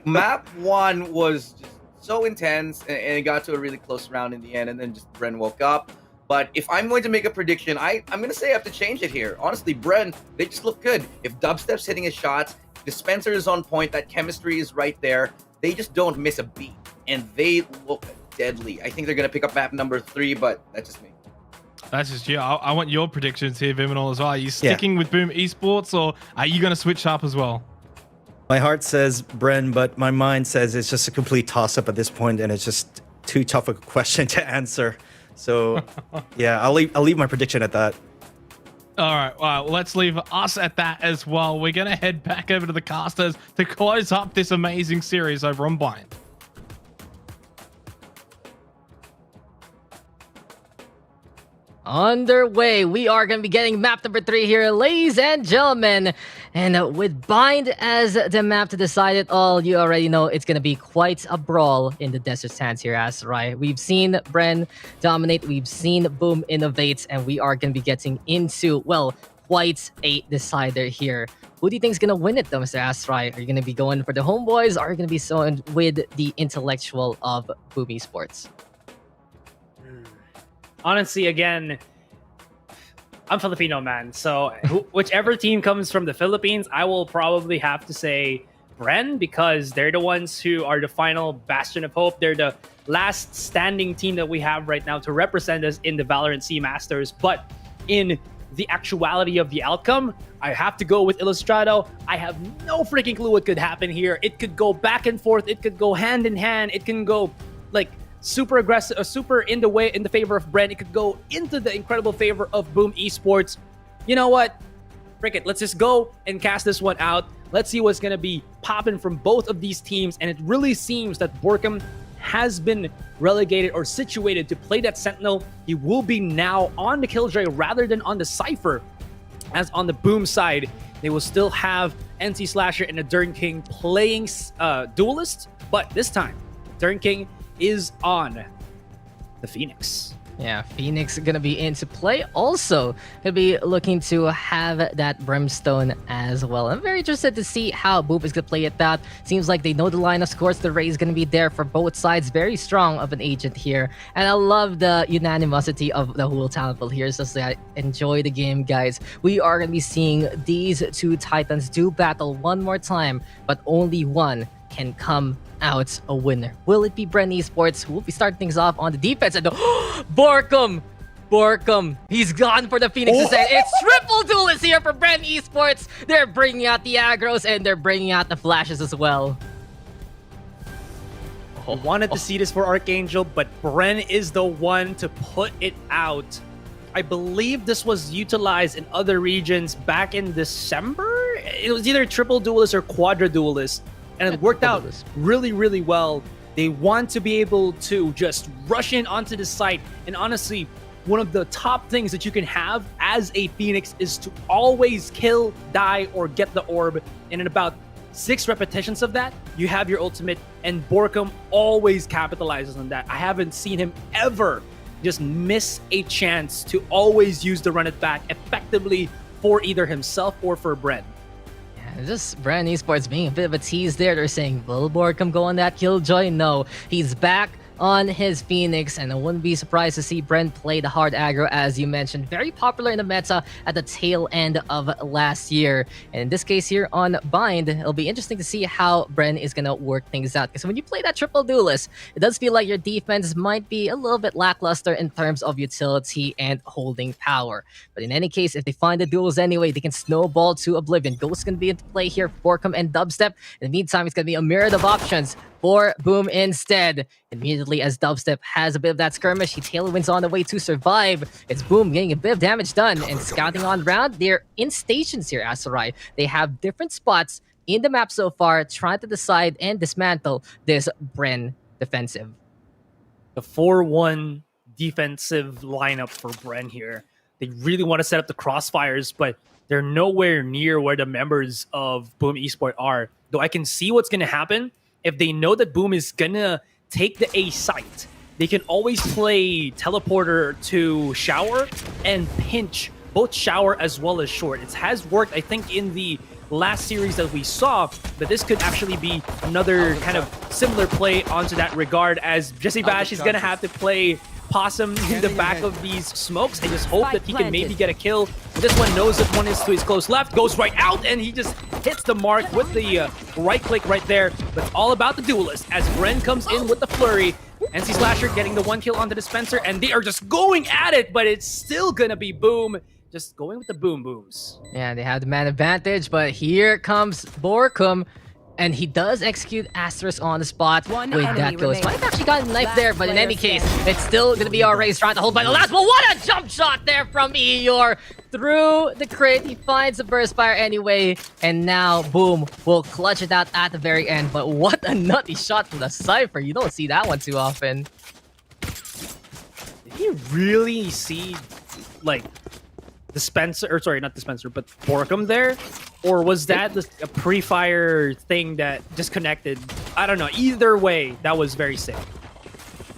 Map 1 was just so intense, and it got to a really close round in the end, and then just Bren woke up. But if I'm going to make a prediction, I'm gonna say I have to change it here. Honestly, Bren, they just look good. If Dubstep's hitting his shots, Dispenser is on point, that chemistry is right there. They just don't miss a beat, and they look deadly. I think they're gonna pick up map number 3, but that's just me. That's just you. I want your predictions here, Vyminal, as well. Are you sticking with Boom Esports, or are you going to switch up as well? My heart says Bren, but my mind says it's just a complete toss-up at this point, and it's just too tough a question to answer. So, yeah, I'll leave my prediction at that. All right, well, let's leave us at that as well. We're going to head back over to the casters to close up this amazing series over on Bind. Underway, we are going to be getting map number 3 here, ladies and gentlemen. And with Bind as the map to decide it all, you already know it's going to be quite a brawl in the Desert Sands here, Asurai. We've seen Bren dominate, we've seen Boom innovate, and we are going to be getting into, well, quite a decider here. Who do you think is going to win it, though, Mr. Asurai? Are you going to be going for the homeboys, or are you going to be going with the intellectual of Boom Esports? Honestly, again, I'm Filipino, man. So whichever team comes from the Philippines, I will probably have to say Bren, because they're the ones who are the final bastion of hope. They're the last standing team that we have right now to represent us in the Valorant Sea Masters. But in the actuality of the outcome, I have to go with Ilustrado. I have no freaking clue what could happen here. It could go back and forth. It could go hand in hand. It can go like super aggressive, super in the favor of Bren. It could go into the incredible favor of Boom Esports. You know what? Frick it. Let's just go and cast this one out. Let's see what's gonna be popping from both of these teams. And it really seems that Borkum has been relegated or situated to play that Sentinel. He will be now on the Killjoy rather than on the Cypher. As on the Boom side, they will still have NC Slasher and the Dern King playing Duelist, but this time, Dern King is on the Phoenix. Yeah, Phoenix gonna be into play. Also, gonna be looking to have that Brimstone as well. I'm very interested to see how Boop is gonna play at that. Seems like they know the line. Of course, the Ray is gonna be there for both sides. Very strong of an agent here, and I love the unanimosity of the whole talent pool here. So I enjoy the game, guys. We are gonna be seeing these two Titans do battle one more time, but only one can come out a winner. Will it be Bren Esports who will be starting things off on the defense? And Borkum, he's gone for the Phoenix. It's triple duelist here for Bren Esports. They're bringing out the aggros and they're bringing out the flashes as well. I wanted to see this for Archangel, but Bren is the one to put it out. I believe this was utilized in other regions back in December. It was either triple duelist or quadra duelist. And it worked out really, really well. They want to be able to just rush in onto the site. And honestly, one of the top things that you can have as a Phoenix is to always kill, die, or get the orb. And in about 6 repetitions of that, you have your ultimate. And Borkum always capitalizes on that. I haven't seen him ever just miss a chance to always use the run it back effectively for either himself or for Bren. Just Bren Esports being a bit of a tease there. They're saying, will Borkum go on that Killjoy? No, he's back on his Phoenix, and I wouldn't be surprised to see Bren play the hard aggro, as you mentioned. Very popular in the meta at the tail end of last year. And in this case here on Bind, it'll be interesting to see how Bren is going to work things out. Because when you play that triple duelist, it does feel like your defense might be a little bit lackluster in terms of utility and holding power. But in any case, if they find the duels anyway, they can snowball to oblivion. Ghost's going to be into play here for Borkum and Dubstep. In the meantime, it's going to be a myriad of options for Boom instead. Immediately as Dubstep has a bit of that skirmish, he tailwinds on the way to survive. It's Boom getting a bit of damage done and scouting on round. They're in stations here, Asurai. They have different spots in the map so far, trying to decide and dismantle this Bren defensive. The 4-1 defensive lineup for Bren here. They really want to set up the crossfires, but they're nowhere near where the members of Boom Esports are. Though I can see what's going to happen. If they know that Boom is gonna take the A site, they can always play teleporter to shower and pinch both shower as well as short. It has worked, I think, in the last series that we saw, but this could actually be another kind of similar play onto that regard, as Jesse Bash is gonna have to play Possum in the back of these smokes and just hope that he can maybe get a kill. But this one knows that one is to his close left, goes right out, and he just hits the mark with the right click right there. But it's all about the duelist as Bren comes in with the flurry. NC Slasher getting the 1 kill on the dispenser, and they are just going at it, but it's still gonna be Boom. Just going with the booms. Yeah, they have the man advantage, but here comes Borkum. And he does execute Asterisk on the spot with that kill. Might have actually gotten a knife there, but in any case, it's still going to be our race trying to hold by the last. But what a jump shot there from Eeyore through the crit. He finds the burst fire anyway, and now Boom will clutch it out at the very end. But what a nutty shot from the Cypher. You don't see that one too often. Did he really see, like, Dispenser, or sorry, not Dispenser, but Borkum there? Or was that just a pre-fire thing that disconnected? I don't know. Either way, that was very sick.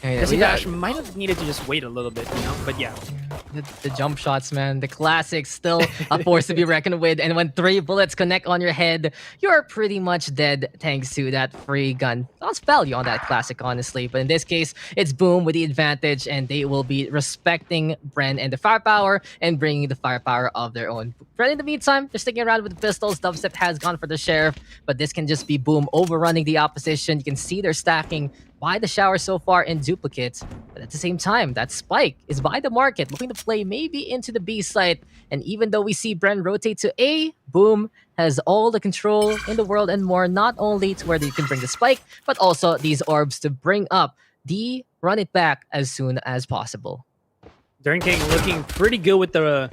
Jesse Bash might have needed to just wait a little bit, you know? But yeah. The jump shots, man. The classics still a force to be reckoned with. And when 3 bullets connect on your head, you're pretty much dead thanks to that free gun. Lots of value on that classic, honestly. But in this case, it's Boom with the advantage, and they will be respecting Bren and the firepower and bringing the firepower of their own. Bren, in the meantime, they're sticking around with the pistols. Dubstep has gone for the sheriff, but this can just be Boom overrunning the opposition. You can see they're stacking by the shower so far in duplicates, but at the same time, that Spike is by the market, looking to play maybe into the B site. And even though we see Bren rotate to A, Boom has all the control in the world and more, not only to where they can bring the Spike, but also these orbs to bring up the run it back as soon as possible. King looking pretty good with the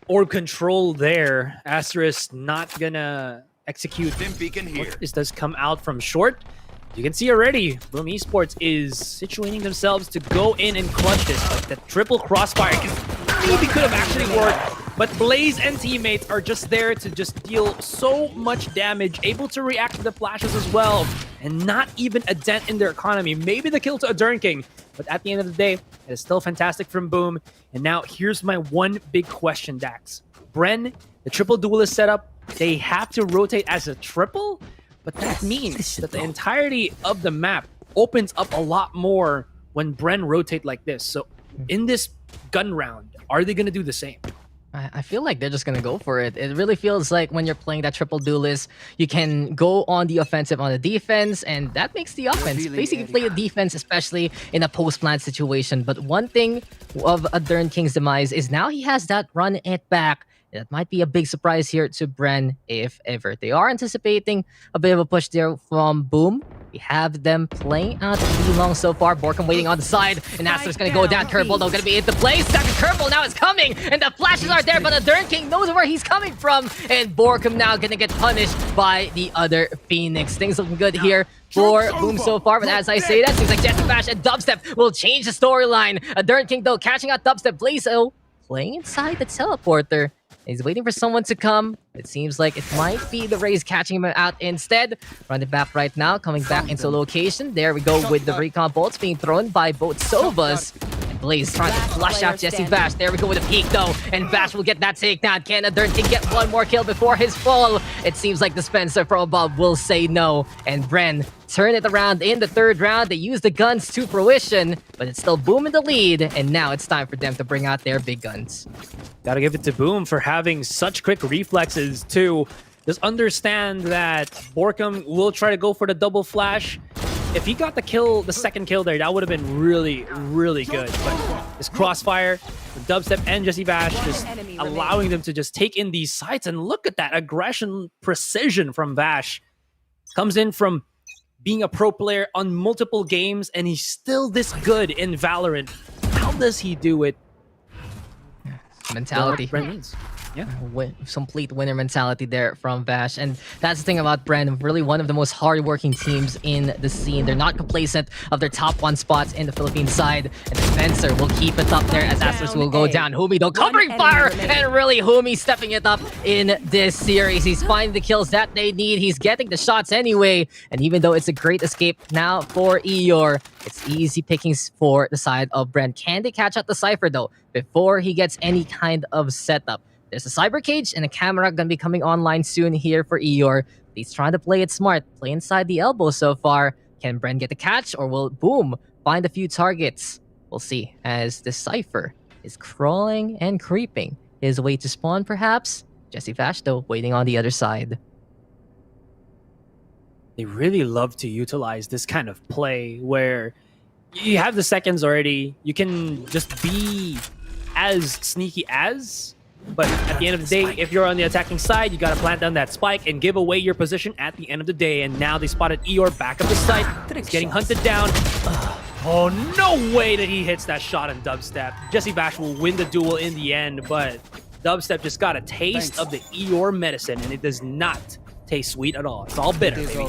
orb control there. Asterisk not gonna execute. This does come out from short. You can see already, Boom Esports is situating themselves to go in and clutch this. Like the triple crossfire maybe could have actually worked, but Blaze and teammates are just there to just deal so much damage, able to react to the flashes as well, and not even a dent in their economy. Maybe the kill to King, but at the end of the day, it is still fantastic from Boom. And now here's my one big question, Daks. Bren, the triple duelist setup, they have to rotate as a triple? But that means that the entirety of the map opens up a lot more when Bren rotate like this. So in this gun round, are they going to do the same? I feel like they're just going to go for it. It really feels like when you're playing that triple duelist, you can go on the offensive on the defense, and that makes the offense. Basically play the defense, especially in a post-plant situation. But one thing of King's demise is now he has that run it back. That might be a big surprise here to Bren, if ever. They are anticipating a bit of a push there from Boom. We have them playing out pretty long so far. Borkum waiting on the side, and Aster's gonna go down. Curveball though, gonna be into place. Second curveball now is coming, and the flashes are there, but King knows where he's coming from, and Borkum now gonna get punished by the other Phoenix. Things looking good here for Boom so far, but as I say that, seems like Jesse Bash and Dubstep will change the storyline. King though catching out Dubstep. Blaze playing inside the teleporter. He's waiting for someone to come. It seems like it might be the Rays catching him out instead. Run it back right now, coming back into location. There we go with the recon bolts being thrown by both Sovas. And Blaze trying to flush out Jesse Bash. There we go with a peek though. And Bash will get that takedown. Can King get one more kill before his fall? It seems like the Spencer from above will say no. And Bren turn it around in the third round. They use the guns to fruition, but it's still Boom in the lead. And now it's time for them to bring out their big guns. Gotta give it to Boom for having such quick reflexes to just understand that Borkum will try to go for the double flash. If he got the kill, the second kill there, that would have been really, really good. But this crossfire, Dubstep and Jesse Bash just allowing them to just take in these sights. And look at that aggression precision from Bash. Comes in from being a pro player on multiple games, and he's still this good in Valorant. How does he do it? Mentality. Yeah, complete winner mentality there from Bash. And that's the thing about Bren, really one of the most hard-working teams in the scene. They're not complacent of their top 1 spots in the Philippine side. And Spencer will keep it up there as Astros will go down. Humi though covering fire, and really Humi stepping it up in this series. He's finding the kills that they need. He's getting the shots anyway. And even though it's a great escape now for Eeyore, it's easy pickings for the side of Bren. Can they catch out the Cypher though before he gets any kind of setup? There's a cyber cage and a camera gonna be coming online soon here for Eeyore. He's trying to play it smart, play inside the elbow so far. Can Bren get the catch, or will Boom find a few targets? We'll see as the Cypher is crawling and creeping his way to spawn perhaps. Jesse Bash though waiting on the other side. They really love to utilize this kind of play where you have the seconds already. You can just be as sneaky as, but at the end of the day, if you're on the attacking side, you gotta plant down that spike and give away your position at the end of the day. And now they spotted Eeyore back up the site. He's getting hunted down. Oh, no way that he hits that shot on Dubstep. Jesse Bash will win the duel in the end, but Dubstep just got a taste of the Eeyore medicine, and it does not taste sweet at all. It's all bitter, baby.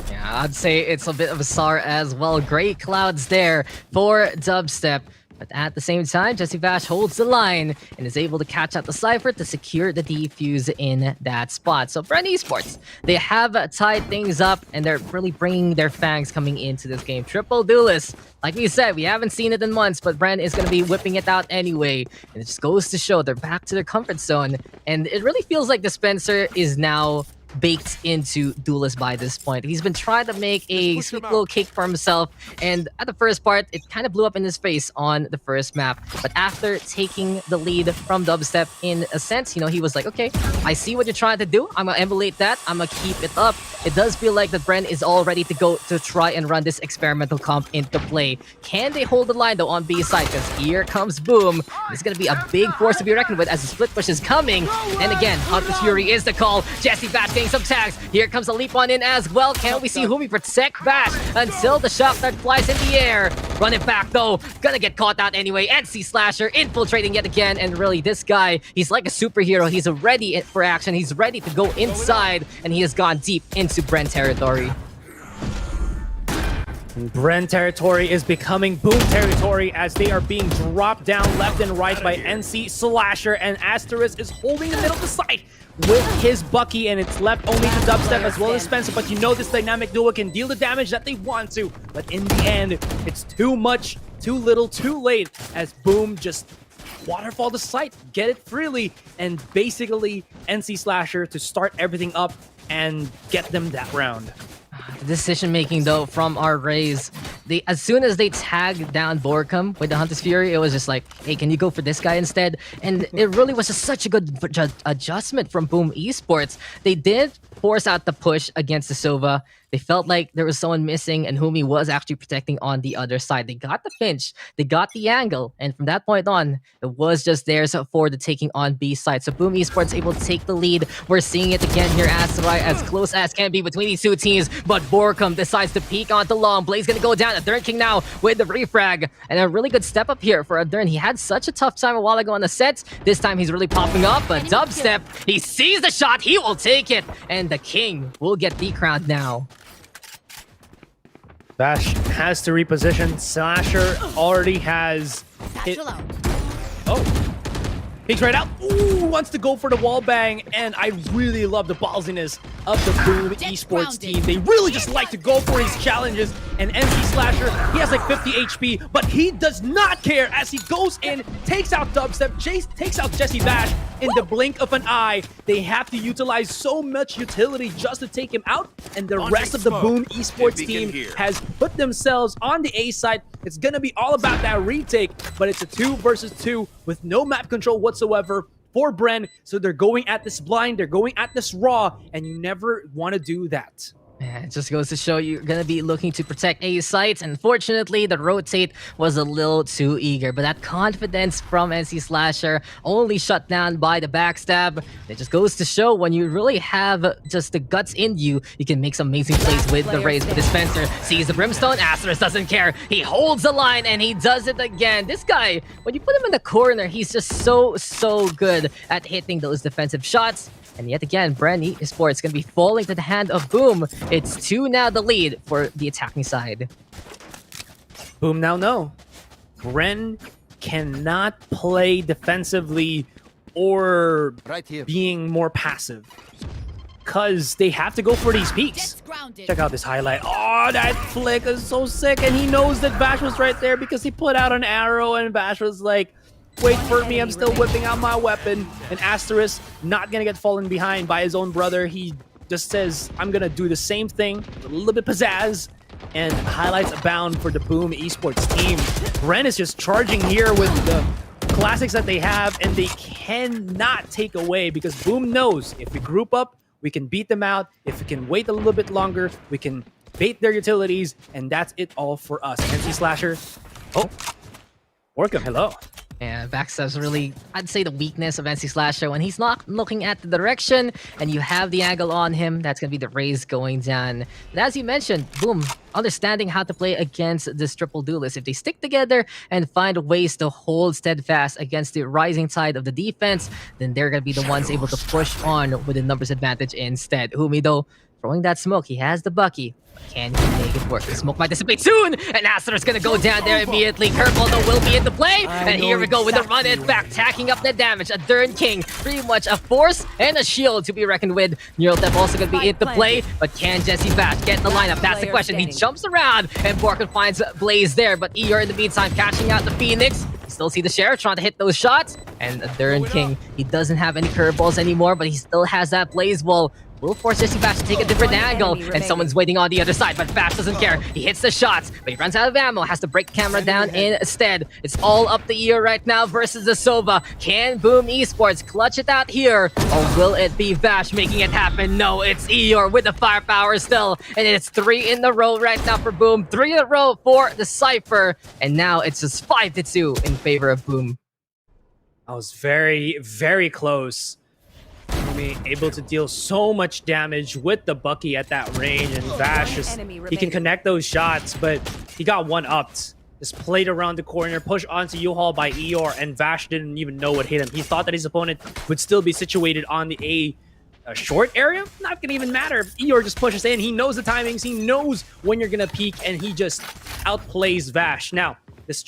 Yeah, I'd say it's a bit of a sour as well. Great clouds there for Dubstep. But at the same time, Jesse Bash holds the line and is able to catch out the Cypher to secure the defuse in that spot. So Bren Esports, they have tied things up and they're really bringing their fangs coming into this game. Triple duelist. Like we said, we haven't seen it in months, but Bren is going to be whipping it out anyway. And it just goes to show they're back to their comfort zone. And it really feels like Dispenser is now baked into Duelist by this point. He's been trying to make a sweet little cake for himself, and at the first part, it kind of blew up in his face on the first map. But after taking the lead from Dubstep, in a sense, you know, he was like, okay, I see what you're trying to do. I'm gonna emulate that. I'm gonna keep it up. It does feel like that Bren is all ready to go to try and run this experimental comp into play. Can they hold the line though on B side? Because here comes Boom. It's gonna be a big force to be reckoned with as the split push is coming. And again, Hunter's Fury is the call. Jesse Bash getting some tags. Here comes a leap on in as well. Can we see Humi protect Bash until the shot that flies in the air? Run it back though. Gonna get caught out anyway. NC Slasher infiltrating yet again. And really, this guy, he's like a superhero. He's ready for action. He's ready to go inside. And he has gone deep into Bren territory. Bren territory is becoming Boom territory as they are being dropped down left and right by NC Slasher, and Asterisk is holding the middle of the site with his Bucky, and it's left only to Dubstep as well as Spencer. But you know this dynamic duo can deal the damage that they want to, but in the end, it's too much, too little, too late as Boom just waterfall the site, get it freely, and basically NC Slasher to start everything up and get them that round. The decision making though from our Rays, as soon as they tagged down Borkum with the Hunter's Fury, it was just like, hey, can you go for this guy instead? And it really was just such a good adjustment from Boom Esports. They did force out the push against the Sova. They felt like there was someone missing and Humi was actually protecting on the other side. They got the pinch, they got the angle, and from that point on, it was just theirs for the taking on B side. So Boom Esports able to take the lead. We're seeing it again here, Asurai, as close as can be between these two teams, but Borkum decides to peek onto long. Blaze gonna go down. Adern King now with the refrag, and a really good step up here for Adern. He had such a tough time a while ago on the set. This time he's really popping up, but Dubstep, he sees the shot, he will take it, and the King will get decrowned now. Bash has to reposition. Slasher already has hit. Oh. Peeks right out. Ooh, wants to go for the wall bang. And I really love the ballsiness of the Boom Esports team. They really just like to go for these challenges. And NC Slasher, he has like 50 HP, but he does not care as he goes in, takes out Dubstep, takes out Jesse Bash in the blink of an eye. They have to utilize so much utility just to take him out. And the rest of the Boom Esports team has put themselves on the A side. It's going to be all about that retake, but it's a 2 versus 2 with no map control whatsoever for Bren. So they're going at this blind, they're going at this raw, and you never want to do that. Man, it just goes to show you're going to be looking to protect A sites. Unfortunately, the rotate was a little too eager. But that confidence from NC Slasher only shut down by the backstab. It just goes to show when you really have just the guts in you, you can make some amazing plays with the Rays. But Dispenser sees the Brimstone. Asterisk doesn't care. He holds the line and he does it again. This guy, when you put him in the corner, he's just so good at hitting those defensive shots. And yet again, Bren Esports going to be falling to the hand of Boom. It's 2 now the lead for the attacking side. Boom now know. Bren cannot play defensively or being more passive, because they have to go for these peaks. Check out this highlight. Oh, that flick is so sick. And he knows that Bash was right there because he put out an arrow and Bash was like, wait for me, I'm still whipping out my weapon. And Asterisk not gonna get fallen behind by his own brother. He just says, I'm gonna do the same thing, with a little bit pizzazz, and highlights abound for the Boom Esports team. Bren is just charging here with the classics that they have, and they cannot take away because Boom knows if we group up, we can beat them out. If we can wait a little bit longer, we can bait their utilities, and that's it all for us. NC Slasher. Oh, Orca, hello. Yeah, backstab's really, I'd say, the weakness of NC Slasher. When he's not looking at the direction and you have the angle on him, that's going to be the Rays going down. But as you mentioned, Boom, understanding how to play against this triple duelist. If they stick together and find ways to hold steadfast against the rising tide of the defense, then they're going to be the ones able to push on with the numbers advantage instead. Humi, though, throwing that smoke. He has the Bucky. Can he make it work? The smoke might dissipate soon, and Aster's gonna go down there immediately. Curveball though will be into play, and here we go with the run it back, tacking up the damage. A Dern King, pretty much a force and a shield to be reckoned with. Neural Depth also gonna be into play, but can Jesse Bash get the lineup? That's the question. He jumps around, and Borkin finds Blaze there, but Eeyore in the meantime catching out the Phoenix. You still see the Sheriff trying to hit those shots, and Dern King, he doesn't have any curveballs anymore, but he still has that Blaze Wall. Will force Jesse Bash to take a different angle, and someone's waiting on the other side, but Bash doesn't care. He hits the shots, but he runs out of ammo, has to break the camera down instead. It's all up the ear right now versus the Sova. Can Boom Esports clutch it out here, or will it be Bash making it happen? No, it's Eeyore with the firepower still, and it's 3 in a row right now for Boom, 3 in a row for the Cypher, and now it's just 5-2 in favor of Boom. I was very, very close. Able to deal so much damage with the Bucky at that range, and Vash he can connect those shots, but he got one-upped. Just played around the corner, pushed onto U-Haul by Eeyore, and Vash didn't even know what hit him. He thought that his opponent would still be situated on the a short area. Not gonna even matter. Eeyore just pushes in. He knows the timings. He knows when you're gonna peek, and he just outplays Vash. Now, this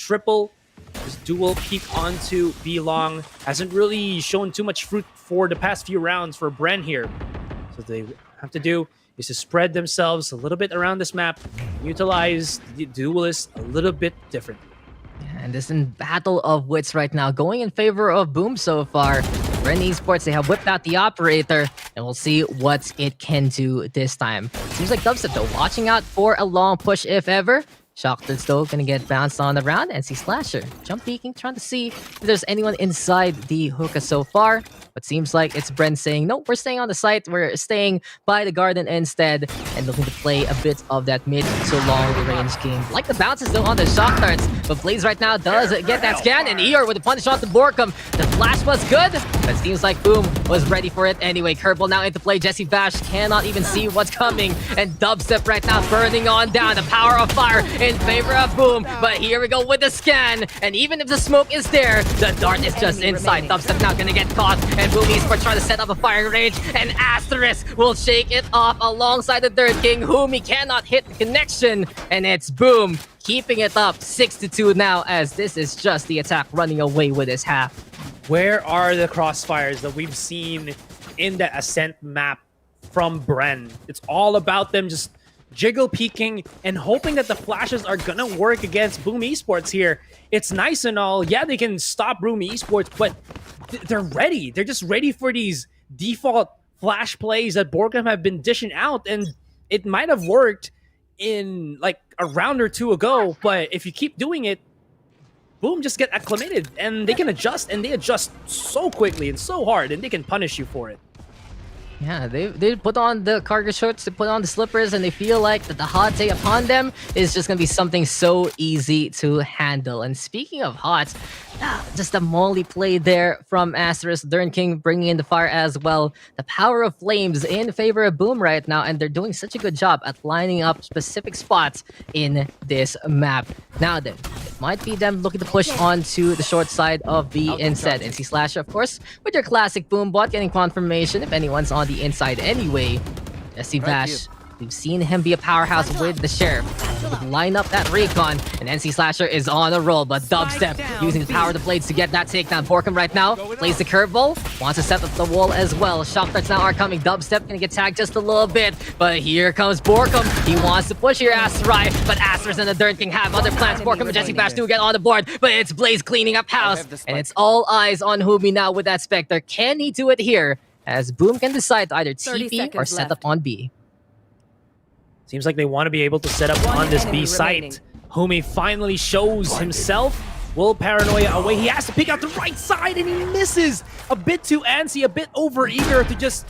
dual peek onto B-Long hasn't really shown too much fruit for the past few rounds for Bren here. So what they have to do is to spread themselves a little bit around this map, utilize the duelists a little bit different. And this in battle of wits right now, going in favor of Boom so far. Bren Esports, they have whipped out the operator, and we'll see what it can do this time. Seems like Dubstep though, watching out for a long push if ever. Shocked still gonna get bounced on the round. NC Slasher jump peeking, trying to see if there's anyone inside the hookah so far. But seems like it's Bren saying, no, we're staying on the site. We're staying by the garden instead, and looking to play a bit of that mid to long range game. Like the bounces though on the shock darts, but Blaze right now does get that scan, and Eeyore with the punish on the Borkum. The flash was good, but seems like Boom was ready for it anyway. Curveball now into play. Jesse Bash cannot even see what's coming, and Dubstep right now burning on down. The power of fire in favor of Boom, but here we go with the scan, and even if the smoke is there, the dart is just inside. Dubstep now gonna get caught, and Boom Esports trying to set up a firing range, and Asterisk will shake it off alongside the Third King, whom he cannot hit the connection, and it's Boom keeping it up 6-2 now, as this is just the attack running away with his half. Where are the crossfires that we've seen in the Ascent map from Bren? It's all about them just jiggle peeking and hoping that the flashes are gonna work against Boom Esports here. It's nice and all. Yeah, they can stop Boom Esports, but they're ready. They're just ready for these default flash plays that Borkum have been dishing out, and it might have worked in like a round or two ago, but if you keep doing it, Boom just get acclimated, and they can adjust, and they adjust so quickly and so hard, and they can punish you for it. Yeah, they put on the cargo shorts, they put on the slippers, and they feel like that the hot take upon them is just going to be something so easy to handle. And speaking of hot, just a molly play there from Asterisk. Dern King bringing in the fire as well. The power of flames in favor of Boom right now, and they're doing such a good job at lining up specific spots in this map. Now then, it might be them looking to push onto the short side of B instead. NC Slasher, of course, with your classic Boom bot, getting confirmation if anyone's on the inside anyway. Jesse Bash, we've seen him be a powerhouse with the Sheriff. Line up that recon, and NC Slasher is on a roll, but Dubstep using the power of the blades to get that takedown. Borkum right now plays the curveball, wants to set up the wall as well. Shock darts now are coming. Dubstep gonna get tagged just a little bit, but here comes Borkum. He wants to push here Asurai, but Asters and the Dern King have other plans. Borkum and Jesse Bash do get on the board, but it's Blaze cleaning up house, and it's all eyes on Humi now with that Spectre. Can he do it here, as Boom can decide to either TP or set up on B? Seems like they want to be able to set up on this B site. Humi finally shows himself. Will Paranoia away. He has to pick out the right side, and he misses. A bit too antsy, a bit over-eager to just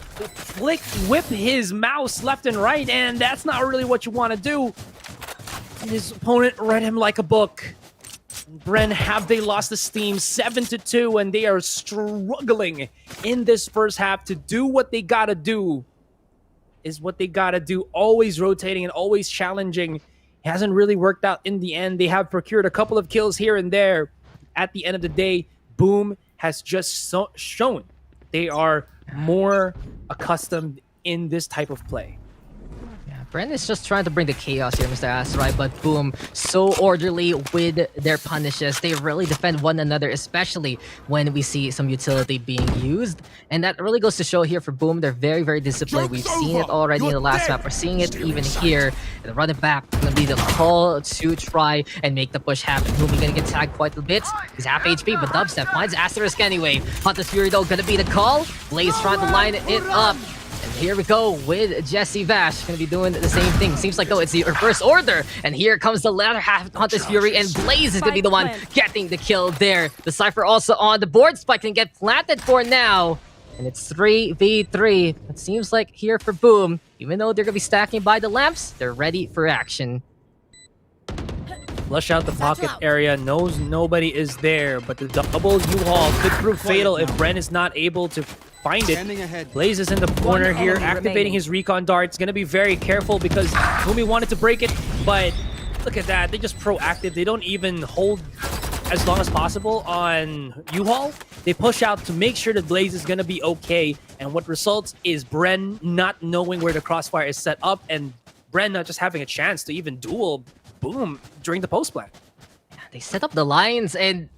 whip his mouse left and right, and that's not really what you want to do. And his opponent read him like a book. Bren, have they lost the steam? 7-2, and they are struggling in this first half to do what they gotta do. Is what they gotta do. Always rotating and always challenging. It hasn't really worked out in the end. They have procured a couple of kills here and there. At the end of the day, Boom has just shown they are more accustomed in this type of play. Bren is just trying to bring the chaos here, Mr. Asurai, but Boom, so orderly with their punishes. They really defend one another, especially when we see some utility being used. And that really goes to show here for Boom. They're very, very disciplined. We've seen it already in the last map. We're seeing it even here. And the run it back is going to be the call to try and make the push happen. Boom, gonna get tagged quite a bit. He's half HP, but Dubstep finds Asterisk anyway. Hunter's Fury, though, gonna be the call. Blaze trying to line it up. And here we go with Jesse Vash. Gonna be doing the same thing. Seems like, though, it's the reverse order. And here comes the latter half of Hunter's Fury. And Blaze is gonna be the one getting the kill there. The Cypher also on the board. Spike can get planted for now. And it's 3v3. It seems like here for Boom, even though they're gonna be stacking by the lamps, they're ready for action. Flush out the pocket area, knows nobody is there, but the double U-Haul could prove fatal if Bren is not able to find it. Blaze is in the corner here, activating his recon darts. Gonna be very careful because Boomy wanted to break it, but look at that. They're just proactive. They don't even hold as long as possible on U-Haul. They push out to make sure that Blaze is gonna be okay, and what results is Bren not knowing where the crossfire is set up, and Bren not just having a chance to even duel Boom during the post play. They set up the lines, and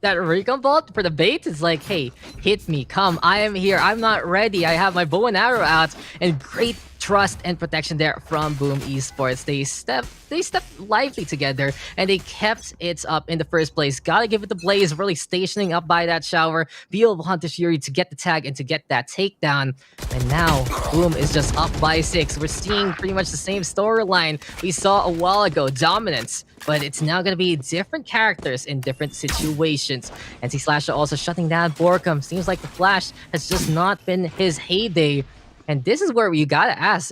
that recon bolt for the bait is like, hey, hit me, come, I am here, I'm not ready, I have my bow and arrow out, and great trust and protection there from Boom Esports. They stepped lively together, and they kept it up in the first place. Gotta give it to Blaze, really stationing up by that shower, be able to Hunter's Fury to get the tag and to get that takedown. And now, Boom is just up by 6. We're seeing pretty much the same storyline we saw a while ago, dominance. But it's now going to be different characters in different situations. NC Slasher also shutting down Borkum. Seems like the Flash has just not been his heyday. And this is where you gotta ask,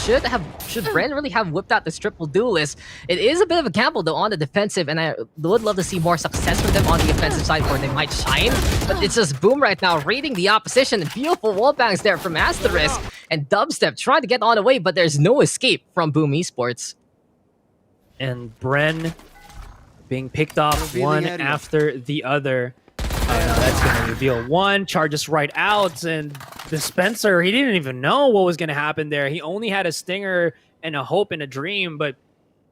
should Bren really have whipped out this triple duelist? It is a bit of a gamble though on the defensive, and I would love to see more success from them on the offensive side where they might shine. But it's just Boom right now reading the opposition. Beautiful wallbangs there from Asterisk, and Dubstep trying to get on the way, but there's no escape from Boom Esports. And Bren being picked off one after the other. That's going to reveal one. Charges right out, and Dispenser, he didn't even know what was going to happen there. He only had a stinger and a hope and a dream, but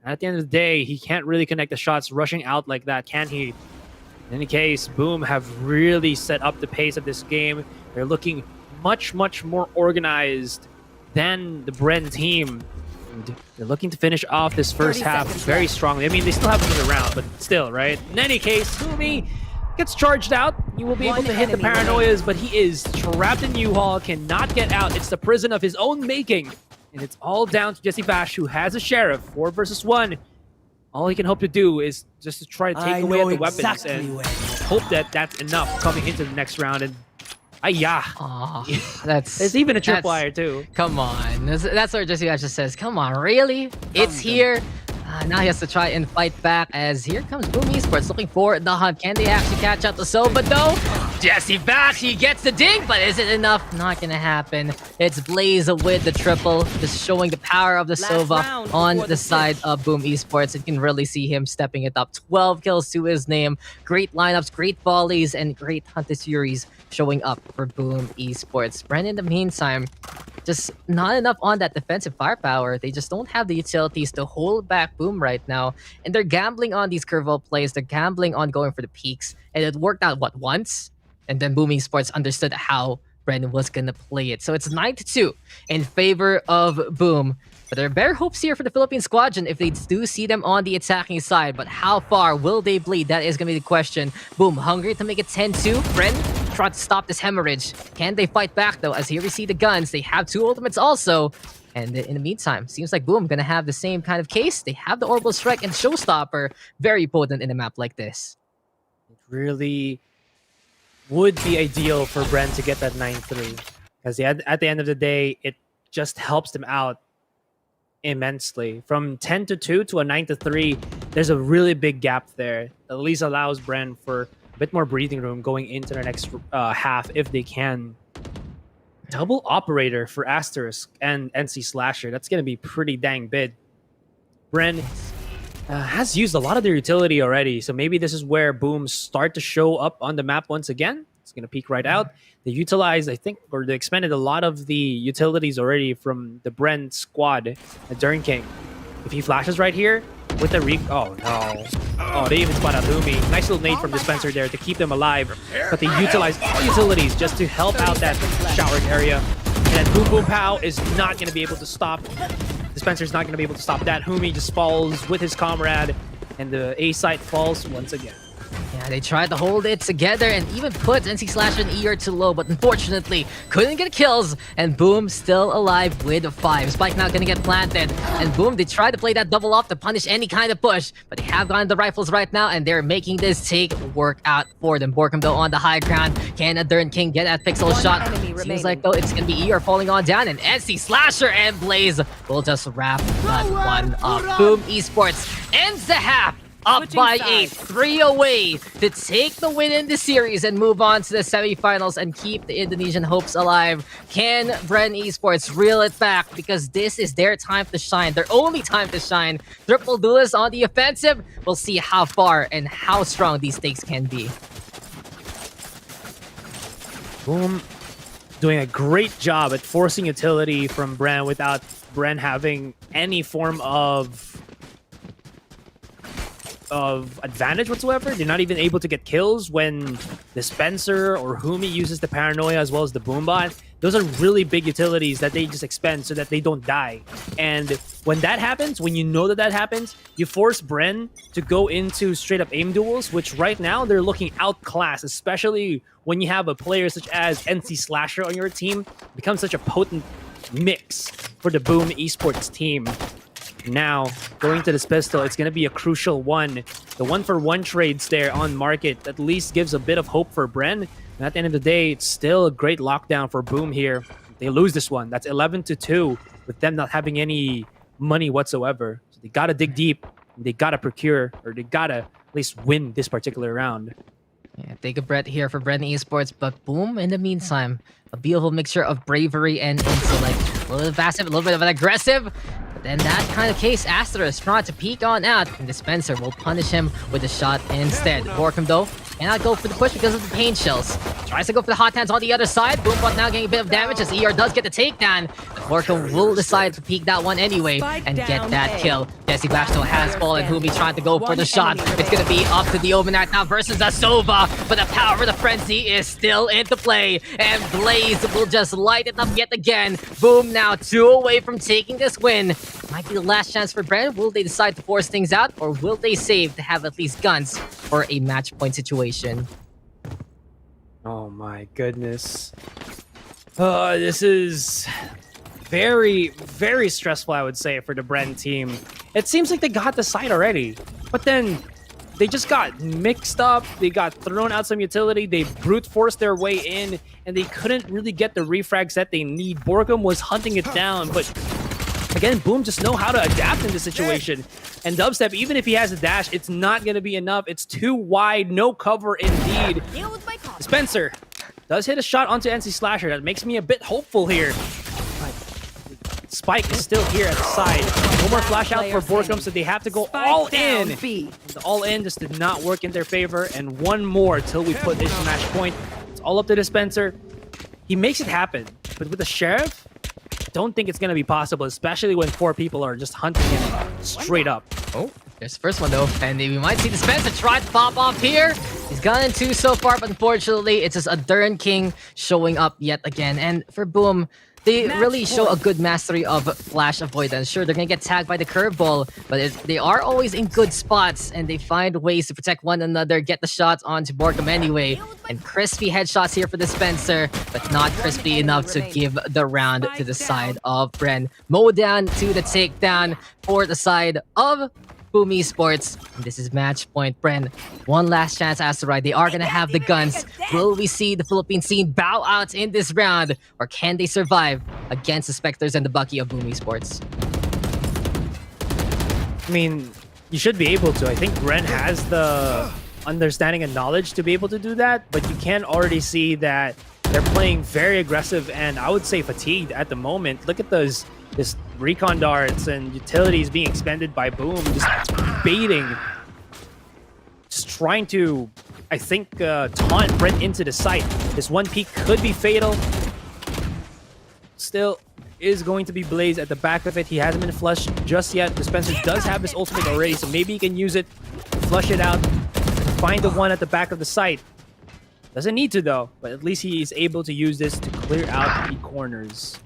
at the end of the day, he can't really connect the shots rushing out like that, can he? In any case, Boom have really set up the pace of this game. They're looking much, much more organized than the Bren team. And they're looking to finish off this first half very strongly. I mean, they still have another round, but still, right? In any case, Boomy gets charged out. He will be able to hit the paranoias, but he is trapped in U-Haul, cannot get out. It's the prison of his own making. And it's all down to Jesse Vash, who has a sheriff, 4 versus 1. All he can hope to do is just to try to take away the weapons and hope that that's enough coming into the next round. And there's even a tripwire too. Come on, that's where Jesse Vash just says, "Come on, really? It's here." Now he has to try and fight back, as here comes Boom Esports looking for the hunt. Can they actually catch up the Sova? No! Jesse Vash, he gets the ding, but is it enough? Not gonna happen. It's Blaze with the triple, just showing the power of the Sova on the side of Boom Esports. You can really see him stepping it up. 12 kills to his name. Great lineups, great volleys, and great Hunter's Furies showing up for Boom Esports. Bren, in the meantime, just not enough on that defensive firepower. They just don't have the utilities to hold back Boom right now. And they're gambling on these curveball plays. They're gambling on going for the peaks. And it worked out, what, once? And then Boom Esports understood how Bren was going to play it. So it's 9-2 in favor of Boom. But there are better hopes here for the Philippine Squadron if they do see them on the attacking side. But how far will they bleed? That is going to be the question. Boom, hungry to make it 10-2. Bren, try to stop this hemorrhage. Can they fight back, though? As here we see the guns. They have 2 ultimates also. And in the meantime, seems like Boom going to have the same kind of case. They have the Orbital Strike and Showstopper. Very potent in a map like this. It really would be ideal for Bren to get that 9-3. Because at the end of the day, it just helps them out immensely. From 10-2 to a 9-3, there's a really big gap there. At least allows Bren for a bit more breathing room going into the next half if they can. Double operator for Asterisk and NC Slasher. That's going to be pretty dang big. Bren has used a lot of their utility already, so maybe this is where Boom start to show up on the map once again. It's going to peek right out. They utilized, I think, or they expended a lot of the utilities already from the Bren squad at Darn King. If he flashes right here with the oh no. Oh, they even spot out Lumi. Nice little nade from Dispenser there to keep them alive. But they utilize all utilities just to help out that showering area. And then Boom Boom Pow is not going to be able to stop. Dispenser's not going to be able to stop that. Humi just falls with his comrade. And the A site falls once again. Yeah, they tried to hold it together and even put NC Slash and ER too low, but unfortunately couldn't get kills. And Boom still alive with 5. Spike now gonna get planted. And Boom, they tried to play that double off to punish any kind of push, but they have gotten the rifles right now, and they're making this take work out for them. Borkum though on the high ground. Can a Darn King get that pixel shot? Seems like though it's gonna be ER falling on down, and NC Slasher and Blaze will just wrap that one up. Boom Esports ends the half. Up by 8, 3 away to take the win in the series and move on to the semifinals and keep the Indonesian hopes alive. Can Bren Esports reel it back? Because this is their time to shine, their only time to shine. Triple duelist on the offensive. We'll see how far and how strong these stakes can be. Boom doing a great job at forcing utility from Bren without Bren having any form of advantage whatsoever. They're not even able to get kills when Dispenser or Humi uses the Paranoia as well as the Boombot. Those are really big utilities that they just expend so that they don't die. And when that happens, when you know that that happens, you force Bren to go into straight up aim duels, which right now they're looking outclassed, especially when you have a player such as NC Slasher on your team. It becomes such a potent mix for the Boom Esports team. Now, going to this pistol, it's going to be a crucial one. The 1-for-1 trades there on market at least gives a bit of hope for Bren. And at the end of the day, it's still a great lockdown for Boom here. They lose this one. That's 11-2 with them not having any money whatsoever. So they got to dig deep. They got to procure, or they got to at least win this particular round. Yeah, take a breath here for Bren Esports, but Boom, in the meantime, a beautiful mixture of bravery and intellect. A little bit passive, a little bit of an aggressive. Then that kind of case, Astra is trying to peek on out, and Dispenser will punish him with a shot instead. Borkum though cannot go for the push because of the pain shells. Tries to go for the hot hands on the other side. Boombot now getting a bit of damage as ER does get the takedown. Borkum will decide to peek that one anyway and get that kill. Jesse Bash still has fallen. Humi trying to go for the shot. It's going to be up to the Omen right now versus Asova, but the power of the frenzy is still into play, and Blaze will just light it up yet again. Boom now 2 away from taking this win. Might be the last chance for Bren. Will they decide to force things out, or will they save to have at least guns for a match point situation? Oh my goodness. This is very, very stressful, I would say, for the Bren team. It seems like they got the site already, but then they just got mixed up. They got thrown out some utility. They brute forced their way in, and they couldn't really get the refrags that they need. Borkum was hunting it down, but again, Boom just know how to adapt in this situation. And Dubstep, even if he has a dash, it's not going to be enough. It's too wide, no cover indeed. Dispenser does hit a shot onto NC Slasher. That makes me a bit hopeful here. But Spike is still here at the side. No more flash out for Borkum, so they have to go all in. The all in just did not work in their favor. And one more till we put this match point. It's all up to Dispenser. He makes it happen. But with the Sheriff, don't think it's going to be possible, especially when 4 people are just hunting him straight up. Oh, there's the first one though, and we might see Dispenser try to pop off here. He's gotten 2 so far, but unfortunately, it's just a Darn King showing up yet again. And for Boom, they really show a good mastery of flash avoidance. Sure, they're gonna get tagged by the curveball, but they are always in good spots, and they find ways to protect one another, get the shots onto Borkum anyway. And crispy headshots here for Dispenser, but not crispy enough to give the round to the side of Bren. Mow down to the takedown for the side of Boom Esports. This is match point. Bren, one last chance, Asurai. They are going to have the guns. Will we see the Philippine scene bow out in this round, or can they survive against the Spectres and the Bucky of Boom Esports? I mean, you should be able to. I think Bren has the understanding and knowledge to be able to do that, but you can already see that they're playing very aggressive and I would say fatigued at the moment. Look at this recon darts and utilities being expended by Boom, just baiting, just trying to I think, taunt Bren into the site. This one peek could be fatal. Still is going to be Blaze at the back of it. He hasn't been flushed just yet. Dispenser does have his ultimate already, so maybe he can use it, flush it out, find the one at the back of the site. Doesn't need to though, but at least he is able to use this to clear out the corners.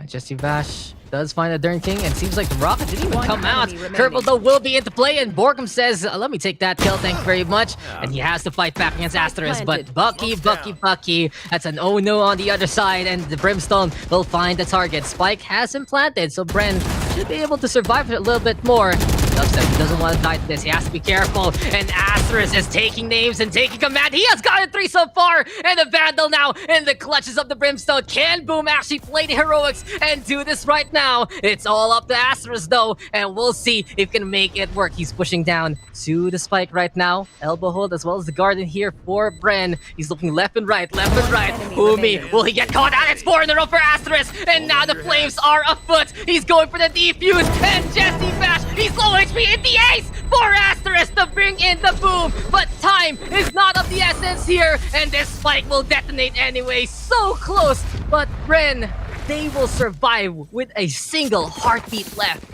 Jesse Vash does find a Dern King, and seems like the rocket didn't even come out. Kerbal though will be into play, and Borkum says, let me take that kill, thank you very much. And he has to fight back against Asterisk, but Bucky, that's an oh no on the other side, and the Brimstone will find the target. Spike has him planted, so Bren should be able to survive a little bit more. Dubstep, he doesn't want to die to this. He has to be careful. And Asterisk is taking names and taking command. He has gotten 3 so far. And the Vandal now in the clutches of the Brimstone. Can Boom actually play the heroics and do this right now? It's all up to Asterisk though. And we'll see if he can make it work. He's pushing down to the spike right now. Elbow hold as well as the garden here for Bren. He's looking left and right, Umi, will he get caught out? It's 4 in a row for Asterisk. And now the flames are afoot. He's going for the defuse. And Jesse Bash, he's low HP in the ace for Asterisk to bring in the boom. But time is not of the essence here. And this spike will detonate anyway. So close. But Bren, they will survive with a single heartbeat left.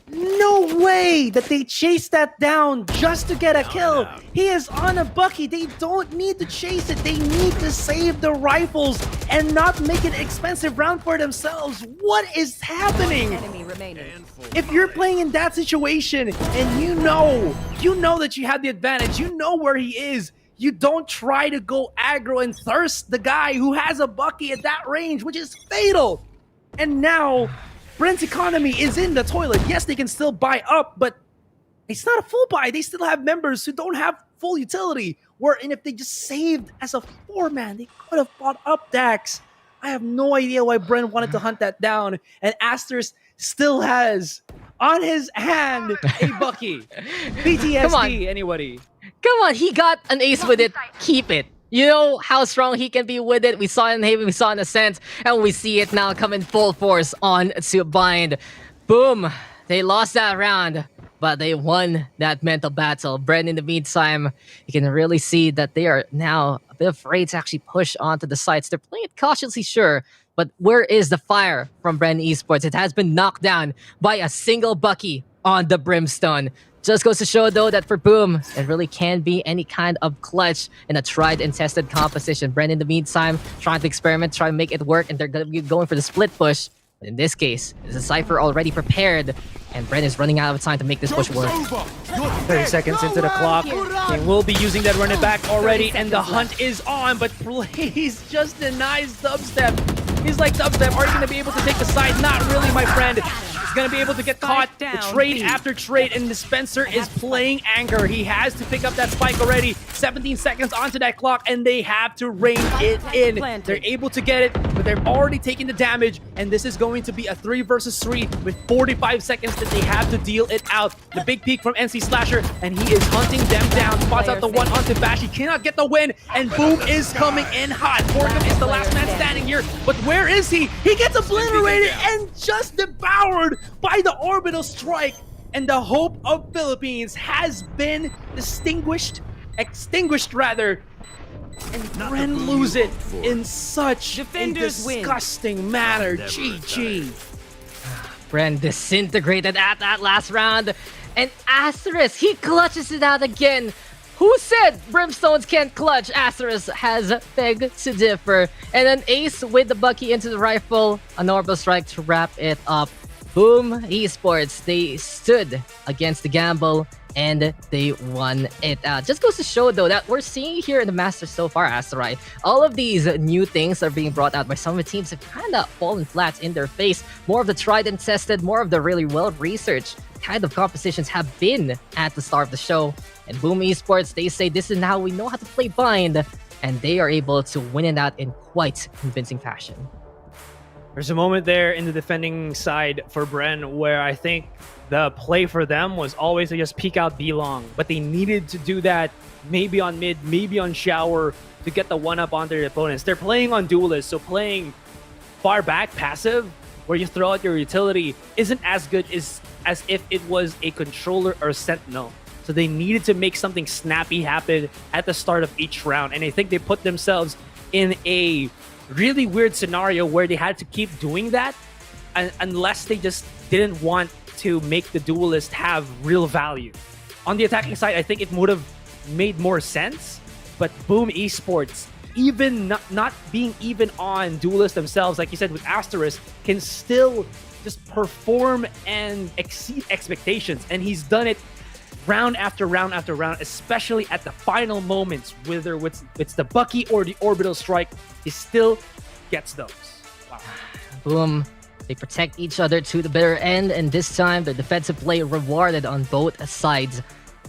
No way that they chase that down just to get a kill. He is on a Bucky. They don't need to chase it. They need to save the rifles and not make an expensive round for themselves. What is happening? Enemy remaining. If you're playing in that situation and you know that you have the advantage, you know where he is, you don't try to go aggro and thirst the guy who has a Bucky at that range, which is fatal. And now Bren's economy is in the toilet. Yes, they can still buy up, but it's not a full buy. They still have members who don't have full utility. Wherein if they just saved as a 4-man, they could have bought up Daks. I have no idea why Bren wanted to hunt that down. And Asterisk still has on his hand a Bucky. PTSD, anybody? Come on, he got an ace with it. Keep it. You know how strong he can be with it. We saw it in Haven, we saw it in Ascent, and we see it now come in full force on to Bind. Boom! They lost that round, but they won that mental battle. Bren, in the meantime, you can really see that they are now a bit afraid to actually push onto the sites. They're playing it cautiously, sure, but where is the fire from Bren Esports? It has been knocked down by a single Bucky on the Brimstone. Just goes to show, though, that for Boom, it really can be any kind of clutch in a tried and tested composition. Bren, in the meantime, trying to experiment, trying to make it work, and they're going to be going for the split push. But in this case, there's a Cypher already prepared, and Bren is running out of time to make this push work. 30 seconds into the clock. They will be using that run it back already, and the hunt is on, but Blaze just denies Dubstep. He's like, Dubstep, are you going to be able to take the side? Not really, my friend. He's going to be able to get caught. Trade after trade, and Dispenser is playing Anger. He has to pick up that spike already. 17 seconds onto that clock, and they have to rein it in. They're able to get it, but they're already taking the damage, and this is going to be a 3 versus 3 with 45 seconds that they have to deal it out. The big peek from NC Slasher, and he is hunting them down. Spots out the one onto Bash. He cannot get the win, and Boom is coming in hot. Borkum is the last man standing here, but where is he? He gets obliterated and just devoured by the orbital strike, and the hope of Philippines has been extinguished rather, and Bren lose it in such a disgusting manner. GG. Bren disintegrated at that last round, and Asterisk, he clutches it out again. Who said Brimstones can't clutch? Asterisk has begged to differ. And an ace with the Bucky into the rifle, an orbital strike to wrap it up. Boom Esports, they stood against the gamble and they won it out. Just goes to show, though, that we're seeing here in the Masters so far, Asurai, all of these new things are being brought out by some of the teams that kind of fallen flat in their face. More of the tried and tested, more of the really well-researched kind of compositions have been at the start of the show. And Boom Esports, they say this is how we know how to play Bind, and they are able to win it out in quite convincing fashion. There's a moment there in the defending side for Bren where I think the play for them was always to just peek out B long, but they needed to do that maybe on mid, maybe on shower to get the one up on their opponents. They're playing on duelist, so playing far back passive where you throw out your utility isn't as good as if it was a controller or sentinel. So they needed to make something snappy happen at the start of each round. And I think they put themselves in a really weird scenario where they had to keep doing that unless they just didn't want to make the duelist have real value. On the attacking side, I think it would have made more sense, but Boom Esports, even not being even on duelists themselves, like you said with Asterisk, can still just perform and exceed expectations. And he's done it round after round after round, especially at the final moments, whether it's the Bucky or the orbital strike, he still gets those. Wow. Boom. They protect each other to the bitter end, and this time the defensive play rewarded on both sides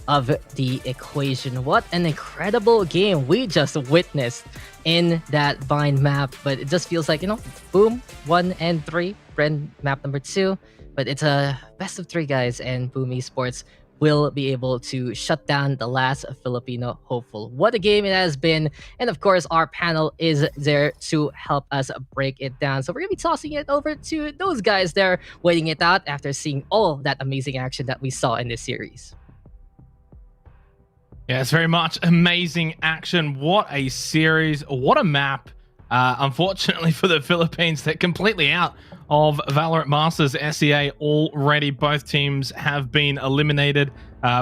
of the equation. What an incredible game we just witnessed in that Vine map, but it just feels like, Boom 1 and 3, Bren map number 2, but it's a best of 3, guys, and Boom Esports will be able to shut down the last Filipino hopeful. What a game it has been, and of course our panel is there to help us break it down. So we're gonna be tossing it over to those guys there, waiting it out after seeing all that amazing action that we saw in this series. Yeah, it's very much amazing action. What a series, what a map. Unfortunately for the Philippines, they're completely out of Valorant Masters SEA already. Both teams have been eliminated,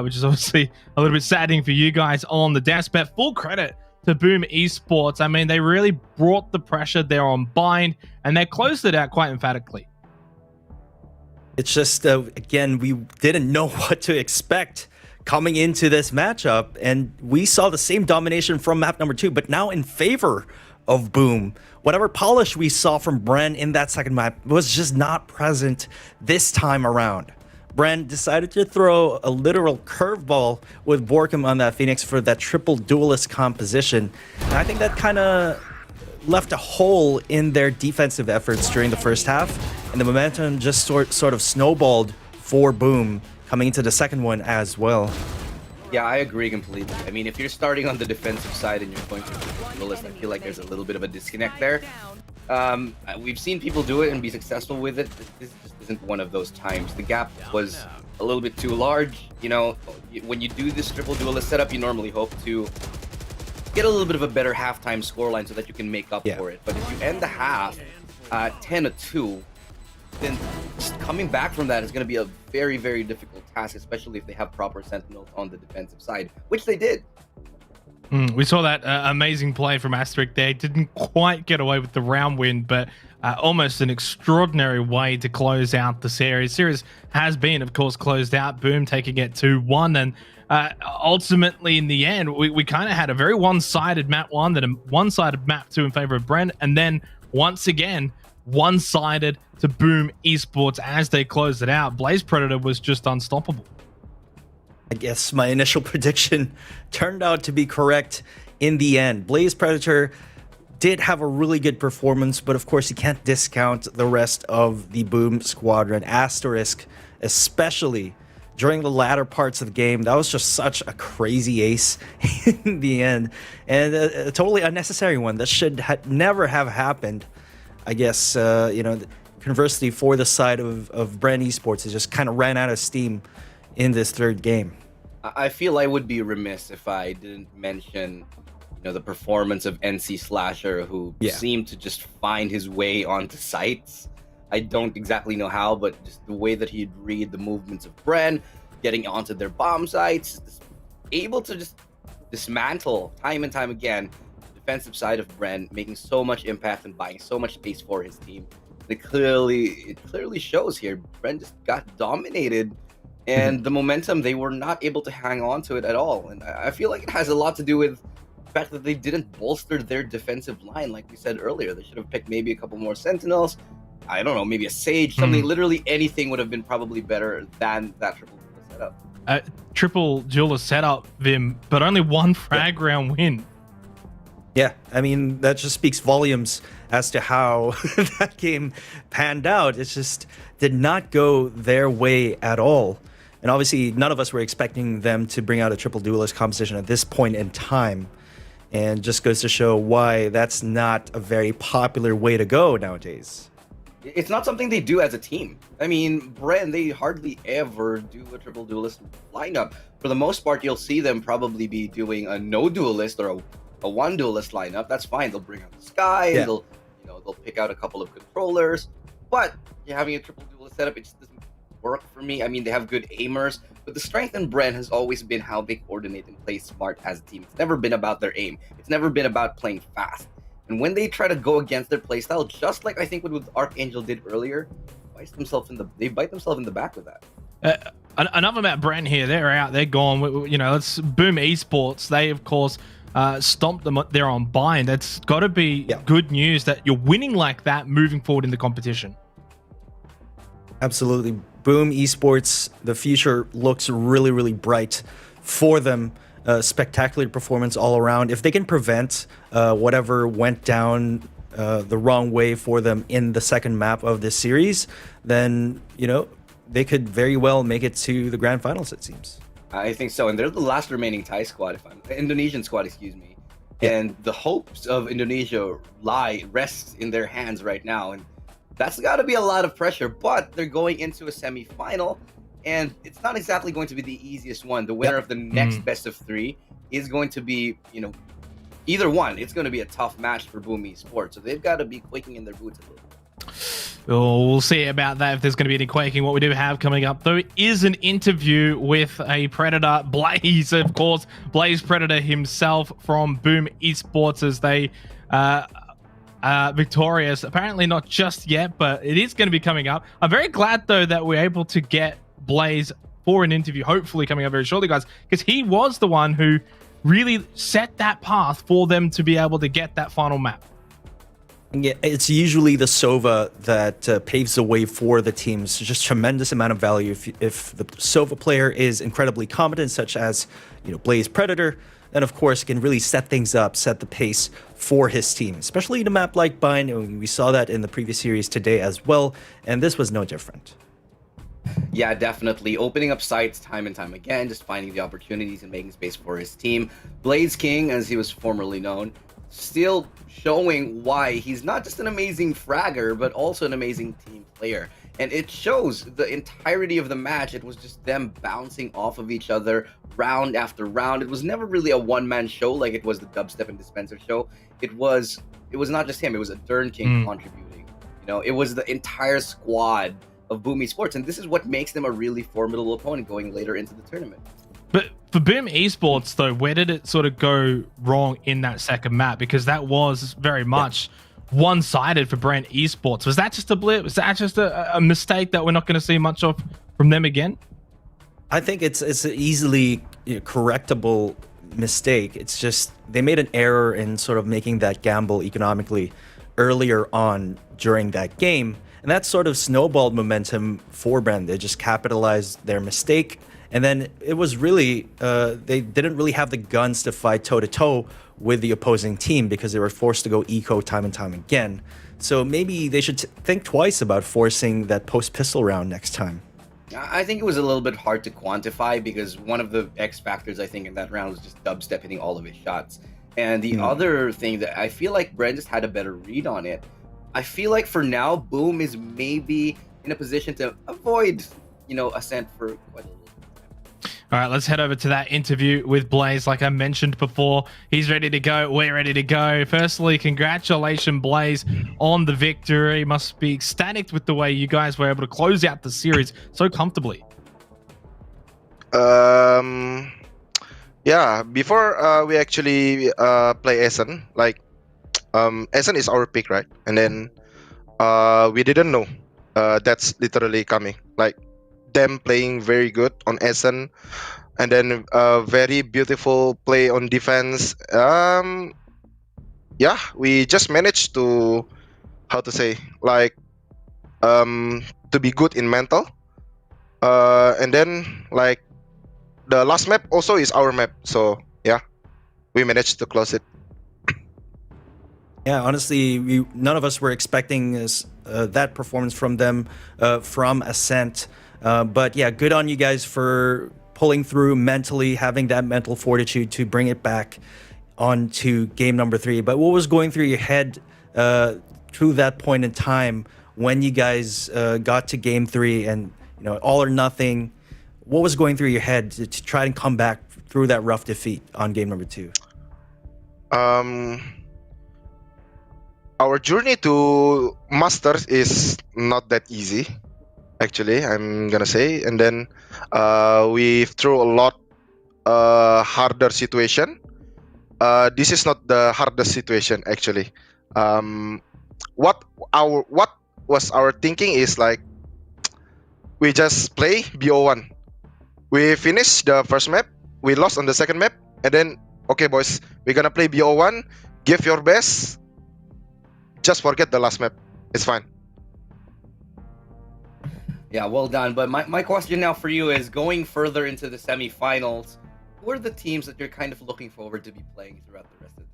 which is obviously a little bit saddening for you guys on the desk. But full credit to Boom Esports. I mean, they really brought the pressure. They're on bind, and they closed it out quite emphatically. It's just, again, we didn't know what to expect coming into this matchup, and we saw the same domination from map number 2, but now in favor of Boom. Whatever polish we saw from Bren in that second map was just not present this time around. Bren decided to throw a literal curveball with Borkum on that Phoenix for that triple duelist composition, and I think that kind of left a hole in their defensive efforts during the first half, and the momentum just sort of snowballed for Boom coming into the second one as well. Yeah, I agree completely. I mean, if you're starting on the defensive side and you're going to the duelist, I feel like there's a little bit of a disconnect there. We've seen people do it and be successful with it. This just isn't one of those times. The gap was a little bit too large. When you do this triple duelist setup, you normally hope to get a little bit of a better halftime scoreline so that you can make up for it. But if you end the half 10-2, then just coming back from that is going to be a very, very difficult task, especially if they have proper sentinels on the defensive side, which they did. We saw that amazing play from Asterisk there. Didn't quite get away with the round win, but almost an extraordinary way to close out the series. Series has been, of course, closed out. Boom taking it 2-1, and ultimately in the end, we kind of had a very one-sided map 1, then a one-sided map 2 in favor of Bren, and then once again, one-sided to Boom Esports as they closed it out. Blaze Predator was just unstoppable. I guess my initial prediction turned out to be correct in the end. Blaze Predator did have a really good performance, but of course you can't discount the rest of the Boom squadron. Asterisk, especially during the latter parts of the game, that was just such a crazy ace in the end, and a totally unnecessary one that should never have happened. I guess, conversely, for the side of Bren Esports, it just kind of ran out of steam in this third game. I feel I would be remiss if I didn't mention, the performance of NC Slasher, who seemed to just find his way onto sites. I don't exactly know how, but just the way that he'd read the movements of Bren, getting onto their bomb sites, able to just dismantle time and time again defensive side of Bren, making so much impact and buying so much space for his team. It clearly shows here. Bren just got dominated, and the momentum, they were not able to hang on to it at all. And I feel like it has a lot to do with the fact that they didn't bolster their defensive line, like we said earlier. They should have picked maybe a couple more sentinels. I don't know, maybe a Sage, something. Literally anything would have been probably better than that triple setup. Triple duelist setup, Vim, but only one frag round win. Yeah, I mean, that just speaks volumes as to how that game panned out. It just did not go their way at all. And obviously, none of us were expecting them to bring out a triple duelist composition at this point in time. And just goes to show why that's not a very popular way to go nowadays. It's not something they do as a team. I mean, Bren, they hardly ever do a triple duelist lineup. For the most part, you'll see them probably be doing a no duelist or a one duelist lineup. That's fine. They'll bring out the Sky. Yeah. They'll pick out a couple of controllers. But having a triple duelist setup, it just doesn't work for me. I mean, they have good aimers, but the strength in Bren has always been how they coordinate and play smart as a team. It's never been about their aim. It's never been about playing fast. And when they try to go against their playstyle, just like I think what ArkAngel did earlier, they bite themselves in the back with that. Enough about Bren here. They're out. They're gone. Let's Boom Esports. They, of course, stomped them there on Bind. That's got to be good news that you're winning like that moving forward in the competition. Absolutely. Boom Esports, the future looks really, really bright for them. Spectacular performance all around. If they can prevent whatever went down the wrong way for them in the second map of this series, then, they could very well make it to the grand finals, it seems. I think so. And they're the last remaining Thai squad, Indonesian squad, excuse me. Yeah. And the hopes of Indonesia rests in their hands right now. And that's got to be a lot of pressure, but they're going into a semi-final, and it's not exactly going to be the easiest one. The winner of the next best of 3 is going to be, either one. It's going to be a tough match for Boom Esports, so they've got to be quaking in their boots a little bit. Oh, we'll see about that if there's going to be any quaking. What we do have coming up, though, is an interview with a Predator, Blaze, of course. Blaze Predator himself from Boom Esports as they victorious. Apparently not just yet, but it is going to be coming up. I'm very glad, though, that we're able to get Blaze for an interview, hopefully coming up very shortly, guys, because he was the one who really set that path for them to be able to get that final map. Yeah, it's usually the Sova that paves the way for the teams. Just tremendous amount of value if the Sova player is incredibly competent, such as Blaze Predator, then of course can really set things up, set the pace for his team, especially in a map like Bind. We saw that in the previous series today as well, and this was no different. Yeah, definitely. Opening up sites time and time again, just finding the opportunities and making space for his team. Blaze King, as he was formerly known, still showing why he's not just an amazing fragger, but also an amazing team player. And it shows the entirety of the match. It was just them bouncing off of each other round after round. It was never really a one-man show like it was the Dubstep and Dispenser show. It was not just him. It was a Dern King contributing. It was the entire squad of Boom Esports. And this is what makes them a really formidable opponent going later into the tournament. But for Boom Esports, though, where did it sort of go wrong in that second map? Because that was very much one-sided for Bren Esports. Was that just a blip? Was that just a mistake that we're not going to see much of from them again? I think it's an easily correctable mistake. It's just they made an error in sort of making that gamble economically earlier on during that game. And that sort of snowballed momentum for Bren. They just capitalized their mistake. And then it was really, they didn't really have the guns to fight toe-to-toe with the opposing team because they were forced to go eco time and time again. So maybe they should think twice about forcing that post-pistol round next time. I think it was a little bit hard to quantify because one of the X factors, I think, in that round was just Dubstep hitting all of his shots. And the other thing that I feel like Bren just had a better read on it. I feel like for now, Boom is maybe in a position to avoid, Ascent for quite a little. All right, let's head over to that interview with Blaze. Like I mentioned before, he's ready to go. We're ready to go. Firstly, congratulations, Blaze, on the victory. Must be ecstatic with the way you guys were able to close out the series so comfortably. Yeah, before we actually play Essen, like Essen is our pick, right? And then we didn't know that's literally coming. Like them playing very good on Essen, and then very beautiful play on defense. Yeah, we just managed to, how to say, like to be good in mental, and then like the last map also is our map, so yeah, we managed to close it. Yeah, honestly, none of us were expecting that performance from them, from Ascent. But yeah, good on you guys for pulling through mentally, having that mental fortitude to bring it back onto game number 3. But what was going through your head to that point in time when you guys got to game 3 and all or nothing. What was going through your head to try and come back through that rough defeat on game number 2? Our journey to Masters is not that easy, actually, I'm gonna say. And then we through a lot harder situation. This is not the hardest situation, actually. What was our thinking is like, we just play BO1. We finished the first map, we lost on the second map, and then, okay boys, we're gonna play BO1, give your best, just forget the last map, it's fine. Yeah, well done. But my question now for you is, going further into the semifinals, who are the teams that you're kind of looking forward to be playing throughout the rest of the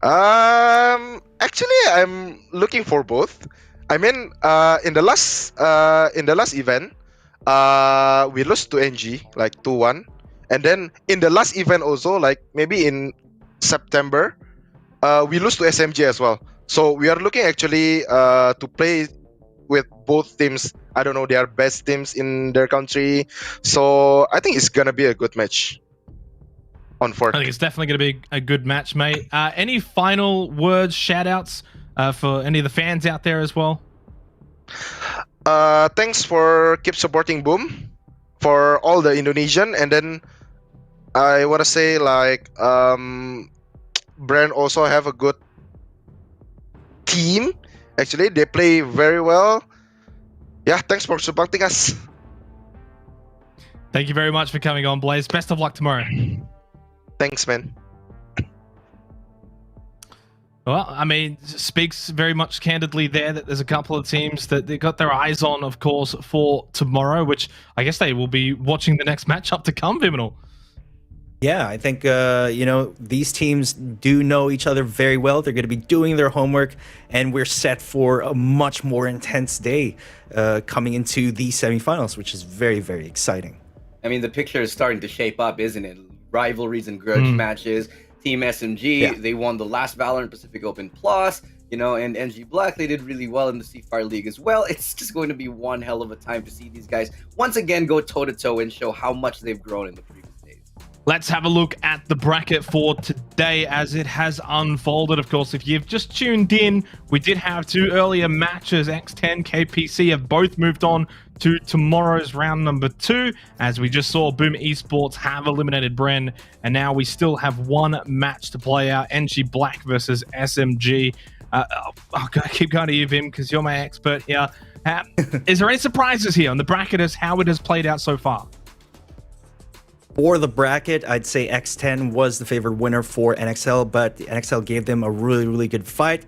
tournament? Actually, I'm looking for both. I mean, in the last event, we lost to NG like 2-1, and then in the last event also, like maybe in September, we lost to SMG as well. So we are looking actually to play with both teams. I don't know, they are best teams in their country, so I think it's gonna be a good match on 4th. I think it's definitely going to be a good match, mate. Any final words, shout-outs for any of the fans out there as well? Thanks for keep supporting Boom, for all the Indonesian, and then I want to say like Bren also have a good team. Actually, they play very well. Yeah, thanks for supporting us. Thank you very much for coming on, Blaze. Best of luck tomorrow. Thanks, man. Well, I mean, speaks very much candidly there that there's a couple of teams that they got their eyes on, of course, for tomorrow, which I guess they will be watching the next matchup to come, Vyminal. Yeah, I think, these teams do know each other very well. They're going to be doing their homework, and we're set for a much more intense day coming into the semifinals, which is very, very exciting. I mean, the picture is starting to shape up, isn't it? Rivalries and grudge matches. Team SMG, they won the last Valorant Pacific Open Plus, and NG.Black, they did really well in the Seafire League as well. It's just going to be one hell of a time to see these guys once again go toe-to-toe and show how much they've grown in the previous days. Let's have a look at the bracket for today as it has unfolded. Of course, if you've just tuned in, we did have 2 earlier matches. X10, KPC have both moved on to tomorrow's round number 2, as we just saw Boom Esports have eliminated Bren, and now we still have 1 match to play out. NG.Black versus SMG. I'll keep going to you, Vim, because you're my expert here. Is there any surprises here on the bracket as how it has played out so far? For the bracket, I'd say X10 was the favored winner for NXL, but the NXL gave them a really, really good fight.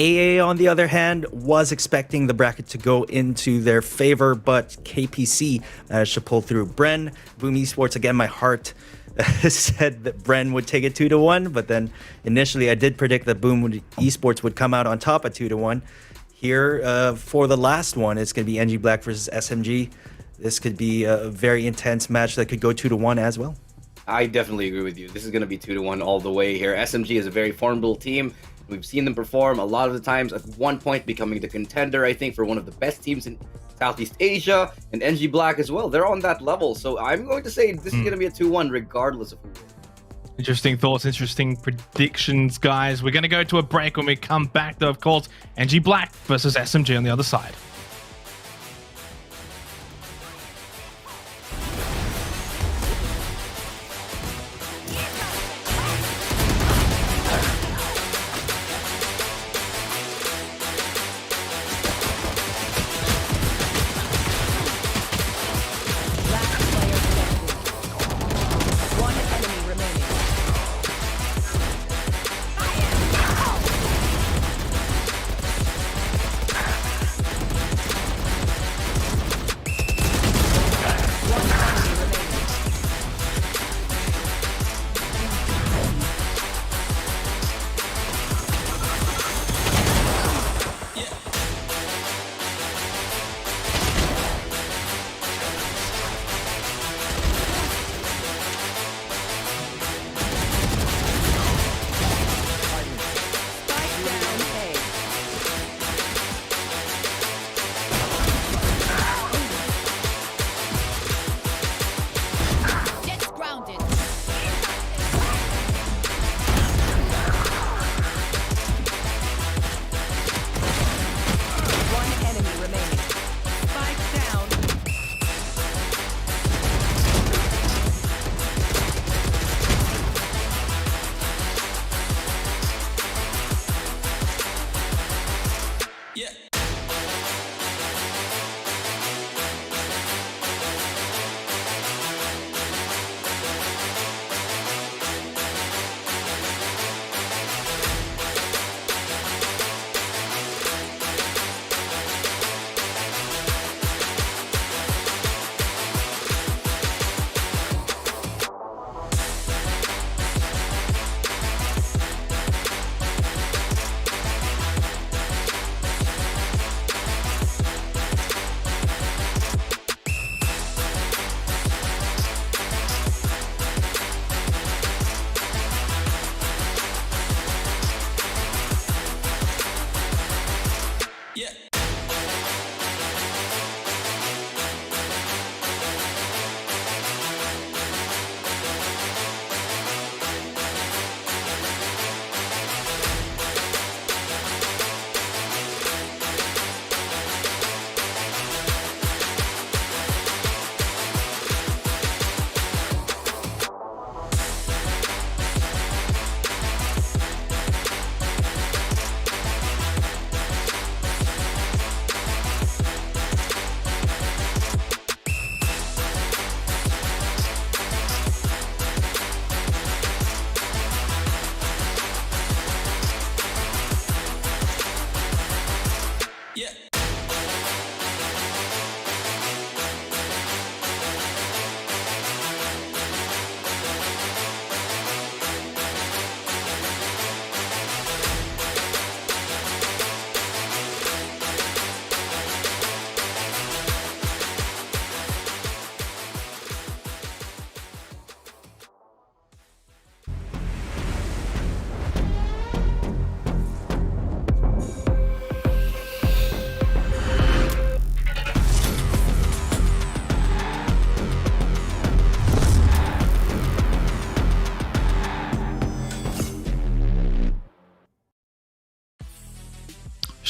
AA, on the other hand, was expecting the bracket to go into their favor, but KPC should pull through. Bren, Boom Esports, again, my heart said that Bren would take it 2-1, but then initially I did predict that Boom Esports would come out on top at 2-1. Here, for the last one, it's going to be NG.Black versus SMG. This could be a very intense match that could go 2-1 as well. I definitely agree with you. This is going to be 2-1 all the way here. SMG is a very formidable team. We've seen them perform a lot of the times, at one point becoming the contender, I think, for one of the best teams in Southeast Asia, and NG.Black as well. They're on that level. So I'm going to say this is going to be a 2-1 regardless of who wins. Interesting thoughts, interesting predictions, guys. We're going to go to a break. When we come back, though, of course, NG.Black versus SMG on the other side.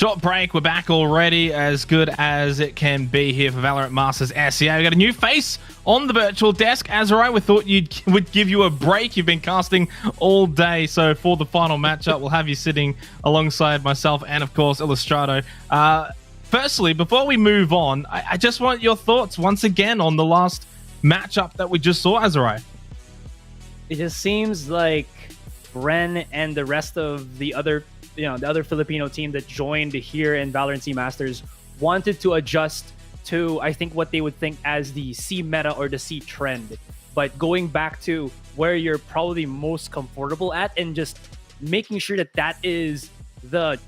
Short break. We're back already, as good as it can be here for Valorant Masters SEA. We got a new face on the virtual desk. Asurai, we thought would give you a break. You've been casting all day, so for the final matchup, we'll have you sitting alongside myself and, of course, Ilustrado. Firstly, before we move on, I just want your thoughts once again on the last matchup that we just saw, Asurai. It just seems like Bren and the rest of the other Filipino team that joined here in Valorant Sea Masters wanted to adjust to, I think, what they would think as the C meta or the C trend. But going back to where you're probably most comfortable at and just making sure that that is the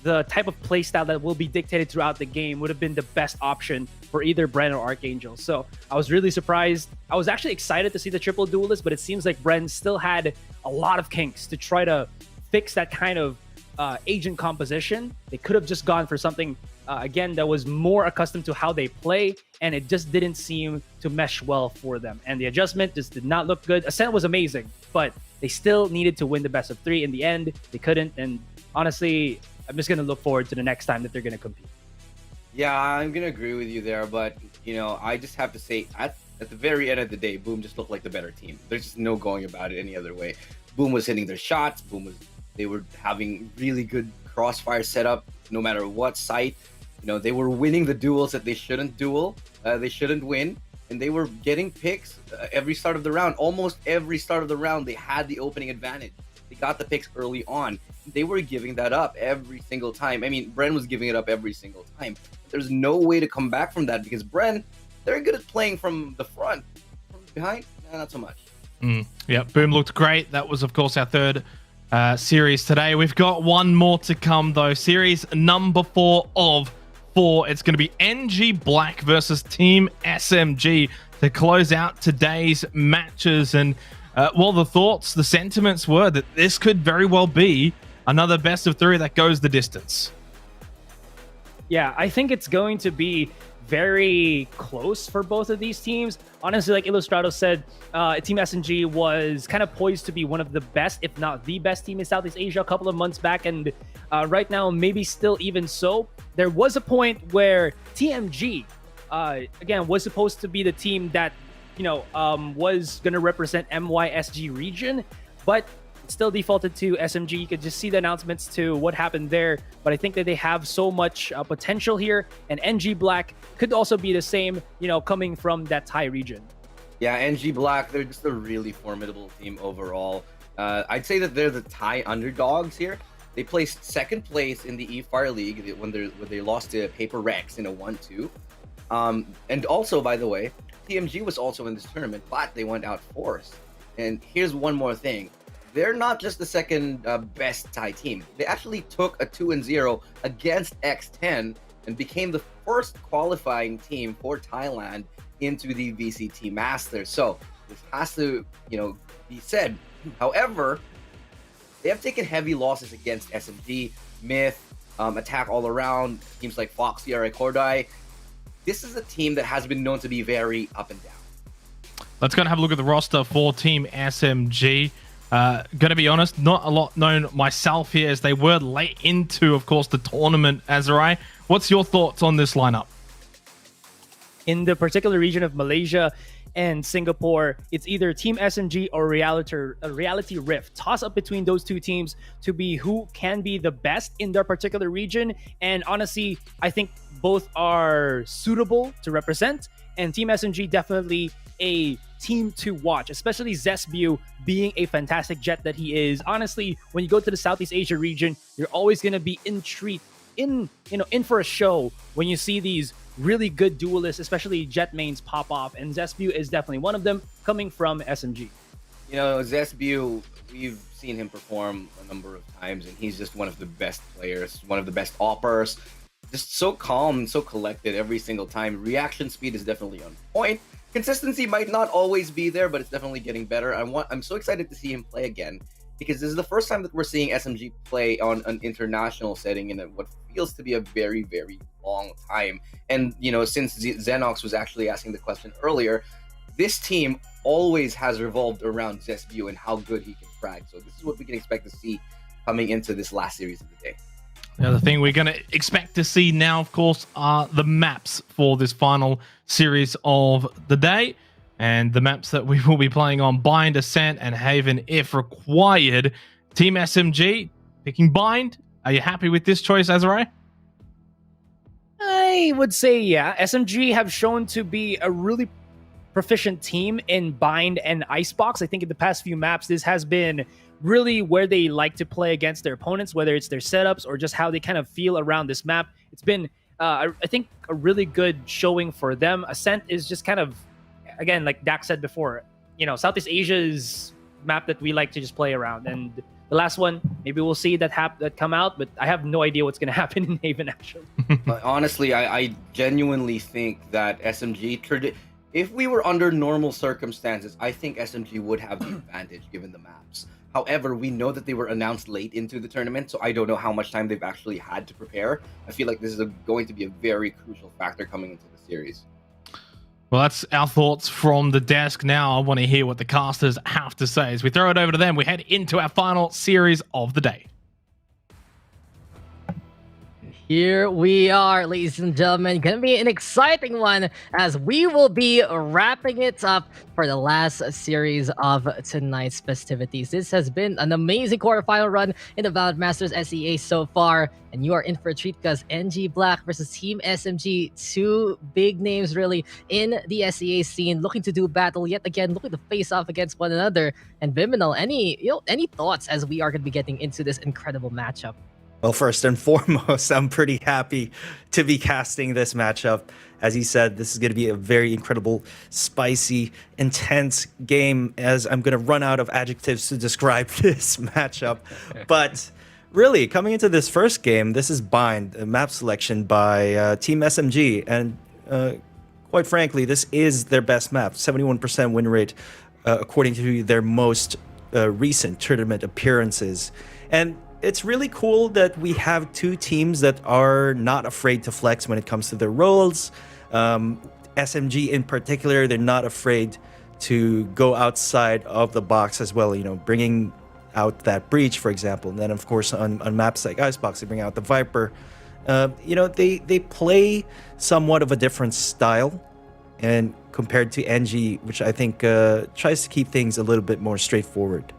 type of playstyle that will be dictated throughout the game would have been the best option for either Bren or ArkAngel. So I was really surprised. I was actually excited to see the triple duelist, but it seems like Bren still had a lot of kinks to try to fix that kind of agent composition. They could have just gone for something, again, that was more accustomed to how they play, and it just didn't seem to mesh well for them. And the adjustment just did not look good. Ascent was amazing, but they still needed to win the best of 3. In the end, they couldn't, and honestly, I'm just going to look forward to the next time that they're going to compete. Yeah, I'm going to agree with you there, but, I just have to say, at the very end of the day, Boom just looked like the better team. There's just no going about it any other way. Boom was hitting their shots. They were having really good crossfire setup, no matter what site. They were winning the duels that they shouldn't win, and they were getting picks every start of the round. Almost every start of the round, they had the opening advantage. They got the picks early on. They were giving that up every single time. I mean, Bren was giving it up every single time. There's no way to come back from that because Bren, they're good at playing from the front. From behind, not so much. Yeah, Boom looked great. That was, of course, our third series today. We've got one more to come, though. Series number 4 of 4. It's going to be NG.Black versus Team SMG to close out today's matches. And the sentiments were that this could very well be another best of 3 that goes the distance. Yeah, I think it's going to be very close for both of these teams. Honestly, like Ilustrado said, Team SMG was kind of poised to be one of the best, if not the best team in Southeast Asia a couple of months back, and right now, maybe still even so. There was a point where TMG, again, was supposed to be the team that, was going to represent MYSG region, but still defaulted to SMG. You could just see the announcements to what happened there, but I think that they have so much potential here, and NG.Black could also be the same, coming from that Thai region. Yeah, NG.Black, they're just a really formidable team overall. I'd say that they're the Thai underdogs here. They placed 2nd place in the eFire League when they lost to Paper Rex in a 1-2. And also, by the way, TMG was also in this tournament, but they went out 4th. And here's one more thing. They're not just the second best Thai team. They actually took a 2-0 against X10 and became the first qualifying team for Thailand into the VCT Masters. So this has to, be said. However, they have taken heavy losses against SMG, Myth, Attack All Around, teams like Foxy or Recordai. This is a team that has been known to be very up and down. Let's go and have a look at the roster for Team SMG. Gonna be honest, not a lot known myself here as they were late into, of course, the tournament. Asurai, what's your thoughts on this lineup? In the particular region of Malaysia and Singapore, it's either Team SMG or Reality Rift. Toss up between those two teams to be who can be the best in their particular region. And honestly, I think both are suitable to represent. And Team SMG definitely a team to watch, especially Zesbu being a fantastic jet that he is. Honestly, when you go to the Southeast Asia region, you're always going to be intrigued, in for a show when you see these really good duelists, especially jet mains, pop off, and Zesbu is definitely one of them, coming from SMG. Zesbu, we've seen him perform a number of times, and he's just one of the best players, one of the best oppers. Just so calm, so collected every single time. Reaction speed is definitely on point. Consistency might not always be there, but it's definitely getting better. I'm so excited to see him play again, because this is the first time that we're seeing SMG play on an international setting in what feels to be a very, very long time. And, since Zenox was actually asking the question earlier, this team always has revolved around Zesbu and how good he can frag. So this is what we can expect to see coming into this last series of the day. The other thing we're going to expect to see now, of course, are the maps for this final series of the day. And the maps that we will be playing on: Bind, Ascent, and Haven if required. Team SMG picking Bind. Are you happy with this choice, Asurai? I would say, yeah. SMG have shown to be a really proficient team in Bind and Icebox. I think in the past few maps, this has been really where they like to play against their opponents, whether it's their setups or just how they kind of feel around this map. It's been, I think, a really good showing for them. Ascent is just kind of, again, like Daks said before, Southeast Asia is map that we like to just play around. And the last one, maybe we'll see that come out, but I have no idea what's going to happen in Haven, actually. But honestly, I genuinely think that SMG, if we were under normal circumstances, I think SMG would have the advantage given the maps. However, we know that they were announced late into the tournament, so I don't know how much time they've actually had to prepare. I feel like this is going to be a very crucial factor coming into the series. Well, that's our thoughts from the desk. Now I want to hear what the casters have to say. As we throw it over to them, we head into our final series of the day. Here we are, ladies and gentlemen. Gonna be an exciting one as we will be wrapping it up for the last series of tonight's festivities. This has been an amazing quarterfinal run in the Valorant Masters SEA so far, and you are in for a treat because NG.Black versus Team SMG, two big names really in the SEA scene, looking to do battle yet again, looking to face off against one another. And Vyminal, any thoughts as we are going to be getting into this incredible matchup? Well, first and foremost, I'm pretty happy to be casting this matchup. As he said, this is going to be a very incredible, spicy, intense game, as I'm going to run out of adjectives to describe this matchup. But really, coming into this first game, this is Bind, a map selection by Team SMG. And quite frankly, this is their best map, 71% win rate, according to their most recent tournament appearances. And it's really cool that we have two teams that are not afraid to flex when it comes to their roles. SMG in particular, they're not afraid to go outside of the box as well, bringing out that Breach, for example. And then, of course, on maps like Icebox, they bring out the Viper. They play somewhat of a different style and compared to NG, which I think tries to keep things a little bit more straightforward.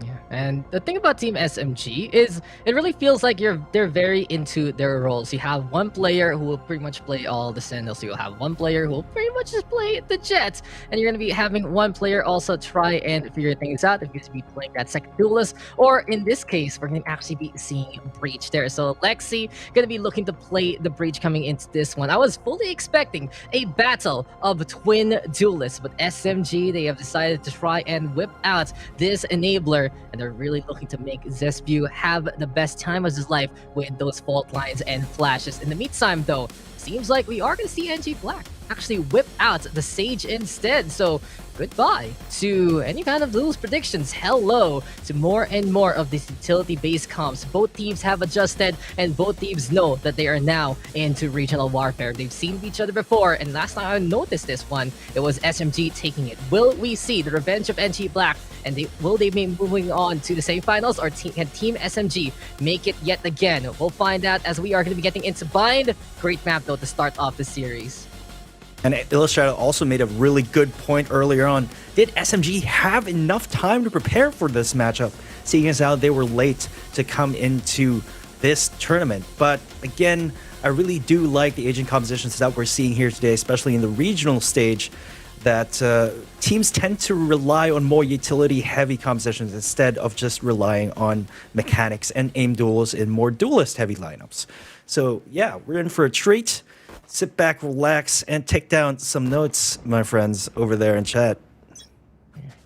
Yeah, and the thing about Team SMG is it really feels like they're very into their roles. You have one player who will pretty much play all the Sentinels. You'll have one player who will pretty much just play the Jets. And you're going to be having one player also try and figure things out. If you're going to be playing that second duelist, or in this case, we're going to actually be seeing Breach there. So Lexi going to be looking to play the Breach coming into this one. I was fully expecting a battle of twin duelists, but SMG, they have decided to try and whip out this enabler. And they're really looking to make Zespew have the best time of his life with those fault lines and flashes. In the meantime, though, seems like we are going to see NG.Black actually whip out the Sage instead. So goodbye to any kind of Lulu's predictions. Hello to more and more of these utility-based comps. Both teams have adjusted, and both teams know that they are now into regional warfare. They've seen each other before, and last time I noticed this one, it was SMG taking it. Will we see the revenge of NG.Black? And will they be moving on to the semifinals, or can Team SMG make it yet again? We'll find out as we are going to be getting into Bind. Great map, though, to start off the series. And Ilustrado also made a really good point earlier on. Did SMG have enough time to prepare for this matchup, seeing as how they were late to come into this tournament? But again, I really do like the agent compositions that we're seeing here today, especially in the regional stage, that teams tend to rely on more utility-heavy compositions instead of just relying on mechanics and aim duels in more duelist-heavy lineups. So yeah, we're in for a treat. Sit back, relax, and take down some notes, my friends, over there in chat.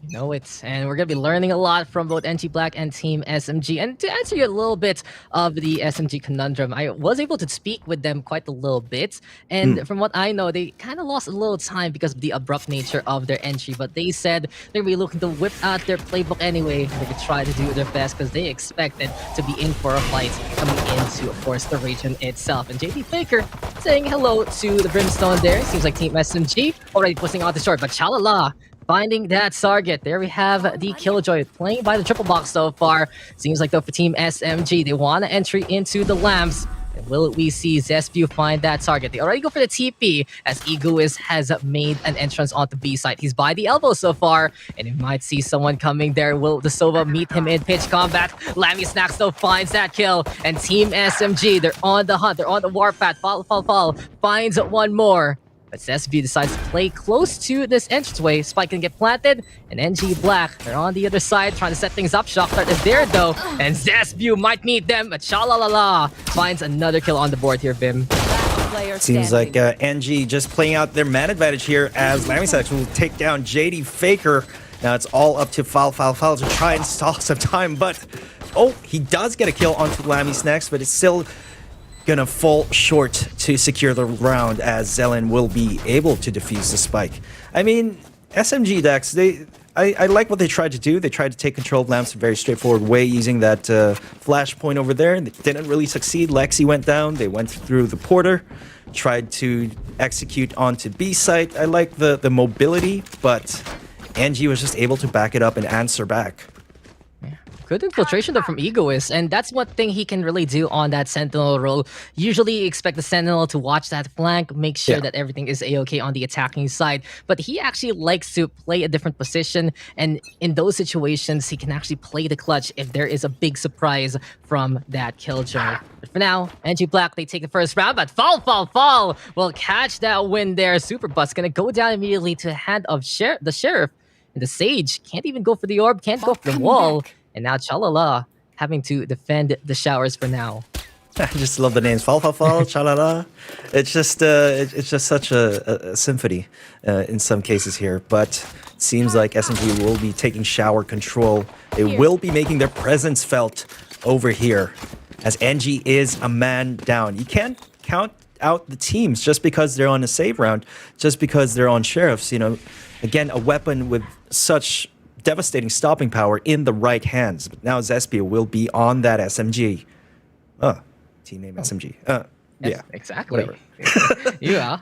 You know it. And we're going to be learning a lot from both NG.Black and Team SMG. And to answer you a little bit of the SMG conundrum, I was able to speak with them quite a little bit. And from what I know, they kind of lost a little time because of the abrupt nature of their entry. But they said they're going to be looking to whip out their playbook anyway. They could try to do their best because they expected to be in for a fight coming into, of course, the region itself. And JD Faker saying hello to the Brimstone there. Seems like Team SMG already pushing out the short, but Chalala finding that target. There we have the Killjoy playing by the triple box so far. Seems like though for Team SMG, they want to entry into the lamps. And will we see Zespew find that target? They already go for the TP as Egoist has made an entrance onto B side. He's by the elbow so far, and you might see someone coming there. Will the Sova meet him in pitch combat? Lammy Snacks though finds that kill, and Team SMG, they're on the hunt. They're on the warpath. Fall. Finds one more. But Zespew decides to play close to this entranceway. Spike can get planted, and NG.Black, they're on the other side trying to set things up. Shock Dart is there though, and Zespew might meet them. But Chalalala finds another kill on the board here, Vim. Seems like NG just playing out their man advantage here as Lamisax will take down JD Faker. Now it's all up to Foul to try and stall some time, but oh, he does get a kill onto Lamisax, but it's still gonna fall short to secure the round as Zelen will be able to defuse the spike. I mean, SMG Daks, I like what they tried to do. They tried to take control of lamps in a very straightforward way using that flash point over there. They didn't really succeed. Lexi went down. They went through the porter, tried to execute onto B site. I like the mobility, but NG was just able to back it up and answer back. Good infiltration though from Egoist, and that's one thing he can really do on that Sentinel role. Usually you expect the Sentinel to watch that flank, make sure that everything is a-okay on the attacking side, but he actually likes to play a different position, and in those situations he can actually play the clutch if there is a big surprise from that Killjoy. But for now, NG.Black, they take the first round, but Fall will catch that win there. Superbus gonna go down immediately to the hand of the Sheriff, and the Sage can't even go for the orb, can't go for the wall. And now Chalala having to defend the showers for now. I just love the names. Fall, Chalala. It's just such a symphony in some cases here. But it seems like SMG will be taking shower control. They will be making their presence felt over here as NG is a man down. You can't count out the teams just because they're on a save round, just because they're on sheriffs. You know, again, a weapon with such devastating stopping power in the right hands. But now Zespew will be on that SMG. Team name SMG. Yeah, exactly. Yeah,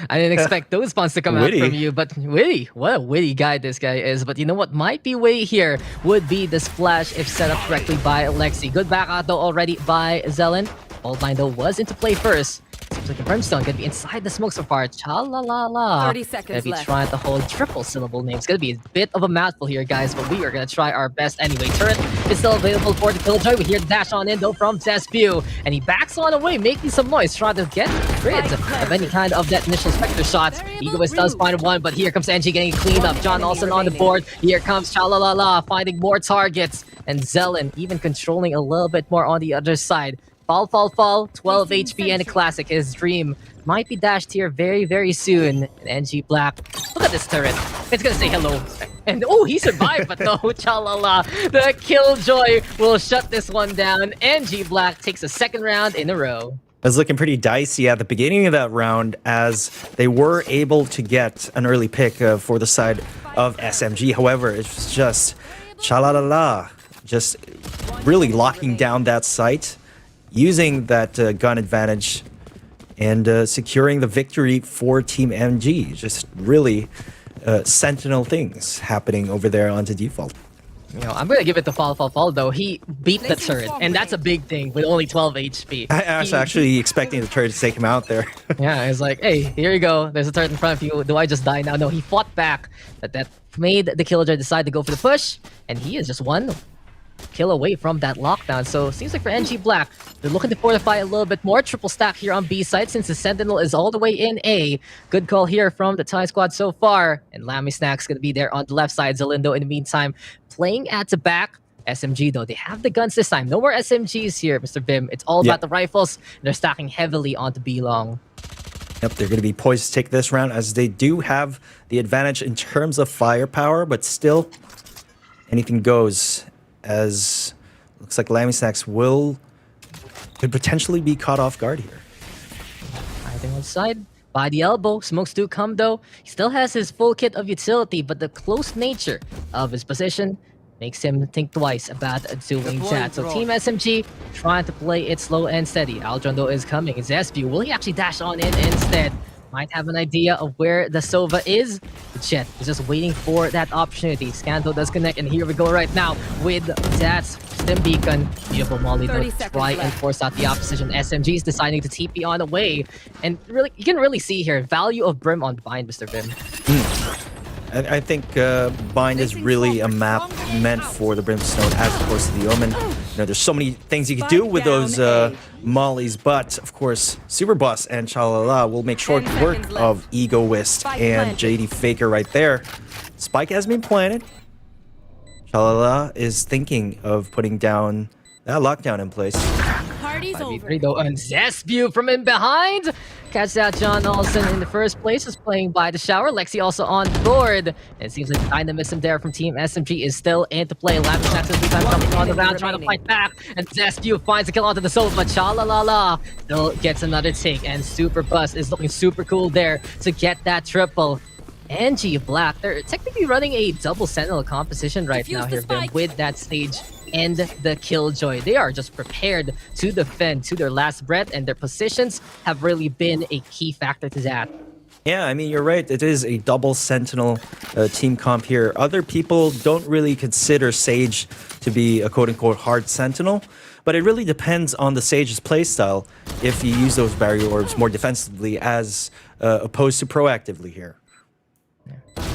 I didn't expect those puns to come out from you, but witty. What a witty guy this guy is. But you know what might be witty here would be the splash if set up correctly by Alexi. Good back out though already by Zelen. Old line though was into play first. Seems like a Brimstone gonna be inside the smoke so far. Cha-la-la-la. 30 seconds gonna be trying to hold triple syllable names. Gonna be a bit of a mouthful here, guys, but we are gonna try our best anyway. Turret is still available for the Killjoy. We hear the dash on in though from Zespew, and he backs on away, making some noise, trying to get rid of any kind of that initial Spectre shot. Egoist does find one, but here comes NG getting cleaned up. John Olsen on the board. Here comes Cha-la-la-la, finding more targets, and Zelen even controlling a little bit more on the other side. Fall, 12 HP and a classic. His dream might be dashed here very, very soon. And NG.Black, look at this turret. It's gonna say hello. And oh, he survived, but no, Chalala. The Killjoy will shut this one down. NG.Black takes a second round in a row. It was looking pretty dicey at the beginning of that round as they were able to get an early pick for the side of SMG. However, it's just Chalalala just really locking down that site, using that gun advantage and securing the victory for Team MG. Just really sentinel things happening over there onto default. You know, I'm going to give it to Fall though. He beat the turret, and that's a big thing with only 12 HP. I was actually expecting the turret to take him out there. Yeah, it's like, hey, here you go. There's a turret in front of you. Do I just die now? No, he fought back. That made the Killjoy decide to go for the push, and he is just one kill away from that lockdown. So seems like for NG.Black, they're looking to fortify a little bit more. Triple stack here on B side since the Sentinel is all the way in A. Good call here from the Thai squad so far. And Lammy Snack's gonna be there on the left side. Zelindo in the meantime playing at the back. SMG though, they have the guns this time. No more SMGs here, Mr. Vim. It's all about the rifles. They're stacking heavily onto B long. Yep, they're going to be poised to take this round as they do have the advantage in terms of firepower, but still anything goes. As looks like Lammy Snacks could potentially be caught off guard here. Hiding on the side, by the elbow. Smokes do come though. He still has his full kit of utility, but the close nature of his position makes him think twice about doing that. So Team SMG trying to play it slow and steady. Aldron though is coming. Zespew, will he actually dash on in instead? Might have an idea of where the Sova is. The Jet is just waiting for that opportunity. Scanto does connect, and here we go right now with Zats Stim Beacon. Beautiful Molly to try and force out the opposition. SMG is deciding to TP on the way, and really, you can really see here value of Brim on Bind, Mr. Brim. I think Bind is really a map meant for the Brimstone as opposed to the Omen. There's so many things you can do with those mollies, but of course, Superboss and Chalala will make short work of Egoist and JD Faker right there. Spike has been planted. Chalala is thinking of putting down that lockdown in place. Party's over. Though, and Zespew from in behind. Catch that John Olsen in the first place is playing by the shower. Lexi also on board. And it seems like dynamism there from Team SMG is still into play. Lavish access this time coming on the round, trying to fight back. And Zespew finds a kill onto the soul, but Chalalala still gets another take. And Super Bus is looking super cool there to get that triple. NG.Black, they're technically running a double Sentinel composition right now here, Ben, with that stage and the Killjoy. They are just prepared to defend to their last breath, and their positions have really been a key factor to that. Yeah, I mean, you're right. It is a double Sentinel team comp here. Other people don't really consider Sage to be a quote-unquote hard Sentinel, but it really depends on the Sage's playstyle if you use those barrier orbs more defensively as opposed to proactively here.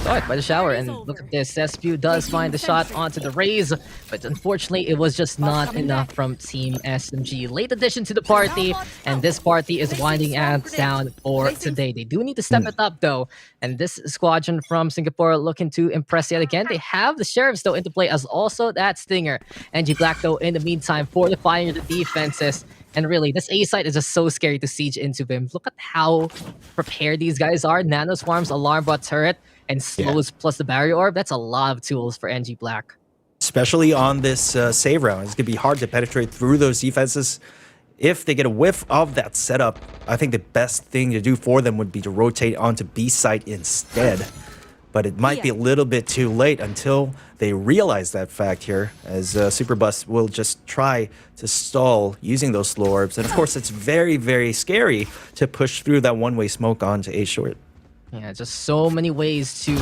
Saw it by the shower, and look at this. Zespew does find the shot onto the Raze, but unfortunately it was just not enough from Team SMG. Late addition to the party, and this party is winding down for today. They do need to step it up though, and this squadron from Singapore looking to impress yet again. They have the Sheriffs though into play, as also that Stinger. NG.Black though in the meantime fortifying the defenses. And really, this A site is just so scary to siege into them. Look at how prepared these guys are. Nano Swarms, Alarm Bot Turret, and Slows plus the Barrier Orb. That's a lot of tools for NG.Black. Especially on this save round. It's going to be hard to penetrate through those defenses. If they get a whiff of that setup, I think the best thing to do for them would be to rotate onto B site instead. But it might be a little bit too late until they realize that fact here, as Superbus will just try to stall using those slow orbs. And of course, it's very, very scary to push through that one-way smoke onto A short. Yeah, just so many ways to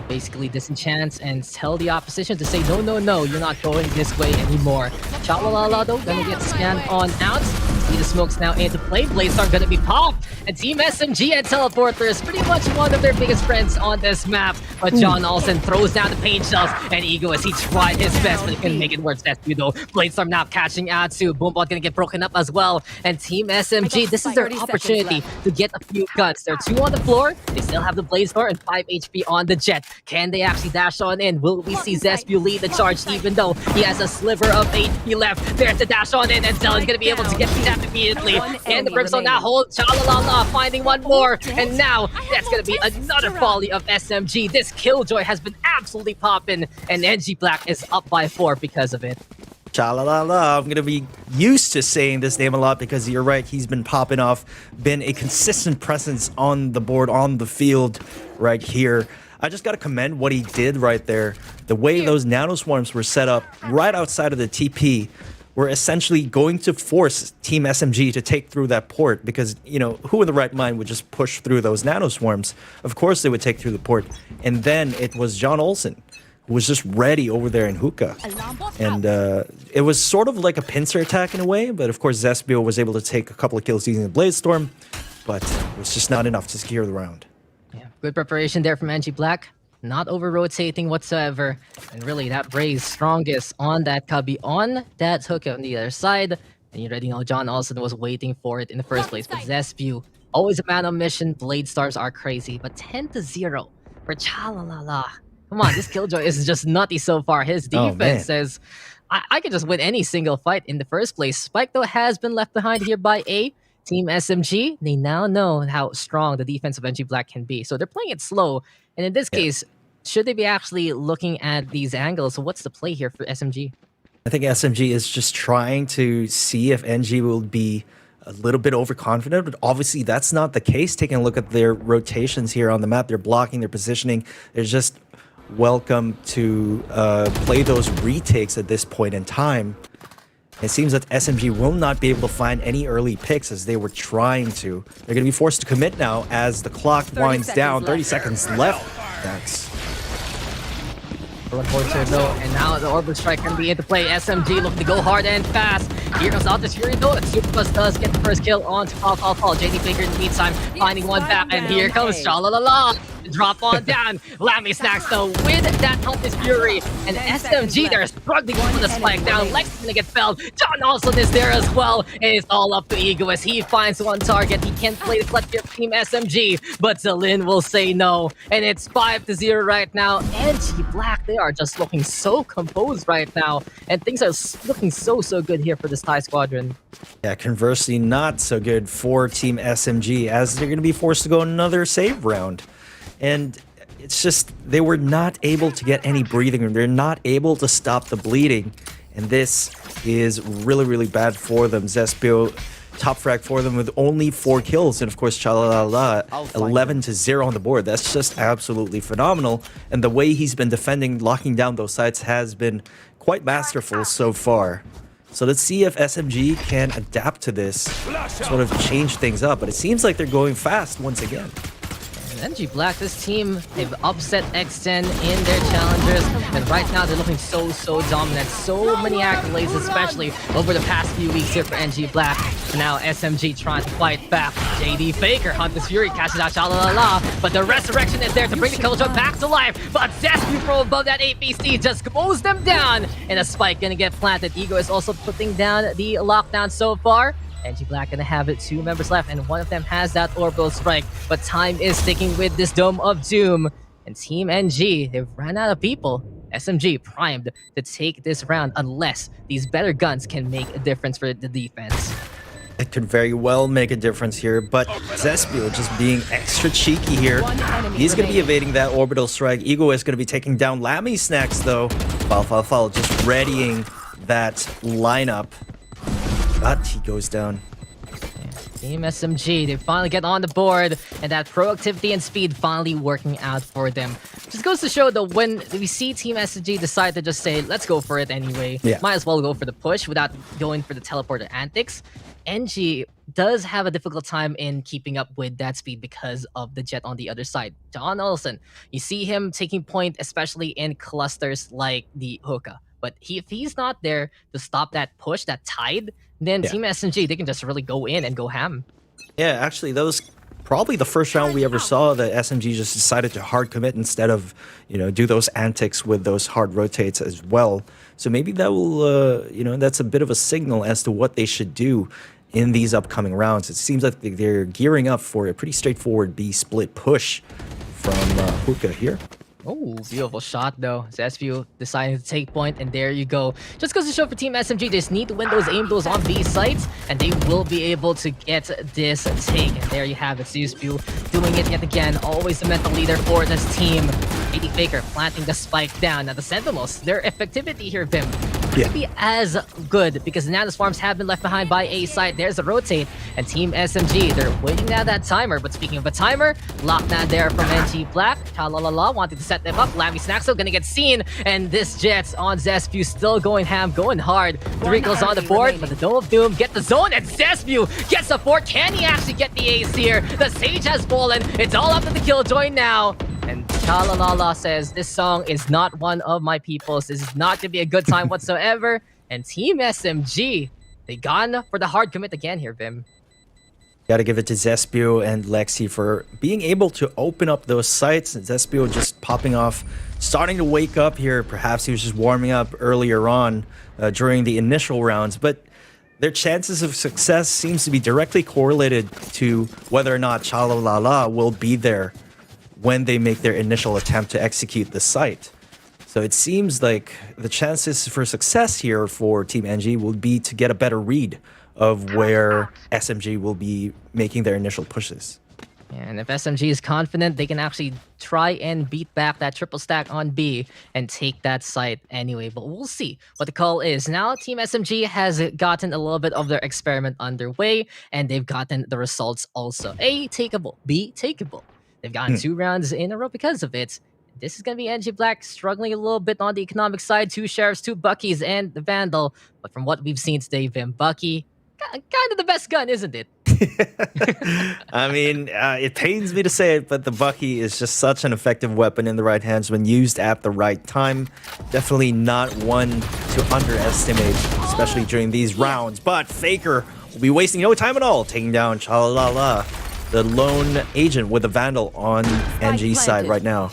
basically disenchant and tell the opposition to say, no, no, no, you're not going this way anymore. Chalala though, gonna get scanned on out. See the smokes now into play. Blades are gonna be popped. And Team SMG and Teleporter is pretty much one of their biggest friends on this map. But John Olsen throws down the paint shells, and Ego as he tried his best, but he couldn't make it work. That's you though. Bladestorm now catching out too. Boombot gonna get broken up as well. And Team SMG, this is their opportunity to get a few cuts. There are 2 on the floor. They still have the Bladestorm and 5 HP on the Jet. Can they actually dash on in? Will we see Zespew lead the charge even though he has a sliver of HP left? There's the dash on in, and Zellen's gonna be able to get tapped immediately. And the Brimstone now holds Chalalala, finding one more. And now that's gonna be another volley of SMG. This Killjoy has been absolutely popping, and NG.Black is up by 4 because of it. Chalalala. I'm going to be used to saying this name a lot because you're right. He's been popping off, been a consistent presence on the board, on the field right here. I just got to commend what he did right there. The way those nano swarms were set up right outside of the TP were essentially going to force Team SMG to take through that port because, you know, who in the right mind would just push through those nano swarms? Of course they would take through the port. And then it was John Olsen who was just ready over there in hookah. And it was sort of like a pincer attack in a way, but of course Zespew was able to take a couple of kills using the Bladestorm, but it was just not enough to secure the round. Yeah, good preparation there from NG.Black. Not over-rotating whatsoever. And really, that Raze strongest on that Cubby, on that hook on the other side. And you already know John Olsen was waiting for it in the first place. But Zespew, always a man on mission. Blade Stars are crazy. But 10-0 for Chalalala. Come on, this Killjoy is just nutty so far. His defense says, I can just win any single fight in the first place. Spike, though, has been left behind here by A. Team SMG, they now know how strong the defense of NG.Black can be. So they're playing it slow. And in this case, should they be actually looking at these angles? So what's the play here for SMG? I think SMG is just trying to see if NG will be a little bit overconfident, but obviously that's not the case. Taking a look at their rotations here on the map, they're blocking, their positioning. They're just welcome to play those retakes at this point in time. It seems that SMG will not be able to find any early picks as they were trying to. They're going to be forced to commit now as the clock winds down. 30 seconds left Daks. Unfortunate though, and now the Orbit Strike can be into play. SMG looking to go hard and fast. Here comes out this Fury though, and Superbus does get the first kill on to Fall. JD Faker in the meantime finding one back, and here comes Shalalala. Drop on down. Lammy Snacks though with that Hunter's Fury, and SMG they're struggling with the spike down. Lex is gonna get felled. John also is there as well. And it's all up to Ego as he finds one target. He can't play the clutch here for Team SMG, but Zalin will say no. And it's 5-0 right now. NG.Black, they are just looking so composed right now. And things are looking so good here for this Thai squadron. Yeah, conversely, not so good for Team SMG as they're going to be forced to go another save round. And it's just, they were not able to get any breathing room. They're not able to stop the bleeding. And this is really bad for them. Zespio top frag for them with only 4 kills. And of course, Chalalala, 11-0 on the board. That's just absolutely phenomenal. And the way he's been defending, locking down those sites has been quite masterful so far. So let's see if SMG can adapt to this, sort of change things up. But it seems like they're going fast once again. NG.Black, this team, they've upset X10 in their challengers, and right now they're looking so dominant. So many accolades, especially over the past few weeks here for NG.Black. Now SMG trying to fight back. JD Faker, Hunter's Fury catches out Shalalala, but the Resurrection is there to bring the Killjoy back to life. But Zespio from above that APC just mows them down, and a spike gonna get planted. Ego is also putting down the lockdown so far. NG.Black gonna have 2 members left, and one of them has that orbital strike. But time is ticking with this Dome of Doom. And Team NG, they've ran out of people. SMG primed to take this round unless these better guns can make a difference for the defense. It could very well make a difference here, but Zespio just being extra cheeky here. He's going to be evading that orbital strike. Ego is going to be taking down Lammy Snacks though. Fall, just readying that lineup. But he goes down. Team SMG, they finally get on the board, and that proactivity and speed finally working out for them. Just goes to show that when we see Team SMG decide to just say, let's go for it anyway, might as well go for the push without going for the teleporter antics. NG does have a difficult time in keeping up with that speed because of the jet on the other side. John Olsen, you see him taking point, especially in clusters like the hookah. But if he's not there to stop that push, that tide, then Team SMG, they can just really go in and go ham. Yeah, actually, that was probably the first round we ever saw that SMG just decided to hard commit instead of, do those antics with those hard rotates as well. So maybe that will, that's a bit of a signal as to what they should do in these upcoming rounds. It seems like they're gearing up for a pretty straightforward B split push from Hookah here. Oh, beautiful shot though. Zespio deciding to take point, and there you go. Just goes to show for Team SMG, they just need to win those aim duels on these sites, and they will be able to get this take. And there you have it, Zespio doing it yet again. Always the mental leader for this team. JD Faker planting the spike down. Now the Sentinels, their effectivity here, Vim, could be as good because the Nanos farms have been left behind by A side. There's a rotate, and Team SMG, they're waiting out that timer. But speaking of a timer, lockdown there from NG.Black. Chalalala wanting to set them up. Lammy Snacks still gonna get seen, and this Jets on Zespio still going ham, going hard. 3 kills on the board, but the Dome of Doom get the zone, and Zespio gets the 4. Can he actually get the ace here? The Sage has fallen. It's all up to the Killjoy now. And Chalalala says, this song is not one of my people's. This is not gonna be a good time whatsoever. And Team SMG, they gone for the hard commit again here, Vim. Gotta give it to Zespio and Lexi for being able to open up those sites. And Zespio just popping off, starting to wake up here. Perhaps he was just warming up earlier on during the initial rounds. But their chances of success seems to be directly correlated to whether or not Chalalala will be there when they make their initial attempt to execute the site. So it seems like the chances for success here for Team NG will be to get a better read of where SMG will be making their initial pushes. And if SMG is confident, they can actually try and beat back that triple stack on B and take that site anyway. But we'll see what the call is. Now, Team SMG has gotten a little bit of their experiment underway, and they've gotten the results also. A, takeable. B, takeable. They've gotten 2 rounds in a row because of it. This is going to be NG.Black struggling a little bit on the economic side. 2 Sheriffs, 2 Buckies, and the Vandal. But from what we've seen today, Vim, Bucky, kind of the best gun, isn't it? I mean, it pains me to say it, but the Bucky is just such an effective weapon in the right hands when used at the right time. Definitely not one to underestimate, especially during these rounds. But Faker will be wasting no time at all, taking down Chalalala, the lone agent with a Vandal on NG's side right now.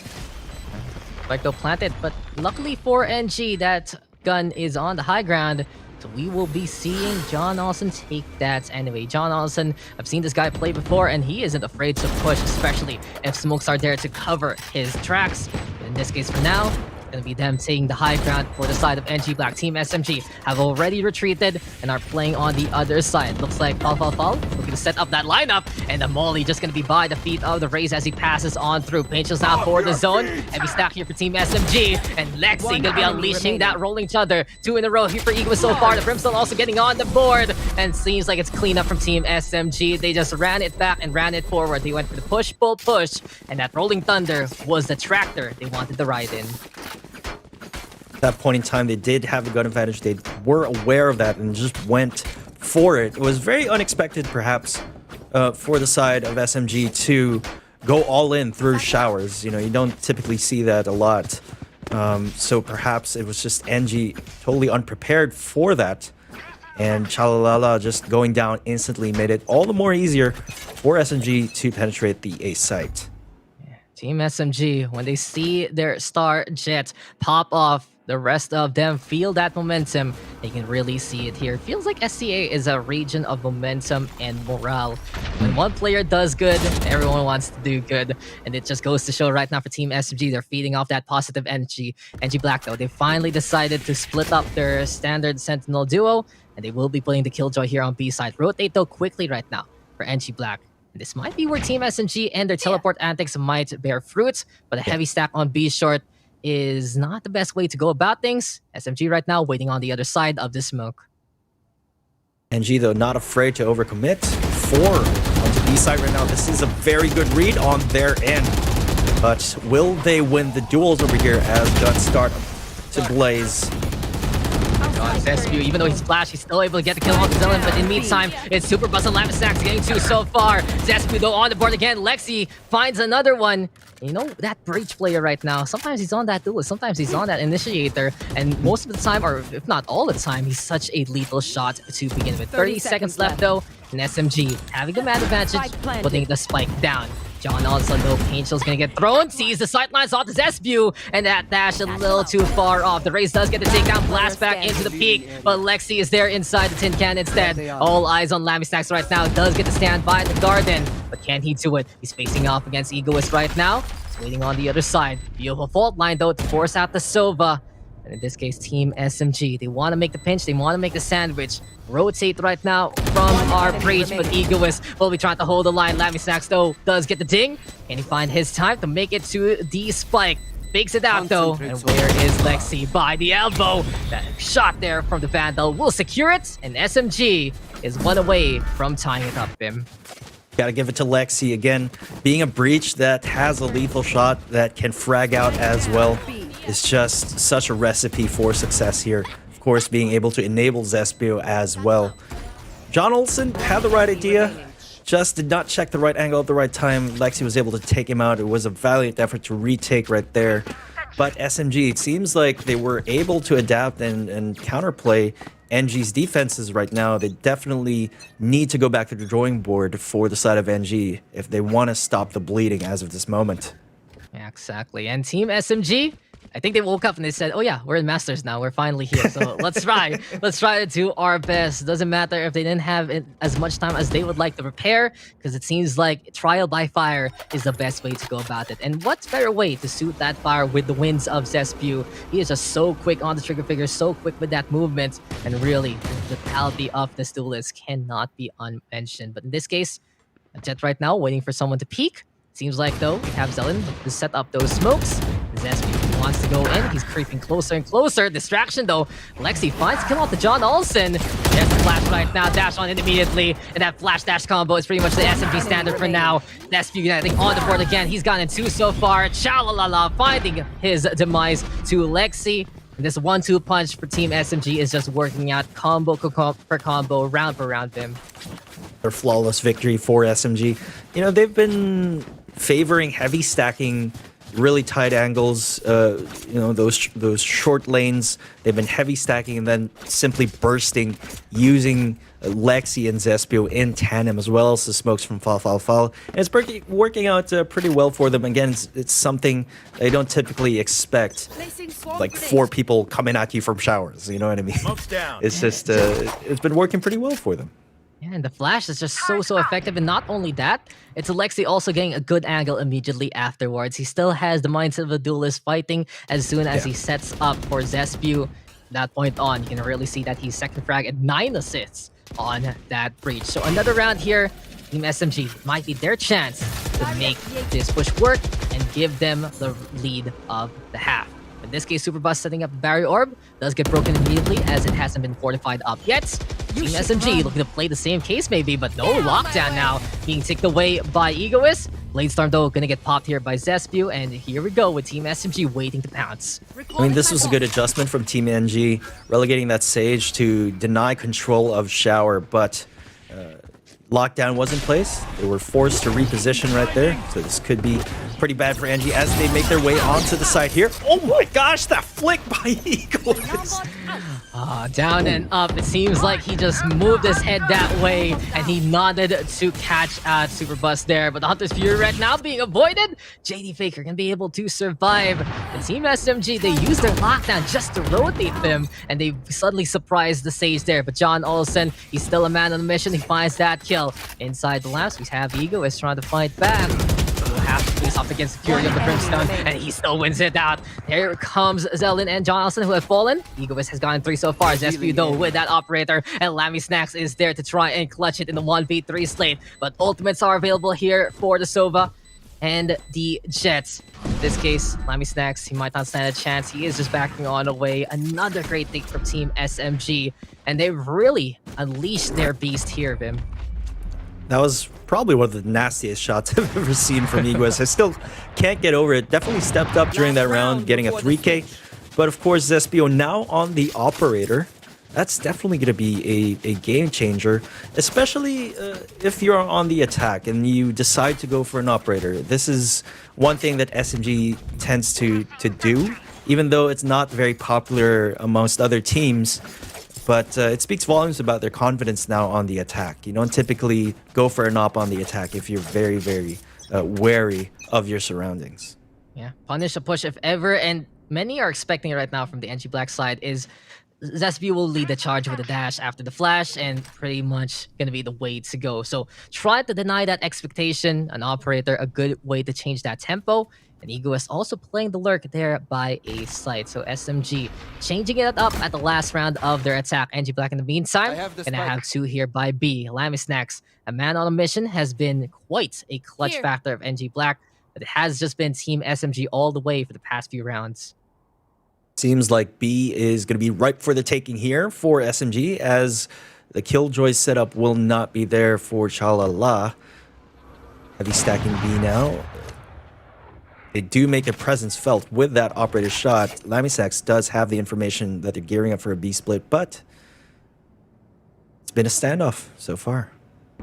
Franco planted, but luckily for NG, that gun is on the high ground. So we will be seeing John Olsen take that anyway. John Olsen, I've seen this guy play before, and he isn't afraid to push, especially if smokes are there to cover his tracks. But in this case, for now, it's going to be them taking the high ground for the side of NG.Black. Team SMG have already retreated and are playing on the other side. Looks like Fall looking to set up that lineup, and the Molly just going to be by the feet of the Raze as he passes on through. Angels now for the zone. Heavy stack here for Team SMG, and Lexi going to be unleashing that rolling chunder. 2 in a row here for Eagles so far. The Brimstone also getting on the board, and seems like it's clean up from Team SMG. They just ran it back and ran it forward. They went for the push, pull, push, and that rolling thunder was the tractor they wanted to ride in. That point in time, they did have the gun advantage. They were aware of that and just went for it. It was very unexpected, perhaps, for the side of SMG to go all in through showers. You know, you don't typically see that a lot. So perhaps it was just NG totally unprepared for that. And Chalalala just going down instantly made it all the more easier for SMG to penetrate the A site. Team SMG, when they see their star jet pop off, the rest of them feel that momentum. They can really see it here. Feels like SCA is a region of momentum and morale. When one player does good, everyone wants to do good. And it just goes to show right now for Team SMG, they're feeding off that positive energy. NG.Black, though, they finally decided to split up their standard Sentinel duo, and they will be putting the Killjoy here on B side. Rotate, though, quickly right now for NG.Black. This might be where Team SMG and their teleport antics might bear fruit, but a heavy stack on B short is not the best way to go about things. SMG right now waiting on the other side of the smoke. NG, though, not afraid to overcommit. 4 onto B side right now. This is a very good read on their end. But will they win the duels over here as guns start to blaze? Zespew, even though he's flash, he's still able to get the kill on the Zelen, but in the meantime, it's Super Buzz and Lava Stacks getting 2 so far. Zespew, though, on the board again. Lexi finds another one. You know, that Breach player right now, sometimes he's on that duelist, sometimes he's on that initiator, and most of the time, or if not all the time, he's such a lethal shot to begin with. 30 seconds left, though, and SMG having the man advantage, putting the spike down. John also, though, Angel's gonna get thrown, sees the sightlines off the Zespew, and that dash a little too far off. The Raze does get the takedown, blast back into the peak, but Lexi is there inside the tin can instead. All eyes on Lammy Stacks right now, does get to stand by the garden, but can he do it? He's facing off against Egoist right now. He's waiting on the other side. Beautiful fault line, though, to force out the Sova. And in this case, Team SMG, they want to make the pinch, they want to make the sandwich. Rotate right now from our Breach, but Egoist will be trying to hold the line. Lammy Stacks, though, does get the ding. Can he find his time to make it to the spike? Fakes it out, though. And where is Lexi? By the elbow. That shot there from the Vandal will secure it. And SMG is 1 away from tying it up, Bim. Gotta give it to Lexi again. Being a Breach that has a lethal shot that can frag out as well is just such a recipe for success here. Of course, being able to enable Zespew as well. John Olsen had the right idea, just did not check the right angle at the right time. Lexi was able to take him out. It was a valiant effort to retake right there. But SMG, it seems like they were able to adapt and counterplay NG's defenses right now. They definitely need to go back to the drawing board for the side of NG if they want to stop the bleeding as of this moment. Yeah, exactly. And Team SMG, I think they woke up and they said, oh yeah, we're in Masters now. We're finally here. So let's try. Let's try to do our best. Doesn't matter if they didn't have as much time as they would like to prepare, because it seems like trial by fire is the best way to go about it. And what's better way to suit that fire with the winds of Zespew? He is just so quick on the trigger finger, so quick with that movement. And really, the brutality of this duelist cannot be unmentioned. But in this case, a Jet right now waiting for someone to peek. Seems like, though, we have Zelen to set up those smokes. Zespew wants to go in. He's creeping closer and closer. Distraction, though. Lexi finds kill off the John Olsen. There's the flash right now. Dash on it immediately. And that flash dash combo is pretty much the SMG standard for now. Zespew, I think, on the board again. He's gotten 2 so far. Chalalala finding his demise to Lexi. And this 1-2 punch for Team SMG is just working out combo for combo, round for round, Vim. their flawless victory for SMG. You know, they've been favoring heavy stacking, really tight angles, you know, those short lanes. They've been heavy stacking and then simply bursting using Lexi and Zespio in tandem, as well as the smokes from Fall. And it's working out pretty well for them. Again, it's something they don't typically expect, like 4 people coming at you from showers. You know what I mean? It's just, it's been working pretty well for them. Yeah, and the flash is just so effective. And not only that, it's Alexi also getting a good angle immediately afterwards. He still has the mindset of a duelist, fighting as soon as he sets up for Zespio. That point on, you can really see that he's second frag and 9 assists on that breach. So another round here, Team SMG might be their chance to make this push work and give them the lead of the half. In this case, Superbus setting up the barrier orb does get broken immediately as it hasn't been fortified up yet. Team SMG looking to play the same case maybe, but no lockdown now being taken away by Egoist. Bladestorm though gonna get popped here by Zespio, and here we go with Team SMG waiting to pounce. I mean, this was a good adjustment from Team NG, relegating that Sage to deny control of Shower, but lockdown was in place. They were forced to reposition right there, so this could be pretty bad for NG as they make their way onto the side here. Oh my gosh, that flick by Eagles! Down and up. It seems like he just moved his head that way and he nodded to catch Superbus there. But the Hunter's Fury right now being avoided. JD Faker can be able to survive. The Team SMG, they use their lockdown just to rotate them, and they suddenly surprised the Sage there. But John Olsen, he's still a man on a mission. He finds that kill. Inside the lamps, we have Ego is trying to fight back. Will have to face off against the Fury of the Brimstone, and he still wins it out. Here comes Zellin and Johnson, who have fallen. Egoist has gotten 3 so far. Zespio though with that operator, and Lammy Snacks is there to try and clutch it in the 1v3 slate. But ultimates are available here for the Sova and the Jets. In this case, Lammy Snacks, he might not stand a chance. He is just backing on away. Another great take from Team SMG, and they've really unleashed their beast here, Vim. That was probably one of the nastiest shots I've ever seen from Egoist. I still can't get over it. Definitely stepped up during that round, getting a 3K. But of course, Zespio now on the operator. That's definitely going to be a game changer, especially if you're on the attack and you decide to go for an operator. This is one thing that SMG tends to do, even though it's not very popular amongst other teams. But it speaks volumes about their confidence now on the attack. You don't typically go for an op on the attack if you're very, very wary of your surroundings. Yeah, punish a push if ever, and many are expecting right now from the NG.Black side is Zespio will lead the charge with a dash after the flash, and pretty much gonna be the way to go. So try to deny that expectation. An operator, a good way to change that tempo. And Egoist also playing the lurk there by a site. So SMG changing it up at the last round of their attack. NG.Black in the meantime, gonna have 2 here by B. Lammy Snacks, a man on a mission, has been quite a clutch factor of NG.Black, but it has just been Team SMG all the way for the past few rounds. Seems like B is going to be ripe for the taking here for SMG, as the Killjoy setup will not be there for Chalala. Heavy stacking B now. They do make their presence felt with that operator shot. Lamisax does have the information that they're gearing up for a B split, but it's been a standoff so far.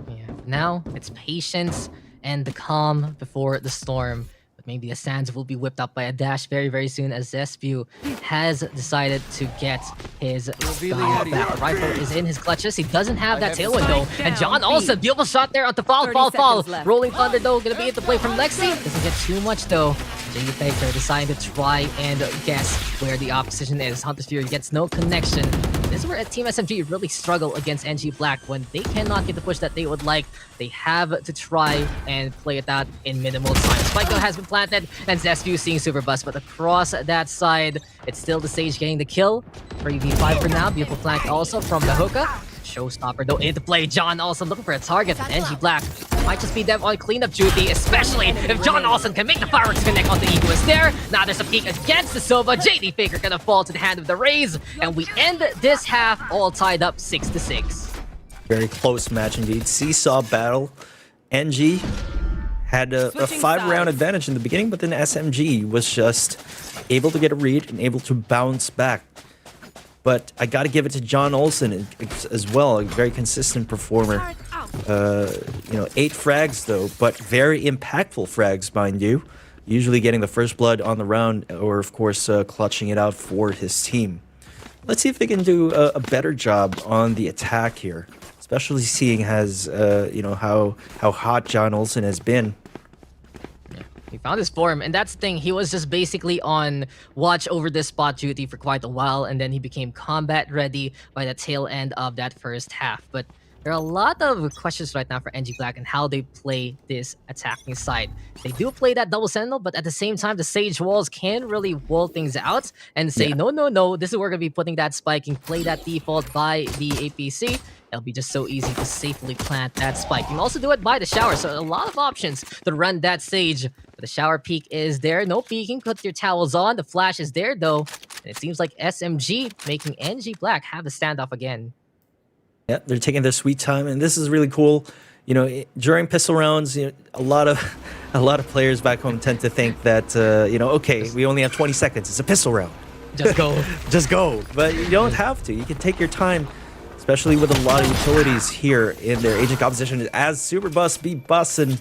Yeah, now it's patience and the calm before the storm. But maybe the sands will be whipped up by a dash very soon, as Zespio has decided to get his style back. The rifle is in his clutches. He doesn't have that tailwind though. And John also, beautiful shot there on the fall. Rolling Thunder though, gonna be able to play from Lexi. Doesn't get too much though. JD Faker deciding to try and guess where the opposition is. Hunter's Fury gets no connection. This is where Team SMG really struggle against NG.Black. When they cannot get the push that they would like, they have to try and play it out in minimal time. Spike though has been planted, and Zespio seeing Superbus, but across that side, it's still the Sage getting the kill. 3v5 for now. Beautiful flank also from the hookah. Showstopper though into play. John also looking for a target, but NG.Black might just be them on cleanup duty, especially if John Olsen can make the fireworks connect on the Egoist there. Now there's a peek against the Sova. JD Faker gonna fall to the hand of the Rays, and we end this half all tied up 6-6. Very close match indeed. Seesaw battle. NG had a 5-round advantage in the beginning, but then SMG was just able to get a read and able to bounce back. But I got to give it to John Olsen as well, a very consistent performer. 8 frags though, but very impactful frags, mind you. Usually getting the first blood on the round, or of course clutching it out for his team. Let's see if they can do a better job on the attack here, especially seeing as how hot John Olsen has been. He found his form, and that's the thing. He was just basically on watch over this spot duty for quite a while, and then he became combat ready by the tail end of that first half. But there are a lot of questions right now for NG.Black and how they play this attacking side. They do play that double sentinel, but at the same time, the Sage walls can really wall things out and say, no, this is where we're going to be putting that spike and play that default by the APC. It'll be just so easy to safely plant that spike. You can also do it by the shower, so a lot of options to run that Sage. But the shower peak is there. No peeking. Put your towels on. The flash is there, though. And it seems like SMG making NG.Black have the standoff again. Yeah, they're taking their sweet time, and this is really cool. During pistol rounds, a lot of players back home tend to think that, okay, we only have 20 seconds. It's a pistol round. Just go. Just go. But you don't have to. You can take your time, especially with a lot of utilities here in their agent composition, as Superbus beat Bus and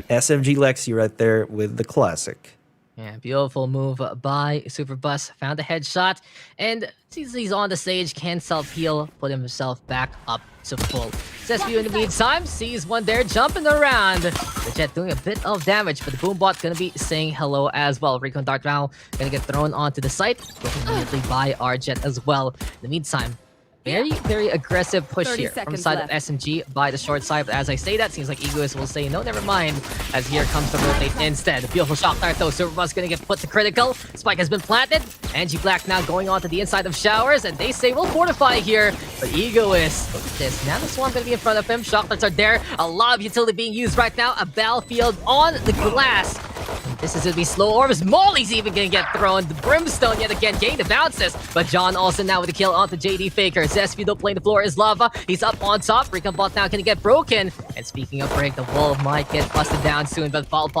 SMG Lexi right there with the classic. Yeah, beautiful move by Superbus. Found a headshot, and since he's on the stage, can self-heal, put himself back up to full. Zespio in the meantime sees one there jumping around. The Jet doing a bit of damage, but the Boombot gonna be saying hello as well. Recon Dart round gonna get thrown onto the site, broken immediately by our Jet as well. In the meantime, very aggressive push here from the side of SMG by the short side. But as I say that, seems like Egoist will say no, never mind, as here comes the rotate instead. The beautiful shock dart though. Superbus gonna get put to critical. Spike has been planted. NG.Black now going on to the inside of showers, and they say we'll fortify here. But Egoist, look at this. Now the Swarm gonna be in front of him. Shock darts are there. A lot of utility being used right now. A battlefield on the glass. This is gonna be slow orbs. Molly's even gonna get thrown. The Brimstone yet again getting the bounces. But John Olsen now with the kill onto JD Faker. Zespio though playing the floor is lava. He's up on top. Recon bot now gonna get broken. And speaking of break, the wall might get busted down soon. But fall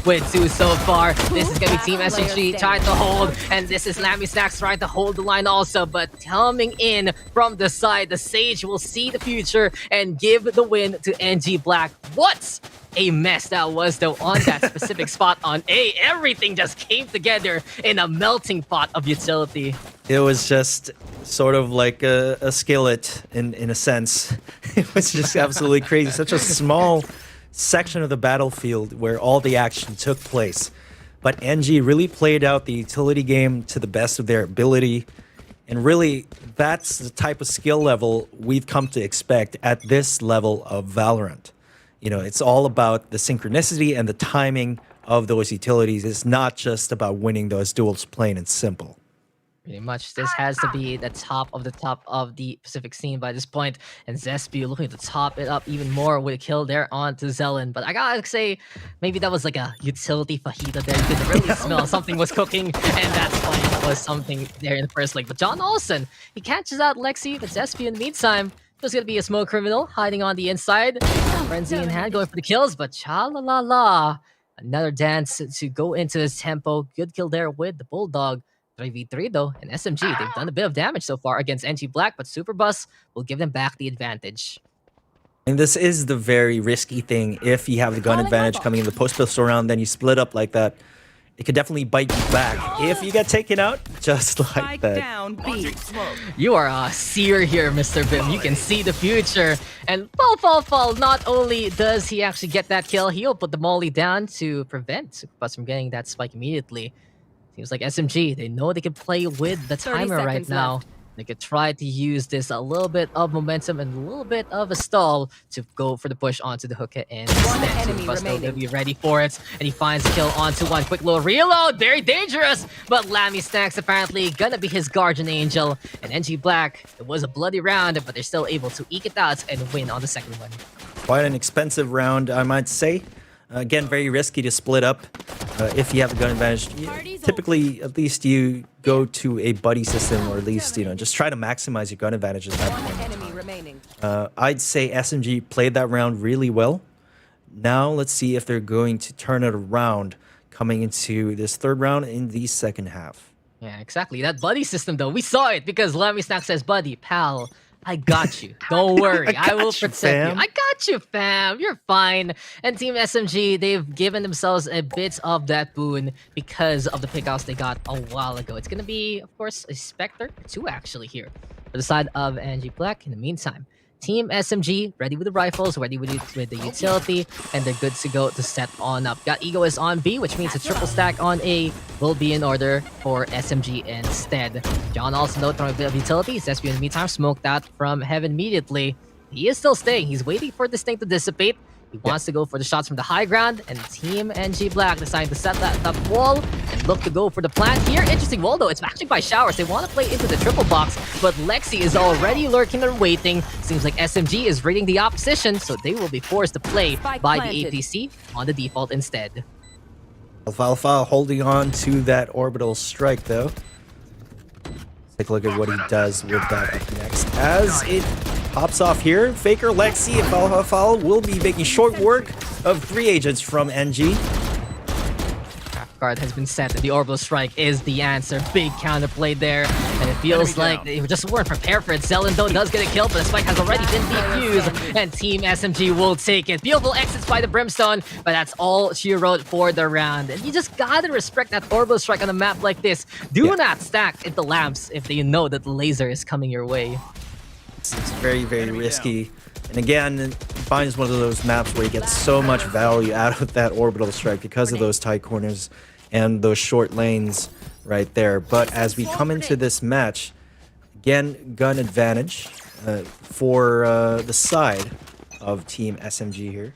with 2 so far. This is gonna be Team SMG trying to hold. And this is Lammy Snacks trying to hold the line also. But coming in from the side, the Sage will see the future and give the win to NG.Black. What a mess that was though on that specific spot on A. Everything just came together in a melting pot of utility. It was just sort of like a skillet in a sense. It was just absolutely crazy. Such a small section of the battlefield where all the action took place. But NG really played out the utility game to the best of their ability. And really, that's the type of skill level we've come to expect at this level of Valorant. It's all about the synchronicity and the timing of those utilities. It's not just about winning those duels, plain and simple. Pretty much, this has to be the top of the Pacific scene by this point. And Zespio looking to top it up even more with a kill there onto Zelen. But I gotta say, maybe that was like a utility fajita there. You could really smell something was cooking, and that's why it was something there in the first leg. But John Olsen, he catches out Lexi, but Zespio in the meantime, there's gonna be a smoke criminal hiding on the inside. Frenzy in hand going for the kills, but cha-la-la-la. Another dance to go into his tempo. Good kill there with the Bulldog. 3v3 though, and SMG, they've done a bit of damage so far against NG.Black, but Superbus will give them back the advantage. And this is the very risky thing. If you have the gun advantage coming in the post-pistol round, then you split up like that. It could definitely bite you back if you get taken out, just like that. Down, B. You are a seer here, Mr. Bim. You can see the future. And fall. Not only does he actually get that kill, he'll put the molly down to prevent Superbus from getting that spike immediately. Seems like SMG, they know they can play with the timer right now. Left. They could try to use this a little bit of momentum and a little bit of a stall to go for the push onto the hookah and enemy Superbus remaining. will be ready for it. And he finds the kill onto one. Quick little reload, very dangerous. But Lammy Snacks apparently gonna be his guardian angel. And NG.Black, it was a bloody round, but they're still able to eke it out and win on the second one. Quite an expensive round, I might say. Again, very risky to split up if you have a gun advantage. Typically, at least you go to a buddy system, or at least, just try to maximize your gun advantage at that point. Enemy remaining. I'd say SMG played that round really well. Now, let's see if they're going to turn it around coming into this third round in the second half. Yeah, exactly. That buddy system, though, we saw it because Lammy Snack says buddy, pal, I got you. Don't worry. I will got you, protect fam. you. I got you, fam. You're fine. And Team SMG, they've given themselves a bit of that boon because of the pickouts they got a while ago. It's going to be, of course, a Spectre, two actually here, for the side of NG.Black. In the meantime, Team SMG ready with the rifles, ready with the utility, and they're good to go to set on up. Got Egoist on B, which means a triple stack on A will be in order for SMG instead. John also note throwing a bit of utility. SB in the meantime smoked out from heaven immediately. He is still staying. He's waiting for this thing to dissipate. He wants to go for the shots from the high ground, and Team NG.Black decided to set that wall and look to go for the plant here. Interesting wall though, it's matching by showers. They want to play into the triple box, but Lexi is already lurking and waiting. Seems like SMG is reading the opposition, so they will be forced to play by the APC on the default instead. Alfalfa holding on to that orbital strike though. Take a look at what he does with that up next. As it pops off here, Faker, Lexi, and Alfalfa will be making short work of 3 agents from NG. Guard has been set, and the orbital strike is the answer. Big counterplay there, and it feels like they just weren't prepared for it. Zelen though does get a kill, but the spike has already been defused, and Team SMG will take it. Beautiful exits by the Brimstone, but that's all she wrote for the round. And you just gotta respect that orbital strike on a map like this. Do not stack into lamps if you know that the laser is coming your way. It's very, very risky. And again, Vine is one of those maps where you get so much value out of that orbital strike because of those tight corners and those short lanes right there. But as we come into this match, again, gun advantage for the side of Team SMG here.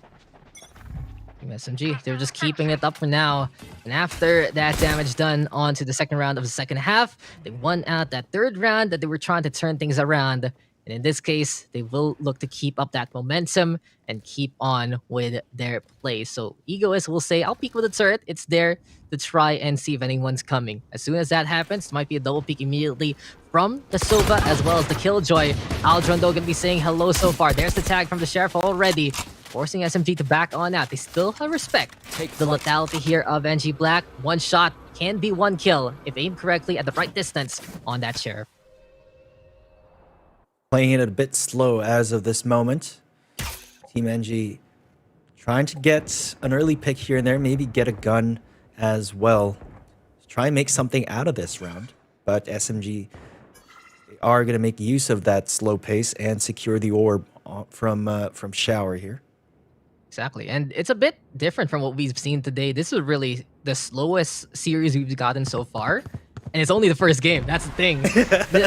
Team SMG, they're just keeping it up for now. And after that damage done onto the second round of the second half, they won out that third round that they were trying to turn things around. And in this case, they will look to keep up that momentum and keep on with their play. So Egoist will say, I'll peek with the turret. It's there to try and see if anyone's coming. As soon as that happens, might be a double peek immediately from the Sova as well as the Killjoy. Aldron though gonna be saying hello so far. There's the tag from the Sheriff already, forcing SMG to back on out. They still have respect. The lethality here of NG.Black. One shot can be one kill if aimed correctly at the right distance on that Sheriff. Playing it a bit slow as of this moment. Team NG trying to get an early pick here and there, maybe get a gun as well. Try and make something out of this round. But SMG are going to make use of that slow pace and secure the orb from Shower here. Exactly, and it's a bit different from what we've seen today. This is really the slowest series we've gotten so far. And it's only the first game. That's the thing.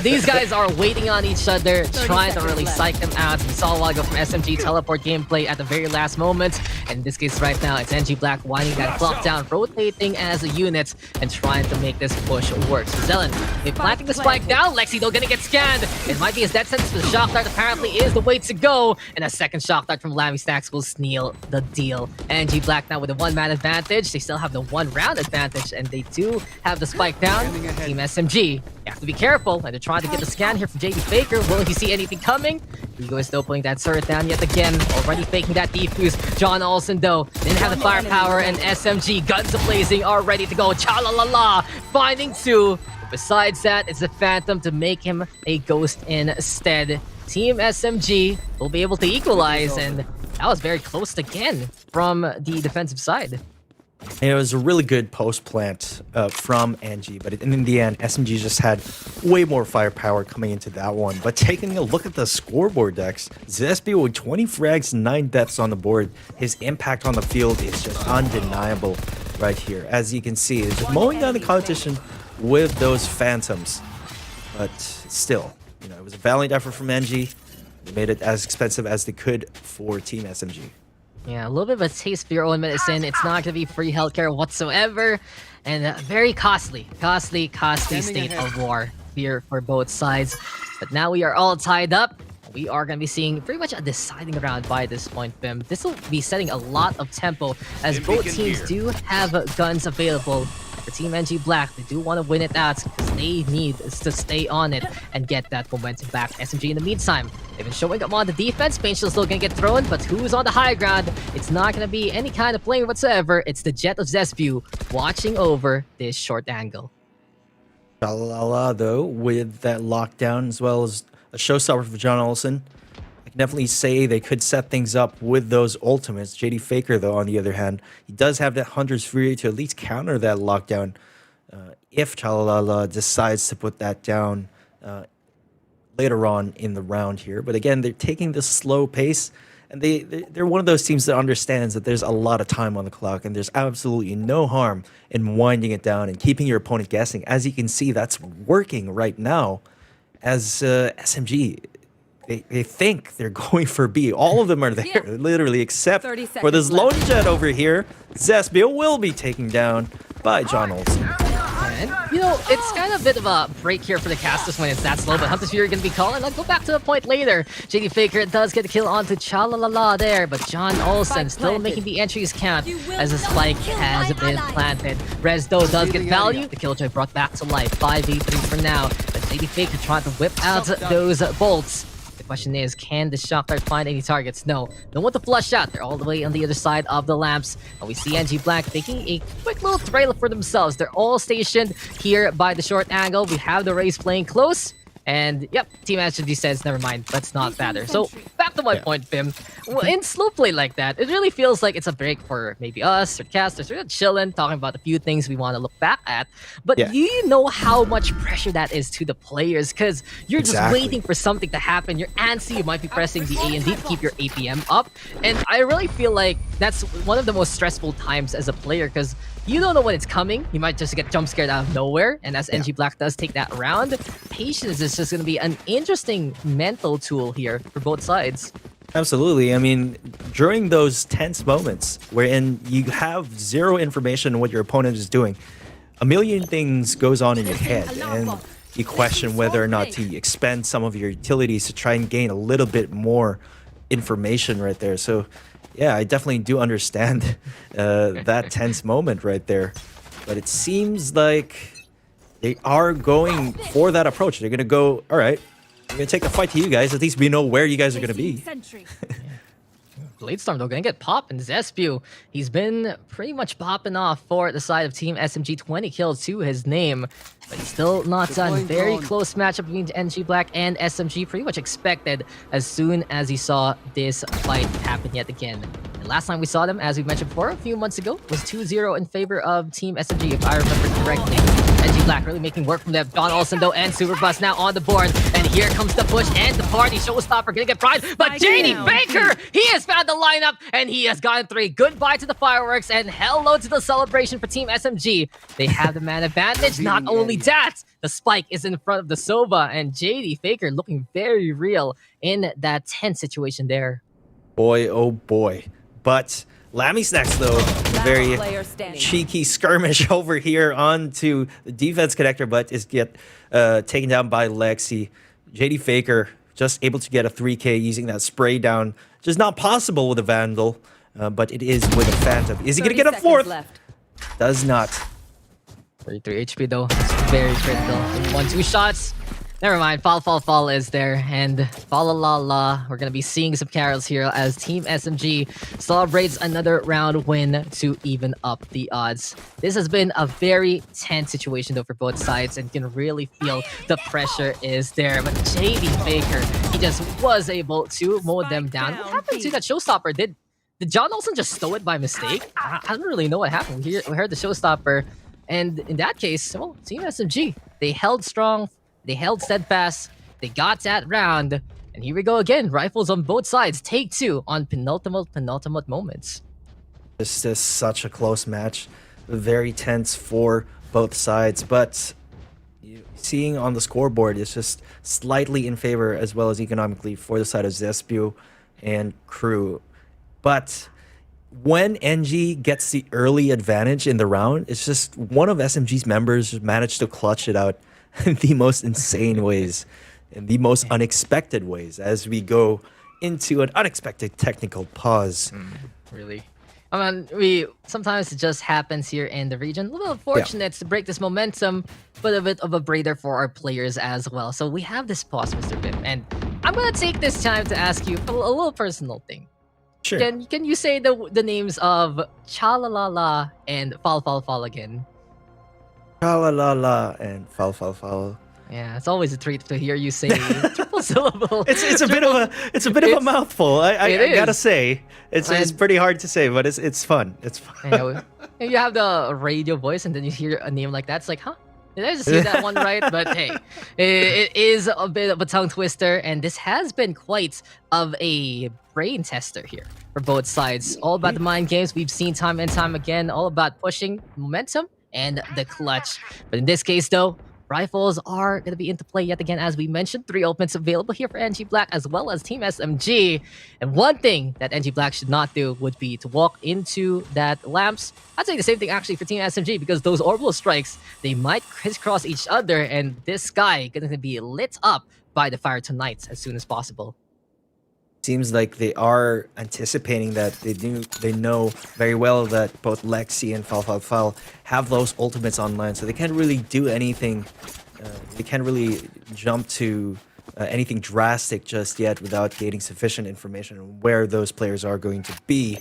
These guys are waiting on each other, trying to really psych them out. We saw a while ago from SMG teleport gameplay at the very last moment. And in this case right now, it's NG.Black winding that clock down, rotating as a unit, and trying to make this push work. So Zelen, they planting the spike down. Lexi though gonna get scanned. It might be his death sentence, but the shock dart apparently is the way to go. And a second shock dart from Lammy Stacks will seal the deal. NG.Black now with a one-man advantage. They still have the one-round advantage, and they do have the spike down. Team SMG, you have to be careful, and they're trying to get the scan here from JD Faker. Will he see anything coming? Ego is still putting that turret down yet again, already faking that defuse. John Olsen though didn't have the firepower, and SMG guns blazing are ready to go. Cha-la-la-la, finding two. Besides that, it's the Phantom to make him a ghost instead. Team SMG will be able to equalize, and that was very close again from the defensive side. And it was a really good post plant from NG, but in the end, SMG just had way more firepower coming into that one. But taking a look at the scoreboard, Daks, Zesby with 20 frags and 9 deaths on the board, his impact on the field is just undeniable right here. As you can see, it's just mowing down the competition with those Phantoms. But still, you know, it was a valiant effort from NG. They made it as expensive as they could for Team SMG. Yeah, a little bit of a taste for your own medicine. It's not going to be free healthcare whatsoever. And very costly state of war here for both sides. But now we are all tied up. We are going to be seeing pretty much a deciding round by this point, Bim. This will be setting a lot of tempo as both teams do have guns available. For Team NG.Black, they do want to win it out because they need to stay on it and get that momentum back. SMG in the meantime, they've been showing up on the defense. Pain Shield's still going to get thrown, but who's on the high ground? It's not going to be any kind of plane whatsoever. It's the Jet of Zesbu watching over this short angle. Shalala though, with that lockdown as well as a showstopper for John Olsen. I can definitely say they could set things up with those ultimates. JD Faker, though, on the other hand, he does have that Hunter's Fury to at least counter that lockdown if Chalalala decides to put that down later on in the round here. But again, they're taking this slow pace, and they're one of those teams that understands that there's a lot of time on the clock, and there's absolutely no harm in winding it down and keeping your opponent guessing. As you can see, that's working right now as SMG. They think they're going for B. All of them are there, literally, except for this lone jet over here. Zespio will be taken down by John Olsen. And, you know, it's kind of a bit of a break here for the casters when it's that slow, but Hunter's Fury going to be calling. Let's go back to the point later. JD Faker does get a kill onto Chalalala there, but John Olsen still making the entries count as the spike has been planted. Rezdo does get value. The Killjoy brought back to life. 5v3 for now. But JD Faker trying to whip out those bolts. The question is, can the shot dart find any targets? No. Don't want to flush out. They're all the way on the other side of the lamps. And we see NG.Black taking a quick little trailer for themselves. They're all stationed here by the short angle. We have the race playing close. And yep, Team SMG says, never mind, let's not batter. So back to my point, Bim. Well, in slow play like that, it really feels like it's a break for maybe us or casters. We're chilling, talking about a few things we want to look back at. But do you know how much pressure that is to the players? Because you're just waiting for something to happen. You're antsy. You might be pressing the A and D to keep your APM up. And I really feel like that's one of the most stressful times as a player, because you don't know when it's coming. You might just get jump scared out of nowhere. And as NG.Black does take that round, patience is just going to be an interesting mental tool here for both sides. Absolutely. I mean, during those tense moments wherein you have zero information on what your opponent is doing, a million things goes on in your head, and you question whether or not to expend some of your utilities to try and gain a little bit more information right there. So yeah, I definitely do understand that tense moment right there. But it seems like they are going for that approach. They're going to go, all right, we're going to take the fight to you guys. At least we know where you guys are going to be. Blade Storm, though, gonna get popped, and Zespio, he's been pretty much popping off for the side of Team SMG. 20 kills to his name, but he's still not done. Very close matchup between NG.Black and SMG. Pretty much expected as soon as he saw this fight happen yet again. And last time we saw them, as we mentioned before, a few months ago, was 2-0 in favor of Team SMG, if I remember correctly. NG.Black really making work from them. John Olsen, though, and Superbus now on the board. And here comes the push and the party. Showstopper gonna get pried, but JD Baker, he has found the lineup, and he has gotten 3. Goodbye to the fireworks, and hello to the celebration for Team SMG. They have the man advantage. Not only that, the spike is in front of the Sova, and JD Faker looking very real in that tense situation there. Boy, oh boy. But Lammy's next, though. A very cheeky skirmish over here onto the defense connector, but is taken down by Lexi. JD Faker just able to get a 3K using that spray down. Just not possible with a Vandal, but it is with a Phantom. Is he going to get a 4th? Does not. 33 HP, though. It's very critical. 1-2 shots. Never mind. Fall is there. And fa-la-la-la. We're going to be seeing some carols here as Team SMG celebrates another round win to even up the odds. This has been a very tense situation, though, for both sides, and you can really feel the pressure is there. But JD Baker, he just was able to mow them down. What happened to that showstopper? Did John Olsen just stow it by mistake? I don't really know what happened. We heard the showstopper. And in that case, well, Team SMG, they held strong. They held steadfast. They got that round. And here we go again. Rifles on both sides. Take 2 on penultimate moments. This is such a close match. Very tense for both sides. But seeing on the scoreboard, it's just slightly in favor as well as economically for the side of Zespio and crew. But when NG gets the early advantage in the round, it's just one of SMG's members managed to clutch it out in the most insane ways, in the most unexpected ways, as we go into an unexpected technical pause. Really? I mean, sometimes it just happens here in the region. A little fortunate to break this momentum, but a bit of a breather for our players as well. So we have this pause, Mr. Bim, and I'm gonna take this time to ask you a little personal thing. Sure. Can you say the names of Chalalala and Fall again? Chalalala and Fall. Yeah, it's always a treat to hear you say triple syllable. It's a bit of a mouthful. I gotta say, it's pretty hard to say, but it's fun. It's fun. You have the radio voice, and then you hear a name like that. It's like, huh? Did I just hear that one right? But hey, it is a bit of a tongue twister, and this has been quite of a brain tester here for both sides. All about the mind games we've seen time and time again. All about pushing momentum and the clutch. But in this case, though, rifles are going to be into play yet again, as we mentioned. 3 ultimates available here for NG.Black as well as Team SMG. And one thing that NG.Black should not do would be to walk into that lamps. I'd say the same thing actually for Team SMG, because those orbital strikes, they might crisscross each other, and this sky going to be lit up by the fire tonight as soon as possible. Seems like they are anticipating that. They know very well that both Lexi and Fal have those ultimates online, so they can't really do anything. They can't really jump to anything drastic just yet without gaining sufficient information on where those players are going to be.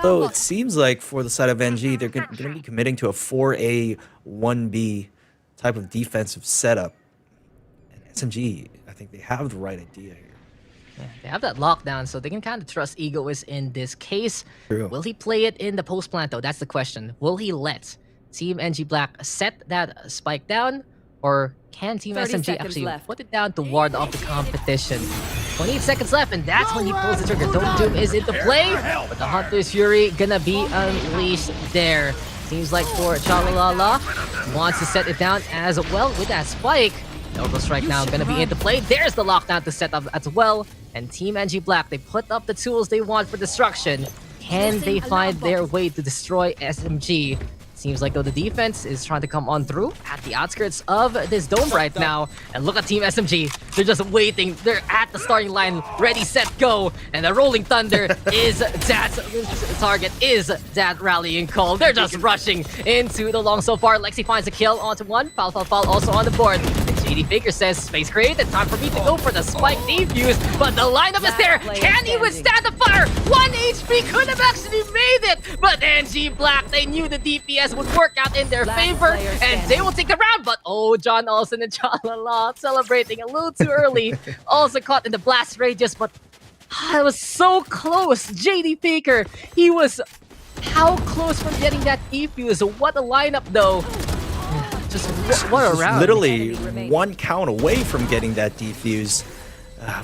So it seems like for the side of NG, they're going to be committing to a 4A, 1B type of defensive setup. And SMG, I think they have the right idea here. Yeah, they have that lockdown, so they can kind of trust Egoist in this case. True. Will he play it in the post plant, though? That's the question. Will he let Team NG.Black set that spike down, or can Team SMG actually put it down to ward off the competition? 28 seconds left, and that's when he pulls the trigger. Dome Doom is into play, but the Hunter's Fury gonna be unleashed there. Seems like for Chalalala wants to set it down as well with that spike. Orbital Strike now gonna be into play. There's the lockdown to set up as well. And Team NG.Black, they put up the tools they want for destruction. Can they find their way to destroy SMG? Seems like though the defense is trying to come on through at the outskirts of this dome right now. And look at Team SMG. They're just waiting. They're at the starting line. Ready, set, go. And the Rolling Thunder is that target, is that rallying call. They're just rushing into the long so far. Lexi finds a kill onto one. Fal also on the board. JD Figure says, space created. Time for me to go for the spike defuse. But the lineup is there. Can he withstand the fire? 1 HP could have actually made it. But NG.Black, they knew the DPS would work out in their favor, and they will take the round. But oh, John Olsen and Chalala celebrating a little too early. Also caught in the blast radius, but it was so close. JD Faker, he was how close from getting that defuse. What a lineup, though. Just what a round. Literally one count away from getting that defuse.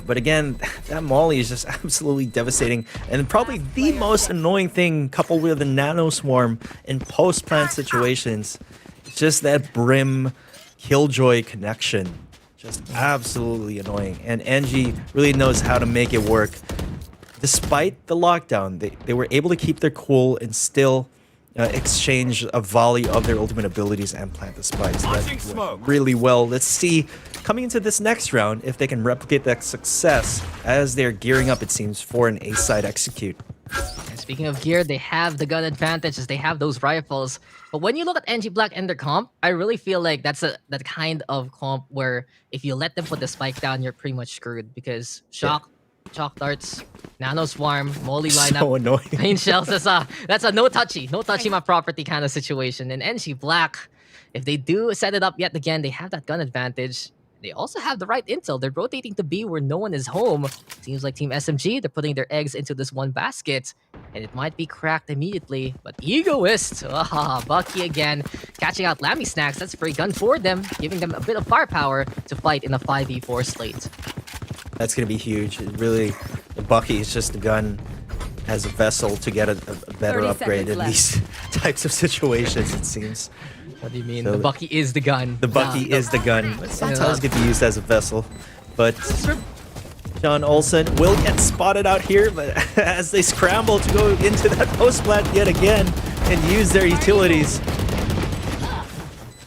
But again, that Molly is just absolutely devastating, and probably the most annoying thing coupled with the Nano Swarm in post-plant situations. It's just that Brim Killjoy connection. Just absolutely annoying. And NG really knows how to make it work. Despite the lockdown, they were able to keep their cool and still exchange a volley of their ultimate abilities and plant the spikes. That went really well. Let's see, coming into this next round, if they can replicate that success as they're gearing up, it seems, for an A-side execute. And speaking of gear, they have the gun advantage as they have those rifles. But when you look at NG.Black and their comp, I really feel like that's that kind of comp where if you let them put the spike down, you're pretty much screwed, because Shock darts, Nano Swarm, Molly lineup, so annoying. Pain shells. That's a no touchy my property kind of situation. And NG.Black, if they do set it up yet again, they have that gun advantage. They also have the right intel. They're rotating to B where no one is home. Seems like Team SMG, they're putting their eggs into this one basket, and it might be cracked immediately. But Egoist, Bucky again, catching out Lammy Snacks. That's free gun for them, giving them a bit of firepower to fight in a 5v4 slate. That's going to be huge. It really, the Bucky is just a gun as a vessel to get a better upgrade in these types of situations, it seems. What do you mean? So the Bucky is the gun. The Bucky is the gun. But sometimes get used as a vessel. But John Olsen will get spotted out here, but as they scramble to go into that post plant yet again and use their utilities.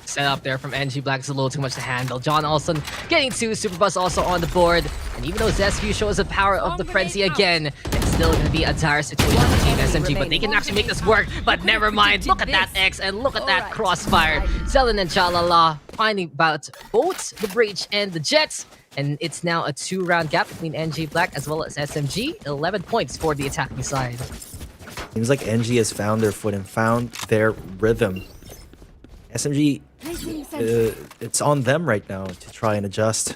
Set up there from NG.Black is a little too much to handle. John Olsen getting 2 Superbus also on the board. And even though Zesview shows the power of the frenzy again, it's still going to be a dire situation for Team SMG. But they can actually make this work. But never mind. Look at that X and look at that crossfire. Zelin and Chalala finding about both the breach and the jets. And it's now a 2-round gap between NG.Black as well as SMG. 11 points for the attacking side. Seems like NG has found their foot and found their rhythm. SMG it's on them right now to try and adjust.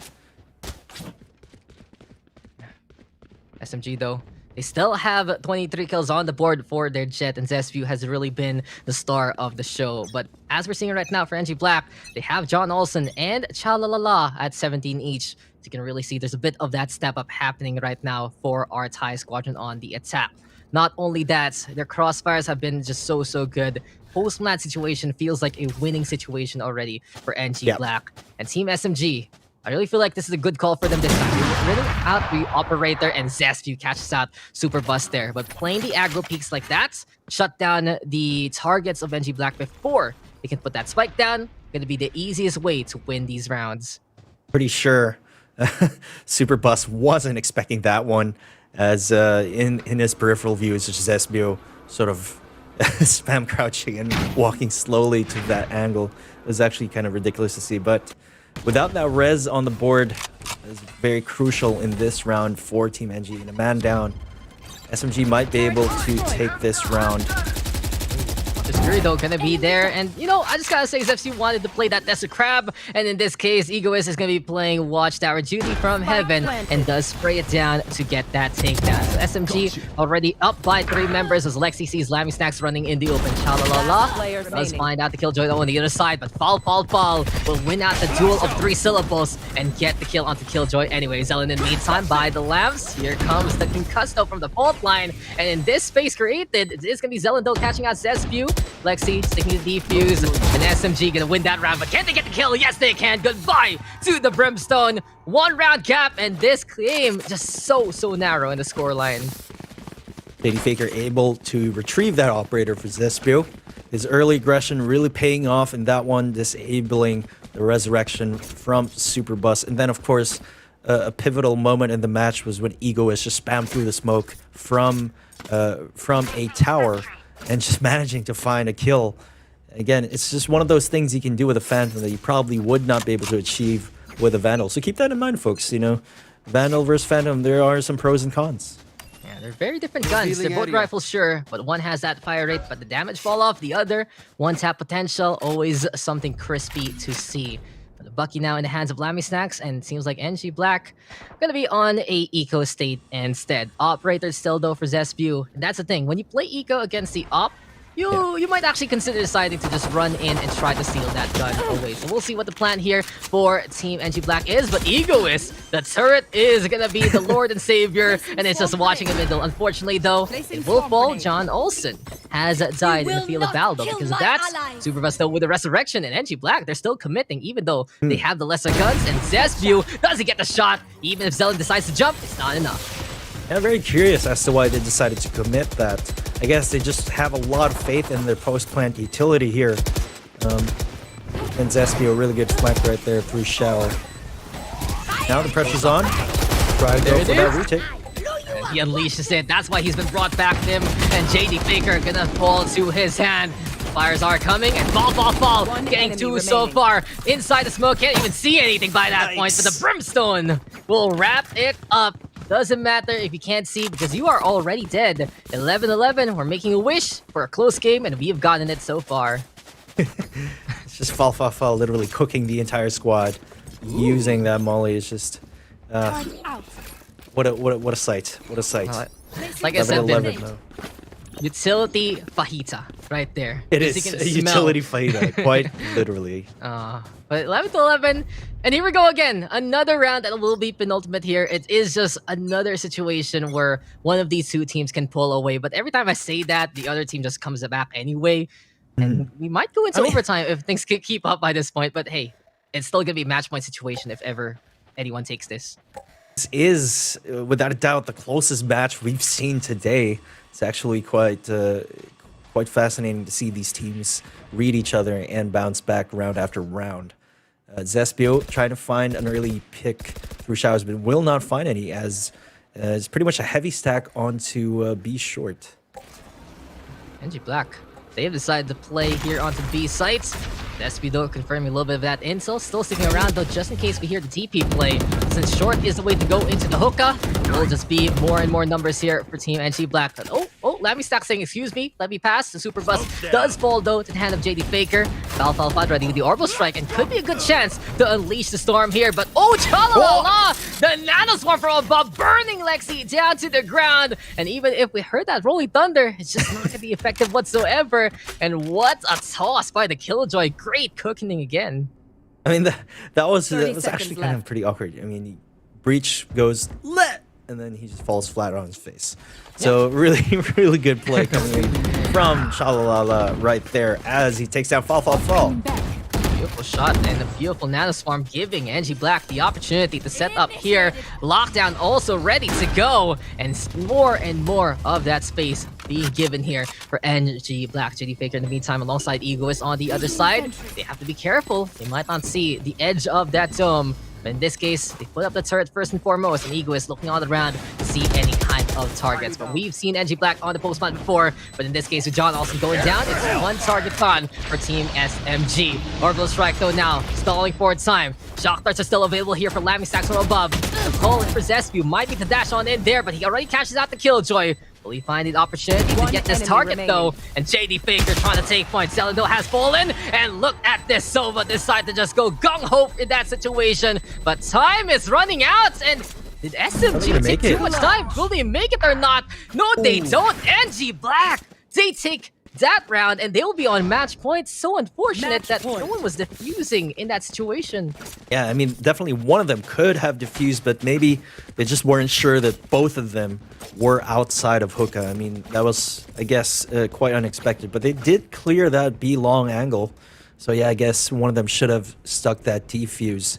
SMG though, they still have 23 kills on the board for their Jet, and Zespew has really been the star of the show. But as we're seeing right now for NG.Black, they have John Olsen and Chalalala at 17 each. So you can really see there's a bit of that step up happening right now for our Thai squadron on the attack. Not only that, their crossfires have been just so good. Post-match situation feels like a winning situation already for NG.Black. And Team SMG, I really feel like this is a good call for them this time. Really out the operator, and Zespew catches out Super Bus there. But playing the aggro peaks like that, shut down the targets of NG.Black before they can put that spike down. Gonna be the easiest way to win these rounds. Pretty sure Super Bus wasn't expecting that one, as in his peripheral view, it's just Zespew sort of spam crouching and walking slowly to that angle. It was actually kind of ridiculous to see, but without that res on the board is very crucial in this round for Team NG. And a man down, SMG might be able to take this round. Fury though gonna be there, and you know, I just gotta say ZFC wanted to play that Desert Crab, and in this case Egoist is gonna be playing Watchtower Duty from Heaven and does spray it down to get that takedown. So SMG already up by 3 members as Lexi sees Lammy Snacks running in the open. Chalalala does find out the Killjoy though on the other side, but Fall will win out the duel of 3 syllables and get the kill onto Killjoy. Anyway, Zelen in the meantime by the Lambs. Here comes the Concusto from the fault line, and in this space created, it's gonna be Zelen though catching out Zespew. Lexi sticking the defuse, and SMG gonna win that round, but can they get the kill? Yes, they can. Goodbye to the Brimstone. 1 round gap, and this game just so narrow in the scoreline. JD Faker able to retrieve that operator for Zespew. His early aggression really paying off in that one, disabling the resurrection from Super Bus. And then, of course, a pivotal moment in the match was when Egoist just spammed through the smoke from a tower and just managing to find a kill. Again, it's just one of those things you can do with a Phantom that you probably would not be able to achieve with a Vandal. So keep that in mind, folks. You know, Vandal versus Phantom, there are some pros and cons. Yeah, they're very different guns. They're both rifles, sure, but one has that fire rate, but the damage fall off. The other, one tap potential, always something crispy to see. But Bucky now in the hands of Lammy Snacks, and it seems like NG.Black gonna be on a eco state instead. Operator still though for Zespew. And that's the thing, when you play eco against the op, you might actually consider deciding to just run in and try to steal that gun away. So we'll see what the plan here for Team NG.Black is. But Egoist, the turret is gonna be the Lord and Savior, and it's just watching in the middle. Unfortunately though, it will fall. John Olsen has died in the field of battle though. Because of that, Superbus still with the resurrection, and NG.Black, they're still committing even though they have the lesser guns. And Zespew doesn't get the shot. Even if Zelen decides to jump, it's not enough. I'm very curious as to why they decided to commit that. I guess they just have a lot of faith in their post-plant utility here. And Zespew, a really good flank right there through Shell. Now the pressure's on. Try to go for that retake. He unleashes it. That's why he's been brought back to him. And JD Faker gonna fall to his hand. Fires are coming, and fall. Getting 2 so far. Inside the smoke, can't even see anything by that point. But the Brimstone will wrap it up. Doesn't matter if you can't see because you are already dead. 11-11, we're making a wish for a close game, and we have gotten it so far. It's just fall, literally cooking the entire squad. Using that molly is just... what a sight. What a sight. Like I said, 11, no. Utility fajita right there. It is a utility fajita, quite literally. But 11-11, and here we go again. Another round that will be penultimate here. It is just another situation where one of these 2 teams can pull away. But every time I say that, the other team just comes back anyway. And we might go into overtime if things can keep up by this point. But hey, it's still going to be a match point situation if ever anyone takes this. This is, without a doubt, the closest match we've seen today. It's actually quite fascinating to see these teams read each other and bounce back round after round. Zespew trying to find an early pick through showers, but will not find any as it's pretty much a heavy stack onto B short. NG.Black, they have decided to play here onto B sites. Zespew though confirming a little bit of that intel. Still sticking around though just in case we hear the TP play. Since short is the way to go into the hookah, it will just be more and more numbers here for Team NG.Black. Oh, Lammy Stack saying excuse me, let me pass. The Super Bus does fall though to the hand of JD Faker. Falfalfa ready with the Orbital Strike and could be a good chance to unleash the storm here. But oh, Chalala! The Nanoswarm from above burning Lexi down to the ground. And even if we heard that Rolling Thunder, it's just not going to be effective whatsoever. And what a toss by the Killjoy. Great cooking again. I mean, that was 30 actually seconds kind of left. pretty awkward. I mean, Breach goes, let, and then he just falls flat on his face. So really, really good play coming in from Shalalala right there as he takes down Fall. Beautiful shot and a beautiful Nanoswarm giving NG.Black the opportunity to set up here. Lockdown also ready to go. And more of that space being given here for NG.Black. JD Faker in the meantime alongside Egoist on the other side. They have to be careful. They might not see the edge of that dome. But in this case, they put up the turret first and foremost, and Egoist looking all around to see any kind of targets. But we've seen NG.Black on the post plant before, but in this case with John also going down, it's one target con for Team SMG. Orbital Strike though now, stalling for time. Shock darts are still available here for Lammy Stacks from above. The call for Zespu might be the dash on in there, but he already cashes out the Killjoy. Will he find the opportunity to get this target though? And JD Faker trying to take points. Zelendo has fallen, and look at this. Sova decide to just go gung-ho in that situation. But time is running out, and did SMG take too much time? Will they make it or not? No, they don't. NG.Black, they take that round, and they will be on match point. So unfortunate that no one was defusing in that situation. Yeah, I mean, definitely one of them could have defused, but maybe they just weren't sure that both of them were outside of hookah. I mean, that was, I guess, quite unexpected, but they did clear that B long angle. So yeah, I guess one of them should have stuck that defuse.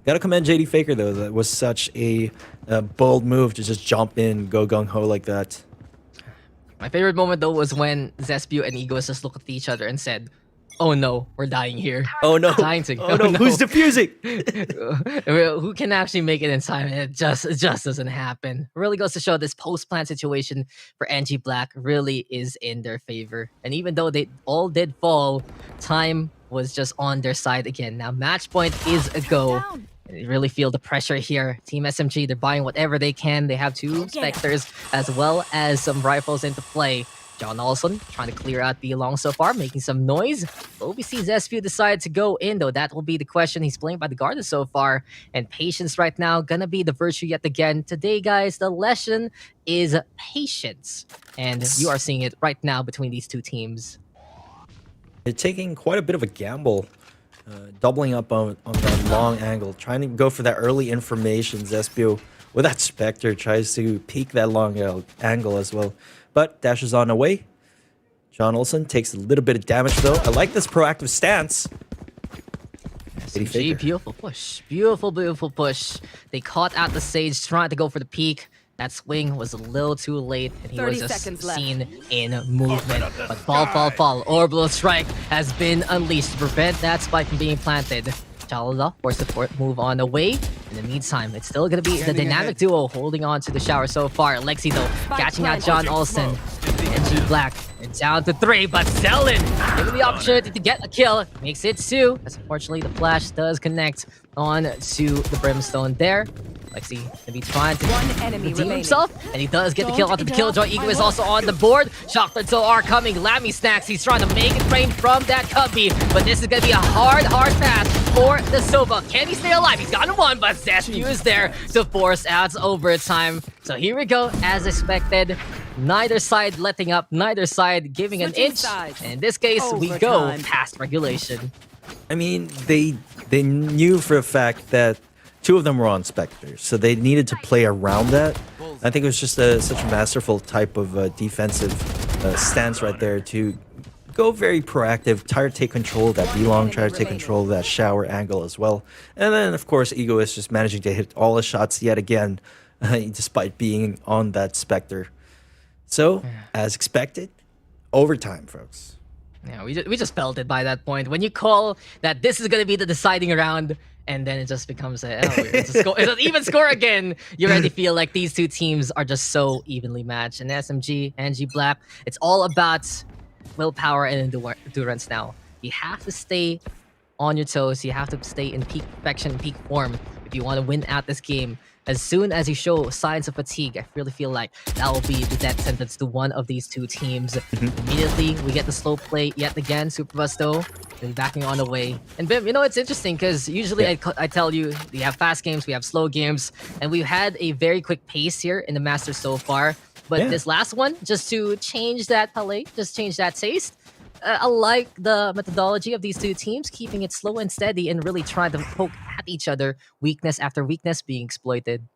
Gotta commend JD Faker though. That was such a bold move to just jump in, go gung-ho like that. My favorite moment though was when Zespu and Egoist just looked at each other and said, "Oh no, we're dying here." Oh no! Dying to, oh no! Who's defusing? Who can actually make it in time? It just doesn't happen. It really goes to show this post-plant situation for NG.Black really is in their favor. And even though they all did fall, time was just on their side again. Now match point is a go. You really feel the pressure here. Team SMG, they're buying whatever they can. They have two Spectres as well as some rifles into play. John Olsen trying to clear out B long so far, making some noise. Will we see Zespu decide to go in though? That will be the question. He's playing by the Garden so far. And patience right now gonna be the virtue yet again. Today, guys, the lesson is patience. And you are seeing it right now between these two teams. They're taking quite a bit of a gamble. Doubling up on that long angle, trying to go for that early information. Zespu with that Spectre tries to peek that long angle as well, but dashes on away. John Olsen takes a little bit of damage though. I like this proactive stance. SMG, beautiful push. Beautiful push. They caught out the Sage trying to go for the peek. That swing was a little too late, and he was just seen in movement. But fall. Orbital Strike has been unleashed to prevent that spike from being planted. Chalala forced to move on away. In the meantime, it's still going to be the dynamic duo holding on to the shower so far. Lexi, though, catching out John Olsen. NG.Black, and down to 3, but Zelen given the opportunity to get a kill. Makes it 2, as unfortunately the flash does connect on to the Brimstone there. Lexi gonna be trying to redeem himself, and he does get the kill onto the Killjoy. Ego is also on the board. Shock darts are coming. Lammy Snacks, he's trying to make it frame from that Cubby, but this is gonna be a hard pass for the Sova. Can he stay alive? He's gotten one, but Zespu is there to force out overtime. So here we go, as expected. Neither side letting up, neither side giving an inch. And in this case, we go past regulation. I mean, they knew for a fact that two of them were on Spectres, so they needed to play around that. I think it was just such a masterful type of defensive stance right there to go very proactive, try to take control of that B-long, try to take control of that shower angle as well. And then, of course, Ego is just managing to hit all the shots yet again, despite being on that Spectre. So, as expected, overtime, folks. Yeah, we just felt it by that point. When you call that this is going to be the deciding round, and then it just becomes it's an even score again. You already feel like these two teams are just so evenly matched. And SMG, NG.Black, it's all about willpower and endurance now. You have to stay on your toes. You have to stay in peak perfection, peak form if you want to win out this game. as soon as you show signs of fatigue, I really feel like that will be the death sentence to one of these two teams. Immediately, we get the slow play yet again. Superbus though, then backing on away. And Bim, you know, it's interesting because usually I tell you, we have fast games, we have slow games, and we've had a very quick pace here in the Masters so far. But this last one, just to change that palette, just change that taste, I like the methodology of these two teams, keeping it slow and steady and really trying to poke at each other, weakness after weakness being exploited.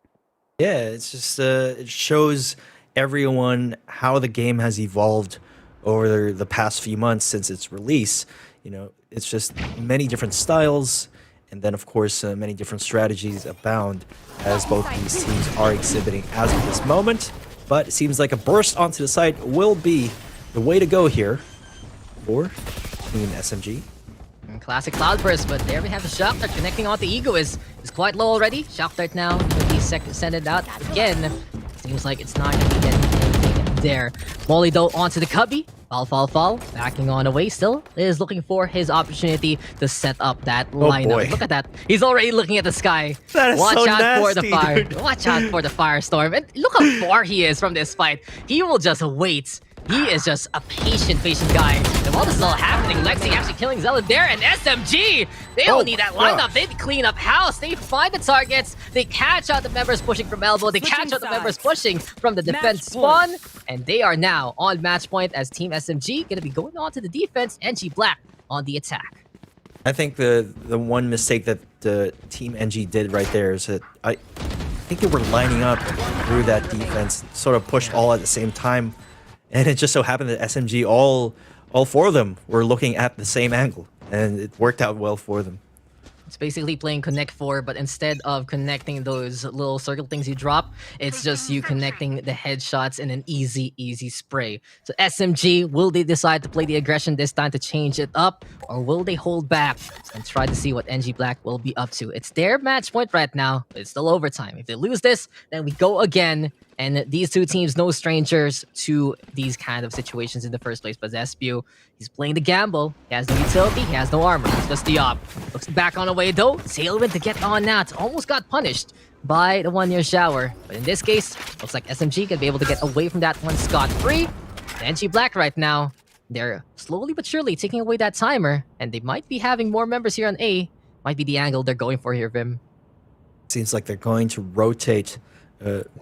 Yeah, it's just it shows everyone how the game has evolved over the past few months since its release. You know, it's just many different styles, and then of course many different strategies abound as both these teams are exhibiting as of this moment. But it seems like a burst onto the site will be the way to go here for Team SMG. Classic Cloudburst, but there we have the Shock Dart connecting onto Ego is quite low already. Shock Dart now, going to be send it out again. Seems like it's not going to be getting anything there. Molly though onto the Cubby. Fall. Backing on away still. Is looking for his opportunity to set up that lineup. Boy. Look at that. He's already looking at the sky. That is Watch so out for the nasty, fire. dude. Watch out for the firestorm. And look how far he is from this fight. He will just wait. He is just a patient guy. And while this is all happening, Lexi actually killing Zelen there, and SMG! They don't need that lineup. They clean up house. They find the targets. They catch out the members pushing from elbow. They catch out the members pushing from the defense spawn. And they are now on match point as Team SMG going to be going on to the defense. NG.Black on the attack. I think the one mistake that the Team NG did right there is that I think they were lining up through that defense, sort of pushed all at the same time. And it just so happened that SMG, all four of them were looking at the same angle, and it worked out well for them. It's basically playing Connect 4, but instead of connecting those little circle things you drop, it's just you connecting the headshots in an easy spray. So SMG, will they decide to play the aggression this time to change it up, or will they hold back and try to see what NG.Black will be up to? It's their match point right now, but it's still overtime. If they lose this, then we go again. And these two teams, no strangers to these kind of situations in the first place. But Zespew, he's playing the gamble. He has no utility, he has no armor. It's just the op. Looks back on the way though. Tailwind to get on that. Almost got punished by the 1-year shower. But in this case, looks like SMG can be able to get away from that one scot-free. NG.Black right now, they're slowly but surely taking away that timer. And they might be having more members here on A. Might be the angle they're going for here, Vim. Seems like they're going to rotate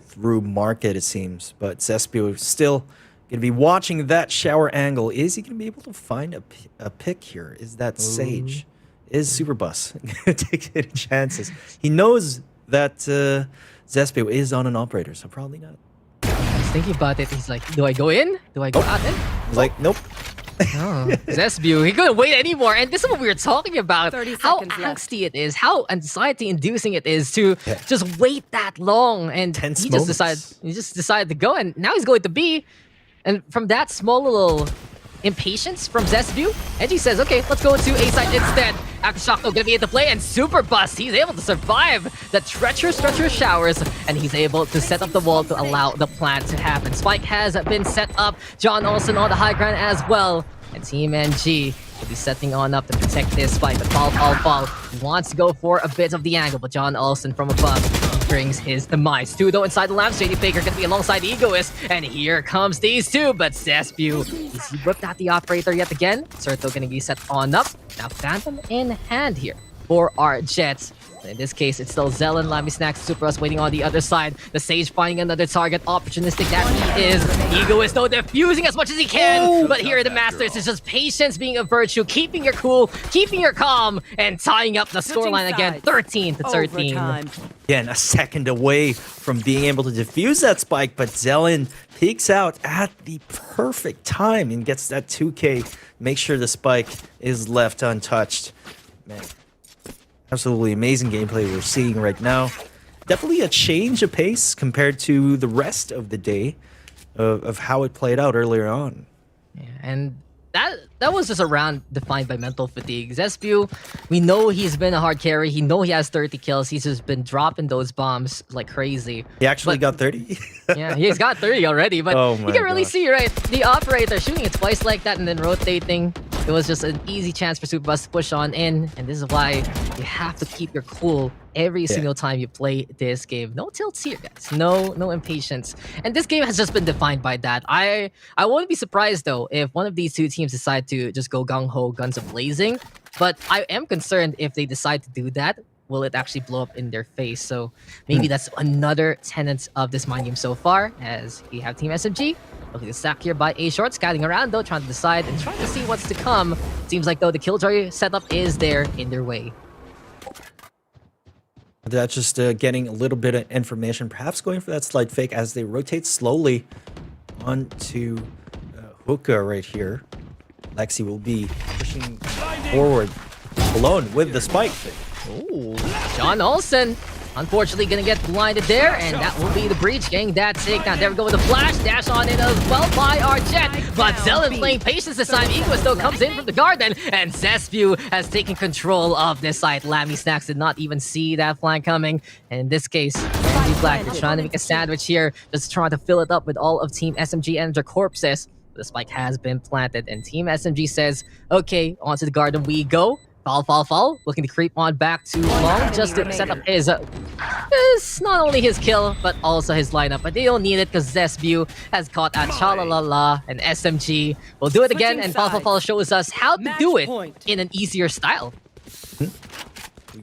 through market, it seems, but Zespew is still going to be watching that shower angle. Is he going to be able to find a pick here? Is that Sage? Is Superbus going to take any chances? He knows that Zespew is on an operator, so probably not. He's thinking about it. He's like, do I go in? Do I go out in? He's like, nope. Oh, Zespew, he couldn't wait anymore. And this is what we were talking about. 30 How seconds left. angsty it is, how anxiety-inducing it is to just wait that long. And Tense he moments. just decided to go, and now he's going to B. And from that small little impatience from Zespew, NG says, okay, let's go to A side instead. After Shocko gonna be at the play, and Superbus, he's able to survive the treacherous showers, and he's able to set up the wall to allow the plan to happen. Spike has been set up. John Olsen on the high ground as well. And Team NG will be setting on up to protect this Spike. But Fall. He wants to go for a bit of the angle, but John Olsen from above brings his demise. Two though inside the lamp. Shady Faker gonna be alongside the Egoist, and here comes these two. But Zespew, he's whipped out the operator yet again. Serto gonna be set on up. Now Phantom in hand here for our Jets. In this case, it's still Zelen, Lamy Snacks, Superus waiting on the other side. The Sage finding another target, opportunistic that he is. Egoist though diffusing as much as he can, but here the Masters is just patience being a virtue, keeping your cool, keeping your calm, and tying up the scoreline again, 13-13. Overtime. Again, a second away from being able to defuse that Spike, but Zelen peeks out at the perfect time and gets that 2K. Make sure the Spike is left untouched. Man, absolutely amazing gameplay we're seeing right now. Definitely a change of pace compared to the rest of the day of how it played out earlier on. Yeah, and that was just a round defined by mental fatigue. Zespew, we know he's been a hard carry. He know he has 30 kills. He's just been dropping those bombs like crazy. He actually got 30? Yeah, he's got 30 already, but Oh you my can really God. see, right? The operator shooting it twice like that and then rotating. It was just an easy chance for Superbus to push on in, and this is why you have to keep your cool every single time you play this game. No tilts here, guys. No impatience. And this game has just been defined by that. I wouldn't be surprised though if one of these two teams decide to just go gung-ho, guns a-blazing. But I am concerned if they decide to do that, will it actually blow up in their face? So maybe that's another tenet of this mind game so far, as we have Team SMG looking to stack here by A Short, scouting around though, trying to decide and trying to see what's to come. Seems like though the Killjoy setup is there in their way. That's just getting a little bit of information, perhaps going for that slight fake as they rotate slowly onto Hookah right here. Lexi will be pushing forward alone with the spike. Oh, John Olsen, unfortunately gonna get blinded there, and that will be the breach, getting that takedown. There we go with the flash, dash on in as well by our Jet, but Zelen playing patience this time. Equus though comes in from the garden, and Zespew has taken control of this site. Lammy Snacks did not even see that flank coming, and in this case, NG.Black, they're trying to make a sandwich here, just trying to fill it up with all of Team SMG and their corpses. The spike has been planted, and Team SMG says, okay, onto the garden we go. Fall, looking to creep on back too long just to set up his not only his kill, but also his lineup. But they don't need it because Zespew has caught a Chalalala, and SMG will do it again, and Fall shows us how to do it in an easier style. We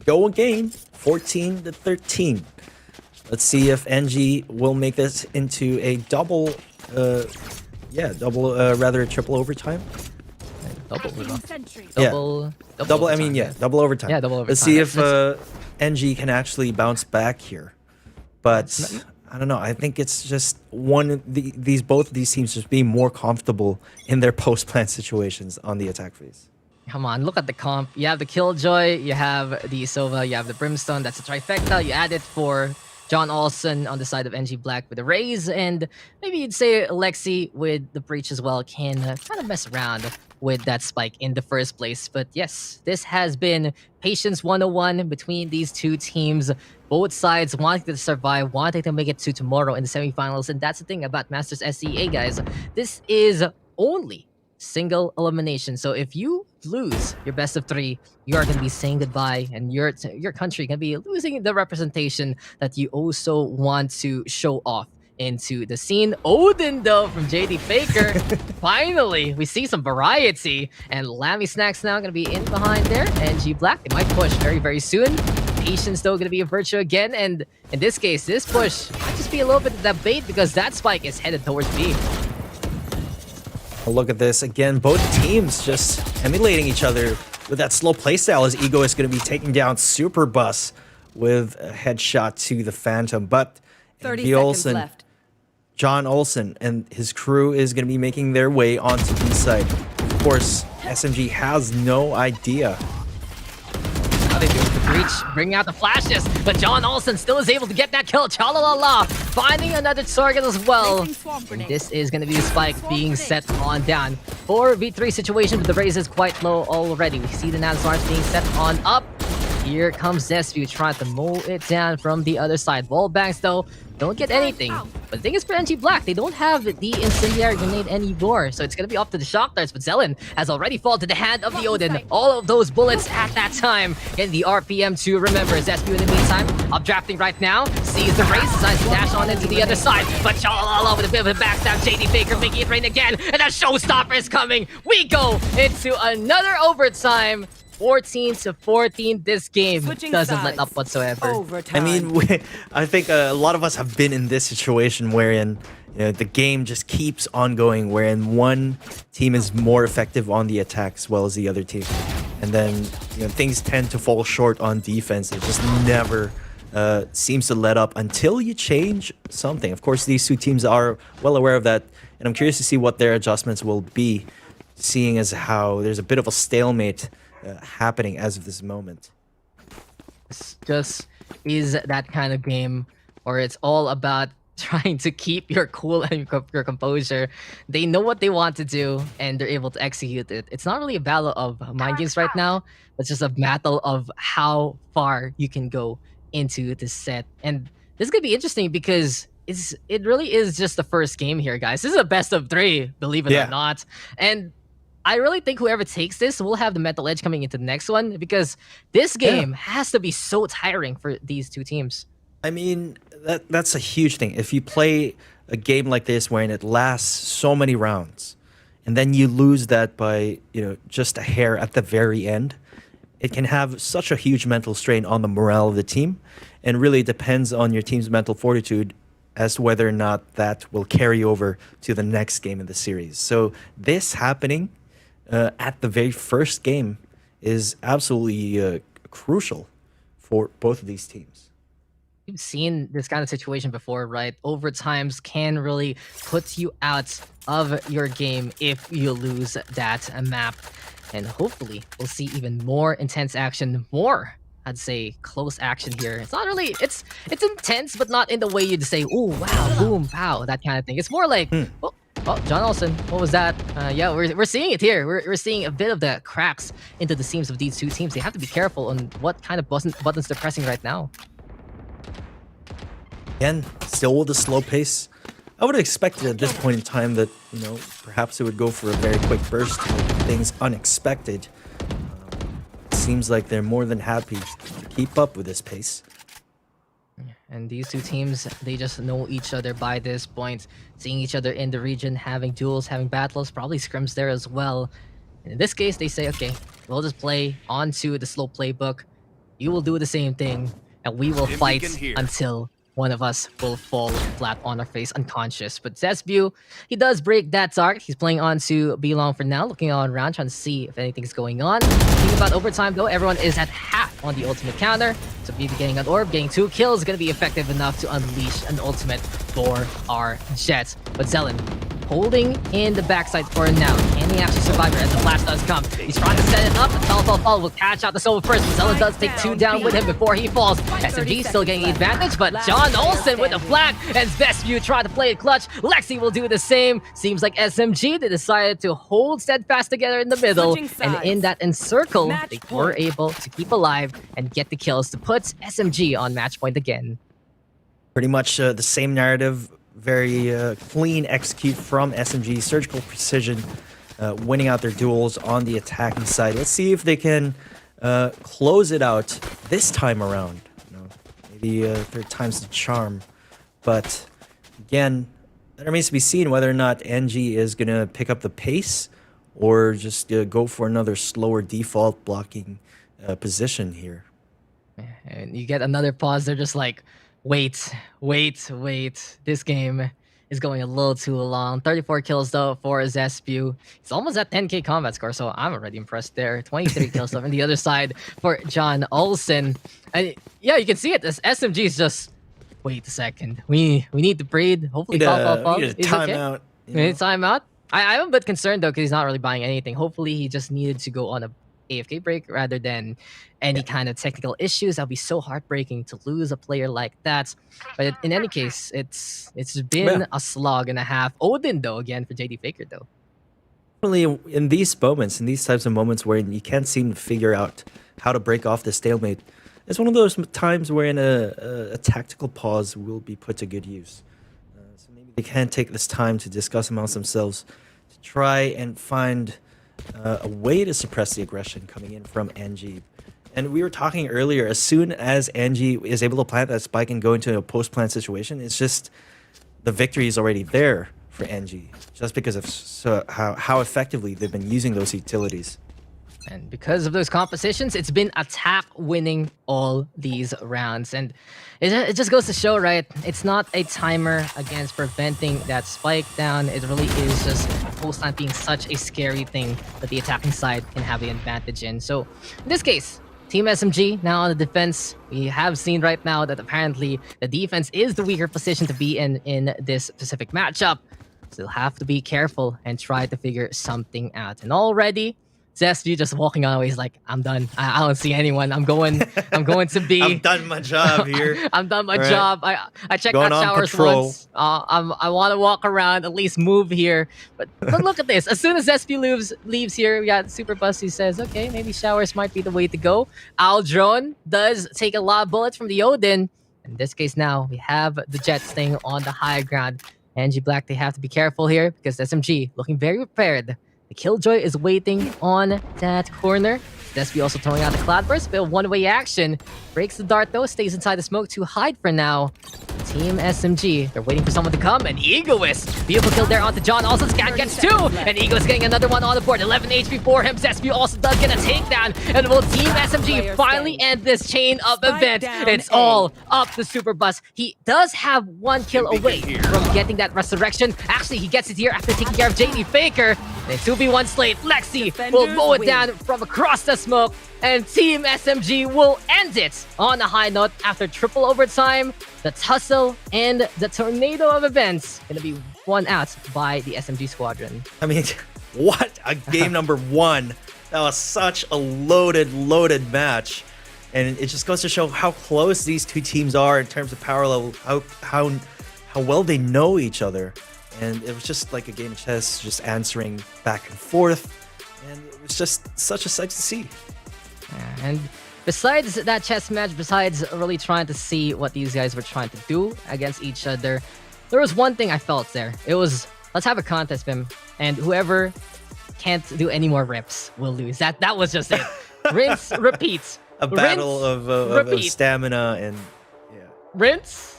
go again, 14-13. Let's see if NG will make this into a double, rather triple overtime. Double overtime. Double overtime. Yeah, double overtime. Let's see if NG can actually bounce back here. But I don't know. I think it's just both of these teams just being more comfortable in their post-plant situations on the attack phase. Come on, look at the comp. You have the Killjoy, you have the Sova, you have the Brimstone. That's a trifecta. You add it for John Olsen on the side of NG.Black with the Raze, and maybe you'd say Lexi with the Breach as well can kind of mess around with that spike in the first place. But yes, this has been Patience 101 between these two teams. Both sides wanting to survive, wanting to make it to tomorrow in the semifinals. And that's the thing about Masters SCA, guys. This is only single elimination. So if you lose your best of 3, you are going to be saying goodbye, and your country can be losing the representation that you also want to show off into the scene. Odin though from JD Faker. Finally, we see some variety, and Lammy Snacks now going to be in behind there. NG.Black, they might push very soon. Patience though going to be a virtue again, and in this case, this push might just be a little bit of that bait because that spike is headed towards B. Look at this again. Both teams just emulating each other with that slow playstyle, as Ego is going to be taking down Superbus with a headshot to the Phantom. But 30 seconds left. John Olsen and his crew is going to be making their way onto B side. Of course, SMG has no idea. How they do with the breach, bringing out the flashes, but John Olsen still is able to get that kill. Chalalala, finding another target as well. And this is going to be the spike being set on down. 4v3 situation, but the Raze is quite low already. We see the Nazar's being set on up. Here comes Zespew trying to mow it down from the other side. Wallbangs though don't get anything. But the thing is for NG.Black, they don't have the incendiary grenade anymore. So it's going to be up to the shock darts. But Zelen has already fallen to the hand of the Odin. All of those bullets at that time. Getting the RPM to remember. Zespew in the meantime, updrafting right now. Sees the Raze, decides to dash on into the other side. But Chalala with a bit of a backstab. JD Faker making it rain again. And a showstopper is coming. We go into another overtime. 14-14, this game doesn't let up whatsoever. I mean, I think a lot of us have been in this situation wherein the game just keeps on going, wherein one team is more effective on the attack as well as the other team. And then things tend to fall short on defense. It just never seems to let up until you change something. Of course, these two teams are well aware of that, and I'm curious to see what their adjustments will be, seeing as how there's a bit of a stalemate happening as of this moment. This just is that kind of game where it's all about trying to keep your cool and your composure. They know what they want to do and they're able to execute it. It's not really a battle of mind games right now, it's just a battle of how far you can go into this set. And this is gonna be interesting because it really is just the first game here, guys. This is a best of 3, believe it or not. And I really think whoever takes this will have the mental edge coming into the next one, because this game has to be so tiring for these two teams. I mean, that's a huge thing. If you play a game like this wherein it lasts so many rounds, and then you lose that by, just a hair at the very end, it can have such a huge mental strain on the morale of the team, and really depends on your team's mental fortitude as to whether or not that will carry over to the next game in the series. So this happening at the very first game is absolutely crucial for both of these teams. You've seen this kind of situation before, right? Overtimes can really put you out of your game if you lose that map. And hopefully we'll see even more intense action, more, I'd say, close action here. It's not really, it's intense, but not in the way you'd say, ooh, wow, boom, pow, that kind of thing. It's more like, oh, John Olsen, what was that? Yeah, we're seeing it here. We're seeing a bit of the cracks into the seams of these two teams. They have to be careful on what kind of buttons they're pressing right now. Again, still with the slow pace. I would have expected at this point in time that, perhaps it would go for a very quick burst to make things unexpected. It seems like they're more than happy to keep up with this pace. And these two teams, they just know each other by this point. Seeing each other in the region, having duels, having battles, probably scrims there as well. And in this case, they say, okay, we'll just play onto the slow playbook. You will do the same thing, and we will fight until one of us will fall flat on our face unconscious. But Zesbu, he does break that target. He's playing on to B-Long for now, looking all around, trying to see if anything's going on. Thinking about overtime, though, everyone is at half on the ultimate counter. So BB getting an orb, getting 2 kills is going to be effective enough to unleash an ultimate for our Jets. But Zelen holding in the backside for now. Can he actually survive as the flash does come? He's trying to set it up. The Fall will catch out the Sova first, but Zelen does take 2 down with him before he falls. SMG still getting the advantage, but John Olsen with the flag, and Zesbu tried to play it clutch. Lexi will do the same. Seems like SMG, they decided to hold steadfast together in the middle, and in that encircle, they were able to keep alive and get the kills to put SMG on match point again. Pretty much the same narrative. Very clean execute from SMG, surgical precision, winning out their duels on the attacking side. Let's see if they can close it out this time around. Maybe third time's the charm. But again, that remains to be seen whether or not NG is going to pick up the pace or just go for another slower default blocking position here. And you get another pause. They're just like, wait. This game is going a little too long. 34 kills, though, for Zesbu. It's almost at 10k combat score, so I'm already impressed there. 23 kills, though, on the other side for John Olsen. And yeah, you can see it. This SMG is just, wait a second. We need to breed. Hopefully, We need a He's timeout. We need a timeout. I'm a bit concerned, though, because he's not really buying anything. Hopefully, he just needed to go on a AFK break rather than any kind of technical issues. That'll be so heartbreaking to lose a player like that. But in any case, it's been a slog and a half. Odin, though, again for JD Faker, though. Really, in these moments, in these types of moments where you can't seem to figure out how to break off the stalemate, it's one of those times wherein a tactical pause will be put to good use. So maybe they can take this time to discuss amongst themselves to try and find a way to suppress the aggression coming in from NG. And we were talking earlier, as soon as NG is able to plant that spike and go into a post-plant situation, it's just the victory is already there for NG, just because of how effectively they've been using those utilities. And because of those compositions, it's been attack winning all these rounds. And it just goes to show, right? It's not a timer against preventing that spike down. It really is just post-plant being such a scary thing that the attacking side can have the advantage in. So in this case, Team SMG now on the defense. We have seen right now that apparently the defense is the weaker position to be in this specific matchup. So they'll have to be careful and try to figure something out. And already, Zesbu just walking on away. He's like, I'm done. I don't see anyone. I'm going to be. I've done my job here. I'm done my All right. job. I checked Going out on showers patrol. once. I want to walk around, at least move here. But look at this. As soon as Zesbu leaves here, we got Super Busty says, okay, maybe showers might be the way to go. Our drone does take a lot of bullets from the Odin. In this case now, we have the Jet staying on the high ground. NG.Black, they have to be careful here because SMG looking very prepared. The Killjoy is waiting on that corner. Despy also throwing out the Cloudburst, bit of one-way action. Breaks the dart though, stays inside the smoke to hide for now. Team SMG, they're waiting for someone to come, and Egoist. Beautiful kill there onto John, also Scan gets 2, and Egoist getting another one on the board. 11 HP for him, Despy also does get a takedown, and will Team SMG finally end this chain of events? It's all up the Super Bus. He does have 1 kill away from getting that resurrection. Actually, he gets it here after taking care of JD Faker. Then 2v1 slate, Lexi will mow it down from across the smoke, and Team SMG will end it on a high note after triple overtime. The tussle and the tornado of events gonna be won out by the SMG squadron. I mean, what a game number 1. That was such a loaded match. And it just goes to show how close these two teams are in terms of power level, how well they know each other. And it was just like a game of chess, just answering back and forth. And it was just such a sight to see. And besides that chess match, besides really trying to see what these guys were trying to do against each other, there was one thing I felt there. It was, let's have a contest, Bim, and whoever can't do any more rips will lose. That was just it. Rinse, repeat. A battle of stamina and rinse,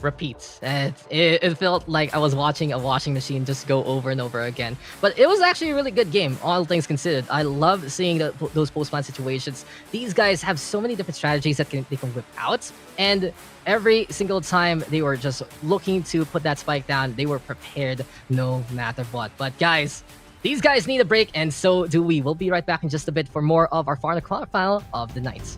repeat. And it felt like I was watching a washing machine just go over and over again. But it was actually a really good game, all things considered. I love seeing those post-plan situations. These guys have so many different strategies that they can whip out. And every single time they were just looking to put that spike down, they were prepared no matter what. But guys, these guys need a break, and so do we. We'll be right back in just a bit for more of our final quarterfinal of the night.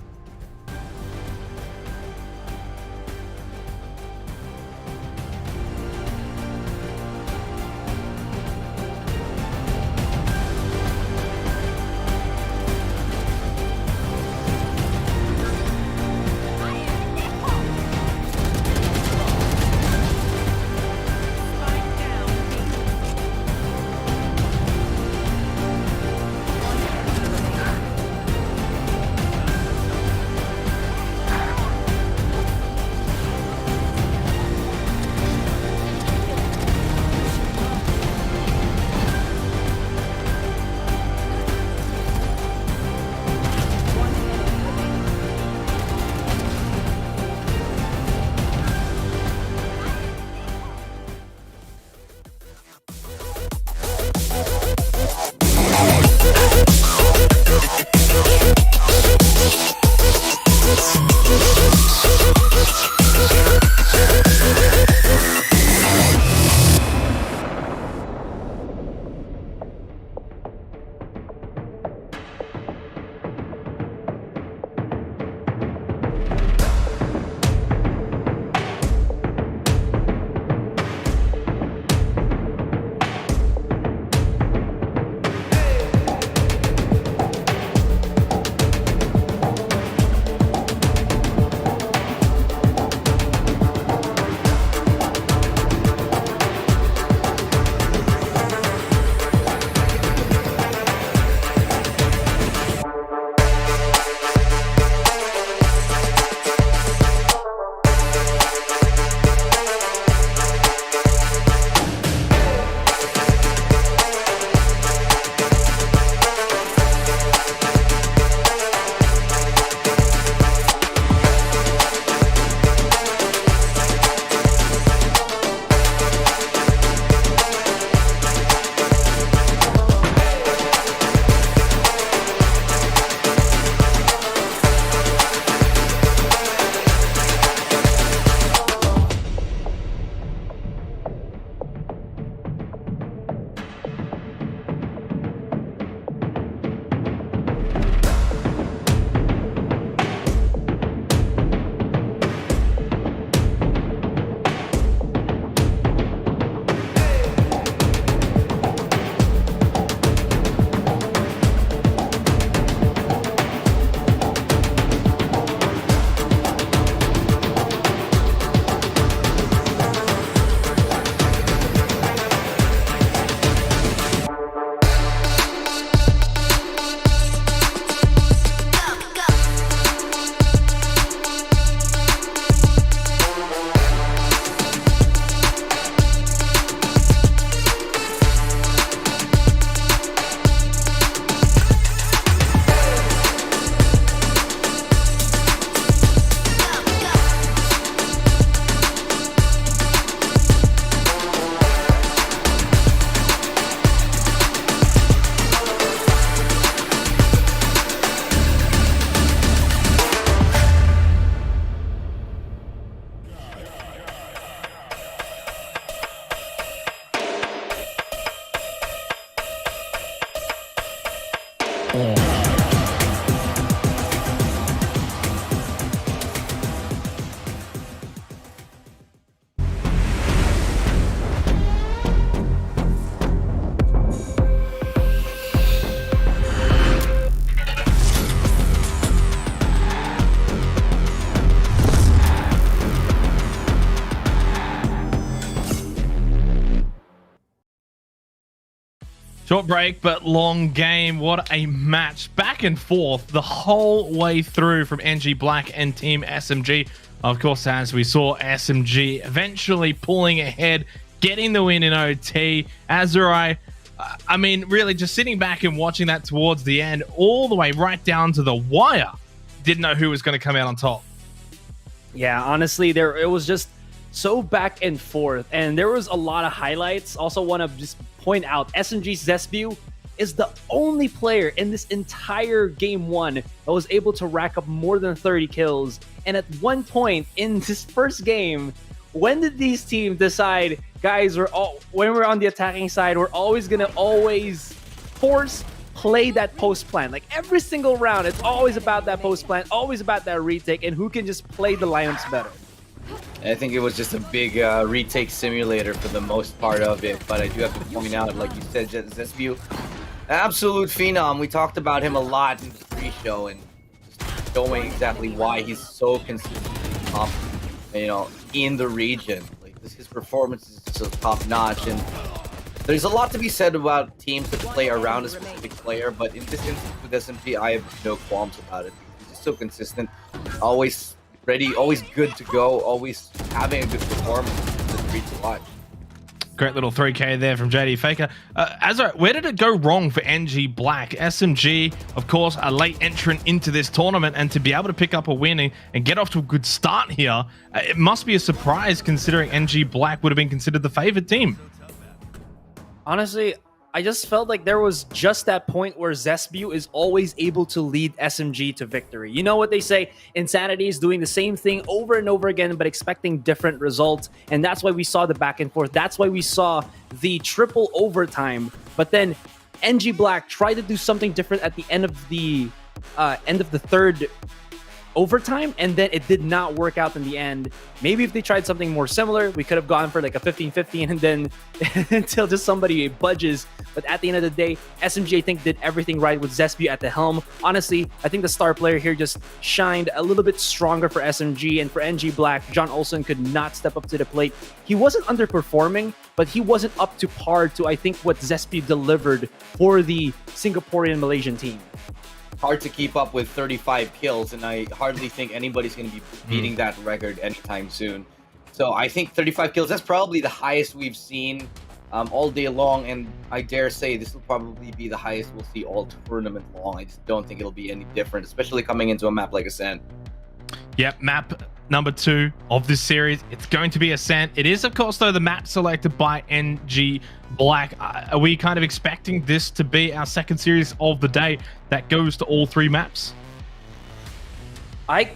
Short break, but long game. What a match. Back and forth the whole way through from NG.Black and Team SMG. Of course, as we saw, SMG eventually pulling ahead, getting the win in OT. Asurai, I mean, really just sitting back and watching that towards the end, all the way right down to the wire. Didn't know who was going to come out on top. Yeah, honestly, it was just so back and forth, and there was a lot of highlights. Also want to just point out SMG's Zesbu is the only player in this entire game one that was able to rack up more than 30 kills. And at one point in this first game, when did these teams decide, guys, when we're on the attacking side, we're always gonna force play that post plan? Like every single round, it's always about that post plan, always about that retake, and who can just play the lineups better. I think it was just a big retake simulator for the most part of it, but I do have to point out, like you said, Zesbu, absolute phenom. We talked about him a lot in the pre-show and just showing exactly why he's so consistently top, in the region. Like his performance is so top-notch, and there's a lot to be said about teams that play around a specific player, but in this instance with SMG, I have no qualms about it. He's just so consistent, always ready, always good to go, always having a good performance. It's a treat to watch. Great little 3K there from JD Faker. Where did it go wrong for NG.Black? SMG, of course, a late entrant into this tournament, and to be able to pick up a win and get off to a good start here, it must be a surprise considering NG.Black would have been considered the favored team. Honestly, I just felt like there was just that point where Zesbu is always able to lead SMG to victory. You know what they say? Insanity is doing the same thing over and over again, but expecting different results. And that's why we saw the back and forth. That's why we saw the triple overtime. But then NG.Black tried to do something different at the end of the third overtime, and then it did not work out in the end. Maybe if they tried something more similar, we could have gone for like a 15-15 and then until just somebody budges. But at the end of the day, SMG, I think, did everything right with Zesbu at the helm. Honestly, I think the star player here just shined a little bit stronger for SMG, and for NG.Black, John Olsen could not step up to the plate. He wasn't underperforming, but he wasn't up to par to, I think, what Zesbu delivered for the Singaporean Malaysian team. Hard to keep up with 35 kills, and I hardly think anybody's going to be beating that record anytime soon. So I think 35 kills, that's probably the highest we've seen all day long, and I dare say this will probably be the highest we'll see all tournament long. I just don't think it'll be any different, especially coming into a map like Ascent. Yep, map number 2 of this series. It's going to be Ascent. It is, of course, though, the map selected by NG.Black. Are we kind of expecting this to be our second series of the day that goes to all 3 maps? I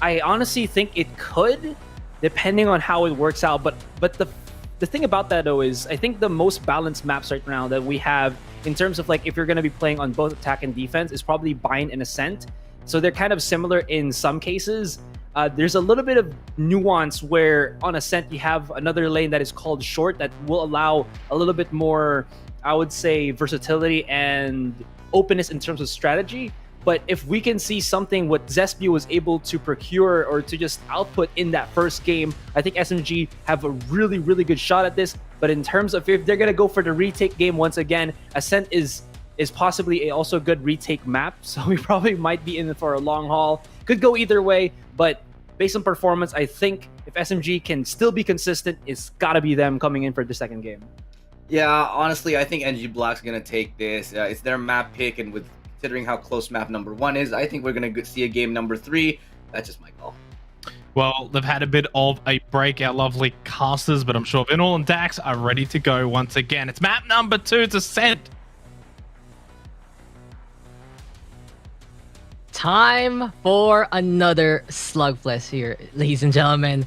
honestly think it could, depending on how it works out. But the thing about that, though, is I think the most balanced maps right now that we have in terms of, like, if you're going to be playing on both attack and defense, is probably Bind and Ascent. So they're kind of similar in some cases. There's a little bit of nuance where on Ascent you have another lane that is called Short that will allow a little bit more, I would say, versatility and openness in terms of strategy. But if we can see something what Zesbu was able to procure or to just output in that first game, I think SMG have a really, really good shot at this. But in terms of if they're going to go for the retake game once again, Ascent is possibly also a good retake map, so we probably might be in for a long haul. Could go either way, but based on performance, I think if SMG can still be consistent, it's gotta be them coming in for the second game. Yeah, honestly, I think NG.Black's gonna take this. It's their map pick, and with considering how close map number 1 is, I think we're gonna see a game number 3. That's just my call. Well, they've had a bit of a break, our lovely casters, but I'm sure Vyminal and Daks are ready to go once again. It's map number 2, it's Ascent. Time for another slugfest here, ladies and gentlemen.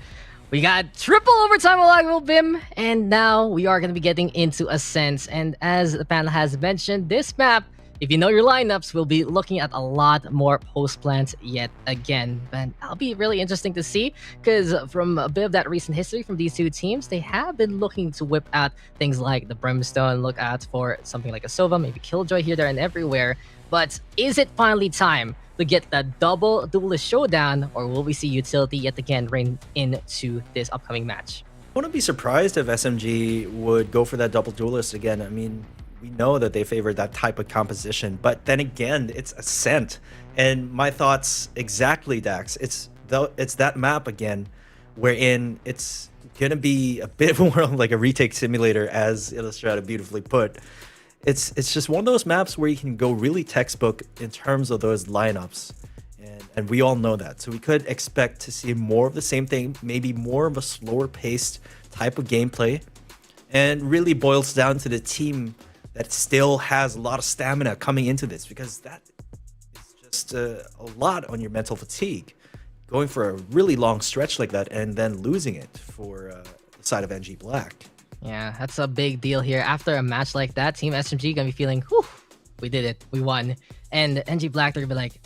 We got triple overtime with Bim, and now we are going to be getting into Ascent. And as the panel has mentioned, this map, if you know your lineups, we'll be looking at a lot more post plans yet again. And that'll be really interesting to see, because from a bit of that recent history from these two teams, they have been looking to whip out things like the Brimstone, look out for something like a Sova, maybe Killjoy here, there, and everywhere. But is it finally time to get the double duelist showdown, or will we see utility yet again reign into this upcoming match? I wouldn't be surprised if SMG would go for that double duelist again. I mean, we know that they favor that type of composition. But then again, it's Ascent. And my thoughts exactly, Dax. It's that map again, wherein it's gonna be a bit more like a retake simulator, as Ilustrado beautifully put. It's just one of those maps where you can go really textbook in terms of those lineups. And we all know that. So we could expect to see more of the same thing, maybe more of a slower paced type of gameplay. And really boils down to the team that still has a lot of stamina coming into this, because that is just a lot on your mental fatigue. Going for a really long stretch like that and then losing it for the side of NG.Black. Yeah, that's a big deal here. After a match like that, Team SMG gonna be feeling, whew, we did it, we won. And NG.Black, they're gonna be like,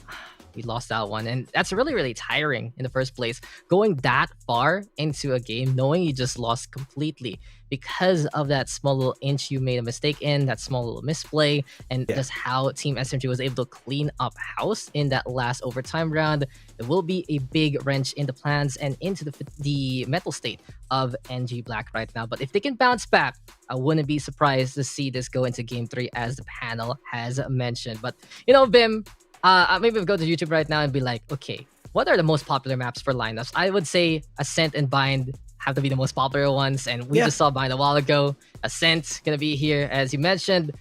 we lost that one. And that's really, really tiring in the first place. Going that far into a game, knowing you just lost completely because of that small little inch you made a mistake in, that small little misplay, and just how Team SMG was able to clean up house in that last overtime round. It will be a big wrench in the plans and into the mental state of NG.Black right now. But if they can bounce back, I wouldn't be surprised to see this go into game 3, as the panel has mentioned. But, you know, Vim, maybe we'll go to YouTube right now and be like, okay, what are the most popular maps for lineups? I would say Ascent and Bind have to be the most popular ones, and we just saw Bind a while ago. Ascent gonna be here, as you mentioned.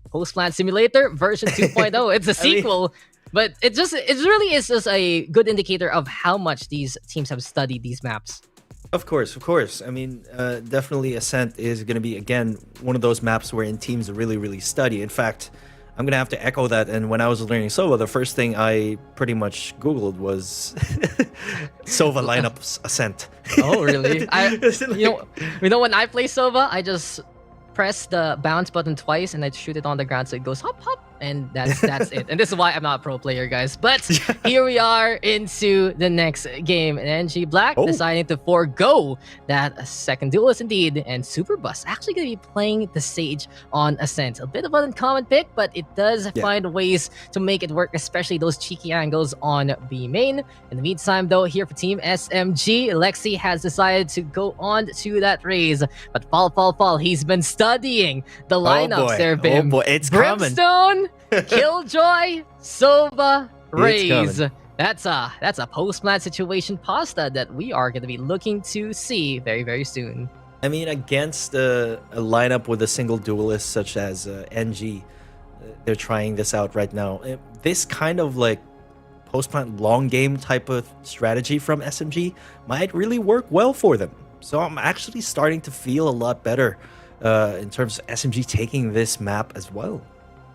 Post-Plan Simulator version 2.0. It's a sequel, but it really is just a good indicator of how much these teams have studied these maps. Of course. I mean, definitely Ascent is going to be, again, one of those maps wherein teams really, really study. In fact, I'm going to have to echo that. And when I was learning Sova, the first thing I pretty much Googled was Sova lineups Ascent. Oh, really? You know, when I play Sova, I just press the bounce button twice and I shoot it on the ground so it goes hop, hop. And that's it. And this is why I'm not a pro player, guys. But here we are into the next game. And NG.Black deciding to forego that second duelist indeed. And Superbus actually going to be playing the Sage on Ascent. A bit of an uncommon pick, but it does find ways to make it work, especially those cheeky angles on B main. In the meantime, though, here for Team SMG, Lexi has decided to go on to that raise. But fall. He's been studying the lineups there, Bim. Oh boy, it's Brimstone, Killjoy, Sova, Raze. That's a post-match situation pasta that we are going to be looking to see very, very soon. I mean, against a lineup with a single duelist such as NG, they're trying this out right now. This kind of like post-plant long game type of strategy from SMG might really work well for them. So I'm actually starting to feel a lot better in terms of SMG taking this map as well.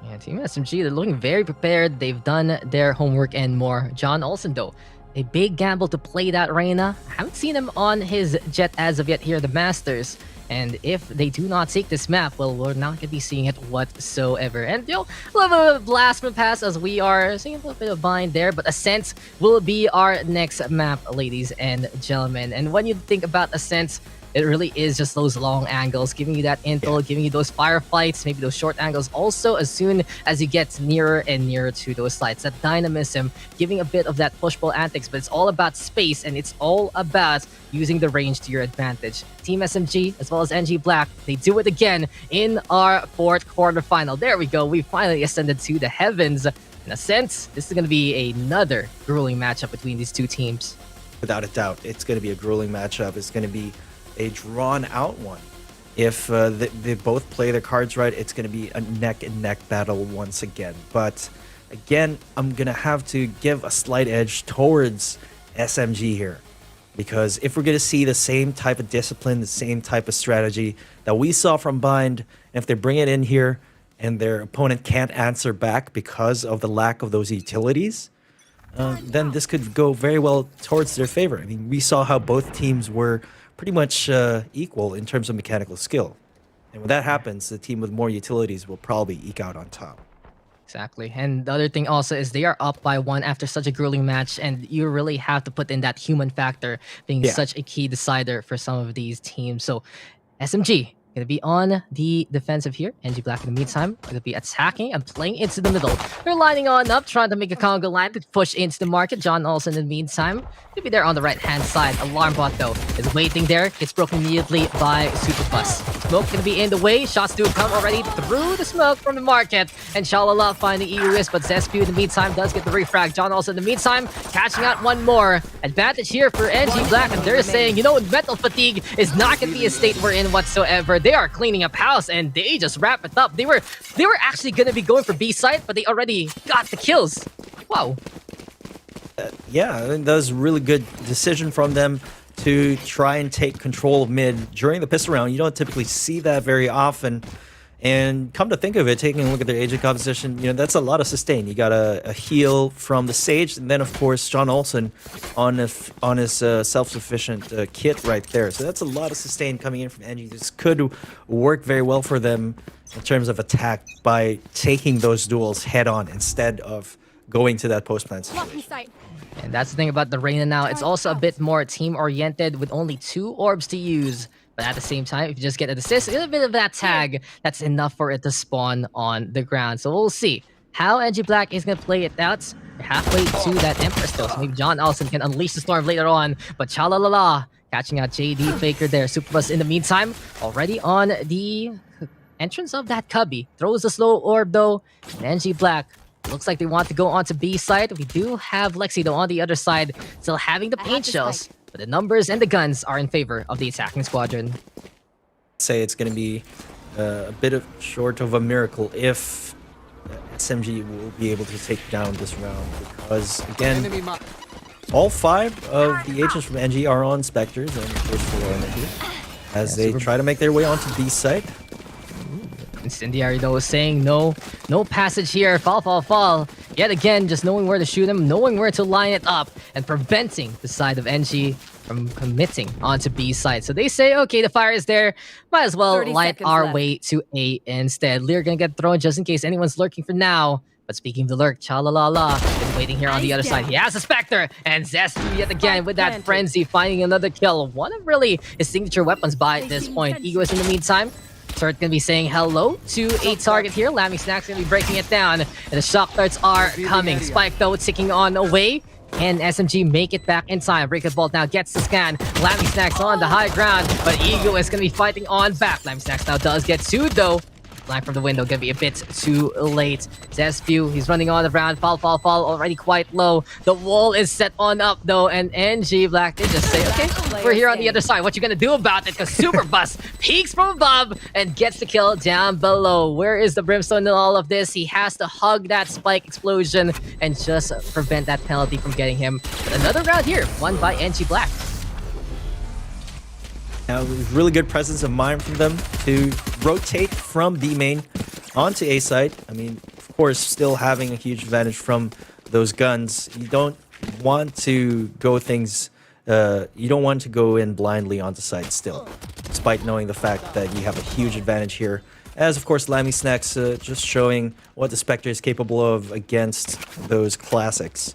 Yeah, Team SMG, they're looking very prepared. They've done their homework and more. John Olsen, though, a big gamble to play that Llerena. Haven't seen him on his jet as of yet here at the Masters. And if they do not take this map, well, we're not going to be seeing it whatsoever. And, a little bit of blast from pass as we are seeing a little bit of bind there. But Ascent will be our next map, ladies and gentlemen. And when you think about Ascent, it really is just those long angles, giving you that intel, giving you those firefights, maybe those short angles also as soon as you get nearer and nearer to those sites. That dynamism, giving a bit of that push-pull antics, but it's all about space and it's all about using the range to your advantage. Team SMG, as well as NG.Black, they do it again in our fourth quarterfinal. There we go. We finally ascended to the heavens. In a sense, this is going to be another grueling matchup between these two teams. Without a doubt, it's going to be a grueling matchup. It's going to be a drawn-out one. If they both play their cards right, it's going to be a neck-and-neck battle once again. But again, I'm going to have to give a slight edge towards SMG here. Because if we're going to see the same type of discipline, the same type of strategy that we saw from Bind, and if they bring it in here and their opponent can't answer back because of the lack of those utilities, then this could go very well towards their favor. I mean, we saw how both teams were pretty much equal in terms of mechanical skill. And when that happens, the team with more utilities will probably eke out on top. Exactly. And the other thing also is they are up by 1 after such a grueling match, and you really have to put in that human factor being such a key decider for some of these teams. So SMG going to be on the defensive here. NG.Black in the meantime going to be attacking and playing into the middle. They're lining on up, trying to make a Congo line to push into the market. John Olsen in the meantime going to be there on the right-hand side. Alarm bot, though, is waiting there. Gets broken immediately by Superbus. Smoke gonna be in the way. Shots do come already through the smoke from the market. And Shalala finding EUS, but Zespew in the meantime does get the refrag. John also in the meantime catching out one more. Advantage here for NG.Black, and they're saying, you know, mental fatigue is not gonna be a state we're in whatsoever. They are cleaning up house, and they just wrap it up. They were actually gonna be going for B site, but they already got the kills. Wow. Yeah, I think that was a really good decision from them to try and take control of mid during the pistol round. You don't typically see that very often. And come to think of it, taking a look at their agent composition, you know, that's a lot of sustain. You got a heal from the Sage, and then, of course, John Olsen on his self-sufficient kit right there. So that's a lot of sustain coming in from NG. This could work very well for them in terms of attack by taking those duels head-on instead of going to that post-plant situation. And that's the thing about the Llerena now. It's also a bit more team-oriented with only 2 orbs to use. But at the same time, if you just get an assist, a bit of that tag, that's enough for it to spawn on the ground. So we'll see how NG.Black is going to play it out. We're halfway to that Empress though, so maybe John Olsen can unleash the storm later on. But Chalalala catching out JD Faker there. Superbus in the meantime, already on the entrance of that cubby. Throws a slow orb though, and NG.Black looks like they want to go on to B side. We do have Lexi though on the other side, still having the paint shells. But the numbers and the guns are in favor of the attacking squadron. Say it's going to be a bit of short of a miracle if SMG will be able to take down this round, because again, all 5 of the agents from NG are on Spectres and of course for Energy as they try to make their way onto B site. Incendiary though is saying no passage here. Fall. Yet again, just knowing where to shoot him, knowing where to line it up, and preventing the side of NG from committing onto B side. So they say, okay, the fire is there. Might as well light our way to A instead. Lear gonna get thrown just in case anyone's lurking for now. But speaking of the lurk, Chalalala been waiting here on the other side. He has a Spectre, and Zesty yet again with that frenzy, finding another kill. One of really his signature weapons by this point. Ego is in the meantime. Turret gonna be saying hello to a target here. Lammy Snack's gonna be breaking it down, and the shock darts are coming. Spike though ticking on away. Can SMG make it back in time? Breaker Bolt now gets the scan. Lammy Snacks on the high ground, but Ego is gonna be fighting on back. Lammy Snacks now does get sued though. Flying from the window, gonna be a bit too late. Zespew, he's running on the ground. Fall, already quite low. The wall is set on up though, and NG.Black, they just say, okay, we're here on the other side. What you gonna do about it? Because Superbus peeks from above and gets the kill down below. Where is the Brimstone in all of this? He has to hug that spike explosion and just prevent that penalty from getting him. But another round here, won by NG.Black. Now, really good presence of mind from them to rotate from B main onto A site. I mean, of course, still having a huge advantage from those guns. You don't want to go you don't want to go in blindly onto site still, despite knowing the fact that you have a huge advantage here. As, of course, Lammy Snacks just showing what the Spectre is capable of against those classics.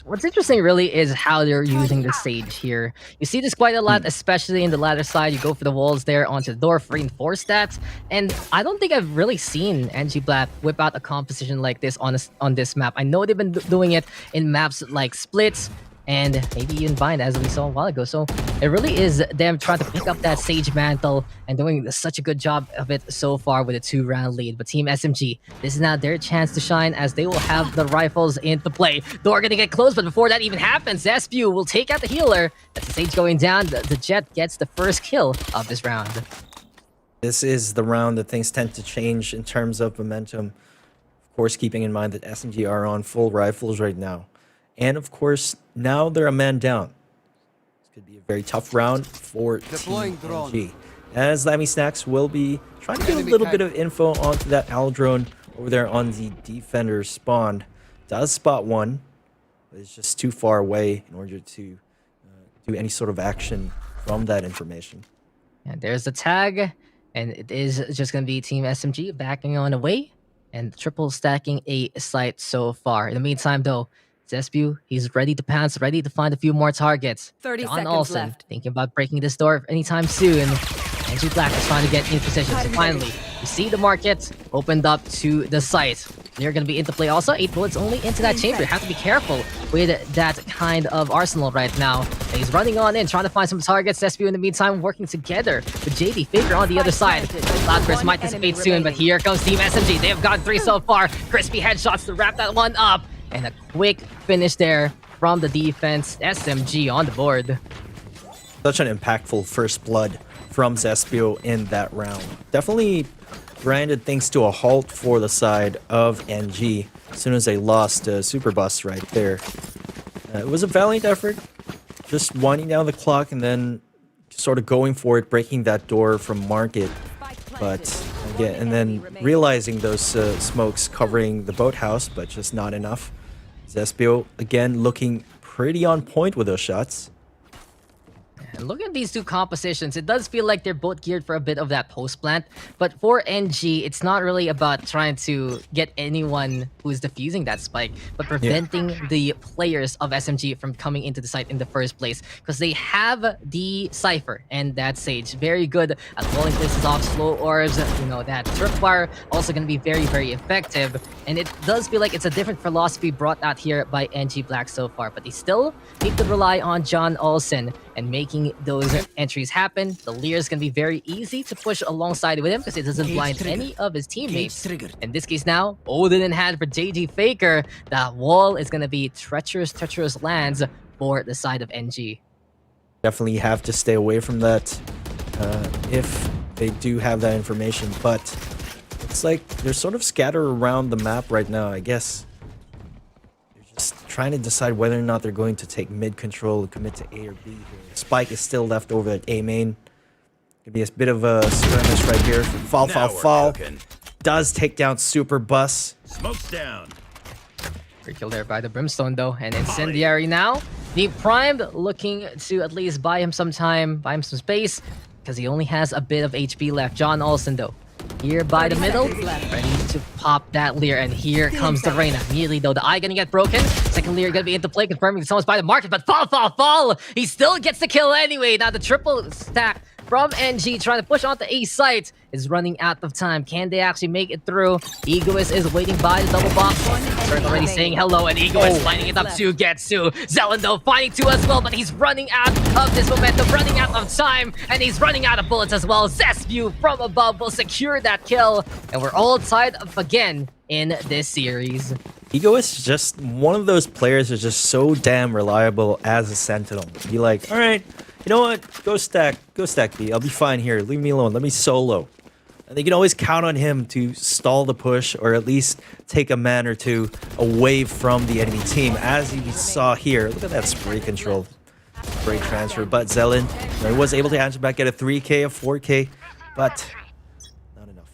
What's interesting really is how they're using the Sage here. You see this quite a lot, especially in the ladder side. You go for the walls there onto the door, reinforce that. And I don't think I've really seen NG.Black whip out a composition like this on this map. I know they've been doing it in maps like Splits and maybe even Bind, as we saw a while ago. So it really is them trying to pick up that Sage mantle and doing such a good job of it so far with a 2-round lead. But Team SMG, this is now their chance to shine as they will have the rifles into play. Door gonna get close, but before that even happens, Zespew will take out the healer. That's the Sage going down. The Jet gets the first kill of this round. This is the round that things tend to change in terms of momentum. Of course, keeping in mind that SMG are on full rifles right now. And of course, now they're a man down. This could be a very tough round for Team SMG. As Lammy Snacks will be trying to get a little bit of info onto that Owl drone over there on the defender spawn. Does spot one, but it's just too far away in order to do any sort of action from that information. And there's the tag, and it is just going to be Team SMG backing on away and triple stacking a site so far. In the meantime, though, Zespew, he's ready to pounce, ready to find a few more targets. 30 John seconds Olsen, left. thinking about breaking this door anytime soon. NG.Black is trying to get in position. So finally, you see the market opened up to the site. They're going to be into play also. 8 bullets only into that chamber. Have to be careful with that kind of arsenal right now. And he's running on in, trying to find some targets. SPU in the meantime working together with JD Faker on the other side. Cloudburst might dissipate soon, but here comes Team SMG. They have gotten 3 so far. Crispy headshots to wrap that one up. And a quick finish there from the defense. SMG on the board. Such an impactful first blood from Zespio in that round. Definitely grinded things to a halt for the side of NG as soon as they lost Super Bus right there. It was a valiant effort, just winding down the clock and then sort of going for it, breaking that door from Market. But again, and then realizing those smokes covering the boathouse, but just not enough. Zespio again looking pretty on point with those shots. And look at these two compositions. It does feel like they're both geared for a bit of that post plant. But for NG, it's not really about trying to get anyone who's defusing that spike, but preventing the players of SMG from coming into the site in the first place. Because they have the Cypher and that Sage. Very good at rolling places off slow orbs. You know, that Tripwire also going to be very, very effective. And it does feel like it's a different philosophy brought out here by NG.Black so far. But they still need to rely on John Olsen and making those entries happen. The Lear is going to be very easy to push alongside with him because it doesn't blind any of his teammates. In this case now, Odin in hand for JD Faker. That wall is going to be treacherous lands for the side of NG. Definitely have to stay away from that if they do have that information, but it's like they're sort of scattered around the map right now, I guess. Just trying to decide whether or not they're going to take mid control and commit to A or B here. Spike is still left over at A main. Could be a bit of a skirmish right here. Fall. Does take down Super Bus. Smoke's down. Great kill there by the Brimstone though. And Incendiary now. The Primed looking to at least buy him some time, buy him some space, because he only has a bit of HP left. John Olsen though. Here by the middle, ready to pop that Lear, and here comes the Llerena. Immediately though, the eye gonna get broken. Second Lear gonna be into play, confirming someone's by the market, but fall! He still gets the kill anyway. Now the triple stack from NG trying to push onto A site is running out of time. Can they actually make it through? Egoist is waiting by the double box. Start already saying hello, and Egoist lining it up to get to. Zelen though finding 2 as well, but he's running out of this momentum, running out of time, and he's running out of bullets as well. Zespio from above will secure that kill, and we're all tied up again in this series. Egoist is just one of those players who's just so damn reliable as a Sentinel. Be like, all right, you know what? Go stack B. I'll be fine here. Leave me alone. Let me solo. And they can always count on him to stall the push or at least take a man or two away from the enemy team. As you saw here, look at that spray control. Spray transfer. But Zelen, he was able to answer back at a 3K, a 4K, but not enough.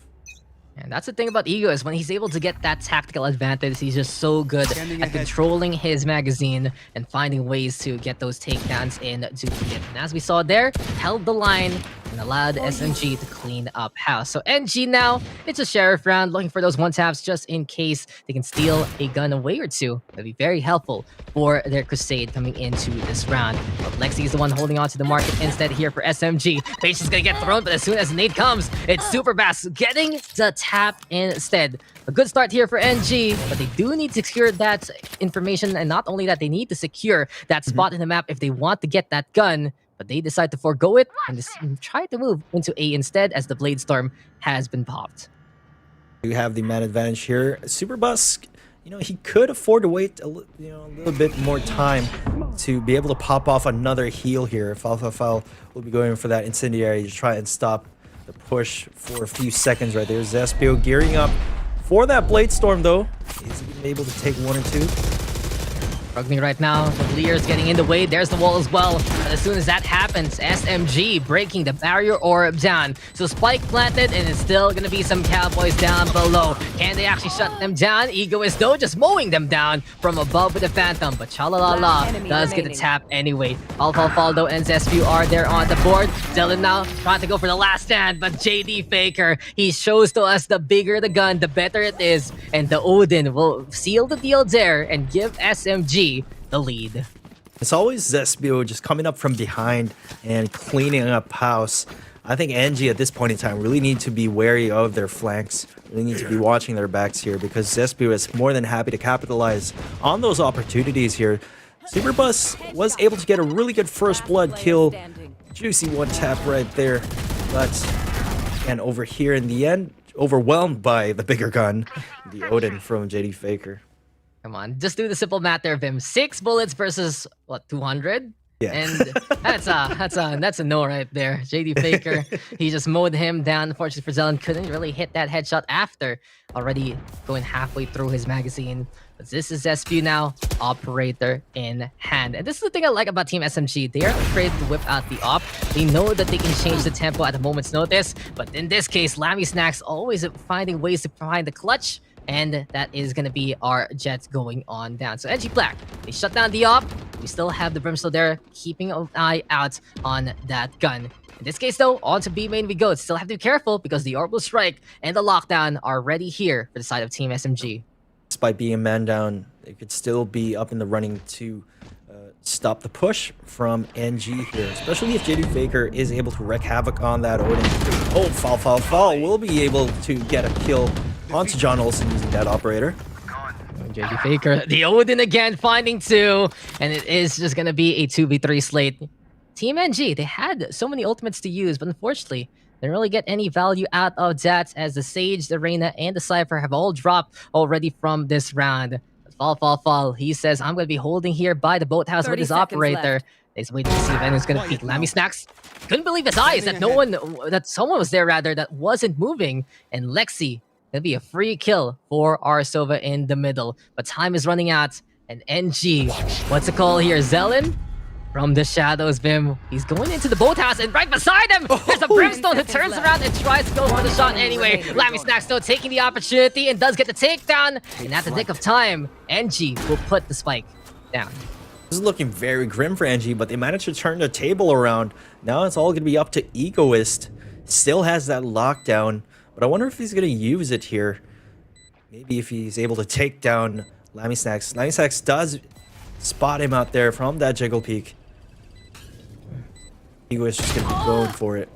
And that's the thing about Ego is when he's able to get that tactical advantage, he's just so good at controlling his magazine and finding ways to get those takedowns in duplicate. And as we saw there, held the line and allowed SMG to clean up house. So NG now, it's a sheriff round, looking for those one-taps just in case they can steal a gun away or two. That'd be very helpful for their crusade coming into this round. But Lexi is the one holding on to the market instead here for SMG. Patience gonna get thrown, but as soon as nade comes, it's Super Bass getting the tap instead. A good start here for NG, but they do need to secure that information, and not only that, they need to secure that spot in the map if they want to get that gun. But they decide to forego it and just try to move into A instead, as the Blade Storm has been popped. You have the man advantage here. Super Bus, you know, he could afford to wait a little bit more time to be able to pop off another heal here. Fall will be going for that Incendiary to try and stop the push for a few seconds right there. Zespio gearing up for that Blade Storm though. Is he able to take 1 or 2? Struggling right now, the Lear's getting in the way. There's the wall as well. But as soon as that happens, SMG breaking the barrier orb down. So Spike planted, and it's still gonna be some Cowboys down below. Can they actually shut them down? Egoist though just mowing them down from above with the Phantom. But Chalalala does get the tap anyway. Fall though, and Zespio are there on the board. Dylan now trying to go for the last stand, but JD Faker, he shows to us the bigger the gun, the better it is. And the Odin will seal the deal there and give SMG the lead. It's always Zespio just coming up from behind and cleaning up house. I think NG at this point in time really need to be wary of their flanks. Really need to be watching their backs here because Zespio is more than happy to capitalize on those opportunities here. Superbus was able to get a really good first blood kill. Juicy one tap right there. But, and over here in the end, overwhelmed by the bigger gun, the Odin from JD Faker. Come on, just do the simple math there, Vim. 6 bullets versus, what, 200? Yeah. And that's a no right there. JD Faker, he just mowed him down. Unfortunately for Zelen, couldn't really hit that headshot after already going halfway through his magazine. But this is SPU now, operator in hand. And this is the thing I like about Team SMG. They are afraid to whip out the op. They know that they can change the tempo at a moment's notice. But in this case, Lammy Snacks always finding ways to find the clutch. And that is going to be our Jets going on down. So NG.Black, they shut down the op. We still have the Brimstone there, keeping an eye out on that gun. In this case, though, on to B main we go. Still have to be careful because the Orbital Strike and the Lockdown are ready here for the side of Team SMG. Despite being a man down, they could still be up in the running to stop the push from NG here, especially if JD Faker is able to wreak havoc on that Odin. Oh, fall. Will be able to get a kill onto John Olsen using that operator. JD Faker, the Odin again, finding 2, and it is just going to be a 2v3 slate. Team NG, they had so many ultimates to use, but unfortunately, they didn't really get any value out of that as the Sage, the Llerena, and the Cypher have all dropped already from this round. Fall. He says, I'm going to be holding here by the boathouse with his operator. He's waiting to see if anyone's going to peek. Lammy Snacks couldn't believe his eyes that someone was there rather that wasn't moving. And Lexi, gonna be a free kill for Arsova in the middle. But time is running out. And NG, what's the call here? Zelen from the shadows, Vim. He's going into the boathouse, and right beside him, there's a Brimstone who turns around and tries to go for the shot anyway. Lammy Snacks though taking the opportunity and does get the takedown. And at the nick of time, NG will put the spike down. This is looking very grim for NG, but they managed to turn the table around. Now it's all going to be up to Egoist. Still has that lockdown, but I wonder if he's going to use it here. Maybe if he's able to take down Lammy Snacks. Lammy Snacks does spot him out there from that jiggle peak. Egoist just going to be going for it.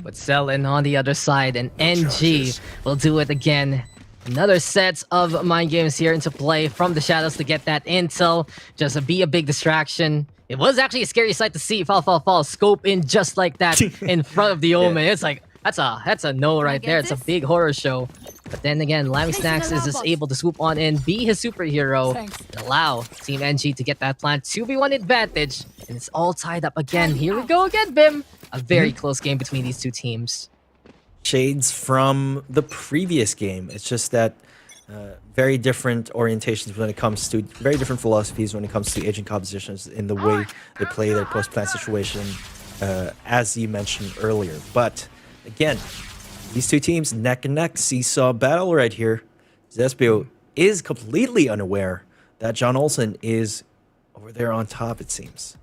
But Zelen on the other side, and NG will do it again. Another set of mind games here into play from the shadows to get that intel. Just to be a big distraction. It was actually a scary sight to see fall, scope in just like that in front of the Omen. It's like, that's a no right there. It's a big horror show. But then again, Lammy Snacks is just able to swoop on in, be his superhero, and allow Team NG to get that plant 2v1 advantage. And it's all tied up again. Here we go again, Bim. A very close game between these two teams. Shades from the previous game. It's just that very different orientations when it comes to, very different philosophies when it comes to agent compositions in the way they play their post-plant situation, as you mentioned earlier. But again, these two teams neck and neck, seesaw battle right here. Zespio is completely unaware that John Olsen is over there on top, it seems.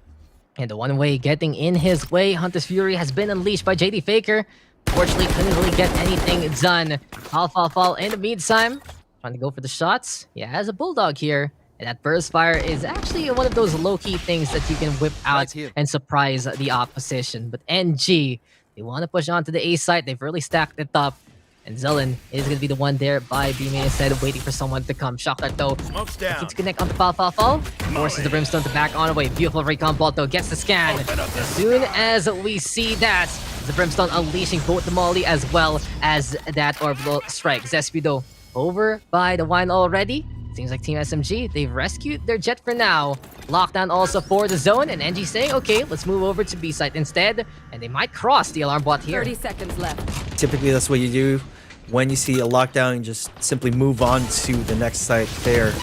And the one way getting in his way, Hunter's Fury has been unleashed by JD Faker. Fortunately, couldn't really get anything done. Fall in the meantime. Trying to go for the shots. Yeah, has a Bulldog here. And that burst fire is actually one of those low-key things that you can whip out and surprise the opposition. But NG, they want to push on to the A site. They've really stacked it up. And Zelen is going to be the one there by B-main instead of waiting for someone to come. Shocker though. Looking to connect on the fall. Forces the Brimstone to back on away. Beautiful recon ball though. Gets the scan. As soon as we see that, the Brimstone unleashing both the Molly as well as that orbital strike. Zespio though over by the wine already. Seems like Team SMG, they've rescued their jet for now. Lockdown also for the zone, and NG saying, okay, let's move over to B site instead. And they might cross the alarm bot here. 30 seconds left. Typically, that's what you do when you see a lockdown. You just simply move on to the next site there.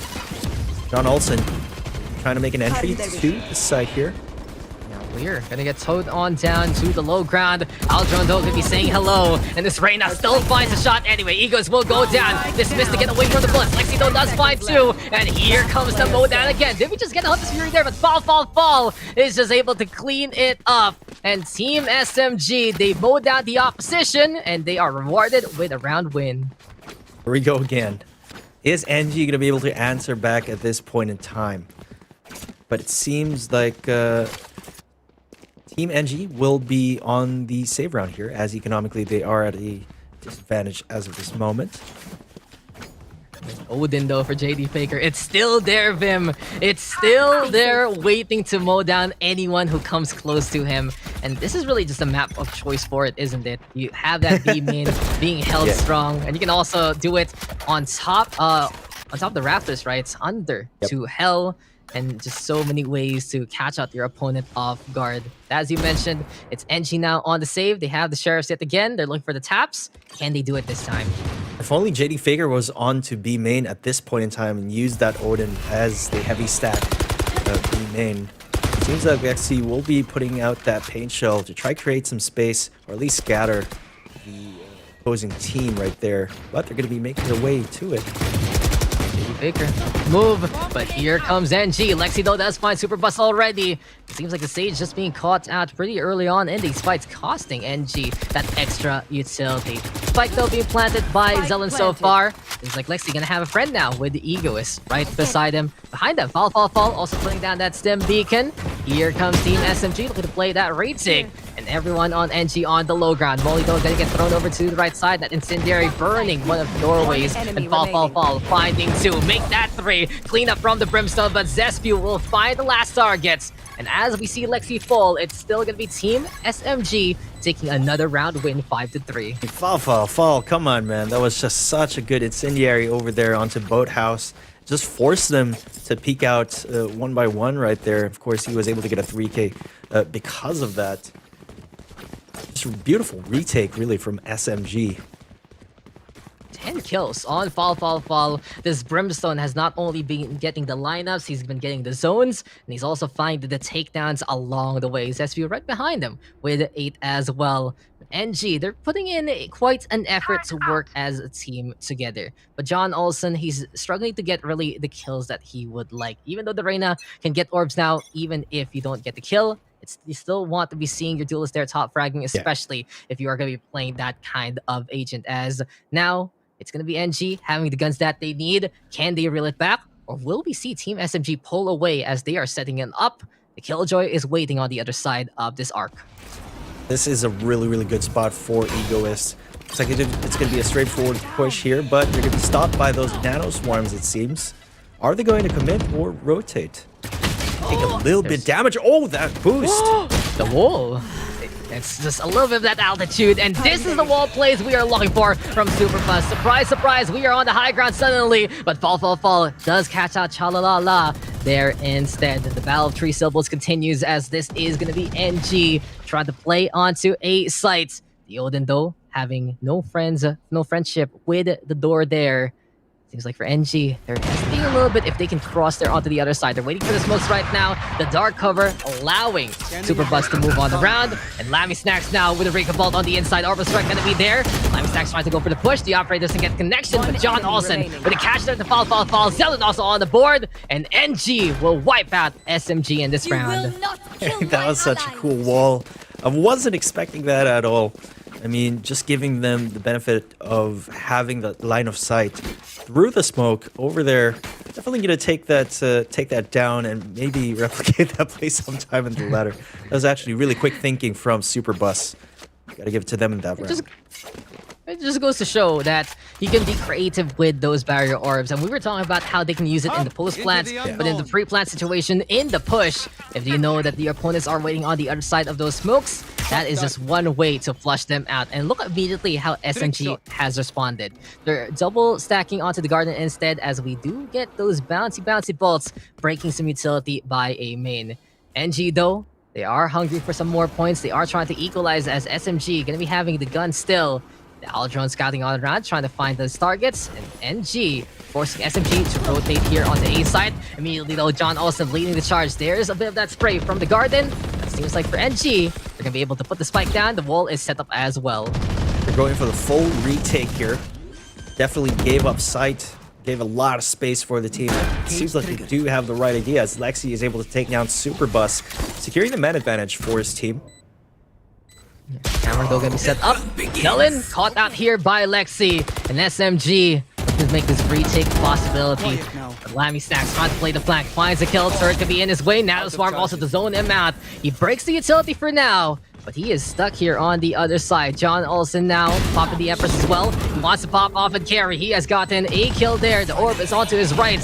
John Olsen trying to make an entry to the site here. We're gonna get towed on down to the low ground. Aldron though gonna be saying hello, and this Llerena still finds a shot anyway. Egos will go down. Dismissed to get away from the bullets. Lexi though does find 2, and here comes the mow down again. Did we just get a Hunter's Fury there? But fall is just able to clean it up. And Team SMG, they mow down the opposition, and they are rewarded with a round win. Here we go again. Is NG gonna be able to answer back at this point in time? But it seems like Team NG will be on the save round here, as economically they are at a disadvantage as of this moment. Odin though for JD Faker, it's still there, Vim. It's still there waiting to mow down anyone who comes close to him. And this is really just a map of choice for it, isn't it? You have that B main being held strong, and you can also do it on top of the rafters, right? It's under to hell, and just so many ways to catch out your opponent off guard. As you mentioned, it's NG now on the save. They have the sheriffs yet again. They're looking for the taps. Can they do it this time? If only JD Faker was on to B main at this point in time and used that Odin as the heavy stack B main. Seems like XC will be putting out that paint shell to try create some space, or at least scatter the opposing team right there. But they're going to be making their way to it. Faker move, but here comes NG. Lexi though does find Super Bus already. It seems like the Sage just being caught out pretty early on in these fights, costing NG that extra utility. Spike though being planted by Zelen so far. It's like Lexi gonna have a friend now with the Egoist right beside him. Behind them, fall, also putting down that stem beacon. Here comes Team SMG looking to play that retake. And everyone on NG on the low ground. Molly though gonna get thrown over to the right side. That incendiary burning one of the doorways. And fall, finding two. Make that three. Clean up from the brimstone, but Zespew will find the last targets. And as we see Lexi fall, it's still gonna be Team SMG taking another round win 5-3. Fall, come on, man. That was just such a good incendiary over there onto Boathouse. Just forced them to peek out one by one right there. Of course, he was able to get a 3K because of that. Just a beautiful retake, really, from SMG. 10 kills on fall. This Brimstone has not only been getting the lineups, he's been getting the zones, and he's also finding the takedowns along the way. Zespew right behind him with 8 as well. NG, they're putting in quite an effort to work as a team together. But John Olsen, he's struggling to get really the kills that he would like. Even though the Llerena can get orbs now, even if you don't get the kill, you still want to be seeing your duelist there top fragging, especially if you are going to be playing that kind of agent. As now, it's going to be NG having the guns that they need. Can they reel it back? Or will we see Team SMG pull away as they are setting it up? The Killjoy is waiting on the other side of this arc. This is a really, really good spot for Egoist. Looks like it's going to be a straightforward push here, but they're going to be stopped by those nano swarms, it seems. Are they going to commit or rotate? Take a little bit damage. Oh, that boost! The wall. It's just a little bit of that altitude, and this is the wall plays we are looking for from Superbus. Surprise, surprise, we are on the high ground suddenly, but fall does catch out Chalalala there instead. The Battle of Three Syllables continues as this is going to be NG trying to play onto a site. The Odin, though, having no friendship with the door there. Seems like for NG, they're testing a little bit if they can cross there onto the other side. They're waiting for the smokes right now. The dark cover allowing Superbus to move on the round. And Lammy Snacks now with a Rika Bolt on the inside. Orbital Strike gonna be there. Lammy Snacks trying to go for the push. The operator doesn't get connection, but John Olsen with a catch there to fall. Zelen also on the board. And NG will wipe out SMG in this round. That was such a cool wall. I wasn't expecting that at all. I mean, just giving them the benefit of having the line of sight through the smoke over there. Definitely going to take that down and maybe replicate that play sometime in the ladder. That was actually really quick thinking from Superbus. Got to give it to them in that round. It just goes to show that you can be creative with those barrier orbs. And we were talking about how they can use it in the post-plant, but in the pre-plant situation, in the push, if you know that the opponents are waiting on the other side of those smokes, that is just one way to flush them out. And look immediately how SMG has responded. They're double stacking onto the garden instead, as we do get those bouncy bolts, breaking some utility by a main. NG, though, they are hungry for some more points. They are trying to equalize as SMG going to be having the gun still. The Aldron scouting on around, trying to find those targets, and NG forcing SMG to rotate here on the A side. Immediately though, John Olsen leading the charge. There's a bit of that spray from the garden. It seems like for NG, they're gonna be able to put the spike down. The wall is set up as well. They're going for the full retake here. Definitely gave up sight, gave a lot of space for the team. It seems like they do have the right idea, as Lexi is able to take down Superbus, securing the man advantage for his team. Camera though gonna be set up. Allan caught out here by Lexi, and SMG looking to make this retake a possibility. Lammy Stacks trying to play the flank, finds a kill, turret could be in his way. Now the Swarm also to zone him out. He breaks the utility for now, but he is stuck here on the other side. John Olsen now popping the Empress as well. He wants to pop off and carry. He has gotten a kill there. The orb is onto his right.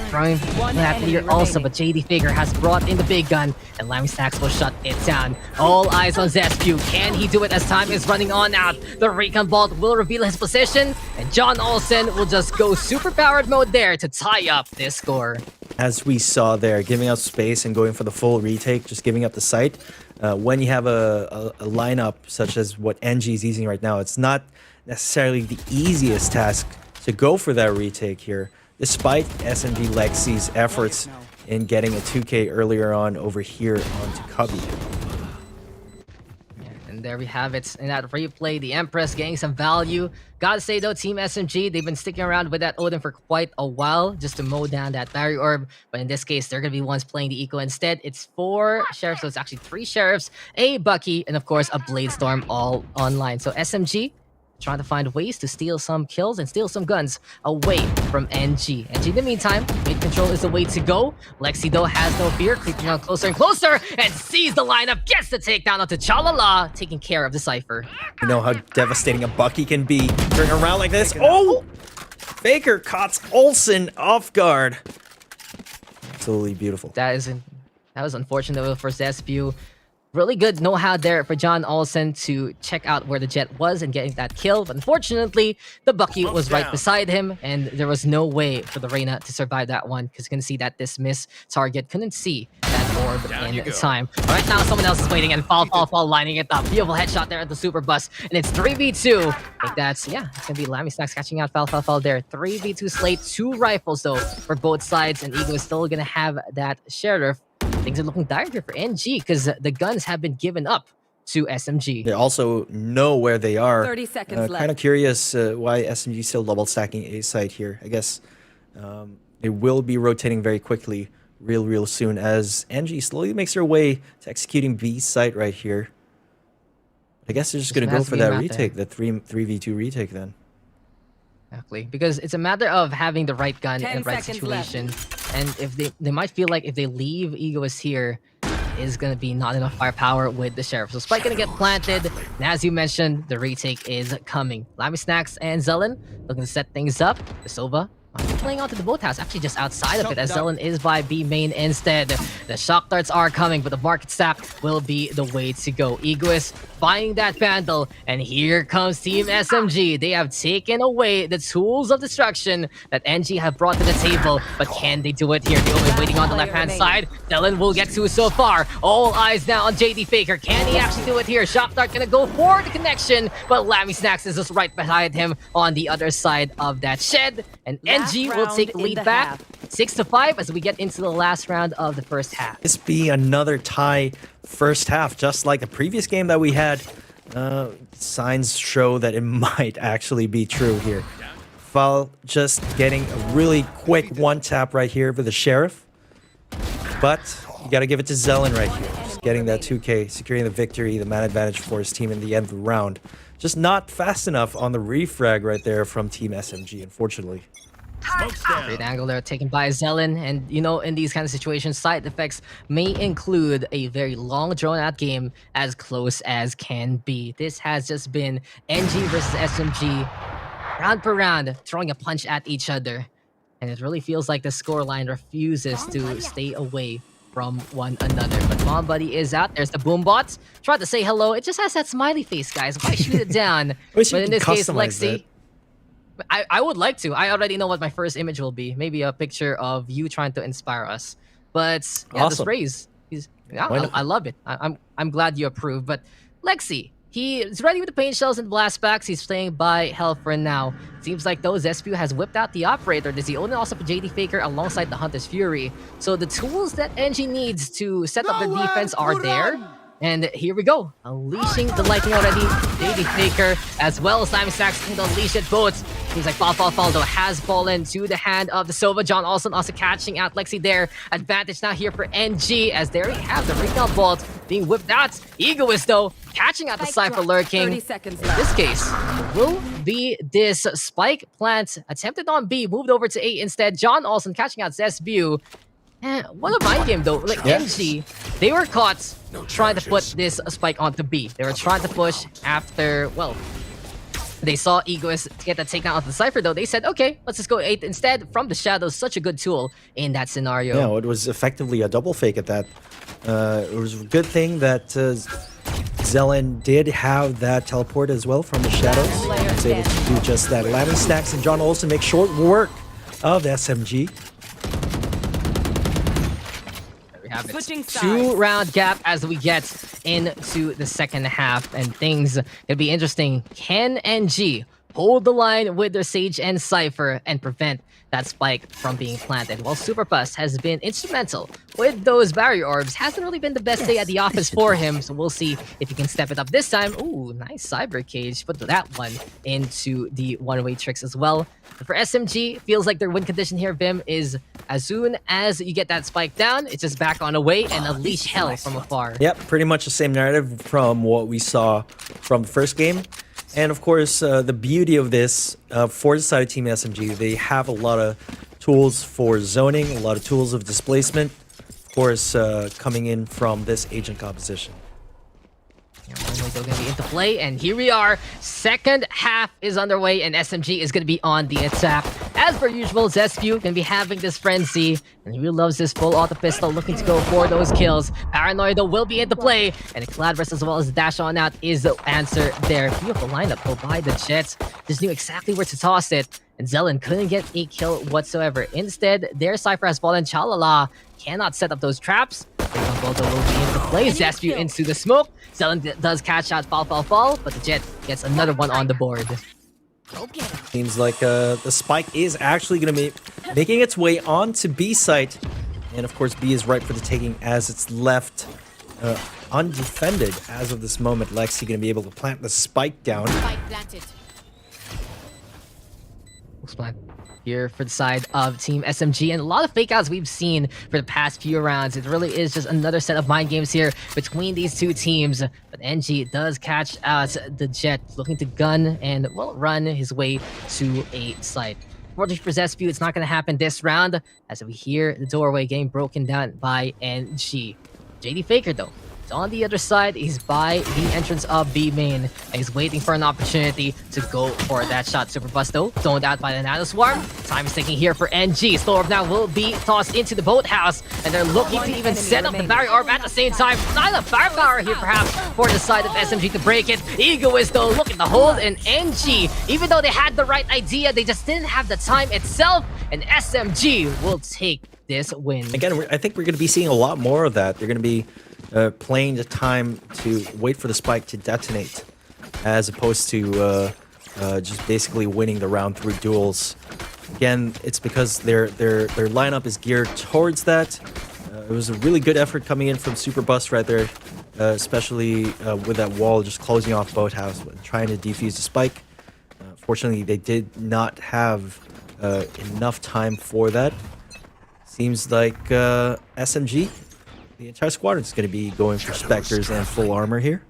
Trying that here also, but JD Faker has brought in the big gun, and Lammy Stacks will shut it down. All eyes on Zespew. Can he do it as time is running on out? The Recon Bolt will reveal his position, and John Olsen will just go super powered mode there to tie up this score. As we saw there, giving up space and going for the full retake, just giving up the site. When you have a lineup such as what NG is using right now, it's not necessarily the easiest task to go for that retake here, despite SMG Lexi's efforts in getting a 2K earlier on over here onto Cubby. And there we have it in that replay. The Empress getting some value. Gotta say though, Team SMG, they've been sticking around with that Odin for quite a while just to mow down that Barrier Orb. But in this case, they're gonna be ones playing the Eco instead. It's 4 Sheriffs, so it's actually 3 Sheriffs, a Bucky, and of course a Bladestorm all online. So SMG trying to find ways to steal some kills and steal some guns away from NG. NG in the meantime, mid control is the way to go. Lexi though has no fear, creeping on closer and closer, and sees the lineup, gets the takedown onto Chalala, taking care of the Cypher. You know how devastating a Bucky can be turning around like this. Oh! Faker caught Olsen off guard. Absolutely beautiful. That was unfortunate for Zespew. Really good know-how there for John Olsen to check out where the Jet was and getting that kill. But unfortunately, the Bucky was right beside him, and there was no way for the Llerena to survive that one because you can see that this miss target couldn't see that orb in time. Right now, someone else is waiting and fall lining it up. Beautiful headshot there at the Super Bus, and it's 3v2. I think that's, yeah, it's gonna be Lammy Stacks catching out Fall there. 3v2 slate, 2 rifles though for both sides, and Ego is still gonna have that Sheriff. Things are looking dire here for NG because the guns have been given up to SMG. They also know where they are. 30 seconds left. Kind of curious why SMG is still double stacking A site here. I guess it will be rotating very quickly, real soon, as NG slowly makes her way to executing B site right here. I guess they're just going to go for that retake, the 3v2 retake then. Exactly, because it's a matter of having the right gun in the right situation. And if they might feel like if they leave Egoist here, is going to be not enough firepower with the Sheriff. So Spike going to get planted, and as you mentioned, the retake is coming. Lammy Stacks and Zelen looking to set things up. The Sova playing onto the boathouse, actually just outside of it, as Zelen is by B main instead. The shock darts are coming, but the market sap will be the way to go. Egoist finding that Vandal, and here comes Team SMG. They have taken away the tools of destruction that NG have brought to the table, but can they do it here? The only waiting on the left-hand side. Zelen will get to so far. All eyes now on JD Faker. Can he actually do it here? Shock dart gonna go for the connection, but Lammy Stacks is just right behind him on the other side of that shed, and NG will take the lead back 6-5 as we get into the last round of the first half. This be another tie first half, just like the previous game that we had. Signs show that it might actually be true here. Val just getting a really quick one tap right here for the Sheriff, but you got to give it to Zelen right here. Just getting that 2K, securing the victory, the man advantage for his team in the end of the round. Just not fast enough on the refrag right there from Team SMG, unfortunately. Great angle there taken by Zelen, and you know, in these kind of situations, side effects may include a very long drawn-out game as close as can be. This has just been NG versus SMG, round per round, throwing a punch at each other, and it really feels like the scoreline refuses to stay away from one another. But Mom Buddy is out. There's the Boombot. Tried to say hello. It just has that smiley face, guys. Why shoot it down? But in this case, Lexi. I would like to. I already know what my first image will be. Maybe a picture of you trying to inspire us. But yeah, awesome. The sprays. I love it. I'm glad you approve. But Lexi, he is ready with the paint shells and blast packs. He's playing by health for now. Seems like though Zespew has whipped out the operator. Does he own it also for JD Faker alongside the Hunter's Fury? So the tools that NG needs to set up the defense are there. And here we go, unleashing the lightning already. JD Faker as well as Lammy Stacks can unleash it both. Seems like Fall though has fallen to the hand of the Sova. John Olsen also catching out Lexi there. Advantage now here for NG as there we have the recall bolt being whipped out. Egoist though catching out the Cypher lurking. 30 seconds In left. this case, will be this spike plant attempted on B, moved over to A instead. John Olsen catching out Zesbu. And what a mind game though. Like NG, they were caught trying to put this spike onto B. They were trying to push after, well, they saw Egoist get that takedown of the Cypher though. They said, okay, let's just go 8 instead from the shadows. Such a good tool in that scenario. Yeah, it was effectively a double fake at that. It was a good thing that Zelen did have that teleport as well from the shadows. He was able to do just that. Lemon Stacks and John Olsen make short work of SMG. We have it. 2-round gap as we get into the second half, and things gonna be interesting. Can NG hold the line with their Sage and Cypher and prevent that spike from being planted? While Superbus has been instrumental with those barrier orbs, hasn't really been the best day at the office for him, so we'll see if he can step it up this time. Ooh, nice cyber cage. Put that one into the one-way tricks as well. But for SMG, feels like their win condition here, Vim, is as soon as you get that spike down, it's just back on away and unleash hell from afar. Yep, pretty much the same narrative from what we saw from the first game. And of course, the beauty of this for the side of Team SMG, they have a lot of tools for zoning, a lot of tools of displacement, of course, coming in from this agent composition. Only going to be into play, and here we are. Second half is underway, and SMG is going to be on the attack. As per usual, Zespu going to be having this frenzy, and he really loves this full auto pistol, looking to go for those kills. Paranoid though will be into play, and a Clad Rest as well as dash on out is the answer there. Beautiful lineup though by the Jets. Just knew exactly where to toss it, and Zelen couldn't get a kill whatsoever. Instead, their Cypher has fallen. Chalala cannot set up those traps. Both will be into play. Zespu into the smoke. Zelen does catch out fall, but the Jet gets another one on the board. Seems like the spike is actually going to be making its way onto B site. And of course, B is ripe for the taking as it's left undefended as of this moment. Lexi going to be able to plant the spike down. Spike planted. Looks plant here for the side of Team SMG, and a lot of fake outs we've seen for the past few rounds. It really is just another set of mind games here between these two teams. But NG does catch out the Jet, looking to gun and, well, run his way to a site. Unfortunately for Zespu, it's not going to happen this round, as we hear the doorway getting broken down by NG. JD Faker, though, is on the other side. He's by the entrance of B main, and he's waiting for an opportunity to go for that shot. Super Bust, though, zoned out by the Nano Swarm. Time is ticking here for NG. Slow Orb now will be tossed into the boathouse, and they're looking to even set up the barrier orb at the same time. Not enough firepower here, perhaps, for the side of SMG to break it. Egoist, though, looking to hold, and NG, even though they had the right idea, they just didn't have the time itself, and SMG will take this win. Again, I think we're going to be seeing a lot more of that. They're going to be playing the time to wait for the spike to detonate, as opposed to just basically winning the round through duels. Again, it's because their lineup is geared towards that. It was a really good effort coming in from Super Bust right there, especially with that wall just closing off Boathouse and trying to defuse the spike. Fortunately, they did not have enough time for that. Seems like SMG, the entire squadron, is going to be going for Spectres and full armor here.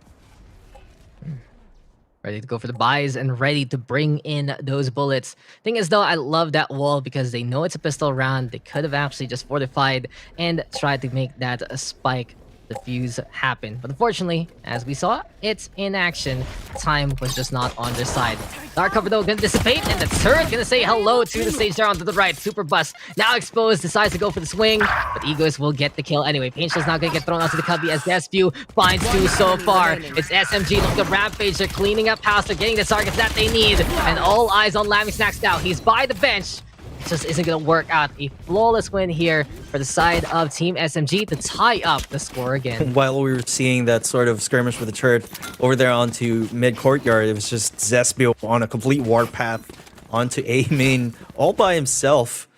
Ready to go for the buys and ready to bring in those bullets. Thing is, though, I love that wall because they know it's a pistol round. They could have actually just fortified and tried to make that a spike defuse happen. But unfortunately, as we saw, it's in action. Time was just not on their side. Dark cover, though, gonna dissipate, and the turret gonna say hello to the stage there on to the right. Super Bust now exposed, decides to go for the swing, but Egos will get the kill anyway. Painshell's now gonna get thrown onto the cubby as Despew finds two so far. It's SMG looking to rampage. They're cleaning up house. They're getting the targets that they need, and all eyes on Lammy Snacks now. He's by the bench. Just isn't going to work out. A flawless win here for the side of Team SMG to tie up the score again. While we were seeing that sort of skirmish with the turret over there onto mid courtyard, it was just Zespio on a complete warpath onto A main all by himself.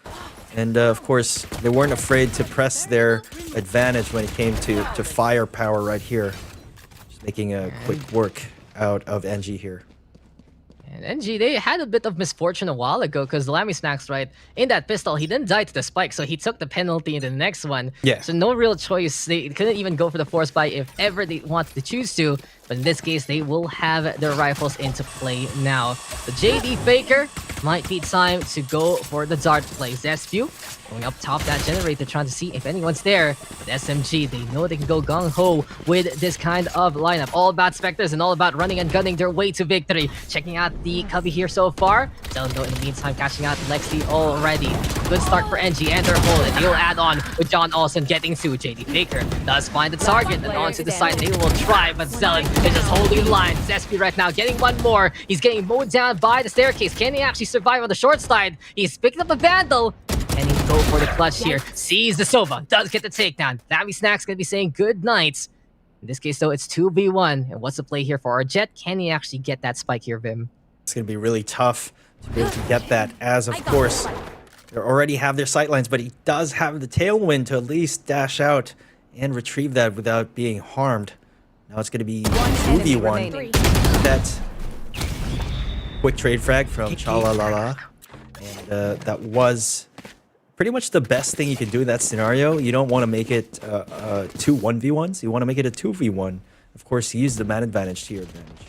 And of course, they weren't afraid to press their advantage when it came to firepower right here. Just making a quick work out of NG here. And NG, they had a bit of misfortune a while ago because Lammy Snacks, right, in that pistol, he didn't die to the spike, so he took the penalty in the next one. Yeah. So no real choice. They couldn't even go for the force buy if ever they wanted to choose to. But in this case, they will have their rifles into play now. The JD Faker might be time to go for the dart play. Zespew going up top that generator, trying to see if anyone's there. But SMG, they know they can go gung-ho with this kind of lineup. All about Spectres and all about running and gunning their way to victory. Checking out the cubby here so far. Zelando in the meantime catching out Lexi already. Good start for NG and their hold, and they'll add on with John Olsen getting to JD Faker. Does find the target, and onto the side they will try, but Zealot is just holding line. Zespi right now getting one more. He's getting mowed down by the staircase. Can he actually survive on the short side? He's picking up a Vandal. And he go for the clutch here. Sees the Sova. Does get the takedown. Lammy Snack's gonna be saying good night. In this case, though, it's 2v1. And what's the play here for our Jet? Can he actually get that spike here, Vim? It's going to be really tough to be able to get that, as of course they already have their sightlines, but he does have the tailwind to at least dash out and retrieve that without being harmed. Now it's going to be 2v1. That quick trade frag from Chalalala. And that was pretty much the best thing you can do in that scenario. You don't want to make it two 1v1s. You want to make it a 2v1. Of course, use the man advantage to your advantage.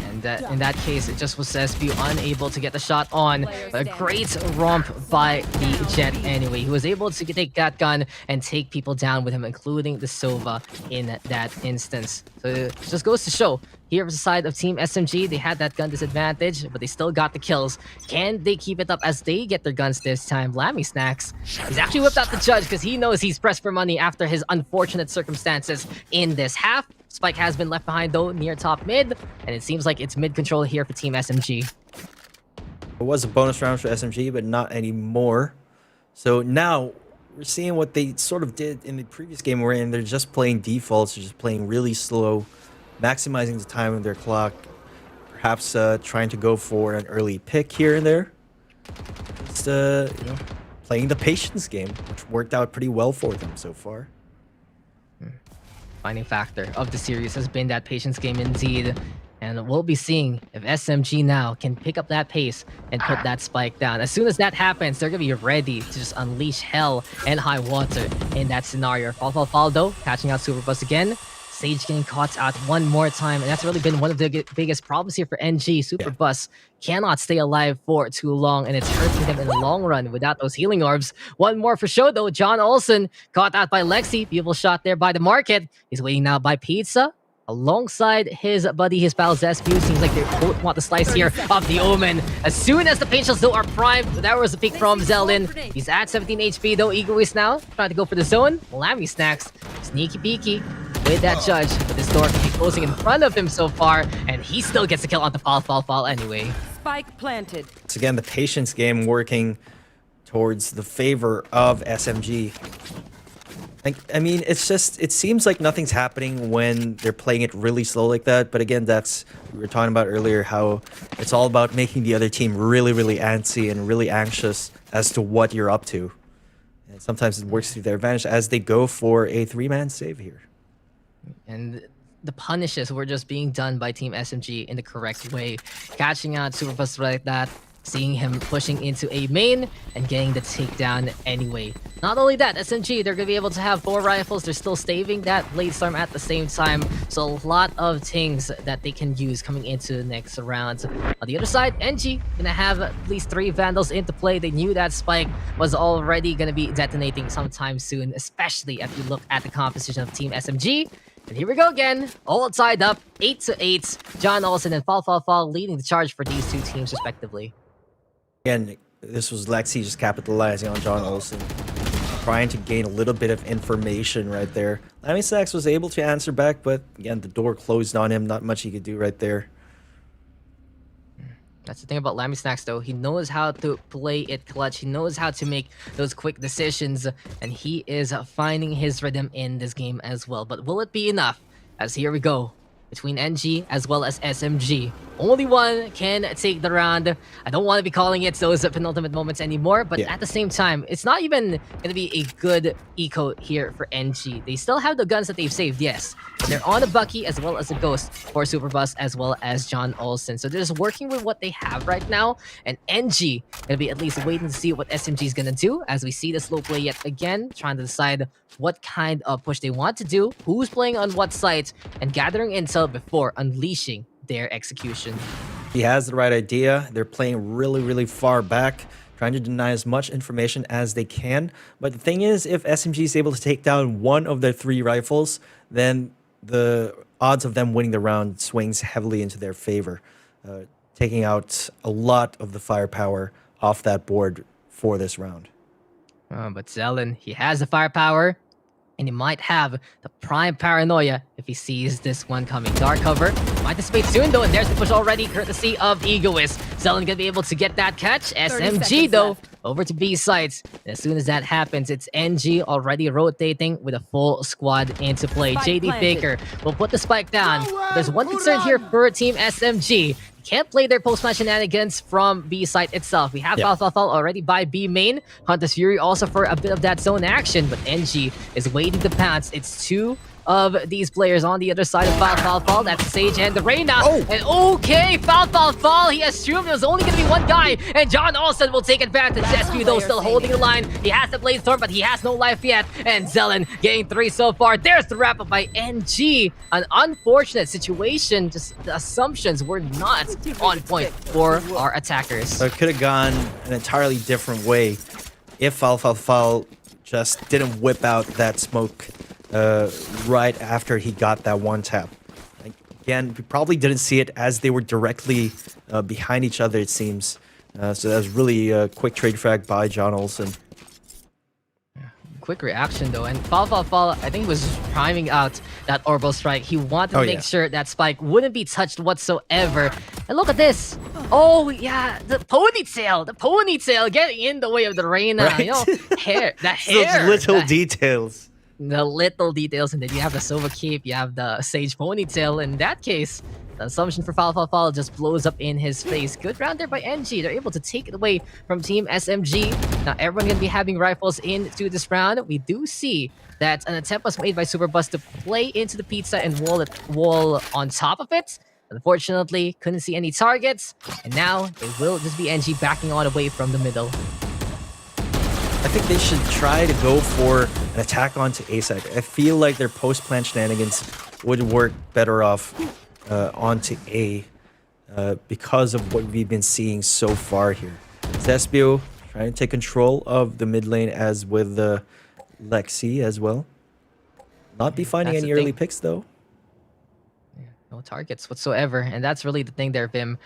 And in that case, it just was SB unable to get the shot on. But a great romp by the Jet anyway. He was able to take that gun and take people down with him, including the Sova in that instance. So it just goes to show, here was the side of Team SMG. They had that gun disadvantage, but they still got the kills. Can they keep it up as they get their guns this time? Lammy Snacks, he's actually whipped out the judge because he knows he's pressed for money after his unfortunate circumstances in this half. Spike has been left behind though, near top mid, and it seems like it's mid control here for Team SMG. It was a bonus round for SMG, but not anymore. So now we're seeing what they sort of did in the previous game we're in. They're just playing defaults, they're just playing really slow, maximizing the time of their clock, perhaps trying to go for an early pick here and there. Just you know, playing the patience game, which worked out pretty well for them so far. Finding factor of the series has been that patience game indeed. And we'll be seeing if SMG now can pick up that pace and put that spike down. As soon as that happens, they're going to be ready to just unleash hell and high water in that scenario. Fall though, catching out Superbus again. Sage getting caught out one more time, and that's really been one of the biggest problems here for NG. Superbus cannot stay alive for too long, and it's hurting them in the long run without those healing orbs. One more for show, though. John Olsen caught out by Lexi. Beautiful shot there by the market. He's waiting now by Pizza, alongside his buddy, his pal Zespew. Seems like they both want the slice here of the Omen. As soon as the paint shells though are primed, that was a pick from Zeldin. He's at 17 HP though. Egoist now trying to go for the zone. Lammy Snacks, sneaky peeky with that judge. But this door can be closing in front of him so far, and he still gets the kill on the fall anyway. Spike planted. It's again the patience game working towards the favor of SMG. I mean, it's just, it seems like nothing's happening when they're playing it really slow like that. But again, that's, we were talking about earlier, how it's all about making the other team really, really antsy and really anxious as to what you're up to. And sometimes it works to their advantage as they go for a 3-man save here. And the punishes were just being done by Team SMG in the correct way. Catching out Superbus like that, seeing him pushing into a main and getting the takedown anyway. Not only that, SMG, they're going to be able to have 4 rifles. They're still staving that Blade Storm at the same time. So a lot of things that they can use coming into the next round. On the other side, NG going to have at least 3 Vandals into play. They knew that Spike was already going to be detonating sometime soon, especially if you look at the composition of Team SMG. And here we go again, all tied up, 8-8. John Olsen and Fall leading the charge for these 2 teams respectively. Again, this was Lexi just capitalizing on John Olsen, trying to gain a little bit of information right there. Lammy Snacks was able to answer back, but again, the door closed on him. Not much he could do right there. That's the thing about Lammy Snacks, though. He knows how to play it clutch. He knows how to make those quick decisions, and he is finding his rhythm in this game as well. But will it be enough? As here we go. between NG as well as SMG. Only one can take the round. I don't want to be calling it those penultimate moments anymore, but at the same time, it's not even going to be a good eco here for NG. They still have the guns that they've saved, yes. They're on a Bucky as well as a Ghost for Superbus as well as John Olsen. So they're just working with what they have right now, and NG going to be at least waiting to see what SMG is going to do as we see the slow play yet again, trying to decide what kind of push they want to do, who's playing on what site, and gathering intel before unleashing their execution. He has the right idea. They're playing really, really far back, trying to deny as much information as they can. But the thing is, if SMG is able to take down one of their 3 rifles, then the odds of them winning the round swings heavily into their favor, taking out a lot of the firepower off that board for this round. But Zelen, he has the firepower, and he might have the prime paranoia if he sees this one coming. Dark cover, might dissipate soon though, and there's the push already, courtesy of Egoist. Zelen gonna be able to get that catch. SMG though, left. over to B sites. As soon as that happens, it's NG already rotating with a full squad into play. Spike JD planted. Faker will put the spike down. There's one concern here for Team SMG. Can't play their post-match shenanigans from B site itself. We have Fall already by B main. Hunter's Fury also for a bit of that zone action, but NG is waiting to pounce. It's 2 of these players on the other side of Fall. That's Sage and Llerena. And okay, Fall. He assumed there was only going to be one guy, and John Olsen will take advantage. SQ though still holding the line. He has the Blade Storm, but he has no life yet. And Zelen getting 3 so far. There's the wrap up by NG. An unfortunate situation. Just the assumptions were not on point for our attackers. So it could have gone an entirely different way if Fall just didn't whip out that smoke right after he got that one tap. Again, we probably didn't see it as they were directly behind each other, it seems. So that was really a quick trade frag by John Olsen. Quick reaction though, and Fall, I think was priming out that orbital strike. He wanted to make sure that spike wouldn't be touched whatsoever. And look at this. Oh yeah, the ponytail getting in the way of the Llerena. Right. You know, the hair. Those little details. The little details, and then you have the Sova cape, you have the Sage ponytail. In that case, the assumption for Fall just blows up in his face. Good round there by NG. They're able to take it away from Team SMG. Now everyone gonna be having rifles into this round. We do see that an attempt was made by Superbus to play into the pizza and wall on top of it. Unfortunately, couldn't see any targets, and now it will just be NG backing on away from the middle. I think they should try to go for an attack onto A side. I feel like their post-plant shenanigans would work better off onto A because of what we've been seeing so far here. Zespio trying to take control of the mid lane as with Lexi as well. Not be finding That's any the early thing. picks though. No targets whatsoever, and that's really the thing there, Vim.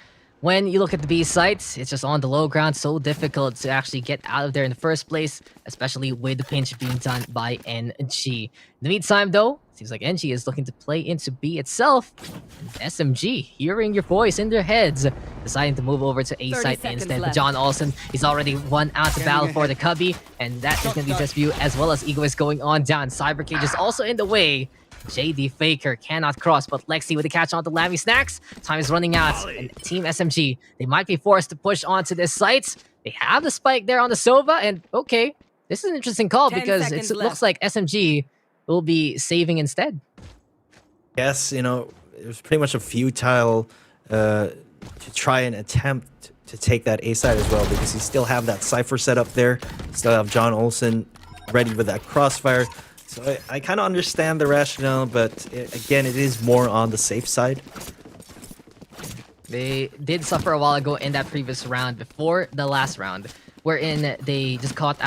When you look at the B sites, it's just on the low ground, so difficult to actually get out of there in the first place, especially with the pinch being done by NG. In the meantime, though, seems like NG is looking to play into B itself. SMG, hearing your voice in their heads, deciding to move over to A 30 site seconds instead. But left. John Olsen, he's already won out the battle for the Cubby, and that is going to be just view as well as Egoist going on down. Cyber Cage is also in the way. JD Faker cannot cross, but Lexi with the catch on the Lammy Snacks. Time is running out, and Team SMG, they might be forced to push onto this site. They have the spike there on the Sova, and okay, this is an interesting call 10 because seconds it looks like SMG will be saving instead. Yes, you know, it was pretty much a futile to try and attempt to take that A side as well, because you still have that Cypher set up there. Still have John Olsen ready with that crossfire. So I kind of understand the rationale, but again, it is more on the safe side. They did suffer a while ago in that previous round before the last round, wherein they just got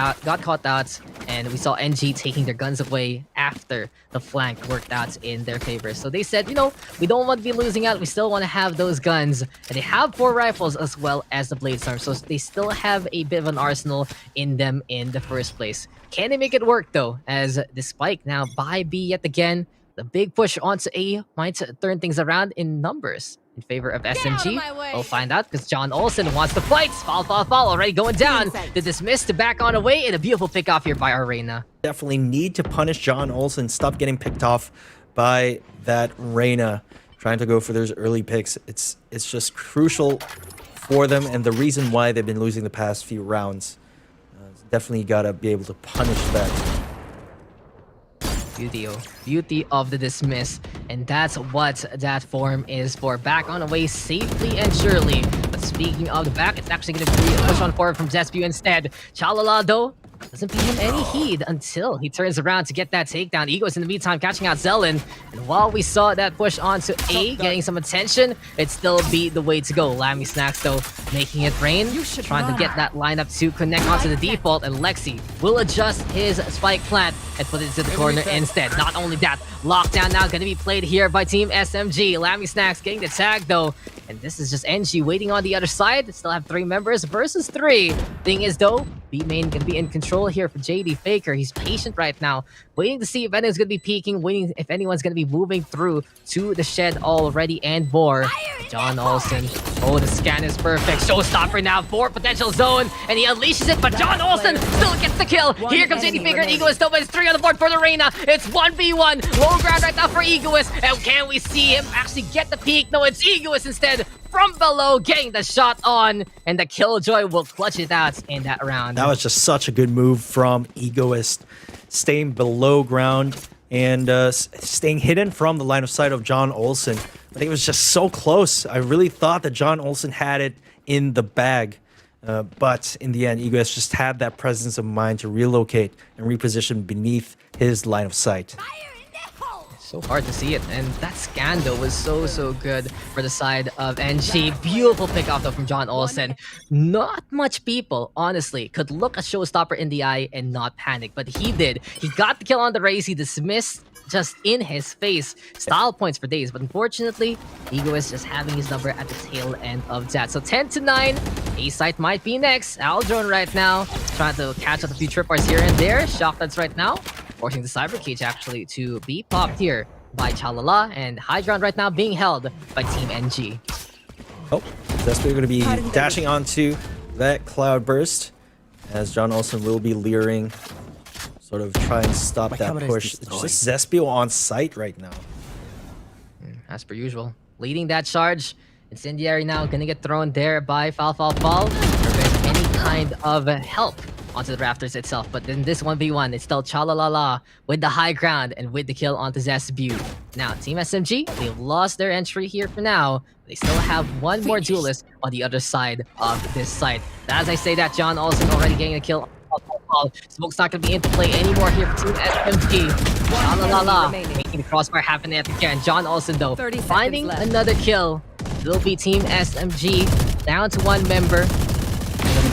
caught out, and we saw NG taking their guns away after the flank worked out in their favor. So they said, you know, we don't want to be losing out. We still want to have those guns. And they have 4 rifles as well as the Blade Storm. So they still have a bit of an arsenal in them in the first place. Can they make it work though? As the spike now by B yet again. The big push onto A might turn things around in numbers in favor of SMG. We'll find out because John Olsen wants to fight. Fall already going down. The dismiss to back on away, and a beautiful pick off here by Llerena. Definitely need to punish John Olsen. Stop getting picked off by that Reyna. trying to go for those early picks. It's just crucial for them, and the reason why they've been losing the past few rounds. Definitely gotta be able to punish that. Beauty of the dismiss, and that's what that form is for. Back on the way safely and surely. But speaking of the back, it's actually going to be a push on forward from Zespew instead. Chalala though doesn't pay him any heed until he turns around to get that takedown. Ego's in the meantime catching out Zelen, and while we saw that push onto A getting some attention, it still be the way to go. Lammy Snacks though making it rain, trying to get that lineup to connect onto the default, and Lexi will adjust his spike plant and put it into the corner instead. Not only that, lockdown now going to be played here by Team SMG. Lammy Snacks getting the tag though, and this is just NG waiting on the other side. Still have 3 members versus 3. Thing is though, B main gonna be in control here for JD Faker. He's patient right now, waiting to see if anyone's gonna be peeking, waiting if anyone's gonna be moving through to the shed already, and more. John Olsen. Oh, the scan is perfect. Showstopper now for potential zone, and he unleashes it, but John Olsen still gets the kill. Here comes JD Faker, and Egoist though, but it's 3 on the board for Llerena. It's 1v1. Low ground right now for Egoist, and can we see him actually get the peek? No, it's Egoist instead. From below, getting the shot on, and the Killjoy will clutch it out in that round. That was just such a good move from Egoist, staying below ground and staying hidden from the line of sight of John Olsen. But it was just so close. I really thought that John Olsen had it in the bag. But in the end, Egoist just had that presence of mind to relocate and reposition beneath his line of sight. So hard to see it, and that scan though was so good for the side of NG. Beautiful pick off though from John Olsen. Not much people, honestly, could look a Showstopper in the eye and not panic, but he did. He got the kill on the race, he dismissed just in his face. Style points for days, but unfortunately, Ego is just having his number at the tail end of that. So 10-9, A-site might be next. Aldrone right now, trying to catch up a few tripwires here and there. Shocklands right now, forcing the Cyber Cage actually to be popped here by Chalala, and high ground right now being held by Team NG. Oh, Zespew going to be dashing onto that Cloud Burst, as John Olsen will be leering, sort of trying to stop that push. It's just Zespew on site right now. As per usual, leading that charge. Incendiary now gonna get thrown there by Fall. Prevent any kind of help onto the rafters itself, but then this 1v1, it's still Chalalala with the high ground and with the kill onto Zespew. Now, Team SMG, they've lost their entry here for now. They still have one more duelist on the other side of this site. As I say that, John Olsen already getting a kill. Smoke's not going to be into play anymore here for Team SMG. Chalalala making the crossbar happen at again. John Olsen, though, finding another kill. Will be Team SMG down to 1 member.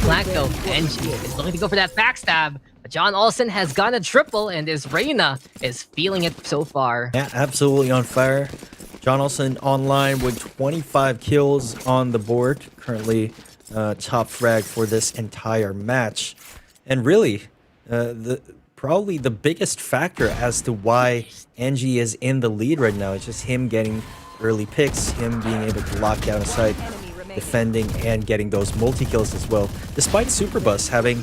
Franco, NG is looking to go for that backstab, but John Olsen has gotten a triple, and this Llerena is feeling it so far. Yeah, absolutely on fire. John Olsen online with 25 kills on the board, currently top frag for this entire match. And really, probably the biggest factor as to why NG is in the lead right now is just him getting early picks, him being able to lock down a site, defending and getting those multi-kills as well, despite Superbus having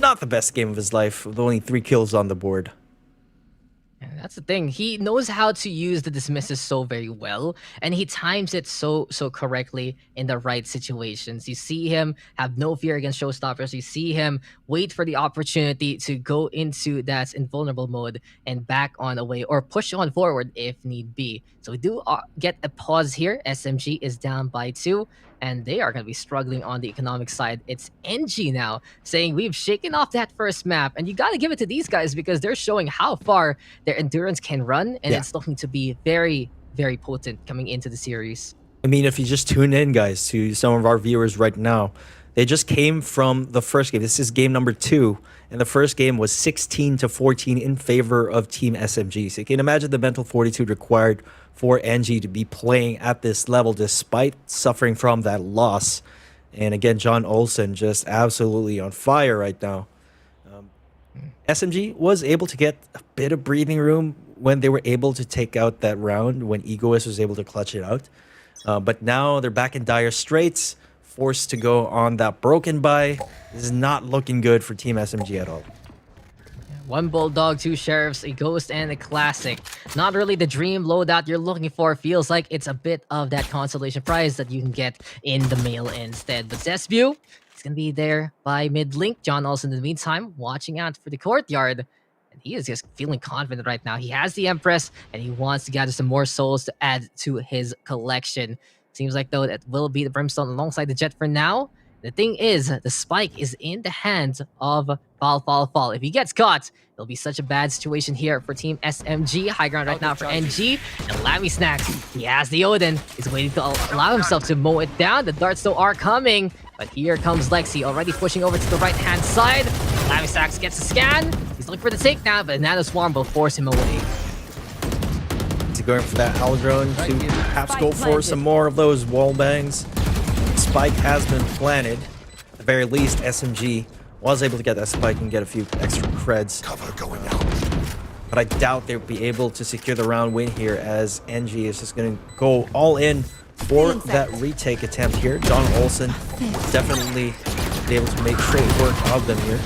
not the best game of his life with only 3 kills on the board. And that's the thing, he knows how to use the dismisses so very well, and he times it so correctly in the right situations. You see him have no fear against showstoppers. You see him wait for the opportunity to go into that invulnerable mode and back on away or push on forward if need be. So we do get a pause here. SMG is down by 2, and they are going to be struggling on the economic side. It's NG now saying we've shaken off that first map, and you got to give it to these guys because they're showing how far their endurance can run, and it's looking to be very potent coming into the series. I mean, if you just tune in, guys, to some of our viewers right now, they just came from the first game. This is game number 2, and the first game was 16-14 in favor of Team SMG. So you can imagine the mental fortitude required for NG to be playing at this level despite suffering from that loss. And again, John Olsen just absolutely on fire right now. SMG was able to get a bit of breathing room when they were able to take out that round, when Egoist was able to clutch it out. But now they're back in dire straits, forced to go on that broken buy. This is not looking good for Team SMG at all. One Bulldog, two Sheriffs, a Ghost, and a Classic. Not really the dream loadout you're looking for. Feels like it's a bit of that consolation prize that you can get in the mail instead. But Zesbu, he's going to be there by mid-link. John also in the meantime, watching out for the courtyard. And he is just feeling confident right now. He has the Empress, and he wants to gather some more souls to add to his collection. Seems like, though, that will be the Brimstone alongside the Jet for now. The thing is, the spike is in the hands of Fall. If he gets caught, it'll be such a bad situation here for Team SMG. High ground right now for NG. And Lammy Snacks, he has the Odin. He's waiting to allow himself to mow it down. The darts, though, are coming. But here comes Lexi, already pushing over to the right-hand side. Lammy Snacks gets a scan. He's looking for the takedown, but Nano Swarm will force him away. He's going for that Aldrone to perhaps go for some more of those wall bangs. Spike has been planted. At the very least, SMG was able to get that spike and get a few extra creds. Cover going out. But I doubt they'll be able to secure the round win here, as NG is just going to go all in for that retake attempt here. John Olsen definitely be able to make short work of them here.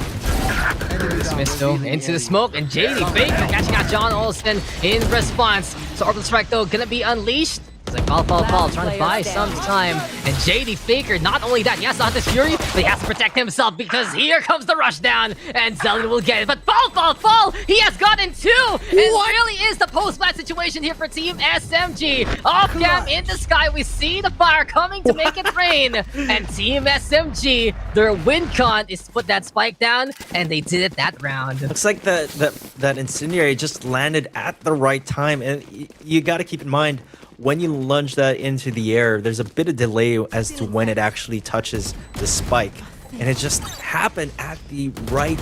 Dismissed though into the smoke, and JD Baker catching out John Olsen in response. So Orbital Strike though gonna be unleashed. It's like fall, trying to buy some time. And JD Faker, not only that, he has to hunt this Fury, but he has to protect himself because here comes the rush down, and Zelen will get it. But fall, he has gotten two! It really is the post-plant situation here for Team SMG. Off cam in the sky, we see the fire coming to make it rain. And Team SMG, their win con is to put that spike down, and they did it that round. Looks like that incendiary just landed at the right time, and you got to keep in mind, when you lunge that into the air, there's a bit of delay as to when it actually touches the spike. And it just happened at the right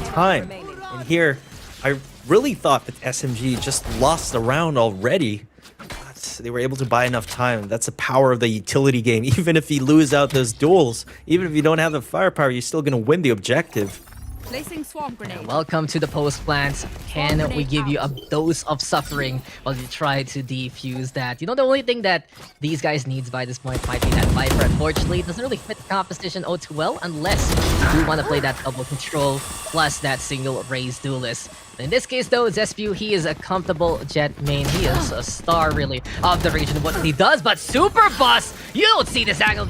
time. And here, I really thought that SMG just lost the round already. But they were able to buy enough time. That's the power of the utility game. Even if you lose out those duels, even if you don't have the firepower, you're still going to win the objective. Placing swarm grenade. Welcome to the post plant. Can we give you a dose of suffering while you try to defuse that? You know, the only thing that these guys needs by this point might be that Viper. Unfortunately, it doesn't really fit the composition all too well unless you do want to play that double control plus that single raise duelist. In this case, though, Zespu, he is a comfortable Jet main. He is a star, really, of the region. What he does, but Super Bus, you don't see this angle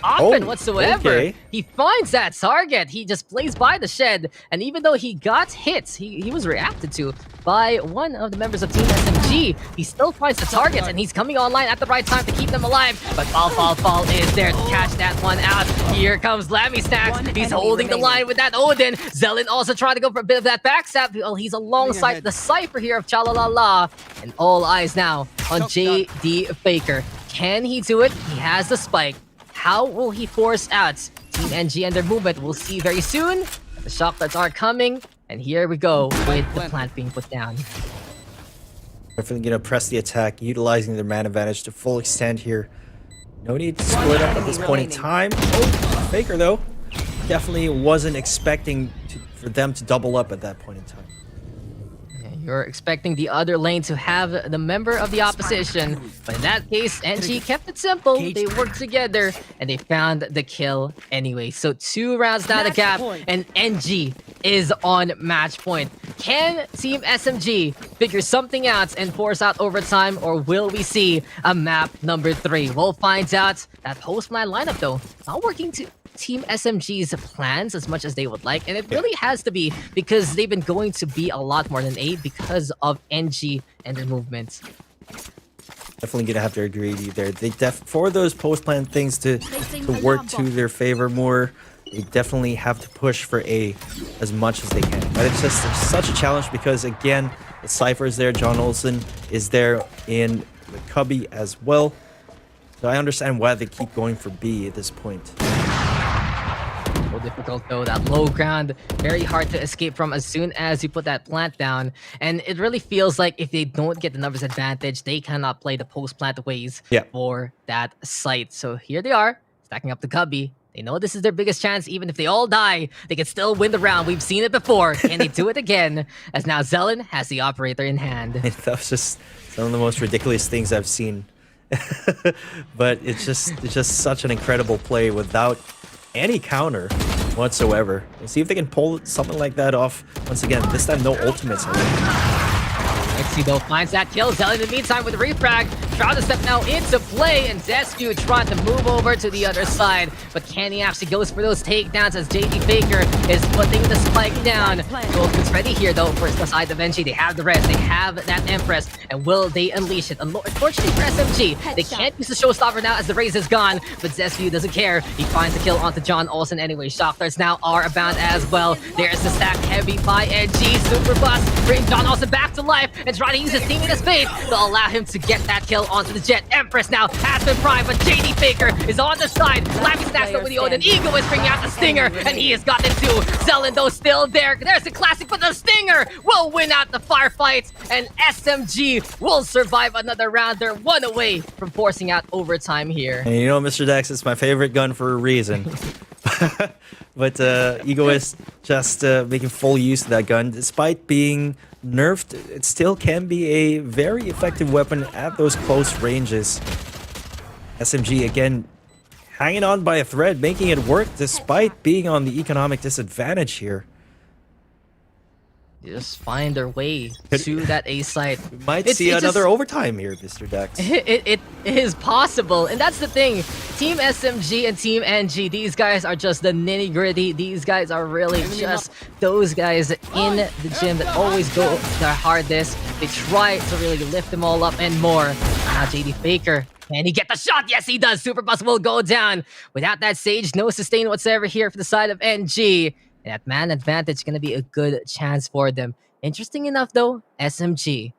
often whatsoever. Okay. He finds that target. He just plays by the shed, and even though he got hit, he was reacted to by one of the members of Team SMG. He still finds the targets, and he's coming online at the right time to keep them alive. But Fall is there to catch that one out. Here comes Lammy Stacks. He's holding the line with that Odin. Zelen also trying to go for a bit of that backstab. Well, he's alongside the Cypher here of Chalalala. And all eyes now on JD Faker. Can he do it? He has the spike. How will he force out Team NG and their movement? We'll see very soon. The shocklets are coming, and here we go with the plant being put down. Definitely going to press the attack, utilizing their man advantage to full extent here. No need to split up at this point in time. Oh, Faker, though, definitely wasn't expecting for them to double up at that point in time. You're expecting the other lane to have the member of the opposition, but in that case, NG kept it simple. They worked together, and they found the kill anyway. So 2 rounds down the gap, and NG is on match point. Can Team SMG figure something out and force out overtime, or will we see a map number 3? We'll find out. That post-plan lineup, though, not working to Team SMG's plans as much as they would like, and it really has to be because they've been going to be a lot more than 8 because of NG and their movements. Definitely gonna have to agree with you there. They for those post-plan things to work to their favor more, they definitely have to push for A as much as they can. But it's just such a challenge because, again, the Cypher is there, John Olsen is there in the Cubby as well. So I understand why they keep going for B at this point. Difficult though, that low ground, very hard to escape from as soon as you put that plant down. And it really feels like if they don't get the numbers advantage, they cannot play the post-plant ways for that site. So here they are, stacking up the Cubby. They know this is their biggest chance. Even if they all die, they can still win the round. We've seen it before. Can they do it again? As now Zelen has the operator in hand. That was just some of the most ridiculous things I've seen. But it's just such an incredible play without any counter. whatsoever. We'll see if they can pull something like that off. Once again, this time no ultimates. Lexi though finds that kill. Zelly in the meantime with the refrag. Shroud to step now into play, and Zescu trying to move over to the other side. But can he actually goes for those takedowns as JD Faker is putting the spike down. Goldman's ready here though for the side of NG. They have the res, they have that Empress, and will they unleash it? Unfortunately for SMG, they can't use the showstopper now as the raise is gone, but Zescu doesn't care. He finds the kill onto John Olsen anyway. Shock darts now are abound as well. There's the stack heavy by NG. Super bust, bring John Olsen back to life and try to use his teammate as bait to allow him to get that kill onto the Jet. Empress now has been primed, but JD Faker is on the side. Lappy stacks up with the Odin. Ego is bringing out the Stinger, and he has gotten two. Zelen though still there. There's the classic, but the Stinger will win out the firefight, and SMG will survive another round. They're one away from forcing out overtime here. And you know, Mr. Daks, it's my favorite gun for a reason. But Ego is just making full use of that gun. Despite being nerfed, it still can be a very effective weapon at those close ranges. SMG, again, hanging on by a thread, making it work despite being on the economic disadvantage here. Just find their way to that A site. We might see another overtime here, Mr. Daks. It is possible, and that's the thing. Team SMG and Team NG, these guys are just the nitty gritty. These guys are really just those guys in the gym that always go their hardest. They try to really lift them all up and more. Now JD Faker, can he get the shot? Yes, he does. Super Bus will go down. Without that Sage, no sustain whatsoever here for the side of NG. And that man advantage is going to be a good chance for them. Interesting enough, though, SMG,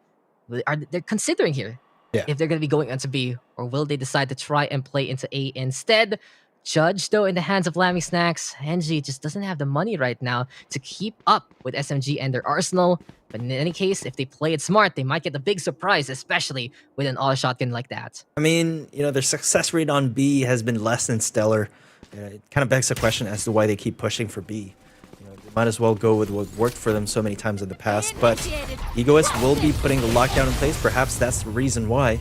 they're considering here if they're going to be going into B, or will they decide to try and play into A instead? Judge, though, in the hands of Lammy Snacks, NG just doesn't have the money right now to keep up with SMG and their arsenal. But in any case, if they play it smart, they might get a big surprise, especially with an auto shotgun like that. I mean, you know, their success rate on B has been less than stellar. It kind of begs the question as to why they keep pushing for B. Might as well go with what worked for them so many times in the past, but Egoist will be putting the lockdown in place. Perhaps that's the reason why.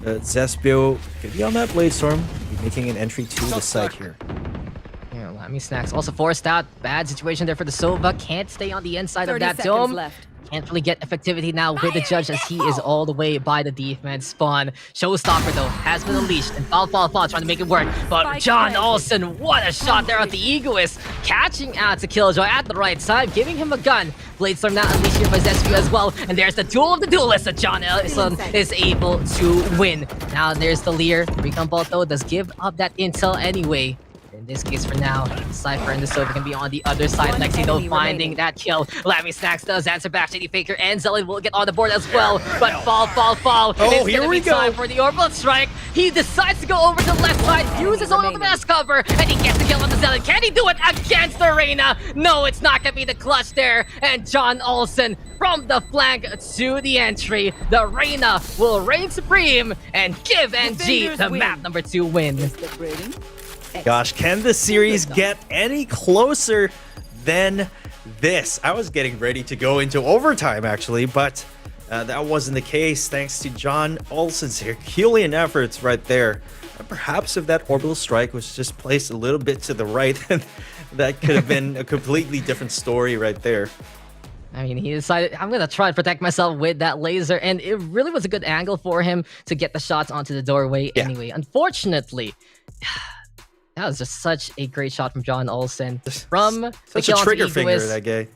Zespio could be on that Blade Storm, be making an entry to the site here. Yeah, Lammy Snacks also forced out. Bad situation there for the Sova. Can't stay on the inside of that dome. Left. Can't really get effectivity now with the Judge as he is all the way by the defense spawn. Showstopper though has been unleashed and fall trying to make it work. But John Olsen, what a shot there at the Egoist. Catching out to Killjoy at the right time, giving him a gun. Bladestorm now unleashed here by Zescu as well. And there's the duel of the duelists that John Olsen is able to win. Now there's the Lear. Recon Bolt though does give up that intel anyway. In this case for now, Cypher and the Sova can be on the other side. Lexi though finding that kill. Lammy Snacks does answer back. JD Faker and Zelly will get on the board as well. But fall. Oh, it's here gonna we be go. time for the orbital strike. He decides to go over to the left side, use his own mask cover, and he gets the kill on the Zelly. Can he do it against Llerena? No, it's not gonna be the clutch there. And John Olsen from the flank to the entry. The Llerena will reign supreme and give NG the map number 2 win. Gosh, can the series get any closer than this? I was getting ready to go into overtime, actually, but that wasn't the case thanks to John Olsen's Herculean efforts right there. And perhaps if that orbital strike was just placed a little bit to the right, that could have been a completely different story right there. I mean, he decided, I'm going to try and protect myself with that laser, and it really was a good angle for him to get the shots onto the doorway anyway. Unfortunately, that was just such a great shot from John Olsen. From such a trigger finger, that guy.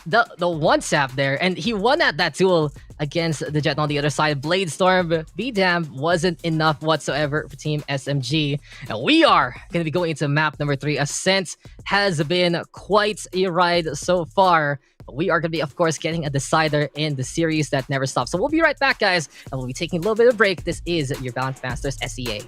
The one tap there, and he won at that duel against the Jet on the other side. Bladestorm, B-Dam wasn't enough whatsoever for Team SMG. And we are going to be going into map number 3. Ascent has been quite a ride so far. But we are going to be, of course, getting a decider in the series that never stops. So we'll be right back, guys, and we'll be taking a little bit of a break. This is your Bounce Masters SEA.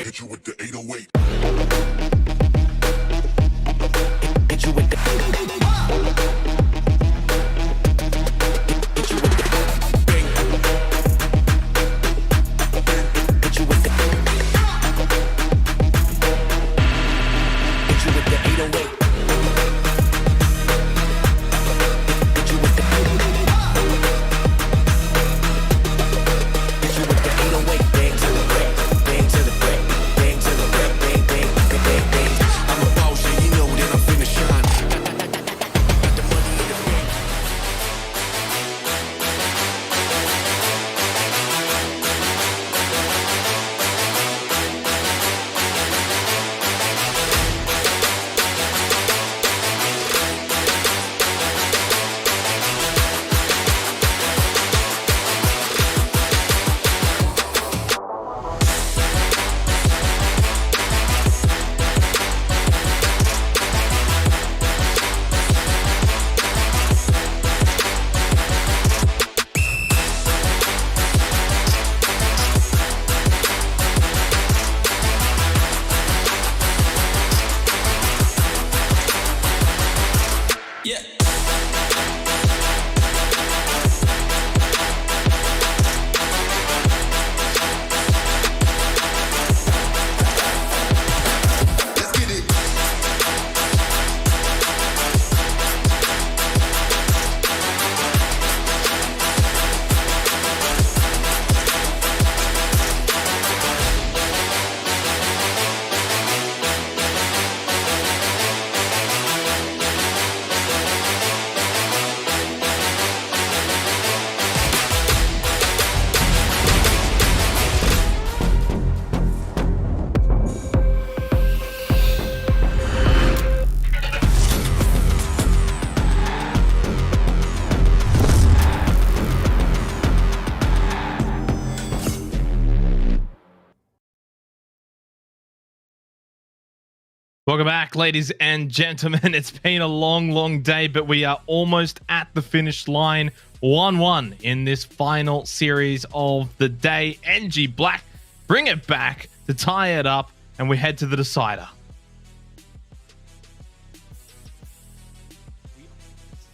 Hit you with the 808. Hit you with the Welcome back, ladies and gentlemen. It's been a long day, but we are almost at the finish line. 1-1 in this final series of the day. NG.Black bring it back to tie it up, and we head to the decider.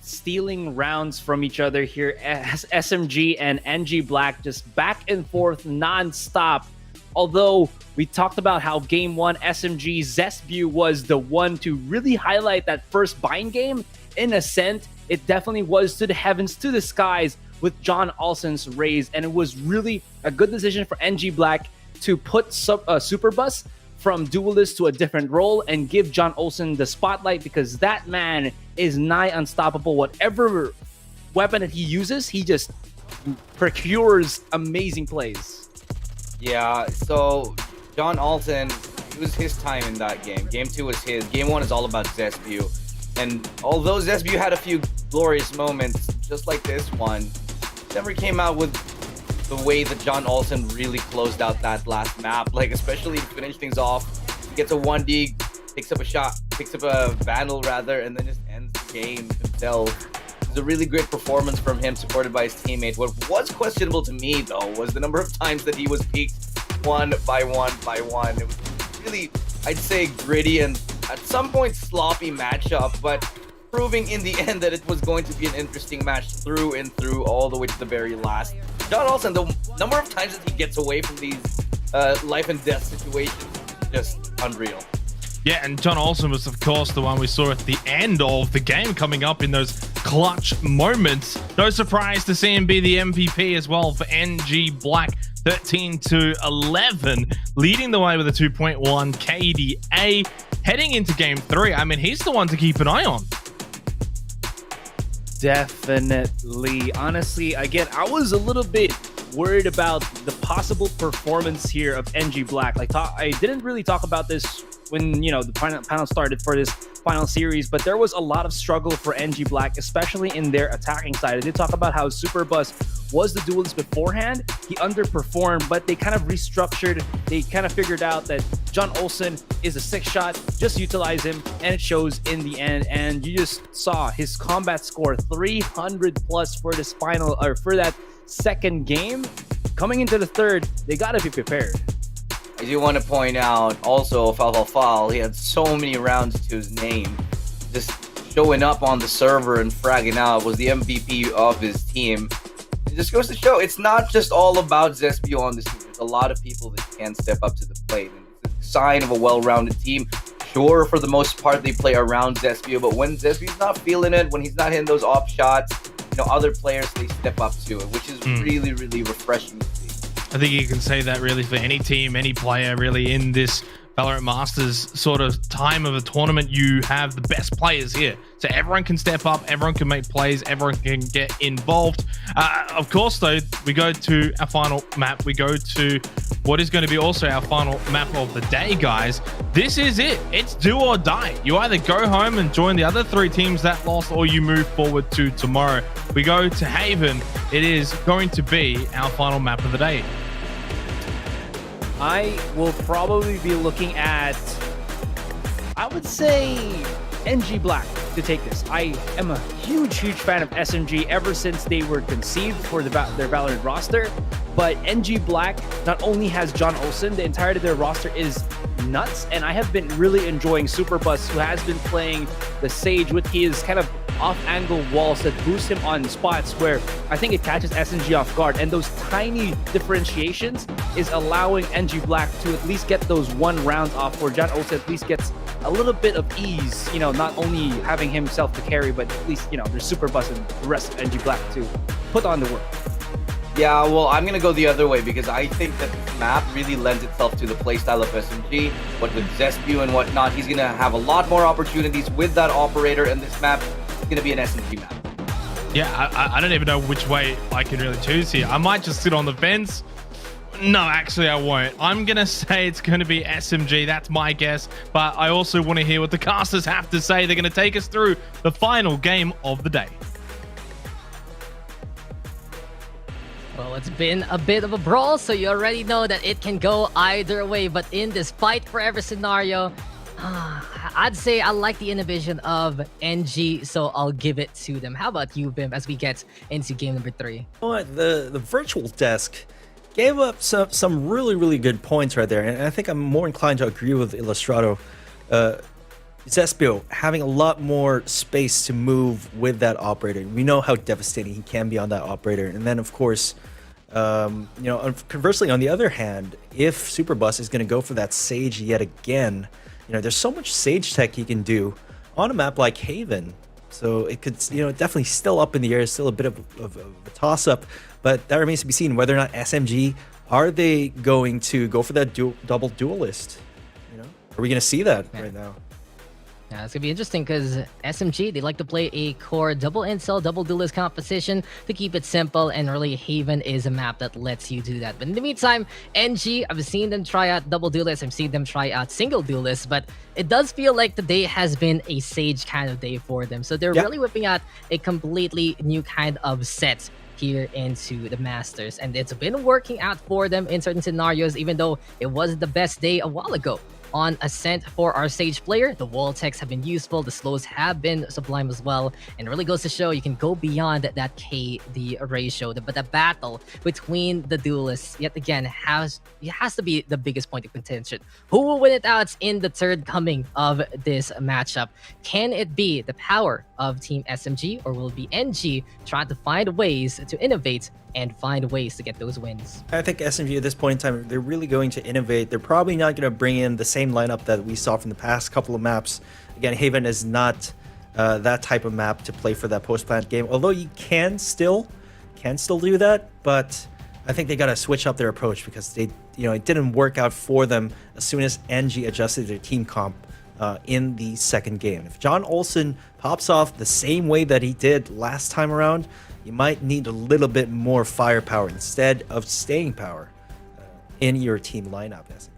Stealing rounds from each other here as SMG and NG.Black just back and forth non-stop. Although we talked about how game one SMG Zesbu was the one to really highlight that first bind game, in Ascent, it definitely was to the heavens, to the skies with John Olsen's raise, and it was really a good decision for NG.Black to put Superbus from duelist to a different role and give John Olsen the spotlight, because that man is nigh unstoppable. Whatever weapon that he uses, he just procures amazing plays. Yeah, so John Olsen, it was his time in that game. Game 2 was his. Game 1 is all about Zesbu. And although Zesbu had a few glorious moments, just like this one, never came out with the way that John Olsen really closed out that last map. Like, especially to finish things off, he gets a 1D, picks up a shot, picks up a Vandal rather, and then just ends the game himself. It was a really great performance from him, supported by his teammate. What was questionable to me, though, was the number of times that he was peaked one by one by one. It was really, I'd say, gritty and at some point sloppy matchup, but proving in the end that it was going to be an interesting match through and through, all the way to the very last. John Olsen, the number of times that he gets away from these life and death situations is just unreal. Yeah, and John Olsen was, of course, the one we saw at the end of the game, coming up in those clutch moments. No surprise to see him be the MVP as well for NG.Black. 13-11, leading the way with a 2.1 KDA. Heading into game 3, I mean, he's the one to keep an eye on. Definitely. Honestly, again, I was a little bit worried about the possible performance here of NG.Black. Like, I didn't really talk about this when, you know, the panel started for this final series, but there was a lot of struggle for NG.Black, especially in their attacking side. I did talk about how Superbus was the duelist beforehand. He underperformed, but they kind of restructured. They kind of figured out that John Olsen is a 6-shot, just utilize him, and it shows in the end. And you just saw his combat score 300 plus for this final, or for that second game. Coming into the third, they got to be prepared. I do want to point out also Fal, he had so many rounds to his name. Just showing up on the server and fragging out, was the MVP of his team. It just goes to show it's not just all about Zespio on this team. There's a lot of people that can step up to the plate. And it's a sign of a well-rounded team. Sure, for the most part, they play around Zespio, but when Zespio's not feeling it, when he's not hitting those off shots, other players, they step up to it, which is really, really refreshing to see. I think you can say that really for any team, any player really in this Valorant Masters sort of time of a tournament. You have the best players here, so everyone can step up, everyone can make plays, everyone can get involved. Of course, though, we go to our final map. We go to what is going to be also our final map of the day, guys. This is it. It's do or die. You either go home and join the other 3 teams that lost, or you move forward to tomorrow. We go to Haven. It is going to be our final map of the day. I will probably be looking at, I would say, NG.Black to take this. I am a huge fan of SMG ever since they were conceived for their Valorant roster. But NG.Black not only has John Olsen, the entirety of their roster is nuts. And I have been really enjoying Superbus, who has been playing the Sage with his kind of off-angle walls that boost him on spots where I think it catches SMG off guard. And those tiny differentiations is allowing NG.Black to at least get those 1 rounds off, where John Olsen at least gets a little bit of ease, not only having himself to carry, but at least, there's Superbus and the rest of NG.Black to put on the work. Yeah, well, I'm going to go the other way because I think that this map really lends itself to the playstyle of SMG. What with Zespio and whatnot, he's going to have a lot more opportunities with that operator, and this map is going to be an SMG map. Yeah, I don't even know which way I can really choose here. I might just sit on the fence. No, actually, I won't. I'm going to say it's going to be SMG. That's my guess. But I also want to hear what the casters have to say. They're going to take us through the final game of the day. Well, it's been a bit of a brawl, so you already know that it can go either way. But in this fight forever scenario, I'd say I like the innovation of NG, so I'll give it to them. How about you, Bim, as we get into game number 3? You know what? The virtual desk gave up some really good points right there, and I think I'm more inclined to agree with Ilustrado. Zespio having a lot more space to move with that operator. We know how devastating he can be on that operator. And then, of course, conversely, on the other hand, if Superbus is going to go for that Sage yet again, there's so much Sage tech he can do on a map like Haven. So it could, definitely still up in the air, still a bit of a toss-up. But that remains to be seen whether or not SMG, are they going to go for that double duelist? Are we going to see that right now? Yeah, it's going to be interesting because SMG, they like to play a core double incel, double duelist composition to keep it simple, and really Haven is a map that lets you do that. But in the meantime, NG, I've seen them try out double duelist, I've seen them try out single duelist, but it does feel like the day has been a Sage kind of day for them. So they're really whipping out a completely new kind of set here into the Masters, and it's been working out for them in certain scenarios, even though it wasn't the best day a while ago. On Ascent for our Sage player, the wall techs have been useful, the slows have been sublime as well, and it really goes to show you can go beyond that KD ratio. But the battle between the duelists, yet again, has to be the biggest point of contention. Who will win it out in the third coming of this matchup? Can it be the power of Team SMG, or will it be NG trying to find ways to innovate and find ways to get those wins? I think SMG at this point in time, they're really going to innovate. They're probably not going to bring in the same lineup that we saw from the past couple of maps. Again, Haven is not that type of map to play for that post-plant game, although you can still do that, but I think they got to switch up their approach because it didn't work out for them as soon as NG adjusted their team comp in the second game. If John Olsen pops off the same way that he did last time around, you might need a little bit more firepower instead of staying power in your team lineup, SMG.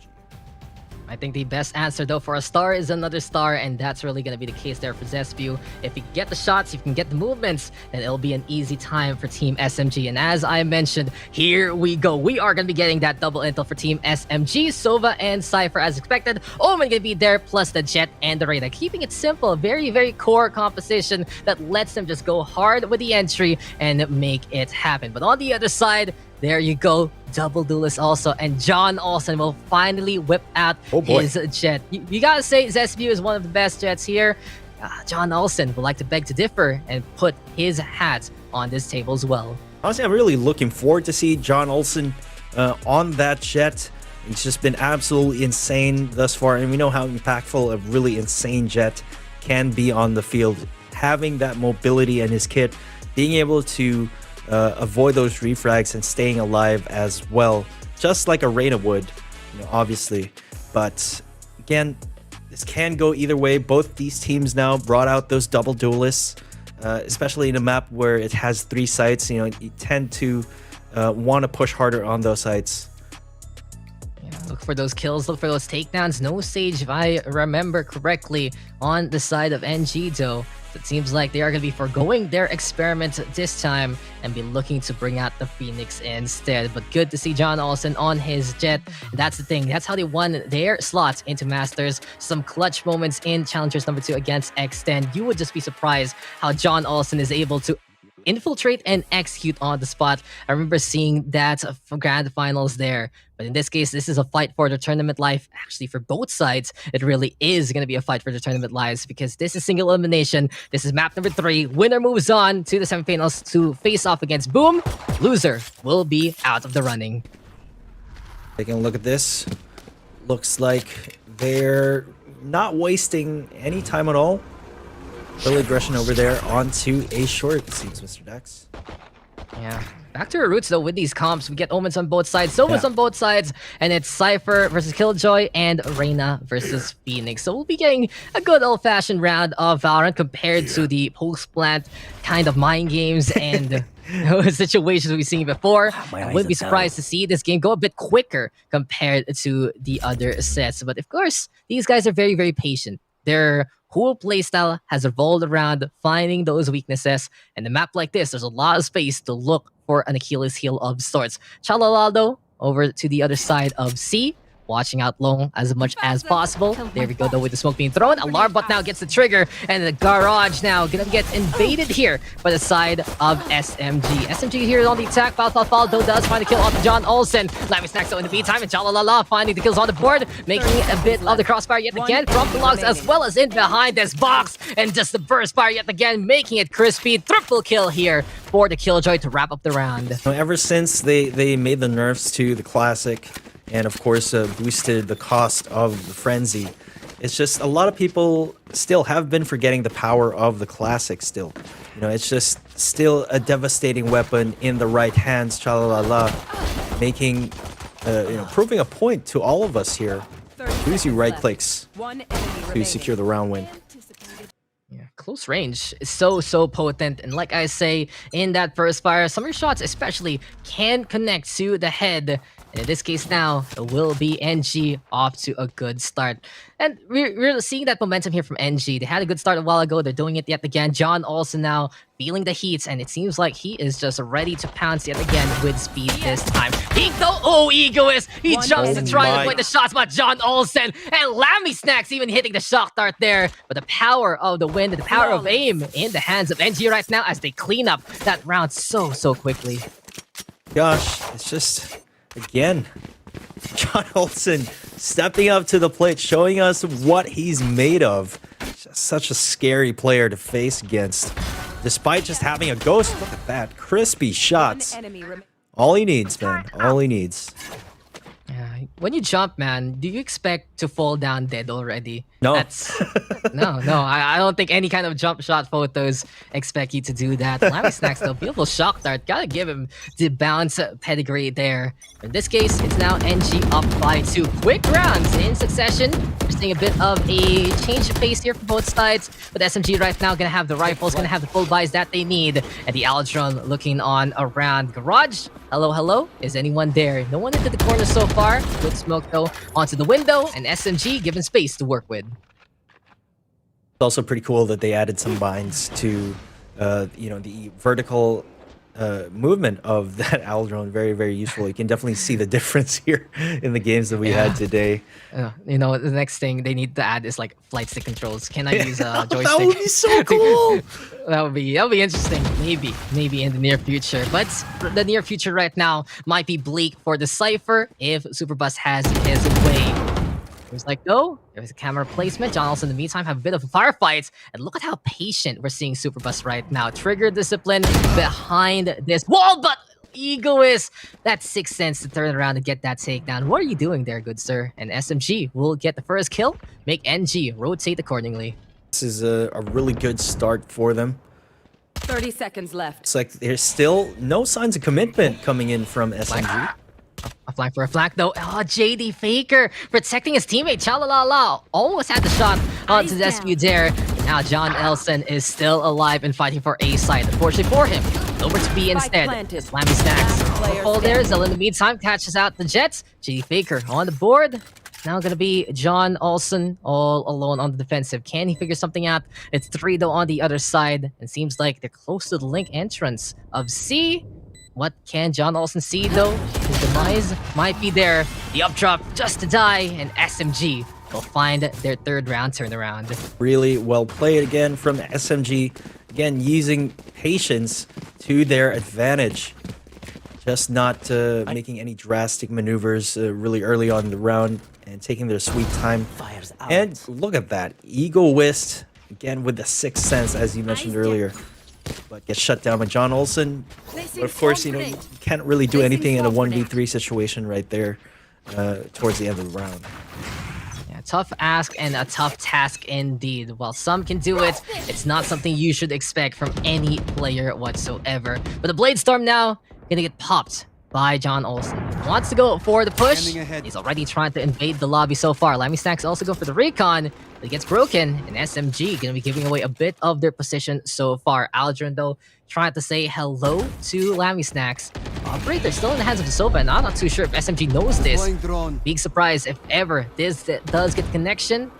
I think the best answer, though, for a star is another star, and that's really going to be the case there for Zespio. If you can get the shots, if you can get the movements, then it'll be an easy time for Team SMG. And as I mentioned, here we go. We are going to be getting that double intel for Team SMG. Sova and Cypher, as expected. Omen going to be there, plus the Jet and the Reyna. Keeping it simple, very core composition that lets them just go hard with the entry and make it happen. But on the other side, There you go. Double duelist also. And John Olsen will finally whip out his jet. You gotta say Zesbu is one of the best jets here. John Olsen would like to beg to differ and put his hat on this table as well. Honestly, I'm really looking forward to see John Olsen on that jet. It's just been absolutely insane thus far, and we know how impactful a really insane jet can be on the field. Having that mobility in his kit, being able to avoid those refrags and staying alive as well, just like a Llerena would, obviously. But again, this can go either way. Both these teams now brought out those double duelists, especially in a map where it has 3 sites. You tend to want to push harder on those sites. Look for those kills, look for those takedowns. No Sage, if I remember correctly, on the side of NG though. It seems like they are going to be foregoing their experiment this time and be looking to bring out the Phoenix instead. But good to see John Olsen on his jet. That's the thing. That's how they won their slot into Masters. Some clutch moments in Challengers number 2 against X10. You would just be surprised how John Olsen is able to infiltrate and execute on the spot. I remember seeing that for grand finals there. But in this case, this is a fight for the tournament life. Actually, for both sides, it really is going to be a fight for the tournament lives because this is single elimination. This is map number 3. Winner moves on to the semifinals to face off against Boom. Loser will be out of the running. Taking a look at this. Looks like they're not wasting any time at all. Early aggression over there onto a short, it seems, Mr. Daks. Yeah. Back to our roots, though, with these comps. We get Omens on both sides, Somos on both sides, and it's Cypher versus Killjoy and Llerena versus Phoenix. So we'll be getting a good old-fashioned round of Valorant compared to the post-plant kind of mind games and situations we've seen before. I wouldn't be surprised to see this game go a bit quicker compared to the other sets. But of course, these guys are very, very patient. Their whole playstyle has evolved around finding those weaknesses. And a map like this, there's a lot of space to look for an Achilles heel of sorts. Chalalado over to the other side of C. Watching out long as much as possible. There we go, though, with the smoke being thrown. Alarm bot now gets the trigger, and the garage now gonna get invaded here by the side of SMG. SMG here on the attack. Foul, though, does find a kill off John Olsen. Lavy Snacks, though, in the meantime, and Chalalala finding the kills on the board, making a bit of the crossfire yet again from the logs, as well as in behind this box, and just the burst fire yet again, making it crispy. Triple kill here for the Killjoy to wrap up the round. Ever since they made the nerfs to the Classic, and of course boosted the cost of the Frenzy, it's just a lot of people still have been forgetting the power of the Classic still. It's just still a devastating weapon in the right hands. Chalalala making, proving a point to all of us here. Easy right clicks to secure the round win. Yeah, close range is so potent, and like I say, in that first fire, some of your shots especially can connect to the head. And in this case now, it will be NG off to a good start. And we're seeing that momentum here from NG. They had a good start a while ago. They're doing it yet again. John also now feeling the heat, and it seems like he is just ready to pounce yet again with speed this time. Egoist! He jumps to try and avoid the shots by John Olsen, and Lammy Snacks even hitting the shock dart there. But the power of the wind, the power of aim in the hands of NG right now as they clean up that round so quickly. Gosh, it's just, again, John Olsen stepping up to the plate, showing us what he's made of. Just such a scary player to face against. Despite just having a ghost, look at that. Crispy shots. All he needs, man. All he needs. Yeah, when you jump, man, do you expect to fall down dead already? No. No, I don't think any kind of jump shot photos expect you to do that. Lammy Snacks, though, beautiful shock dart. Gotta give him the bounce pedigree there. In this case, it's now NG up by 2. Quick rounds in succession. We're seeing a bit of a change of pace here for both sides. But SMG right now gonna have the rifles, gonna have the full buys that they need. And the Aldron looking on around garage. Hello? Is anyone there? No one into the corner so far. Good smoke, though, onto the window. And SMG given space to work with. It's also pretty cool that they added some binds to, the vertical movement of that owl drone very, very useful. You can definitely see the difference here in the games that we had today. You know, the next thing they need to add is like flight stick controls. Can I use a joystick? That would be so cool. That would be interesting. Maybe in the near future. But the near future right now might be bleak for the Cypher if Superbus has his way. There's like, no, there's a camera placement. John also in the meantime have a bit of a firefight. And look at how patient we're seeing Superbus right now. Trigger discipline behind this wall, but Egoist, that sixth sense to turn around and get that takedown. What are you doing there, good sir? And SMG will get the first kill, make NG rotate accordingly. This is a really good start for them. 30 seconds left. It's like there's still no signs of commitment coming in from SMG. A flank for a flank though. Oh, JD Faker protecting his teammate. Chalalala almost had the shot onto the SPU there. Now John Elson is still alive and fighting for A side. Unfortunately for him, over to B instead. Slammy Snacks. Oh, there. Zell in the meantime catches out the Jets. JD Faker on the board. Now gonna be John Olsen all alone on the defensive. Can he figure something out? It's 3 though on the other side. And seems like they're close to the link entrance of C. What can John Olsen see though? His demise might be there. The updrop just to die, and SMG will find their third round turnaround. Really well played again from SMG. Again, using patience to their advantage. Just not making any drastic maneuvers really early on in the round and taking their sweet time. And look at that. Egoist, again with the sixth sense, as you mentioned earlier. But gets shut down by John Olsen. But of course, you know, you can't really do anything in a 1v3 situation right there towards the end of the round. Yeah, tough ask and a tough task indeed. While some can do it, it's not something you should expect from any player whatsoever. But the Blade Storm now gonna get popped by John Olsen. He wants to go for the push. He's already trying to invade the lobby so far. Lammy Snacks also go for the recon. It gets broken, and SMG gonna be giving away a bit of their position so far. Aldrin, though, trying to say hello to Lammy Snacks. Operator still in the hands of the Sova, and I'm not too sure if SMG knows this. Big surprise if ever this does get connection.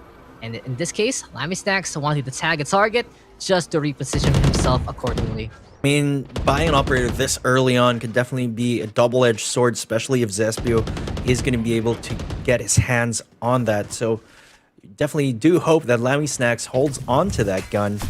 And in this case, Lammy Snacks wanted to tag a target just to reposition himself accordingly. I mean, buying an operator this early on could definitely be a double-edged sword, especially if Zespio is going to be able to get his hands on that. So definitely do hope that Lammy Snacks holds on to that gun.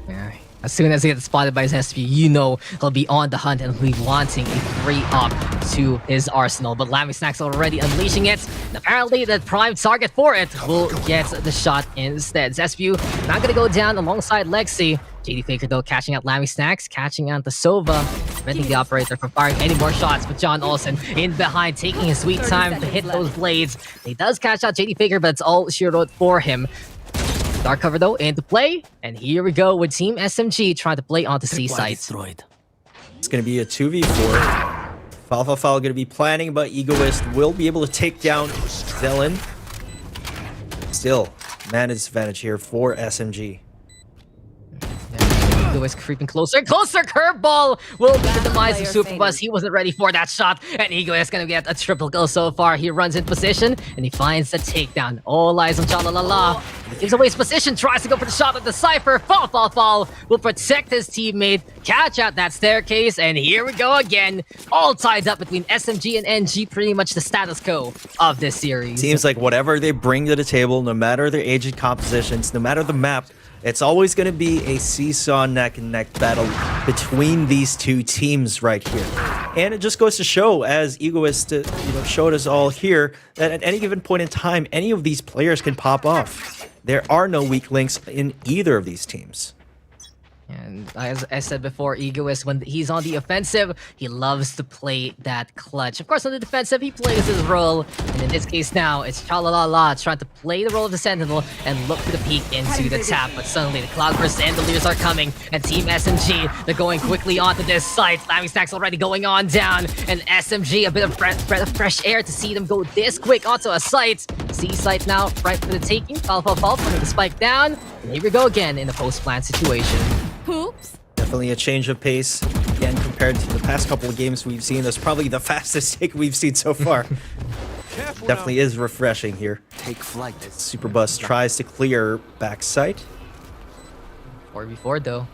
Yeah. As soon as he gets spotted by his SP, you know he'll be on the hunt and he'll be wanting a 3-up to his arsenal. But Lammy Snacks already unleashing it. And apparently the prime target for it will get the shot instead. Zespew not going to go down alongside Lexi. JD Faker though catching out Lammy Snacks, catching out the Sova, preventing the operator from firing any more shots. But John Olsen in behind, taking his sweet time to hit those blades. He does catch out JD Faker, but it's all sheer for him. Dark cover though into play, and here we go with Team SMG trying to play onto C sites. It's going to be a 2v4. Falfa going to be planning, but Egoist will be able to take down Zelen. Still, man disadvantage here for SMG. Egoist creeping closer and closer. Curveball will be the demise of Superbus. He wasn't ready for that shot, and Egoist gonna get a triple kill so far. He runs in position and he finds the takedown. All eyes on Chalalala. He gives away his position, tries to go for the shot at the Cypher. Fall will protect his teammate, catch out that staircase, and here we go again. All tied up between SMG and NG, pretty much the status quo of this series. Seems like whatever they bring to the table, no matter their agent compositions, no matter the map, it's always going to be a seesaw neck and neck battle between these two teams right here. And it just goes to show, as Egoist showed us all here, that at any given point in time, any of these players can pop off. There are no weak links in either of these teams. And as I said before, Egoist, when he's on the offensive, he loves to play that clutch. Of course, on the defensive, he plays his role. And in this case now, it's Chalalala trying to play the role of the Sentinel and look for the peek into the tap. But suddenly, the Cloudburst and the Leers are coming. And Team SMG, they're going quickly onto this site. Lammy Stacks already going on down. And SMG, a bit of breath of fresh air to see them go this quick onto a site. C site now, right for the taking. Fall, putting the spike down. And here we go again in the post-plant situation. Oops. Definitely a change of pace. Again, compared to the past couple of games we've seen, that's probably the fastest take we've seen so far. Definitely is refreshing here. Take flight. Superbus tries to clear backside. 4v4 though.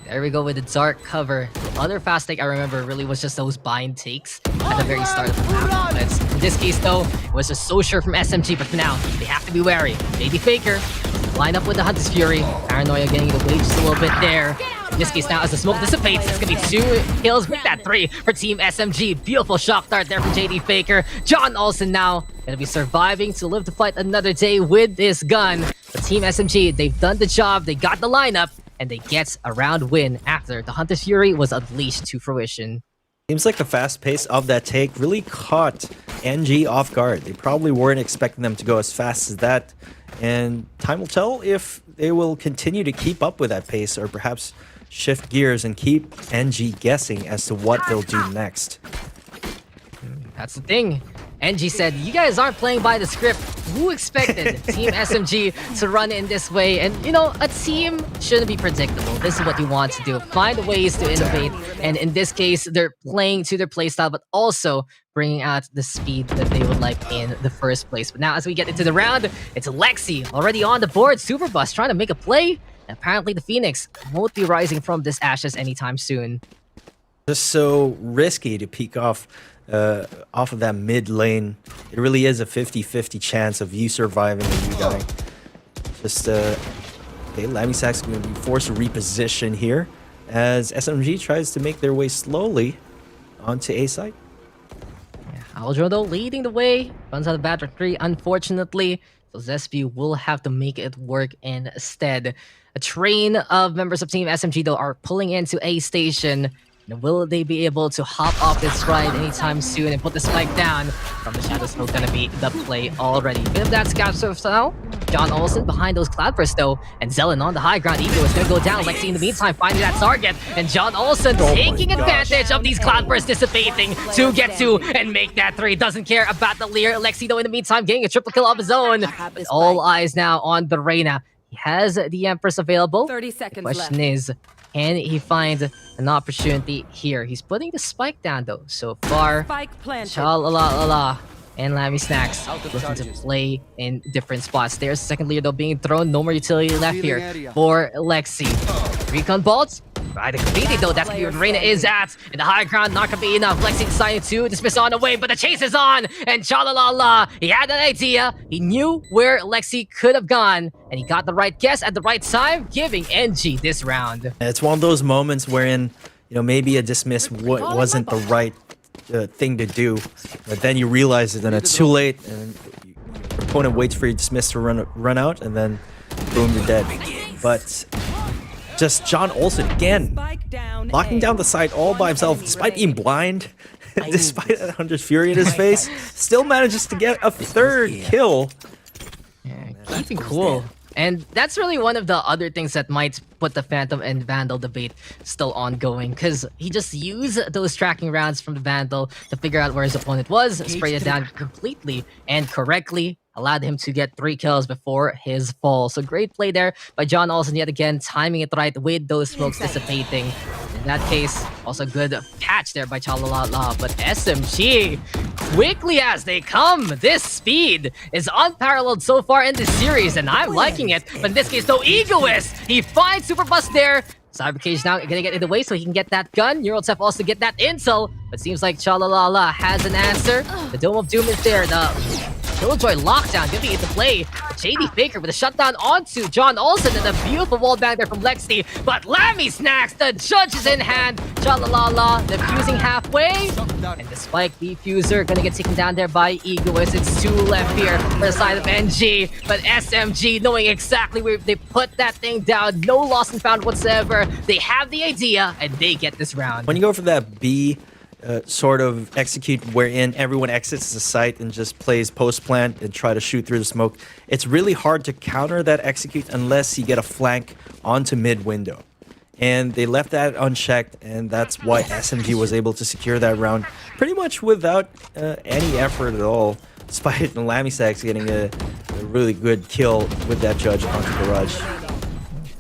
There we go with the dark cover. The other fast take I remember really was just those bind takes at the very start of the map. But in this case though, it was just so sure from SMG, but for now, they have to be wary. JD Faker, line up with the Hunter's Fury. Paranoia getting away just a little bit there. In this case now, as the smoke dissipates, it's gonna be 2 kills, make that 3 for Team SMG. Beautiful shock dart there from JD Faker. John Olsen now gonna be surviving to live to fight another day with this gun. But Team SMG, they've done the job, they got the lineup, and they get a round win after the Hunter's Fury was unleashed to fruition. Seems like the fast pace of that take really caught NG off guard. They probably weren't expecting them to go as fast as that. And time will tell if they will continue to keep up with that pace or perhaps shift gears and keep NG guessing as to what they'll do next. That's the thing. NG said, you guys aren't playing by the script. Who expected Team SMG to run in this way? And, you know, a team shouldn't be predictable. This is what you want to do. Find ways to innovate. And in this case, they're playing to their playstyle, but also bringing out the speed that they would like in the first place. But now as we get into the round, it's Lexi already on the board. Superbus trying to make a play. And apparently the Phoenix won't be rising from this ashes anytime soon. Just so risky to peek off of that mid lane. It really is a 50-50 chance of you surviving and you dying. Just okay, Lamisack's going to be forced to reposition here as SMG tries to make their way slowly onto A site. Yeah, Aldro though leading the way, runs out of battery 3 unfortunately, so Zespi will have to make it work instead. A train of members of Team SMG though are pulling into A station. And will they be able to hop off this ride anytime soon and put the spike down? From the Shadow Smoke gonna be the play already. Bit of that scout surf now. John Olsen behind those Cloudbursts though. And Zelen on the high ground. Ego is gonna go down. Lexi in the meantime finding that target. And John Olsen taking advantage of these Cloudbursts dissipating to get 2 and make that 3. Doesn't care about the Lear. Lexi though in the meantime getting a triple kill of his own. With all eyes now on the Llerena. He has the Empress available. 30 seconds the question is, can he find an opportunity here? He's putting the spike down though. So far, Cha-la-la-la-la and Lammy Snacks looking to play in different spots. There's the second leader though being thrown. No more utility left here for Lexi. Recon bolts. Right, completely though, that's where Llerena is at. In the high ground, not gonna be enough. Lexi deciding to dismiss on the way, but the chase is on! And cha-la-la-la, he had an idea. He knew where Lexi could have gone, and he got the right guess at the right time, giving NG this round. It's one of those moments wherein, you know, maybe a dismiss wasn't the right thing to do, but then you realize it and it's too late, and your opponent waits for your dismiss to run out, and then boom, you're dead. But just John Olsen again, locking down the site all by himself, despite being blind, despite that Hunter's Fury in his face, still manages to get a 3rd kill. Yeah, keeping cool. And that's really one of the other things that might put the Phantom and Vandal debate still ongoing, because he just used those tracking rounds from the Vandal to figure out where his opponent was, sprayed it down completely and correctly, allowed him to get 3 kills before his fall. So great play there by John Olsen yet again, timing it right with those smokes dissipating. In that case, also good catch there by Cha-la-la-la. But SMG, quickly as they come, this speed is unparalleled so far in this series, and I'm liking it. But in this case, though, Egoist, he finds Superbus there. Cybercage now gonna get in the way so he can get that gun. Neuraltef also get that intel, but seems like Cha-la-la-la has an answer. The Dome of Doom is there. The Killjoy lockdown gonna be into play. JD Faker with a shutdown onto John Olsen and a beautiful wall bang there from Lexi. But Lammy Snacks, the judge is in hand. Cha-la-la-la, defusing halfway. And the spike defuser gonna get taken down there by Egoist. It's 2 left here for the side of NG. But SMG knowing exactly where they put that thing down. No lost and found whatsoever. They have the idea and they get this round. When you go for that B sort of execute wherein everyone exits the site and just plays post plant and try to shoot through the smoke, it's really hard to counter that execute unless you get a flank onto mid window. And they left that unchecked, and that's why SMG was able to secure that round pretty much without any effort at all, despite Lammy Sacks getting a really good kill with that judge onto Garage.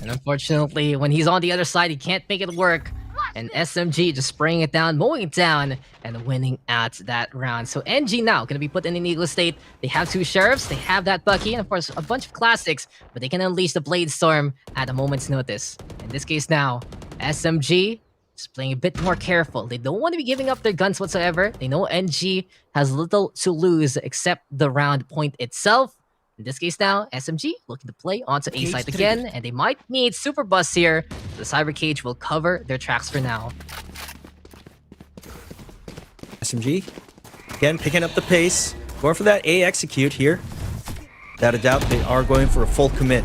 And unfortunately, when he's on the other side, he can't make it work. And SMG just spraying it down, mowing it down, and winning at that round. So NG now going to be put in an eagle state. They have 2 sheriffs, they have that Bucky, and of course a bunch of classics, but they can unleash the Blade Storm at a moment's notice. In this case now, SMG just playing a bit more careful. They don't want to be giving up their guns whatsoever. They know NG has little to lose except the round point itself. In this case now, SMG looking to play onto A site again, and they might need Super Bus here. The Cyber Cage will cover their tracks for now. SMG, again, picking up the pace. Going for that A execute here. Without a doubt, they are going for a full commit.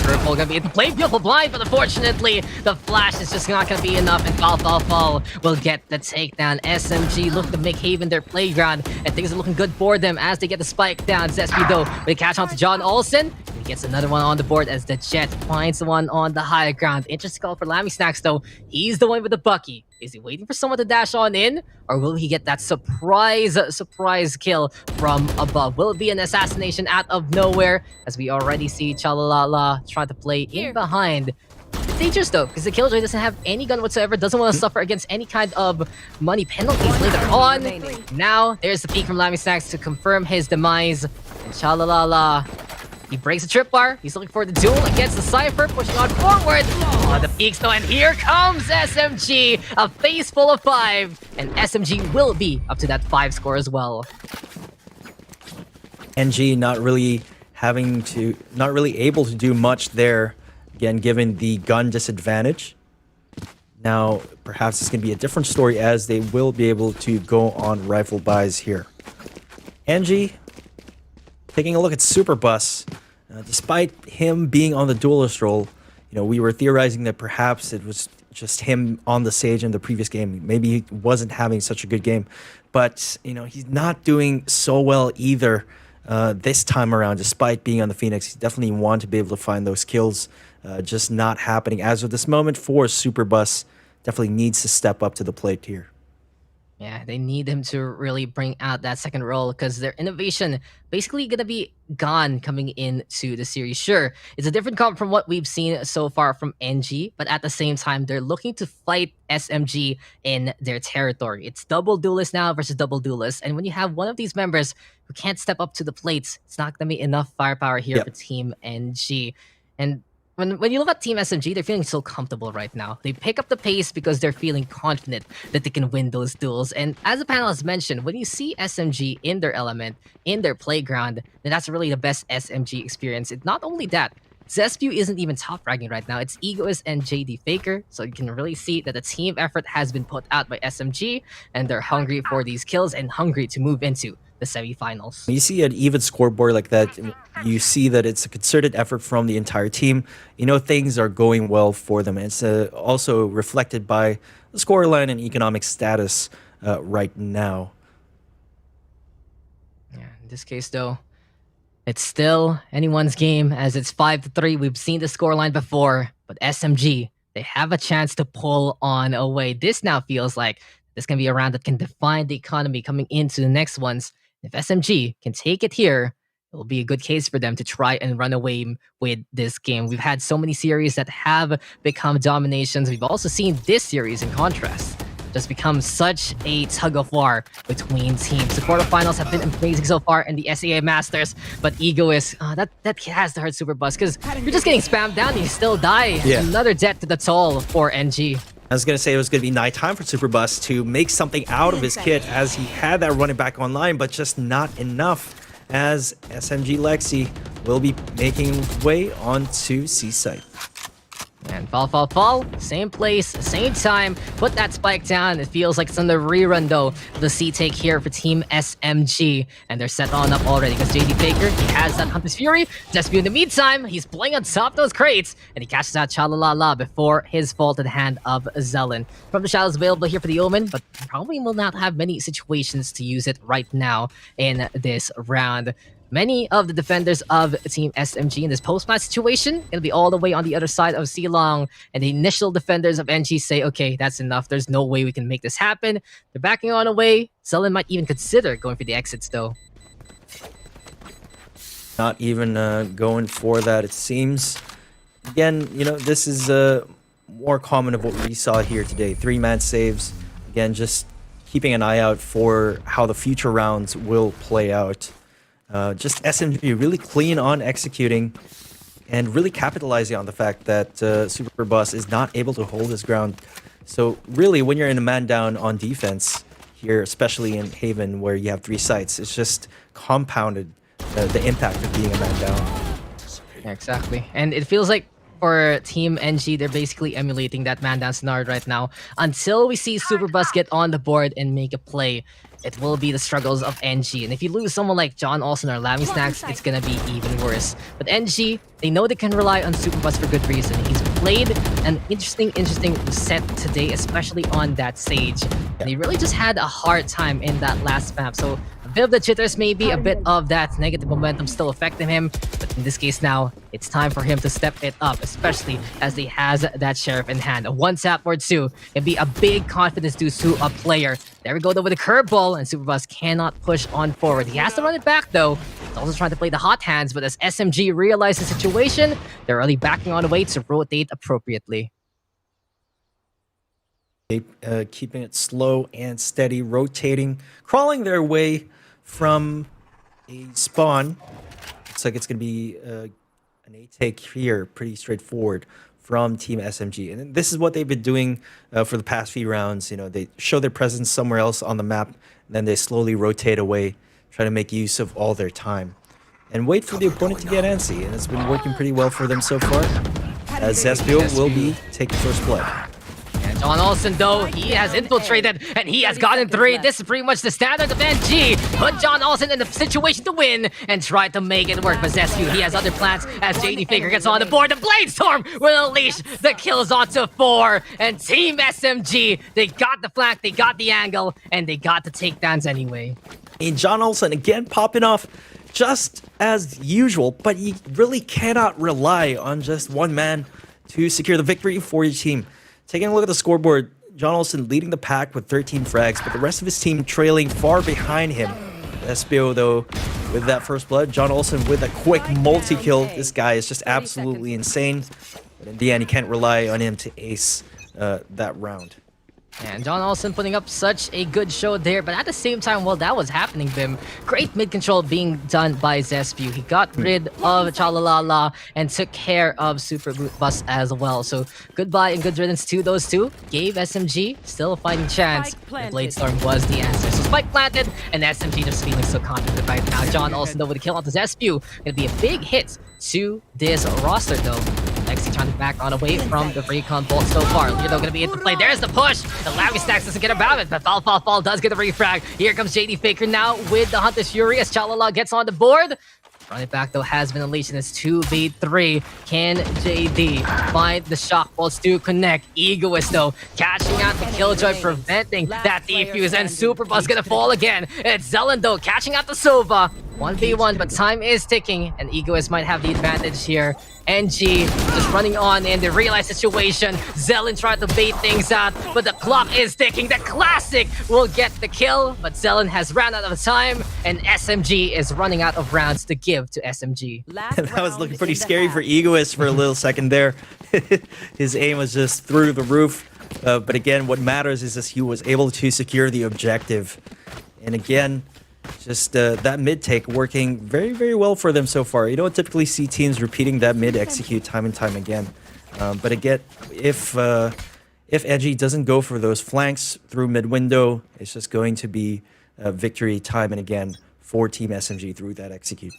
Purple gonna be in the play. Beautiful blind, but unfortunately, the flash is just not gonna be enough, and Fall will get the takedown. SMG looking to make Haven their playground, and things are looking good for them as they get the spike down. Zespi though, they catch on to John Olsen. He gets another one on the board as the Jet finds the one on the higher ground. Interesting call for Lammy Snacks though. He's the one with the Bucky. Is he waiting for someone to dash on in? Or will he get that surprise kill from above? Will it be an assassination out of nowhere? As we already see Chalalala trying to play in behind. It's dangerous though, because the Killjoy doesn't have any gun whatsoever, doesn't want to suffer against any kind of money penalties later on. Now, there's the peek from Lammy Snacks to confirm his demise. And Chalalala, he breaks the tripwire. He's looking for the duel against the Cypher, pushing on forward. Oh, the peaks though, and here comes SMG, a face full of 5, and SMG will be up to that 5 score as well. NG not really able to do much there, again, given the gun disadvantage. Now, perhaps it's going to be a different story as they will be able to go on rifle buys here. NG taking a look at Super Bus. Despite him being on the duelist role, we were theorizing that perhaps it was just him on the stage in the previous game. Maybe he wasn't having such a good game, but he's not doing so well either this time around. Despite being on the Phoenix, he definitely want to be able to find those kills. Just not happening as of this moment for Super Bus. Definitely needs to step up to the plate here. Yeah, they need him to really bring out that second role because their innovation basically going to be gone coming into the series. Sure, it's a different comp from what we've seen so far from NG, but at the same time, they're looking to fight SMG in their territory. It's double duelist now versus double duelist, and when you have one of these members who can't step up to the plates, it's not going to be enough firepower here for Team NG. And when you look at Team SMG, they're feeling so comfortable right now. They pick up the pace because they're feeling confident that they can win those duels. And as the panel has mentioned, when you see SMG in their element, in their playground, then that's really the best SMG experience. And not only that, Zespew isn't even top ranking right now. It's Egoist and JD Faker. So you can really see that the team effort has been put out by SMG, and they're hungry for these kills and hungry to move into the semifinals. When you see an even scoreboard like that, you see that it's a concerted effort from the entire team. Things are going well for them. It's also reflected by the scoreline and economic status right now. Yeah, in this case, though, it's still anyone's game as it's 5-3. We've seen the scoreline before, but SMG, they have a chance to pull on away. This now feels like this can be a round that can define the economy coming into the next ones. If SMG can take it here, it will be a good case for them to try and run away with this game. We've had so many series that have become dominations. We've also seen this series, in contrast, just become such a tug-of-war between teams. The quarterfinals have been amazing so far in the SEA Masters, but Egoist, that has to hurt Super Bus because you're just getting spammed down and you still die. Yeah. Another death to the toll for NG. I was going to say it was going to be nighttime for Super Bus to make something out of his kit as he had that running back online, but just not enough as SMG Lexi will be making way onto C-Site. And fall. Same place, same time. Put that spike down. It feels like it's on the rerun, though. The C-take here for Team SMG. And they're set on up already because JD Faker, he has that Hunter's Fury. Zespew in the meantime, he's playing on top of those crates. And he catches out Chalalala before his fall to the hand of Zelen. From the shadows available here for the Omen, but probably will not have many situations to use it right now in this round. Many of the defenders of Team SMG in this post-match situation going to be all the way on the other side of C-Long, and the initial defenders of NG say, okay, that's enough. There's no way we can make this happen. They're backing on away. Zelen might even consider going for the exits, though. Not even going for that, it seems. Again, this is more common of what we saw here today. 3-man saves. Again, just keeping an eye out for how the future rounds will play out. Just SMG really clean on executing. and really capitalizing on the fact that Superbus is not able to hold his ground. So really, when you're in a man down on defense here, especially in Haven where you have 3 sites, it's just compounded the impact of being a man down. Yeah, exactly. And it feels like for Team NG, they're basically emulating that man down scenario right now. Until we see Superbus get on the board and make a play, it will be the struggles of NG. And if you lose someone like John Olsen or Lammy Snacks, it's gonna be even worse. But NG, they know they can rely on Superbus for good reason. He's played an interesting set today, especially on that Sage. And he really just had a hard time in that last map. So a bit of the jitters, maybe a bit of that negative momentum still affecting him. But in this case now, it's time for him to step it up, especially as he has that Sheriff in hand. A 1 tap or 2 can be a big confidence boost to a player. There we go though with a curveball, and Superbus cannot push on forward. He has to run it back though. He's also trying to play the hot hands, but as SMG realize the situation, they're really backing on away to rotate appropriately. Keeping it slow and steady, rotating, crawling their way from a spawn. Looks like it's going to be an A-take here, pretty straightforward from Team SMG. And this is what they've been doing for the past few rounds. You know, they show their presence somewhere else on the map, and then they slowly rotate away, try to make use of all their time, and wait for the opponent to get antsy. And it's been working pretty well for them so far, as Zespio will be taking first blood. And John Olsen, though, he has infiltrated and he has gotten 3. This is pretty much the standard of NG. Put John Olsen in the situation to win and try to make it work. But Zescu, he has other plans as JD Faker gets on the board. The Bladestorm will unleash the kills onto 4. And Team SMG, they got the flank, they got the angle, and they got the takedowns anyway. And John Olsen again popping off just as usual, but you really cannot rely on just one man to secure the victory for your team. Taking a look at the scoreboard, John Olsen leading the pack with 13 frags, but the rest of his team trailing far behind him. SBO, though, with that first blood. John Olsen with a quick multi-kill. This guy is just absolutely insane. But in the end, you can't rely on him to ace that round. And John Olsen putting up such a good show there, but at the same time, while that was happening, Vim, great mid-control being done by Zespew. He got rid of Chalalala and took care of Superbus as well. So goodbye and good riddance to those two. Gave SMG still a fighting chance. And Bladestorm was the answer. So spike planted, and SMG just feeling so confident right now. John Olsen, though, with a kill onto Zespew. Gonna be a big hit to this roster, though. Lexi trying to back on away from the recon bolt so far. Llerena gonna be into play. There's the push. The Lavi Stacks doesn't get about it, but Fall does get the refrag. Here comes JD Faker now with the Hunter's Fury as Chalala gets on the board. Running back though has been unleashed in this 2v3. Can JD find the shock bolts to connect? Egoist though catching out the Killjoy, preventing that defuse, and Superbus gonna fall again. It's Zelen though catching out the Sova. 1v1, but time is ticking, and Egoist might have the advantage here. NG just running on in the realized situation. Zelen tried to bait things out, but the clock is ticking. The Classic will get the kill, but Zelen has ran out of time, and SMG is running out of rounds to give to SMG. That was looking pretty scary for Egoist for a little second there. His aim was just through the roof. But again, what matters is that he was able to secure the objective. And again, just that mid take working very, very well for them so far. You don't typically see teams repeating that mid execute time and time again. But again, if NG doesn't go for those flanks through mid window, it's just going to be victory time and again for Team SMG through that execute.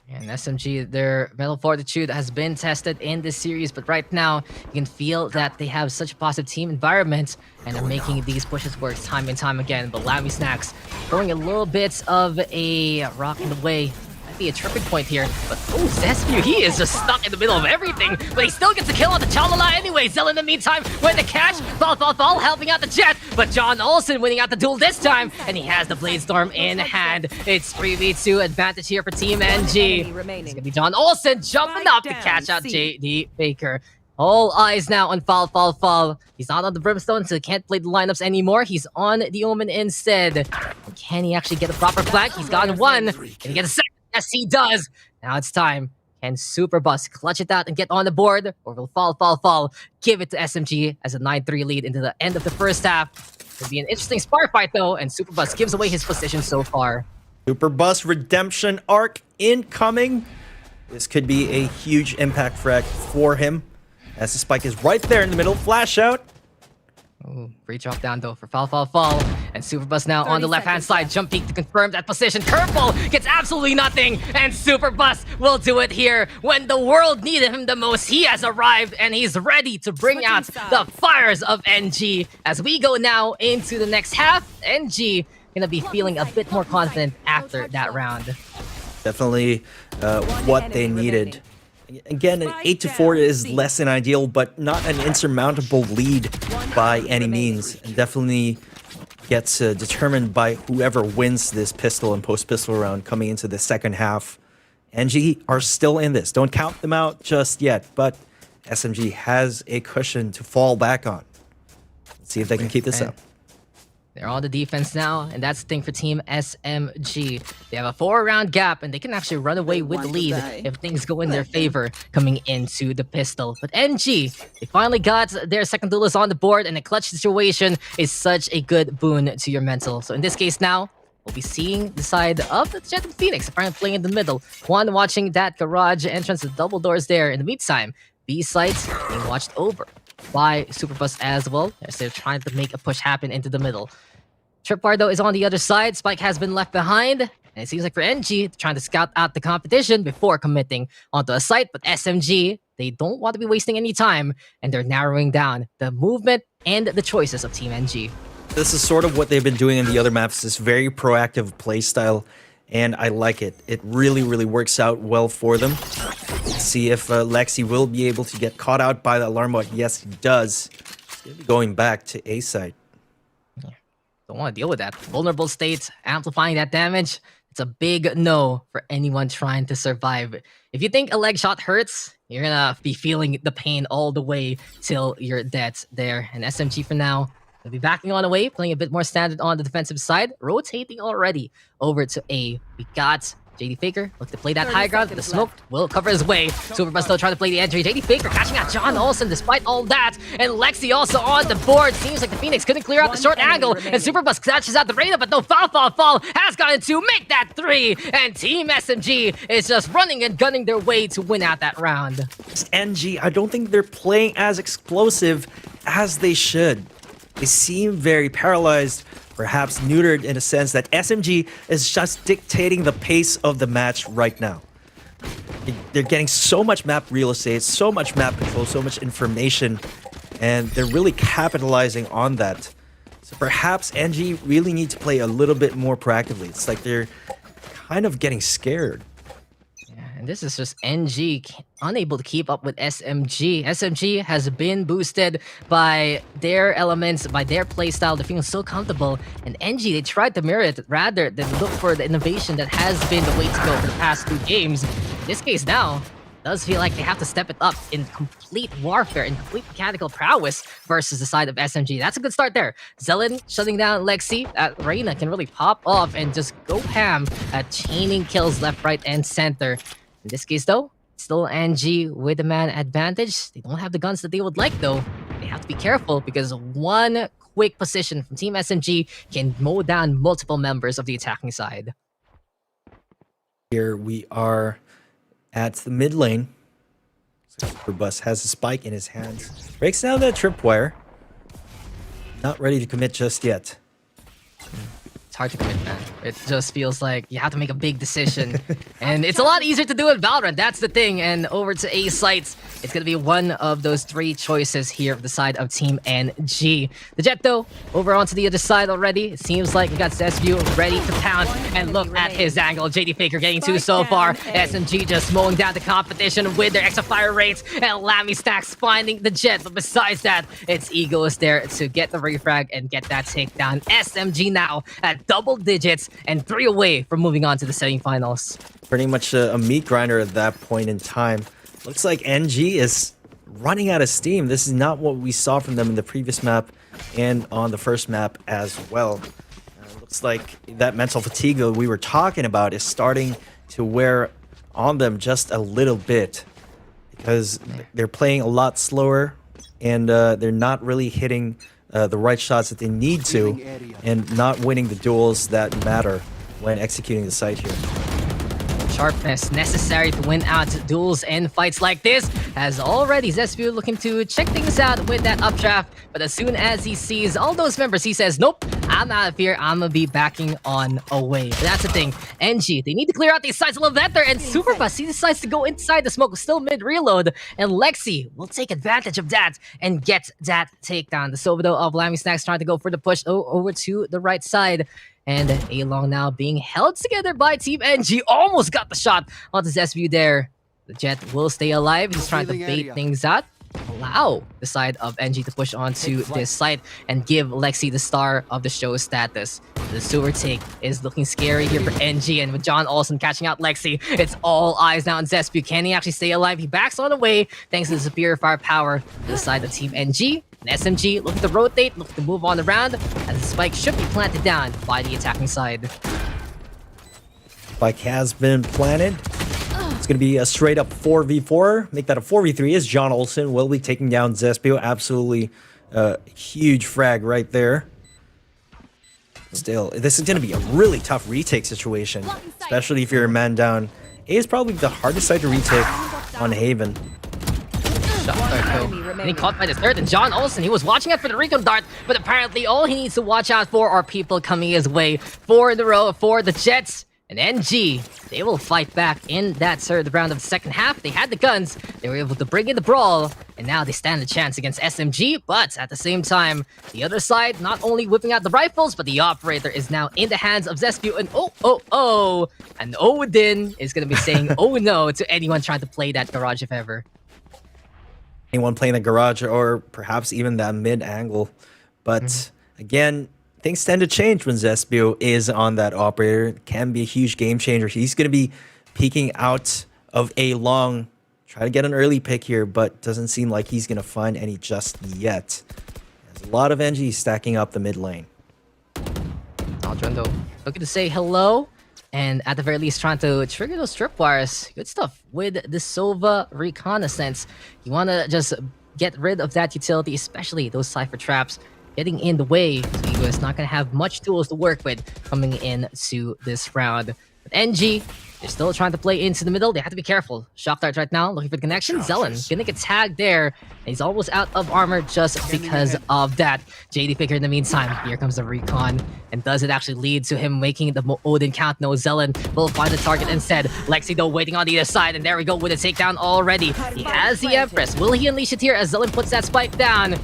And SMG, their mental fortitude has been tested in this series, but right now you can feel that they have such a positive team environment and are making these pushes work time and time again. But Lammy Snacks throwing a little bit of a rock in the way. Might be a tripping point here, but oh, Zespew, he is just stuck in the middle of everything, but he still gets a kill on the Chalala anyway. Zell in the meantime with the catch, Fall helping out the Jet, but John Olsen winning out the duel this time, and he has the Bladestorm in hand. It's 3v2 advantage here for Team NG. It's gonna be John Olsen jumping up to catch out JD Faker. All eyes now on Fall. He's not on the Brimstone, so he can't play the lineups anymore. He's on the Omen instead. Can he actually get a proper flank? He's gotten one. Can he get a second? Yes, he does. Now it's time. Can Superbus clutch it out and get on the board? Or will Fall give it to SMG as a 9-3 lead into the end of the first half? It'll be an interesting spar fight though, and Superbus gives away his position so far. Superbus redemption arc incoming. This could be a huge impact frag for him, as the spike is right there in the middle. Flash out. Ooh, great drop down though for fall. And Superbus now on the left-hand side. Jump peek to confirm that position. Curveball gets absolutely nothing. And Superbus will do it here. When the world needed him the most, he has arrived and he's ready to bring out the fires of NG. As we go now into the next half, NG gonna be feeling a bit more confident after that round. Definitely what they needed. Again, an 8-4 is less than ideal, but not an insurmountable lead by any means. And definitely gets determined by whoever wins this pistol and post-pistol round coming into the second half. NG are still in this. Don't count them out just yet, but SMG has a cushion to fall back on. Let's see if they can keep this up. They're on the defense now, and that's the thing for Team SMG. They have a 4-round gap, and they can actually run away with the lead if things go in their favor coming into the pistol. But NG, they finally got their second duelist on the board, and a clutch situation is such a good boon to your mental. So in this case now, we'll be seeing the side of the Jet and Phoenix, apparently playing in the middle. One watching that garage entrance, the double doors there. In the meantime, B sites being watched over by Superbus as well, as they're trying to make a push happen into the middle. Tripwire though is on the other side. Spike has been left behind, and it seems like for NG, trying to scout out the competition before committing onto a site. But SMG, they don't want to be wasting any time, and they're narrowing down the movement and the choices of Team NG. This is sort of what they've been doing in the other maps, this very proactive play style, and I like it. It really, really works out well for them. Let's see if Lexi will be able to get caught out by the alarm bot. Yes, he does. He's going to be going back to A site. Don't want to deal with that. Vulnerable states, amplifying that damage. It's a big no for anyone trying to survive. If you think a leg shot hurts, you're gonna be feeling the pain all the way till you're dead there. And SMG for now, they'll be backing on away, playing a bit more standard on the defensive side, rotating already over to A. We got JD Faker, look to play that high ground. The smoke will cover his way. Superbus still trying to play the entry. JD Faker catching out John Olsen despite all that. And Lexi also on the board. Seems like the Phoenix couldn't clear out the short angle. And Superbus catches out the Llerena, but no fall has gotten to make that 3. And Team SMG is just running and gunning their way to win out that round. NG, I don't think they're playing as explosive as they should. They seem very paralyzed, perhaps neutered in a sense that SMG is just dictating the pace of the match right now. They're getting so much map real estate, so much map control, so much information, and they're really capitalizing on that. So perhaps NG really need to play a little bit more proactively. It's like they're kind of getting scared. And this is just NG unable to keep up with SMG. SMG has been boosted by their elements, by their playstyle. They're feeling so comfortable. And NG, they tried to mirror it rather than look for the innovation that has been the way to go for the past 2 games. In this case now, it does feel like they have to step it up in complete warfare, in complete mechanical prowess versus the side of SMG. That's a good start there. Zelen shutting down Lexi. Llerena can really pop off and just go ham at chaining kills left, right, and center. In this case, though, still NG with the man advantage. They don't have the guns that they would like, though. They have to be careful because one quick position from Team SMG can mow down multiple members of the attacking side. Here we are at the mid lane. Superbus has a spike in his hands. Breaks down that tripwire. Not ready to commit just yet. It's hard to commit, man. It just feels like you have to make a big decision. And it's a lot easier to do in Valorant, that's the thing. And over to A sites, it's going to be one of those 3 choices here of the side of Team NG. The Jet, though, over onto the other side already. It seems like we got Zesview ready to pounce. And look at his angle. JD Faker getting 2 so far. SMG just mowing down the competition with their extra fire rates. And Lammy Stacks finding the Jet. But besides that, its Ego is there to get the refrag and get that takedown. SMG now at double digits and 3 away from moving on to the semifinals. Pretty much a meat grinder at that point in time. Looks like NG is running out of steam. This is not what we saw from them in the previous map and on the first map as well. Looks like that mental fatigue that we were talking about is starting to wear on them just a little bit because they're playing a lot slower and they're not really hitting the right shots that they need to and not winning the duels that matter when executing the site here. sharpness necessary to win out duels and fights like this. As already Zespio looking to check things out with that updraft, but as soon as he sees all those members, he says, nope, I'm out of here. I'm gonna be backing on away. But that's the thing. NG, they need to clear out these sides a little better, and Superbus, he decides to go inside the smoke, still mid-reload, and Lexi will take advantage of that and get that takedown. The Sovido of Lammy Snacks trying to go for the push over to the right side. And A-Long now being held together by Team NG. Almost got the shot onto Zespio there. The Jet will stay alive. He's trying to bait things out. Allow the side of NG to push onto this side and give Lexi the star of the show status. The sewer take is looking scary here for NG, and with John Olsen catching out Lexi, it's all eyes now on Zespio. Can he actually stay alive? He backs on away thanks to the superior firepower to the side of Team NG. And SMG looking to rotate, looking to move on the round, as the spike should be planted down by the attacking side. Spike has been planted. It's going to be a straight up 4v4. Make that a 4v3 as John Olsen will be taking down Zespio. Absolutely huge frag right there. Still, this is going to be a really tough retake situation, especially if you're a man down. A is probably the hardest side to retake on Haven. And he caught by the third, and John Olsen, he was watching out for the recon dart, but apparently all he needs to watch out for are people coming his way. 4 in a row for the Jets. And NG, they will fight back in that third round of the second half. They had the guns, they were able to bring in the brawl, and now they stand a chance against SMG. But at the same time, the other side not only whipping out the rifles, but the operator is now in the hands of Zespio. And and Odin is going to be saying oh no to anyone trying to play that garage if ever. Anyone playing the garage or perhaps even that mid angle. But again, things tend to change when Zespio is on that operator. It can be a huge game changer. He's going to be peeking out of a long, try to get an early pick here, but doesn't seem like he's going to find any just yet. There's a lot of NG stacking up the mid lane. Aldrin though, looking to say hello, and at the very least trying to trigger those tripwires. Good stuff with the Sova reconnaissance. You want to just get rid of that utility, especially those Cypher traps getting in the way, so Ego's not going to have much tools to work with coming into this round. But NG, they're still trying to play into the middle. They have to be careful. Shock Dart right now, looking for the connection. Zelen gonna get tagged there. And he's almost out of armor just because of that. JD Picker in the meantime, here comes the recon. And does it actually lead to him making the Odin count? No, Zelen will find the target instead. Lexi though waiting on the other side, and there we go with a takedown already. He has the Empress. Will he unleash it here as Zelen puts that spike down?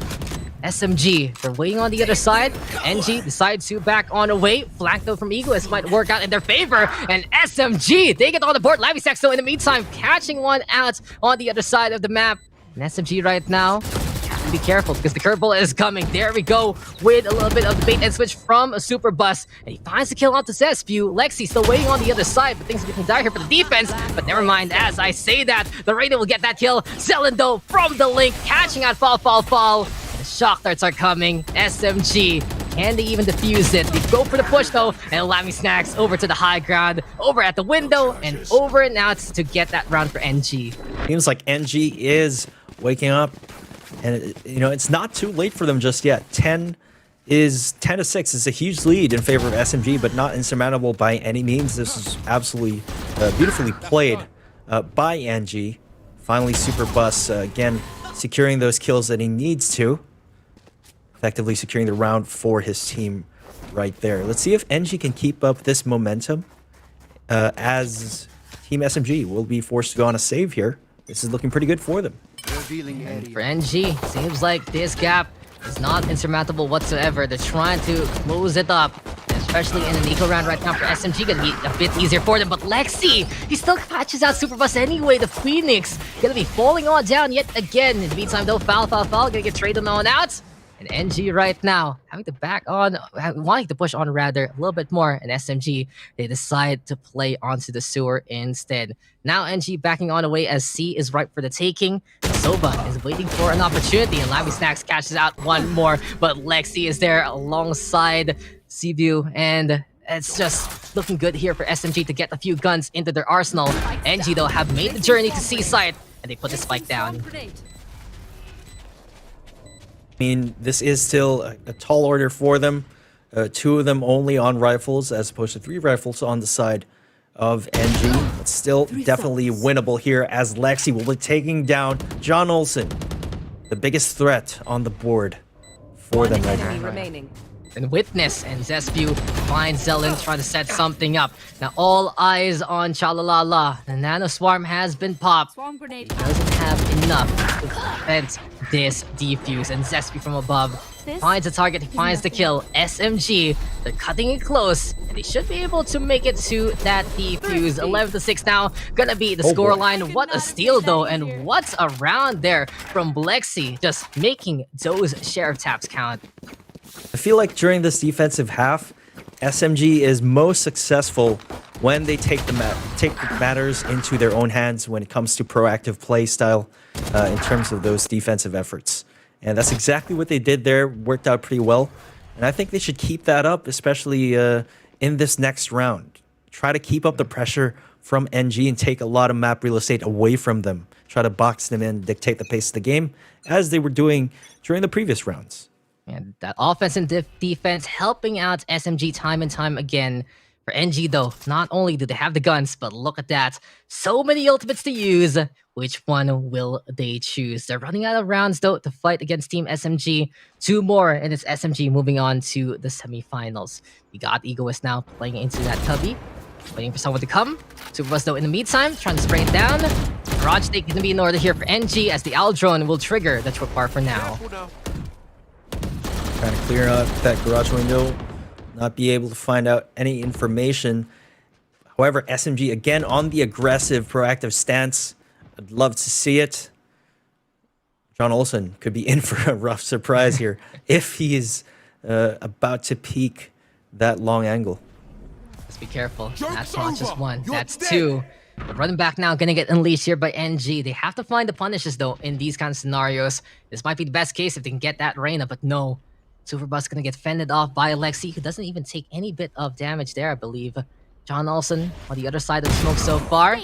SMG, they're waiting on the other side. NG decides to back on away. Flank though from Egoist might work out in their favor. And SMG, they get on the board. Lavisax though in the meantime, catching one out on the other side of the map. And SMG right now, have to be careful because the curveball is coming. There we go with a little bit of the bait and switch from a super bus. And he finds the kill onto Zespio. Lexi still waiting on the other side, but things are getting dire here for the defense. But never mind, as I say that, the Raider will get that kill. Zelen though from the link, catching out fall. The shock darts are coming. SMG, can they even defuse it? They go for the push though, and Lammy Snacks over to the high ground, over at the window, and over and out to get that round for NG. Seems like NG is waking up, and you know it's not too late for them just yet. 10 to 6 is a huge lead in favor of SMG, but not insurmountable by any means. This is absolutely beautifully played by NG. Finally, Super Bus again securing those kills that he needs to. Effectively securing the round for his team right there. Let's see if NG can keep up this momentum as Team SMG will be forced to go on a save here. This is looking pretty good for them. And for NG, seems like this gap is not insurmountable whatsoever. They're trying to close it up, especially in an eco round right now for SMG. Gonna be a bit easier for them, but Lexi, he still catches out Superbus anyway. The Phoenix gonna be falling on down yet again. In the meantime though, foul, gonna get traded on out. And NG right now, having to back on, wanting to push on rather a little bit more. And SMG, they decide to play onto the sewer instead. Now NG backing on away as C is ripe for the taking. Sova is waiting for an opportunity, and Lammy Snacks catches out one more. But Lexi is there alongside Cebu, and it's just looking good here for SMG to get a few guns into their arsenal. NG though have made the journey to C site, and they put the spike down. I mean, this is still a tall order for them. 2 of them only on rifles, as opposed to 3 rifles on the side of NG. But still definitely winnable here as Lexi will be taking down John Olsen, the biggest threat on the board for them right now. remaining. And Witness and Zespew find Zelen trying to set something up. Now all eyes on Chalalala. The Nano Swarm has been popped. Swarm grenade. Doesn't have enough to prevent this defuse. And Zespew from above finds a target, he finds the kill. SMG, they're cutting it close. And they should be able to make it to that defuse. 11-6 now, gonna be the scoreline. What a steal though, and what's around there from Blexy. Just making those sheriff taps count. I feel like during this defensive half, SMG is most successful when they take the matters into their own hands when it comes to proactive play style in terms of those defensive efforts. And that's exactly what they did there, worked out pretty well. And I think they should keep that up, especially in this next round. Try to keep up the pressure from NG and take a lot of map real estate away from them. Try to box them in, dictate the pace of the game, as they were doing during the previous rounds. And that offense and defense helping out SMG time and time again. For NG though, not only do they have the guns, but look at that. So many ultimates to use. Which one will they choose? They're running out of rounds though to fight against Team SMG. 2 more and it's SMG moving on to the semifinals. We got Egoist now playing into that cubby. Waiting for someone to come. Superbus though in the meantime, trying to spray it down. Garage take going to be in order here for NG as the Owl drone will trigger the trip bar for now. Trying to clear out that garage window, not be able to find out any information. However, SMG again on the aggressive, proactive stance. I'd love to see it. John Olsen could be in for a rough surprise here if he is about to peek that long angle. Let's be careful. That's not just one, that's 2. The running back now gonna get unleashed here by NG. They have to find the punishes though in these kind of scenarios. This might be the best case if they can get that Llerena, but no. Superbus gonna get fended off by Alexi, who doesn't even take any bit of damage there, I believe. John Olsen on the other side of the smoke so far.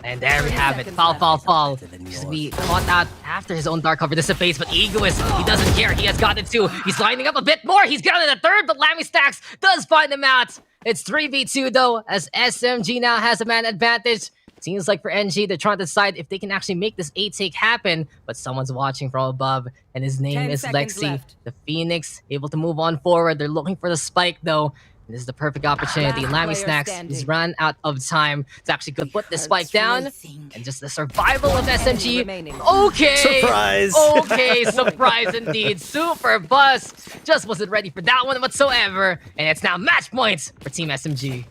And there we have it. Fall. He's to be caught out after his own dark cover dissipates, but Egoist, he doesn't care. He has got it too. He's lining up a bit more. He's got it a third, but Lammy Stacks does find him out. It's 3v2 though, as SMG now has a man advantage. Seems like for NG, they're trying to decide if they can actually make this A-take happen, but someone's watching from above, and his name is Lexi. The Phoenix, able to move on forward. They're looking for the spike, though. And this is the perfect opportunity. Lammy Snacks has run out of time. It's actually good to put this spike down, and just the survival of SMG. Okay! Surprise! Okay, surprise indeed. Superbus just wasn't ready for that one whatsoever, and it's now match points for Team SMG.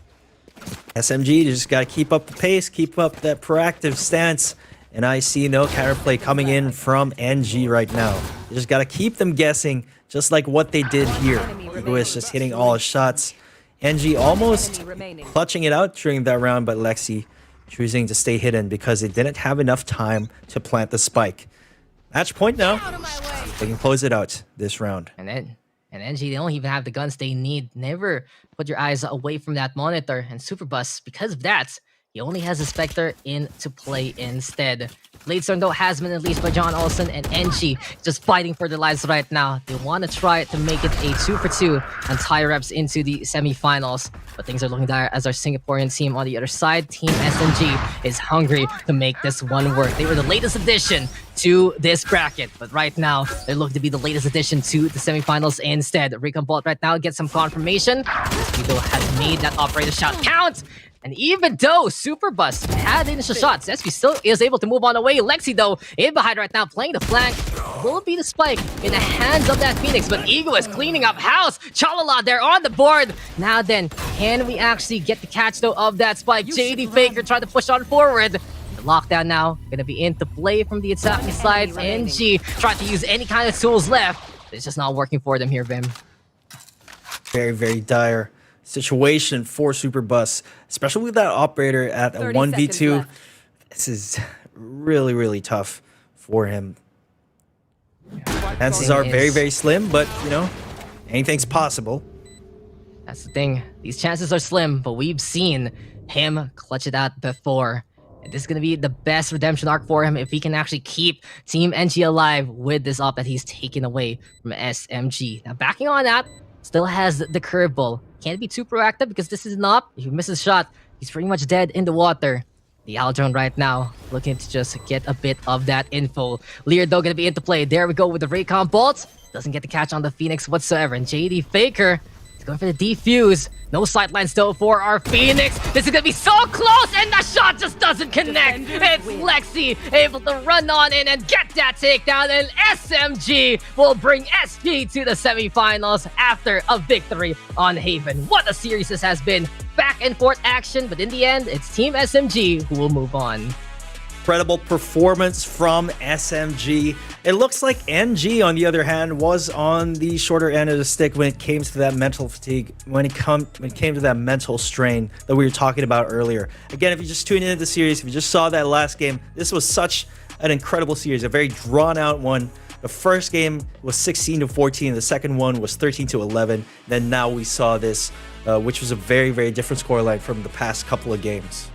SMG just got to keep up the pace, keep up that proactive stance. And I see no counterplay coming in from NG right now. You just got to keep them guessing, just like what they did here. Egoist just hitting all his shots. NG almost clutching it out during that round, but Lexi choosing to stay hidden because they didn't have enough time to plant the spike. Match point now. They can close it out this round. And NG, they don't even have the guns they need. Never put your eyes away from that monitor. And Superbus, because of that, he only has a Spectre in to play instead. Bladestorm, though, has been released by John Olsen, and NG just fighting for their lives right now. They want to try to make it a 2-for-2 and tie reps into the semifinals. But things are looking dire as our Singaporean team on the other side. Team SMG is hungry to make this one work. They were the latest addition to this bracket, but right now, they look to be the latest addition to the semifinals instead. Recon Bolt right now gets some confirmation. Vito has made that operator shot count. And even though Superbus had the initial shots, SB still is able to move on away. Lexi, though, in behind right now, playing the flank. Will be the spike in the hands of that Phoenix, but Eagle is cleaning up house. Chalala there on the board. Now then, can we actually get the catch, though, of that spike? JD Faker trying to push on forward. The lockdown now gonna be into play from the attacking side. NG trying to use any kind of tools left. It's just not working for them here, Vim. Very, very dire situation for Superbus, especially with that operator at a 1v2. This is really, really tough for him. Chances are very, very slim, but, you know, anything's possible. That's the thing. These chances are slim, but we've seen him clutch it out before. And this is going to be the best redemption arc for him if he can actually keep Team NG alive with this op that he's taken away from SMG. Now, backing on that, still has the curveball. Can't be too proactive because this is an op. If he misses a shot, He's pretty much dead in the water. The Aldrone right now looking to just get a bit of that info. Lear though gonna be into play. There we go with the Raycon Bolt. Doesn't get the catch on the Phoenix whatsoever. And JD Faker is going for the defuse. No sideline still for our Phoenix. This is gonna be so close, and the shot just doesn't connect. It's Lexi able to run on in and get that takedown, and SMG will bring SP to the semifinals after a victory on Haven. What a series this has been. Back and forth action, but in the end, it's Team SMG who will move on. Incredible performance from SMG. It looks like NG, on the other hand, was on the shorter end of the stick when it came to that mental fatigue, when it came to that mental strain that we were talking about earlier. Again, if you just tuned into the series, if you just saw that last game, this was such an incredible series, a very drawn-out one. The first game was 16-14, the second one was 13-11. Then now we saw this, which was a very, very different scoreline from the past couple of games.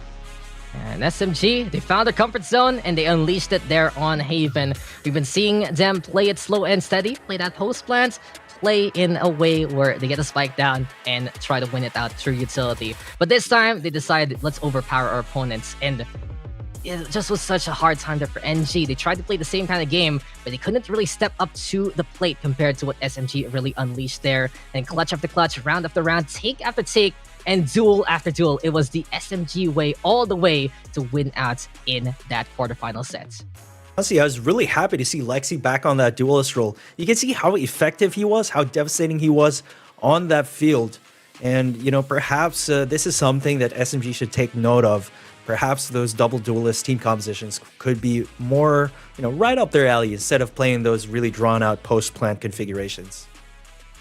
And SMG, they found their comfort zone and they unleashed it there on Haven. We've been seeing them play it slow and steady, play that post plant, play in a way where they get a spike down and try to win it out through utility. But this time, they decided, let's overpower our opponents. And it just was such a hard time there for NG. They tried to play the same kind of game, but they couldn't really step up to the plate compared to what SMG really unleashed there. And clutch after clutch, round after round, take after take, and duel after duel. It was the SMG way all the way to win out in that quarterfinal set. Honestly, I was really happy to see Lexi back on that duelist role. You can see how effective he was, how devastating he was on that field. And, you know, perhaps this is something that SMG should take note of. Perhaps those double duelist team compositions could be more, you know, right up their alley instead of playing those really drawn-out post-plant configurations.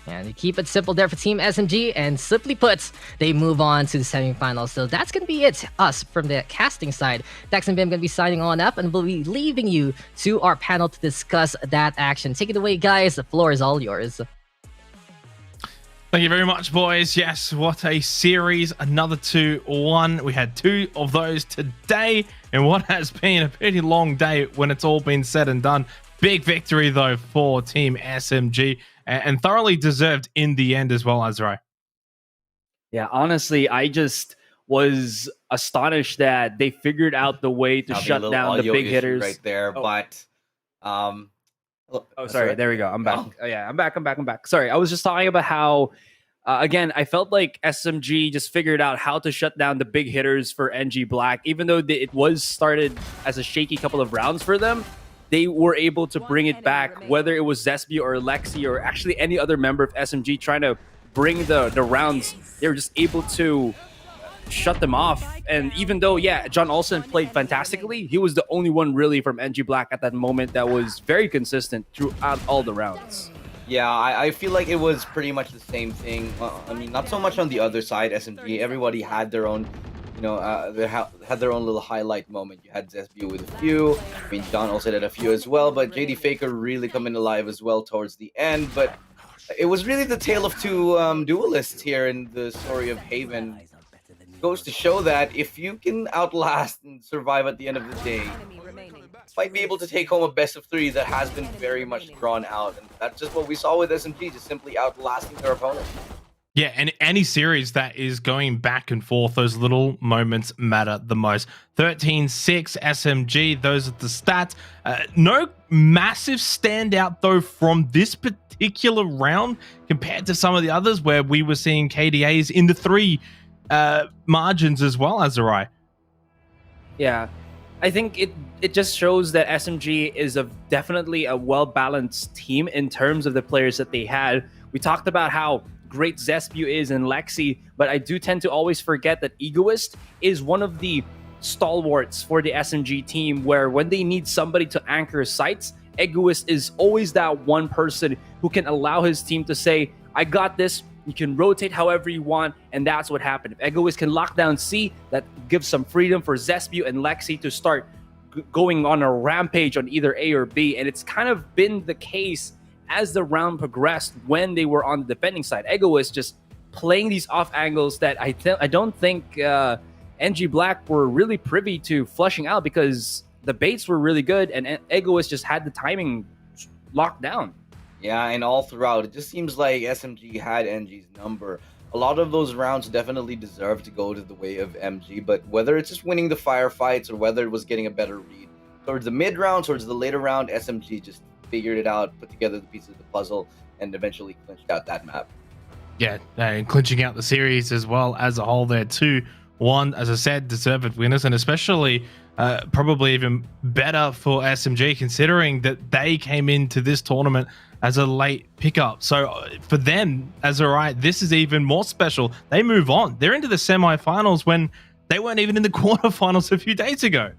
And they keep it simple there for Team SMG, and simply put, they move on to the semifinals. So that's going to be it, us from the casting side. Daks and Bim going to be signing on up, and we'll be leaving you to our panel to discuss that action. Take it away, guys. The floor is all yours. Thank you very much, boys. Yes, what a series. Another 2-1. We had 2 of those today, and what has been a pretty long day when it's all been said and done. Big victory, though, for Team SMG, and thoroughly deserved in the end as well, Asurai. Yeah, honestly, I just was astonished that they figured out the way to shut down the big hitters right there. But sorry, there we go. I'm back. Oh, yeah, I'm back. Sorry, I was just talking about how again, I felt like SMG just figured out how to shut down the big hitters for NG.Black. Even though it was started as a shaky couple of rounds for them, they were able to bring it back, whether it was Zesby or Lexi or actually any other member of SMG trying to bring the rounds. They were just able to shut them off. And even though, yeah, John Olsen played fantastically, he was the only one really from NG.Black at that moment that was very consistent throughout all the rounds. Yeah, I feel like it was pretty much the same thing. I mean, not so much on the other side, SMG. Everybody had their own, you know, they had their own little highlight moment. You had Zesby with a few. I mean, John also had a few as well. But JD Faker really coming alive as well towards the end. But it was really the tale of two duelists here in the story of Haven. It goes to show that if you can outlast and survive at the end of the day, might be able to take home a best of 3 that has been very much drawn out. And that's just what we saw with SMG, just simply outlasting their opponent. Yeah, and any series that is going back and forth, those little moments matter the most. 13-6 SMG, those are the stats. No massive standout, though, from this particular round compared to some of the others where we were seeing KDAs in the 3 margins as well, Asurai. Yeah, I think it just shows that SMG is definitely a well-balanced team in terms of the players that they had. We talked about how great Zespew is and Lexi, but I do tend to always forget that Egoist is one of the stalwarts for the SMG team, where when they need somebody to anchor sites, Egoist is always that one person who can allow his team to say, I got this, you can rotate however you want, and that's what happened. If Egoist can lock down C, that gives some freedom for Zespew and Lexi to start going on a rampage on either A or B, and it's kind of been the case as the round progressed when they were on the defending side. Egoist just playing these off angles that I don't think NG.Black were really privy to flushing out, because the baits were really good and Egoist just had the timing locked down. Yeah, and all throughout, it just seems like SMG had NG's number. A lot of those rounds definitely deserve to go to the way of MG, but whether it's just winning the firefights or whether it was getting a better read towards the mid round, towards the later round, SMG just figured it out, put together the pieces of the puzzle, and eventually clinched out that map. Yeah, and clinching out the series as well as a whole there too. One, as I said, deserved winners, and especially probably even better for SMG, considering that they came into this tournament as a late pickup. So for them, Asurai, this is even more special. They move on. They're into the semifinals when they weren't even in the quarterfinals a few days ago.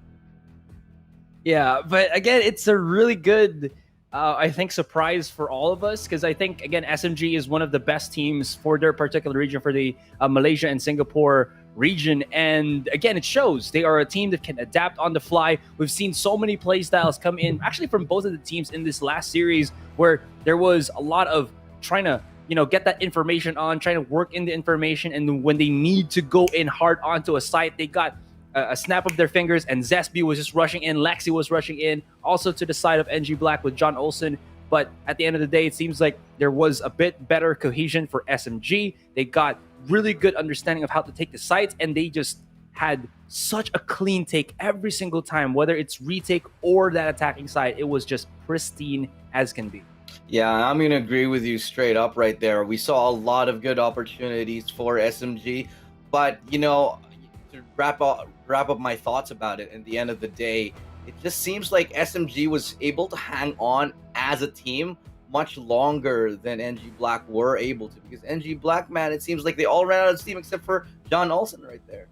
Yeah, but again, it's a really good, I think, surprise for all of us, because I think, again, SMG is one of the best teams for their particular region, for the Malaysia and Singapore region. And again, it shows they are a team that can adapt on the fly. We've seen so many play styles come in, actually from both of the teams in this last series, where there was a lot of trying to, get that information on, trying to work in the information. And when they need to go in hard onto a site, they got a snap of their fingers, and Zesby was just rushing in. Lexi was rushing in, also to the side of NG.Black with John Olsen. But at the end of the day, it seems like there was a bit better cohesion for SMG. They got really good understanding of how to take the sites, and they just had such a clean take every single time, whether it's retake or that attacking side. It was just pristine as can be. Yeah, I'm going to agree with you straight up right there. We saw a lot of good opportunities for SMG, but, to wrap up my thoughts about it, at the end of the day, it just seems like SMG was able to hang on as a team much longer than NG.Black were able to, because NG.Black, man, it seems like they all ran out of steam except for John Olsen right there.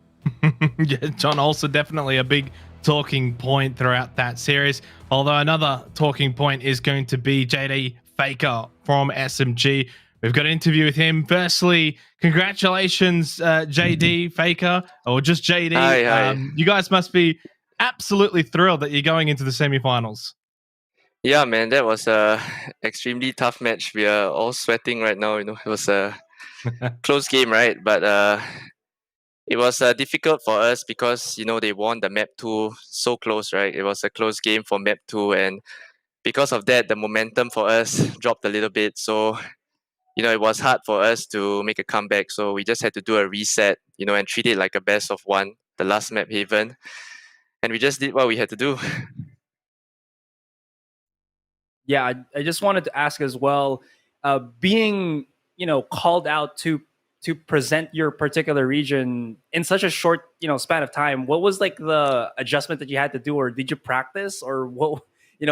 Yeah, John Olsen definitely a big talking point throughout that series. Although another talking point is going to be JD Faker from SMG. We've got an interview with him. Firstly, congratulations, JD Faker, or just JD. Hi. You guys must be absolutely thrilled that you're going into the semifinals. Yeah, man, that was a extremely tough match. We are all sweating right now. It was a close game, right? But it was difficult for us because they won the map 2 so close, right? It was a close game for map 2, and because of that, the momentum for us dropped a little bit. So it was hard for us to make a comeback. So we just had to do a reset, and treat it like a best of one, the last map Haven, and we just did what we had to do. Yeah, I just wanted to ask as well, being called out to present your particular region in such a short span of time, what was like the adjustment that you had to do, or did you practice, or what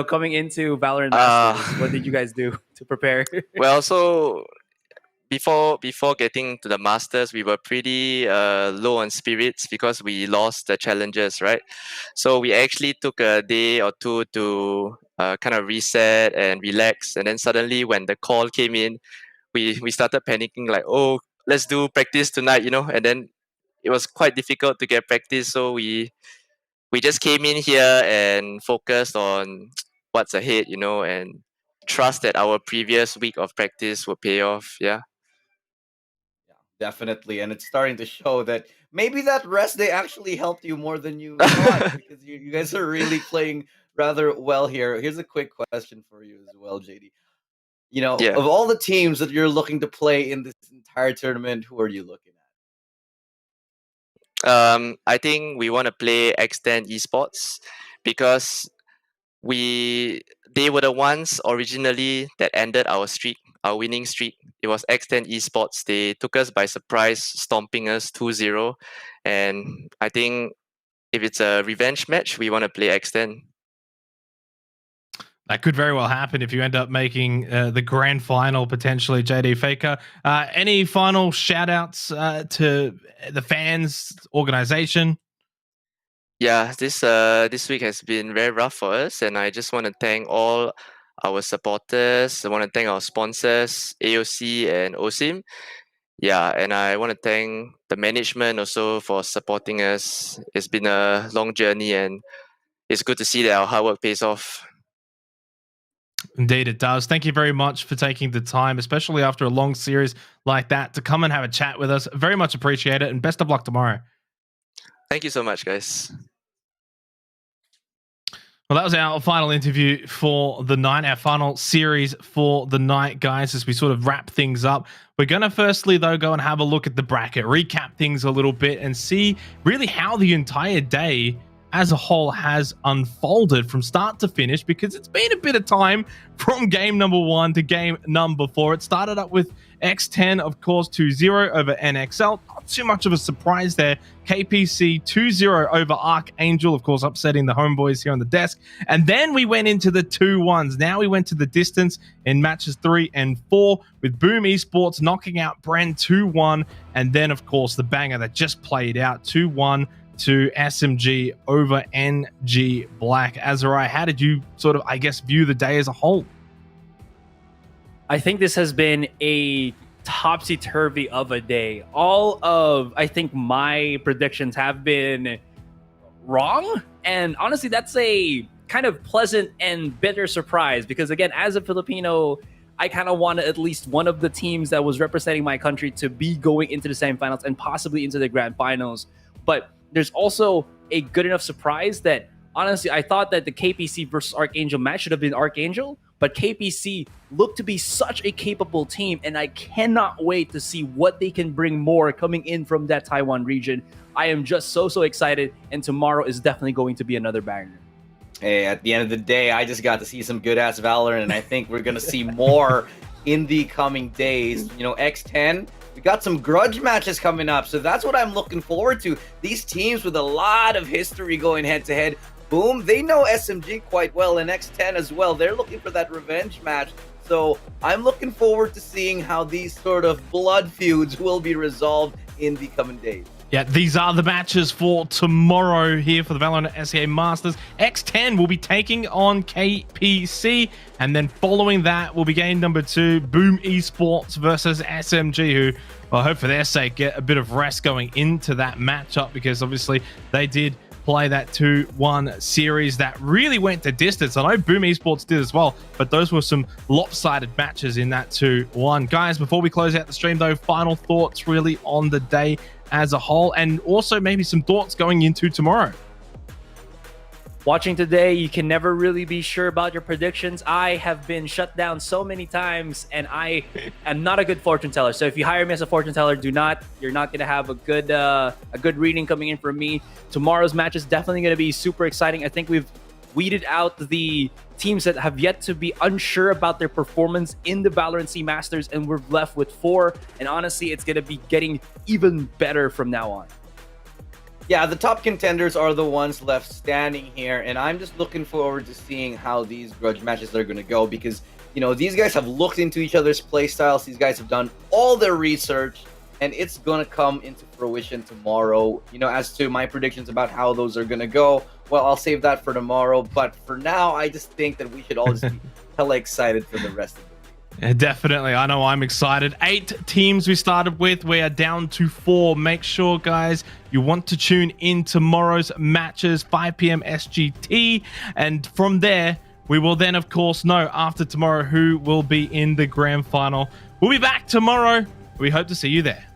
coming into Valorant Masters, what did you guys do to prepare? Well, so before getting to the Masters, we were pretty low on spirits because we lost the challenges, right? So we actually took a day or two to kind of reset and relax, and then suddenly when the call came in, we started panicking, like, oh, let's do practice tonight, and then it was quite difficult to get practice, so we just came in here and focused on what's ahead, and trust that our previous week of practice would pay off. Yeah. Definitely, and it's starting to show that maybe that rest day actually helped you more than you thought, because you guys are really playing rather well here. Here's a quick question for you as well, JD. Yeah. Of all the teams that you're looking to play in this entire tournament, who are you looking at? I think we want to play X10 Esports because they were the ones originally that ended our streak, our winning streak. It was X10 Esports. They took us by surprise, stomping us 2-0. And I think if it's a revenge match, we want to play X10. That could very well happen if you end up making the grand final, potentially, JD Faker. Any final shout outs to the fans, organization? Yeah, this week has been very rough for us, and I just want to thank all our supporters. I want to thank our sponsors, AOC and OSIM. Yeah, and I want to thank the management also for supporting us. It's been a long journey, and it's good to see that our hard work pays off. Indeed, it does. Thank you very much for taking the time, especially after a long series like that, to come and have a chat with us. Very much appreciate it, and best of luck tomorrow. Thank you so much, guys. Well, that was our final interview for the night, our final series for the night, guys, as we sort of wrap things up. We're going to firstly, though, go and have a look at the bracket, recap things a little bit, and see really how the entire day as a whole has unfolded from start to finish, because it's been a bit of time from game number 1 to game number 4. It started up with X10, of course, 2-0 over NXL. Not too much of a surprise there. KPC 2-0 over ArkAngel, of course, upsetting the homeboys here on the desk. And then we went into the 2-1s. Now we went to the distance in matches 3 and 4 with Boom Esports knocking out Bren 2-1. And then, of course, the banger that just played out 2-1 to SMG over NG.Black. Asurai, how did you sort of, I guess, view the day as a whole? I think this has been a topsy-turvy of a day. All of, I think, my predictions have been wrong. And honestly, that's a kind of pleasant and bitter surprise, because again, as a Filipino, I kind of wanted at least one of the teams that was representing my country to be going into the semifinals and possibly into the grand finals. But there's also a good enough surprise that, honestly, I thought that the KPC versus ArkAngel match should have been ArkAngel, but KPC looked to be such a capable team, and I cannot wait to see what they can bring more coming in from that Taiwan region. I am just so excited, and tomorrow is definitely going to be another banger. Hey, at the end of the day, I just got to see some good-ass Valorant, and I think we're going to see more in the coming days. You know, X10, we got some grudge matches coming up, so that's what I'm looking forward to. These teams with a lot of history going head-to-head. Boom, they know SMG quite well, and X10 as well. They're looking for that revenge match. So I'm looking forward to seeing how these sort of blood feuds will be resolved in the coming days. Yeah, these are the matches for tomorrow here for the Valorant SEA Masters. X10 will be taking on KPC, and then following that will be game number 2, Boom Esports versus SMG, who, well, I hope for their sake, get a bit of rest going into that matchup, because obviously they did play that 2-1 series that really went to distance. I know Boom Esports did as well, but those were some lopsided matches in that 2-1. Guys, before we close out the stream, though, final thoughts really on the day as a whole, and also maybe some thoughts going into tomorrow. Watching today, you can never really be sure about your predictions. I have been shut down so many times, and I am not a good fortune teller. So if you hire me as a fortune teller, you're not going to have a good reading coming in from me. Tomorrow's match is definitely going to be super exciting. I think we've weeded out the teams that have yet to be unsure about their performance in the Valorant SEA Masters, and we're left with 4. And honestly, it's going to be getting even better from now on. Yeah, the top contenders are the ones left standing here, and I'm just looking forward to seeing how these grudge matches are going to go, because, you know, these guys have looked into each other's play styles. These guys have done all their research, and it's going to come into fruition tomorrow. You know, as to my predictions about how those are going to go, well, I'll save that for tomorrow. But for now, I just think that we should all just be hella excited for the rest of it. Yeah, definitely. I know I'm excited. 8 teams we started with. We are down to 4. Make sure, guys, you want to tune in tomorrow's matches, 5 p.m. SGT. And from there, we will then, of course, know after tomorrow who will be in the grand final. We'll be back tomorrow. We hope to see you there.